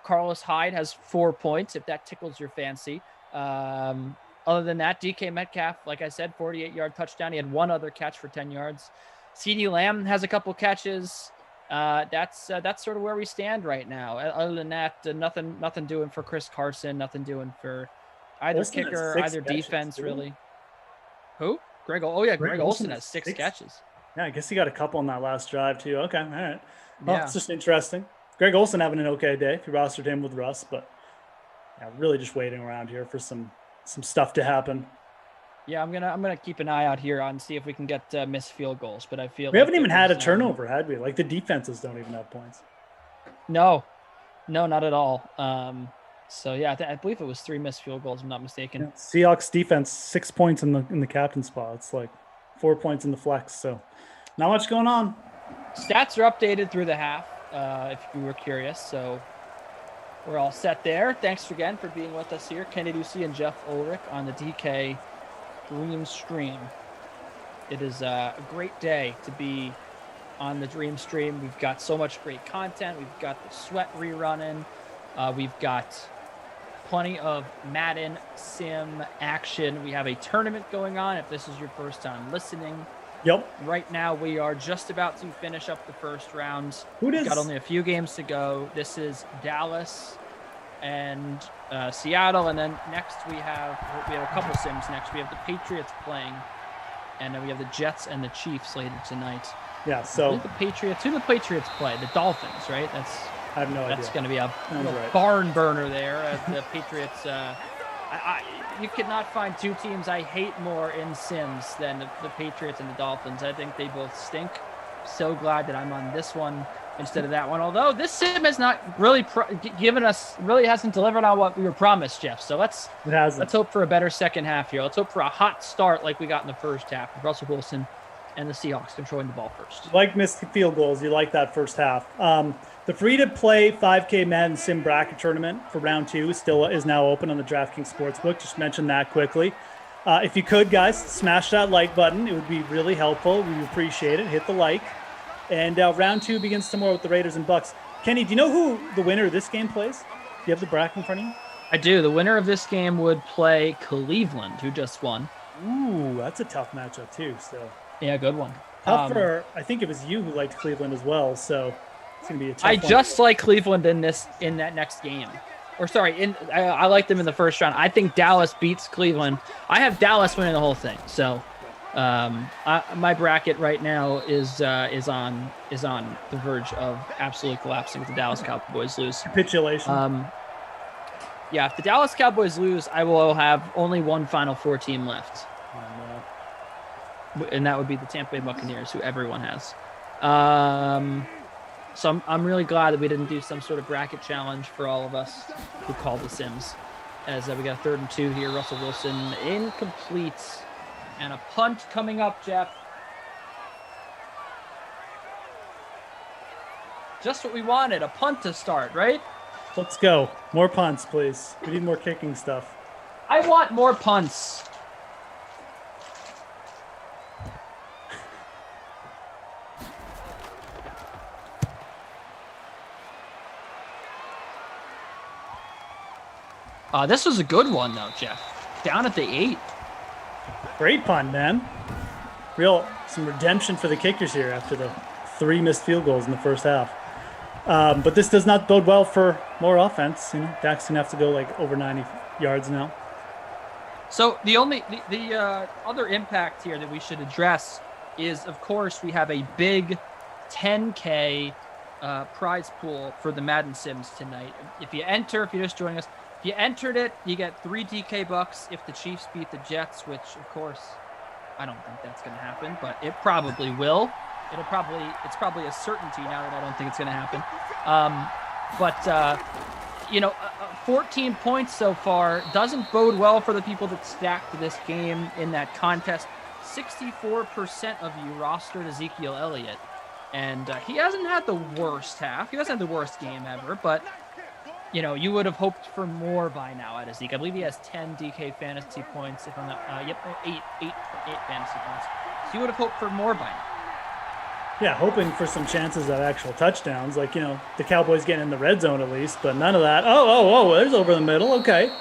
Carlos Hyde has 4 points, if that tickles your fancy. Other than that, DK Metcalf, like I said, 48-yard touchdown. He had 1 other catch for 10 yards. CeeDee Lamb has a couple catches. That's sort of where we stand right now. Other than that, nothing doing for Chris Carson, nothing doing for either Olsen has kicker, 6 either catches, defense, too. really. Who? Greg Olsen has 6 catches. Yeah, I guess he got a couple on that last drive too. Okay, all right. Well, Yeah. it's just interesting. Greg Olsen having an okay day if you rostered him with Russ, but yeah, really just waiting around here for some stuff to happen. Yeah, I'm gonna keep an eye out here on see if we can get missed field goals. But I feel We like haven't even there's, had a turnover, had we? Like the defenses don't even have points. No, not at all. So yeah, I believe it was 3 missed field goals, if I'm not mistaken. Yeah, Seahawks defense 6 points in the captain spot. It's like 4 points in the flex. So not much going on. Stats are updated through the half, if you were curious. So we're all set there. Thanks again for being with us here, Kennedy Ducey and Jeff Ulrich on the DK Dream Stream. It is a great day to be on the Dream Stream. We've got so much great content. We've got the sweat rerunning. We've got plenty of Madden sim action. We have a tournament going on if this is your first time listening. Yep. Right now, we are just about to finish up the first round. Who We've does- got only a few games to go. This is Dallas and Seattle, and then next we have a couple sims. Next we have the Patriots playing, and then we have the Jets and the Chiefs slated tonight. Yeah. I So believe the Patriots. Who do the Patriots play? The Dolphins, right? I have no idea. That's going to be a Sounds little right. barn burner there. The Patriots. You could not find 2 teams I hate more in Sims than the Patriots and the Dolphins. I think they both stink. So glad that I'm on this one instead of that one. Although this sim has not really hasn't delivered on what we were promised, Jeff. So let's hope for a better second half here. Let's hope for a hot start like we got in the first half with Russell Wilson and the Seahawks controlling the ball first. like missed field goals. You like that first half. The free-to-play 5K Madden Sim Bracket Tournament for round 2 is now open on the DraftKings Sportsbook. Just mention that quickly. If you could, guys, smash that like button. It would be really helpful. We appreciate it. Hit the like. And round 2 begins tomorrow with the Raiders and Bucks. Kenny, do you know who the winner of this game plays? Do you have the bracket in front of you? I do. The winner of this game would play Cleveland, who just won. Ooh, that's a tough matchup too. So Yeah, good one. tough for, I think it was you who liked Cleveland as well. So it's gonna be a tough I one. just like Cleveland in that next game. Or sorry, I like them in the first round. I think Dallas beats Cleveland. I have Dallas winning the whole thing. So My bracket right now is on the verge of absolutely collapsing if the Dallas Cowboys lose. Capitulation. Yeah, if the Dallas Cowboys lose, I will have only one Final Four team left. And that would be the Tampa Bay Buccaneers, who everyone has. So I'm really glad that we didn't do some sort of bracket challenge for all of us who call the Sims. As we got 3rd and 2 here. Russell Wilson incomplete. And a punt coming up, Jeff. Just what we wanted, a punt to start, right? Let's go. More punts, please. We need more kicking stuff. I want more punts. This was a good one, though, Jeff. Down at the 8. Great punt, man. Some redemption for the kickers here after the 3 missed field goals in the first half. But this does not bode well for more offense. Dak's gonna have to go like over 90 yards now. So the other impact here that we should address is, of course, we have a big 10K prize pool for the Madden Sims tonight. If you're just joining us, if you entered it, you get 3 DK bucks if the Chiefs beat the Jets, which, of course, I don't think that's going to happen, but it probably will. It's probably a certainty now that I don't think it's going to happen. 14 points so far doesn't bode well for the people that stacked this game in that contest. 64% of you rostered Ezekiel Elliott, and he hasn't had the worst half. He doesn't have the worst game ever, but you would have hoped for more by now out of Zeke. I believe he has 10 DK fantasy points. If I'm not, eight fantasy points. So you would have hoped for more by now. Yeah, hoping for some chances at actual touchdowns, like the Cowboys getting in the red zone at least, but none of that. Oh, there's over the middle. Okay,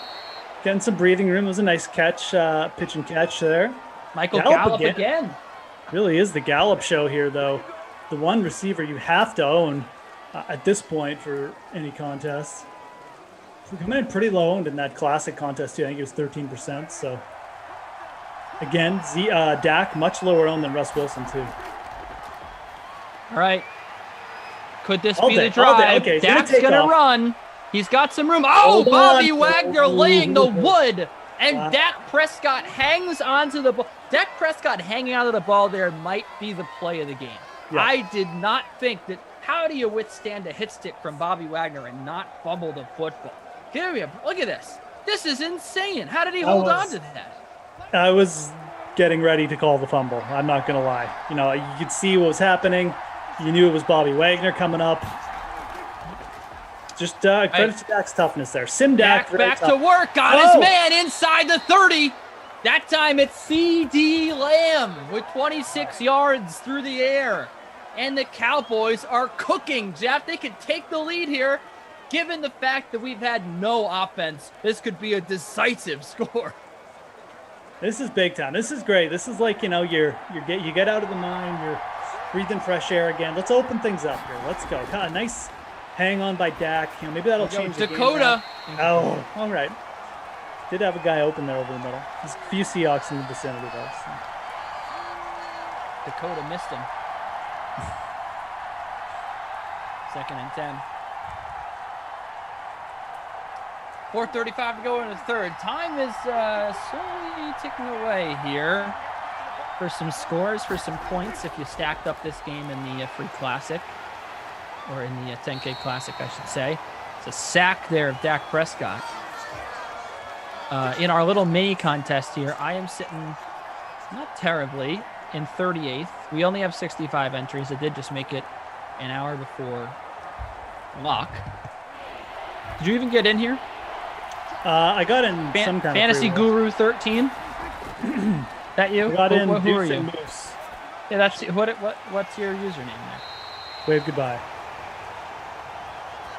getting some breathing room. It was a nice catch, pitch and catch there. Michael Gallup again. Really is the Gallup show here, though. The one receiver you have to own at this point for any contest. We come in pretty low owned in that classic contest too. I think it was 13%. So again, Dak much lower owned than Russ Wilson too. All right. Could this be the drive? Okay, Dak's gonna run. He's got some room. Oh, Bobby Wagner laying the wood. And Dak Prescott hangs onto the ball. Dak Prescott hanging onto the ball there might be the play of the game. Yeah. I did not think that. How do you withstand a hit stick from Bobby Wagner and not fumble the football? Look at this. This is insane. How did he hold on to that? I was getting ready to call the fumble. I'm not going to lie. You could see what was happening. You knew it was Bobby Wagner coming up. Just credit to Dak's toughness there. Dak back to work. Got his man inside the 30. That time it's C.D. Lamb with 26 yards through the air. And the Cowboys are cooking, Jeff. They could take the lead here. Given the fact that we've had no offense, this could be a decisive score. This is big time. This is great. This is like, you get out of the mine, you're breathing fresh air again. Let's open things up here. Let's go. God, nice hang on by Dak. Maybe that'll change the Dakota. Game oh, all right. Did have a guy open there over the middle. There's a few Seahawks in the vicinity though. So. Dakota missed him. 2nd and 10. 4:35 to go in the third. Time is slowly ticking away here for some scores, for some points if you stacked up this game in the free classic, or in the 10K classic, I should say. It's a sack there of Dak Prescott. In our little mini contest here, I am sitting not terribly in 38th. We only have 65 entries. I did just make it an hour before lock. Did you even get in here? I got in some kind Fantasy of Guru 13. That you? Got in. Who are you? Moose. Yeah, that's what's your username there? Wave goodbye.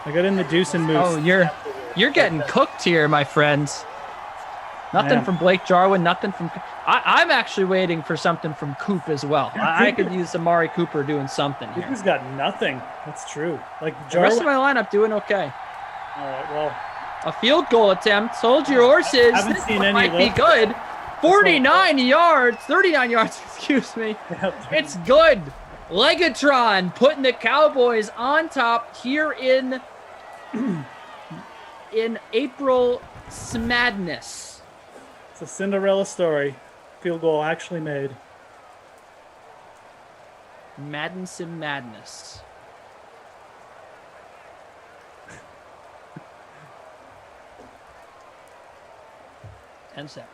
I got in the Deuce and Moose. Oh, you're getting cooked here, my friends. Nothing from Blake Jarwin. Nothing from. I'm actually waiting for something from Coop as well. I could use Amari Cooper doing something here. Cooper's got nothing. That's true. Like Jarwin. The rest of my lineup doing okay. All right. Well. A field goal attempt. Hold your horses. Haven't seen any might be good. 49 yards, 39 yards, excuse me. It's good. Legatron putting the Cowboys on top here in April Madness. It's a Cinderella story. Field goal actually made. Madden Sim Madness. And 7.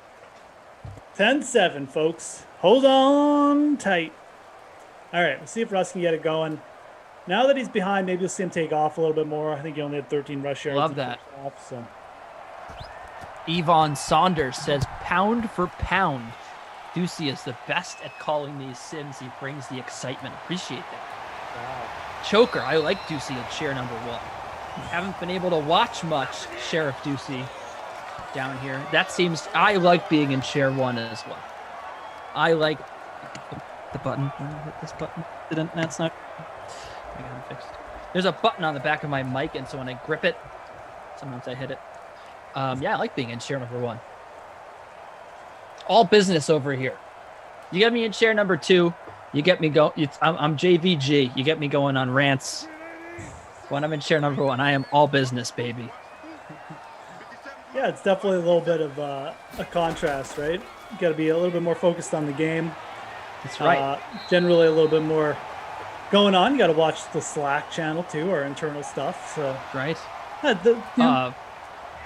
10-7, folks. Hold on tight. All right, we'll see if Russ can get it going. Now that he's behind, maybe you'll see him take off a little bit more. I think he only had 13 rush yards. Love that. Off, so. Yvonne Saunders says, pound for pound, Ducey is the best at calling these sims. He brings the excitement. Appreciate that. Wow. Choker, I like Ducey at share number 1. Haven't been able to watch much Sheriff Ducey down here. That seems, I like being in share 1 as well. I like the button. Hit this button. That's not, I got it fixed. There's a button on the back of my mic, and so when I grip it, sometimes I hit it. Yeah, I like being in share number 1. All business over here. You get me in share number 2. You get me go. I'm JVG. You get me going on rants. When I'm in share number 1, I am all business, baby. Yeah, it's definitely a little bit of a contrast, right? You got to be a little bit more focused on the game. That's right. Generally, a little bit more going on. You got to watch the Slack channel too, our internal stuff. So right.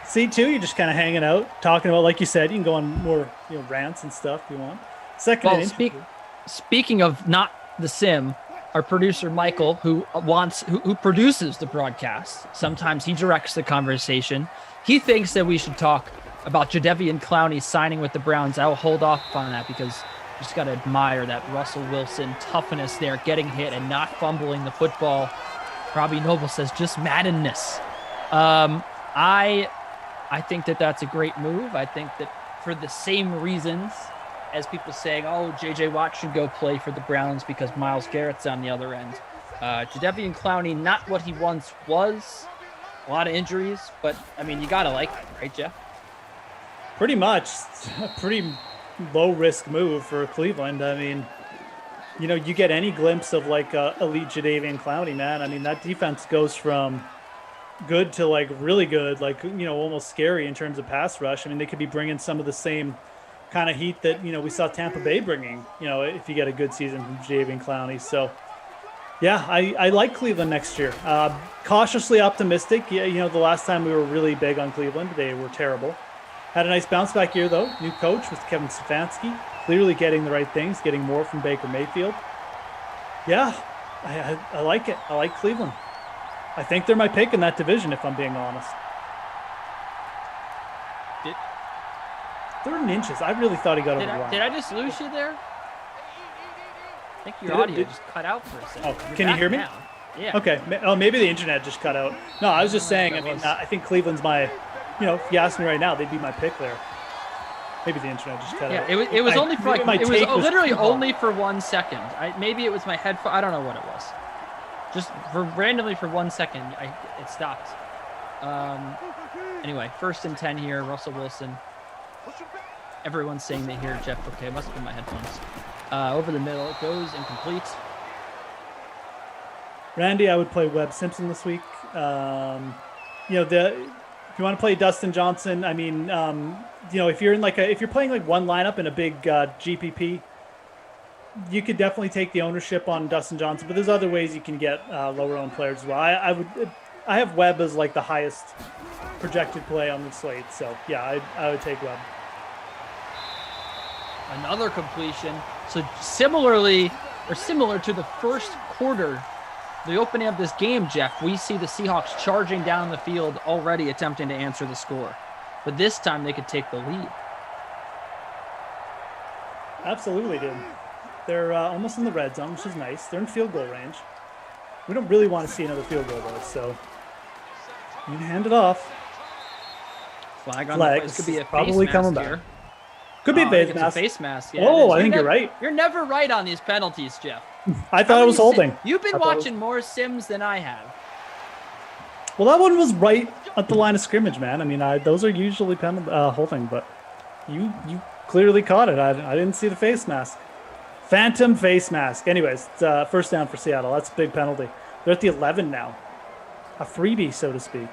C2, you're just kind of hanging out, talking about, like you said, you can go on more rants and stuff if you want. Speaking of not the sim, our producer Michael, who produces the broadcast, sometimes he directs the conversation. He thinks that we should talk about Jadeveon Clowney signing with the Browns. I will hold off on that because you just got to admire that Russell Wilson toughness there, getting hit and not fumbling the football. Robbie Noble says just Maddenness. I think that that's a great move. I think that for the same reasons as people saying, oh, J.J. Watt should go play for the Browns because Myles Garrett's on the other end. Jadeveon Clowney, not what he once was. A lot of injuries, but, I mean, you got to like him, right, Jeff? Pretty much. A pretty low-risk move for Cleveland. I mean, you get any glimpse of, like, elite Jadeveon Clowney, man. I mean, that defense goes from good to, like, really good, like, almost scary in terms of pass rush. I mean, they could be bringing some of the same kind of heat that, we saw Tampa Bay bringing, if you get a good season from Jadeveon Clowney. So, yeah, I like Cleveland next year. Cautiously optimistic. Yeah, the last time we were really big on Cleveland, they were terrible. Had a nice bounce back year, though. New coach with Kevin Stefanski. Clearly getting the right things, getting more from Baker Mayfield. Yeah, I like it. I like Cleveland. I think they're my pick in that division, if I'm being honest. 3rd and inches. I really thought he got over the line. Did I just lose you there? I think your audio just cut out for a second. Oh, can you hear me? Now. Yeah. Okay. Oh, maybe the internet just cut out. No, I was just saying, I think Cleveland's my, if you ask me right now, they'd be my pick there. Maybe the internet just cut out. Yeah, it was only for like, it was literally only for 1 second. Maybe it was my headphone. I don't know what it was. Just randomly for 1 second, it stopped. Anyway, 1st and 10 here, Russell Wilson. Everyone's saying they hear Jeff. Okay, it must have been my headphones. Over the middle, it goes incomplete. Randy, I would play Webb Simpson this week. If you want to play Dustin Johnson, I mean, if you're if you're playing like one lineup in a big GPP, you could definitely take the ownership on Dustin Johnson. But there's other ways you can get lower owned players as well. I have Webb as like the highest projected play on the slate. So yeah, I would take Webb. Another completion. So similar to the first quarter, the opening of this game, Jeff, we see the Seahawks charging down the field already attempting to answer the score. But this time they could take the lead. Absolutely, dude. They're almost in the red zone, which is nice. They're in field goal range. We don't really want to see another field goal, though, so you can hand it off. Flag on the play. This could be a probably coming back. Could be a face mask. Yeah, I think you're right. You're never right on these penalties, Jeff. I thought it was holding. You've been watching more Sims than I have. Well, that one was right at the line of scrimmage, man. I mean, those are usually holding, but you clearly caught it. I didn't see the face mask. Phantom face mask. Anyways, it's first down for Seattle. That's a big penalty. They're at the 11 now. A freebie, so to speak.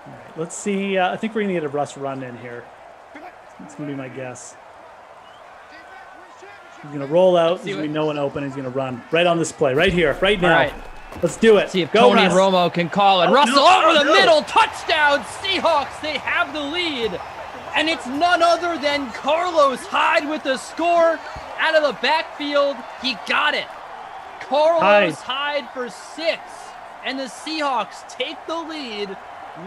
All right, let's see. I think we're going to get a Russ run in here. That's going to be my guess. He's going to roll out. There's going to be no one open. He's going to run right on this play, right here, right now. All right. Let's do it. See if Go, Tony Russ. Romo can call it. Oh, Russell no, over the no. middle. Touchdown. Seahawks. They have the lead. And it's none other than Carlos Hyde with the score out of the backfield. He got it. Carlos Hyde for 6. And the Seahawks take the lead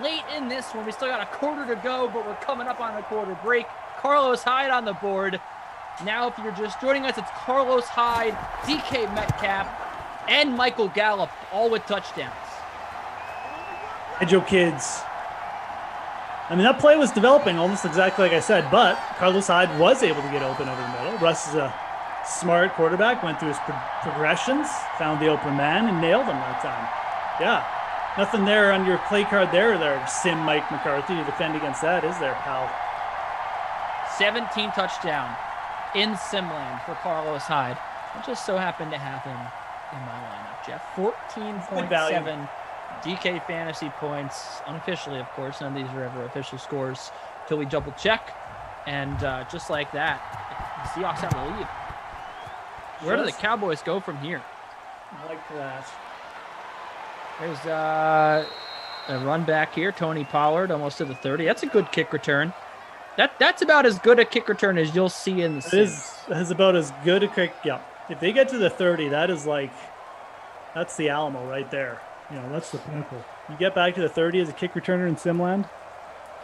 late in this one. We still got a quarter to go, but we're coming up on a quarter break. Carlos Hyde on the board. Now, if you're just joining us, it's Carlos Hyde, DK Metcalf, and Michael Gallup, all with touchdowns. Hey, Joe Kids. I mean, that play was developing almost exactly like I said, but Carlos Hyde was able to get open over the middle. Russ is a smart quarterback, went through his progressions, found the open man, and nailed him that time. Yeah, nothing there on your play card there, Sim Mike McCarthy, to defend against that, is there, pal? 17 touchdown in Simland for Carlos Hyde. I just so happened to have him in my lineup, Jeff. 14.7 DK fantasy points, unofficially, of course. None of these are ever official scores until we double check. And just like that, the Seahawks have the lead. Where do the Cowboys go from here? I like that. There's a run back here. Tony Pollard almost to the 30. That's a good kick return. That's about as good a kick return as you'll see in the Sims. It is about as good a kick. Yeah. If they get to the 30, that's the Alamo right there. You know, that's the pinnacle. You get back to the 30 as a kick returner in Simland.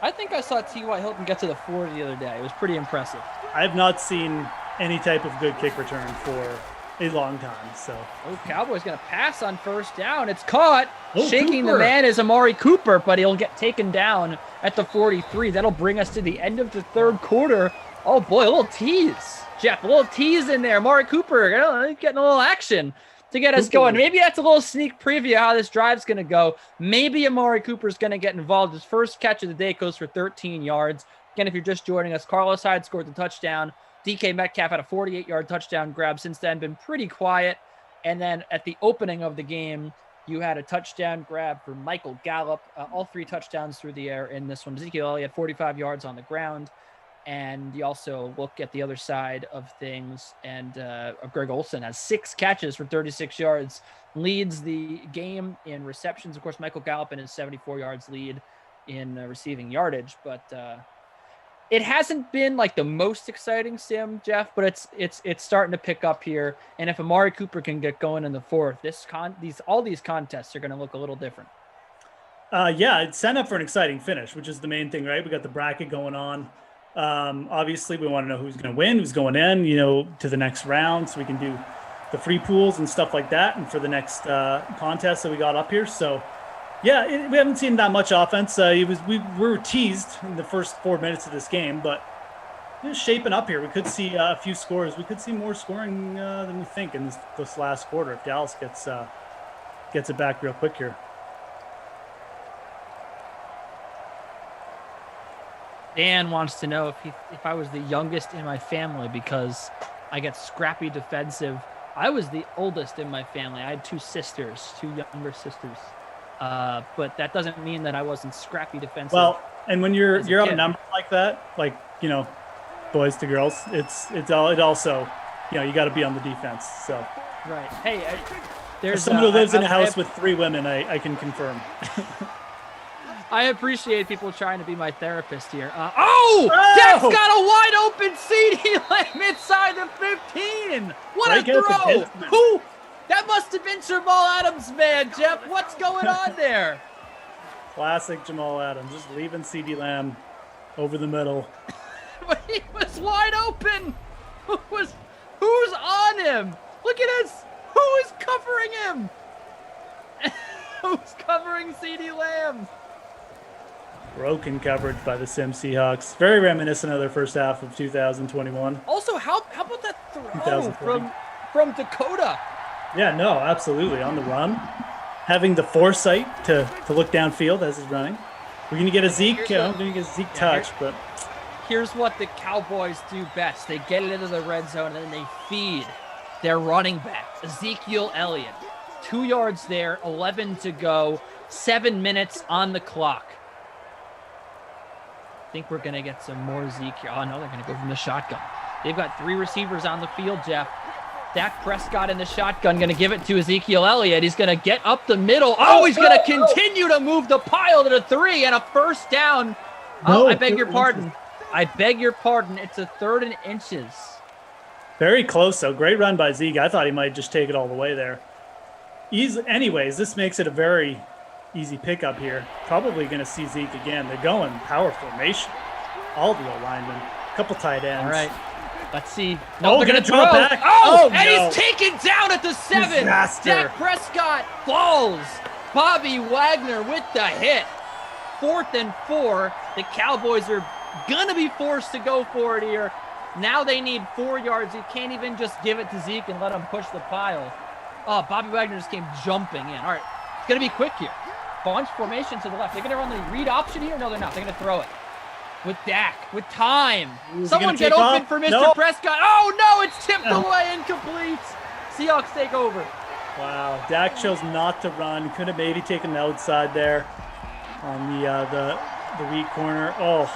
I think I saw T.Y. Hilton get to the 40 the other day. It was pretty impressive. I have not seen any type of good kick return for a long time. So, Cowboys going to pass on first down. It's caught. Shaking Cooper. the man is Amari Cooper, but he'll get taken down at the 43. That'll bring us to the end of the third quarter. Oh boy, a little tease. Jeff, a little tease in there. Amari Cooper getting a little action to get us going. Maybe that's a little sneak preview of how this drive's going to go. Maybe Amari Cooper's going to get involved. His first catch of the day goes for 13 yards. Again, if you're just joining us, Carlos Hyde scored the touchdown. DK Metcalf had a 48-yard touchdown grab since then, been pretty quiet. And then at the opening of the game, you had a touchdown grab for Michael Gallup. All 3 touchdowns through the air in this one. Ezekiel Elliott had 45 yards on the ground. And you also look at the other side of things, and Greg Olsen has 6 catches for 36 yards, leads the game in receptions. Of course, Michael Gallup in his 74 yards lead in receiving yardage, but it hasn't been like the most exciting sim, Jeff, but it's starting to pick up here. And if Amari Cooper can get going in the fourth, all these contests are going to look a little different. Yeah, it's set up for an exciting finish, which is the main thing, right? We got the bracket going on. Obviously, we want to know who's going to win, who's going in, to the next round, so we can do the free pools and stuff like that, and for the next contest that we got up here. So, yeah, we haven't seen that much offense. We were teased in the first 4 minutes of this game, but it's shaping up here. We could see a few scores. We could see more scoring than we think in this last quarter if Dallas gets it back real quick here. Dan wants to know if I was the youngest in my family because I get scrappy defensive. I was the oldest in my family. I had 2 sisters, 2 younger sisters. But that doesn't mean that I wasn't scrappy defensive. Well, and when you're on a number like that, like, boys to girls, it also, you got to be on the defense. So, right. Hey, there's as someone who lives in a house with 3 women, I can confirm. I appreciate people trying to be my therapist here. Dak's got a wide open CD Lamb inside the 15. What a throw! Who? That must have been Jamal Adams, man. Jeff, what's going on there? Classic Jamal Adams, just leaving CD Lamb over the middle. He was wide open. Who's on him? Look at this. Who is covering him? Who's covering CD Lamb? Broken coverage by the Sim Seahawks. Very reminiscent of their first half of 2021. Also, how about that throw from Dakota? Yeah, no, absolutely. On the run. Having the foresight to look downfield as he's running. We're going to get a Zeke. I'm going to get a Zeke touch, but here's what the Cowboys do best. They get it into the red zone, and then they feed their running back, Ezekiel Elliott. 2 yards there, 11 to go, 7 minutes on the clock. I think we're going to get some more Zeke here. Oh, no, they're going to go from the shotgun. They've got 3 receivers on the field, Jeff. Dak Prescott in the shotgun, going to give it to Ezekiel Elliott. He's going to get up the middle. Oh, he's going to continue to move the pile to the 3 and a first down. Oh, I beg your pardon. I beg your pardon. It's a 3rd and inches. Very close, though. Great run by Zeke. I thought he might just take it all the way there. Anyways, this makes it a very easy pickup here. Probably going to see Zeke again. They're going power formation. All the alignment. A couple tight ends. All right. Let's see. No, they're going to drop throw. back. Oh, and no. he's taken down at the 7. Disaster. Dak Prescott falls. Bobby Wagner with the hit. 4th and 4. The Cowboys are going to be forced to go for it here. Now they need 4 yards. You can't even just give it to Zeke and let him push the pile. Oh, Bobby Wagner just came jumping in. All right, it's going to be quick here. Bunch formation to the left. They're going to run the read option here? No, they're not. They're going to throw it. With Dak, with time. Someone get open for Mr. Prescott. Oh, no, it's tipped away, incomplete. Seahawks take over. Wow, Dak chose not to run. Could have maybe taken the outside there on the weak corner. Oh.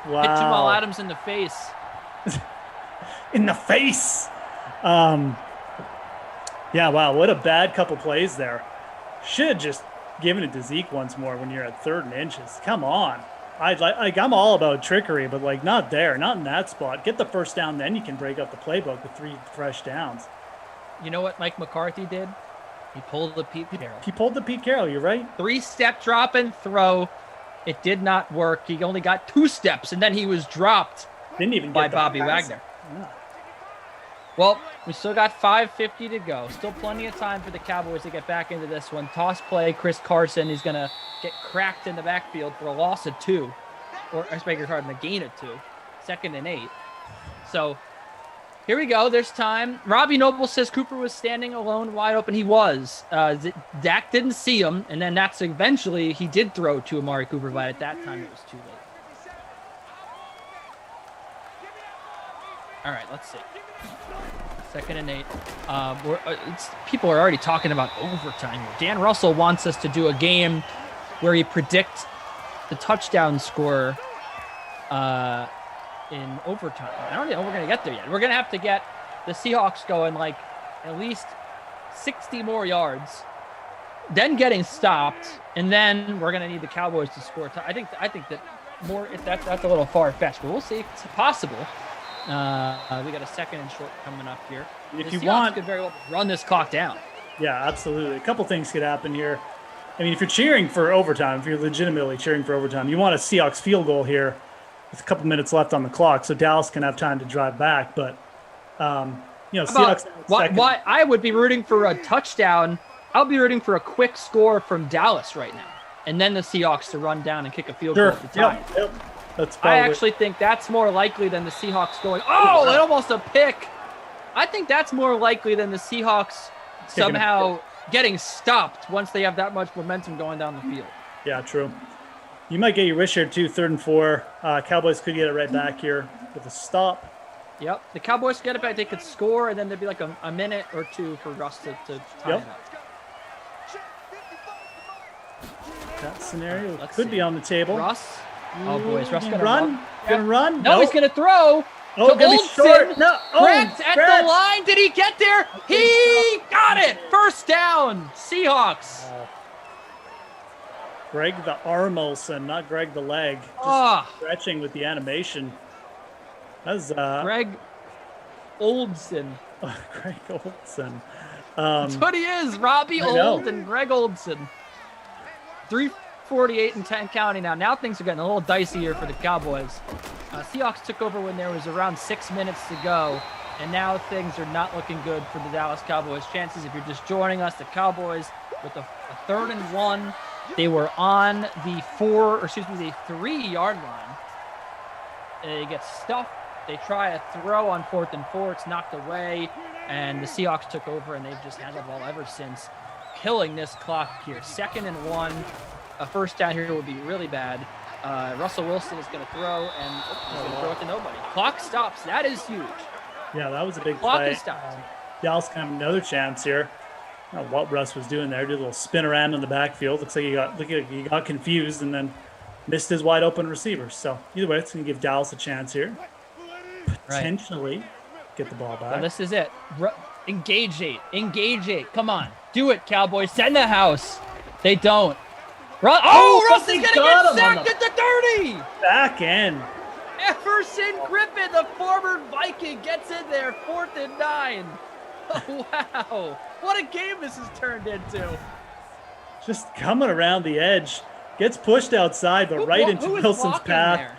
Wow. Hit Jamal Adams in the face. In the face. Yeah, wow, what a bad couple plays there. Should have just given it to Zeke once more when you're at 3rd and inches. Come on. I'm all about trickery, but like not there, not in that spot. Get the first down, then you can break up the playbook with 3 fresh downs. You know what Mike McCarthy did? He pulled the Pete Carroll. He pulled the Pete Carroll, you're right. 3-step drop and throw. It did not work. He only got 2 steps, and then he was dropped Didn't even by get Bobby Wagner. Yeah. Well, we still got 5:50 to go. Still plenty of time for the Cowboys to get back into this one. Toss play, Chris Carson is going to get cracked in the backfield for a loss of 2. Or, I beg your pardon, a gain of 2. 2nd and 8. So, here we go. There's time. Robbie Noble says Cooper was standing alone wide open. He was. Dak didn't see him, and then that's eventually he did throw to Amari Cooper, but at that time it was too late. All right, let's see. 2nd and 8. People are already talking about overtime here. Dan Russell wants us to do a game where he predicts the touchdown score in overtime. I don't know if we're going to get there yet. We're going to have to get the Seahawks going like at least 60 more yards, then getting stopped, and then we're going to need the Cowboys to score. I think that more that's a little far-fetched, but we'll see. It's possible. We got a 2nd and short coming up here. If the you Seahawks want, could very well run this clock down. Yeah, absolutely. A couple things could happen here. I mean, if you're cheering for overtime, if you're legitimately cheering for overtime, you want a Seahawks field goal here with a couple minutes left on the clock, so Dallas can have time to drive back. But Seahawks. Why I would be rooting for a touchdown. I'll be rooting for a quick score from Dallas right now, and then the Seahawks to run down and kick a field goal at the time. Yep. I actually think that's more likely than the Seahawks going, oh, and almost a pick. I think that's more likely than the Seahawks somehow getting stopped once they have that much momentum going down the field. Yeah, true. You might get your wish here too, 3rd and 4. Cowboys could get it right back here with a stop. Yep. The Cowboys get it back. They could score, and then there'd be like a minute or 2 for Russ to tie it up. That scenario could be on the table. Russ. Oh, boy. Is Russ going to run? Going to run? No, he's going to throw. Oh, to Oldson. No. Cracked at the line. Did he get there? He got it. First down. Seahawks. Greg the arm Olsen, not Greg the leg. Just stretching with the animation. That's Greg Oldson. Greg Oldson. That's what he is. Robbie Old and Greg Oldson. 3:48 and 10 counting now. Now things are getting a little dicey here for the Cowboys. Seahawks took over when there was around 6 minutes to go, and now things are not looking good for the Dallas Cowboys' chances. If you're just joining us, the Cowboys with a 3rd and 1, they were on the 3-yard line. They get stuffed. They try a throw on 4th and 4. It's knocked away, and the Seahawks took over, and they've just had the ball ever since, killing this clock here. 2nd and 1. A first down here would be really bad. Russell Wilson is going to throw, and he's going to throw it to nobody. Clock stops. That is huge. Yeah, that was a big Clock play. is stopped. Dallas kind of another chance here. I don't know what Russ was doing there. Did a little spin around in the backfield. Looks like he got confused and then missed his wide open receivers. So either way, it's going to give Dallas a chance here. Potentially get the ball back. Well, this is it. Engage 8. Engage 8. Come on. Do it, Cowboys. Send the house. They don't. Russ is going to get sacked at the 30. Back in. Everson Griffin, the former Viking, gets in there. 4th and 9. Oh, wow. What a game this has turned into. Just coming around the edge. Gets pushed outside, but right into Wilson's path. There?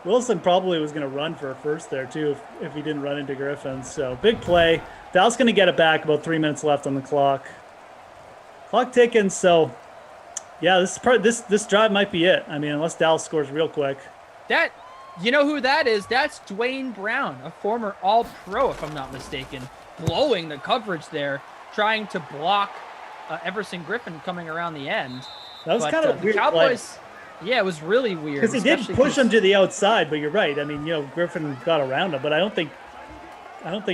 Wilson probably was going to run for a first there, too, if he didn't run into Griffin. So, big play. Dallas going to get it back. About 3 minutes left on the clock. Clock ticking, so, yeah, this drive might be it. I mean, unless Dallas scores real quick. You know who that is? That's Dwayne Brown, a former All-Pro, if I'm not mistaken, blowing the coverage there, trying to block Everson Griffin coming around the end. That was kind of a weird Cowboys. Yeah, it was really weird. Because he did push him to the outside, but you're right. I mean, Griffin got around him, but I don't think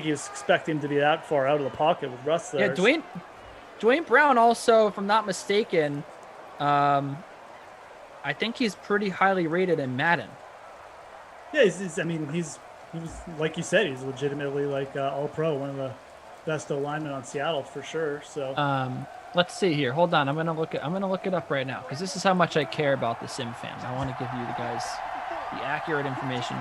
he was expecting him to be that far out of the pocket with Russ there. Yeah, Dwayne Brown also, if I'm not mistaken, I think he's pretty highly rated in Madden. Yeah, he was, like you said, he's legitimately like All-Pro, one of the best O-linemen on Seattle for sure. So let's see here. Hold on, I'm gonna look it up right now because this is how much I care about the Sim fans. I want to give you the guys the accurate information.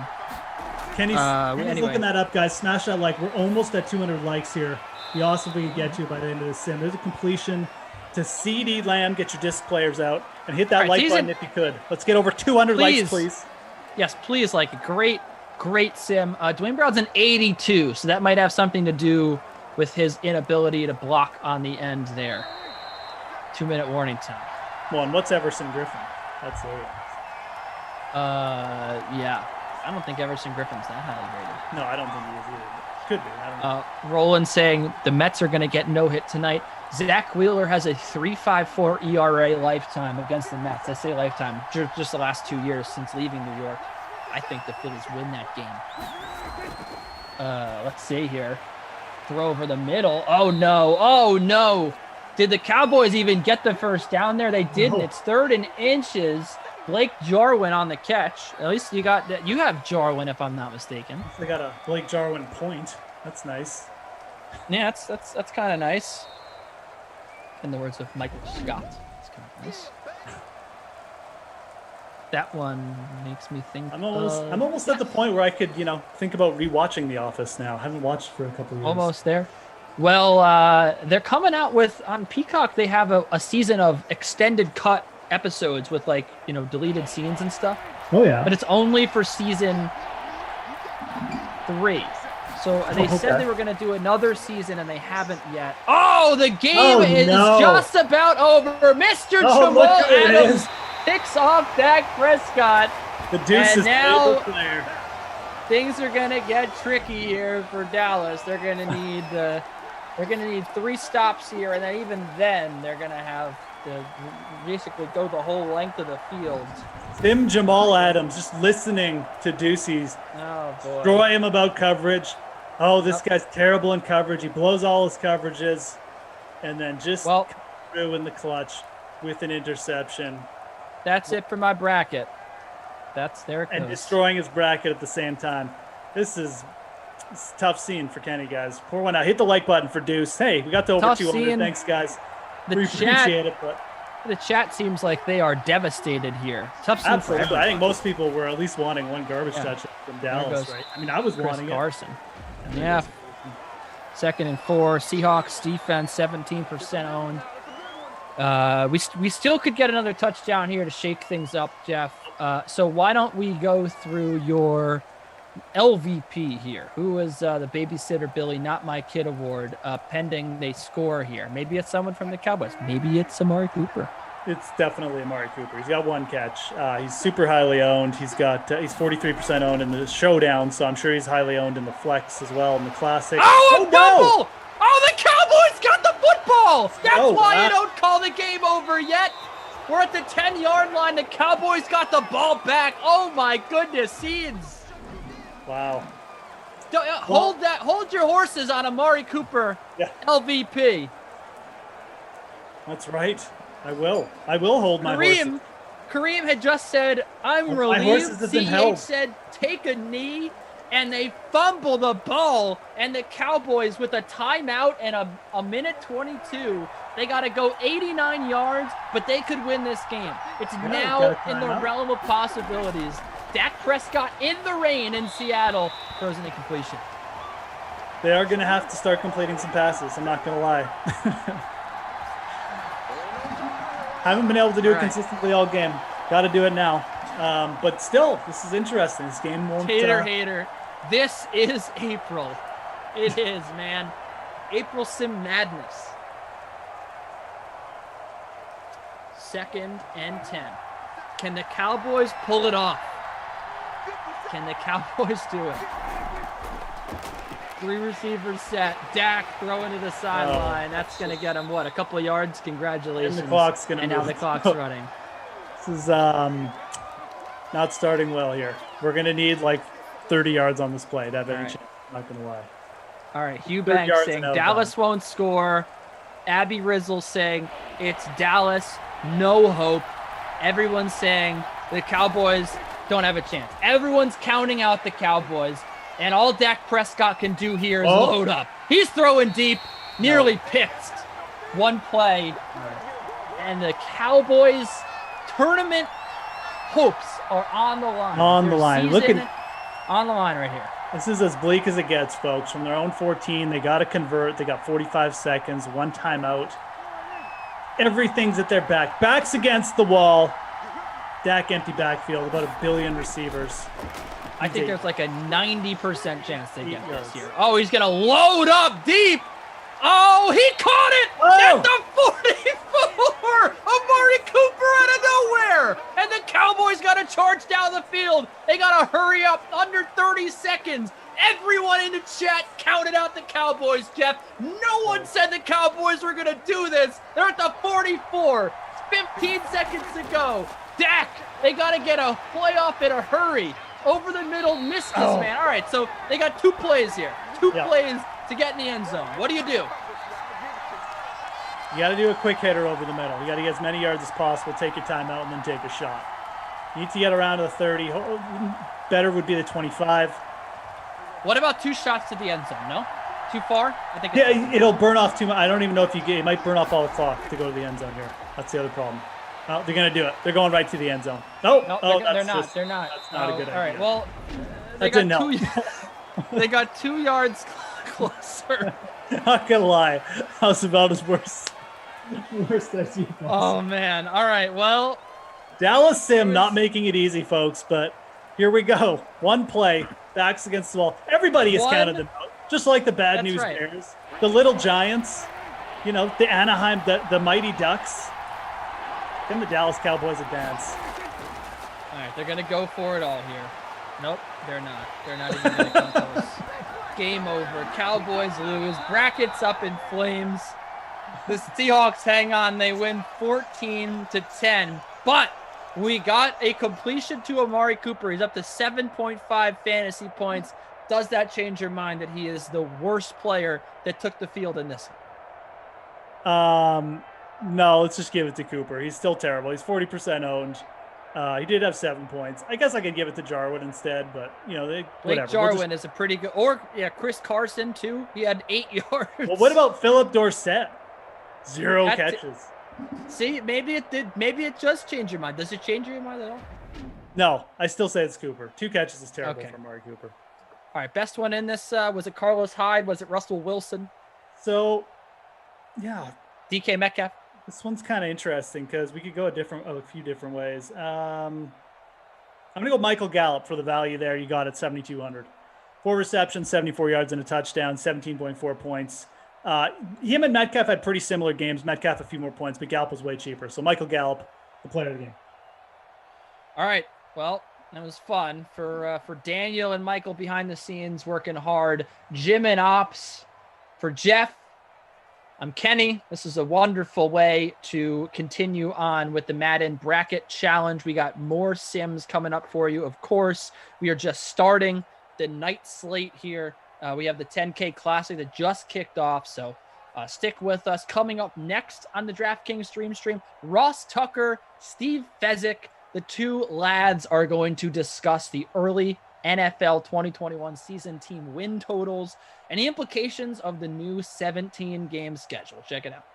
Kenny's anyway. looking that up, guys. Smash that like. We're almost at 200 likes here. Be awesome if we could get to by the end of the Sim. There's a completion to CD Lamb. Get your disc players out and hit that like button if you could. Let's get over 200 likes, please. Yes, please. Like a great Sim. Dwayne Brown's an 82, so that might have something to do with his inability to block on the end there. 2-minute warning time. Well, and what's Everson Griffin? That's it. Yeah. I don't think Everson Griffin's that highly rated. No, I don't think he is either. Could be. I don't know. Roland saying the Mets are going to get no hit tonight. Zach Wheeler has a 3.54 ERA lifetime against the Mets. I say lifetime, just the last 2 years since leaving New York. I think the Phillies win that game. Let's see here. Throw over the middle. Oh no. Did the Cowboys even get the first down there? They didn't. No. It's 3rd and inches. Blake Jarwin on the catch. At least you have Jarwin, if I'm not mistaken. They got a Blake Jarwin point. That's nice. Yeah, that's kind of nice. In the words of Michael Scott, it's kind of nice. That one makes me think. I'm almost at the point where I could, think about rewatching The Office now. I haven't watched for a couple of years. Almost there. Well, they're coming out with on Peacock. They have a season of extended cut episodes with deleted scenes and stuff. Oh yeah. But it's only for season 3. So they said they were going to do another season, and they haven't yet. Oh, the game is just about over. Mr. Jamal Adams picks off Dak Prescott. The Deuce's and now favorite player. Things are going to get tricky here for Dallas. They're going to need 3 stops here, and then even then, they're going to have to basically go the whole length of the field. Tim Jamal Adams just listening to Ducey's destroy him about coverage. Oh, this guy's terrible in coverage. He blows all his coverages, and then just through in the clutch with an interception. That's it for my bracket. There it goes. And destroying his bracket at the same time. It's a tough scene for Kenny, guys. Pour one out. Hit the like button for Deuce. Hey, we got to over Tough 200. scene. Thanks, guys. The appreciate it, but the chat seems like they are devastated here. Tough scene for absolutely. I think most people were at least wanting one garbage touch from Dallas, right? I mean, I was Chris wanting Carson. it. Yeah. 2nd and 4. Seahawks defense 17% owned. We still could get another touchdown here to shake things up, Jeff. So why don't we go through your LVP here? Who is the Babysitter Billy Not My Kid award pending they score here? Maybe it's someone from the Cowboys. Maybe it's Amari Cooper. It's definitely Amari Cooper. He's got 1 catch. He's super highly owned. He's 43% owned in the showdown, so I'm sure he's highly owned in the flex as well in the classic. Oh, no! Oh, the Cowboys got the football! That's why I don't call the game over yet. We're at the 10-yard line. The Cowboys got the ball back. Oh my goodness, Seeds. Wow. Hold your horses on Amari Cooper, LVP. That's right. I will hold my horses. Kareem had just said, I'm my horses relieved. have been CH held. said, take a knee, and they fumble the ball, and the Cowboys with a timeout and a minute 22, they got to go 89 yards, but they could win this game. It's now in the realm of possibilities. Dak Prescott in the rain in Seattle throws an incompletion. They are going to have to start completing some passes. I'm not going to lie. Haven't been able to do it consistently all game. Got to do it now. But still, this is interesting. This game won't... Hater. This is April. It is, man. April Sim Madness. 2nd and 10. Can the Cowboys pull it off? Can the Cowboys do it? 3 receivers set. Dak throwing to the sideline. That's going to get him, what, a couple of yards? Congratulations. And the clock's going to And now the clock's running. This is not starting well here. We're going to need like 30 yards on this play to have any chance. I'm not going to lie. All right, Hugh Banks saying Dallas won't score. Abby Rizzle saying it's Dallas, no hope. Everyone's saying the Cowboys don't have a chance. Everyone's counting out the Cowboys, and all Dak Prescott can do here is load up. He's throwing deep, nearly picked. One play, and the Cowboys' tournament hopes are on the line. On the line. Look at on the line right here. This is as bleak as it gets, folks. From their own 14, they got to convert. They got 45 seconds, 1 timeout. Everything's at their back. Backs against the wall. Dak empty backfield, about 1 billion receivers. I think there's like a 90% chance they get this here. Oh, he's going to load up deep. Oh, he caught it at the 44. Amari Cooper out of nowhere. And the Cowboys got to charge down the field. They got to hurry up under 30 seconds. Everyone in the chat counted out the Cowboys, Jeff. No one said the Cowboys were going to do this. They're at the 44. 15 seconds to go. Dak, they got to get a playoff in a hurry. Over the middle, missed this man. All right, so they got 2 plays here. 2 plays to get in the end zone. What do? You got to do a quick hitter over the middle. You got to get as many yards as possible, take your time out, and then take a shot. You need to get around to the 30. Better would be the 25. What about 2 shots to the end zone? No? Too far? I think it'll burn off too much. I don't even know if you get it. Might burn off all the clock to go to the end zone here. That's the other problem. Oh, they're going to do it. They're going right to the end zone. No, they're not. They're not. That's not a good idea. All right, well, they got 2 yards closer. Not going to lie. I was about as worse as you. Oh, man. All right, well. Dallas Sim not making it easy, folks, but here we go. 1 play, backs against the wall. Everybody has counted them out, just like the bad news Bears, the little Giants, the Anaheim, the Mighty Ducks. Then the Dallas Cowboys advance. All right, they're going to go for it all here. Nope, they're not. They're not even going to come close. Game over. Cowboys lose. Brackets up in flames. The Seahawks hang on. They win 14-10. But we got a completion to Amari Cooper. He's up to 7.5 fantasy points. Does that change your mind that he is the worst player that took the field in this? No, let's just give it to Cooper. He's still terrible. He's 40% owned. He did have 7 points. I guess I could give it to Jarwin instead, but whatever. Blake Jarwin is a pretty good, or Chris Carson too. He had 8 yards. Well, what about Philip Dorsett? 0 catches. See, maybe it did. Maybe it does change your mind. Does it change your mind at all? No, I still say it's Cooper. 2 catches is terrible for Amari Cooper. All right, best one in this was it Carlos Hyde? Was it Russell Wilson? So, yeah, DK Metcalf. This one's kind of interesting because we could go a few different ways. I'm going to go Michael Gallup for the value there. You got it, 7,200. 4 receptions, 74 yards and a touchdown, 17.4 points. Him and Metcalf had pretty similar games. Metcalf a few more points, but Gallup was way cheaper. So Michael Gallup, the player of the game. All right. Well, that was fun for Daniel and Michael behind the scenes working hard. Jim and Ops for Jeff. I'm Kenny. This is a wonderful way to continue on with the Madden Bracket Challenge. We got more sims coming up for you. Of course, we are just starting the night slate here. We have the 10K Classic that just kicked off, so stick with us. Coming up next on the DraftKings stream, Ross Tucker, Steve Fezzik, the two lads are going to discuss the early NFL 2021 season team win totals and the implications of the new 17-game schedule. Check it out.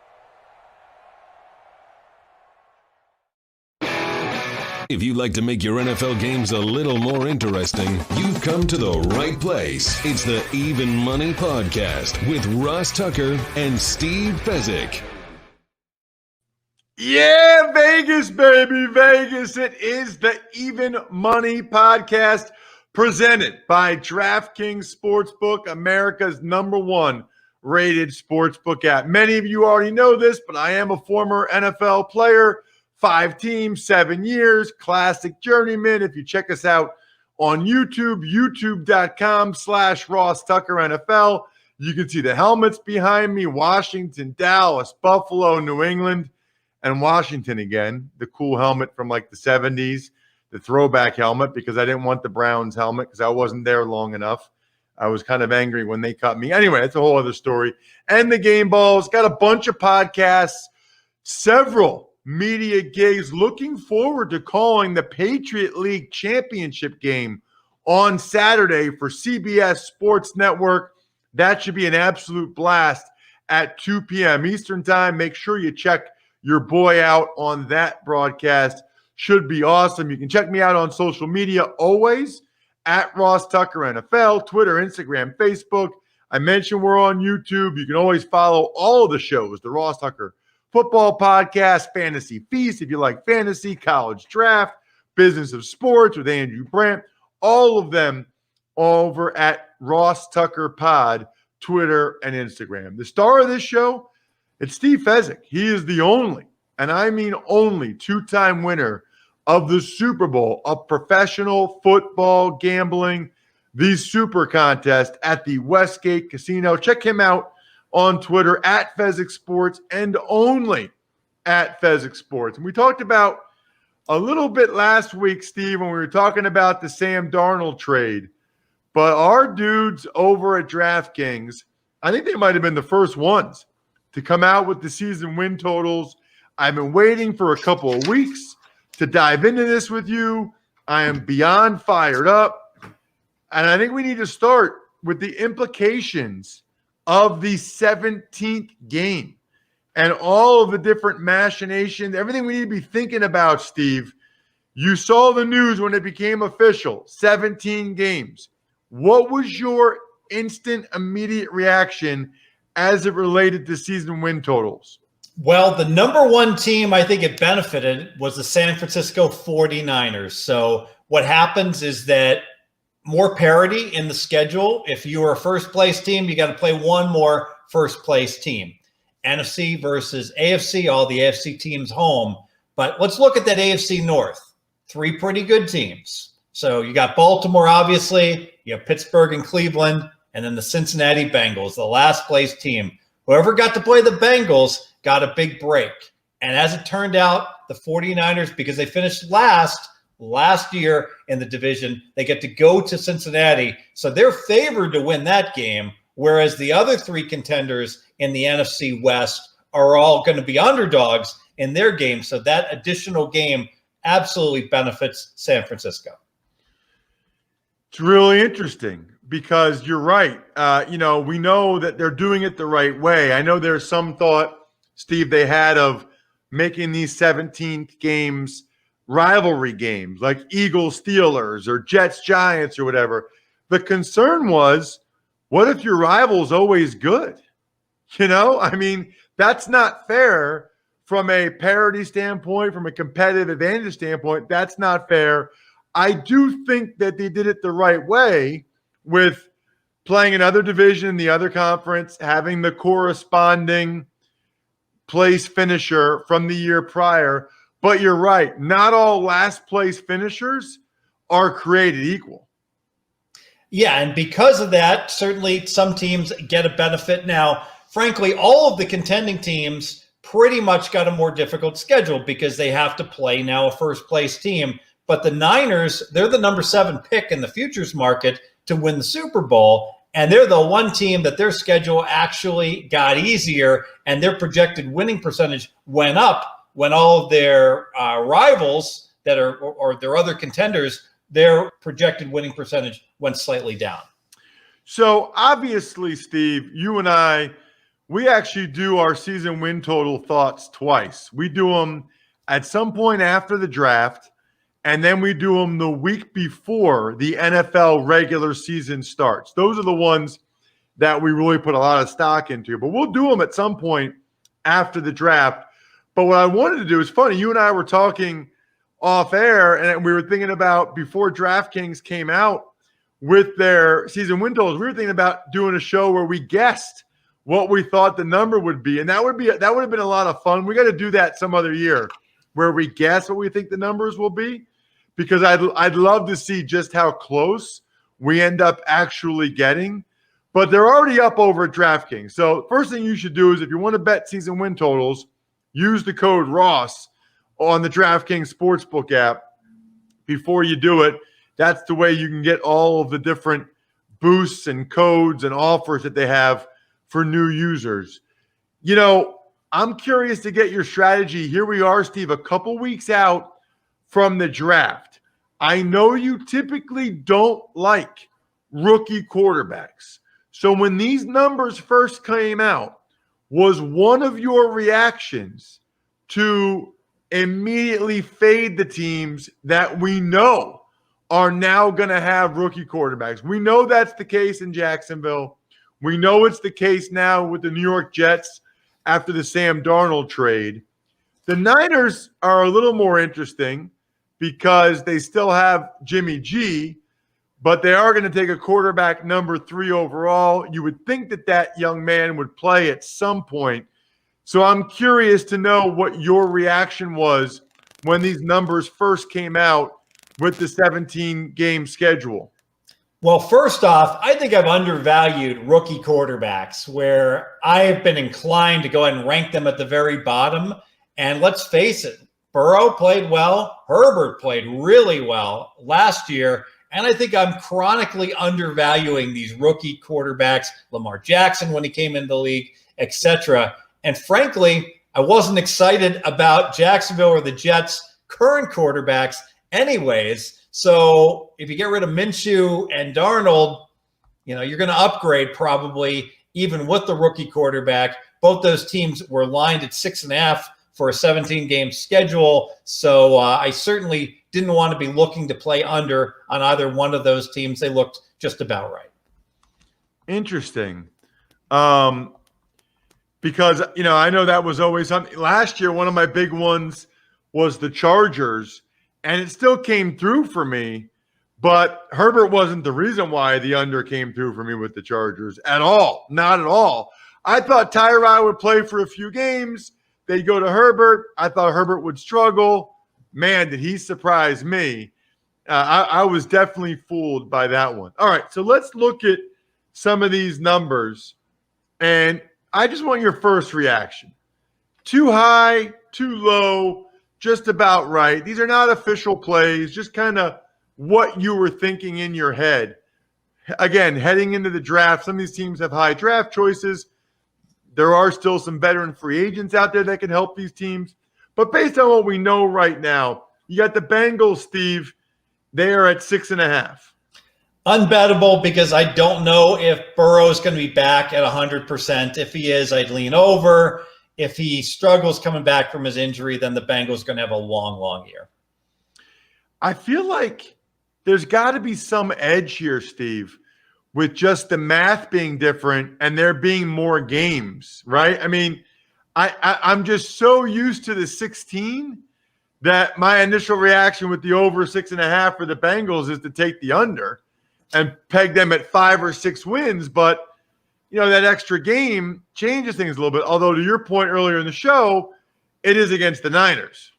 If you'd like to make your NFL games a little more interesting, you've come to the right place. It's the Even Money Podcast with Ross Tucker and Steve Fezzik. Yeah, Vegas, baby, Vegas. It is the Even Money Podcast presented by DraftKings Sportsbook, America's #1 rated sportsbook app. Many of you already know this, but I am a former NFL player. 5 teams, 7 years, classic journeyman. If you check us out on YouTube, youtube.com/Ross Tucker NFL, you can see the helmets behind me: Washington, Dallas, Buffalo, New England, and Washington again. The cool helmet from like the 70s, the throwback helmet, because I didn't want the Browns helmet because I wasn't there long enough. I was kind of angry when they cut me. Anyway, that's a whole other story. And the game balls, got a bunch of podcasts, several media gigs. Looking forward to calling the Patriot League championship game on Saturday for CBS Sports Network. That should be an absolute blast at 2 p.m. Eastern time. Make sure you check your boy out on that broadcast. Should be awesome. You can check me out on social media always at Ross Tucker NFL, Twitter, Instagram, Facebook. I mentioned we're on YouTube. You can always follow all of the shows, the Ross Tucker Football Podcast, Fantasy Feast, if you like fantasy, College Draft, Business of Sports with Andrew Brandt, all of them over at Ross Tucker Pod, Twitter, and Instagram. The star of this show, it's Steve Fezzik. He is the only, and I mean only, 2-time winner of the Super Bowl of professional football gambling, the Super Contest at the Westgate Casino. Check him out on Twitter at Fezzik Sports and only at Fezzik Sports. And we talked about a little bit last week, Steve, when we were talking about the Sam Darnold trade. But our dudes over at DraftKings, I think they might have been the first ones to come out with the season win totals. I've been waiting for a couple of weeks to dive into this with you. I am beyond fired up. And I think we need to start with the implications of the 17th game and all of the different machinations, everything we need to be thinking about, Steve. You saw the news when it became official, 17 games. What was your instant, immediate reaction as it related to season win totals? Well, the #1 team I think it benefited was the San Francisco 49ers. So what happens is that more parity in the schedule. If you are a first-place team, you got to play one more first-place team. NFC versus AFC, all the AFC teams home. But let's look at that AFC North. 3 pretty good teams. So you got Baltimore, obviously. You have Pittsburgh and Cleveland, and then the Cincinnati Bengals, the last-place team. Whoever got to play the Bengals got a big break. And as it turned out, the 49ers, because they finished last year in the division, they get to go to Cincinnati. So they're favored to win that game, whereas the other 3 contenders in the NFC West are all going to be underdogs in their game. So that additional game absolutely benefits San Francisco. It's really interesting because you're right. We know that they're doing it the right way. I know there's some thought, Steve, they had of making these 17th games rivalry games like Eagles Steelers or Jets Giants or whatever. The concern was, what if your rival's always good? That's not fair from a parity standpoint, from a competitive advantage standpoint. That's not fair. I do think that they did it the right way with playing another division in the other conference, having the corresponding place finisher from the year prior. But you're right. Not all last place finishers are created equal. Yeah, and because of that, certainly some teams get a benefit. Now, frankly, all of the contending teams pretty much got a more difficult schedule because they have to play now a first place team. But the Niners, they're the number 7 pick in the futures market to win the Super Bowl. And they're the one team that their schedule actually got easier, and their projected winning percentage went up when all of their rivals that are, or their other contenders, their projected winning percentage went slightly down. So obviously, Steve, you and I, we actually do our season win total thoughts twice. We do them at some point after the draft, and then we do them the week before the NFL regular season starts. Those are the ones that we really put a lot of stock into, but we'll do them at some point after the draft. But what I wanted to do is funny. You and I were talking off air, and we were thinking about before DraftKings came out with their season win totals, we were thinking about doing a show where we guessed what we thought the number would be. And that would have been a lot of fun. We got to do that some other year where we guess what we think the numbers will be, because I'd love to see just how close we end up actually getting. But they're already up over at DraftKings. So first thing you should do is if you want to bet season win totals, use the code Ross on the DraftKings Sportsbook app before you do it. That's the way you can get all of the different boosts and codes and offers that they have for new users. You know, I'm curious to get your strategy. Here we are, Steve, a couple weeks out from the draft. I know you typically don't like rookie quarterbacks. So when these numbers first came out, was one of your reactions to immediately fade the teams that we know are now going to have rookie quarterbacks? We know that's the case in Jacksonville. We know it's the case now with the New York Jets after the Sam Darnold trade. The Niners are a little more interesting because they still have Jimmy G, but they are going to take a quarterback number 3 overall. You would think that that young man would play at some point. So I'm curious to know what your reaction was when these numbers first came out with the 17-game schedule. Well, first off, I think I've undervalued rookie quarterbacks where I have been inclined to go ahead and rank them at the very bottom. And let's face it, Burrow played well. Herbert played really well last year. And I think I'm chronically undervaluing these rookie quarterbacks, Lamar Jackson when he came into the league, etc. And frankly, I wasn't excited about Jacksonville or the Jets' current quarterbacks anyways. So if you get rid of Minshew and Darnold, you know, you're going to upgrade probably even with the rookie quarterback. Both those teams were lined at 6.5 for a 17-game schedule. So I certainly didn't want to be looking to play under on either one of those teams. They looked just about right. Interesting. Because, you know, I know that was always something. Last year, one of my big ones was the Chargers, and it still came through for me. But Herbert wasn't the reason why the under came through for me with the Chargers at all. Not at all. I thought Tyrod would play for a few games. They'd go to Herbert. I thought Herbert would struggle. Man, did he surprise me. I was definitely fooled by that one. All right, so let's look at some of these numbers. And I just want your first reaction. Too high, too low, just about right. These are not official plays, just kind of what you were thinking in your head. Again, heading into the draft, some of these teams have high draft choices. There are still some veteran free agents out there that can help these teams. But based on what we know right now, you got the Bengals, Steve. They are at 6.5. Unbettable because I don't know if Burrow is going to be back at 100%. If he is, I'd lean over. If he struggles coming back from his injury, then the Bengals are going to have a long, long year. I feel like there's got to be some edge here, Steve, with just the math being different and there being more games, right? I mean, I'm just so used to the 16 that my initial reaction with the over 6.5 for the Bengals is to take the under and peg them at 5 or 6 wins. But, you know, that extra game changes things a little bit. Although to your point earlier in the show, it is against the Niners.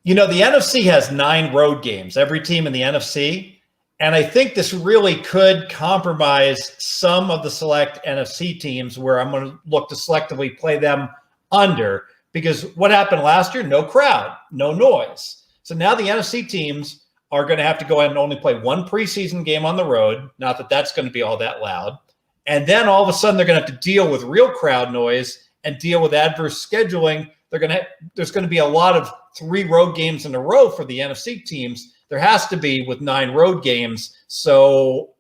You know, the NFC has 9 road games, every team in the NFC. And I think this really could compromise some of the select NFC teams where I'm going to look to selectively play them under, because what happened last year? No crowd, no noise. So now the NFC teams are going to have to go ahead and only play one preseason game on the road. Not that that's going to be all that loud. And then all of a sudden they're going to have to deal with real crowd noise and deal with adverse scheduling. There's going to be a lot of 3 road games in a row for the NFC teams. There has to be with 9 road games. So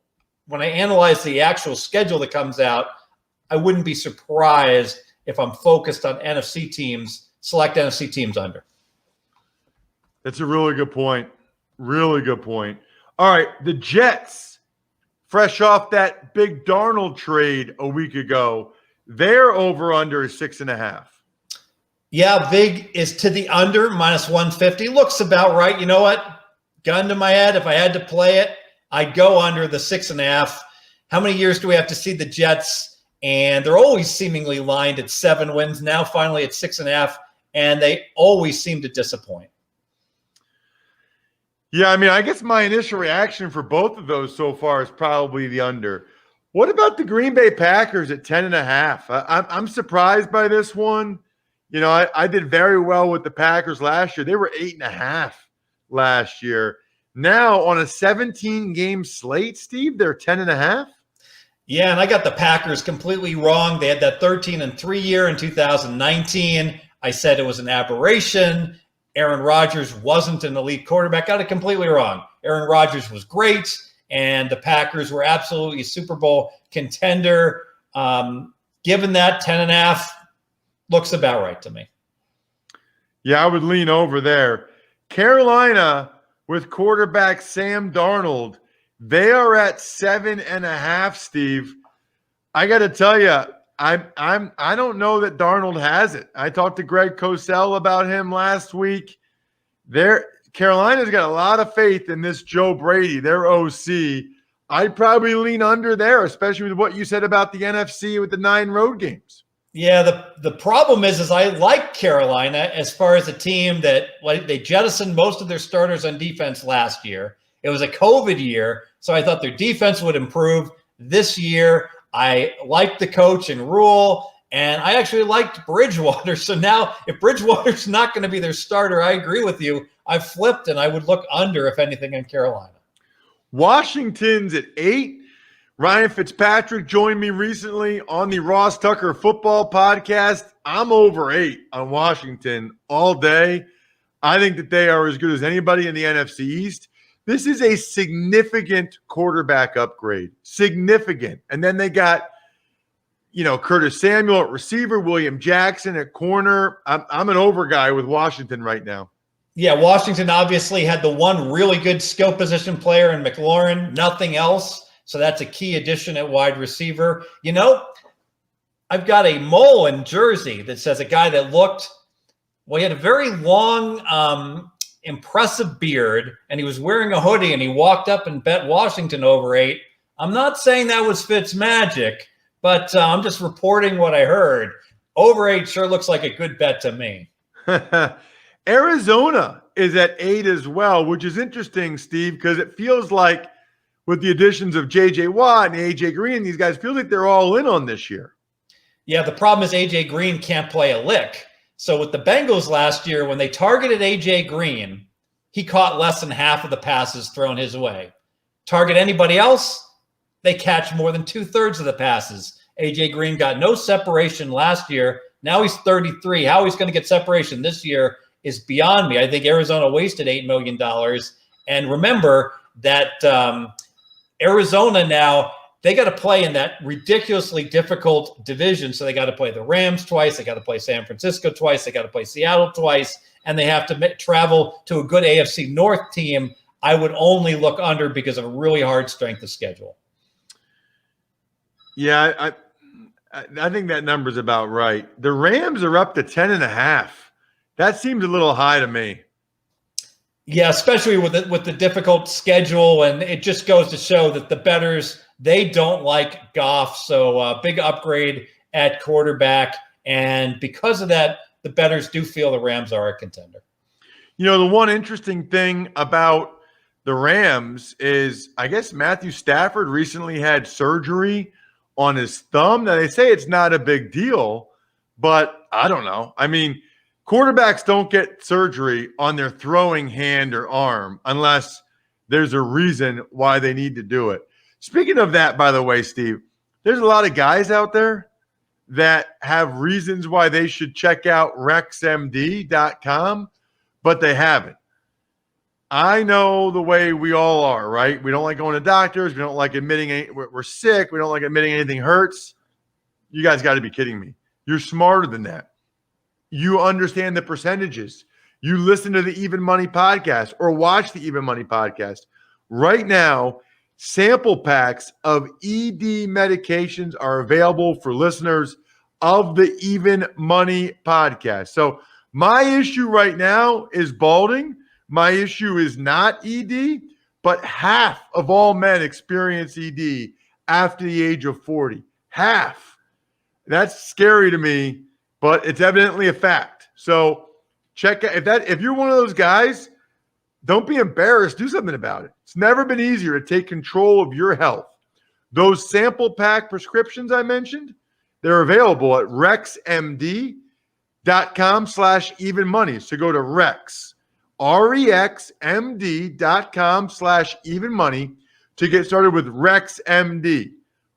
when I analyze the actual schedule that comes out, I wouldn't be surprised if I'm focused on NFC teams, select NFC teams under. That's a really good point. Really good point. All right, the Jets, fresh off that big Darnold trade a week ago, their over-under is 6.5. Yeah, Vig is to the under, -150. Looks about right. You know what? Gun to my head, if I had to play it, I'd go under the 6.5. How many years do we have to see the Jets? And they're always seemingly lined at 7 wins. Now finally at 6.5, and they always seem to disappoint. Yeah, I mean, I guess my initial reaction for both of those so far is probably the under. What about the Green Bay Packers at 10.5? I'm surprised by this one. You know, I did very well with the Packers last year. They were 8.5 last year. Now on a 17-game slate, Steve, they're 10.5. Yeah, and I got the Packers completely wrong. They had that 13-3 year in 2019. I said it was an aberration. Aaron Rodgers wasn't an elite quarterback. Got it completely wrong. Aaron Rodgers was great, and the Packers were absolutely a Super Bowl contender. Given that, 10.5 looks about right to me. Yeah, I would lean over there. Carolina with quarterback Sam Darnold, they are at 7.5, Steve. I got to tell you, I don't know that Darnold has it. I talked to Greg Cosell about him last week. Carolina's got a lot of faith in this Joe Brady, their OC. I'd probably lean under there, especially with what you said about the NFC with the 9 road games. Yeah, the problem is I like Carolina as far as a team that they jettisoned most of their starters on defense last year. It was a COVID year, so I thought their defense would improve. This year, I liked the coach and Rule, and I actually liked Bridgewater. So now if Bridgewater's not going to be their starter, I agree with you. I've flipped, and I would look under, if anything, on Carolina. Washington's at 8. Ryan Fitzpatrick joined me recently on the Ross Tucker Football Podcast. I'm over 8 on Washington all day. I think that they are as good as anybody in the NFC East. This is a significant quarterback upgrade. Significant. And then they got, Curtis Samuel at receiver, William Jackson at corner. I'm an over guy with Washington right now. Yeah, Washington obviously had the one really good skill position player in McLaurin, nothing else. So that's a key addition at wide receiver. I've got a mole in Jersey that says a guy that he had a very long, impressive beard, and he was wearing a hoodie, and he walked up and bet Washington over 8. I'm not saying that was Fitzmagic, but I'm just reporting what I heard. Over 8 sure looks like a good bet to me. Arizona is at 8 as well, which is interesting, Steve, because it feels like with the additions of J.J. Watt and A.J. Green, these guys feel like they're all in on this year. Yeah, the problem is A.J. Green can't play a lick. So with the Bengals last year, when they targeted A.J. Green, he caught less than half of the passes thrown his way. Target anybody else, they catch more than 2/3 of the passes. A.J. Green got no separation last year. Now he's 33. How he's going to get separation this year is beyond me. I think Arizona wasted $8 million. And remember that Arizona now, they got to play in that ridiculously difficult division. So they got to play the Rams twice. They got to play San Francisco twice. They got to play Seattle twice. And they have to travel to a good AFC North team. I would only look under because of a really hard strength of schedule. Yeah, I think that number's about right. The Rams are up to 10.5. That seems a little high to me. Yeah, especially with the difficult schedule, and it just goes to show that the bettors, they don't like Goff. So big upgrade at quarterback, and because of that, the bettors do feel the Rams are a contender. The one interesting thing about the Rams is, I guess Matthew Stafford recently had surgery on his thumb. Now, they say it's not a big deal, but I don't know. I mean, quarterbacks don't get surgery on their throwing hand or arm unless there's a reason why they need to do it. Speaking of that, by the way, Steve, there's a lot of guys out there that have reasons why they should check out rexmd.com, but they haven't. I know the way we all are, right? We don't like going to doctors. We don't like admitting we're sick. We don't like admitting anything hurts. You guys got to be kidding me. You're smarter than that. You understand the percentages. You listen to the Even Money podcast or watch the Even Money podcast. Right now, sample packs of ED medications are available for listeners of the Even Money podcast. So my issue right now is balding. My issue is not ED, but half of all men experience ED after the age of 40. Half. That's scary to me, but it's evidently a fact. So check out if you're one of those guys, don't be embarrassed. Do something about it. It's never been easier to take control of your health. Those sample pack prescriptions I mentioned, they're available at rexmd.com/evenmoney. So go to rexmd.com/evenmoney to get started with RexMD.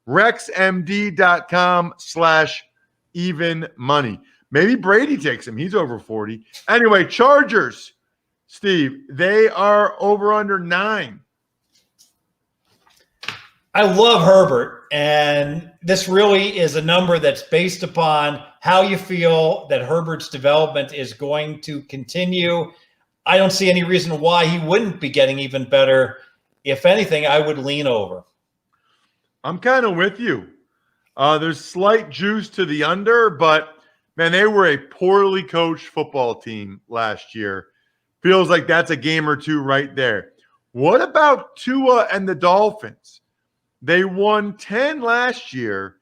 rexmd.com/evenmoney. Maybe Brady takes him. He's over 40. Anyway, Chargers, Steve, they are over under 9. I love Herbert, and this really is a number that's based upon how you feel that Herbert's development is going to continue. I don't see any reason why he wouldn't be getting even better. If anything, I would lean over. I'm kind of with you. There's slight juice to the under, but man, they were a poorly coached football team last year. Feels like that's a game or two right there. What about Tua and the Dolphins? They won 10 last year,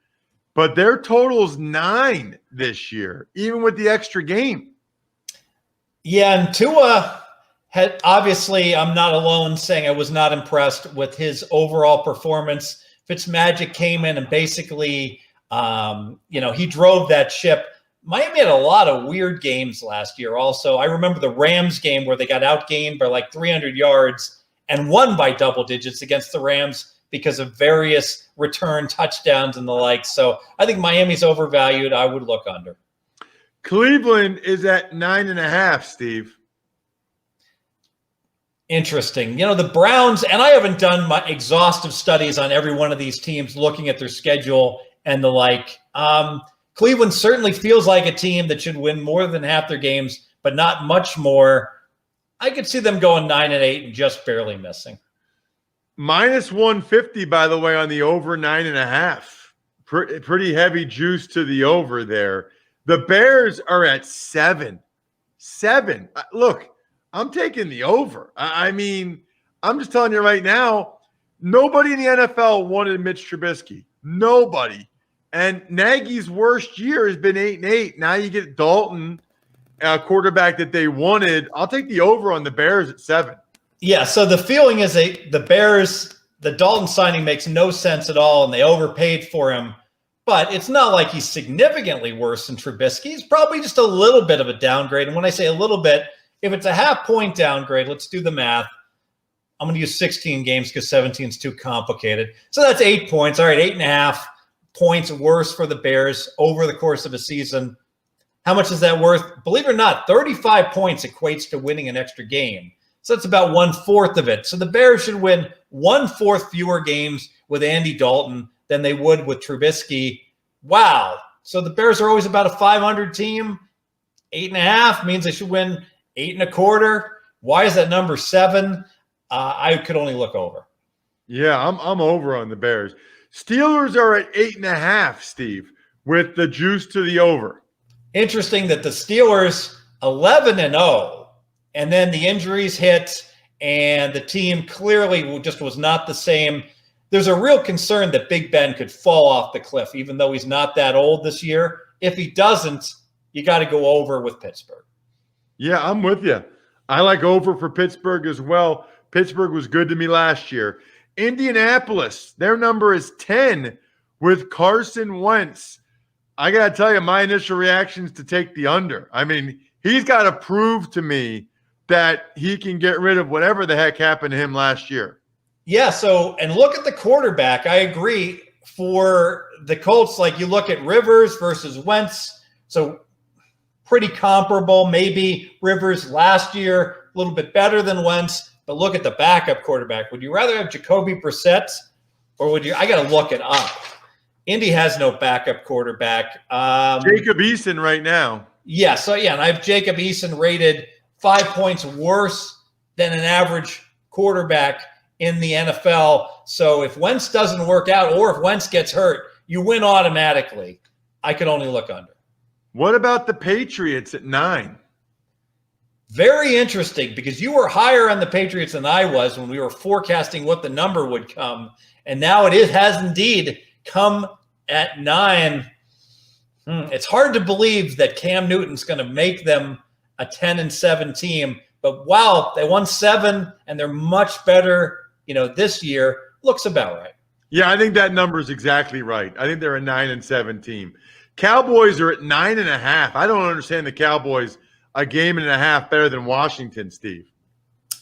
but their total's 9 this year, even with the extra game. Yeah, and Tua had obviously, I'm not alone saying I was not impressed with his overall performance. Fitzmagic came in and basically, he drove that ship. Miami had a lot of weird games last year also. I remember the Rams game where they got outgained by like 300 yards and won by double digits against the Rams because of various return touchdowns and the like. So I think Miami's overvalued. I would look under. Cleveland is at 9.5, Steve. Interesting. The Browns, and I haven't done my exhaustive studies on every one of these teams looking at their schedule and the like. Cleveland certainly feels like a team that should win more than half their games, but not much more. I could see them going 9-8 and just barely missing. Minus 150, by the way, on the over 9.5. Pretty heavy juice to the over there. The Bears are at 7. 7. Look, I'm taking the over. I mean, I'm just telling you right now, nobody in the NFL wanted Mitch Trubisky. Nobody. And Nagy's worst year has been 8-8. Now you get Dalton, a quarterback that they wanted. I'll take the over on the Bears at 7. Yeah, so the feeling is the Bears, the Dalton signing makes no sense at all, and they overpaid for him. But it's not like he's significantly worse than Trubisky. He's probably just a little bit of a downgrade. And when I say a little bit, if it's a half-point downgrade, let's do the math. I'm going to use 16 games because 17 is too complicated. So that's 8 points. All right, 8.5 points worse for the Bears over the course of a season. How much is that worth? Believe it or not, 35 points equates to winning an extra game. So that's about 1/4 of it. So the Bears should win 1/4 fewer games with Andy Dalton than they would with Trubisky. Wow. So the Bears are always about a 500 team. 8.5 means they should win 8.25. Why is that number 7? I could only look over. Yeah, I'm over on the Bears. Steelers are at 8.5, Steve, with the juice to the over. Interesting that the Steelers 11-0, and then the injuries hit, and the team clearly just was not the same. There's a real concern that Big Ben could fall off the cliff, even though he's not that old this year. If he doesn't, you got to go over with Pittsburgh. Yeah, I'm with you. I like over for Pittsburgh as well. Pittsburgh was good to me last year. Indianapolis, their number is 10 with Carson Wentz. I got to tell you, my initial reaction is to take the under. I mean, he's got to prove to me that he can get rid of whatever the heck happened to him last year. Yeah, so, and look at the quarterback. I agree. For the Colts, like you look at Rivers versus Wentz, so pretty comparable. Maybe Rivers last year a little bit better than Wentz, but look at the backup quarterback. Would you rather have Jacoby Brissett, or would you? I got to look it up. Indy has no backup quarterback. Jacob Eason right now. Yeah, so yeah, and I have Jacob Eason rated 5 points worse than an average quarterback in the NFL. So if Wentz doesn't work out, or if Wentz gets hurt, you win automatically. I could only look under. What about the Patriots at 9? Very interesting, because you were higher on the Patriots than I was when we were forecasting what the number would come. And now has indeed come at 9. It's hard to believe that Cam Newton's going to make them a 10-7 team. But wow, they won 7 and they're much better, this year. Looks about right. Yeah, I think that number is exactly right. I think they're a 9-7 team. Cowboys are at 9.5. I don't understand the Cowboys a game and a half better than Washington, Steve.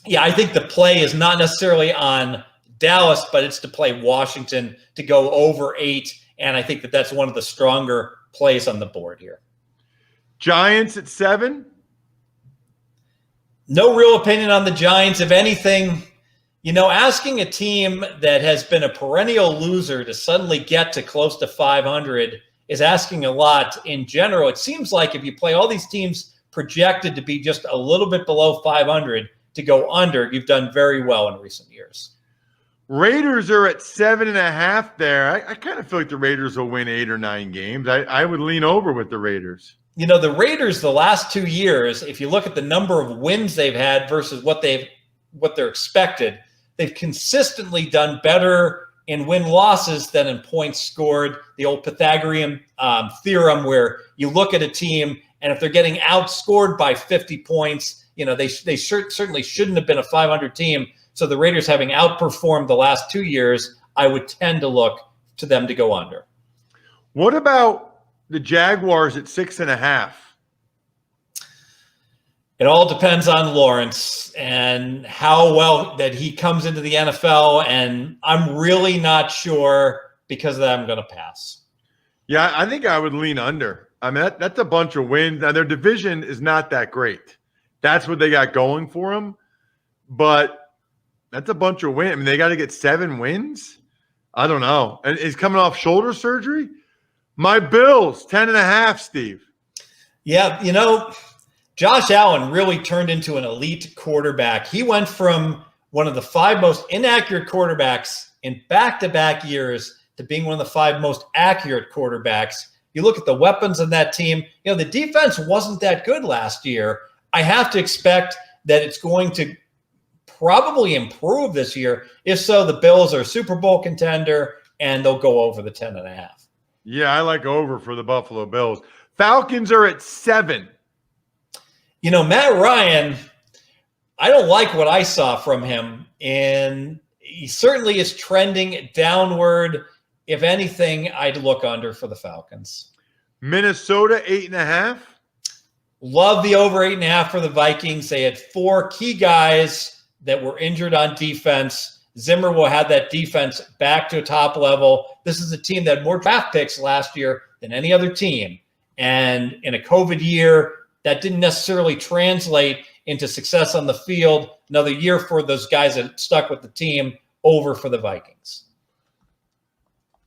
Yeah, I think the play is not necessarily on Dallas, but it's to play Washington to go over 8. And I think that's one of the stronger plays on the board here. Giants at 7. No real opinion on the Giants. If anything, asking a team that has been a perennial loser to suddenly get to close to 500 is asking a lot in general. It seems like if you play all these teams projected to be just a little bit below 500 to go under, you've done very well in recent years. Raiders are at 7.5 there. I kind of feel like the Raiders will win 8 or 9 games. I would lean over with the Raiders. The Raiders the last 2 years, if you look at the number of wins they've had versus what they're expected, they've consistently done better in win-losses than in points scored. The old Pythagorean theorem where you look at a team, and if they're getting outscored by 50 points, they certainly shouldn't have been a 500 team. So the Raiders having outperformed the last 2 years, I would tend to look to them to go under. What about the Jaguars at 6.5? It all depends on Lawrence and how well that he comes into the NFL, and I'm really not sure. Because of that, I'm going to pass. Yeah, I think I would lean under. I mean, that's a bunch of wins. Now, their division is not that great. That's what they got going for them. But that's a bunch of wins. I mean, they got to get 7 wins? I don't know. And he's coming off shoulder surgery? My Bills, 10.5, Steve. Yeah, Josh Allen really turned into an elite quarterback. He went from one of the 5 most inaccurate quarterbacks in back-to-back years to being one of the 5 most accurate quarterbacks. You look at the weapons of that team. The defense wasn't that good last year. I have to expect that it's going to probably improve this year. If so, the Bills are a Super Bowl contender, and they'll go over the 10.5. Yeah, I like over for the Buffalo Bills. Falcons are at 7. Matt Ryan, I don't like what I saw from him, and he certainly is trending downward. If anything, I'd look under for the Falcons. Minnesota, 8.5. Love the over 8.5 for the Vikings. They had 4 key guys that were injured on defense. Zimmer will have that defense back to a top level. This is a team that had more draft picks last year than any other team. And in a COVID year, that didn't necessarily translate into success on the field. Another year for those guys that stuck with the team. Over for the Vikings.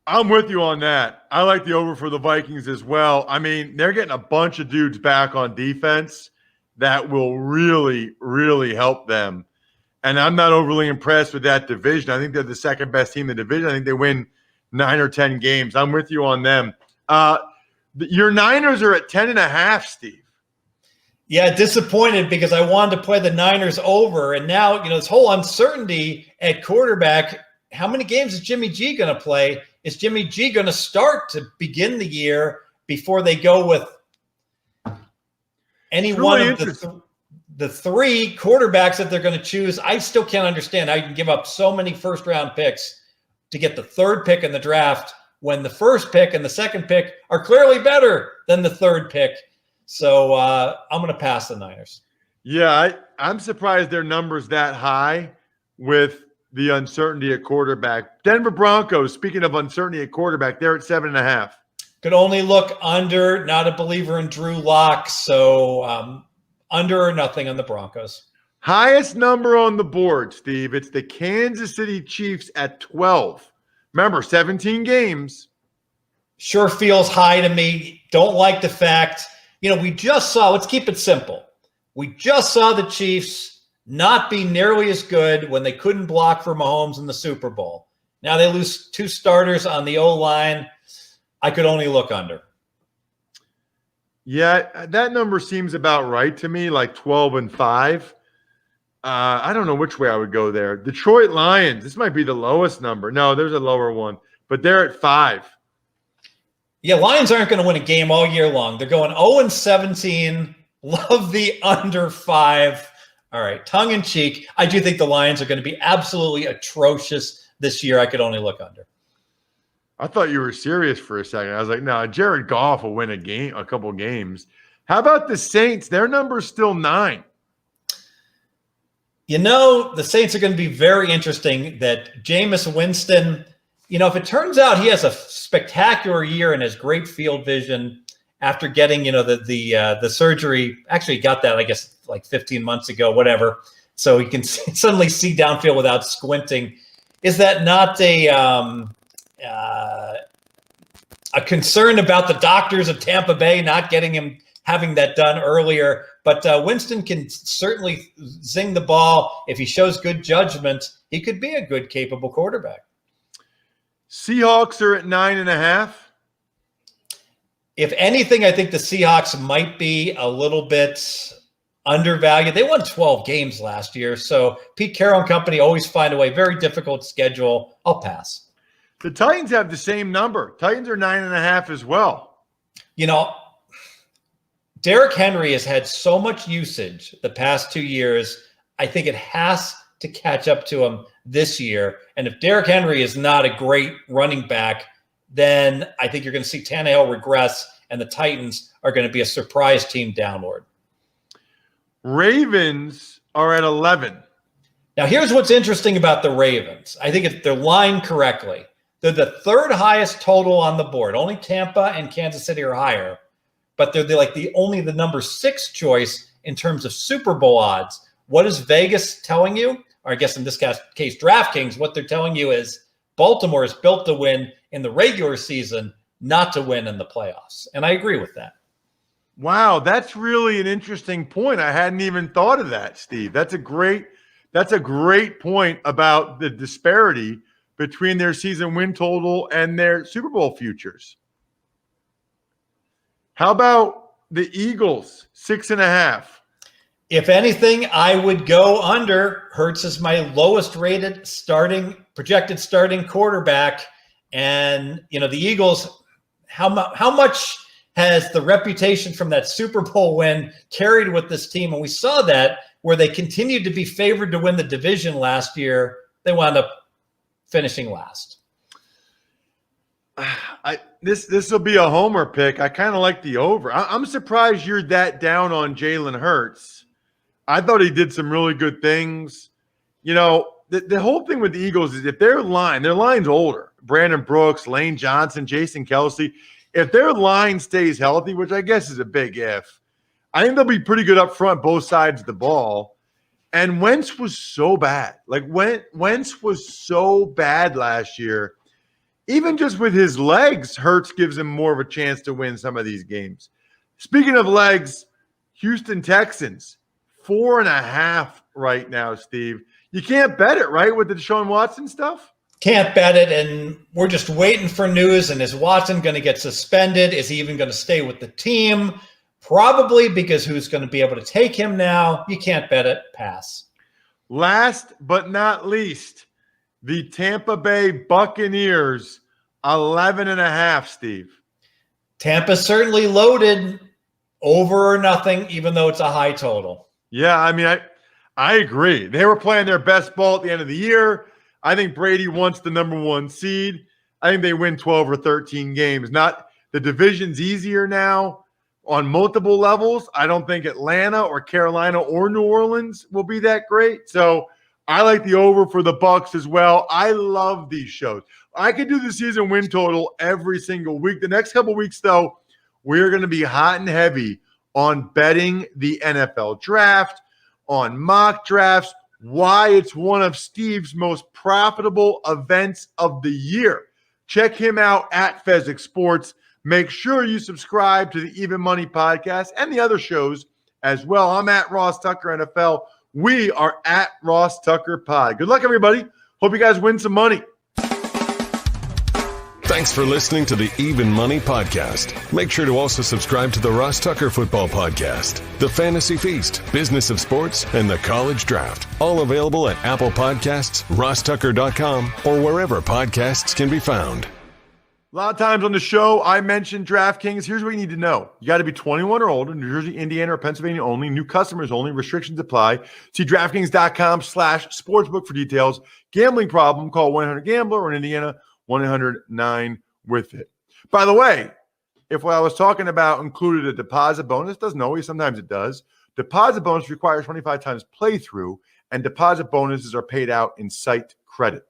I'm with you on that. I like the over for the Vikings as well. I mean, they're getting a bunch of dudes back on defense that will really, really help them. And I'm not overly impressed with that division. I think they're the second best team in the division. I think they win 9 or 10 games. I'm with you on them. Your Niners are at 10.5, Steve. Yeah, disappointed because I wanted to play the Niners over. And now, this whole uncertainty at quarterback, how many games is Jimmy G going to play? Is Jimmy G going to start to begin the year before they go with any one of the 3 quarterbacks that they're going to choose, I still can't understand how you can give up so many first-round picks to get the 3rd pick in the draft when the 1st pick and the 2nd pick are clearly better than the 3rd pick. So I'm going to pass the Niners. Yeah, I'm surprised their number's that high with the uncertainty at quarterback. Denver Broncos, speaking of uncertainty at quarterback, they're at 7.5. Could only look under, not a believer in Drew Lock, so under or nothing on the Broncos. Highest number on the board, Steve. It's the Kansas City Chiefs at 12. Remember, 17 games. Sure feels high to me. Don't like the fact, we just saw, let's keep it simple. We just saw the Chiefs not be nearly as good when they couldn't block for Mahomes in the Super Bowl. Now they lose 2 starters on the O-line. I could only look under. Yeah, that number seems about right to me, like 12-5. I don't know which way I would go there. Detroit Lions, this might be the lowest number. No, there's a lower one, but they're at 5. Yeah, Lions aren't going to win a game all year long. They're going 0-17. Love the under 5. All right, tongue in cheek. I do think the Lions are going to be absolutely atrocious this year. I could only look under. I thought you were serious for a second. I was like, no, Jared Goff will win a couple games. How about the Saints? Their number's still 9. The Saints are going to be very interesting that Jameis Winston, if it turns out he has a spectacular year and has great field vision after getting, the surgery, actually got that, I guess, like 15 months ago, whatever. So he can suddenly see downfield without squinting. Is that not a concern about the doctors of Tampa Bay not having that done earlier? But Winston can certainly zing the ball. If he shows good judgment, he could be a good, capable quarterback. Seahawks are at 9.5. If anything, I think the Seahawks might be a little bit undervalued. They won 12 games last year. So Pete Carroll and company always find a way. Very difficult schedule. I'll pass. The Titans have the same number. Titans are 9.5 as well. Derrick Henry has had so much usage the past 2 years. I think it has to catch up to him this year. And if Derrick Henry is not a great running back, then I think you're going to see Tannehill regress, and the Titans are going to be a surprise team downward. Ravens are at 11. Now, here's what's interesting about the Ravens. I think if they're lined correctly, they're the 3rd highest total on the board. Only Tampa and Kansas City are higher, but they're only the number 6 choice in terms of Super Bowl odds. What is Vegas telling you? Or I guess in this case, DraftKings, what they're telling you is Baltimore is built to win in the regular season, not to win in the playoffs. And I agree with that. Wow, that's really an interesting point. I hadn't even thought of that, Steve. That's a great point about the disparity between their season win total and their Super Bowl futures. How about the Eagles, 6.5? If anything, I would go under. Hurts is my lowest rated projected starting quarterback. And, the Eagles, how much has the reputation from that Super Bowl win carried with this team? And we saw that where they continued to be favored to win the division last year. They wound up finishing last. This will be a homer pick. I kind of like the over. I'm surprised you're that down on Jalen Hurts. I thought he did some really good things. The whole thing with the Eagles is if their line's older, Brandon Brooks, Lane Johnson, Jason Kelsey, if their line stays healthy, which I guess is a big if, I think they'll be pretty good up front, both sides of the ball. And Wentz was so bad. Wentz was so bad last year. Even just with his legs, Hurts gives him more of a chance to win some of these games. Speaking of legs, Houston Texans, 4.5 right now, Steve. You can't bet it, right, with the Deshaun Watson stuff? Can't bet it, and we're just waiting for news. And is Watson going to get suspended? Is he even going to stay with the team? Probably, because who's going to be able to take him now? You can't bet it. Pass. Last but not least, the Tampa Bay Buccaneers, 11.5, Steve. Tampa certainly loaded, over or nothing, even though it's a high total. Yeah, I mean, I agree. They were playing their best ball at the end of the year. I think Brady wants the number 1 seed. I think they win 12 or 13 games. Not the division's easier now on multiple levels. I don't think Atlanta or Carolina or New Orleans will be that great. So I like the over for the Bucks as well. I love these shows. I could do the season win total every single week. The next couple weeks, though, we're going to be hot and heavy on betting the NFL draft, on mock drafts, why it's one of Steve's most profitable events of the year. Check him out at Fezzik Sports. Make sure you subscribe to the Even Money podcast and the other shows as well. I'm at Ross Tucker NFL. We are at Ross Tucker Pod. Good luck, everybody. Hope you guys win some money. Thanks for listening to the Even Money Podcast. Make sure to also subscribe to the Ross Tucker Football Podcast, The Fantasy Feast, Business of Sports, and The College Draft. All available at Apple Podcasts, rosstucker.com, or wherever podcasts can be found. A lot of times on the show, I mentioned DraftKings. Here's what you need to know. You got to be 21 or older, New Jersey, Indiana, or Pennsylvania only. New customers only. Restrictions apply. See DraftKings.com/sportsbook for details. Gambling problem, call 1-800-GAMBLER, or in Indiana, 1-800-9-WITH-IT. By the way, if what I was talking about included a deposit bonus, doesn't always, sometimes it does. Deposit bonus requires 25 times playthrough, and deposit bonuses are paid out in site credit.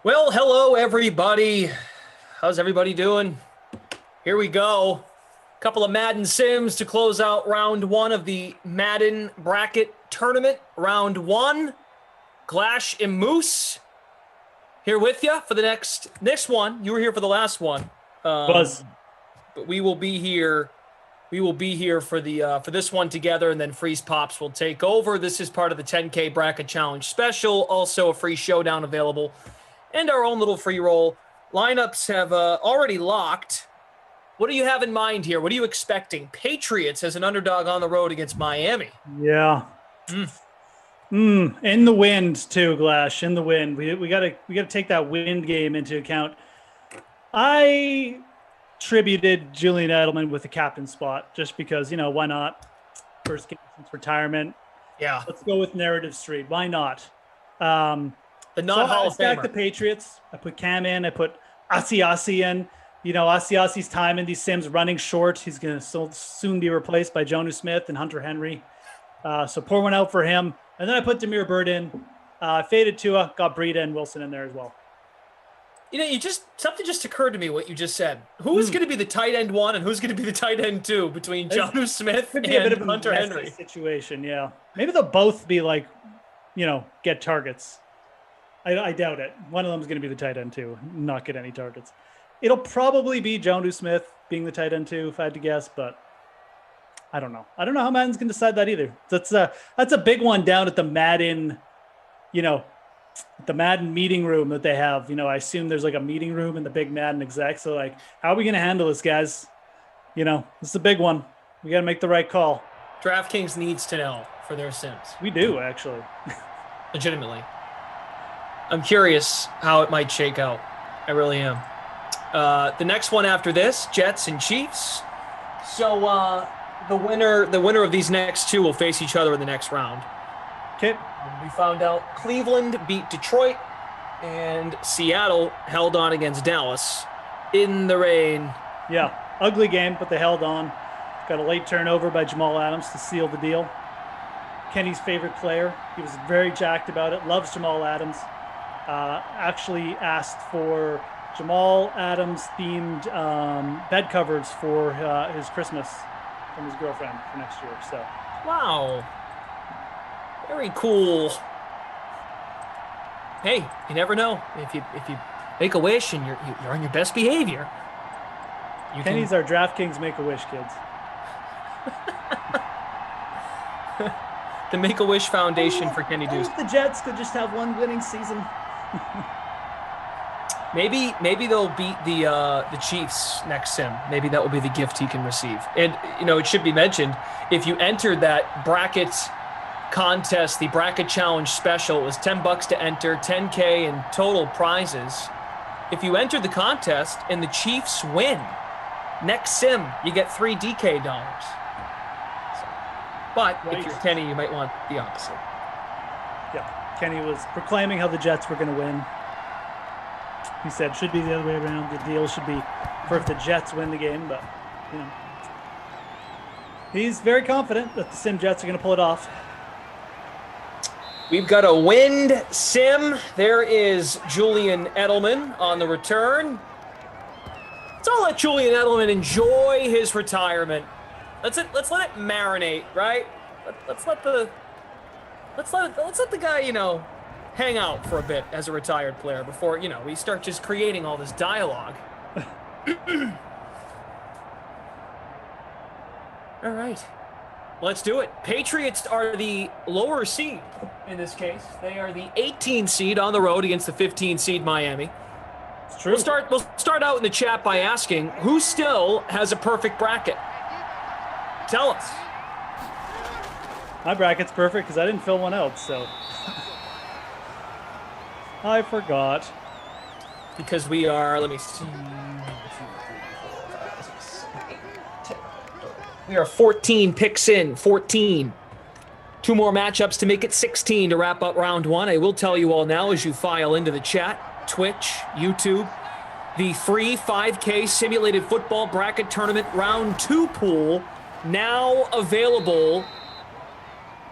Well, hello, everybody. How's everybody doing? Here we go. Couple of Madden Sims to close out round one of the Madden Bracket Tournament. Round one. Glash and Moose here with you for the next one. You were here for the last one. Buzz. But we will be here. We will be here for the for this one together, and then Freeze Pops will take over. This is part of the 10K Bracket Challenge special. Also a free showdown available, and our own little free roll. Lineups have already locked. What do you have in mind here? What are you expecting? Patriots as an underdog on the road against Miami. Yeah. In the wind too, Glash. In the wind. We gotta take that wind game into account. I tributed Julian Edelman with the captain spot just because, why not? First game since retirement. Yeah. Let's go with narrative street. Why not? The non-Hall of Famer. The Famer. Patriots. I put Cam in. I put Asiasi in. Asiasi's time in these Sims running short. He's going to soon be replaced by Jonnu Smith and Hunter Henry. So pour one out for him. And then I put Demir Bird in. Faded Tua. Got Breida and Wilson in there as well. Something just occurred to me what you just said. Who is going to be the tight end one and who's going to be the tight end two between Jonnu Smith and a bit of a Hunter messy Henry? Situation, yeah. Maybe they'll both be get targets. I doubt it. One of them is going to be the tight end two, not get any targets. It'll probably be Jonnu Smith being the tight end two, if I had to guess, but I don't know. I don't know how Madden's going to decide that either. That's a big one down at the Madden, the Madden meeting room that they have. I assume there's like a meeting room in the big Madden exec. So how are we going to handle this, guys? This is a big one. We got to make the right call. DraftKings needs to know for their Sims. We do, actually. Legitimately. I'm curious how it might shake out. I really am. The next one after this, Jets and Chiefs. So the winner of these next two will face each other in the next round. Okay. We found out Cleveland beat Detroit and Seattle held on against Dallas in the rain. Yeah, ugly game, but they held on. Got a late turnover by Jamal Adams to seal the deal. Kenny's favorite player. He was very jacked about it. Loves Jamal Adams. Actually asked for Jamal Adams themed bed covers for his Christmas from his girlfriend for next year. So. Wow. Very cool. Hey, you never know. If you make a wish and you're on your best behavior. Kenny's our DraftKings Make-A-Wish kids. The Make-A-Wish Foundation for Kenny Deuce. The Jets could just have one winning season. Maybe they'll beat the Chiefs next sim. Maybe that will be the gift he can receive. And it should be mentioned, if you entered that bracket contest, the bracket challenge special, it was $10 to enter, $10K in total prizes. If you enter the contest and the Chiefs win, next sim you get $3 DK dollars. But if you're Kenny, you might want the opposite. Yeah, Kenny was proclaiming how the Jets were going to win. He said it should be the other way around. The deal should be for if the Jets win the game, but he's very confident that the Sim Jets are going to pull it off. We've got a wind sim. There is Julian Edelman on the return. Let's all let Julian Edelman enjoy his retirement. Let's let it marinate, right? Let's let the guy, hang out for a bit as a retired player before, we start just creating all this dialogue. All right. Let's do it. Patriots are the lower seed in this case. They are the 18 seed on the road against the 15 seed Miami. It's true. We'll start out in the chat by asking who still has a perfect bracket. Tell us. My bracket's perfect because I didn't fill one out, so I forgot. Because we are, let me see. We are 14 picks in, 14. 2 more matchups to make it 16 to wrap up round one. I will tell you all now as you file into the chat, Twitch, YouTube, the free 5K simulated football bracket tournament round 2 pool now available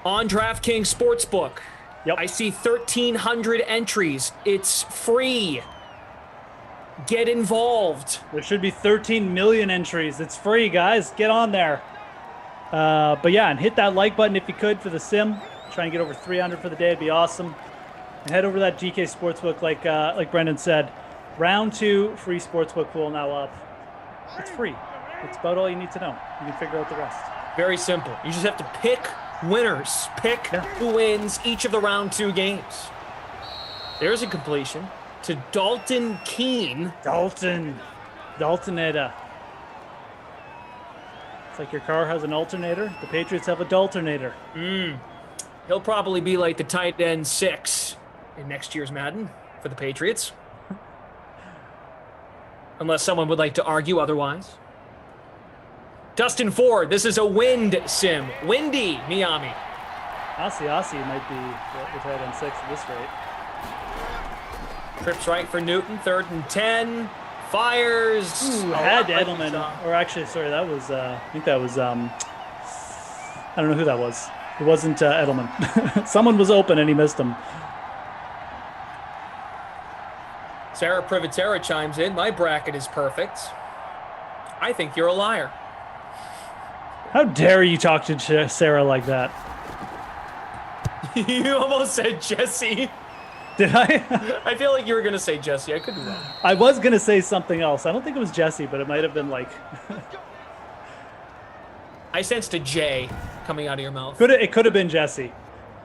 on DraftKings Sportsbook. Yep. I see 1,300 entries. It's free. Get involved. There should be 13 million entries. It's free, guys. Get on there. But yeah, and hit that like button if you could for the sim. Try and get over 300 for the day. It'd be awesome. And head over to that GK Sportsbook, like Brendan said. Round 2 free Sportsbook pool now up. It's free. It's about all you need to know. You can figure out the rest. Very simple. You just have to pick winners. Pick who wins each of the round 2 games. There's a completion to Dalton Keene. Daltoneta. It's like your car has an alternator. The Patriots have a Daltonator. He'll probably be like the tight end 6 in next year's Madden for the Patriots. Unless someone would like to argue otherwise. Dustin Ford, this is a wind sim. Windy, Miami. Aussie might be the tight end 6 at this rate. Trips right for Newton, 3rd and 10. Fires. Had Edelman. Or actually, sorry, that was, I think that was, I don't know who that was. It wasn't Edelman. Someone was open and he missed him. Sarah Privatera chimes in. My bracket is perfect. I think you're a liar. How dare you talk to Sarah like that? You almost said Jesse. Did I? I feel like you were going to say Jesse. I could be wrong. I was going to say something else. I don't think it was Jesse, but it might have been like... I sensed a J coming out of your mouth. It could have been Jesse.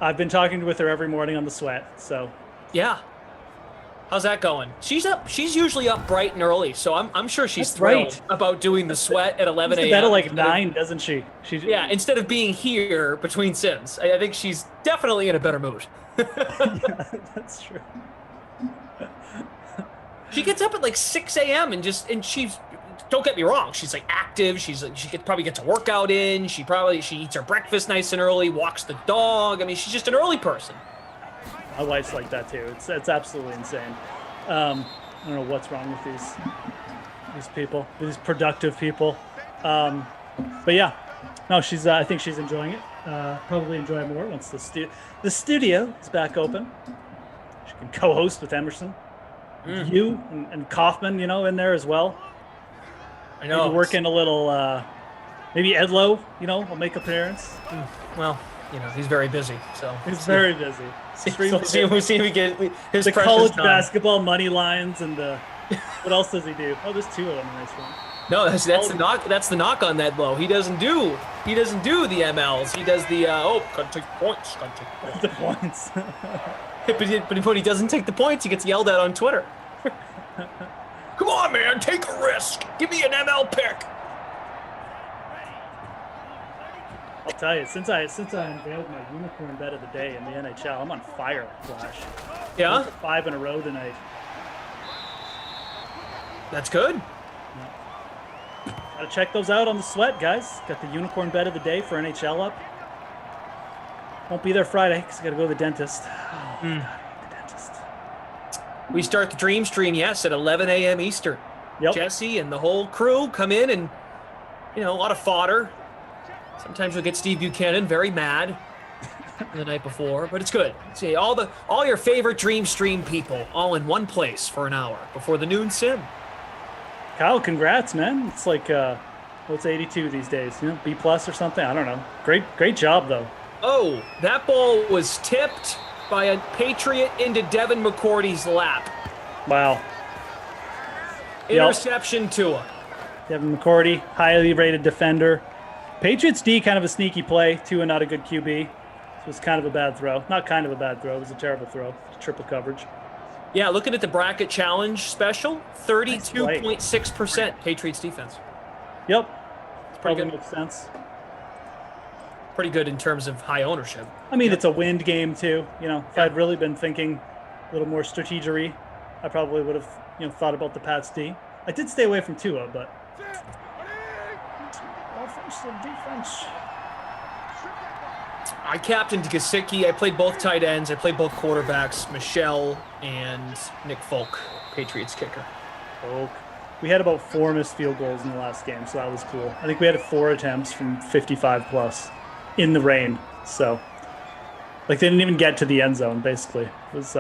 I've been talking with her every morning on the sweat, so... Yeah. How's that going? She's up. She's usually up bright and early, so I'm sure she's That's thrilled right. about doing the sweat at 11 a.m. She's at like 9, doesn't she? Yeah, instead of being here between sims. I think she's definitely in a better mood. Yeah, that's true. She gets up at like 6 a.m. and she's, don't get me wrong, she's like active. She probably gets a workout in. She eats her breakfast nice and early, walks the dog. I mean, she's just an early person. My wife's like that too. It's absolutely insane. I don't know what's wrong with these people, these productive people. But yeah, no, she's. I think she's enjoying it. Probably enjoy it more once the studio is back open. She can co-host with Emerson, you and Kaufman, in there as well. I know. Maybe working a little. Maybe Edlow, will make appearance. Well, he's very busy. So he's very busy. We'll see if we get his the precious college time. Basketball money lines and the. What else does he do? Oh, there's 2 of them in this one. No, that's the knock. That's the knock on that blow. He doesn't do the MLs. He does the gotta take points. The points. But when he doesn't take the points, he gets yelled at on Twitter. Come on, man, take a risk. Give me an ML pick. I'll tell you, since I unveiled my unicorn bet of the day in the NHL, I'm on fire, Flash. Yeah? 5 in a row tonight. That's good. Gotta check those out on the sweat, guys. Got the unicorn bet of the day for NHL up. Won't be there Friday because I gotta go to the dentist. Oh, God, the dentist. We start the Dream Stream, yes, at 11 a.m. Eastern. Yep. Jesse and the whole crew come in and, a lot of fodder. Sometimes you'll get Steve Buchanan very mad the night before, but it's good. See, all your favorite Dream Stream people all in one place for an hour before the noon sim. Kyle, congrats, man. It's like, what's 82 these days? B+ or something? I don't know. Great job, though. Oh, that ball was tipped by a Patriot into Devin McCourty's lap. Wow. Interception Tua. Devin McCourty, highly rated defender. Patriots D, kind of a sneaky play. Tua, not a good QB. It was kind of a bad throw. Not kind of a bad throw. It was a terrible throw. Triple coverage. Yeah, looking at the bracket challenge special, 32.6% Patriots defense. Yep. It's pretty good. Makes sense. Pretty good in terms of high ownership. I mean, It's a wind game too. If I'd really been thinking a little more strategery, I probably would have, thought about the Pats D. I did stay away from Tua, but offensive defense. I captained Gesicki. I played both tight ends. I played both quarterbacks, Michelle and Nick Folk, Patriots kicker. Folk. We had about 4 missed field goals in the last game, so that was cool. I think we had 4 attempts from 55 plus in the rain. So Like they didn't even get to the end zone. Basically, it was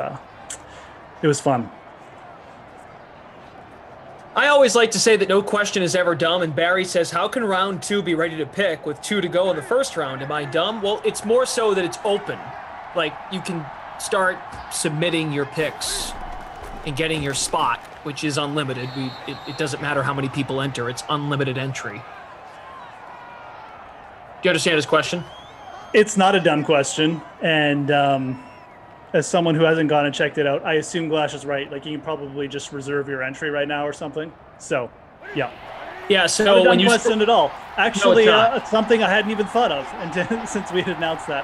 fun. I always like to say that no question is ever dumb, and Barry says, how can round 2 be ready to pick with 2 to go in the first round? Am I dumb? Well, it's more so that it's open. Like, you can start submitting your picks and getting your spot, which is unlimited. It doesn't matter how many people enter. It's unlimited entry. Do you understand his question? It's not a dumb question, and as someone who hasn't gone and checked it out, I assume Glash is right. Like, you can probably just reserve your entry right now or something. So, yeah. Yeah, so not a dumb when you question at all. Actually, no, it's something I hadn't even thought of since we had announced that.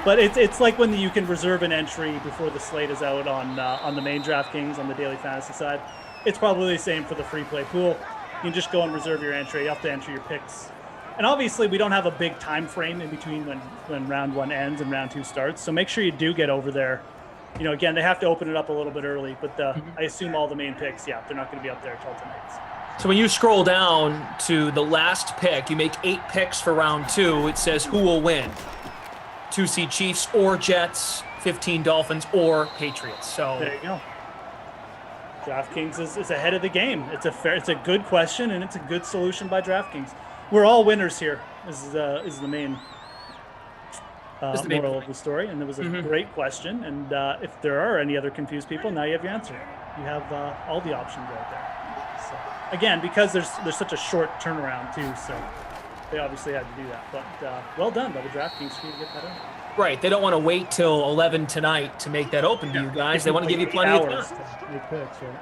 But it's like when you can reserve an entry before the slate is out on the main DraftKings on the daily fantasy side. It's probably the same for the free play pool. You can just go and reserve your entry. You have to enter your picks. And obviously, we don't have a big time frame in between when round 1 ends and round 2 starts. So make sure you do get over there. You know, again, they have to open it up a little bit early, but I assume all the main picks, they're not going to be up there until tonight. So when you scroll down to the last pick, you make 8 picks for round 2. It says who will win: 2 seed Chiefs or Jets, 15 Dolphins or Patriots. So there you go. DraftKings is ahead of the game. It's a good question, and it's a good solution by DraftKings. We're all winners here. Is the main moral of the story, and it was a great question. And if there are any other confused people, now you have your answer. You have all the options right there. So again, because there's such a short turnaround too, so they obviously had to do that. But well done by the DraftKings for you to get that in. Right, they don't want to wait till 11 tonight to make that open to you guys. They want to give you plenty of time. Make picks, right?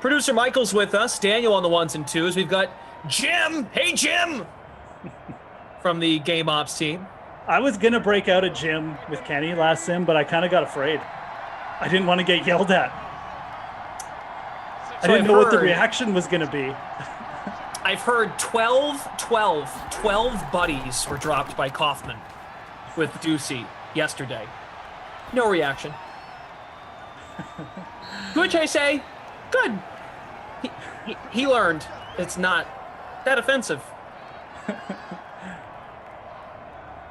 Producer Michael's with us. Daniel on the 1s and 2s. We've got Jim. Hey, Jim, from the Game Ops team. I was going to break out a Jim with Kenny last sim, but I kind of got afraid. I didn't want to get yelled at. I didn't know what the reaction was going to be. I've heard 12 buddies were dropped by Kaufman with Ducey yesterday. No reaction. Which I say, good. He learned it's not that offensive.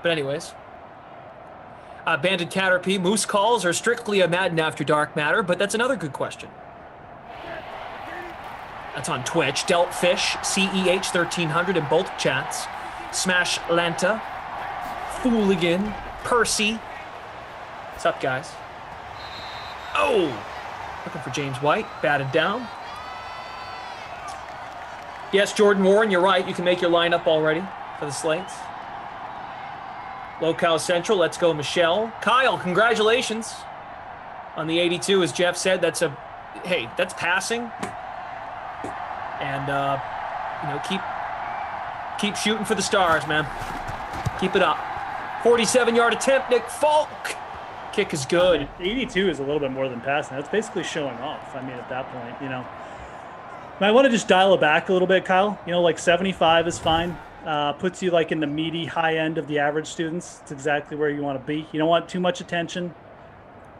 But anyways, Banded Caterpie, Moose calls are strictly a Madden After Dark matter, but that's another good question. That's on Twitch. Deltfish, CEH 1300 in both chats. Smash Lanta, Fooligan, Percy. What's up, guys? Oh, looking for James White, batted down. Yes, Jordan Warren, you're right. You can make your lineup already for the slates. Locale Central, let's go, Michelle. Kyle, congratulations on the 82. As Jeff said, that's passing. And, keep shooting for the stars, man. Keep it up. 47-yard attempt, Nick Falk. Kick is good. 82 is a little bit more than passing. That's basically showing off. I mean, at that point, I want to just dial it back a little bit, Kyle. Like 75 is fine. Puts you like in the meaty high end of the average students. It's exactly where you want to be. You don't want too much attention.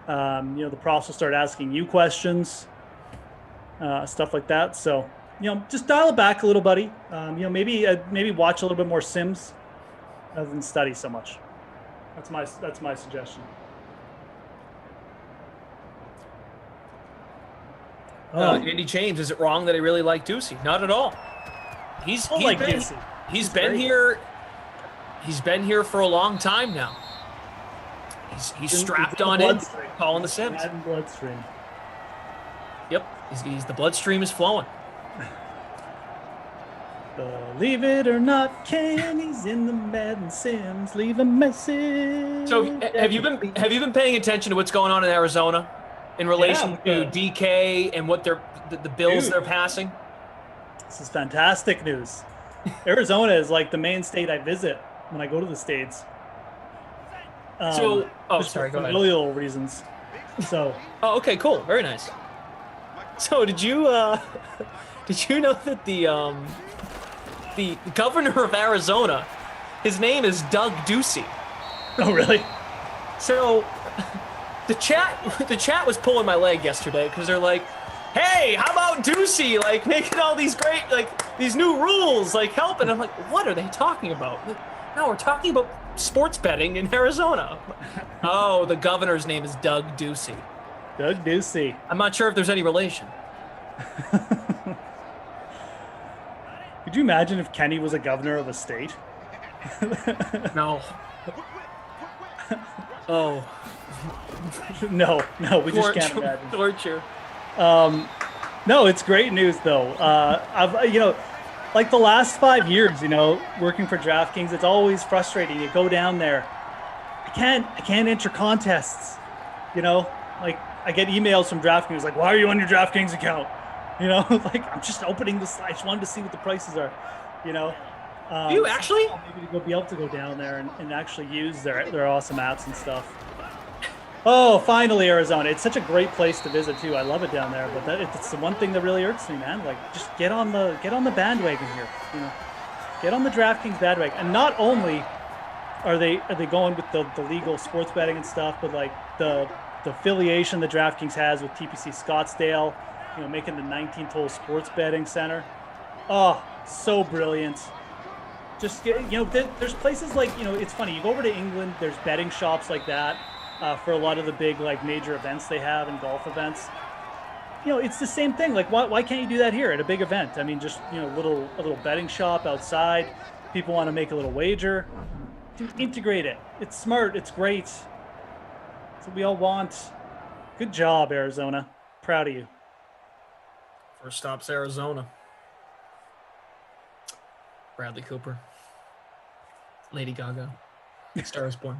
The profs will start asking you questions, stuff like that. So, just dial it back a little, buddy. Maybe watch a little bit more Sims rather than study so much. That's my suggestion. Andy James, is it wrong that I really like Ducey? Not at all. He's been here. He's been here for a long time now. He's strapped on in, calling the Sims. Madden bloodstream. Yep, he's the bloodstream is flowing. Believe it or not, Kenny's in the Madden Sims. Leave a message. So, have you been paying attention to what's going on in Arizona in relation to DK and what the bills they're passing? This is fantastic news. Arizona is like the main state I visit when I go to the States. Sorry, go ahead. Familial reasons. So. Oh, okay, cool, very nice. So, did you know that the governor of Arizona, his name is Doug Ducey? Oh, really? So, the chat was pulling my leg yesterday because they're like, hey, how about Ducey, like, making all these great, like, these new rules, like, helping? I'm like, what are they talking about? Like, no, we're talking about sports betting in Arizona. Oh, the governor's name is Doug Ducey. Doug Ducey. I'm not sure if there's any relation. Could you imagine if Kenny was a governor of a state? No. Oh. No, we just can't imagine. Torture. No, it's great news though. Like the last 5 years, working for DraftKings, it's always frustrating. You go down there, I can't enter contests. Like I get emails from DraftKings like, why are you on your DraftKings account? Like I'm just opening this. I just wanted to see what the prices are. You actually? Maybe to be able to go down there and actually use their awesome apps and stuff. Oh, finally Arizona! It's such a great place to visit too. I love it down there, but it's the one thing that really irks me, man. Like, just get on the bandwagon here. Get on the DraftKings bandwagon. And not only are they going with the legal sports betting and stuff, but like the affiliation that DraftKings has with TPC Scottsdale, making the 19th-hole sports betting center. Oh, so brilliant. Just there's places like, it's funny. You go over to England, there's betting shops like that. For a lot of the big major events they have and golf events, it's the same thing. Like why can't you do that here at a big event? I mean, just a little betting shop outside. People want to make a little wager. Dude, integrate it. It's smart. It's great. That's what we all want. Good job, Arizona. Proud of you. First stop's Arizona. Bradley Cooper. Lady Gaga. Star is Born.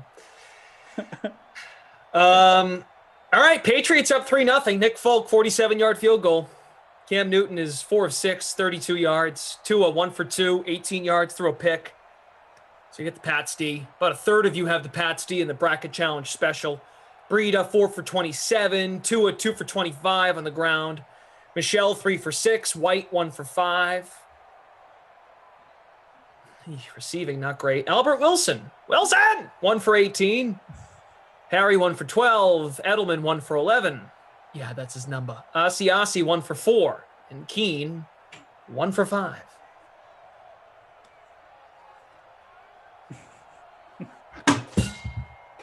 All right, Patriots up 3-0. Nick Folk, 47-yard field goal. Cam Newton is 4 of 6, 32 yards. Tua 1 for 2, 18 yards through a pick. So you get the Pats D. About a third of you have the Pats D in the bracket challenge special. Breida 4 for 27, Tua 2 for 25 on the ground. Michelle 3 for 6, White 1 for 5. Receiving not great. Albert Wilson 1 for 18. Harry 1 for 12. Edelman 1 for 11. Yeah, that's his number. Asiasi 1 for 4. And Keene 1 for 5. Can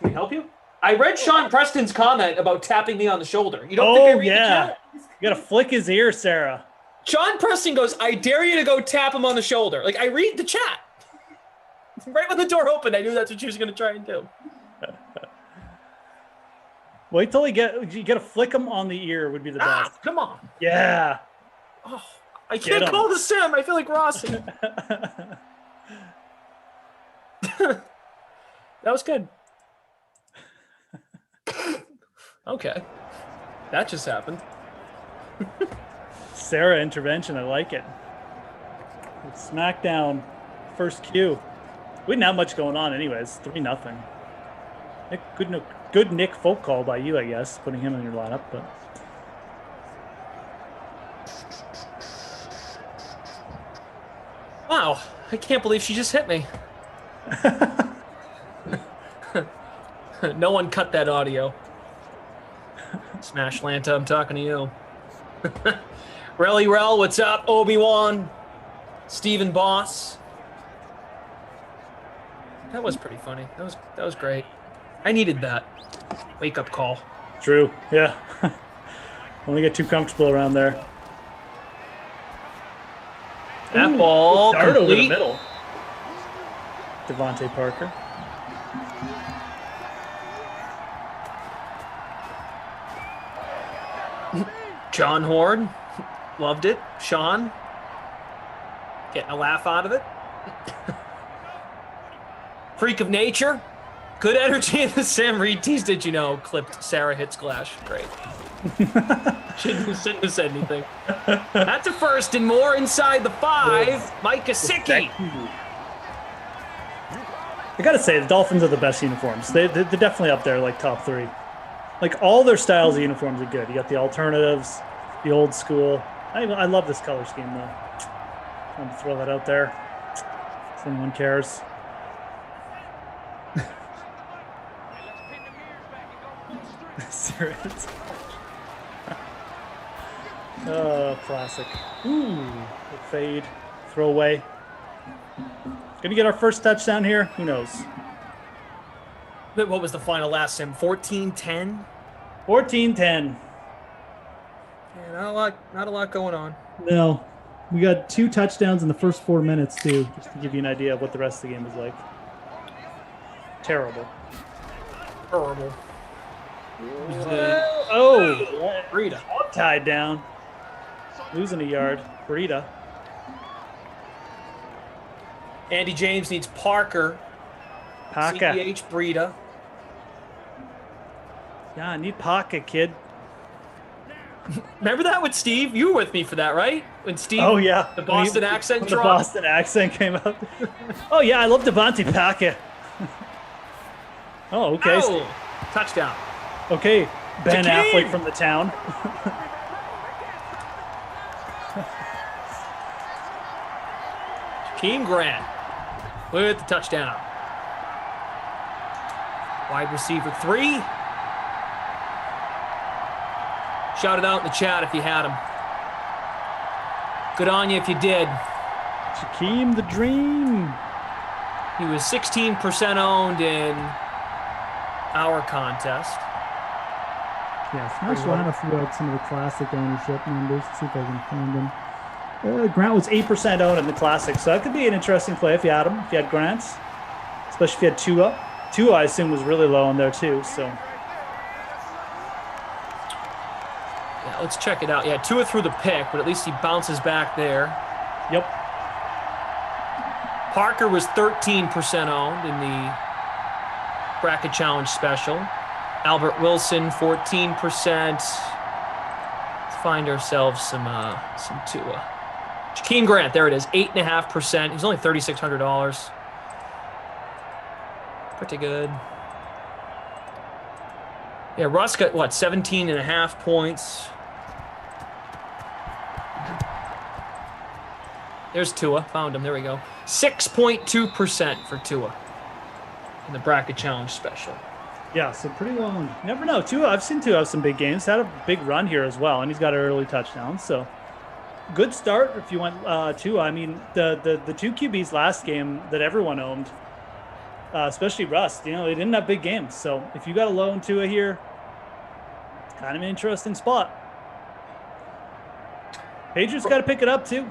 we help you? I read Sean Preston's comment about tapping me on the shoulder. You don't think I read the chat? You gotta flick his ear, Sarah. Sean Preston goes, I dare you to go tap him on the shoulder. Like, I read the chat. Right when the door opened, I knew that's what she was going to try and do. Wait till you got to flick him on the ear would be the best. Come on. Yeah. Oh, I can't call the sim. I feel like Rossi. That was good. Okay. That just happened. Sarah intervention. I like it. SmackDown. First cue. We didn't have much going on anyways. 3-0. Good Nick Folk call by you, I guess, putting him in your lineup. But wow, I can't believe she just hit me. No one cut that audio. Smash Lanta, I'm talking to you. Relly Rel, what's up? Obi-Wan. Steven Boss. That was pretty funny. That was great. I needed that wake-up call. True. Yeah. Only get too comfortable around there. That ball dart over the complete. middle. Devontae Parker. John Horn. Loved it. Sean. Getting a laugh out of it. Freak of nature. Good energy in the sim. Reed teased it, clipped Sarah hits Glash. Great. Shouldn't have said anything. That's a first and more inside the 5. Mike Gesicki. I gotta say, the Dolphins are the best uniforms. They're definitely up there, like top 3. Like all their styles of uniforms are good. You got the alternatives, the old school. I love this color scheme though. I'm gonna throw that out there. If anyone cares. Serious. Oh, classic. Ooh, fade, throw away. Gonna get our first touchdown here? Who knows? What was the final last sim? 14-10? 14-10. Yeah, not a lot going on. No. We got 2 touchdowns in the first 4 minutes, too, just to give you an idea of what the rest of the game was like. Terrible. Horrible. Breida. All tied down. Losing a yard. Breida. Andy James needs Parker. CBH Breida. Yeah, I need Parker, kid. Remember that with Steve? You were with me for that, right? When Steve, the Boston accent when dropped? The Boston accent came out. Oh, yeah, I love Devontae Parker. Oh, okay. Oh, touchdown. Okay, Ben Jakeem. Affleck from the town. Jakeem Grant with the touchdown. Wide receiver 3. Shout it out in the chat if you had him. Good on you if you did. Jakeem the Dream. He was 16% owned in our contest. Yeah, Smash lineup throughout some of the classic ownership numbers. Let's see if I can find them. Grant was 8% owned in the classic, so that could be an interesting play if you had him. If you had Grant, especially if you had Tua. Tua, I assume, was really low in there too. So yeah, let's check it out. Yeah, Tua threw the pick, but at least he bounces back there. Yep. Parker was 13% owned in the bracket challenge special. Albert Wilson 14%. Let's find ourselves some Tua. Jakeem Grant, there it is, 8.5%. He's only $3,600. Pretty good. Yeah, Russ got, 17.5 points. There's Tua. Found him. There we go. 6.2% for Tua in the bracket challenge special. yeah, so pretty long. You never know. Tua, I've seen Tua have some big games. Had a big run here as well, and he's got an early touchdown. So good start if you want Tua. I mean, the 2 QBs last game that everyone owned, especially Russ, they didn't have big games. So if you got a low Tua here, it's kind of an interesting spot. Patriots got to pick it up too.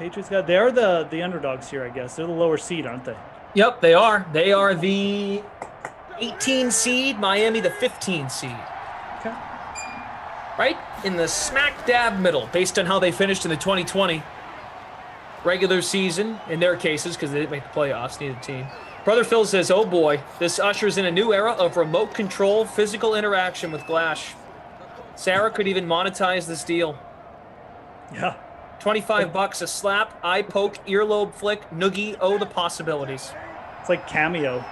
They're the underdogs here, I guess. They're the lower seed, aren't they? Yep, they are. They are the 18 seed, Miami the 15 seed. Okay. Right in the smack dab middle, based on how they finished in the 2020 regular season, in their cases, because they didn't make the playoffs, neither team. Brother Phil says, oh boy, this ushers in a new era of remote control physical interaction with Glash. Sarah could even monetize this deal. Yeah. $25 a slap, eye poke, earlobe flick, noogie, oh, the possibilities. It's like Cameo.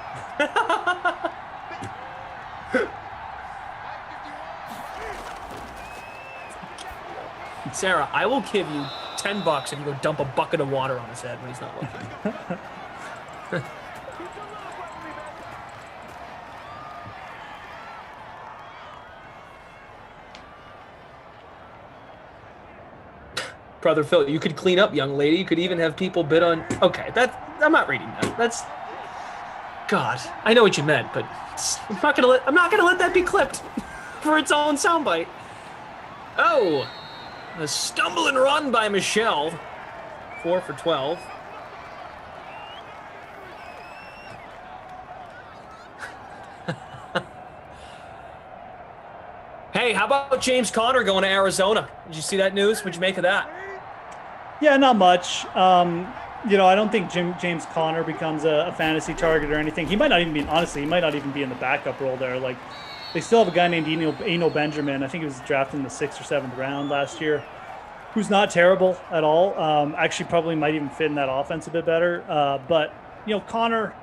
Sarah, I will give you $10 if you go dump a bucket of water on his head when he's not looking. Brother Phil, you could clean up, young lady. You could even have people bid on. Okay, I'm not reading that. That's God. I know what you meant, but I'm not gonna let that be clipped for its own soundbite. Oh, a stumble and run by Michelle. 4 for 12. Hey, how about James Conner going to Arizona? Did you see that news? What'd you make of that? Yeah, not much. I don't think James Conner becomes a fantasy target or anything. He might not even be, honestly, in the backup role there. Like, they still have a guy named Eno Benjamin. I think he was drafted in the 6th or 7th round last year, who's not terrible at all. Actually, probably might even fit in that offense a bit better. But Conner,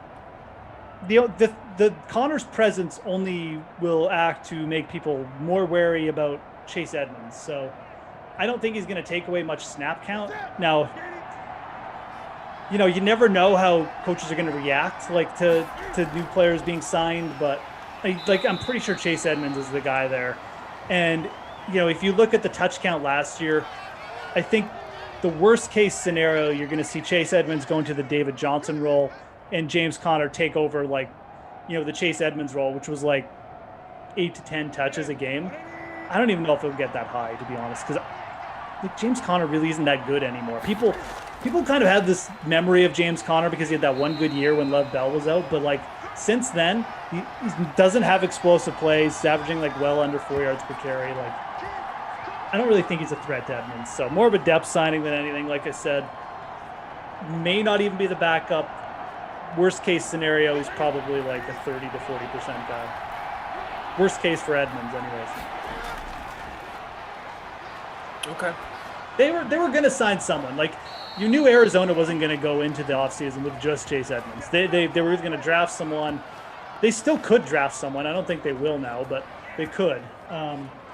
the Conner's presence only will act to make people more wary about Chase Edmonds. So I don't think he's going to take away much snap count. Now, you never know how coaches are going to react, to new players being signed, but I'm pretty sure Chase Edmonds is the guy there. And, if you look at the touch count last year, I think the worst case scenario, you're going to see Chase Edmonds go into the David Johnson role and James Conner take over the Chase Edmonds role, which was like 8 to 10 touches a game, I don't even know if it'll get that high, to be honest, because James Conner really isn't that good anymore. People kind of have this memory of James Conner because he had that one good year when Lev Bell was out, but like since then, he doesn't have explosive plays. He's averaging like well under 4 yards per carry. Like, I don't really think he's a threat to Edmonds. So more of a depth signing than anything. Like I said, may not even be the backup. Worst case scenario, he's probably like a 30 to 40% guy. Worst case for Edmonds, anyways. Okay. They were going to sign someone. Like, you knew Arizona wasn't going to go into the offseason with just Chase Edmonds. They were going to draft someone. They still could draft someone. I don't think they will now, but they could.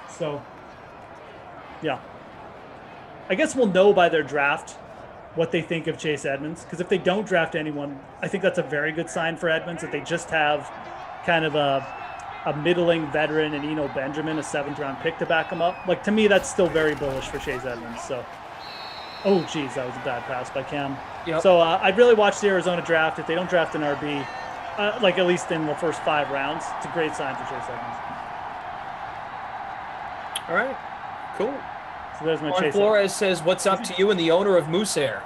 So, yeah. I guess we'll know by their draft what they think of Chase Edmonds, because if they don't draft anyone, I think that's a very good sign for Edmonds, that they just have kind of a middling veteran and Eno Benjamin, a 7th-round pick to back him up. Like, to me, that's still very bullish for Chase Edmonds. So, oh, geez, that was a bad pass by Cam. Yep. So I'd really watch the Arizona draft. If they don't draft an RB, like at least in the first 5 rounds, it's a great sign for Chase Edmonds. All right, cool. So there's my Juan Chase Flores says, "What's up to you and the owner of Moose Air?"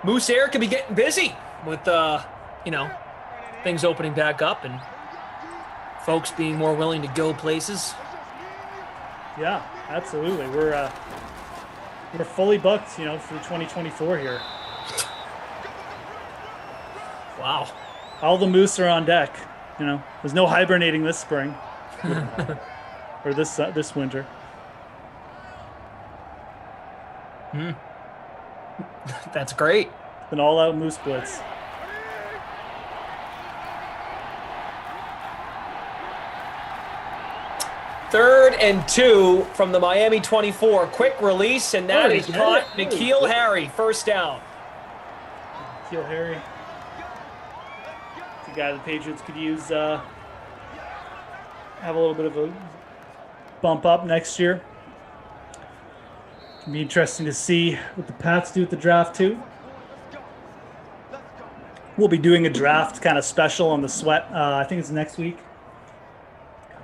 Moose Air could be getting busy with, things opening back up and folks being more willing to go places. Yeah, absolutely. We're fully booked, through 2024 here. Wow. All the moose are on deck. There's no hibernating this spring or this winter. That's great. It's an all-out moose blitz. Third and 2 from the Miami 24. Quick release, and that is caught. N'Keal Harry, first down. N'Keal Harry. It's a guy the Patriots could use, have a little bit of a bump up next year. It'll be interesting to see what the Pats do at the draft, too. We'll be doing a draft kind of special on the Sweat. I think it's next week.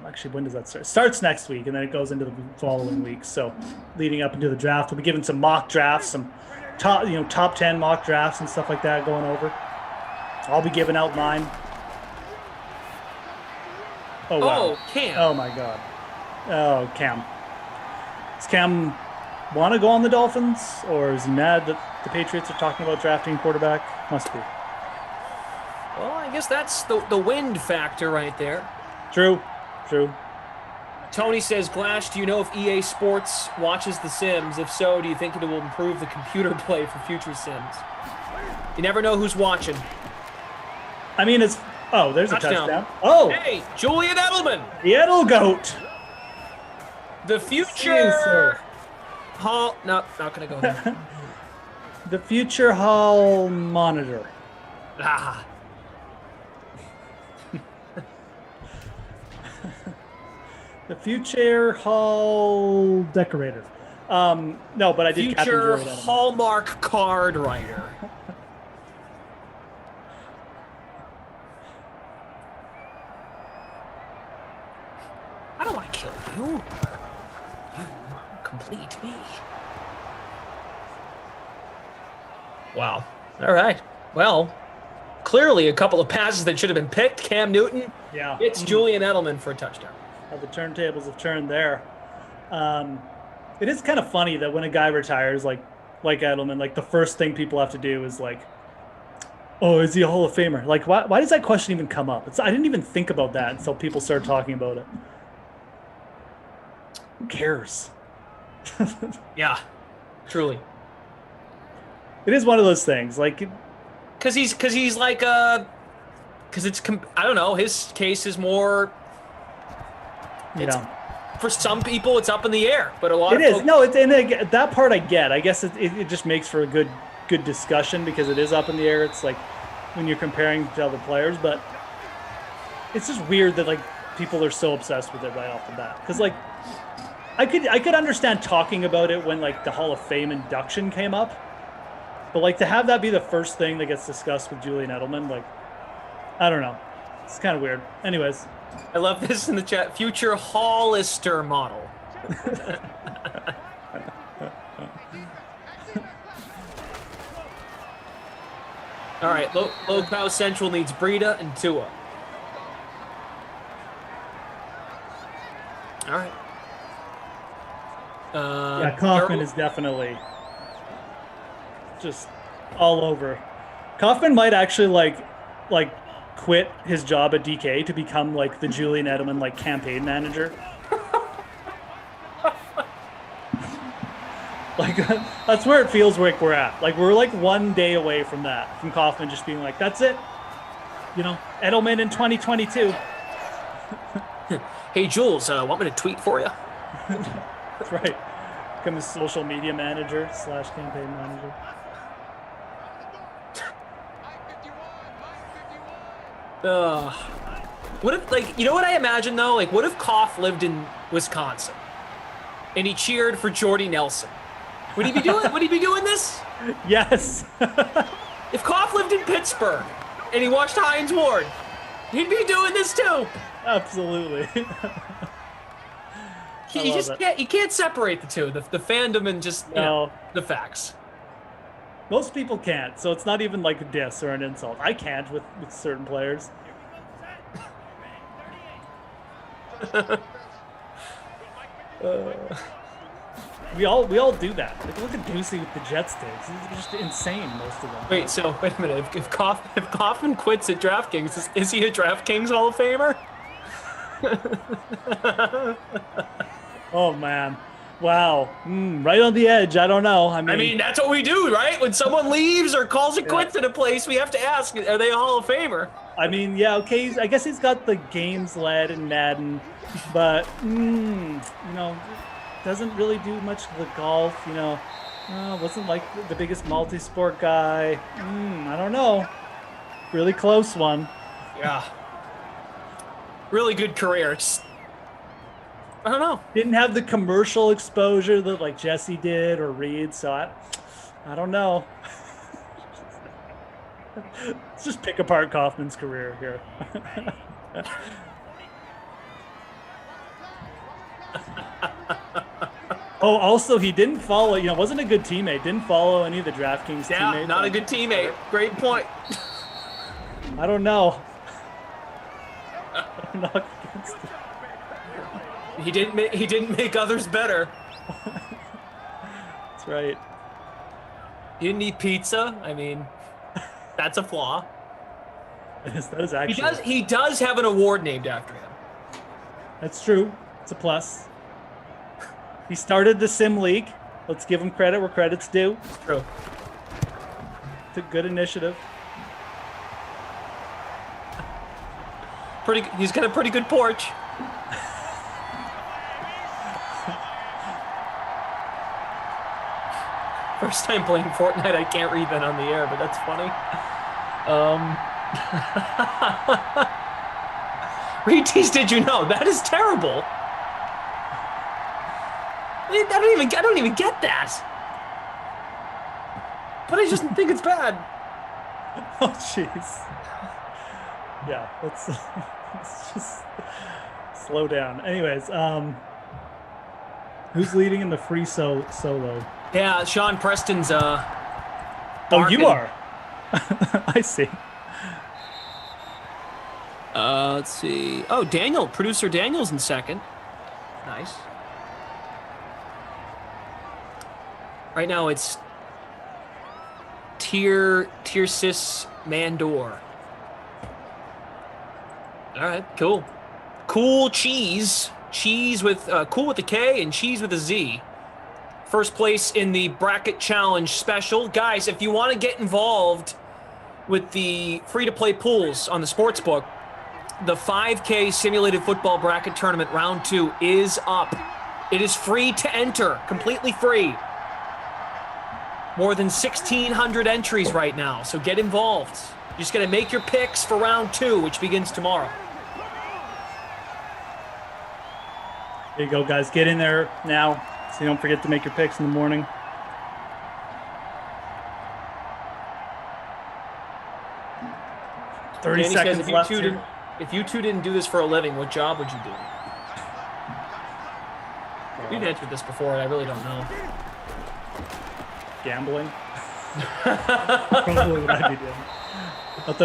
Actually, when does that start? It starts next week, and then it goes into the following week. So, leading up into the draft, we'll be giving some mock drafts, some top 10 mock drafts and stuff like that going over. I'll be giving out mine. Oh, wow. Oh, Cam. Oh, my God. Oh, Cam. Does Cam want to go on the Dolphins, or is he mad that the Patriots are talking about drafting quarterback? Must be. Well, I guess that's the wind factor right there. True. Tony says, Glash, do you know if EA Sports watches The Sims? If so, do you think it will improve the computer play for future Sims? You never know who's watching. I mean, there's a touchdown. Hey, Julian Edelman. The Edel Goat. The future Hall. No, not going to go there. The future Hall monitor. The future Hall decorator. No, but I did future Hallmark card writer. I don't want to kill you. You complete me. Wow. All right. Well, clearly a couple of passes that should have been picked. Cam Newton. Yeah. It's Julian Edelman for a touchdown. How the turntables have turned there. It is kind of funny that when a guy retires, like Edelman, like the first thing people have to do is like, oh, is he a Hall of Famer? Like, why does that question even come up? I didn't even think about that until people started talking about it. Who cares? Yeah, truly. It is one of those things, like, because it's I don't know. His case is more. For some people, it's up in the air, but a lot of folks... that part I get. I guess it just makes for a good discussion because it is up in the air. It's like when you're comparing to other players, but it's just weird that like people are so obsessed with it right off the bat. Because like I could understand talking about it when like the Hall of Fame induction came up, But like to have that be the first thing that gets discussed with Julian Edelman, like, I don't know. It's kind of weird. Anyways. I love this in the chat. Future Hollister model. All right, Low Cow Central needs Breida and Tua. All right. Yeah, Kaufman is definitely just all over. Kaufman might actually like quit his job at DK to become like the Julian Edelman like campaign manager. Like that's where it feels like we're at. Like we're like one day away from that, from Kaufman just being like, that's it. You know, Edelman in 2022. Hey Jules, want me to tweet for you? That's right. Become a social media manager / campaign manager. What if, like, you know what I imagine though? Like, what if Koff lived in Wisconsin and he cheered for Jordy Nelson? Would he be doing? Would he be doing this? Yes. If Koff lived in Pittsburgh and he watched Hines Ward, he'd be doing this too. Absolutely. He just can't. He can't separate the two. The fandom and just the facts. Most people can't, so it's not even like a diss or an insult. I can't with certain players. We all do that. Like, look at Ducey with the Jets takes. He's just insane, most of them. Wait a minute. If Kaufman quits at DraftKings, is he a DraftKings Hall of Famer? Oh man. Wow. Right on the edge. I don't know. I mean, that's what we do, right? When someone leaves or calls it quits at a place, we have to ask, are they a Hall of Famer? I mean, yeah, okay. I guess he's got the games led in Madden, but, doesn't really do much of the golf, wasn't like the biggest multi-sport guy. I don't know. Really close one. Yeah. Really good career. I don't know. Didn't have the commercial exposure that like Jesse did or Reed, so I don't know. Let's just pick apart Kaufman's career here. Oh, also he didn't follow, wasn't a good teammate. Didn't follow any of the DraftKings teammates. Yeah, not a good teammate. Great point. I don't know. I'm not against it. He didn't make others better. That's right. He didn't eat pizza. I mean, that's a flaw. That is actually. He does have an award named after him. That's true. It's a plus. He started the Sim League. Let's give him credit where credit's due. It's true. It's a good initiative. He's got a pretty good porch. First time playing Fortnite, I can't read that on the air, but that's funny. Retease, did you know? That is terrible. I don't even get that. But I just think it's bad. Oh, jeez. Yeah, let's just slow down. Anyways, who's leading in the free solo? Yeah, Sean Preston's Oh, you are. I see. Let's see. Oh, producer Daniel's in second. Nice. Right now it's Tircis Mandor. All right, cool. Cool cheese. Cheese with cool with a K and cheese with a Z. First place in the bracket challenge special. Guys, if you want to get involved with the free-to-play pools on the Sportsbook, the 5K simulated football bracket tournament round 2 is up. It is free to enter, completely free. More than 1,600 entries right now, so get involved. You're just going to make your picks for round 2, which begins tomorrow. There you go, guys. Get in there now so you don't forget to make your picks in the morning. 30 Danny seconds says, left here. if you two didn't do this for a living, what job would you do? We've answered this before, and I really don't know. Gambling. Probably what I'd be doing. Not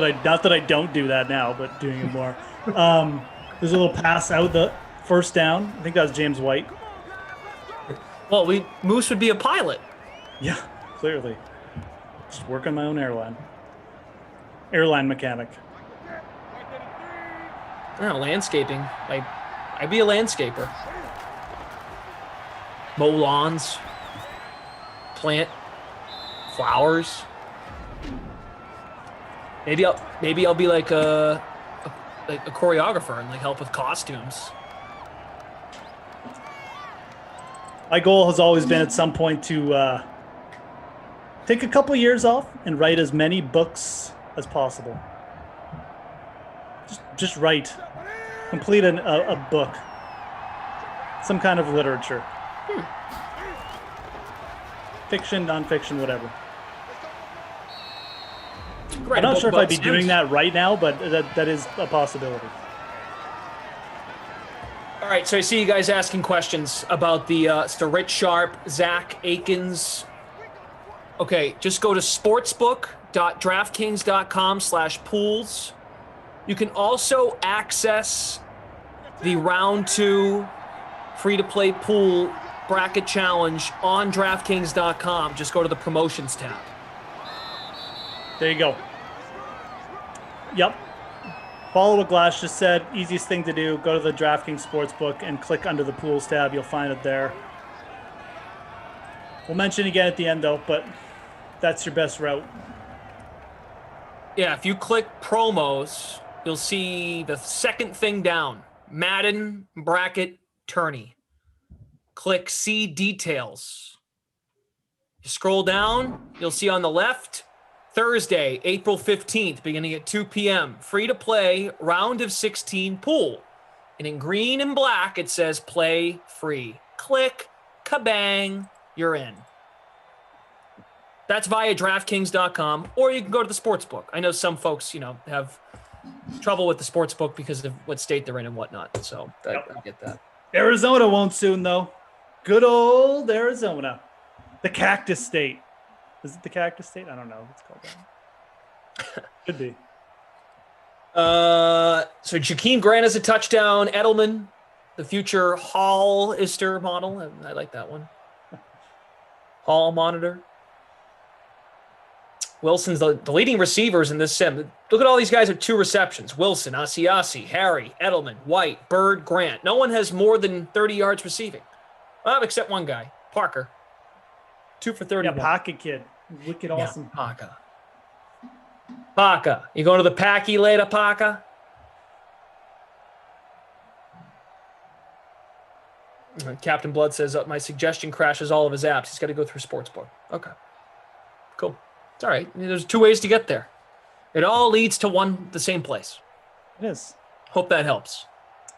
that I don't do that now, but doing it more. There's a little pass out the first down. I think that was James White. Well, Moose would be a pilot. Yeah, clearly. Just work on my own airline. Airline mechanic. Landscaping. I'd be a landscaper. Mow lawns. Plant flowers. Maybe I'll be like a choreographer and like help with costumes. My goal has always been at some point to take a couple years off and write as many books as possible. Just write. Complete a book. Some kind of literature. Fiction, nonfiction, whatever. I'm not sure if I'd be doing that right now, but that is a possibility. All right, so I see you guys asking questions about the Rich Sharp, Zach Akins. Okay, just go to sportsbook.draftkings.com/pools. You can also access the round 2 free-to-play pool bracket challenge on DraftKings.com. Just go to the promotions tab. There you go. Yep. Follow what Glass just said. Easiest thing to do, go to the DraftKings Sportsbook and click under the pools tab. You'll find it there. We'll mention again at the end, though, but that's your best route. Yeah, if you click promos, you'll see the second thing down, Madden bracket tourney. Click see details. You scroll down, you'll see on the left, Thursday, April 15th, beginning at 2 p.m., free to play round of 16 pool. And in green and black, it says play free. Click, kabang, you're in. That's via DraftKings.com, or you can go to the Sportsbook. I know some folks, have trouble with the Sportsbook because of what state they're in and whatnot. So I get that. Arizona won't soon, though. Good old Arizona. The Cactus State. Is it the Cactus State? I don't know. It's called that. Could be. So Jakeem Grant has a touchdown. Edelman, the future Hall-ister model. I like that one. Hall monitor. Wilson's the leading receivers in this sim. Look at all these guys with 2 receptions. Wilson, Asiasi, Harry, Edelman, White, Bird, Grant. No one has more than 30 yards receiving. Except one guy, Parker. 2 for 30. Yeah, Pocket Kid. Wicked awesome. Parker. You going to the Packy later, Parker? Captain Blood says, my suggestion crashes all of his apps. He's got to go through Sportsbook. Okay. Cool. It's all right. There's 2 ways to get there. It all leads to the same place. It is. Hope that helps.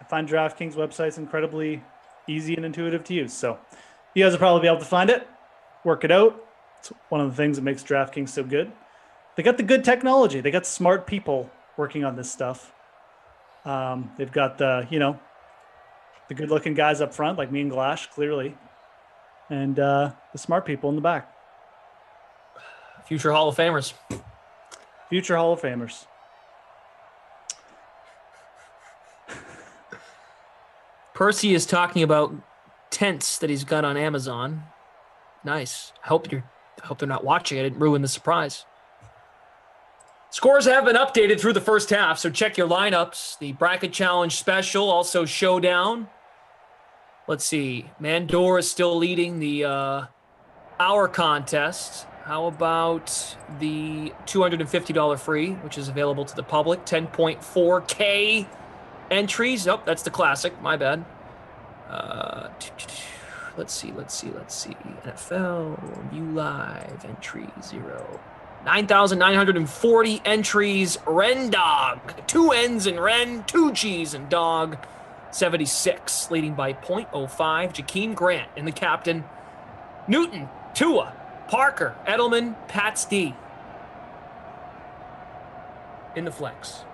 I find DraftKings websites incredibly easy and intuitive to use. So you guys will probably be able to find it, work it out. It's one of the things that makes DraftKings so good. They got the good technology. They got smart people working on this stuff. They've got the good-looking guys up front, like me and Glash, clearly, and the smart people in the back. Future Hall of Famers. Future Hall of Famers. Percy is talking about tents that he's got on Amazon. Nice. I hope they're not watching. I didn't ruin the surprise. Scores have been updated through the first half, so check your lineups. The Bracket Challenge Special, also Showdown. Let's see. Mandor is still leading the hour contest. How about the $250 free, which is available to the public? 10.4K entries. Oh, that's the classic. My bad. Let's see. NFL, new live, entry 0. 9,940 entries. Ren Dog. 2 N's in Ren, 2 G's in Dog. 76, leading by 0.05. Jakeem Grant and the captain. Newton, Tua, Parker, Edelman, Pats D. In the flex.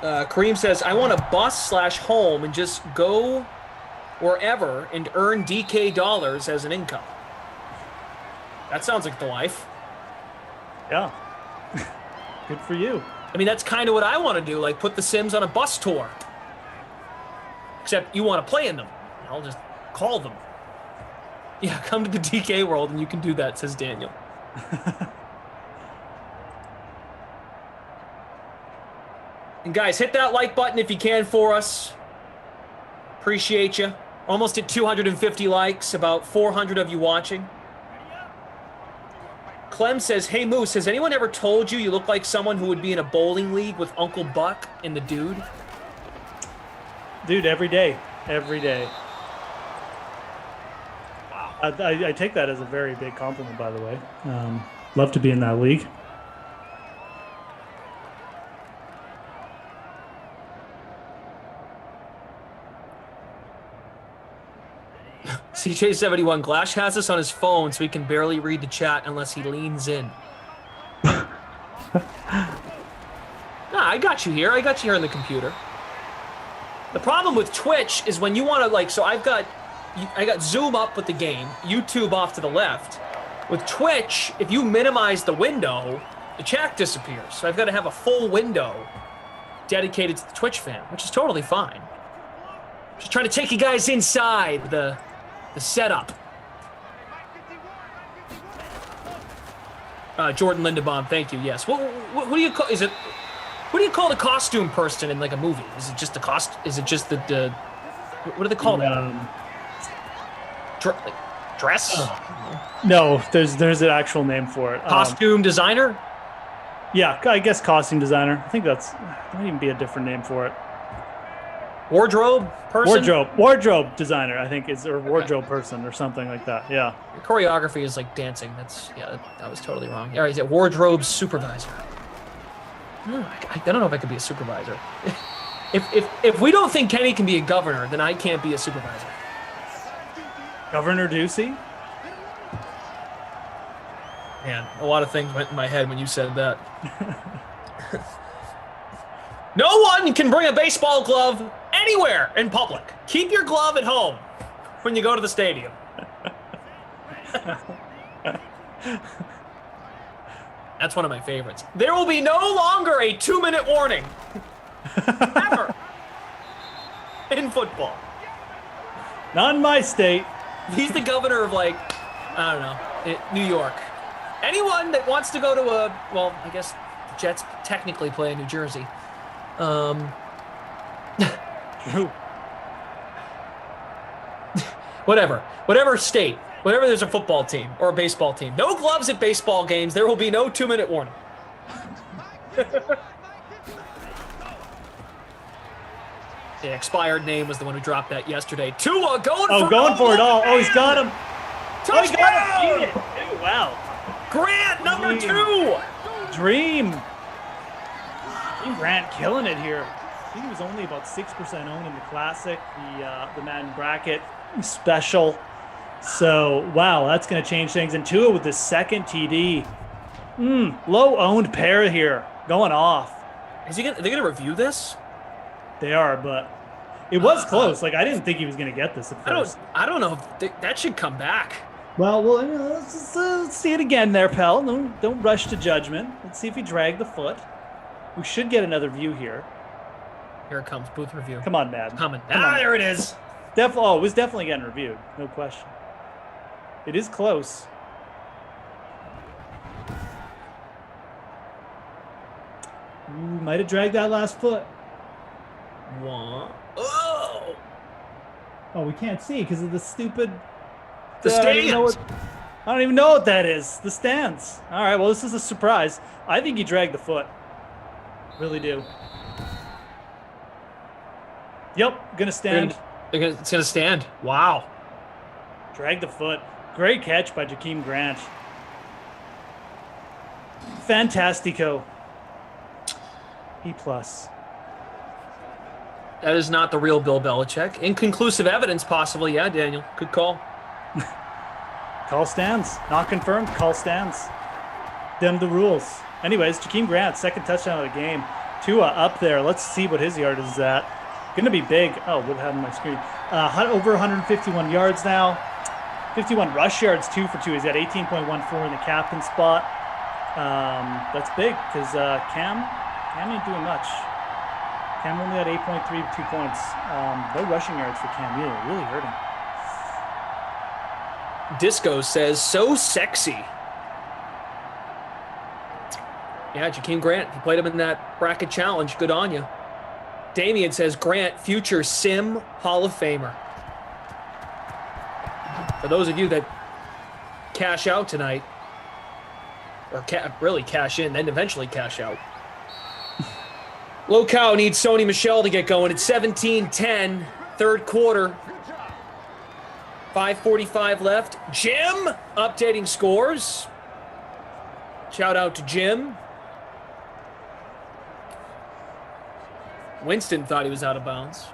Kareem says, I want a bus/home and just go wherever and earn DK dollars as an income. That sounds like the life. Yeah. Good for you. I mean, that's kind of what I want to do, like put the Sims on a bus tour. Except you want to play in them. I'll just call them. Yeah, come to the DK world and you can do that, says Daniel. And guys, hit that like button if you can for us. Appreciate you. Almost at 250 likes, about 400 of you watching. Clem says, hey Moose, has anyone ever told you look like someone who would be in a bowling league with Uncle Buck and the dude? Dude, every day. Every day. Wow. I take that as a very big compliment, by the way. Love to be in that league. CJ71, Glash has us on his phone so he can barely read the chat unless he leans in. Nah, I got you here. I got you here on the computer. The problem with Twitch is when you want to, like, so I got Zoom up with the game, YouTube off to the left. With Twitch, if you minimize the window, the chat disappears. So I've got to have a full window dedicated to the Twitch fan, which is totally fine. Just trying to take you guys inside the setup. Jordan Lindebaum, thank you. Yes. What do you call? Is it? What do you call the costume person in like a movie? Is it just the cost? Is it just the what do they call that? Dress? No, there's an actual name for it. Costume designer? Yeah, I guess costume designer. I think there might even be a different name for it. Wardrobe person? Wardrobe designer, I think is, or wardrobe person or something like that. Yeah. Your choreography is like dancing. That was totally wrong. All right, is it wardrobe supervisor? I don't know if I could be a supervisor. If we don't think Kenny can be a governor, then I can't be a supervisor. Governor Ducey? Man, a lot of things went in my head when you said that. No one can bring a baseball glove anywhere in public. Keep your glove at home when you go to the stadium. That's one of my favorites. There will be no longer a 2-minute warning. Ever. In football. Not in my state. He's the governor of, like, I don't know, New York. Anyone that wants to go to well, I guess the Jets technically play in New Jersey. True. Whatever state, whenever there's a football team or a baseball team, no gloves at baseball games. There will be no 2-minute warning. The expired name was the one who dropped that yesterday. Tua going for it all. Oh, he's got him. Touchdown! Oh, he got him. Oh, wow. Grant, number 2. Dream Grant killing it here. I think he was only about 6% owned in the Classic, the Madden bracket special. So, wow, that's going to change things. And Tua with the second TD. Low-owned pair here, going off. Are they going to review this? They are, but it was close. Like, I didn't think he was going to get this at first. I don't know. That should come back. Well, let's see it again there, pal. Don't rush to judgment. Let's see if he dragged the foot. We should get another view here. Here it comes, booth review. Come on, Madden. Coming. There it is. It was definitely getting reviewed. No question. It is close. Ooh, might have dragged that last foot. Oh, we can't see because of the stupid... The stands. I don't even know what that is. The stands. All right, well, this is a surprise. I think he dragged the foot. Really do. Yep, gonna stand. It's gonna stand. Wow. Drag the foot. Great catch by Jakeem Grant. Fantastico. E+. That is not the real Bill Belichick. Inconclusive evidence, possibly. Yeah, Daniel. Good call. Call stands. Not confirmed. Call stands. Them the rules. Anyways, Jakeem Grant, second touchdown of the game. Tua up there. Let's see what his yard is at. Going to be big. Oh, what happened on my screen? Over 151 yards now. 51 rush yards, 2 for 2. He's got 18.14 in the captain spot. That's big because Cam ain't doing much. Cam only had 8.3 with 2 points. No rushing yards for Cam either. Really hurting. Disco says, so sexy. Yeah, Jakeem Grant, he played him in that bracket challenge. Good on you. Damian says, Grant, future Sim Hall of Famer. For those of you that cash out tonight, or really cash in, then eventually cash out. Low Cow needs Sony Michel to get going. It's 17-10, third quarter. 5:45 left. Jim updating scores. Shout out to Jim. Winston thought he was out of bounds.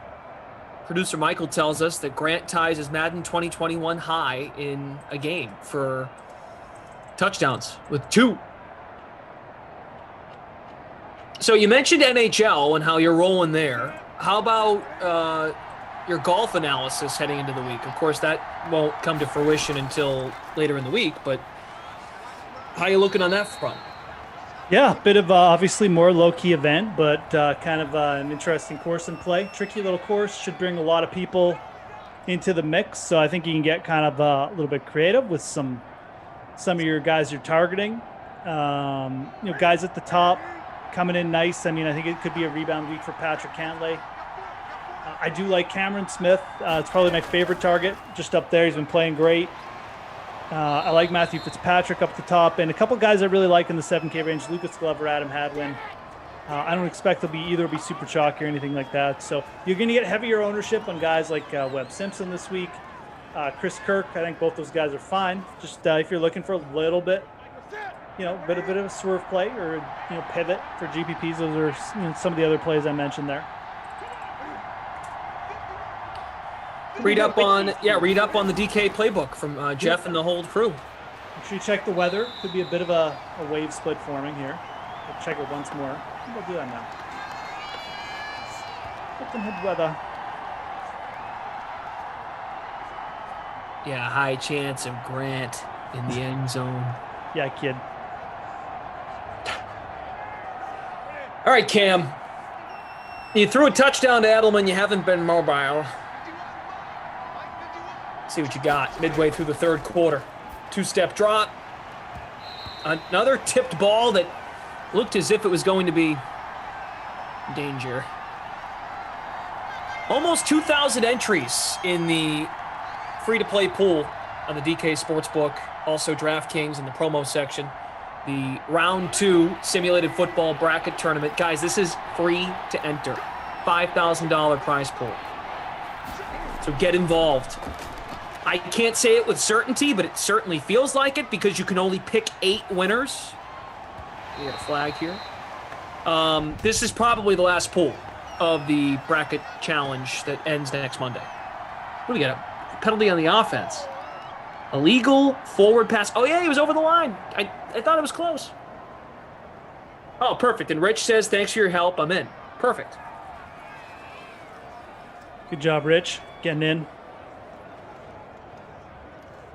Producer Michael tells us that Grant ties his Madden 2021 high in a game for touchdowns with 2. So you mentioned NHL and how you're rolling there. How about your golf analysis heading into the week? Of course, that won't come to fruition until later in the week, but how are you looking on that front? Yeah, a bit of obviously more low-key event, but kind of an interesting course in play. Tricky little course, should bring a lot of people into the mix. So I think you can get kind of a little bit creative with some of your guys you're targeting. Guys at the top coming in nice. I mean, I think it could be a rebound week for Patrick Cantlay. I do like Cameron Smith. It's probably my favorite target, just up there. He's been playing great. I like Matthew Fitzpatrick up the top, and a couple guys I really like in the 7K range, Lucas Glover, Adam Hadwin. I don't expect they'll be super chalky or anything like that. So you're going to get heavier ownership on guys like Webb Simpson this week. Chris Kirk, I think both those guys are fine. Just if you're looking for a little bit, bit of a swerve play or pivot for GPPs, those are some of the other plays I mentioned there. Read up on the DK playbook from Jeff and the whole crew. Make sure you check the weather. Could be a bit of a wave split forming here. We'll check it once more. We'll do that now. Hood weather. Yeah, high chance of Grant in the end zone. Yeah, kid. All right, Cam. You threw a touchdown to Edelman. You haven't been mobile. See what you got midway through the third quarter. 2-step drop. Another tipped ball that looked as if it was going to be danger. Almost 2,000 entries in the free-to-play pool on the DK Sportsbook, also DraftKings in the promo section. The round 2 simulated football bracket tournament. Guys, this is free to enter. $5,000 prize pool. So get involved. I can't say it with certainty, but it certainly feels like it because you can only pick 8 winners. We got a flag here. This is probably the last pool of the bracket challenge that ends next Monday. What do we got? A penalty on the offense. Illegal forward pass. Oh, yeah, he was over the line. I thought it was close. Oh, perfect. And Rich says, thanks for your help. I'm in. Perfect. Good job, Rich. Getting in.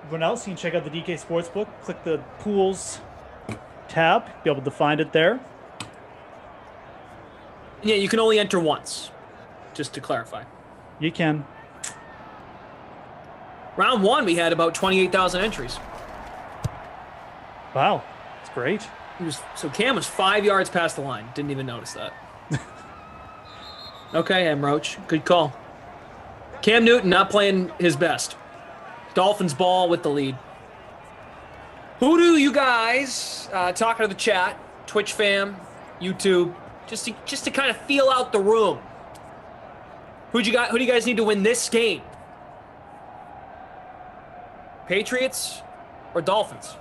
Everyone else, you can check out the DK Sportsbook. Click the Pools tab. Be able to find it there. Yeah, you can only enter once, just to clarify. You can. Round 1, we had about 28,000 entries. Wow, that's great. So Cam was 5 yards past the line. Didn't even notice that. Okay, M. Roach, good call. Cam Newton not playing his best. Dolphins ball with the lead. Who do you guys, talking to the chat, Twitch fam, YouTube, just to kind of feel out the room. Who do you guys need to win this game? Patriots or Dolphins?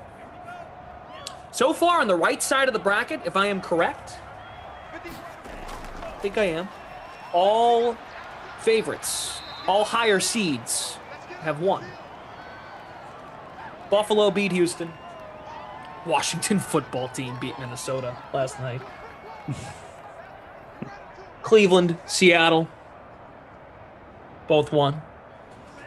So far on the right side of the bracket, if I am correct, I think I am, all favorites, all higher seeds have won. Buffalo beat Houston. Washington football team beat Minnesota last night. Cleveland, Seattle, both won.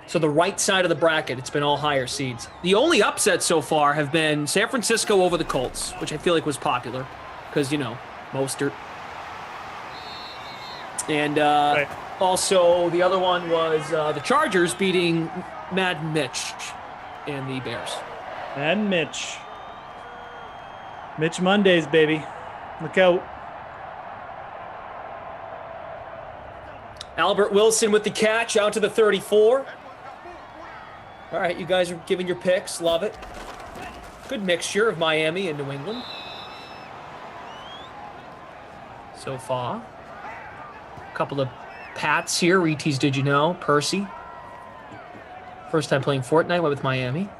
So the right side of the bracket, it's been all higher seeds. The only upsets so far have been San Francisco over the Colts, which I feel like was popular because, Mostert. And also the other one was the Chargers beating Madden Mitch and the Bears. And Mitch. Mitch Mondays, baby. Look out. Albert Wilson with the catch out to the 34. All right, you guys are giving your picks. Love it. Good mixture of Miami and New England so far. A couple of Pats here. Reeties, did you know? Percy. First time playing Fortnite, went with Miami.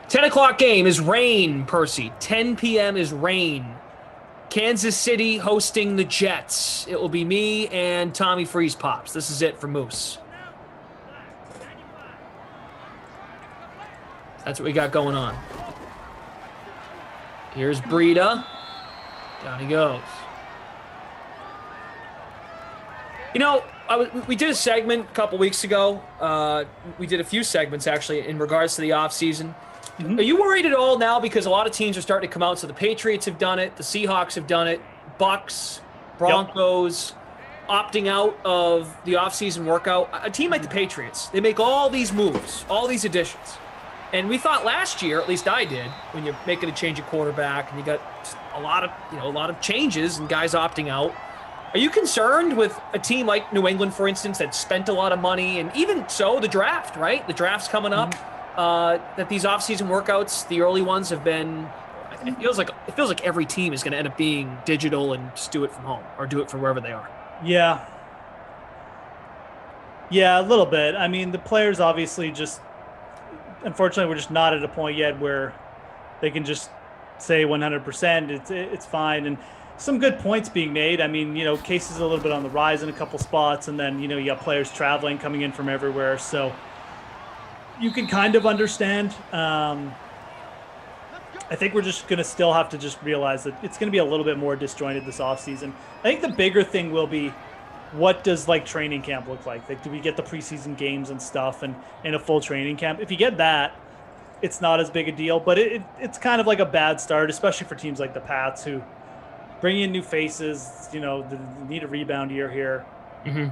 10 o'clock game is rain, Percy. 10 p.m. is rain. Kansas City hosting the Jets. It will be me and Tommy Freeze Pops. This is it for Moose. That's what we got going on. Here's Breida. Down he goes. We did a segment a couple weeks ago. We did a few segments, actually, in regards to the offseason. Mm-hmm. Are you worried at all now? Because a lot of teams are starting to come out. So the Patriots have done it. The Seahawks have done it. Bucks, Broncos, opting out of the offseason workout. A team like the Patriots, they make all these moves, all these additions. And we thought last year, at least I did, when you're making a change of quarterback and you got a lot of changes and guys opting out. Are you concerned with a team like New England, for instance, that spent a lot of money, and even so, the draft, right? The draft's coming up. That these offseason workouts, the early ones have been. It feels like every team is going to end up being digital and just do it from home or do it from wherever they are. Yeah, a little bit. I mean, the players obviously just. Unfortunately, we're just not at a point yet where they can just say 100%. It's fine, and some good points being made. I mean, cases a little bit on the rise in a couple spots, and then you got players traveling, coming in from everywhere. So you can kind of understand. I think we're just going to still have to just realize that it's going to be a little bit more disjointed this offseason. I think the bigger thing will be, what does training camp look like? Do we get the preseason games and stuff and a full training camp? If you get that, it's not as big a deal, but it's kind of like a bad start, especially for teams like the Pats who bring in new faces, they need a rebound year here. Mm-hmm.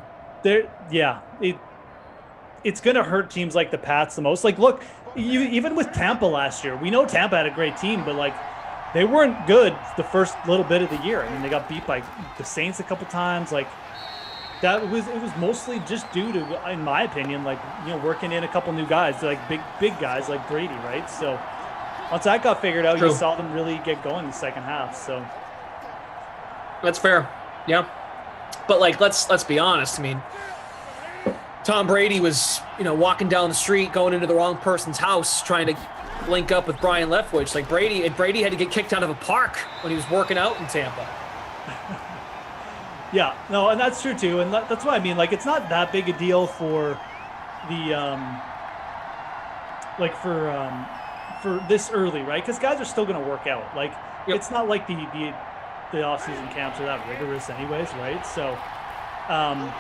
It's going to hurt teams like the Pats the most. Look, even with Tampa last year, we know Tampa had a great team, but they weren't good the first little bit of the year. I mean, they got beat by the Saints a couple times. It was mostly just due to, in my opinion, working in a couple new guys, big guys like Brady, right? So once that got figured out, you saw them really get going in the second half. So that's fair, yeah. But let's be honest. I mean, Tom Brady was walking down the street, going into the wrong person's house, trying to link up with Brian Leftwich. Brady had to get kicked out of a park when he was working out in Tampa. Yeah, no, and that's true too, and that's what I mean. It's not that big a deal for the for this early, right? Because guys are still going to work out. It's not like the off-season camps are that rigorous, anyways, right? So, how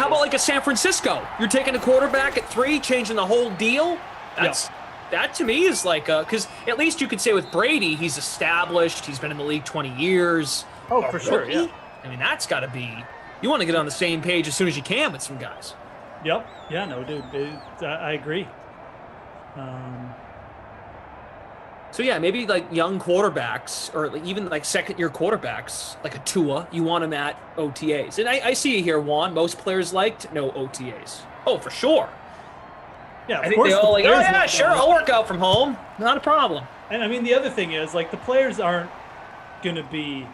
about a San Francisco? You're taking a quarterback at 3, changing the whole deal. That to me is because at least you could say with Brady, he's established. He's been in the league 20 years. Oh, for sure, yeah. I mean, that's got to be. You want to get on the same page as soon as you can with some guys. Yep. Yeah. No, dude. I agree. So yeah, maybe young quarterbacks or even second-year quarterbacks, like a Tua, you want them at OTAs. And I see you here, Juan. Most players liked no OTAs. Oh, for sure. Yeah, I think they all sure, I'll work out from home. Not a problem. And I mean, the other thing is the players aren't going to be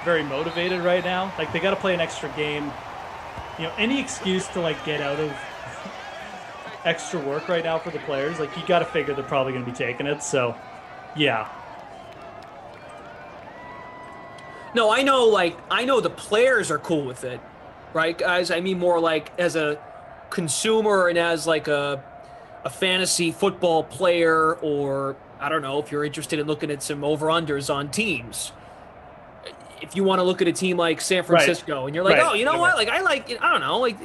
very motivated right now. They got to play an extra game. Any excuse to get out of extra work right now for the players, you got to figure they're probably going to be taking it. So, yeah. No, I know the players are cool with it, right, guys? I mean more as a consumer and as a fantasy football player, or I don't know if you're interested in looking at some over-unders on teams. if you want to look at a team like San Francisco and you're like, oh, you know what? Like, I don't know. Like,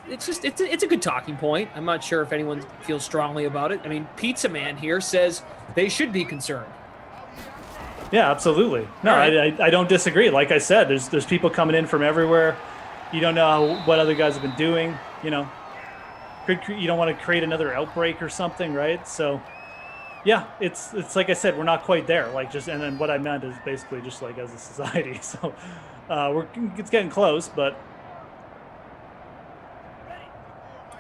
it's just, it's a good talking point. I'm not sure if anyone feels strongly about it. I mean, Pizza Man here says they should be concerned. Yeah, absolutely. No, I don't disagree. Like I said, there's people coming in from everywhere. You don't know what other guys have been doing. You know, you don't want to create another outbreak or something, right? So, yeah, it's like I said, we're not quite there. Like and then what I meant is basically just like as a society. So, it's getting close, but.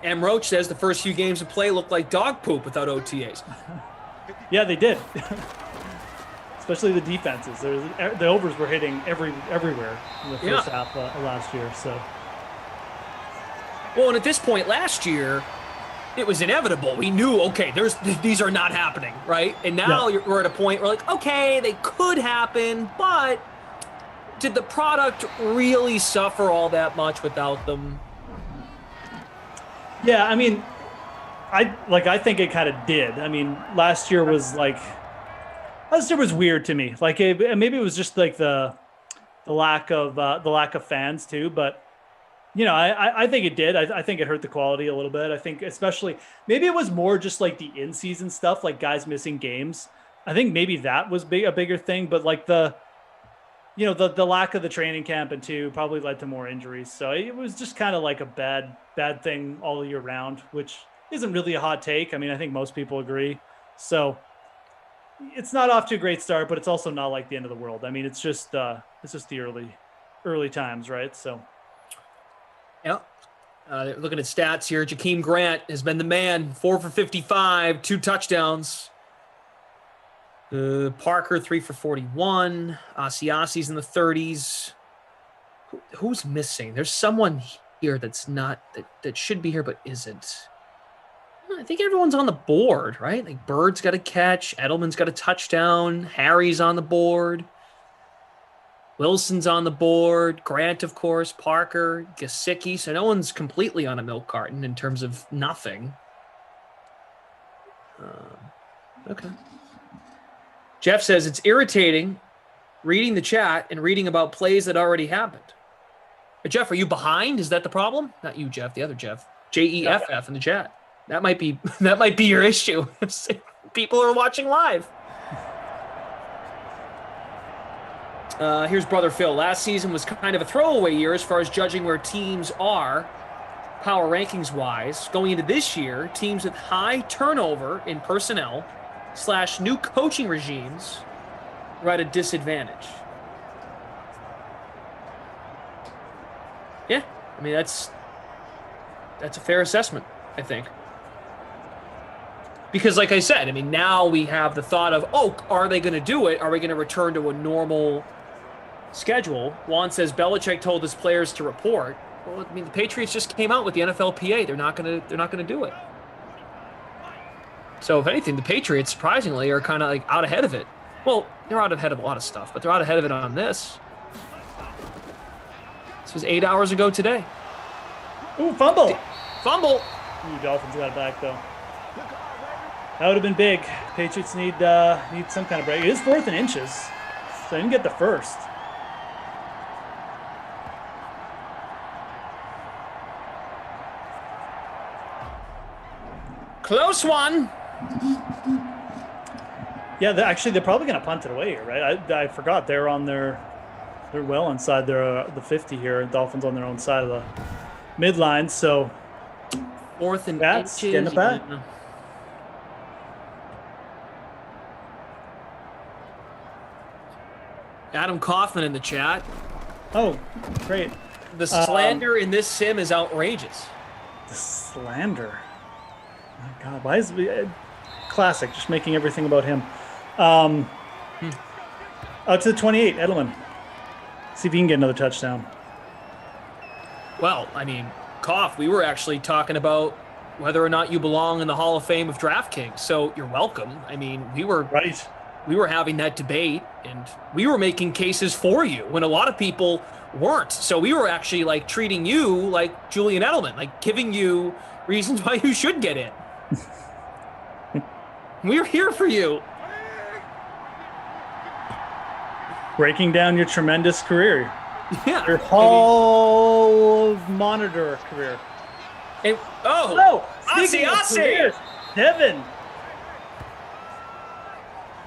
M. Roach says the first few games of play looked like dog poop without OTAs. Yeah, they did. Especially the defenses. The overs were hitting everywhere in the first half of last year. So, well, and at this point last year, it was inevitable. We knew, okay, these are not happening, right? And now we're at a point where, like, okay, they could happen, but did the product really suffer all that much without them? Yeah, I mean, I think it kind of did. I mean, last year was weird to me. Like maybe it was just like the lack of fans too. But you know, I think it did. I think it hurt the quality a little bit. I think especially maybe it was more just like the in-season stuff, like guys missing games. I think maybe that was a bigger thing. But like the lack of the training camp and too probably led to more injuries. So it was just kind of like a bad thing all year round, which isn't really a hot take. I mean, I think most people agree. So. It's not off to a great start, but it's also not like the end of the world. I mean, it's just the early times, right? So, yeah. Looking at stats here, Jakeem Grant has been the man. 4 for 55, 2 touchdowns. Parker 3 for 41. Asiasi's in the 30s. Who's missing? There's someone here that's not that should be here but isn't. I think everyone's on the board, right? Like Bird's got a catch, Edelman's got a touchdown, Harry's on the board, Wilson's on the board, Grant, of course, Parker, Gesicki. So no one's completely on a milk carton in terms of nothing. Okay. Jeff says it's irritating reading the chat and reading about plays that already happened. Jeff, are you behind? Is that the problem? Not you, Jeff, the other Jeff. JEFF in the chat. That might be your issue. People are watching live. Here's Brother Phil. Last season was kind of a throwaway year as far as judging where teams are power rankings wise. Going into this year, teams with high turnover in personnel / new coaching regimes were at a disadvantage. Yeah, I mean that's a fair assessment, I think. Because like I said, I mean, now we have the thought of, oh, are they going to do it? Are we going to return to a normal schedule? Juan says Belichick told his players to report. Well, I mean, the Patriots just came out with the NFLPA. They're not going to do it. So if anything, the Patriots surprisingly are kind of like out ahead of it. Well, they're out ahead of a lot of stuff, but they're out ahead of it on this. This was 8 hours ago today. Ooh, fumble. Fumble. Ooh, Dolphins got it back though. That would have been big. Patriots need some kind of break. It is 4th and inches, so they didn't get the first. Close one. Yeah, they're probably going to punt it away here, right? I forgot they're well inside the 50 here. Dolphins on their own side of the midline, so 4th and inches. Getting it back. Adam Kaufman in the chat. Oh, great. The slander in this sim is outrageous. The slander. My God, why is classic? Just making everything about him. Out to the 28, Edelman. See if he can get another touchdown. Well, I mean, Koff, we were actually talking about whether or not you belong in the Hall of Fame of DraftKings. So you're welcome. I mean, we were having that debate, and we were making cases for you when a lot of people weren't. So we were actually like treating you like Julian Edelman, like giving you reasons why you should get in. We're here for you. breaking down your tremendous career. Yeah. Your Hall of Monitor career. And, speaking of Aussie. careers,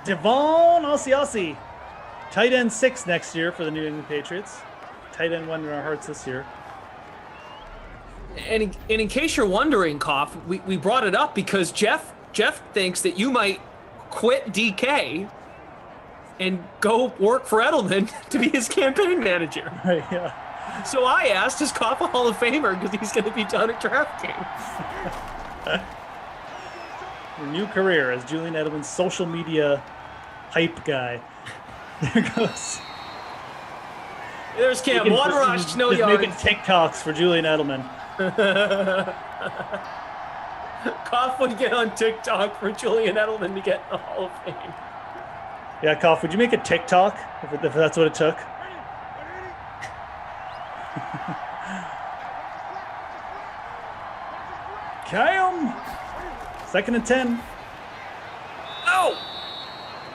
Devon Aussie. Tight end 6 next year for the New England Patriots. Tight end 1 in our hearts this year. And in case you're wondering, Koff, we brought it up because Jeff thinks that you might quit DK and go work for Edelman to be his campaign manager. Right, yeah. So I asked, is Koff a Hall of Famer? Because he's going to be done at DraftKings. Your new career as Julian Edelman's social media hype guy. There goes. There's Cam. One rush, no yards. Making TikToks for Julian Edelman. Koff would get on TikTok for Julian Edelman to get in the Hall of Fame. Yeah, Koff, would you make a TikTok if that's what it took? Cam! 2nd and 10. Oh!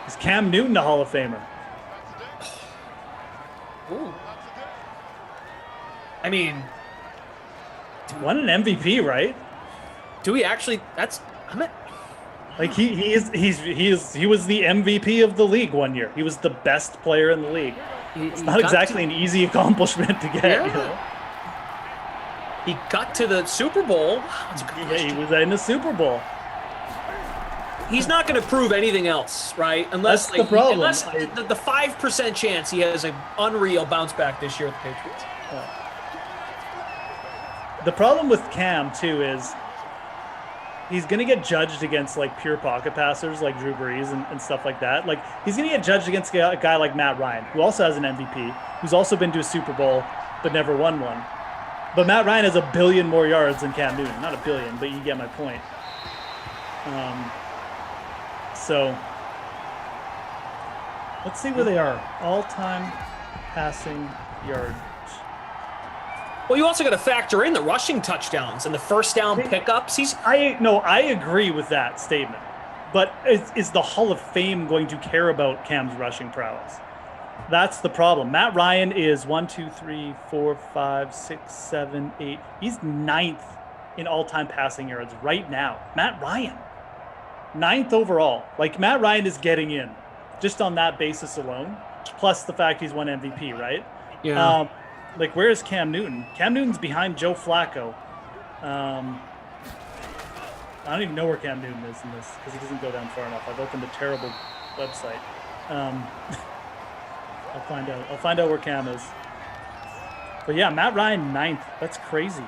Is Cam Newton a Hall of Famer? Ooh. I mean, won an MVP, right? Do we actually? Like he was the MVP of the league one year. He was the best player in the league. It's not exactly an easy accomplishment to get. Yeah. You know? He got to the Super Bowl. Yeah, he was in the Super Bowl. He's not going to prove anything else, right? Unless That's the problem. Unless the 5% chance he has an unreal bounce back this year with the Patriots. The problem with Cam too is he's going to get judged against like pure pocket passers like Drew Brees and stuff like that. Like he's going to get judged against a guy like Matt Ryan, who also has an MVP, who's also been to a Super Bowl but never won one. But Matt Ryan has 1 billion more yards than Cam Newton. Not 1 billion, but you get my point. So let's see where they are. All-time passing yards. Well, you also got to factor in the rushing touchdowns and the first down pickups. I agree with that statement. But is the Hall of Fame going to care about Cam's rushing prowess? That's the problem. Matt Ryan is 1, 2, 3, 4, 5, 6, 7, 8. He's 9th in all-time passing yards right now. Matt Ryan, 9th overall. Like Matt Ryan is getting in just on that basis alone, plus the fact he's won MVP, right? Yeah. Like, where is Cam Newton? Cam Newton's behind Joe Flacco. I don't even know where Cam Newton is in this because he doesn't go down far enough. I've opened a terrible website. I'll find out. I'll find out where Cam is. But yeah, Matt Ryan 9th. That's crazy.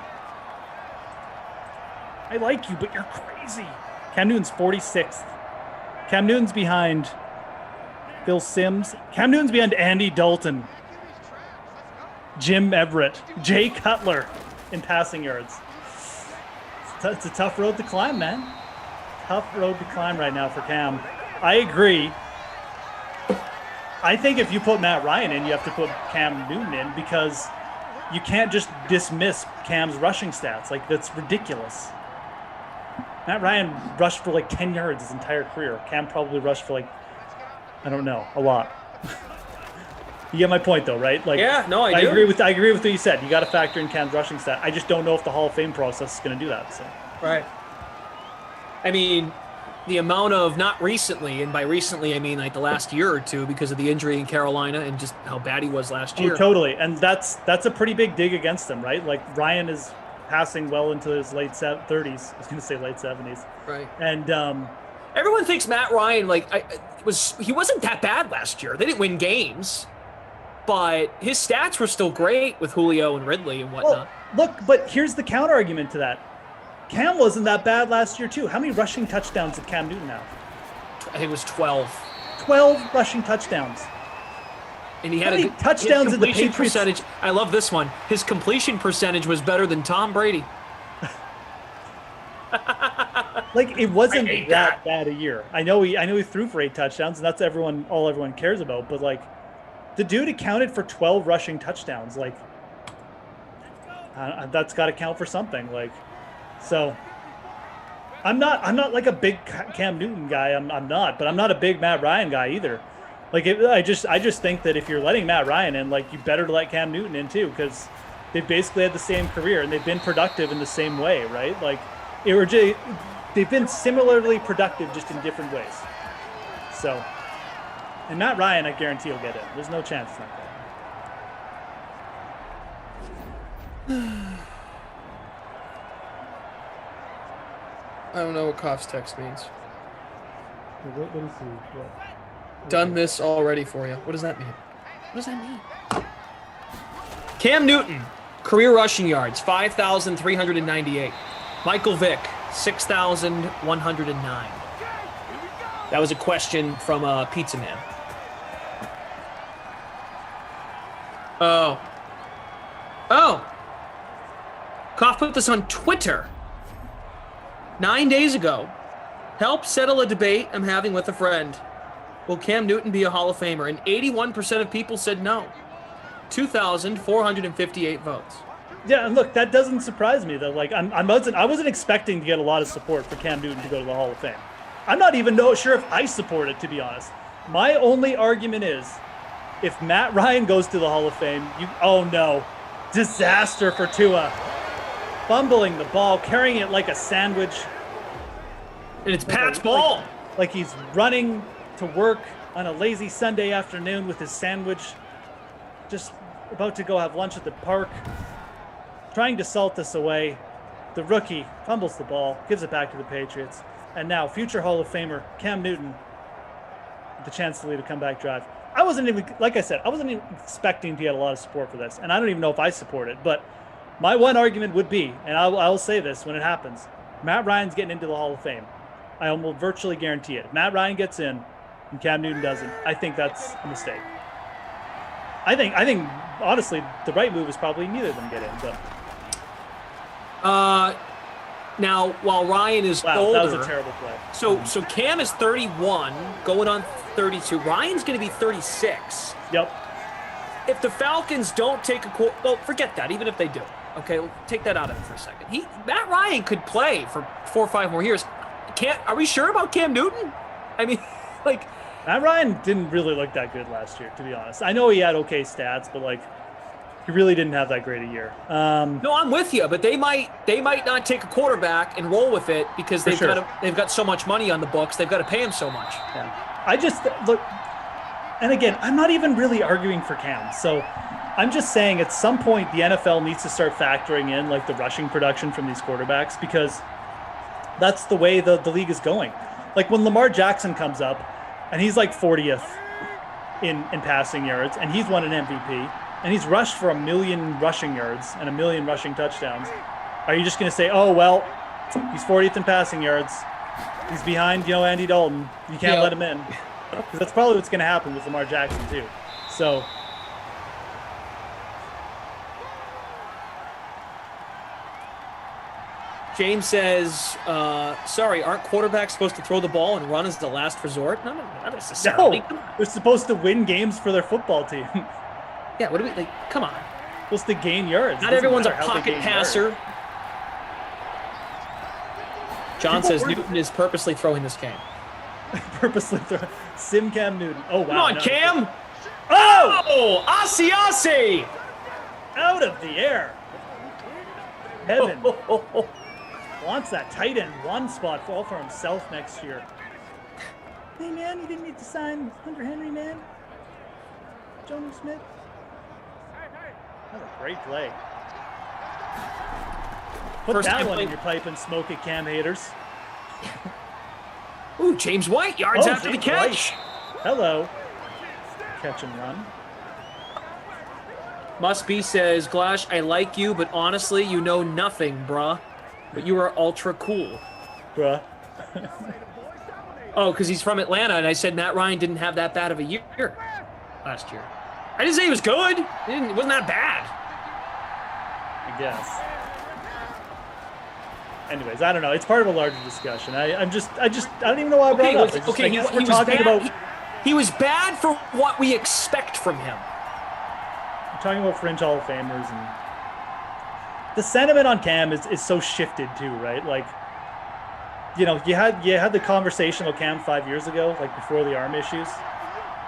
I like you, but you're crazy. Cam Newton's 46th. Cam Newton's behind Phil Simms. Cam Newton's behind Andy Dalton. Jim Everett, Jay Cutler in passing yards. It's a tough road to climb, man. Tough road to climb right now for Cam. I agree. I think if you put Matt Ryan in, you have to put Cam Newton in because you can't just dismiss Cam's rushing stats. Like, that's ridiculous. Matt Ryan rushed for like 10 yards his entire career. Cam probably rushed for like, I don't know, a lot. You get my point, though, right? Like, yeah, no, I do. agree with what you said. You got to factor in Cam's rushing stat. I just don't know if the Hall of Fame process is going to do that. So, right. I mean, the amount of not recently, and by recently I mean like the last year or two, because of the injury in Carolina and just how bad he was last year. Oh, totally, and that's a pretty big dig against him, right? Like Ryan is passing well into his late 30s. I was going to say late 70s. Right. And everyone thinks Matt Ryan he wasn't that bad last year. They didn't win games. But his stats were still great with Julio and Ridley and whatnot. Well, look, but here's the counter argument to that. Cam wasn't that bad last year, too. How many rushing touchdowns did Cam Newton have? I think it was 12. 12 rushing touchdowns. And he had How many touchdowns in the Patriots percentage. I love this one. His completion percentage was better than Tom Brady. Like, it wasn't that bad a year. I know he threw for 8 touchdowns, and that's all everyone cares about. But like, the dude accounted for 12 rushing touchdowns. Like, that's got to count for something. Like, so I'm not like a big Cam Newton guy. I'm not, but I'm not a big Matt Ryan guy either. Like I just think that if you're letting Matt Ryan in, like you better let Cam Newton in too, because they've basically had the same career and they've been productive in the same way, right? Like they've been similarly productive, just in different ways. So, and Matt Ryan, I guarantee will get in. There's no chance it's not that. I don't know what Koff's text means. What is he? What? Done this already for you. What does that mean? What does that mean? Cam Newton, career rushing yards, 5,398. Michael Vick, 6,109. That was a question from Pizza Man. Oh. Koff put this on Twitter 9 days ago. Help settle a debate I'm having with a friend. Will Cam Newton be a Hall of Famer? And 81% of people said no. 2,458 votes. Yeah, and look, that doesn't surprise me though. Like I wasn't expecting to get a lot of support for Cam Newton to go to the Hall of Fame. I'm not even sure if I support it, to be honest. My only argument is, if Matt Ryan goes to the Hall of Fame, oh no, disaster for Tua. Fumbling the ball, carrying it like a sandwich. And it's Pat's ball. Like he's running to work on a lazy Sunday afternoon with his sandwich, just about to go have lunch at the park, trying to salt this away. The rookie fumbles the ball, gives it back to the Patriots, and now future Hall of Famer Cam Newton with the chance to lead a comeback drive. I wasn't even expecting to get a lot of support for this, and I don't even know if I support it, but my one argument would be, and I'll say this when it happens, Matt Ryan's getting into the Hall of Fame. I will virtually guarantee it. If Matt Ryan gets in and Cam Newton doesn't, I think that's a mistake. I think honestly the right move is probably neither of them get in. But now while Ryan is older, that was a terrible play. So Cam is 31, going on 32. Ryan's going to be 36. Yep. If the Falcons don't take well, forget that. Even if they do, okay, we'll take that out of it for a second. Matt Ryan could play for 4 or 5 more years. Are we sure about Cam Newton? I mean, like Matt Ryan didn't really look that good last year, to be honest. I know he had okay stats, but like he really didn't have that great a year. No, I'm with you, but they might not take a quarterback and roll with it because they've got so much money on the books. They've got to pay him so much. Yeah. I just look, and again, I'm not even really arguing for Cam. So I'm just saying at some point the NFL needs to start factoring in like the rushing production from these quarterbacks, because that's the way the league is going. Like when Lamar Jackson comes up and he's like 40th in passing yards and he's won an MVP and he's rushed for 1 million rushing yards and 1 million rushing touchdowns, are you just going to say, oh, well, he's 40th in passing yards, he's behind, Andy Dalton, you can't let him in? Because that's probably what's going to happen with Lamar Jackson too. So James says, sorry, aren't quarterbacks supposed to throw the ball and run as the last resort? No, not necessarily. No, they're supposed to win games for their football team. Yeah, what do we like? Come on. Supposed to gain yards. Not everyone's a pocket passer. John says Newton is purposely throwing this game. Purposely throwing. Sim Cam Newton. Oh, wow. Come on, Cam. Oh, Asi. Out of the air. Heaven. Wants that tight end one spot all for himself next year. Hey, man, you didn't need to sign Hunter Henry, man. Jonas Smith. That's a great play. Put that one in your pipe and smoke it, Cam haters. Ooh, James White, yards after James the catch. White. Hello. Catch and run. Must Be says, Glash, I like you, but honestly, you know nothing, bruh. But you are ultra cool. Bruh. Oh, because he's from Atlanta, and I said Matt Ryan didn't have that bad of a year last year. I didn't say he was good. It wasn't that bad. I guess. Anyways, I don't know. It's part of a larger discussion. I don't even know why I brought it up. He was bad for what we expect from him. We're talking about fringe Hall of Famers, and the sentiment on Cam is so shifted too, right? Like, you had the conversation about Cam 5 years ago, like before the arm issues.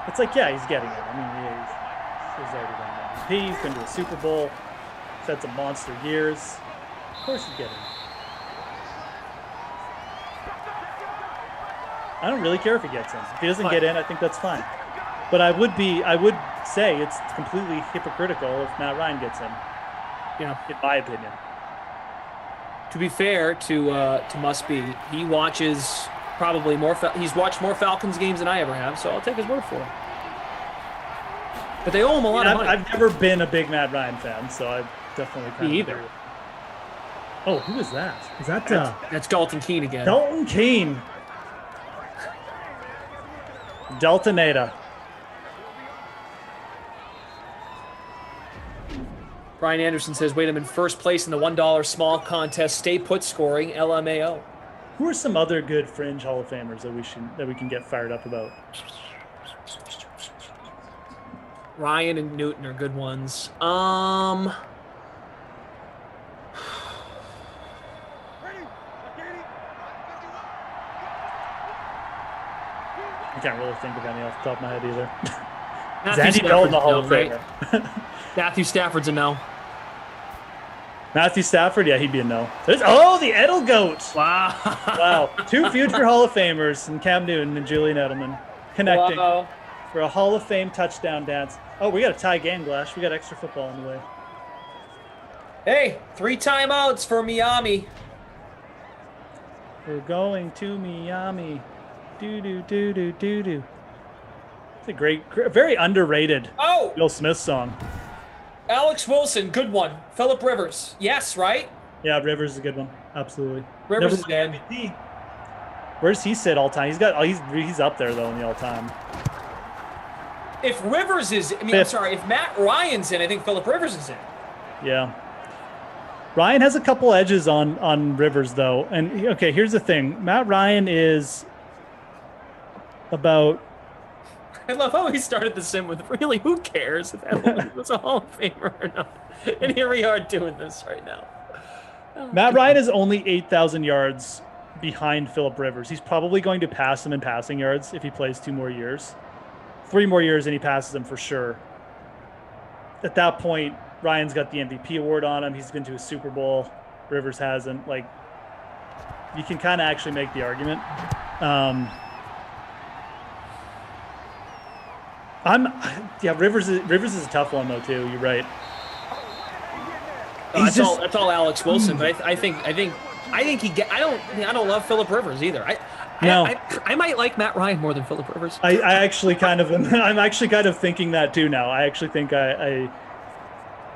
It's like, yeah, he's getting it. I mean, he's already won an MVP. He's been to a Super Bowl. He's had some monster years. Of course he's getting it. I don't really care if he gets in. If he doesn't get in, I think that's fine. But I would say it's completely hypocritical if Matt Ryan gets in. Yeah, in my opinion. To be fair to Must Be, he watches probably more. He's watched more Falcons games than I ever have, so I'll take his word for it. But they owe him a lot of money. I've never been a big Matt Ryan fan, so I definitely kind Me of either. Oh, who is that? Is that that's Dalton Keene again? Dalton Keene. Deltonata. Brian Anderson says, wait, I'm in first place in the $1 small contest. Stay put scoring, LMAO. Who are some other good fringe Hall of Famers that we can get fired up about? Ryan and Newton are good ones. I can't really think of any off the top of my head either. Matthew Andy Dalton, the Hall of Stafford's Famer. Matthew Stafford's a no. Matthew Stafford, yeah, he'd be a no. The Edel Goat. Wow. Wow. 2 future Hall of Famers, and Cam Newton and Julian Edelman connecting for a Hall of Fame touchdown dance. Oh, we got a tie game, Glash. We got extra football on the way. Hey, 3 timeouts for Miami. We're going to Miami. Do-do-do-do-do-do. It's a great, very underrated Will Smith song. Alex Wilson, good one. Phillip Rivers, yes, right? Yeah, Rivers is a good one. Absolutely. Rivers is dead. Where does he sit all time? He's up there though in the all time. If Rivers is, if Matt Ryan's in, I think Phillip Rivers is in. Yeah. Ryan has a couple edges on Rivers though, and okay, here's the thing: Matt Ryan is about. I love how he started the sim with, really, who cares if Edelman was a Hall of Famer or not? And here we are doing this right now. Matt Ryan is only 8,000 yards behind Phillip Rivers. He's probably going to pass him in passing yards if he plays 2 more years. 3 more years and he passes him for sure. At that point, Ryan's got the MVP award on him. He's been to a Super Bowl. Rivers hasn't. Like, you can kind of actually make the argument. Rivers is a tough one though too. You're right. That's all Alex Wilson, but I think he get. I don't love Phillip Rivers either. I might like Matt Ryan more than Phillip Rivers. I actually kind of I'm actually kind of thinking that too now. I actually think I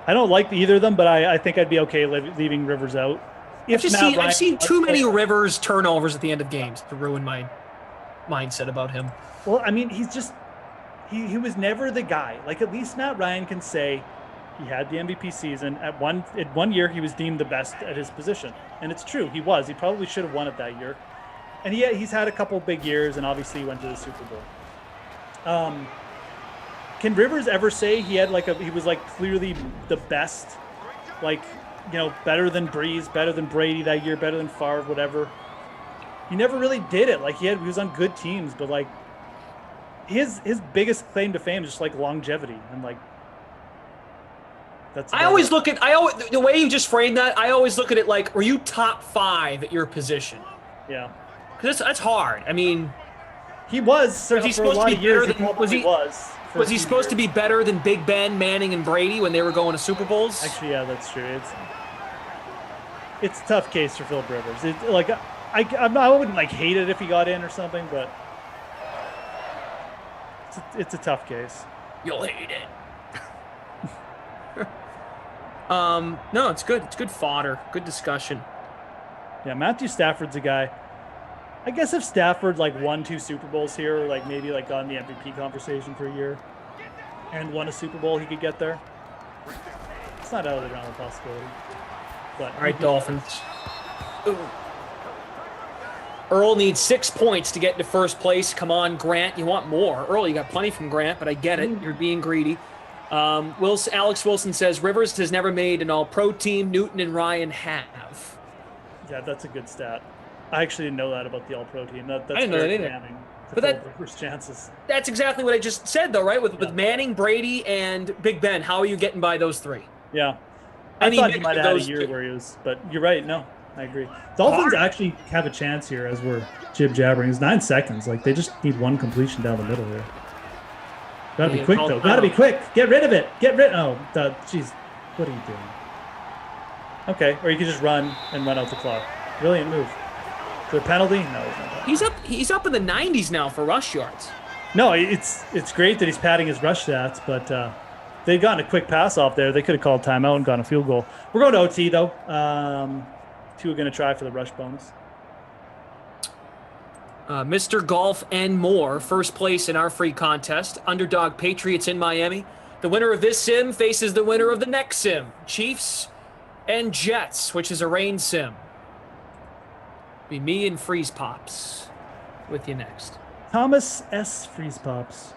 don't like either of them, but I think I'd be okay leaving Rivers out. I've seen too many Rivers turnovers at the end of games to ruin my mindset about him. Well, I mean, he's just. He was never the guy. Like, at least Matt Ryan can say he had the MVP season. At one year, he was deemed the best at his position. And it's true. He was. He probably should have won it that year. And he's had a couple big years, and obviously he went to the Super Bowl. Can Rivers ever say he was clearly the best? Like, better than Breeze, better than Brady that year, better than Favre, whatever. He never really did it. Like, he was on good teams, but like, his biggest claim to fame is just like longevity, and like that's. The way you just framed that, I always look at it like, were you top 5 at your position? Yeah, because that's hard. I mean, he was. Was he supposed to be better than? Was he supposed to be better than Big Ben, Manning, and Brady when they were going to Super Bowls? Actually, yeah, that's true. It's a tough case for Phillip Rivers. I wouldn't hate it if he got in or something, but. It's a tough case. You'll hate it. No, it's good. It's good fodder. Good discussion. Yeah, Matthew Stafford's a guy. I guess if Stafford won 2 Super Bowls here, or maybe got in the MVP conversation for a year, and won a Super Bowl, he could get there. It's not out of the realm of possibility. But all right, Dolphins. Ooh. Earl needs 6 points to get into first place. Come on, Grant. You want more. Earl, you got plenty from Grant, but I get it. You're being greedy. Alex Wilson says, Rivers has never made an all-pro team. Newton and Ryan have. Yeah, that's a good stat. I actually didn't know that about the all-pro team. I didn't know that either. But Rivers' chances. That's exactly what I just said, though, right? With Manning, Brady, and Big Ben, how are you getting by those three? Yeah. I thought he might have had a year where he was, but you're right. No, I agree. Dolphins actually have a chance here as we're jib-jabbering. It's 9 seconds. Like, they just need one completion down the middle here. Gotta be quick, though. Gotta be quick. Get rid of it. Oh, jeez. What are you doing? Okay, or you could just run and run out the clock. Brilliant move. Is there a penalty? No, it's not. He's up in the 90s now for rush yards. No, it's great that he's padding his rush stats, but they'd gotten a quick pass off there. They could have called timeout and gotten a field goal. We're going to OT, though. Two are going to try for the rush bonus. Mr. Golf and more, first place in our free contest. Underdog Patriots in Miami. The winner of this sim faces the winner of the next sim. Chiefs and Jets, which is a rain sim. Be me and Freeze Pops with you next. Thomas S. Freeze Pops.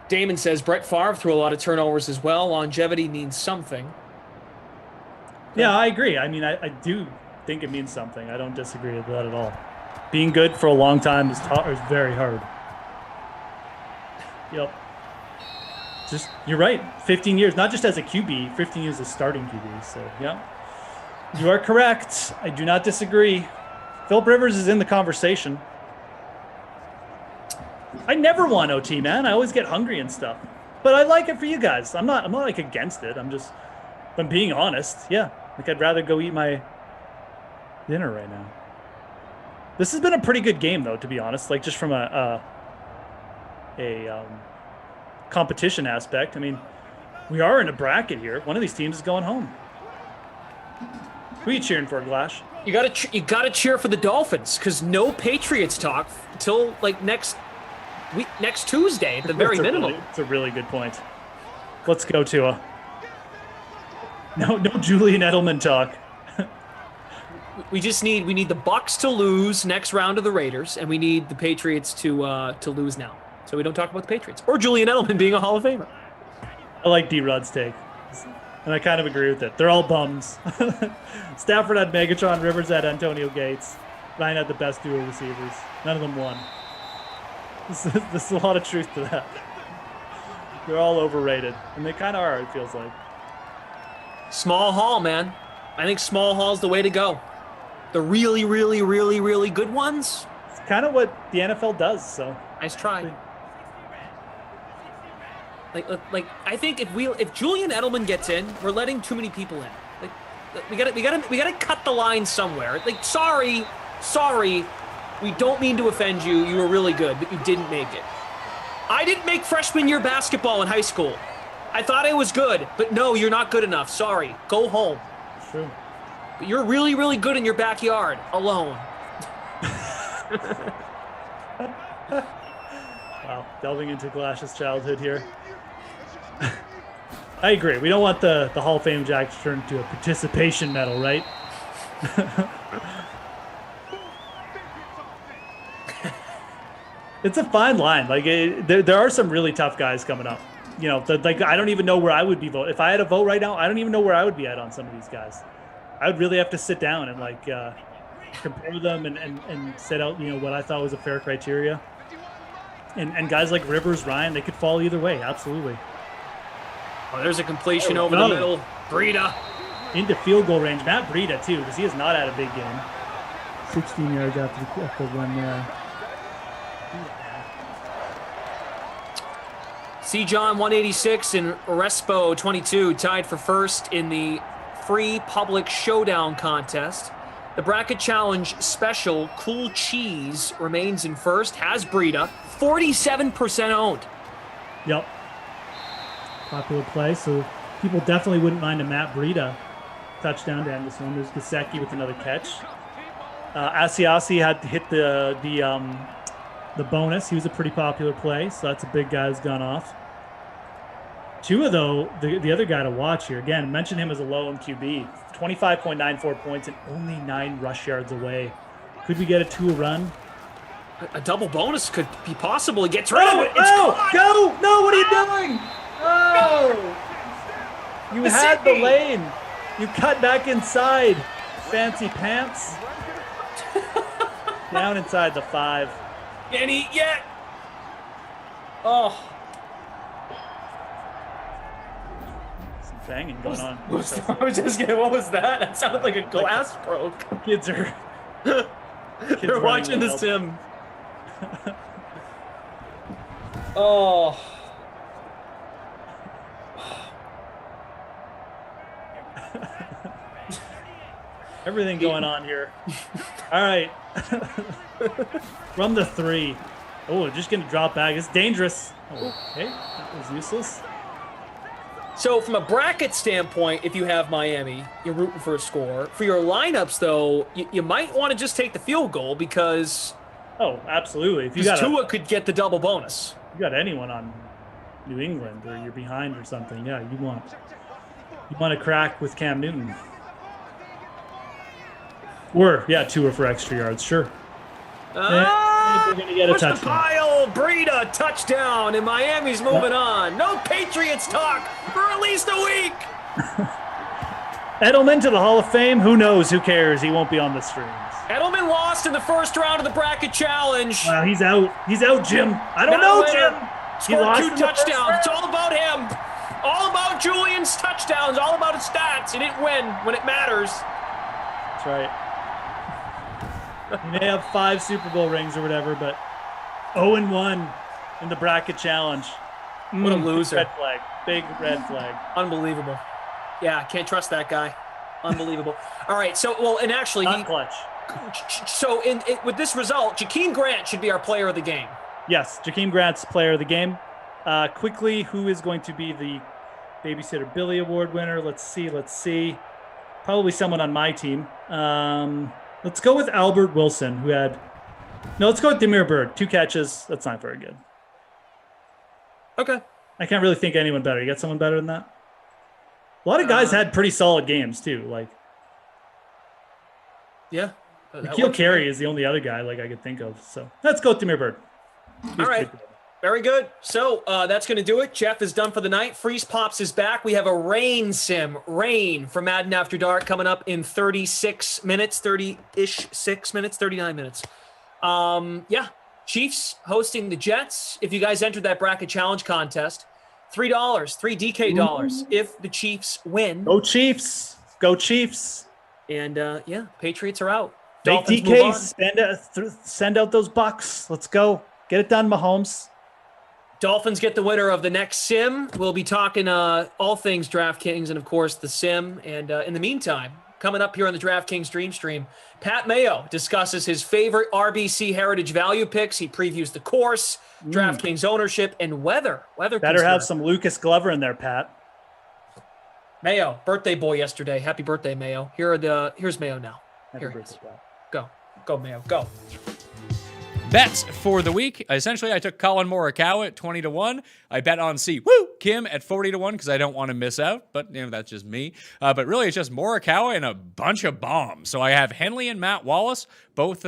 Damon says Brett Favre threw a lot of turnovers as well. Longevity means something. Yeah, I agree. I mean, I do think it means something. I don't disagree with that at all. Being good for a long time is very hard. Yep. Just, you're right. 15 years, not just as a QB, 15 years as starting QB. So, yeah. You are correct. I do not disagree. Philip Rivers is in the conversation. I never want OT, man. I always get hungry and stuff. But I like it for you guys. I'm not like against it. If I'm being honest. Yeah. Like, I'd rather go eat my dinner right now. This has been a pretty good game, though, to be honest. Like, just from a competition aspect. I mean, we are in a bracket here. One of these teams is going home. Who are you cheering for, Glash? You gotta cheer for the Dolphins, because no Patriots talk until like next Tuesday at the very minimum. It's a really good point. Let's go, Tua. No Julian Edelman talk. We need the Bucs to lose next round of the Raiders, and we need the Patriots to lose now, so we don't talk about the Patriots or Julian Edelman being a Hall of Famer. I like D-Rod's take, and I kind of agree with it. They're all bums. Stafford had Megatron, Rivers had Antonio Gates, Ryan had the best duo receivers. None of them won. There's a lot of truth to that. They're all overrated, and they kind of are, it feels like. Small Hall, man. I think small Hall's the way to go. The really, really, really, really good ones. It's kind of what the NFL does. So nice try. Like I think if Julian Edelman gets in, we're letting too many people in. Like we gotta cut the line somewhere. Like sorry, we don't mean to offend you. You were really good, but you didn't make it. I didn't make freshman year basketball in high school. I thought I was good, but no, you're not good enough. Sorry, go home. True. But you're really, really good in your backyard, alone. Wow, delving into Glash's childhood here. I agree. We don't want the Hall of Fame Jack to turn into a participation medal, right? It's a fine line. Like there are some really tough guys coming up. You know, I don't even know where I would be voting. If I had a vote right now, I don't even know where I would be at on some of these guys. I would really have to sit down and compare them and set out, what I thought was a fair criteria. And guys like Rivers, Ryan, they could fall either way. Absolutely. Oh, there's a completion over the middle. Breida. Into field goal range. Matt Breida, too, because he has not had a big game. 16 yards after the run there. C. John 186 and Respo 22 tied for first in the free public showdown contest. The bracket challenge special Cool Cheese remains in first. Has Breida 47% owned. Yep. Popular play, so people definitely wouldn't mind a Matt Breida touchdown to end this one. There's Gesicki with another catch. Asiasi had to hit the bonus. He was a pretty popular play, so that's a big guy who's gone off. Tua, though, the other guy to watch here, again, mention him as a low QB. 25.94 points and only 9 rush yards away. Could we get a Tua run? A double bonus could be possible. He gets rid of it. Go! No, what are you doing? Oh! You had the lane. You cut back inside. Fancy pants. Down inside the 5. Can't eat yet. Oh. Some banging going on. I was just kidding. What was that? That sounded like a glass broke. Kids are. They're watching the sim. Oh. Everything going on here. All right. From the 3. Oh, just going to drop back. It's dangerous. Okay, that was useless. So from a bracket standpoint, if you have Miami, you're rooting for a score. For your lineups, though, you might want to just take the field goal because... Oh, absolutely. If you got Tua could get the double bonus. You got anyone on New England or you're behind or something, yeah, you want to crack with Cam Newton. Or, yeah, Tua for extra yards, sure. We're going to get a touchdown. The pile, Breida, touchdown, and Miami's moving on. No Patriots talk for at least a week. Edelman to the Hall of Fame. Who knows? Who cares? He won't be on the streams. Edelman lost in the first round of the bracket challenge. Wow, he's out. He's out, Jim. I don't know, Jim. Scored 2 touchdowns. It's all about him. All about Julian's touchdowns. All about his stats. He didn't win when it matters. That's right. He may have 5 Super Bowl rings or whatever, but 0-1 in the bracket challenge. What a loser. Red flag. Big red flag. Unbelievable. Yeah, can't trust that guy. Unbelievable. All right, so, well, and actually... Not clutch. So, with this result, Jakeem Grant should be our player of the game. Yes, Jakeem Grant's player of the game. Quickly, who is going to be the Babysitter Billy Award winner? Let's see. Probably someone on my team. Let's go with Albert Wilson, who had... No, let's go with Demir Bird. 2 catches. That's not very good. Okay. I can't really think of anyone better. You got someone better than that? A lot of guys had pretty solid games, too. Yeah. N'Keal Carey is the only other guy I could think of. So let's go with Demir Bird. All right. Very good. So that's going to do it. Jeff is done for the night. Freeze Pops is back. We have a rain sim, for Madden After Dark coming up in 36 minutes, 30-ish 6 minutes, 39 minutes. Yeah. Chiefs hosting the Jets. If you guys entered that bracket challenge contest, $3, 3 DK dollars if the Chiefs win. Go Chiefs. Go Chiefs. And yeah, Patriots are out. Make DKs. Send out those bucks. Let's go. Get it done, Mahomes. Dolphins get the winner of the next sim. We'll be talking all things DraftKings and, of course, the sim. And in the meantime, coming up here on the DraftKings Dream Stream, Pat Mayo discusses his favorite RBC Heritage Value picks. He previews the course, DraftKings ownership, and weather. Better have some Lucas Glover in there, Pat. Mayo, birthday boy yesterday. Happy birthday, Mayo. Here's Mayo now. Here he is. Go, Mayo. Go. Bets for the week. Essentially, I took Colin Morikawa at 20-1. I bet on Kim at 40-1 because I don't want to miss out, but that's just me. But really, it's just Morikawa and a bunch of bombs. So I have Henley and Matt Wallace, both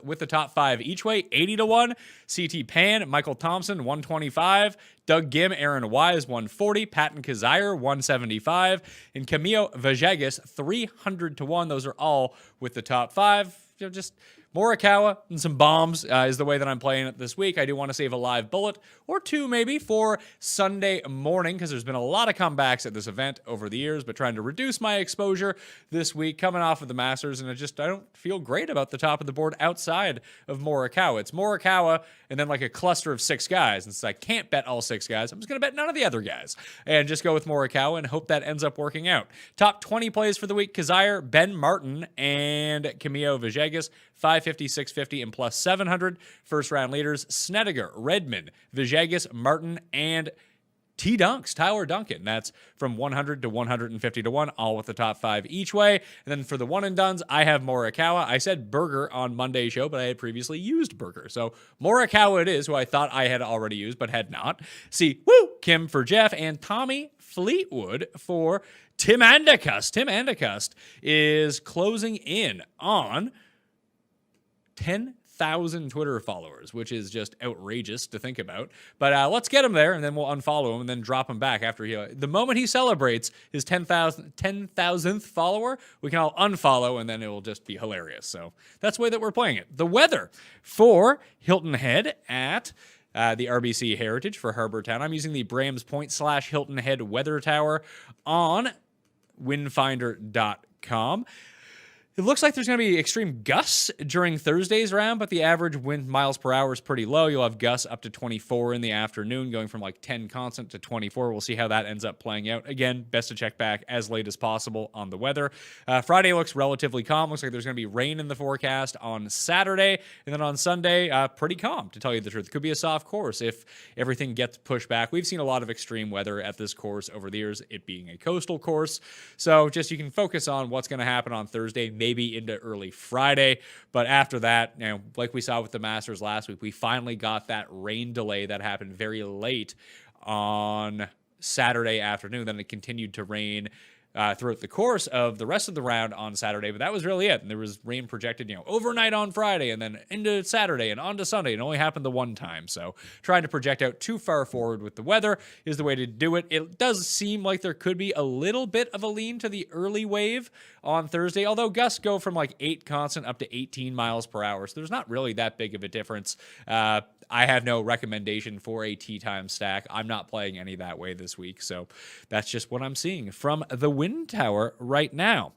with the top 5 each way, 80-1. CT Pan, Michael Thompson, 125. Doug Gim, Aaron Wise, 140. Patton Kazire, 175. And Camilo Villegas, 300-1. Those are all with the top 5. Just Morikawa and some bombs is the way that I'm playing it this week. I do want to save a live bullet or 2 maybe for Sunday morning because there's been a lot of comebacks at this event over the years, but trying to reduce my exposure this week coming off of the Masters, and I don't feel great about the top of the board outside of Morikawa. It's Morikawa and then a cluster of 6 guys. And since I can't bet all 6 guys, I'm just going to bet none of the other guys and just go with Morikawa and hope that ends up working out. Top 20 plays for the week: Kazire, Ben Martin, and Camilo Villegas. 550, 650, and plus 700. First round leaders: Snedeker, Redmond, Villegas, Martin, and T-Dunks, Tyler Duncan. That's from 100 to 150-1, all with the top 5 each way. And then for the one and dones, I have Morikawa. I said Berger on Monday's show, but I had previously used Berger. So Morikawa it is, who I thought I had already used, but had not. Kim for Jeff, and Tommy Fleetwood for Tim Andacust. Tim Andacust is closing in on 1,000 Twitter followers, which is just outrageous to think about. But let's get him there, and then we'll unfollow him and then drop him back after the moment he celebrates his 10,000th follower, we can all unfollow, and then it will just be hilarious. So that's the way that we're playing it. The weather for Hilton Head at the RBC Heritage for Harbour Town. I'm using the Brams Point / Hilton Head weather tower on windfinder.com. It looks like there's going to be extreme gusts during Thursday's round, but the average wind miles per hour is pretty low. You'll have gusts up to 24 in the afternoon, going from like 10 constant to 24. We'll see how that ends up playing out. Again, best to check back as late as possible on the weather. Friday looks relatively calm. Looks like there's going to be rain in the forecast on Saturday. And then on Sunday, pretty calm, to tell you the truth. Could be a soft course if everything gets pushed back. We've seen a lot of extreme weather at this course over the years, it being a coastal course. So just you can focus on what's going to happen on Thursday, maybe into early Friday. But after that, you know, like we saw with the Masters last week, we finally got that rain delay that happened very late on Saturday afternoon. Then it continued to rain throughout the course of the rest of the round on Saturday, but that was really it. And there was rain projected, overnight on Friday and then into Saturday and on to Sunday. It only happened the one time. So trying to project out too far forward with the weather is the way to do it. It does seem like there could be a little bit of a lean to the early wave on Thursday, although gusts go from like 8 constant up to 18 miles per hour. So there's not really that big of a difference. I have no recommendation for a tee time stack. I'm not playing any that way this week. So that's just what I'm seeing from the wind tower right now.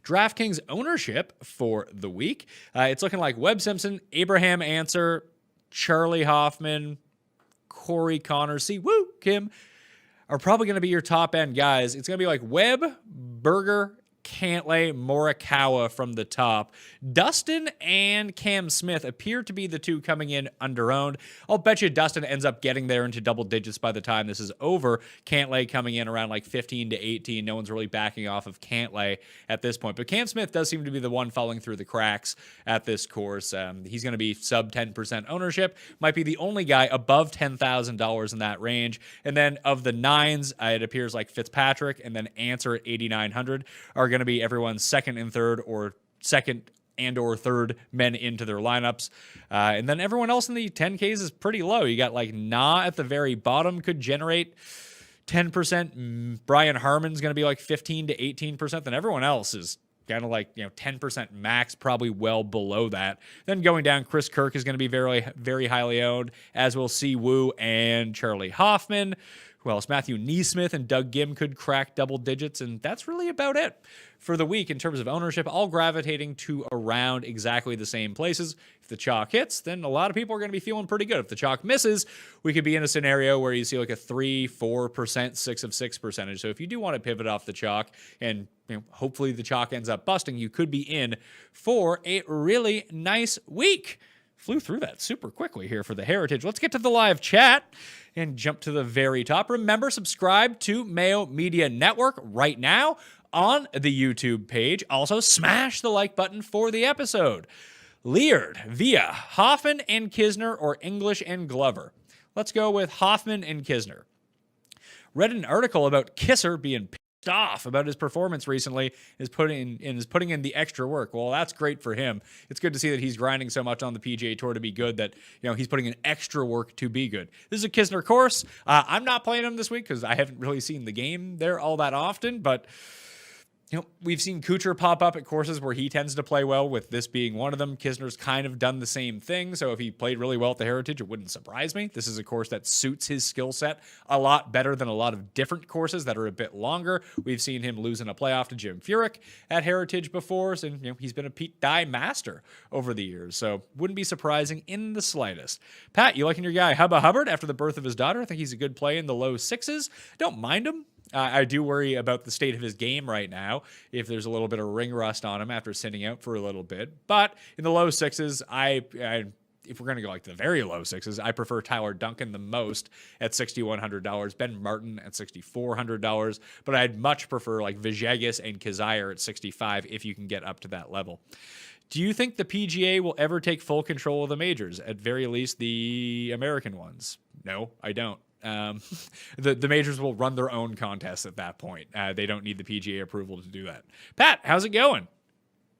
DraftKings ownership for the week. It's looking like Webb Simpson, Abraham Answer, Charlie Hoffman, Corey Connors, Woo Kim are probably going to be your top end guys. It's going to be like Webb, Berger, Cantlay, Morikawa from the top. Dustin and Cam Smith appear to be the two coming in under-owned. I'll bet you Dustin ends up getting there into double digits by the time this is over. Cantlay coming in around like 15 to 18. No one's really backing off of Cantlay at this point. But Cam Smith does seem to be the one falling through the cracks at this course. He's going to be sub 10% ownership. Might be the only guy above $10,000 in that range. And then of the nines, it appears like Fitzpatrick and then Answer at 8,900 are going to be everyone's second and third or third men into their lineups. And then everyone else in the 10Ks is pretty low. You got like Na at the very bottom could generate 10%. Brian Harmon's going to be like 15 to 18%. Then everyone else is kind of like, 10% max, probably well below that. Then going down, Chris Kirk is going to be very, very highly owned, as will Si Woo and Charlie Hoffman. Who else? Matthew Neesmith and Doug Gim could crack double digits, and that's really about it for the week in terms of ownership, all gravitating to around exactly the same places. If the chalk hits, then a lot of people are going to be feeling pretty good. If the chalk misses, we could be in a scenario where you see like a 3-4%, 6 of 6 percentage. So if you do want to pivot off the chalk and hopefully the chalk ends up busting, you could be in for a really nice week. Flew through that super quickly here for the Heritage. Let's get to the live chat and jump to the very top. Remember, subscribe to Mayo Media Network right now on the YouTube page. Also, smash the like button for the episode. Leard via Hoffman and Kisner or English and Glover. Let's go with Hoffman and Kisner. Read an article about Kisser being pissed off about his performance recently, is putting in the extra work. Well, that's great for him. It's good to see that he's grinding so much on the PGA Tour to be good that he's putting in extra work to be good. This is a Kisner course. I'm not playing him this week because I haven't really seen the game there all that often, but we've seen Kuchar pop up at courses where he tends to play well, with this being one of them. Kisner's kind of done the same thing, so if he played really well at the Heritage, it wouldn't surprise me. This is a course that suits his skill set a lot better than a lot of different courses that are a bit longer. We've seen him lose in a playoff to Jim Furyk at Heritage before, and he's been a Pete Dye master over the years, so wouldn't be surprising in the slightest. Pat, you liking your guy Hubba Hubbard after the birth of his daughter? I think he's a good play in the low sixes. Don't mind him. I do worry about the state of his game right now, if there's a little bit of ring rust on him after sitting out for a little bit. But in the low sixes, if we're going to go like the very low sixes, I prefer Tyler Duncan the most at $6,100, Ben Martin at $6,400, but I'd much prefer like Villegas and Kazire at $65 if you can get up to that level. Do you think the PGA will ever take full control of the majors, at very least the American ones? No, I don't. The majors will run their own contests at that point. They don't need the PGA approval to do that. Pat, how's it going?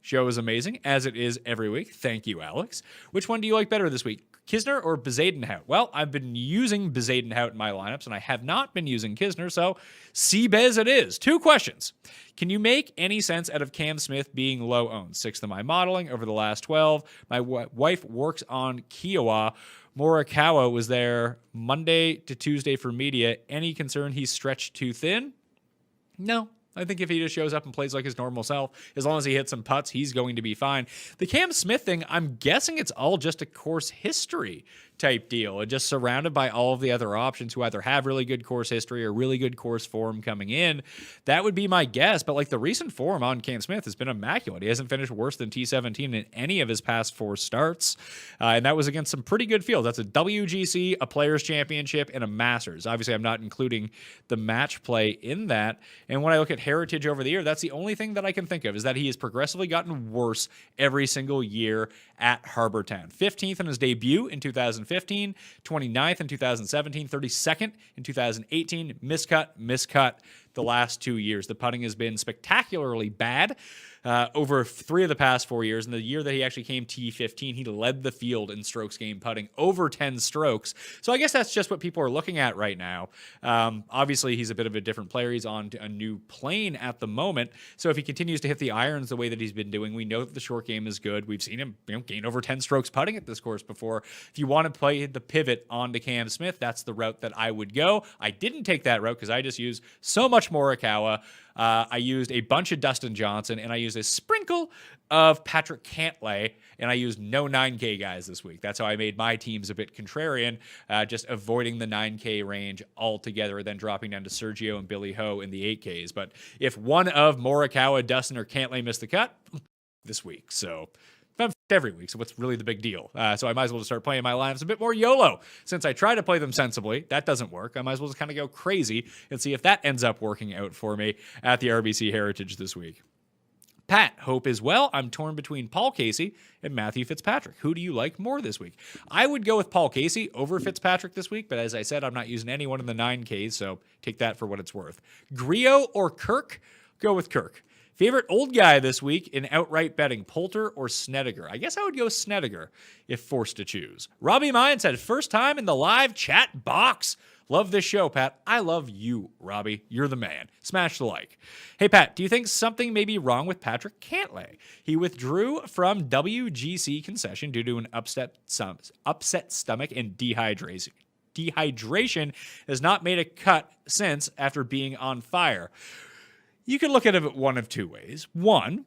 Show is amazing, as it is every week. Thank you, Alex. Which one do you like better this week, Kisner or Bezadenhout? Well, I've been using Bezadenhout in my lineups, and I have not been using Kisner, so C-Bez it is. 2 questions. Can you make any sense out of Cam Smith being low-owned? 6th in my modeling over the last 12. My wife works on Kiowa. Morikawa was there Monday to Tuesday for media. Any concern he's stretched too thin? No. I think if he just shows up and plays like his normal self, as long as he hits some putts, he's going to be fine. The Cam Smith thing, I'm guessing it's all just a course history type deal, and just surrounded by all of the other options who either have really good course history or really good course form coming in. That would be my guess. But like, the recent form on Cam Smith has been immaculate. He hasn't finished worse than T17 in any of his past 4 starts. And that was against some pretty good fields. That's a WGC, a Players Championship, and a Masters. Obviously, I'm not including the match play in that. And when I look at heritage over the year, that's the only thing that I can think of, is that he has progressively gotten worse every single year at Harbour Town. 15th in his debut in 2015, 29th in 2017, 32nd in 2018, miscut the last 2 years. The putting has been spectacularly bad over 3 of the past 4 years. And the year that he actually came T15, he led the field in strokes gained putting, over 10 strokes. So I guess that's just what people are looking at right now. Obviously, he's a bit of a different player. He's on a new plane at the moment. So if he continues to hit the irons the way that he's been doing, we know that the short game is good. We've seen him gain over 10 strokes putting at this course before. If you want to play the pivot onto Cam Smith, that's the route that I would go. I didn't take that route because I just use so much Morikawa. I used a bunch of Dustin Johnson, and I used a sprinkle of Patrick Cantlay, and I used no 9K guys this week. That's how I made my teams a bit contrarian, just avoiding the 9K range altogether, then dropping down to Sergio and Billy Ho in the 8Ks. But if one of Morikawa, Dustin, or Cantlay missed the cut, this week. So I'm every week, so what's really the big deal? So I might as well just start playing my lineups a bit more YOLO. Since I try to play them sensibly, that doesn't work. I might as well just kind of go crazy and see if that ends up working out for me at the RBC Heritage this week. Pat, hope is well. I'm torn between Paul Casey and Matthew Fitzpatrick. Who do you like more this week? I would go with Paul Casey over Fitzpatrick this week, but as I said, I'm not using anyone in the 9Ks, so take that for what it's worth. Griot or Kirk? Go with Kirk. Favorite old guy this week in outright betting, Poulter or Snedeker? I guess I would go Snedeker if forced to choose. Robbie Mine said, first time in the live chat box. Love this show, Pat. I love you, Robbie. You're the man. Smash the like. Hey, Pat, do you think something may be wrong with Patrick Cantlay? He withdrew from WGC concession due to an upset stomach and dehydration. Dehydration has not made a cut since after being on fire. You can look at it one of 2 ways. One,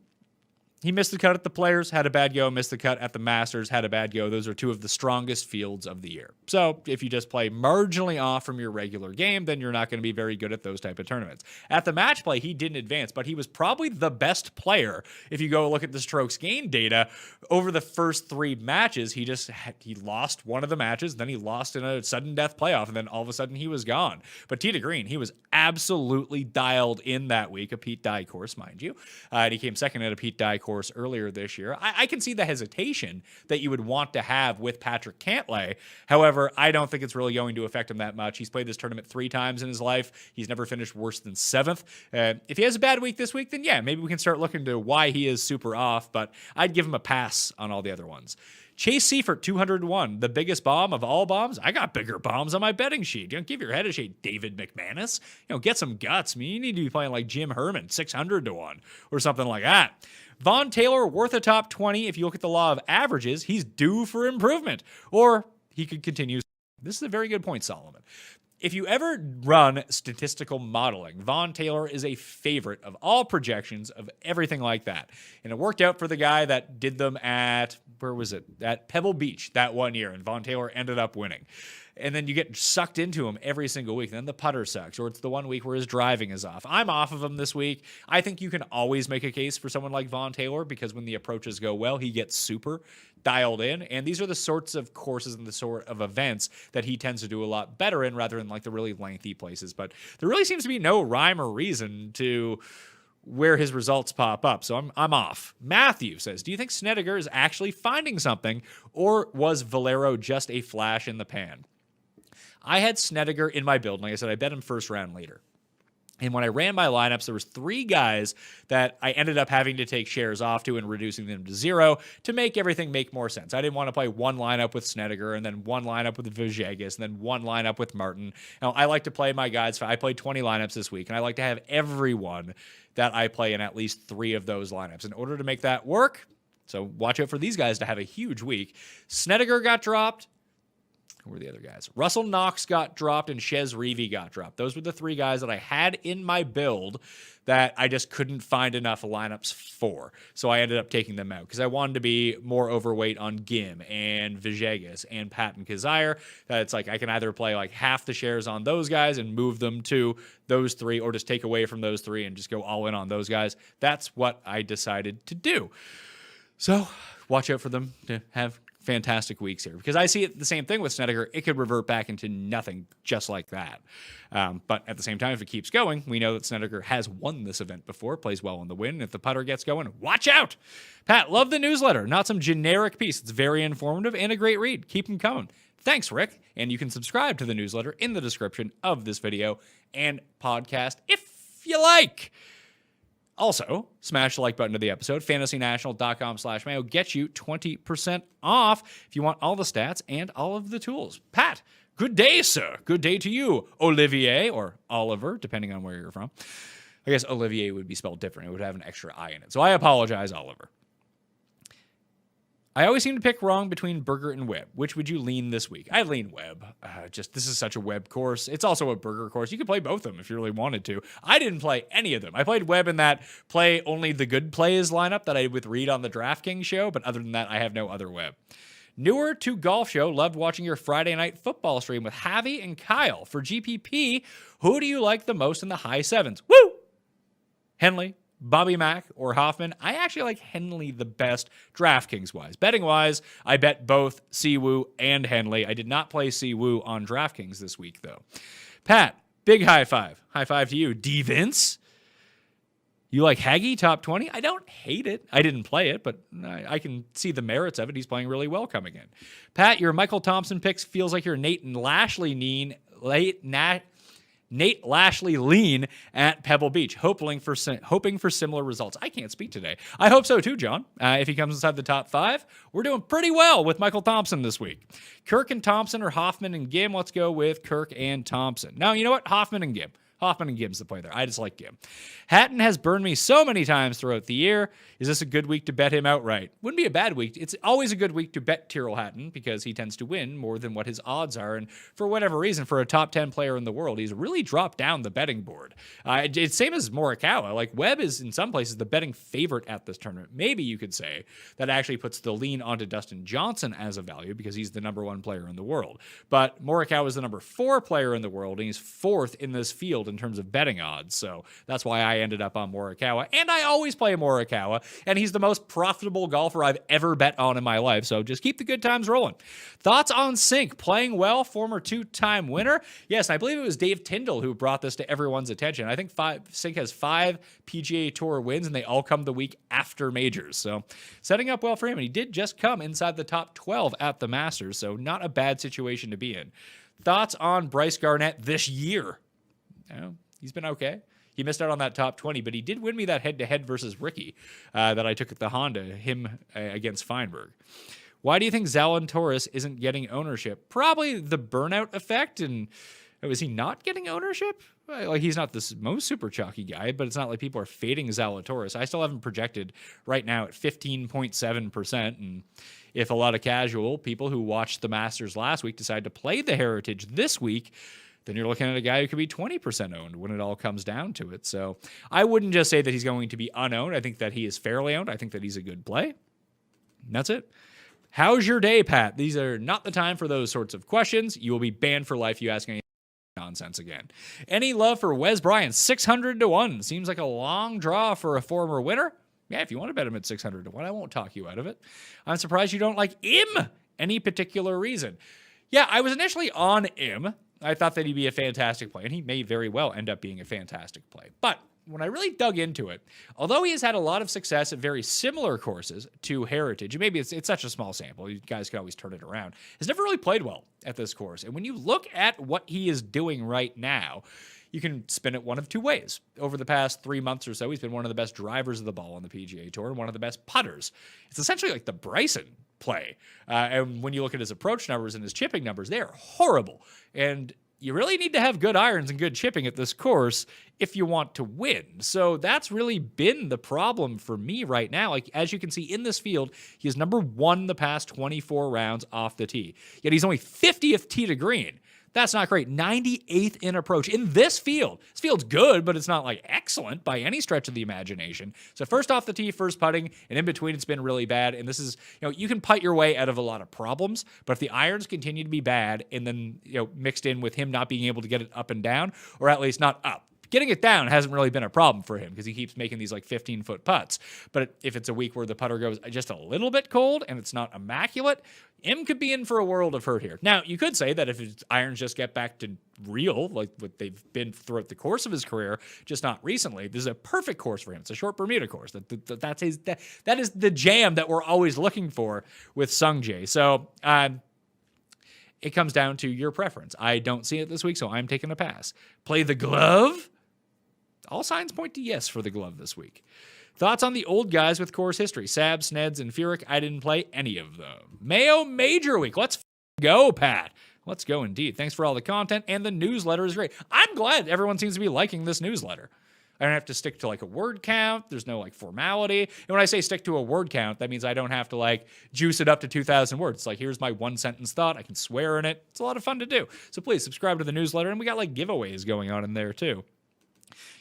he missed the cut at the Players, had a bad go, missed the cut at the Masters, had a bad go. Those are 2 of the strongest fields of the year. So if you just play marginally off from your regular game, then you're not going to be very good at those type of tournaments. At the match play, he didn't advance, but he was probably the best player. If you go look at the strokes gained data, over the first 3 matches, he lost one of the matches, then he lost in a sudden death playoff, and then all of a sudden he was gone. But tee to green, he was absolutely dialed in that week, a Pete Dye course, mind you. And he came second at a Pete Dye course earlier this year. I can see the hesitation that you would want to have with Patrick Cantlay. However, I don't think it's really going to affect him that much. He's played this tournament 3 times in his life. He's never finished worse than 7th. If he has a bad week this week, then yeah, maybe we can start looking to why he is super off, but I'd give him a pass on all the other ones. Chase Seifert, 201, the biggest bomb of all bombs. I got bigger bombs on my betting sheet. Give your head a shake, David McManus. Get some guts. You need to be playing like Jim Herman, 600 to 1 or something like that. Vaughn Taylor, worth a top 20. If you look at the law of averages, he's due for improvement. Or he could continue. This is a very good point, Solomon. If you ever run statistical modeling, Vaughn Taylor is a favorite of all projections of everything like that. And it worked out for the guy that did them at, where was it? At Pebble Beach that one year. And Vaughn Taylor ended up winning. And then you get sucked into him every single week. Then the putter sucks, or it's the one week where his driving is off. I'm off of him this week. I think you can always make a case for someone like Vaughn Taylor because when the approaches go well, he gets super dialed in. And these are the sorts of courses and the sort of events that he tends to do a lot better in rather than like the really lengthy places. But there really seems to be no rhyme or reason to where his results pop up. So I'm off. Matthew says, do you think Snedeker is actually finding something, or was Valero just a flash in the pan? I had Snedeker in my build, and like I said, I bet him first round later. And when I ran my lineups, there was 3 guys that I ended up having to take shares off to and reducing them to 0 to make everything make more sense. I didn't want to play one lineup with Snedeker and then one lineup with Vigegas and then one lineup with Martin. Now, I like to play my guys. I played 20 lineups this week, and I like to have everyone that I play in at least 3 of those lineups in order to make that work. So watch out for these guys to have a huge week. Snedeker got dropped. Who were the other guys? Russell Knox got dropped and Chez Reavie got dropped. Those were the 3 guys that I had in my build that I just couldn't find enough lineups for. So I ended up taking them out because I wanted to be more overweight on Gim and Vigegas and Patton Kazire. It's like I can either play like half the shares on those guys and move them to those 3, or just take away from those 3 and just go all in on those guys. That's what I decided to do. So watch out for them to have fantastic weeks here, because I see it the same thing with Snedeker. It could revert back into nothing just like that. But at the same time, if it keeps going, we know that Snedeker has won this event before, plays well in the win. If the putter gets going, watch out. Pat, love the newsletter. Not some generic piece. It's very informative and a great read. Keep them coming. Thanks, Rick. And you can subscribe to the newsletter in the description of this video and podcast if you like. Also, smash the like button to the episode. FantasyNational.com/Mayo gets you 20% off if you want all the stats and all of the tools. Pat, good day, sir. Good day to you, Olivier, or Oliver, depending on where you're from. I guess Olivier would be spelled different. It would have an extra I in it. So I apologize, Oliver. I always seem to pick wrong between Burger and Webb. Which would you lean this week? I lean Webb. This is such a Webb course. It's also a Burger course. You could play both of them if you really wanted to. I didn't play any of them. I played Webb in that play only the good plays lineup that I did with Reed on the DraftKings show, but other than that, I have no other Webb. Newer to golf show, loved watching your Friday night football stream with Javi and Kyle. For GPP, who do you like the most in the high 7s? Woo! Henley, Bobby Mack, or Hoffman. I actually like Henley the best DraftKings-wise. Betting-wise, I bet both Siwoo and Henley. I did not play Siwoo on DraftKings this week, though. Pat, big high five. High five to you. D. Vince? You like Haggy, top 20? I don't hate it. I didn't play it, but I can see the merits of it. He's playing really well coming in. Pat, your Michael Thompson picks feels like your Nate Lashley lean at Pebble Beach, hoping for similar results. I can't speak today. I hope so too, John. If he comes inside the top 5, we're doing pretty well with Michael Thompson this week. Kirk and Thompson or Hoffman and Gim? Let's go with Kirk and Thompson. Now, you know what? Hoffman and Gim. Hoffman and Gim's the play there. I just like Gim. Hatton has burned me so many times throughout the year. Is this a good week to bet him outright? Wouldn't be a bad week. It's always a good week to bet Tyrrell Hatton because he tends to win more than what his odds are. And for whatever reason, for a top 10 player in the world, he's really dropped down the betting board. It's same as Morikawa. Like Webb is in some places the betting favorite at this tournament. Maybe you could say that actually puts the lean onto Dustin Johnson as a value because he's the number 1 player in the world. But Morikawa is the number 4 player in the world, and he's 4th in this field in terms of betting odds. So that's why I ended up on Morikawa. And I always play Morikawa, and he's the most profitable golfer I've ever bet on in my life. So just keep the good times rolling. Thoughts on Sink? Playing well, former 2-time winner? Yes, I believe it was Dave Tyndall who brought this to everyone's attention. I think Sink has 5 PGA Tour wins, and they all come the week after majors. So setting up well for him. And he did just come inside the top 12 at the Masters, so not a bad situation to be in. Thoughts on Bryce Garnett this year? He's been okay. He missed out on that top 20, but he did win me that head-to-head versus Ricky that I took at the Honda, him against Feinberg. Why do you think Zalatoris isn't getting ownership? Probably the burnout effect. And is he not getting ownership? Like, he's not the most super chalky guy, but it's not like people are fading Zalatoris. I still have him projected right now at 15.7%. And if a lot of casual people who watched the Masters last week decide to play the Heritage this week, then you're looking at a guy who could be 20% owned when it all comes down to it. So I wouldn't just say that he's going to be unowned. I think that he is fairly owned. I think that he's a good play. And that's it. How's your day, Pat? These are not the time for those sorts of questions. You will be banned for life if you ask any nonsense again. Any love for Wes Bryant? 600-1. Seems like a long draw for a former winner. Yeah, if you want to bet him at 600-1, I won't talk you out of it. I'm surprised you don't like him. Any particular reason? Yeah, I was initially on him. I thought that he'd be a fantastic play, and he may very well end up being a fantastic play. But when I really dug into it, although he has had a lot of success at very similar courses to Heritage, and maybe it's such a small sample, you guys can always turn it around, has never really played well at this course. And when you look at what he is doing right now, you can spin it one of two ways. Over the past 3 months or so, he's been one of the best drivers of the ball on the PGA Tour and one of the best putters. It's essentially like the Bryson play. And when you look at his approach numbers and his chipping numbers, they are horrible. And you really need to have good irons and good chipping at this course if you want to win. So that's really been the problem for me right now. Like, as you can see in this field, he is number 1 the past 24 rounds off the tee. Yet he's only 50th tee to green. That's not great. 98th in approach in this field. This field's good, but it's not like excellent by any stretch of the imagination. So first off the tee, first putting, and in between it's been really bad. And this is, you can putt your way out of a lot of problems, but if the irons continue to be bad and then, mixed in with him not being able to get it up and down, or at least not up. Getting it down hasn't really been a problem for him because he keeps making these like 15-foot putts. But if it's a week where the putter goes just a little bit cold and it's not immaculate, M could be in for a world of hurt here. Now, you could say that if his irons just get back to real, like what they've been throughout the course of his career, just not recently, this is a perfect course for him. It's a short Bermuda course. That is the jam that we're always looking for with Sungjae. So, it comes down to your preference. I don't see it this week, so I'm taking a pass. Play the glove? All signs point to yes for the glove this week. Thoughts on the old guys with course history? Sab, Sneds, and Furyk. I didn't play any of them. Mayo Major Week. Let's go, Pat. Let's go indeed. Thanks for all the content, and the newsletter is great. I'm glad everyone seems to be liking this newsletter. I don't have to stick to like a word count. There's no like formality. And when I say stick to a word count, that means I don't have to like juice it up to 2,000 words. It's like, here's my 1-sentence thought. I can swear in it. It's a lot of fun to do. So please subscribe to the newsletter. And we got like giveaways going on in there too.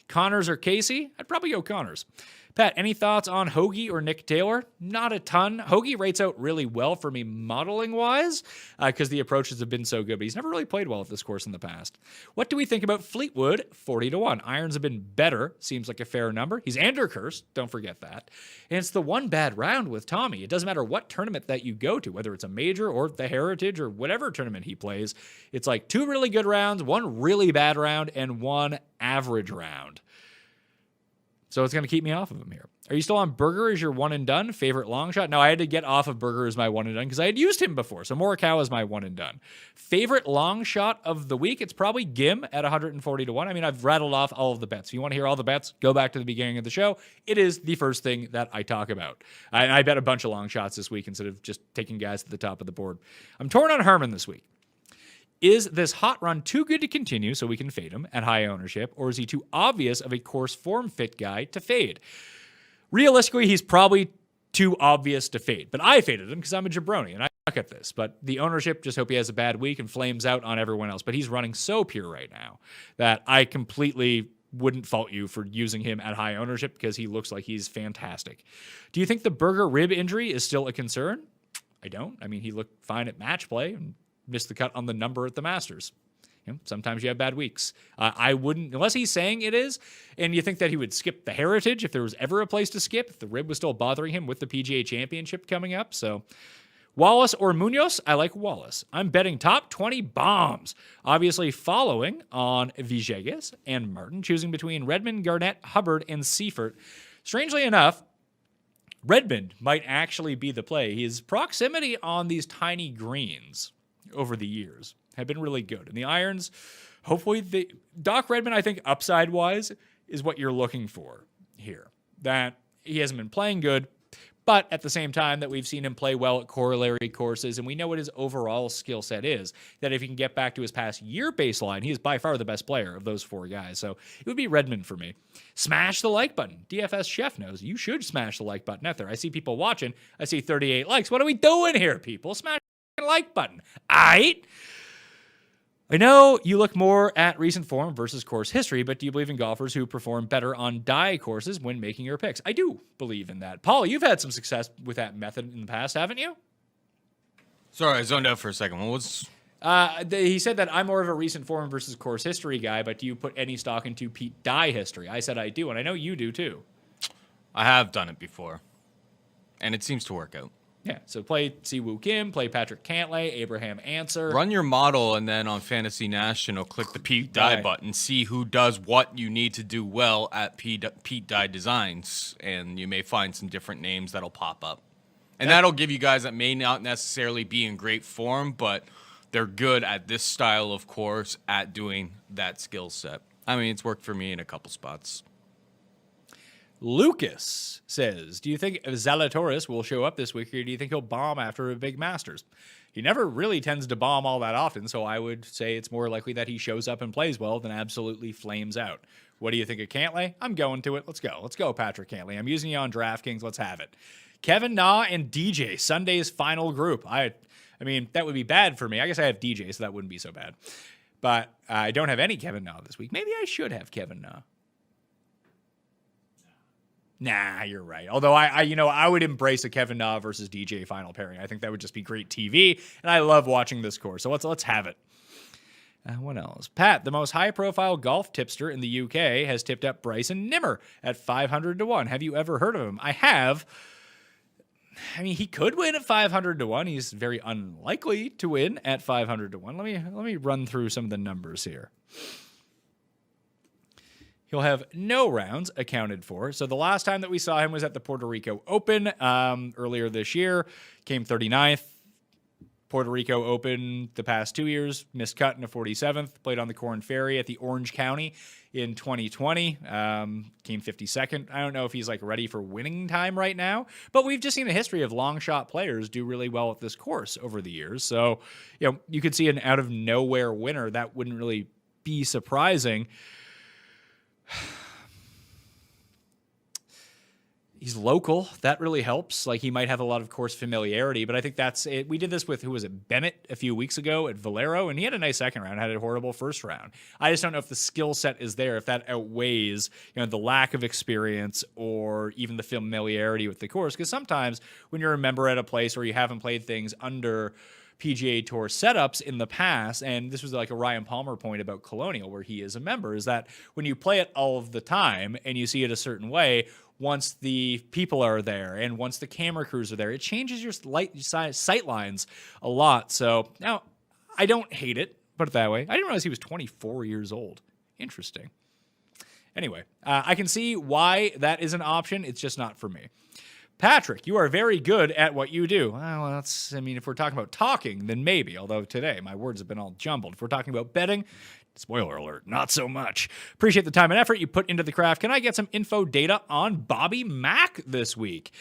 Connors or Casey? I'd probably go Connors. Pat, any thoughts on Hoagie or Nick Taylor? Not a ton. Hoagie rates out really well for me modeling-wise because the approaches have been so good, but he's never really played well at this course in the past. What do we think about Fleetwood? 40-1. Irons have been better. Seems like a fair number. He's Andercursed. Don't forget that. And it's the one bad round with Tommy. It doesn't matter what tournament that you go to, whether it's a major or the Heritage or whatever tournament he plays. It's like 2 really good rounds, 1 really bad round, and 1 average round. So it's going to keep me off of him here. Are you still on Berger as your one and done? Favorite long shot? No, I had to get off of Berger as my one and done because I had used him before. So Morikawa is my one and done. Favorite long shot of the week? It's probably Gim at 140-1. I mean, I've rattled off all of the bets. If you want to hear all the bets, go back to the beginning of the show. It is the first thing that I talk about. I bet a bunch of long shots this week instead of just taking guys at the top of the board. I'm torn on Herman this week. Is this hot run too good to continue so we can fade him at high ownership, or is he too obvious of a course form fit guy to fade? Realistically, he's probably too obvious to fade, but I faded him because I'm a jabroni and I suck at this. But the ownership, just hope he has a bad week and flames out on everyone else. But he's running so pure right now that I completely wouldn't fault you for using him at high ownership because he looks like he's fantastic. Do you think the Berger rib injury is still a concern? I don't. I mean, he looked fine at match play and missed the cut on the number at the Masters. Sometimes you have bad weeks. I wouldn't, unless he's saying it is, and you think that he would skip the Heritage if there was ever a place to skip, if the rib was still bothering him with the PGA Championship coming up. So Wallace or Munoz? I like Wallace. I'm betting top 20 bombs. Obviously following on Villegas and Martin, choosing between Redmond, Garnett, Hubbard, and Seifert. Strangely enough, Redmond might actually be the play. His proximity on these tiny greens over the years have been really good. And the irons, hopefully, Doc Redmond, I think, upside-wise, is what you're looking for here. That he hasn't been playing good, but at the same time that we've seen him play well at corollary courses, and we know what his overall skill set is, that if he can get back to his past year baseline, he is by far the best player of those 4 guys. So it would be Redmond for me. Smash the like button. DFS Chef knows you should smash the like button out there. I see people watching. I see 38 likes. What are we doing here, people? Smash like button. I know you look more at recent form versus course history, but do you believe in golfers who perform better on die courses when making your picks? I do believe in that. Paul, you've had some success with that method in the past, haven't you? Sorry, I zoned out for a second. What was... He said that I'm more of a recent form versus course history guy, but do you put any stock into Pete Dye history? I said I do, and I know you do too. I have done it before, and it seems to work out. Yeah, so play Siwoo Kim, play Patrick Cantlay, Abraham Answer. Run your model, and then on Fantasy National, click the Pete Dye button. See who does what you need to do well at Pete Dye Designs, and you may find some different names that'll pop up. And that'll give you guys that may not necessarily be in great form, but they're good at this style of course at doing that skill set. I mean, it's worked for me in a couple spots. Lucas says, do you think Zalatoris will show up this week, or do you think he'll bomb after a big Masters? He never really tends to bomb all that often, so I would say it's more likely that he shows up and plays well than absolutely flames out. What do you think of Cantlay? I'm going to it. Let's go. Let's go, Patrick Cantlay. I'm using you on DraftKings. Let's have it. Kevin Na and DJ, Sunday's final group. I mean, that would be bad for me. I guess I have DJ, so that wouldn't be so bad. But I don't have any Kevin Na this week. Maybe I should have Kevin Na. Nah, you're right. Although I would embrace a Kevin Na versus DJ final pairing. I think that would just be great TV, and I love watching this course. So let's have it. What else? Pat, the most high-profile golf tipster in the UK, has tipped up Bryson Nimmer at 500 to 1. Have you ever heard of him? I have. I mean, he could win at 500 to 1. He's very unlikely to win at 500 to 1. Let me run through some of the numbers here. He'll have no rounds accounted for. So the last time that we saw him was at the Puerto Rico Open earlier this year. Came 39th. Puerto Rico Open the past 2 years. Missed cut in a 47th. Played on the Corn Ferry at the Orange County in 2020. Came 52nd. I don't know if he's like ready for winning time right now, but we've just seen a history of long shot players do really well at this course over the years. So, you could see an out of nowhere winner. That wouldn't really be surprising. He's local. That really helps. Like, he might have a lot of course familiarity, but I think that's it. We did this with, who was it, Bennett a few weeks ago at Valero, and he had a nice second round, had a horrible first round. I just don't know if the skill set is there, if that outweighs, the lack of experience or even the familiarity with the course. Because sometimes when you're a member at a place or you haven't played things under PGA Tour setups in the past, and this was like a Ryan Palmer point about Colonial, where he is a member, is that when you play it all of the time and you see it a certain way, once the people are there and once the camera crews are there, it changes your sight lines a lot. So now I don't hate it, put it that way. I didn't realize he was 24 years old. Interesting. Anyway, I can see why that is an option. It's just not for me. Patrick, you are very good at what you do. Well, if we're talking about talking, then maybe, although today my words have been all jumbled. If we're talking about betting, spoiler alert, not so much. Appreciate the time and effort you put into the craft. Can I get some info data on Bobby Mack this week?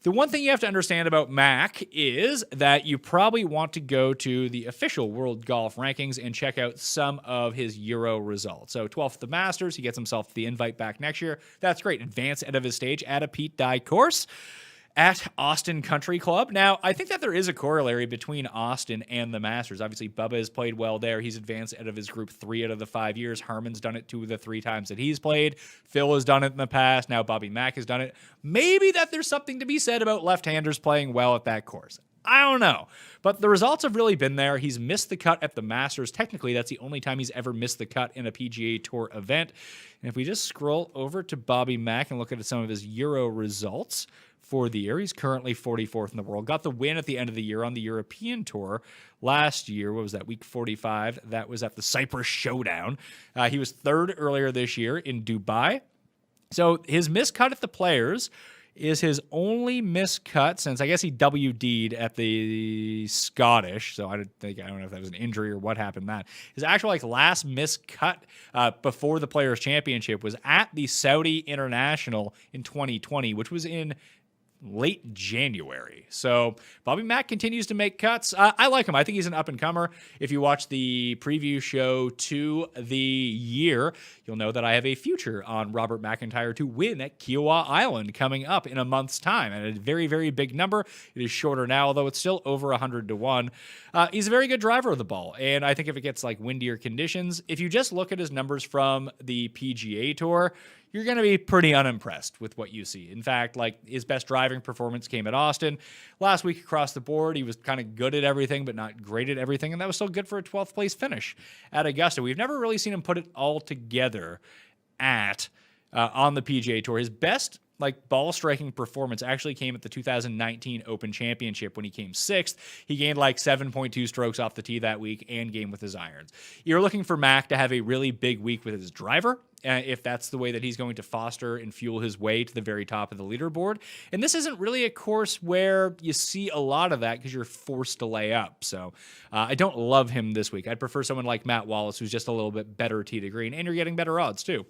The one thing you have to understand about Mack is that you probably want to go to the official World Golf Rankings and check out some of his Euro results. So 12th at the Masters, he gets himself the invite back next year. That's great. Advance out of his stage at a Pete Dye course at Austin Country Club. Now, I think that there is a corollary between Austin and the Masters. Obviously, Bubba has played well there. He's advanced out of his group 3 out of the 5 years. Harmon's done it 2 of the 3 times that he's played. Phil has done it in the past. Now Bobby Mack has done it. Maybe that there's something to be said about left-handers playing well at that course. I don't know. But the results have really been there. He's missed the cut at the Masters. Technically, that's the only time he's ever missed the cut in a PGA Tour event. And if we just scroll over to Bobby Mack and look at some of his Euro results for the year, he's currently 44th in the world. Got the win at the end of the year on the European Tour last year. What was that, week 45? That was at the Cyprus Showdown. He was 3rd earlier this year in Dubai. So his miscut at the Players is his only miscut since, I guess, he WD'd at the Scottish. So I don't know if that was an injury or what happened that. His actual last miscut before the Players Championship was at the Saudi International in 2020, which was in late January. So Bobby Mack continues to make cuts. I like him. I think he's an up-and-comer. If you watch the preview show to the year, you'll know that I have a future on Robert McIntyre to win at Kiowa Island coming up in a month's time. And a very, very big number. It is shorter now, although it's still over 100 to 1. He's a very good driver of the ball. And I think if it gets windier conditions, if you just look at his numbers from the PGA Tour, you're going to be pretty unimpressed with what you see. In fact, his best driving performance came at Austin. Last week across the board, he was kind of good at everything, but not great at everything, and that was still good for a 12th place finish at Augusta. We've never really seen him put it all together on the PGA Tour. His best like ball striking performance actually came at the 2019 Open Championship when he came 6th. He gained like 7.2 strokes off the tee that week and game with his irons. You're looking for Mac to have a really big week with his driver, if that's the way that he's going to foster and fuel his way to the very top of the leaderboard. And this isn't really a course where you see a lot of that because you're forced to lay up. So I don't love him this week. I'd prefer someone like Matt Wallace, who's just a little bit better tee to green, and you're getting better odds too.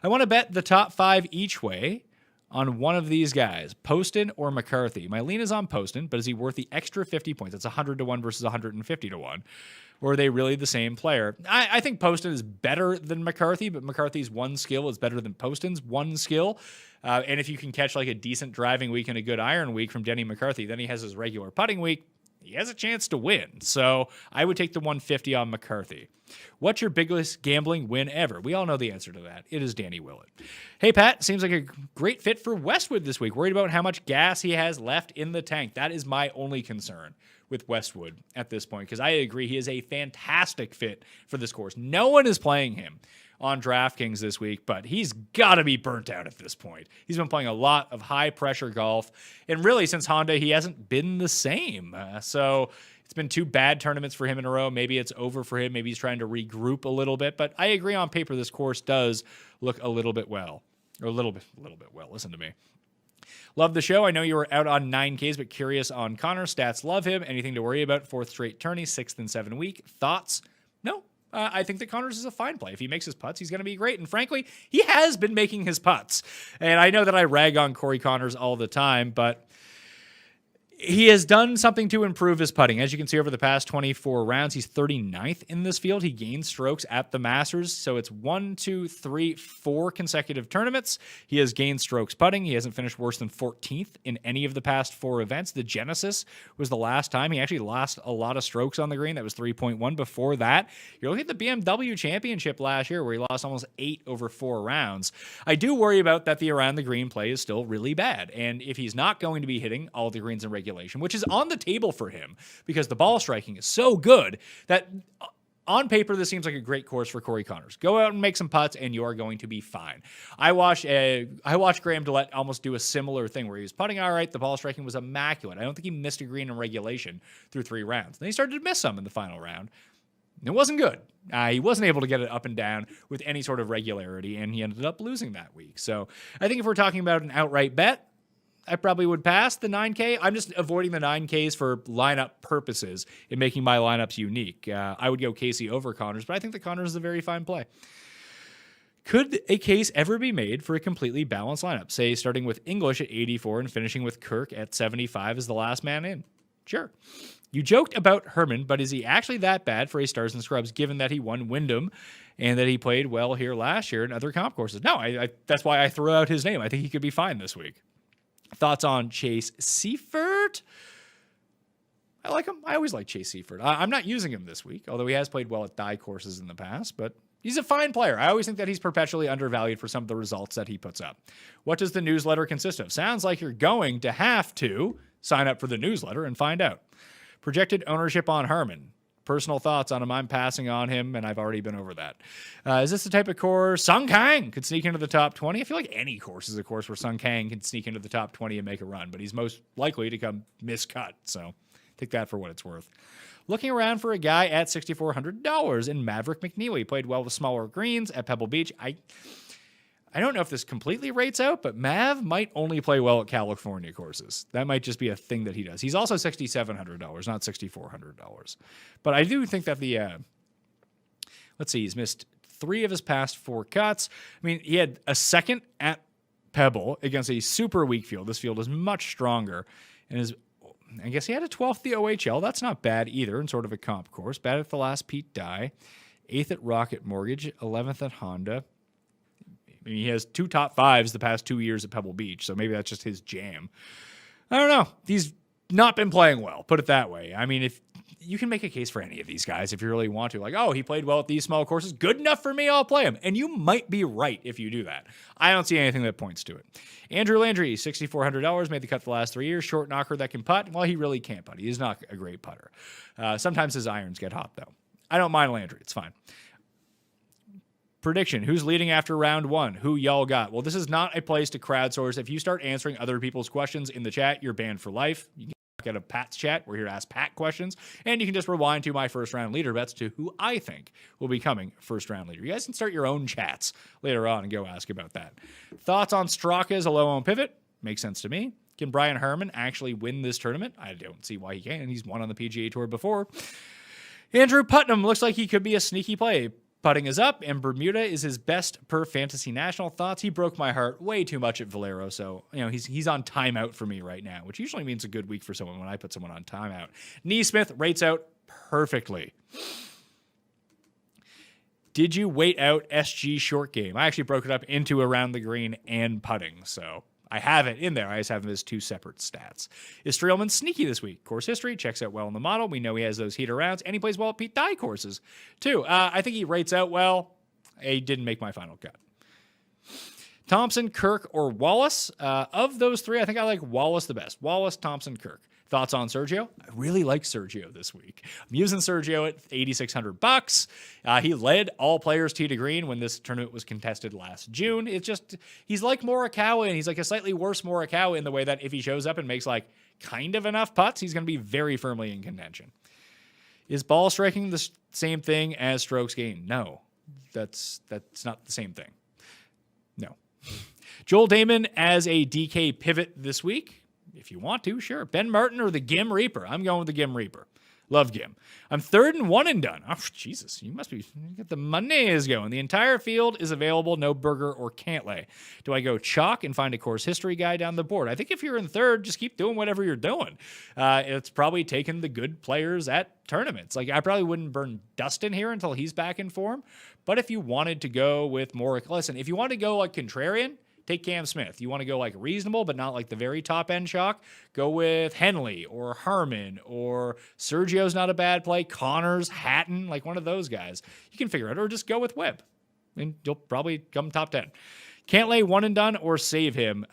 I want to bet the top 5 each way on one of these guys, Poston or McCarthy. My lean is on Poston, but is he worth the extra 50 points? That's 100 to 1 versus 150 to 1. Or are they really the same player? I think Poston is better than McCarthy, but McCarthy's one skill is better than Poston's one skill. And if you can catch like a decent driving week and a good iron week from Denny McCarthy, then he has his regular putting week. He has a chance to win. So I would take the 150 on McCarthy. What's your biggest gambling win ever? We all know the answer to that. It is Danny Willett. Hey, Pat, seems like a great fit for Westwood this week. Worried about how much gas he has left in the tank. That is my only concern with Westwood at this point, because I agree he is a fantastic fit for this course. No one is playing him on DraftKings this week, but he's got to be burnt out at this point. He's been playing a lot of high-pressure golf, and really since Honda, he hasn't been the same. So it's been 2 bad tournaments for him in a row. Maybe it's over for him. Maybe he's trying to regroup a little bit, but I agree on paper this course does look a little bit well. Or a little bit well. Listen to me. Love the show. I know you were out on 9Ks, but curious on Connor. Stats love him. Anything to worry about? 4th straight tourney, 6th and 7 week. Thoughts? No. I think that Connors is a fine play. If he makes his putts, he's going to be great. And frankly, he has been making his putts. And I know that I rag on Corey Connors all the time, but he has done something to improve his putting. As you can see over the past 24 rounds, he's 39th in this field. He gained strokes at the Masters. So it's 1, 2, 3, 4 consecutive tournaments. He has gained strokes putting. He hasn't finished worse than 14th in any of the past 4 events. The Genesis was the last time. He actually lost a lot of strokes on the green. That was 3.1. Before that, you're looking at the BMW Championship last year where he lost almost 8 over 4 rounds. I do worry about that the around the green play is still really bad. And if he's not going to be hitting all the greens in regulation, which is on the table for him because the ball striking is so good that on paper, this seems like a great course for Corey Connors. Go out and make some putts and you are going to be fine. I watched Graham Dillette almost do a similar thing where he was putting all right. The ball striking was immaculate. I don't think he missed a green in regulation through 3 rounds. Then he started to miss some in the final round. It wasn't good. He wasn't able to get it up and down with any sort of regularity, and he ended up losing that week. So I think if we're talking about an outright bet, I probably would pass the 9K. I'm just avoiding the 9Ks for lineup purposes and making my lineups unique. I would go Casey over Connors, but I think that Connors is a very fine play. Could a case ever be made for a completely balanced lineup, say starting with English at 84 and finishing with Kirk at 75 as the last man in? Sure. You joked about Herman, but is he actually that bad for a Stars and Scrubs given that he won Wyndham and that he played well here last year in other comp courses? No, that's why I threw out his name. I think he could be fine this week. Thoughts on Chase Seifert? I like him. I always like Chase Seifert. I'm not using him this week, although he has played well at die courses in the past, but he's a fine player. I always think that he's perpetually undervalued for some of the results that he puts up. What does the newsletter consist of? Sounds like you're going to have to sign up for the newsletter and find out. Projected ownership on Herman. Personal thoughts on him. I'm passing on him, and I've already been over that. Is this the type of course Sung Kang could sneak into the top 20? I feel like any course is a course where Sung Kang can sneak into the top 20 and make a run, but he's most likely to come miscut. So take that for what it's worth. Looking around for a guy at $6,400 in Maverick McNeely. He played well with smaller greens at Pebble Beach. I don't know if this completely rates out, but Mav might only play well at California courses. That might just be a thing that he does. He's also $6,700, not $6,400. But I do think that let's see, he's missed 3 of his past 4 cuts. I mean, he had a second at Pebble against a super weak field. This field is much stronger. And I guess he had a 12th at the OHL. That's not bad either in sort of a comp course. Bad at the last Pete Dye. 8th at Rocket Mortgage. 11th at Honda. I mean, he has 2 top 5s the past 2 years at Pebble Beach, so maybe that's just his jam. I don't know. He's not been playing well, put it that way. I mean, if you can make a case for any of these guys if you really want to. Like, oh, he played well at these small courses. Good enough for me, I'll play him. And you might be right if you do that. I don't see anything that points to it. Andrew Landry, $6,400, made the cut the last 3 years. Short knocker that can putt. Well, he really can't putt. He is not a great putter. Sometimes his irons get hot, though. I don't mind Landry. It's fine. Prediction. Who's leading after round 1? Who y'all got? Well, this is not a place to crowdsource. If you start answering other people's questions in the chat, you're banned for life. You can get a Pat's chat. We're here to ask Pat questions. And you can just rewind to my first round leader bets to who I think will be coming first round leader. You guys can start your own chats later on and go ask about that. Thoughts on Straka as a low on pivot? Makes sense to me. Can Brian Herman actually win this tournament? I don't see why he can. He's won on the PGA Tour before. Andrew Putnam looks like he could be a sneaky play. Putting is up, and Bermuda is his best per Fantasy National. Thoughts? He broke my heart way too much at Valero, so he's on timeout for me right now, which usually means a good week for someone when I put someone on timeout. Neesmith rates out perfectly. Did you wait out SG short game? I actually broke it up into around the green and putting, so I have it in there. I just have them as 2 separate stats. Is Streelman sneaky this week? Course history, checks out well in the model. We know he has those heater rounds, and he plays well at Pete Dye courses, too. I think he rates out well. He didn't make my final cut. Thompson, Kirk, or Wallace? Of those 3, I think I like Wallace the best. Wallace, Thompson, Kirk. Thoughts on Sergio? I really like Sergio this week. I'm using Sergio at $8,600. He led all players tee to green when this tournament was contested last June. It's just, he's like Morikawa, and he's like a slightly worse Morikawa in the way that if he shows up and makes like kind of enough putts, he's going to be very firmly in contention. Is ball striking the same thing as strokes gained? No, that's not the same thing. No. Joel Damon as a DK pivot this week. If you want to, sure. Ben Martin or the Gim Reaper? I'm going with the Gim Reaper. Love Gim. I'm 3rd and 1 and done. Oh, Jesus, you get the Mondays going. The entire field is available, no Berger or Cantlay. Do I go chalk and find a course history guy down the board? I think if you're in 3rd, just keep doing whatever you're doing. It's probably taking the good players at tournaments. Like, I probably wouldn't burn Dustin here until he's back in form. But if you wanted to go with more, listen, if you want to go like contrarian, take Cam Smith. You want to go like reasonable, but not like the very top end chalk? Go with Henley or Harmon or Sergio's not a bad play. Connors, Hatton, like one of those guys. You can figure it, or just go with Webb, and you'll probably come top 10. Cantlay one and done or save him.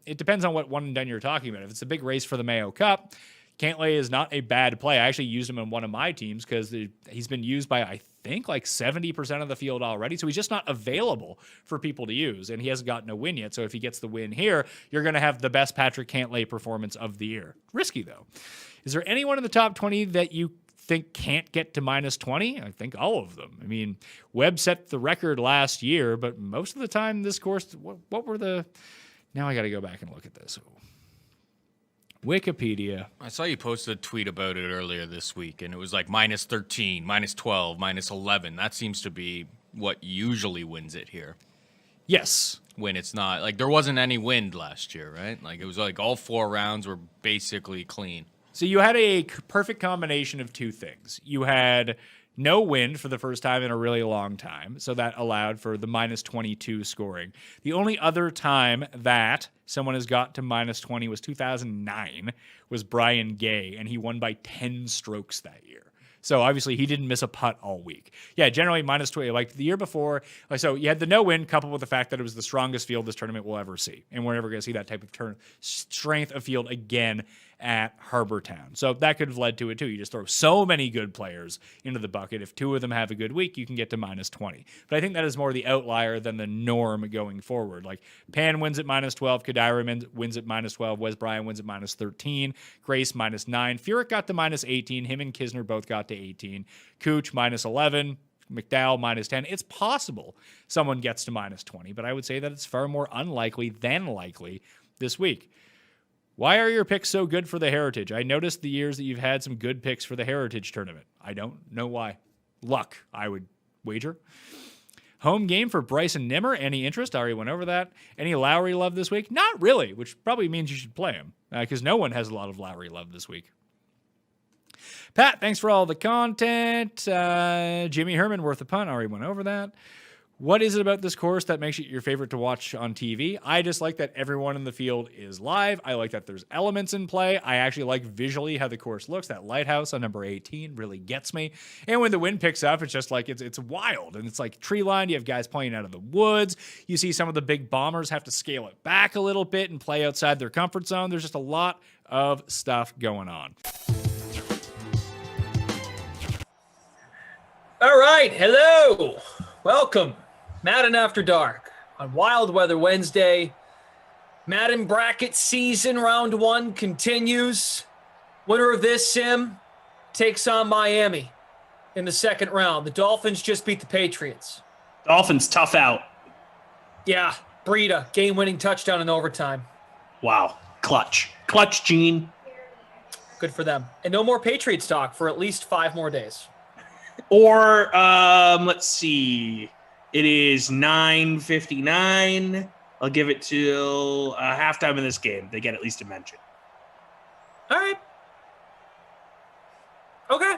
It depends on what one and done you're talking about. If it's a big race for the Mayo Cup, Cantlay is not a bad play. I actually used him in one of my teams because he's been used by, I think, like 70% of the field already. So he's just not available for people to use, and he hasn't gotten a win yet. So if he gets the win here, you're going to have the best Patrick Cantlay performance of the year. Risky, though. Is there anyone in the top 20 that you think can't get to -20? I think all of them. I mean, Webb set the record last year, but most of the time this course, what were the... Now I got to go back and look at this. Wikipedia. I saw you posted a tweet about it earlier this week, and it was like -13, -12, -11. That seems to be what usually wins it here. Yes. When it's not, like, there wasn't any wind last year, right? Like, it was like all 4 rounds were basically clean. So you had a perfect combination of 2 things. You had no wind for the first time in a really long time, so that allowed for the -22 scoring. The only other time that someone has got to -20 was 2009, was Brian Gay, and he won by 10 strokes that year. So obviously he didn't miss a putt all week. Yeah, generally -20. Like the year before, so you had the no win coupled with the fact that it was the strongest field this tournament will ever see. And we're never going to see that type of strength of field again at Harbor Town. So that could have led to it too. You just throw so many good players into the bucket. If 2 of them have a good week, you can get to -20. But I think that is more the outlier than the norm going forward. Like Pan wins at -12, Kadira wins at -12, Wes Bryan wins at -13, Grace -9, Furyk got to -18, him and Kisner both got to 18, Cooch -11, McDowell -10. It's possible someone gets to -20, but I would say that it's far more unlikely than likely this week. Why are your picks so good for the Heritage? I noticed the years that you've had some good picks for the Heritage tournament. I don't know why. Luck, I would wager. Home game for Bryson Nimmer. Any interest? I already went over that. Any Lowry love this week? Not really, which probably means you should play him because no one has a lot of Lowry love this week. Pat, thanks for all the content. Jimmy Herman, worth a punt. I already went over that. What is it about this course that makes it your favorite to watch on TV? I just like that everyone in the field is live. I like that there's elements in play. I actually like visually how the course looks. That lighthouse on number 18 really gets me. And when the wind picks up, it's just like it's wild. And it's like tree lined. You have guys playing out of the woods. You see some of the big bombers have to scale it back a little bit and play outside their comfort zone. There's just a lot of stuff going on. All right. Hello. Welcome Madden After Dark on Wild Weather Wednesday. Madden bracket season round 1 continues. Winner of this sim takes on Miami in the second round. The Dolphins just beat the Patriots. Dolphins tough out. Yeah, Breida, game-winning touchdown in overtime. Wow, clutch Gene. Good for them. And no more Patriots talk for at least 5 more days. Or let's see, it is 9:59. I'll give it till halftime of this game. They get at least a mention. All right. Okay.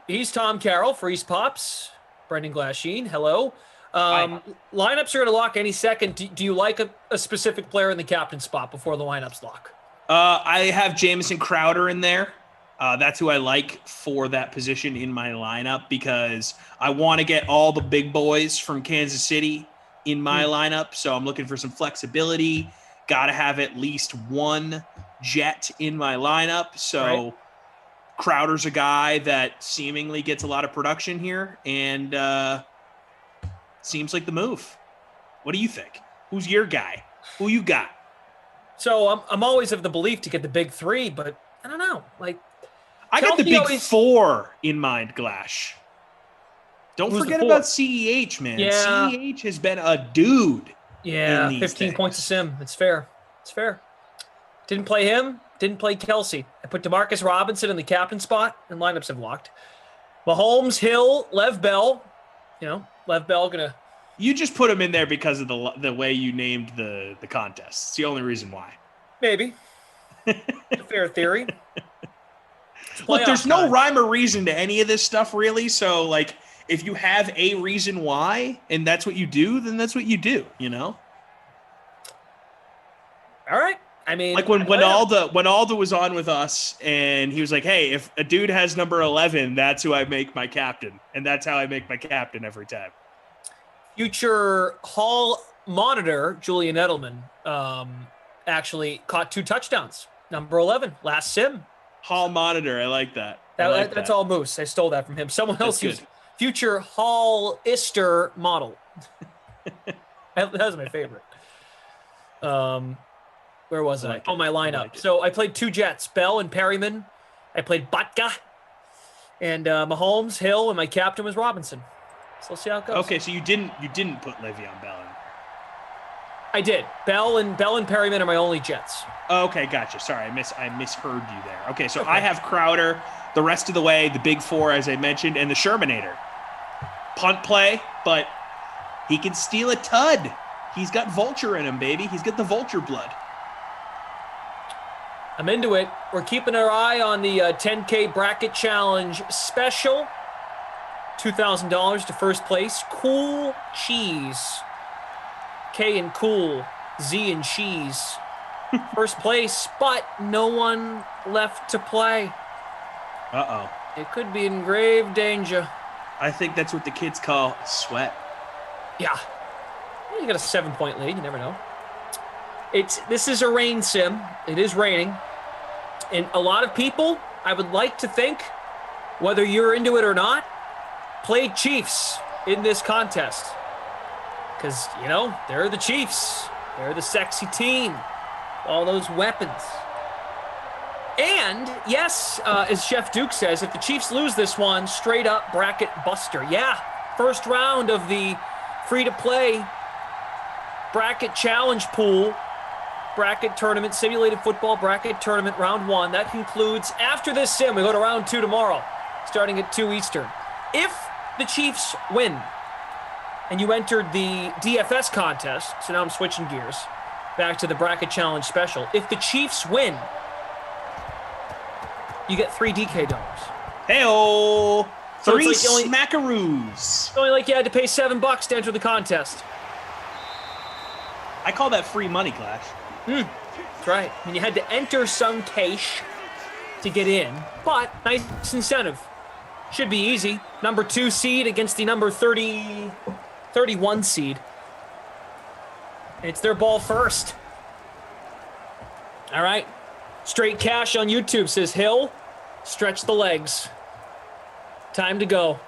He's Tom Carroll for East Pops. Brendan Glasheen, hello. Lineups are going to lock any second. Do you like a specific player in the captain spot before the lineups lock? I have Jamison Crowder in there. That's who I like for that position in my lineup because I want to get all the big boys from Kansas City in my lineup. So I'm looking for some flexibility. Got to have at least one Jet in my lineup. So Crowder's a guy that seemingly gets a lot of production here and seems like the move. What do you think? Who's your guy? Who you got? So I'm always of the belief to get the big 3, but I don't know. Like, I got the big 4 in mind, Glash. Don't forget about CEH, man. Yeah. CEH has been a dude. Yeah, 15 points a sim. It's fair. It's fair. Didn't play him. Didn't play Kelsey. I put DeMarcus Robinson in the captain spot, and lineups have locked. Mahomes, Hill, Lev Bell. You know, Lev Bell gonna. You just put him in there because of the way you named the contest. It's the only reason why. Maybe. Fair theory. Look, there's no rhyme or reason to any of this stuff, really. So, like, if you have a reason why, and that's what you do, then that's what you do. You know. All right. I mean, like when Alda was on with us, and he was like, "Hey, if a dude has number 11, that's who I make my captain, and that's how I make my captain every time." Future Hall monitor Julian Edelman actually caught 2 touchdowns. Number 11, last sim. Hall monitor, I like that. That's all Moose. I stole that from him. Someone else used future Hall Ister model. That was my favorite. Where was I? Oh, my lineup. So I played 2 Jets, Bell and Perryman. I played Butka and Mahomes, Hill, and my captain was Robinson. So we'll see how it goes. Okay, so you didn't put Le'Veon Bell in. I did. Bell and Perryman are my only Jets. Okay, gotcha. Sorry, I misheard you there. Okay, so I have Crowder the rest of the way, the big 4 as I mentioned, and the Shermanator. Punt play, but he can steal a tud. He's got vulture in him, baby. He's got the vulture blood. I'm into it. We're keeping our eye on the 10K bracket challenge special. $2,000 to first place. Cool Cheese. K and cool. Z and cheese. First place, but no one left to play. Uh-oh. It could be in grave danger. I think that's what the kids call sweat. Yeah. You got a 7-point lead. You never know. This is a rain sim. It is raining. And a lot of people, I would like to think, whether you're into it or not, played Chiefs in this contest. Because, you know, they're the Chiefs. They're the sexy team. All those weapons. And, yes, as Chef Duke says, if the Chiefs lose this one, straight up bracket buster. Yeah, first round of the free-to-play bracket challenge pool. Bracket tournament, simulated football bracket tournament, round 1. That concludes after this sim. We go to round 2 tomorrow, starting at 2 Eastern. If the Chiefs win, and you entered the DFS contest, so now I'm switching gears, back to the bracket challenge special. If the Chiefs win, you get 3 DK dollars. Hey-oh! So 3 it's like smackaroos. It's only like you had to pay $7 to enter the contest. I call that free money, Clash. That's right. And you had to enter some cash to get in, but nice incentive. Should be easy. Number 2 seed against the number 31 seed. It's their ball first. All right. Straight Cash on YouTube says, Hill, stretch the legs. Time to go.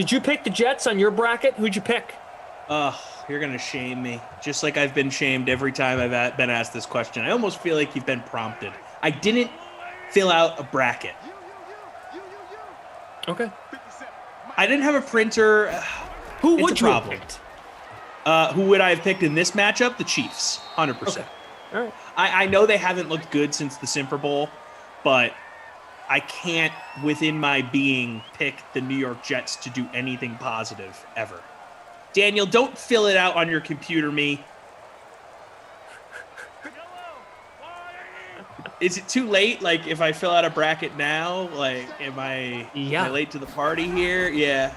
Did you pick the Jets on your bracket? Who'd you pick? You're going to shame me. Just like I've been shamed every time I've been asked this question. I almost feel like you've been prompted. I didn't fill out a bracket. Okay. I didn't have a printer. Who It's would a you have problem. picked? Who would I have picked in this matchup? The Chiefs, 100%. Okay. All right. I know they haven't looked good since the Super Bowl, but I can't, within my being, pick the New York Jets to do anything positive ever. Daniel, don't fill it out on your computer, me. Is it too late? Like, if I fill out a bracket now, like, am I late to the party here? Yeah.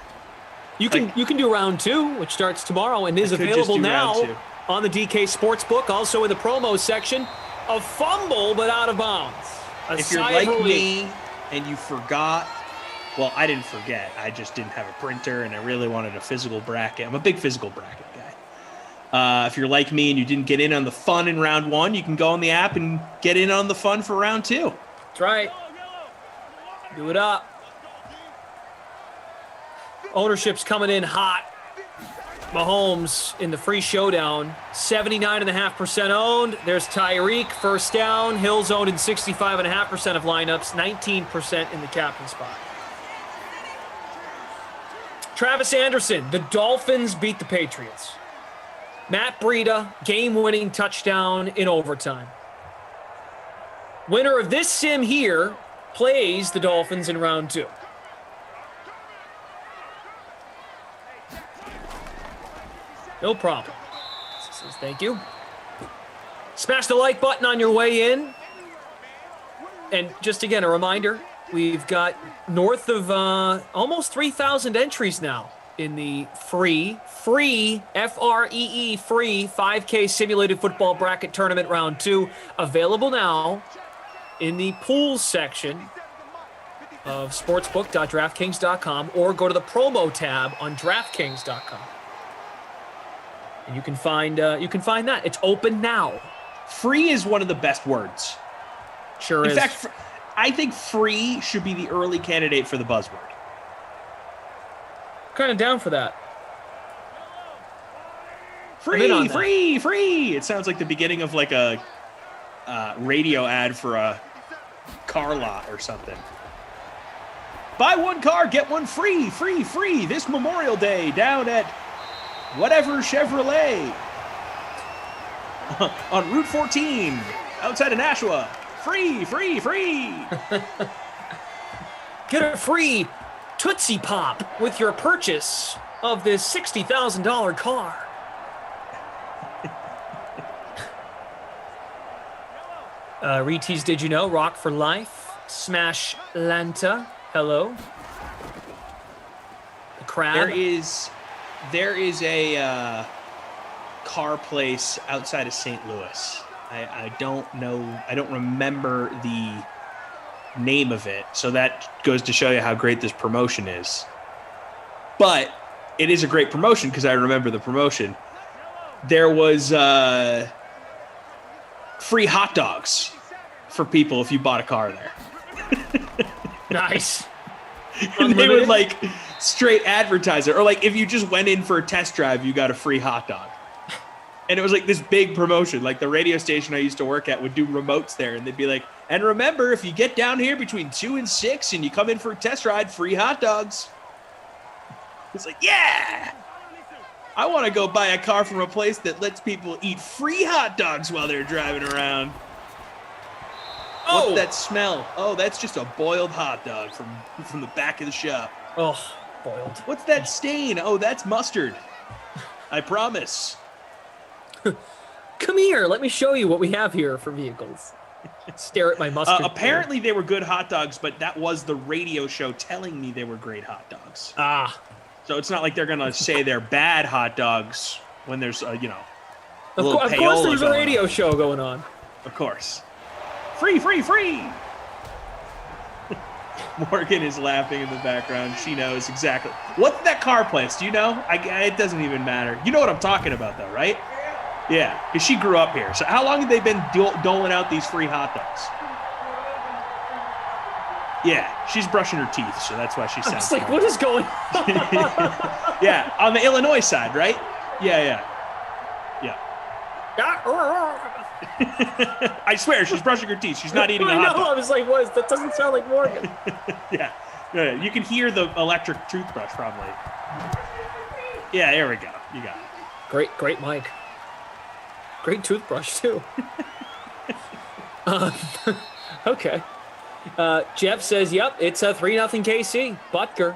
You can do round 2, which starts tomorrow and is I could just available do round now 2. on the DK Sportsbook. Also in the promo section, a fumble but out of bounds. If you're like me and you forgot, well, I didn't forget. I just didn't have a printer and I really wanted a physical bracket. I'm a big physical bracket guy. If you're like me and you didn't get in on the fun in round 1, you can go on the app and get in on the fun for round 2. That's right. Do it up. Ownership's coming in hot. Mahomes in the free showdown, 79.5% owned. There's Tyreek, first down. Hill's owned in 65.5% of lineups, 19% in the captain spot. Travis Anderson, the Dolphins beat the Patriots. Matt Breida, game-winning touchdown in overtime. Winner of this sim here plays the Dolphins in round 2. No problem. Says thank you. Smash the like button on your way in. And just again, a reminder, we've got north of almost 3,000 entries now in the free, F-R-E-E, free 5K simulated football bracket tournament round 2. Available now in the pools section of sportsbook.draftkings.com or go to the promo tab on draftkings.com. And you can find that. It's open now. Free is one of the best words. Sure is. In fact, I think free should be the early candidate for the buzzword. Kind of down for that. Free. It sounds like the beginning of like a radio ad for a car lot or something. Buy one car, get one free. This Memorial Day down at whatever Chevrolet on Route 14 outside of Nashua. Free. Get a free Tootsie Pop with your purchase of this $60,000 car. Retease, did you know? Rock for Life. Smash Lanta. Hello. The crab. There is a car place outside of St. Louis. I don't know. I don't remember the name of it. So that goes to show you how great this promotion is. But it is a great promotion because I remember the promotion. There was free hot dogs for people if you bought a car there. Nice. And they would like straight advertise it. Or like if you just went in for a test drive, you got a free hot dog. And it was like this big promotion. Like the radio station I used to work at would do remotes there. And they'd be like, and remember, if you get down here between 2 and 6 and you come in for a test ride, free hot dogs. It's like, yeah, I want to go buy a car from a place that lets people eat free hot dogs while they're driving around. What's that smell? Oh, that's just a boiled hot dog from the back of the shop. Oh, boiled. What's that stain? Oh, that's mustard. I promise. Come here. Let me show you what we have here for vehicles. Stare at my mustard. Apparently they were good hot dogs, but that was the radio show telling me they were great hot dogs. Ah. So it's not like they're going to say they're bad hot dogs when there's, a little Of course there's a radio show going on. Of course. Free. Morgan is laughing in the background. She knows exactly. What's that car place? Do you know? It doesn't even matter. You know what I'm talking about, though, right? Yeah, because she grew up here. So how long have they been doling out these free hot dogs? Yeah, she's brushing her teeth, so that's why she sounds. It's like, what is going on? Yeah, on the Illinois side, right? Yeah. I swear, she's brushing her teeth. She's not eating a hot dog. I was like, what? That doesn't sound like Morgan. Yeah, you can hear the electric toothbrush probably. Yeah, there we go. You got it. Great mic. Great toothbrush too. Okay. Jeff says, yep, it's a 3-0 KC. Butker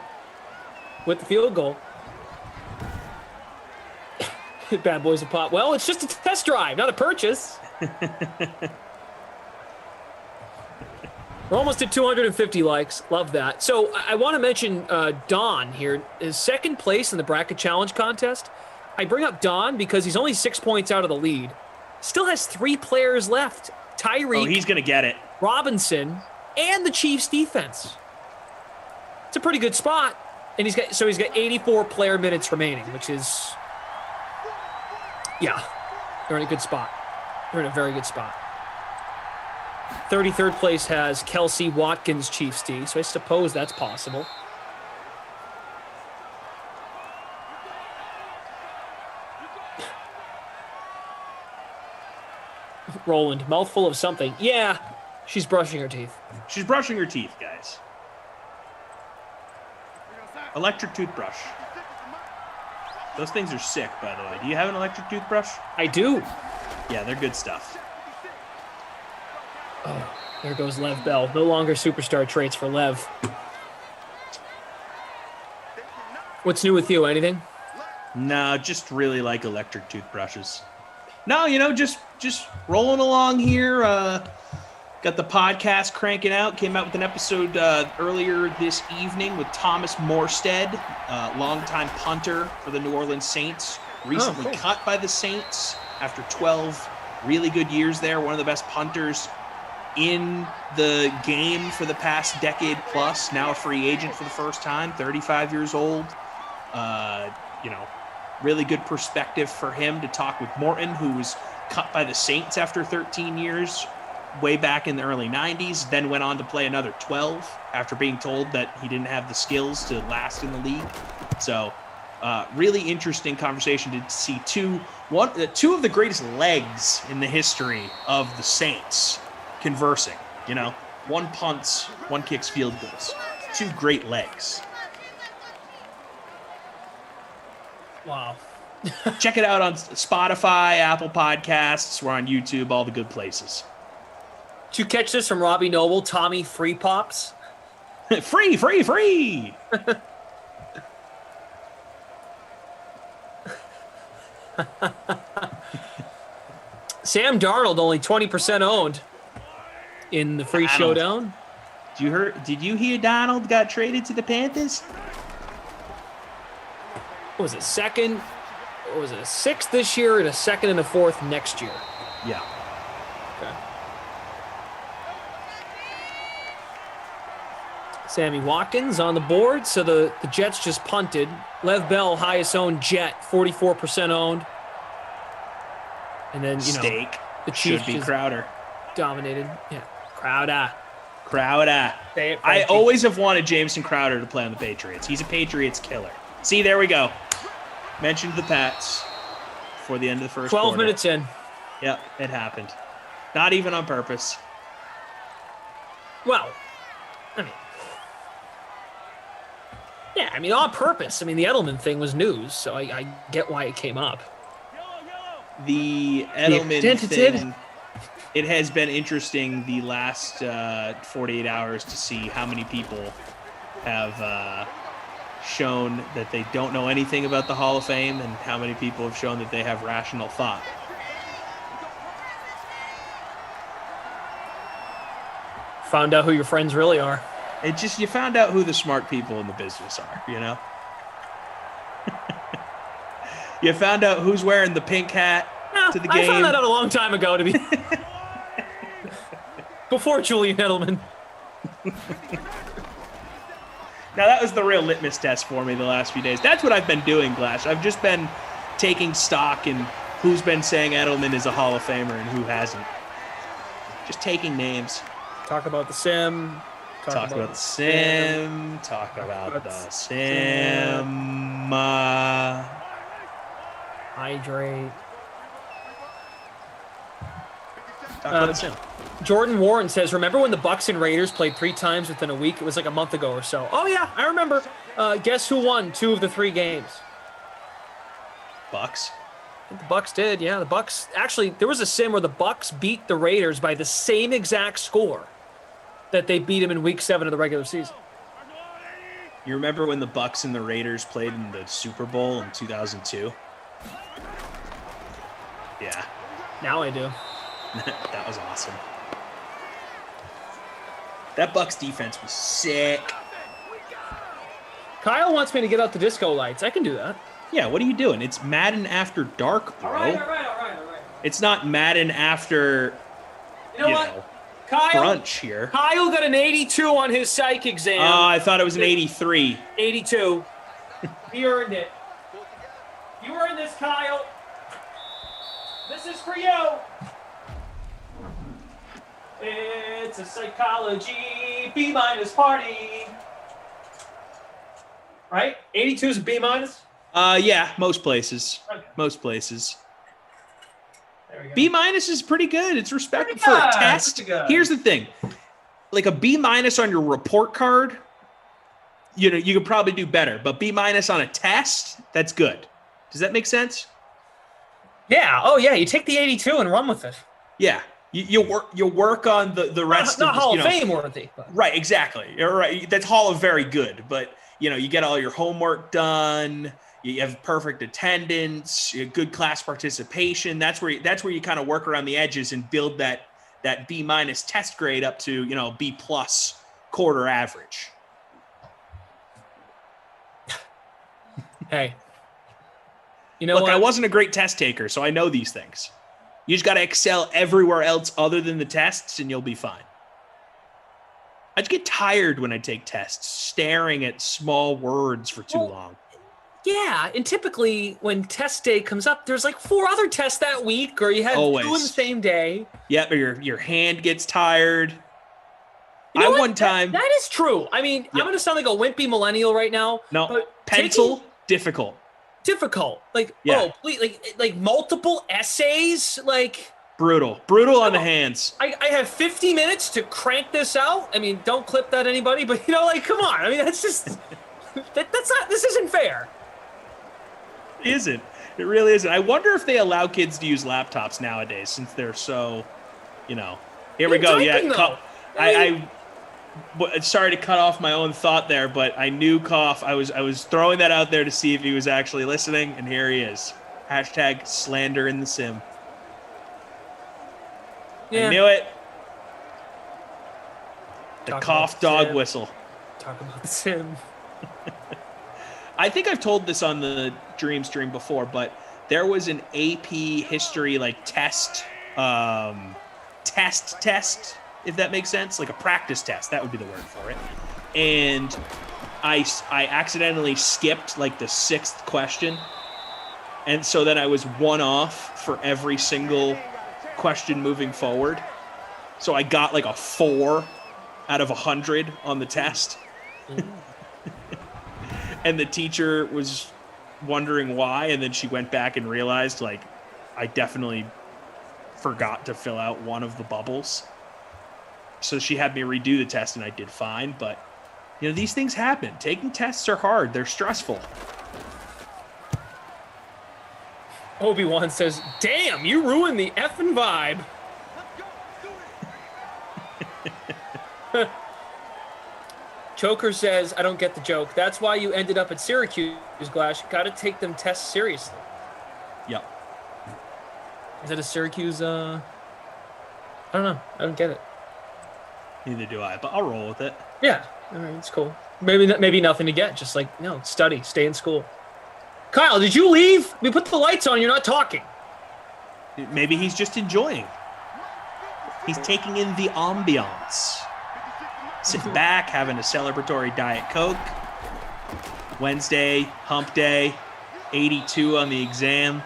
with the field goal. Bad boys a pot. Well, it's just a test drive, not a purchase. We're almost at 250 likes. Love that. So I want to mention Don here. His second place in the bracket challenge contest. I bring up Don because he's only 6 points out of the lead. Still has 3 players left. Tyreek. Oh, he's going to get it. Robinson and the Chiefs defense. It's a pretty good spot. And he's got 84 player minutes remaining, which is, yeah, they're in a good spot. They're in a very good spot. 33rd place has Kelsey Watkins Chiefs D, so I suppose that's possible. Roland, mouthful of something. Yeah, she's brushing her teeth. She's brushing her teeth, guys. Electric toothbrush. Those things are sick, by the way. Do you have an electric toothbrush? I do. Yeah, they're good stuff. Oh, there goes Lev Bell. No longer superstar traits for Lev. What's new with you? Anything? No, just really like electric toothbrushes. No, just rolling along here. Got the podcast cranking out. Came out with an episode earlier this evening with Thomas Morstead, longtime punter for the New Orleans Saints. Recently cut by the Saints after 12 really good years there. One of the best punters in the game for the past decade plus. Now a free agent for the first time, 35 years old. Really good perspective for him to talk with Morton, who was cut by the Saints after 13 years way back in the early 90s, then went on to play another 12 after being told that he didn't have the skills to last in the league. So really interesting conversation to see two of the greatest legs in the history of the Saints conversing. One punts, one kicks field goals. 2 great legs. Wow. Check it out on Spotify, Apple Podcasts. We're on YouTube, all the good places. Did you catch this from Robbie Noble? Tommy Free Pops? Free! Sam Darnold only 20% owned in the free showdown. Did you hear Donald got traded to the Panthers? What was it, second? Or was it a 6th this year and a 2nd and a 4th next year? Yeah. Okay. Sammy Watkins on the board. So the Jets just punted. Lev Bell, highest owned Jet, 44% owned. And then, Steak. The Chiefs should be Crowder. Dominated. Yeah. Crowder. I always have wanted Jameson Crowder to play on the Patriots. He's a Patriots killer. See, there we go. Mentioned the Pats before the end of the first 12 quarter. minutes in. Yep, it happened. Not even on purpose. Well, on purpose. The Edelman thing was news, so I get why it came up. The Edelman thing, it has been interesting the last 48 hours to see how many people have shown that they don't know anything about the Hall of Fame and how many people have shown that they have rational thought. Found out who your friends really are. You found out who the smart people in the business are, You found out who's wearing the pink hat to the game. I found that out a long time ago, before Julian Edelman. Now, that was the real litmus test for me the last few days. That's what I've been doing, Glash. I've just been taking stock in who's been saying Edelman is a Hall of Famer and who hasn't. Just taking names. Talk about the sim. Talk about the sim. Talk about the sim. Hydrate. Talk about the sim. Jordan Warren says, remember when the Bucks and Raiders played 3 times within a week? It was like a month ago or so. Oh, yeah, I remember. Guess who won 2 of the 3 games? Bucks. I think the Bucks did, yeah. The Bucks. Actually, there was a sim where the Bucks beat the Raiders by the same exact score that they beat them in Week 7 of the regular season. You remember when the Bucks and the Raiders played in the Super Bowl in 2002? Yeah. Now I do. That was awesome. That Bucks defense was sick. Kyle wants me to get out the disco lights. I can do that. Yeah, what are you doing? It's Madden After Dark, bro. All right. It's not Madden after, You know what? Kyle, brunch here. Kyle got an 82 on his psych exam. I thought it was an 83. 82. He earned it. You earned this, Kyle. This is for you. It's a psychology B- party. Right? 82 is a B-? Yeah, most places. Okay. Most places. There we go. B- is pretty good. It's respectable for a test. Here's the thing. Like a B- on your report card, you know, you could probably do better. But B- on a test, that's good. Does that make sense? Yeah. Oh, yeah. You take the 82 and run with it. Yeah. You work on the rest not of the, Hall of Fame worthy. But. Right, exactly. You're right. That's Hall of very good, but you know, you get all your homework done, you have perfect attendance, you have good class participation. That's where you kind of work around the edges and build that B- test grade up to, you know, B+ quarter average. Hey. You know Look, what? I wasn't a great test taker, so I know these things. You just got to excel everywhere else other than the tests, and you'll be fine. I just get tired when I take tests, staring at small words for too long. Yeah, and typically when test day comes up, there's like 4 other tests that week, or you have 2 in the same day. Yep, or your hand gets tired. You know what? One time... That is true. I mean, I'm going to sound like a wimpy millennial right now. No, but pencil, difficult. Like, yeah. Oh, please, like multiple essays, like... Brutal on the hands. I have 50 minutes to crank this out. I mean, don't clip that, anybody, but, you know, like, come on. I mean, that's just... this isn't fair. It isn't. It really isn't. I wonder if they allow kids to use laptops nowadays since they're so, you know... Here we go. Yeah, sorry to cut off my own thought there, but I knew Koff. I was throwing that out there to see if he was actually listening, and here he is. # slander in the sim. Yeah. I knew it. The Talk Koff about dog sim. whistle. Talk about the sim. I think I've told this on the Dream stream before, but there was an AP history like test, if that makes sense, like a practice test. That would be the word for it. And I accidentally skipped like the 6th question, and so then I was 1 off for every single question moving forward. So I got like a 4 out of 100 on the test. And the teacher was wondering why, and then she went back and realized, like, I definitely forgot to fill out one of the bubbles. So she had me redo the test, and I did fine. But, you know, these things happen. Taking tests are hard. They're stressful. Obi-Wan says, damn, you ruined the effing vibe. Choker says, I don't get the joke. That's why you ended up at Syracuse, Glash. Got to take them tests seriously. Yep. Is that a Syracuse? I don't know. I don't get it. Neither do I, but I'll roll with it. Yeah, all right, it's cool. Maybe nothing to get. Just like, no, study, stay in school. Kyle, did you leave? We put the lights on. You're not talking. Maybe he's just enjoying. He's taking in the ambiance. Sitting back, having a celebratory Diet Coke. Wednesday, hump day, 82 on the exam.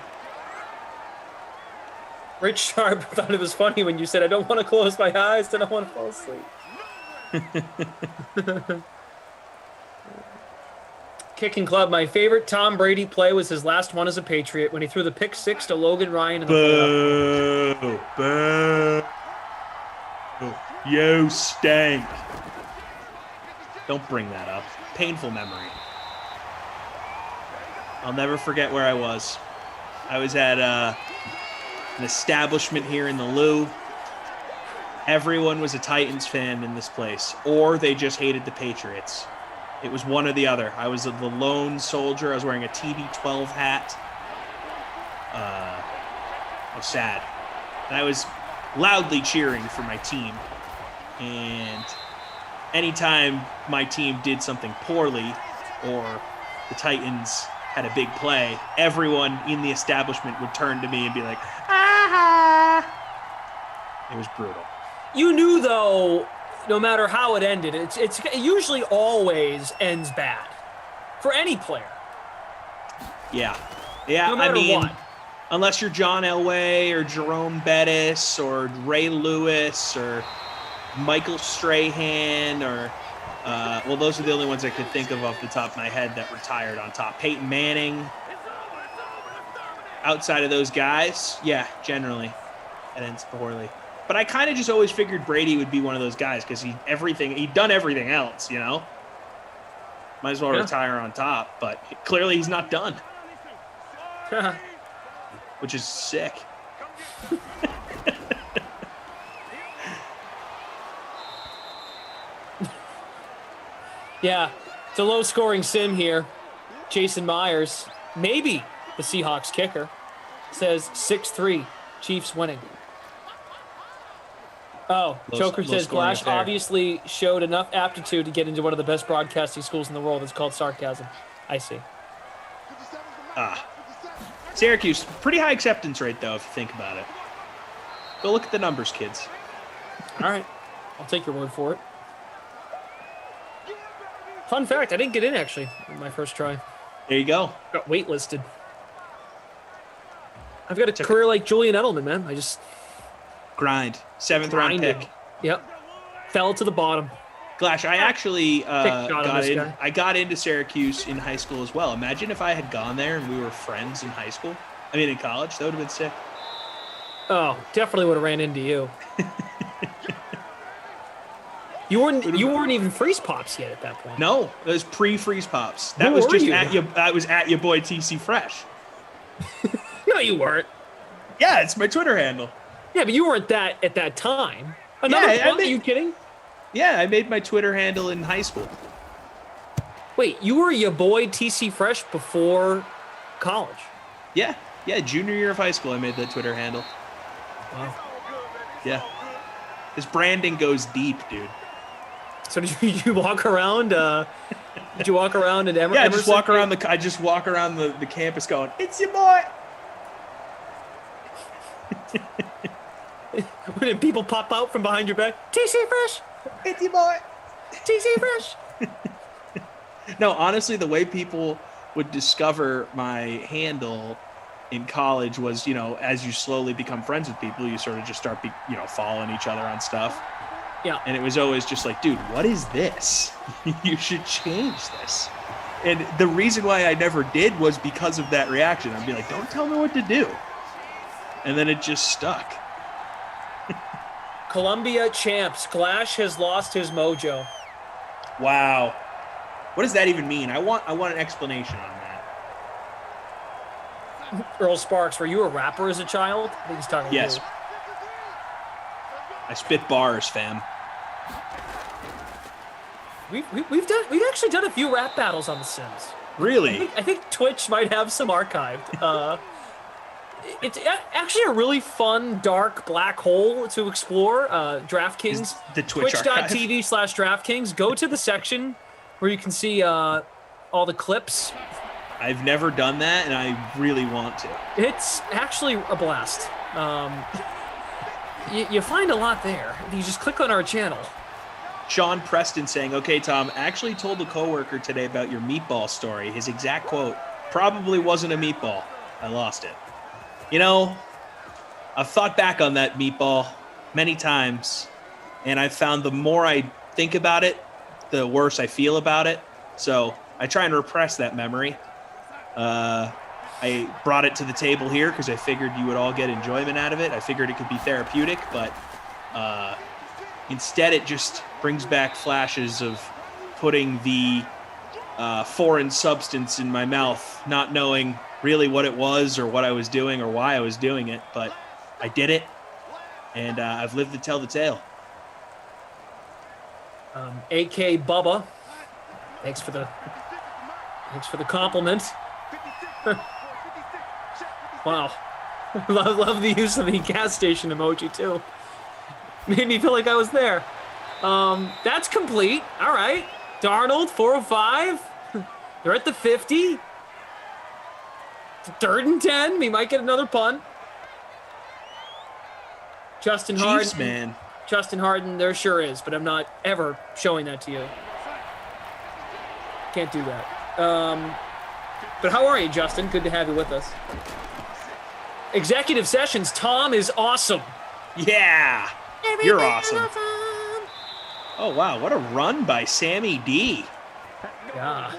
Rich Sharp thought it was funny when you said, I don't want to close my eyes, then I want to fall asleep. Kicking Club, my favorite Tom Brady play was his last one as a Patriot when he threw the pick six to Logan Ryan in the playoff. Boo. You stank. Don't bring that up. Painful memory. I'll never forget where I was. I was at an establishment here in the Lou. Everyone was a Titans fan in this place, or they just hated the Patriots. It was one or the other. I was the lone soldier. I was wearing a TB12 hat. I was sad. And I was loudly cheering for my team. And anytime my team did something poorly or the Titans had a big play, everyone in the establishment would turn to me and be like, ah! It was brutal. You knew, though, no matter how it ended, it usually always ends bad for any player. Yeah. Yeah, No matter I mean, what. unless you're John Elway or Jerome Bettis or Ray Lewis or Michael Strahan or, well, those are the only ones I could think of off the top of my head that retired on top. Peyton Manning. Outside of those guys, yeah, generally, it ends poorly. But I kind of just always figured Brady would be one of those guys because he'd done everything else, you know? Might as well retire on top, but clearly he's not done. Which is sick. Yeah, it's a low-scoring sim here. Jason Myers, maybe the Seahawks kicker, says 6-3, Chiefs winning. Oh, Choker says Glash obviously showed enough aptitude to get into one of the best broadcasting schools in the world. It's called sarcasm. I see. Syracuse, pretty high acceptance rate, though, if you think about it. Go look at the numbers, kids. All right. I'll take your word for it. Fun fact, I didn't get in, actually, in my first try. There you go. Got waitlisted. I've got a career like Julian Edelman, man. I just... Grind. 7th round pick. Yep. Fell to the bottom. Glash, I actually got into Syracuse in high school as well. Imagine if I had gone there and we were friends in high school. I mean, in college. That would have been sick. Oh, definitely would have ran into you. You weren't even Freeze Pops yet at that point. No, it was pre-Freeze Pops. That Who was were just you? I was at your boy TC Fresh. No, you weren't. Yeah, it's my Twitter handle. Yeah, but you weren't that at that time. Another Yeah, are you kidding? Yeah, I made my Twitter handle in high school. Wait, you were your boy TC Fresh before college? Yeah, junior year of high school, I made that Twitter handle. Wow. Yeah. His branding goes deep, dude. So did you walk around? Did you walk around at Emerson? Yeah, I just walk around the campus going, "It's your boy." When people pop out from behind your back, TC Fresh, it's your boy, TC Fresh. No, honestly, the way people would discover my handle in college was, as you slowly become friends with people, you sort of just start, following each other on stuff. Yeah. And it was always just like, dude, what is this? You should change this. And the reason why I never did was because of that reaction. I'd be like, don't tell me what to do. And then it just stuck. Columbia champs. Glash has lost his mojo. Wow. What does that even mean? I want an explanation on that. Earl Sparks, were you a rapper as a child? I think he's talking Yes. to you. I spit bars, fam. We've actually done a few rap battles on The Sims. Really? I think Twitch might have some archived. It's actually a really fun, dark black hole to explore. DraftKings, Is the Twitch twitch.tv/DraftKings. Go to the section where you can see all the clips. I've never done that, and I really want to. It's actually a blast. You find a lot there. You just click on our channel. Sean Preston saying, "Okay, Tom, actually told a coworker today about your meatball story. His exact quote, probably wasn't a meatball. I lost it." I've thought back on that meatball many times, and I found the more I think about it, the worse I feel about it. So I try and repress that memory. I brought it to the table here because I figured you would all get enjoyment out of it. I figured it could be therapeutic, but instead it just brings back flashes of putting the foreign substance in my mouth, not knowing really what it was or what I was doing or why I was doing it, but I did it, and I've lived to tell the tale. AK Bubba, thanks for the compliment. Wow. love the use of the gas station emoji too. Made me feel like I was there. That's complete. All right. Darnold, 405. They're at the 50. 3rd and 10. We might get another punt. Justin Harden. Chiefs, man. Justin Harden, there sure is, but I'm not ever showing that to you. Can't do that. But how are you, Justin? Good to have you with us. Executive Sessions, Tom is awesome. Yeah, you're awesome. Oh, wow, what a run by Sammy D. Yeah.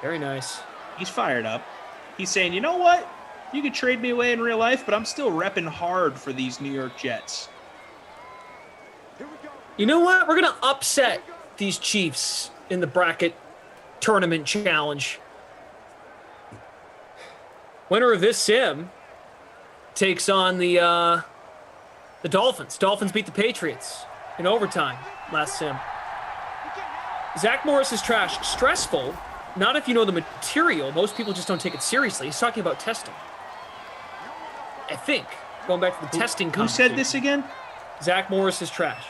Very nice. He's fired up. He's saying, you know what? You could trade me away in real life, but I'm still repping hard for these New York Jets. You know what? We're going to upset these Chiefs in the bracket tournament challenge. Winner of this sim takes on the Dolphins. Dolphins beat the Patriots in overtime last sim. Zach Morris is trash. Stressful, not if you know the material. Most people just don't take it seriously. He's talking about testing. I think. Going back to the testing Who said this again? Zach Morris is trash.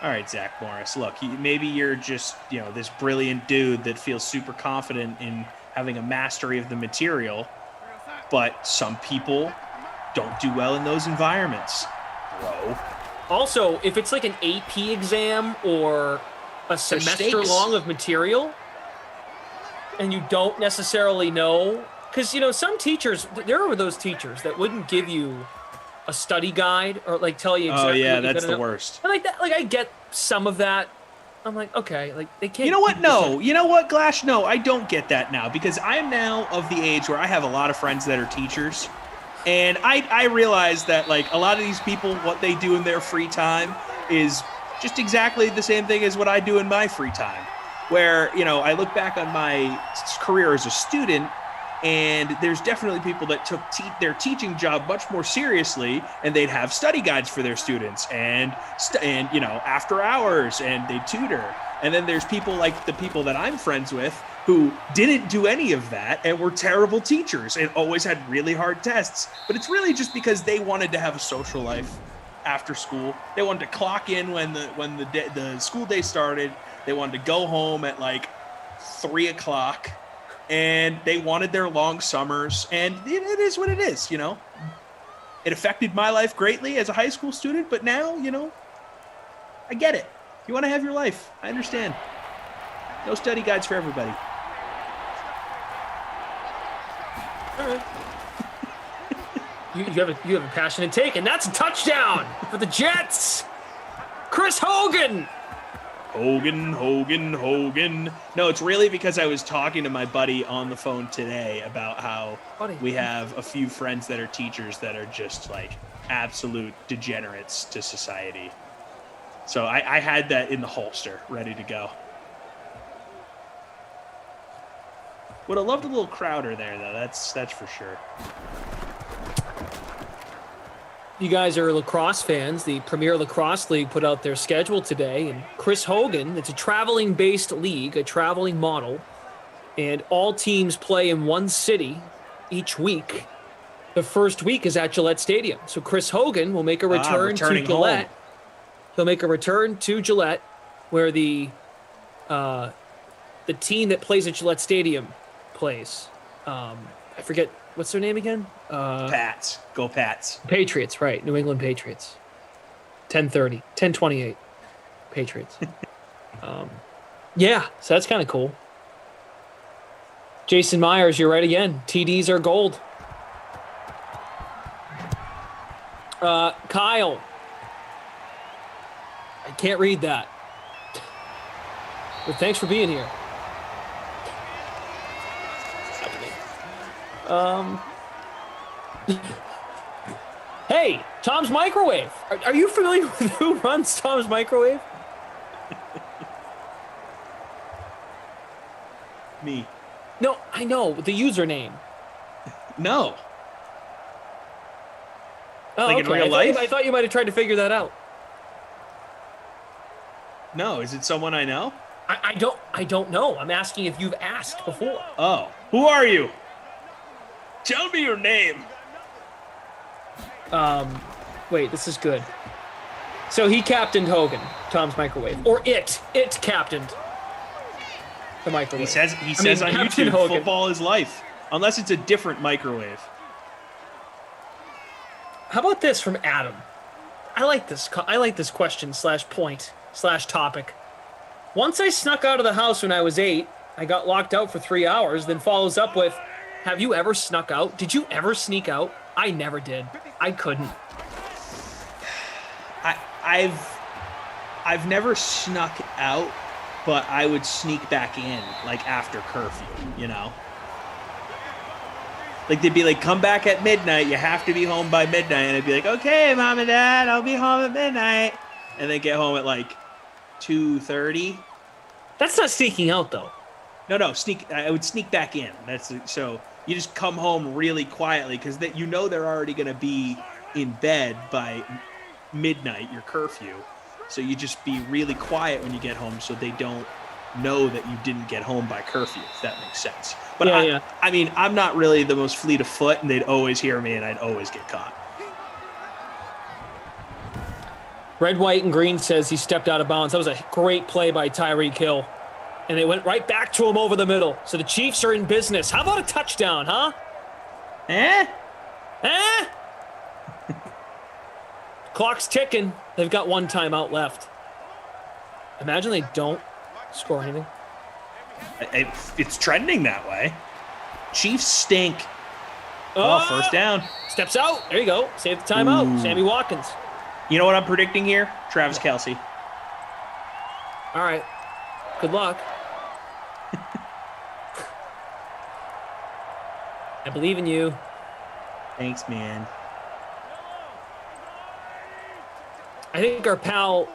All right, Zach Morris. Look, maybe you're just, this brilliant dude that feels super confident in having a mastery of the material, but some people don't do well in those environments, bro. Also, if it's like an AP exam or a semester long of material, and you don't necessarily know, because, some teachers, there are those teachers that wouldn't give you a study guide or tell you exactly. Oh yeah, what you that's the know. worst. And I get some of that. I'm like, okay, they can't. You know what? No, you know what, Glash? No, I don't get that now because I am now of the age where I have a lot of friends that are teachers, and I realize that a lot of these people, what they do in their free time is just exactly the same thing as what I do in my free time. Where I look back on my career as a student. And there's definitely people that took their teaching job much more seriously, and they'd have study guides for their students, and after hours, and they tutor. And then there's people like the people that I'm friends with who didn't do any of that and were terrible teachers and always had really hard tests. But it's really just because they wanted to have a social life after school. They wanted to clock in when the school day started. They wanted to go home at 3 o'clock. And they wanted their long summers, and it is what it is, It affected my life greatly as a high school student, but now, I get it. You want to have your life. I understand. No study guides for everybody. All right. you have a passionate take, and that's a touchdown for the Jets. Chris Hogan. Hogan. No, it's really because I was talking to my buddy on the phone today about how we have a few friends that are teachers that are just absolute degenerates to society. So I had that in the holster, ready to go. Would have loved a little Crowder there, though. That's for sure. You guys are lacrosse fans. The Premier Lacrosse League put out their schedule today, and Chris Hogan, it's a traveling-based league, a traveling model, and all teams play in one city each week. The first week is at Gillette Stadium. So Chris Hogan will make a return to Gillette. Home. He'll make a return to Gillette, where the team that plays at Gillette Stadium plays. I forget. What's their name again? Pats. Go Pats. Patriots, right. New England Patriots. 10:30. 10:28. Patriots. Yeah, so that's kind of cool. Jason Myers, you're right again. TDs are gold. Kyle. I can't read that. But thanks for being here. Hey, Tom's Microwave. Are you familiar with who runs Tom's Microwave? Me. No, I know the username. No. Oh, Like in real life? I thought you might have tried to figure that out. No, is it someone I know? I don't know. I'm asking if you've asked before. Oh, who are you? Tell me your name. Wait, this is good. So he captained Hogan, Tom's Microwave, or it captained the microwave. He says on Captain YouTube, Hogan. football is life, unless it's a different microwave. How about this from Adam? I like this question /point/topic. Once I snuck out of the house when I was 8. I got locked out for 3 hours, then follows up with, have you ever snuck out? Did you ever sneak out? I never did. I couldn't. I've never snuck out, but I would sneak back in, like, after curfew, you know? Like, they'd be like, come back at midnight. You have to be home by midnight. And I'd be like, okay, Mom and Dad, I'll be home at midnight. And then get home at, like, 2:30. That's not sneaking out, though. No, I would sneak back in. So you just come home really quietly because you know they're already going to be in bed by midnight, your curfew. So you just be really quiet when you get home so they don't know that you didn't get home by curfew, if that makes sense. But yeah. I mean, I'm not really the most fleet of foot, and they'd always hear me, and I'd always get caught. Red, White, and Green says he stepped out of bounds. That was a great play by Tyreek Hill. And they went right back to him over the middle. So the Chiefs are in business. How about a touchdown, huh? Clock's ticking. They've got one timeout left. Imagine they don't score anything. It's trending that way. Chiefs stink. Oh, first down. Steps out. There you go. Save the timeout. Ooh. Sammy Watkins. You know what I'm predicting here? Travis Kelce. All right. Good luck. I believe in you. Thanks, man. I think our pal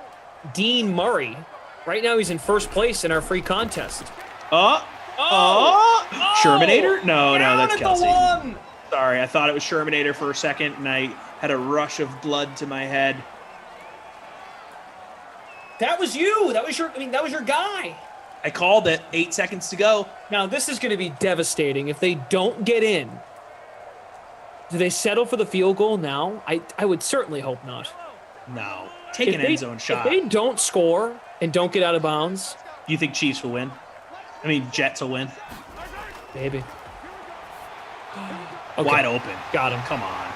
Dean Murray, right now he's in first place in our free contest. Shermanator? No, that's Down at the Kelce. one. Sorry, I thought it was Shermanator for a second, and I had a rush of blood to my head. That was you. That was your guy. I called it. 8 seconds to go. Now, this is going to be devastating. If they don't get in, do they settle for the field goal now? I would certainly hope not. No. Take an end zone shot. If they don't score and don't get out of bounds. You think Chiefs will win? I mean, Jets will win. Maybe. Okay. Wide open. Got him. Come on.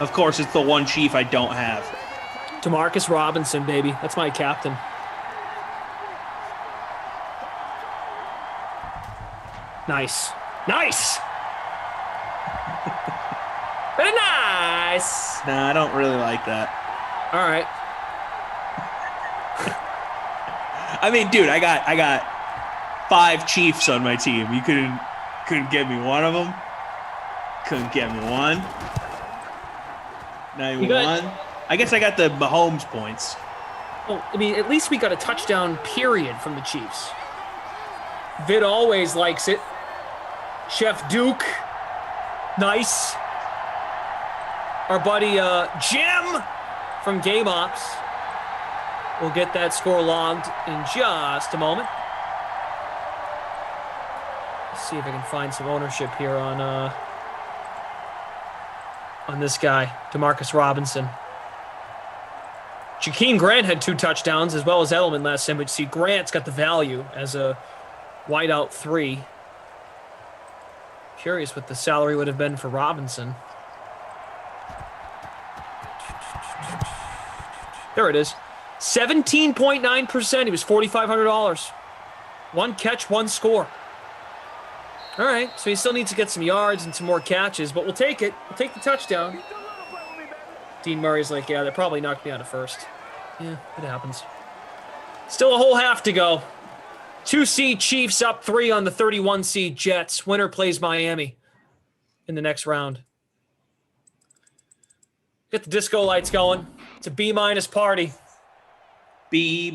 Of course, it's the one Chief I don't have. Demarcus Robinson, baby. That's my captain. Nice. Very nice. Nah, I don't really like that. All right. I mean, dude, I got 5 Chiefs on my team. You couldn't get me one of them. Couldn't get me one. Not even one. I guess I got the Mahomes points. Well, I mean, at least we got a touchdown period from the Chiefs. Vid always likes it. Chef Duke. Nice. Our buddy Jim from Game Ops will get that score logged in just a moment. Let's see if I can find some ownership here on this guy, Demarcus Robinson. Jakeem Grant had 2 touchdowns as well as Edelman last time, but see, Grant's got the value as a wideout 3. Curious what the salary would have been for Robinson. There it is. 17.9%. He was $4,500. 1 catch, 1 score. All right, so he still needs to get some yards and some more catches, but we'll take it. We'll take the touchdown. Dean Murray's like, yeah, they probably knocked me out of first. Yeah, it happens. Still a whole half to go. 2 seed Chiefs up 3 on the 31 seed Jets. Winner plays Miami in the next round. Get the disco lights going. It's a B- party. B-.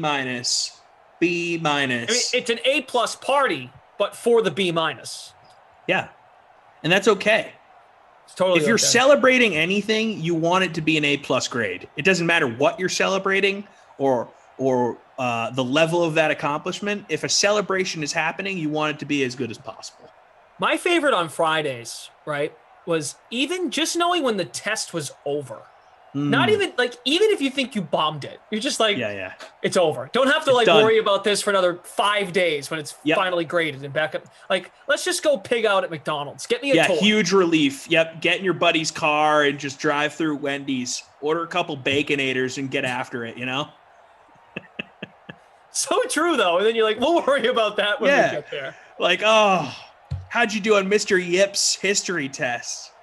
B-. I mean, it's an A+ party, but for the B-. Yeah. And that's okay. It's totally if you're okay. celebrating anything, you want it to be an A+ grade. It doesn't matter what you're celebrating or the level of that accomplishment. If a celebration is happening, you want it to be as good as possible. My favorite on Fridays, right, was even just knowing when the test was over. Not even even if you think you bombed it, you're just like, yeah, it's over. Don't have to worry about this for another 5 days when it's finally graded and back up. Like, let's just go pig out at McDonald's. Get me a toy. Huge relief. Yep, get in your buddy's car and just drive through Wendy's, order a couple Baconators and get after it. So true though, and then you're like, we'll worry about that when we get there. Like, oh, how'd you do on Mr. Yip's history test?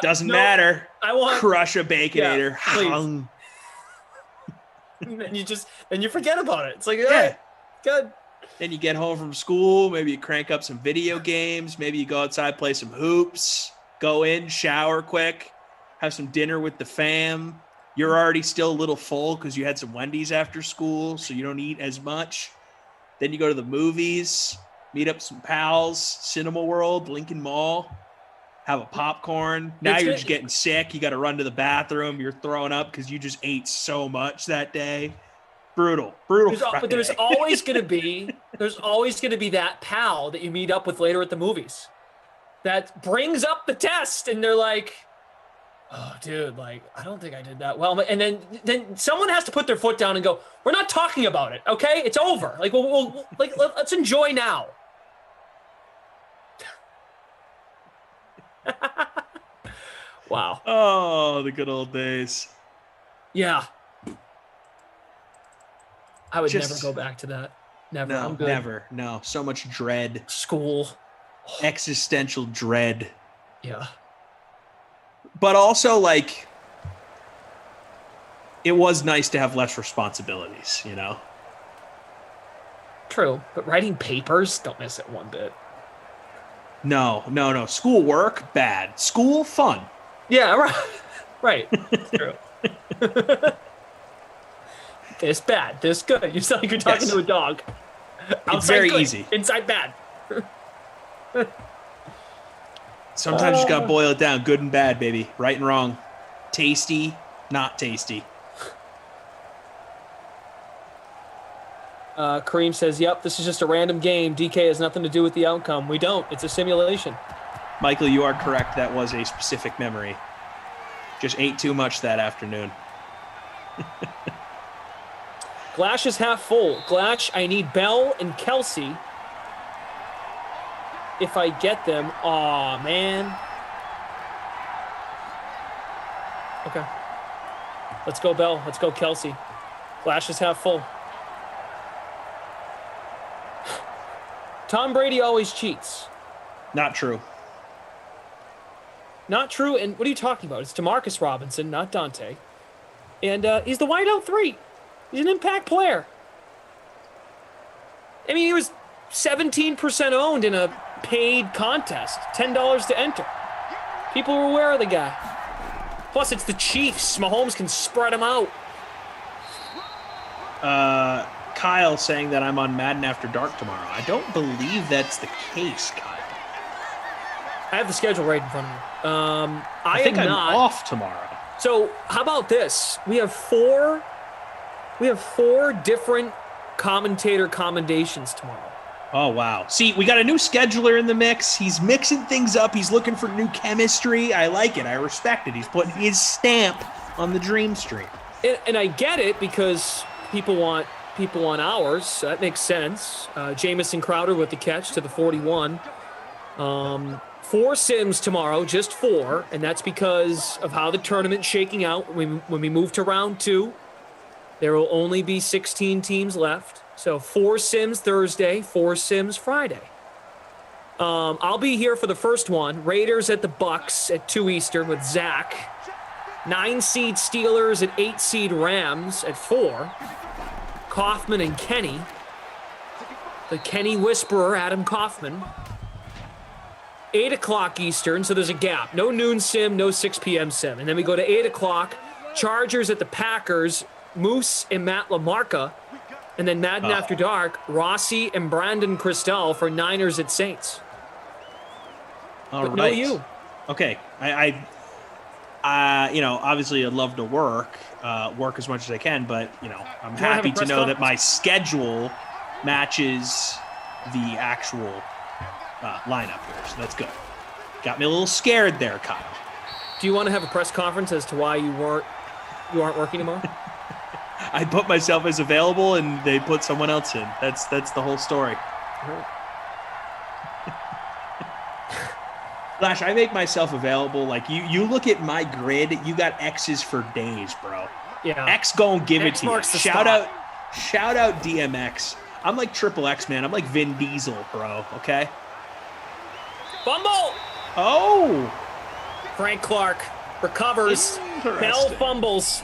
Doesn't matter. I want crush a Baconator. Yeah, please. and you forget about it. It's like, good. Then you get home from school. Maybe you crank up some video games. Maybe you go outside, play some hoops. Go in, shower quick, have some dinner with the fam. You're already still a little full because you had some Wendy's after school, so you don't eat as much. Then you go to the movies, meet up some pals, Cinema World, Lincoln Mall. Have a popcorn. Now you're just getting sick. You got to run to the bathroom. You're throwing up because you just ate so much that day. Brutal. But there's always going to be that pal that you meet up with later at the movies that brings up the test, and they're like, "Oh, dude, I don't think I did that well." And then someone has to put their foot down and go, "We're not talking about it, okay? It's over. Let's enjoy now." Wow. Oh, the good old days. Yeah. I would never go back to that. Never. No, I'm good. never. No. So much dread. School. Existential dread. Yeah. But also, it was nice to have less responsibilities, True. But writing papers, don't miss it one bit. No. School work, bad. School, fun. Yeah, right. It's true. This bad, this good. You sound like you're talking to a dog. It's very easy. Inside bad. Sometimes you just got to boil it down. Good and bad, baby. Right and wrong. Tasty, not tasty. Kareem says, yep, this is just a random game. DK has nothing to do with the outcome. We don't. It's a simulation. Michael, you are correct. That was a specific memory. Just ate too much that afternoon. Glash is half full. Glash, I need Bell and Kelsey. If I get them. Aw, man. Okay. Let's go, Bell. Let's go, Kelsey. Glash is half full. Tom Brady always cheats. Not true. Not true. And what are you talking about? It's DeMarcus Robinson, not Dante. And he's the wideout 3. He's an impact player. I mean, he was 17% owned in a paid contest. $10 to enter. People were aware of the guy. Plus, it's the Chiefs. Mahomes can spread them out. Kyle saying that I'm on Madden After Dark tomorrow. I don't believe that's the case, Kyle. I have the schedule right in front of me. I think I'm off tomorrow. So how about this? We have four different commentator commendations tomorrow. Oh, wow. See, we got a new scheduler in the mix. He's mixing things up. He's looking for new chemistry. I like it. I respect it. He's putting his stamp on the dream stream. And I get it because people want hours. So that makes sense. Jamison Crowder with the catch to the 41. 4 sims tomorrow, just 4, and that's because of how the tournament's shaking out. When we move to round 2, there will only be 16 teams left. So 4 sims Thursday, 4 sims Friday. I'll be here for the first one. Raiders at the Bucks at 2 Eastern with Zach. 9-seed Steelers and 8-seed Rams at 4. Kaufman and Kenny. The Kenny Whisperer, Adam Kaufman. 8 o'clock Eastern, so there's a gap. No noon sim, no 6 p.m. sim. And then we go to 8 o'clock, Chargers at the Packers, Moose and Matt LaMarca. And then Madden After Dark, Rossi and Brandon Christel for Niners at Saints. All but right. no you. Okay. I obviously I'd love to work as much as I can, but, I'm happy to know that my schedule matches the actual lineup here, so that's good. Got me a little scared there, Kyle. Do you want to have a press conference as to why you aren't working tomorrow? I put myself as available, and they put someone else in. That's the whole story. Flash, I make myself available. Like you look at my grid, you got X's for days, bro. Yeah. X gon' give X it to you. marks the Shout spot. out DMX. I'm like Triple X, man. I'm like Vin Diesel, bro. Okay. Fumble! Oh! Frank Clark recovers. Bell fumbles.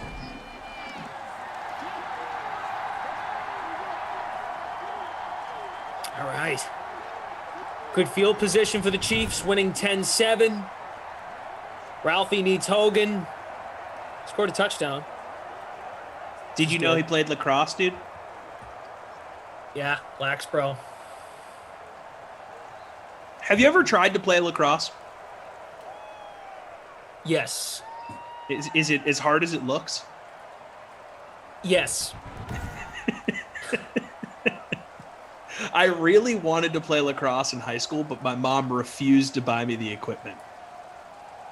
All right. Good field position for the Chiefs, winning 10-7. Ralphie needs Hogan. Scored a touchdown. Did you know he played lacrosse, dude? Yeah, Laxbro. Have you ever tried to play lacrosse? Yes. Is it as hard as it looks? Yes. I really wanted to play lacrosse in high school, but my mom refused to buy me the equipment.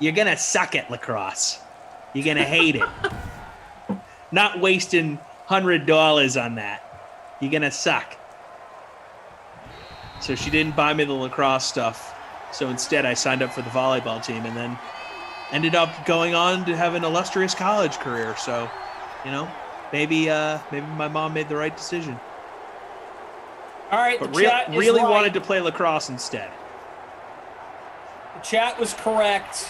You're going to suck at lacrosse. You're going to hate it. Not wasting $100 on that. You're going to suck. So she didn't buy me the lacrosse stuff. So instead, I signed up for the volleyball team and then ended up going on to have an illustrious college career. So, maybe my mom made the right decision. All right, But the chat is really right. wanted to play lacrosse instead. The chat was correct.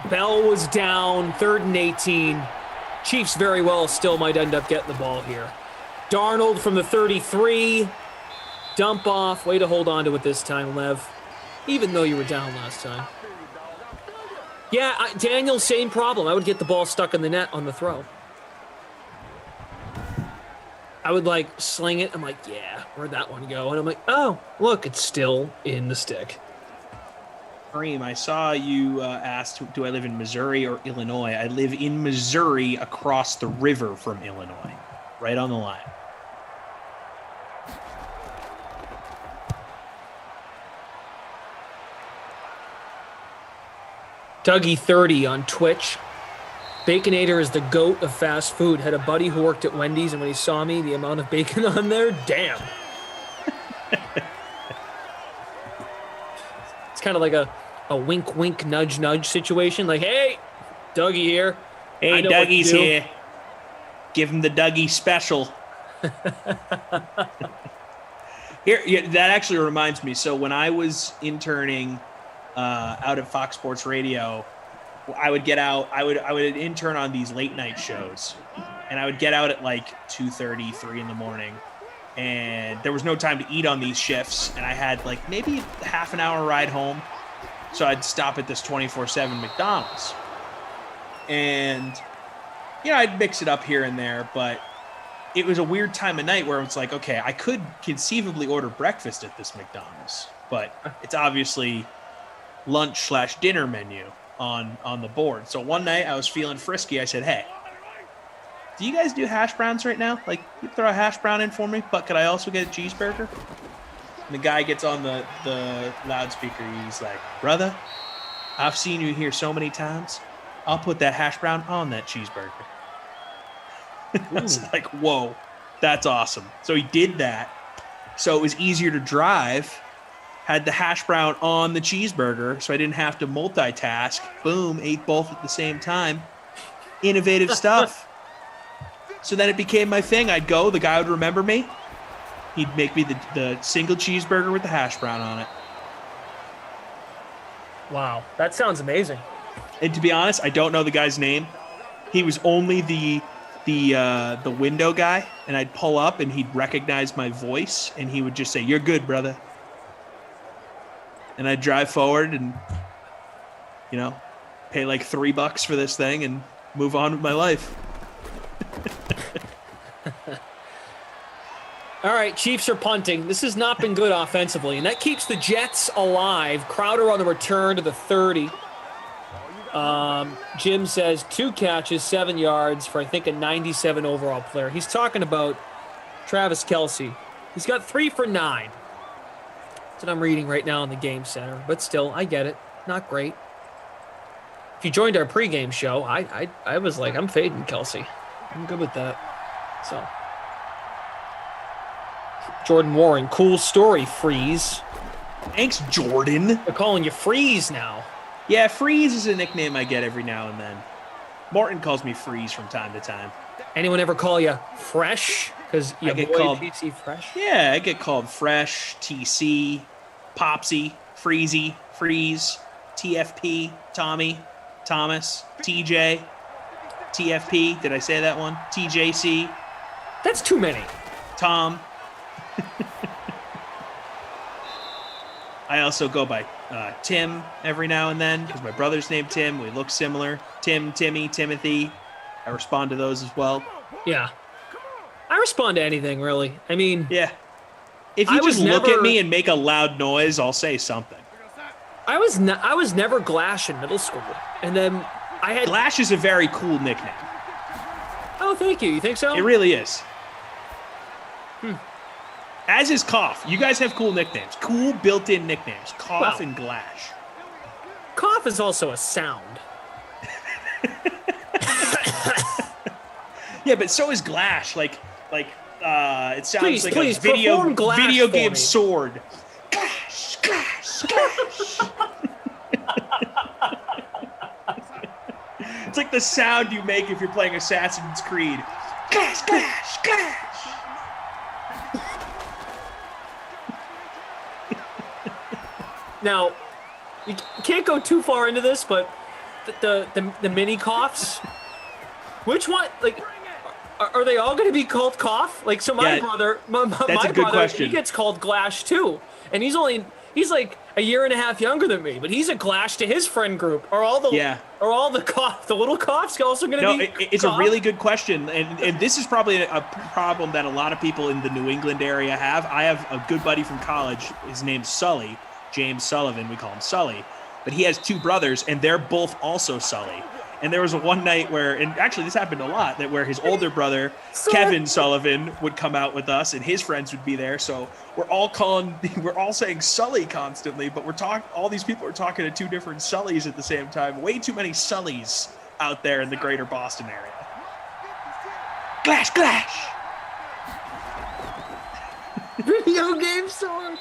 Bell was down, 3rd and 18. Chiefs very well still might end up getting the ball here. Darnold from the 33. Dump off. Way to hold on to it this time, Lev. Even though you were down last time. Yeah, Daniel, same problem. I would get the ball stuck in the net on the throw. I would sling it. I'm like, yeah, where'd that one go? And I'm like, oh, look, it's still in the stick. Kareem, I saw you asked, do I live in Missouri or Illinois? I live in Missouri across the river from Illinois, right on the line. Dougie30 on Twitch. Baconator is the GOAT of fast food. Had a buddy who worked at Wendy's, and when he saw me, the amount of bacon on there, damn. It's kind of like a wink, wink, nudge, nudge situation. Like, hey, Dougie here. Hey, Dougie's here. Give him the Dougie special. Here, that actually reminds me. So when I was interning out at Fox Sports Radio, I would get out. I would intern on these late night shows, and I would get out at 2:30, 3 in the morning, and there was no time to eat on these shifts, and I had maybe half an hour ride home, so I'd stop at this 24/7 McDonald's, and I'd mix it up here and there, but it was a weird time of night where it's like, okay, I could conceivably order breakfast at this McDonald's, but it's obviously lunch/dinner menu on the board. So one night I was feeling frisky. I said, hey, do you guys do hash browns right now? You throw a hash brown in for me, but could I also get a cheeseburger? And the guy gets on the loudspeaker. He's like, brother, I've seen you here so many times. I'll put that hash brown on that cheeseburger. I was like, whoa, that's awesome. So he did that. So it was easier to drive. Had the hash brown on the cheeseburger, so I didn't have to multitask. Boom, ate both at the same time. Innovative stuff. So then it became my thing. I'd go, the guy would remember me. He'd make me the single cheeseburger with the hash brown on it. Wow, that sounds amazing. And to be honest, I don't know the guy's name. He was only the window guy, and I'd pull up and he'd recognize my voice and he would just say, "You're good, brother." And I'd drive forward and, pay like $3 for this thing and move on with my life. All right, Chiefs are punting. This has not been good offensively, and that keeps the Jets alive. Crowder on the return to the 30. Jim says 2 catches, 7 yards for, I think, a 97 overall player. He's talking about Travis Kelce. He's got 3 for 9. That's what I'm reading right now in the Game Center. But still, I get it. Not great. If you joined our pregame show, I was like, I'm fading Kelce. I'm good with that. So, Jordan Warren, cool story, Freeze. Thanks, Jordan. They're calling you Freeze now. Yeah, Freeze is a nickname I get every now and then. Morton calls me Freeze from time to time. Anyone ever call you Fresh? Because you get called TC Fresh? Yeah, I get called Fresh, TC, Popsy, Freezy, Freeze, TFP, Tommy, Thomas, TJ, TFP. Did I say that one? TJC. That's too many. Tom. I also go by Tim every now and then because my brother's named Tim. We look similar. Tim, Timmy, Timothy. I respond to those as well. Yeah. I respond to anything, really. I mean... Yeah. If you just look at me and make a loud noise, I'll say something. I was never Glash in middle school. And then I had... Glash is a very cool nickname. Oh, thank you. You think so? It really is. As is Cough. You guys have cool nicknames. Cool built-in nicknames. Cough and Glash. Cough is also a sound. Yeah, but so is Glash. It sounds like a video game sword. Glash, Glash, Glash. It's like the sound you make if you're playing Assassin's Creed. Glash, Glash, Glash. Now, you can't go too far into this, but the mini coughs, which one, are they all going to be called Cough? So my brother, my brother, question. He gets called Glash too, and he's like a year and a half younger than me, but he's a Glash to his friend group. Are all the little Coughs also going to be? It's a really good question, and this is probably a problem that a lot of people in the New England area have. I have a good buddy from college. His name's Sully. James Sullivan, we call him Sully, but he has 2 brothers and they're both also Sully. And there was one night where, and actually this happened a lot, where his older brother, Kevin Sullivan, would come out with us and his friends would be there. So we're all saying Sully constantly, but all these people are talking to 2 different Sullys at the same time. Way too many Sullys out there in the greater Boston area. Glash, Glash! Video game sword.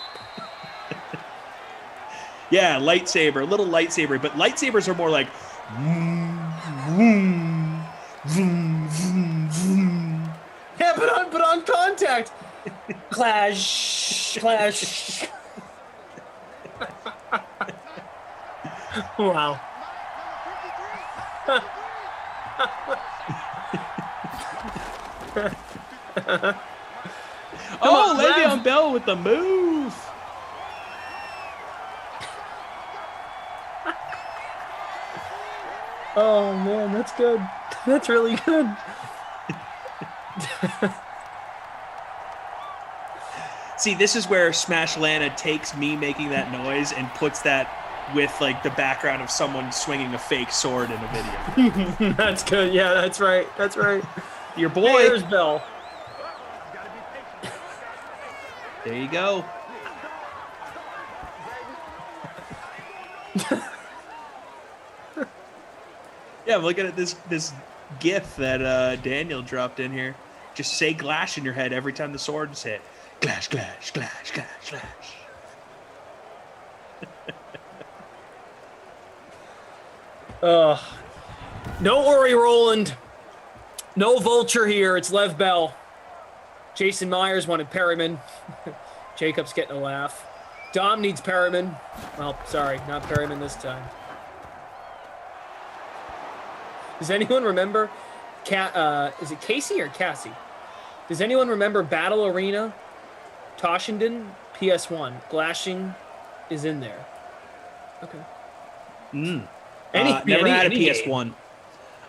Yeah, lightsaber, little lightsaber, but lightsabers are more like vroom, vroom, vroom, vroom, vroom. Yeah, but on contact. Clash, clash. Wow. Le'Veon Bell with the move. Oh man, that's good. That's really good. See, this is where Smash Lana takes me making that noise and puts that with the background of someone swinging a fake sword in a video. That's good. Yeah, that's right. That's right. Your boy. There's Bell. There you go. Yeah, I'm looking at this GIF that Daniel dropped in here. Just say Glash in your head every time the sword's hit. Glash, Glash, Glash, Glash, Glash. No worry, Roland. No vulture here. It's Lev Bell. Jason Myers wanted Perryman. Jacob's getting a laugh. Dom needs Perryman. Well, sorry, not Perryman this time. Does anyone remember? Is it Casey or Cassie? Does anyone remember Battle Arena? Toshinden, PS1. Glashing is in there. Okay. Never had a PS1.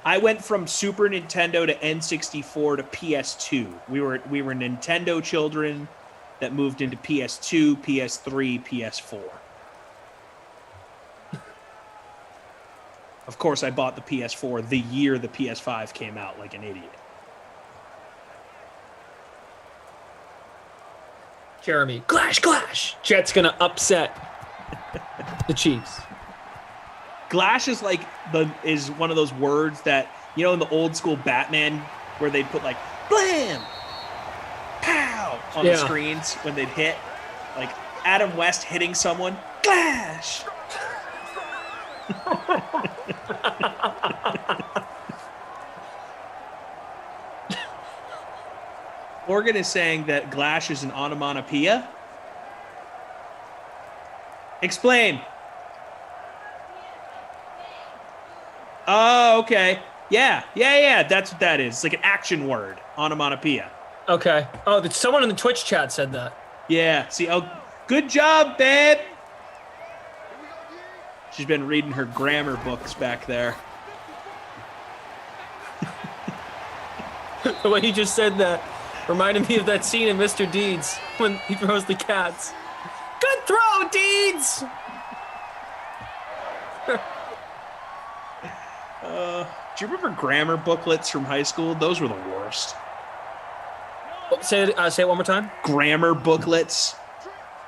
I went from Super Nintendo to N64 to PS2. We were Nintendo children that moved into PS2, PS3, PS4. Of course, I bought the PS4 the year the PS5 came out, like an idiot. Jeremy, Glash. Jet's gonna upset the Chiefs. Glash is is one of those words that, you know, in the old school Batman where they'd put like blam, pow on the screens when they'd hit, like Adam West hitting someone, Glash. Morgan is saying that Glash is an onomatopoeia. Explain. Oh, okay. Yeah. That's what that is. It's like an action word, onomatopoeia. Okay. Oh, someone in the Twitch chat said that. Yeah. See, good job, babe. She's been reading her grammar books back there. The way you just said that reminded me of that scene in Mr. Deeds when he throws the cats. Good throw, Deeds! Do you remember grammar booklets from high school? Those were the worst. Say it one more time. Grammar booklets.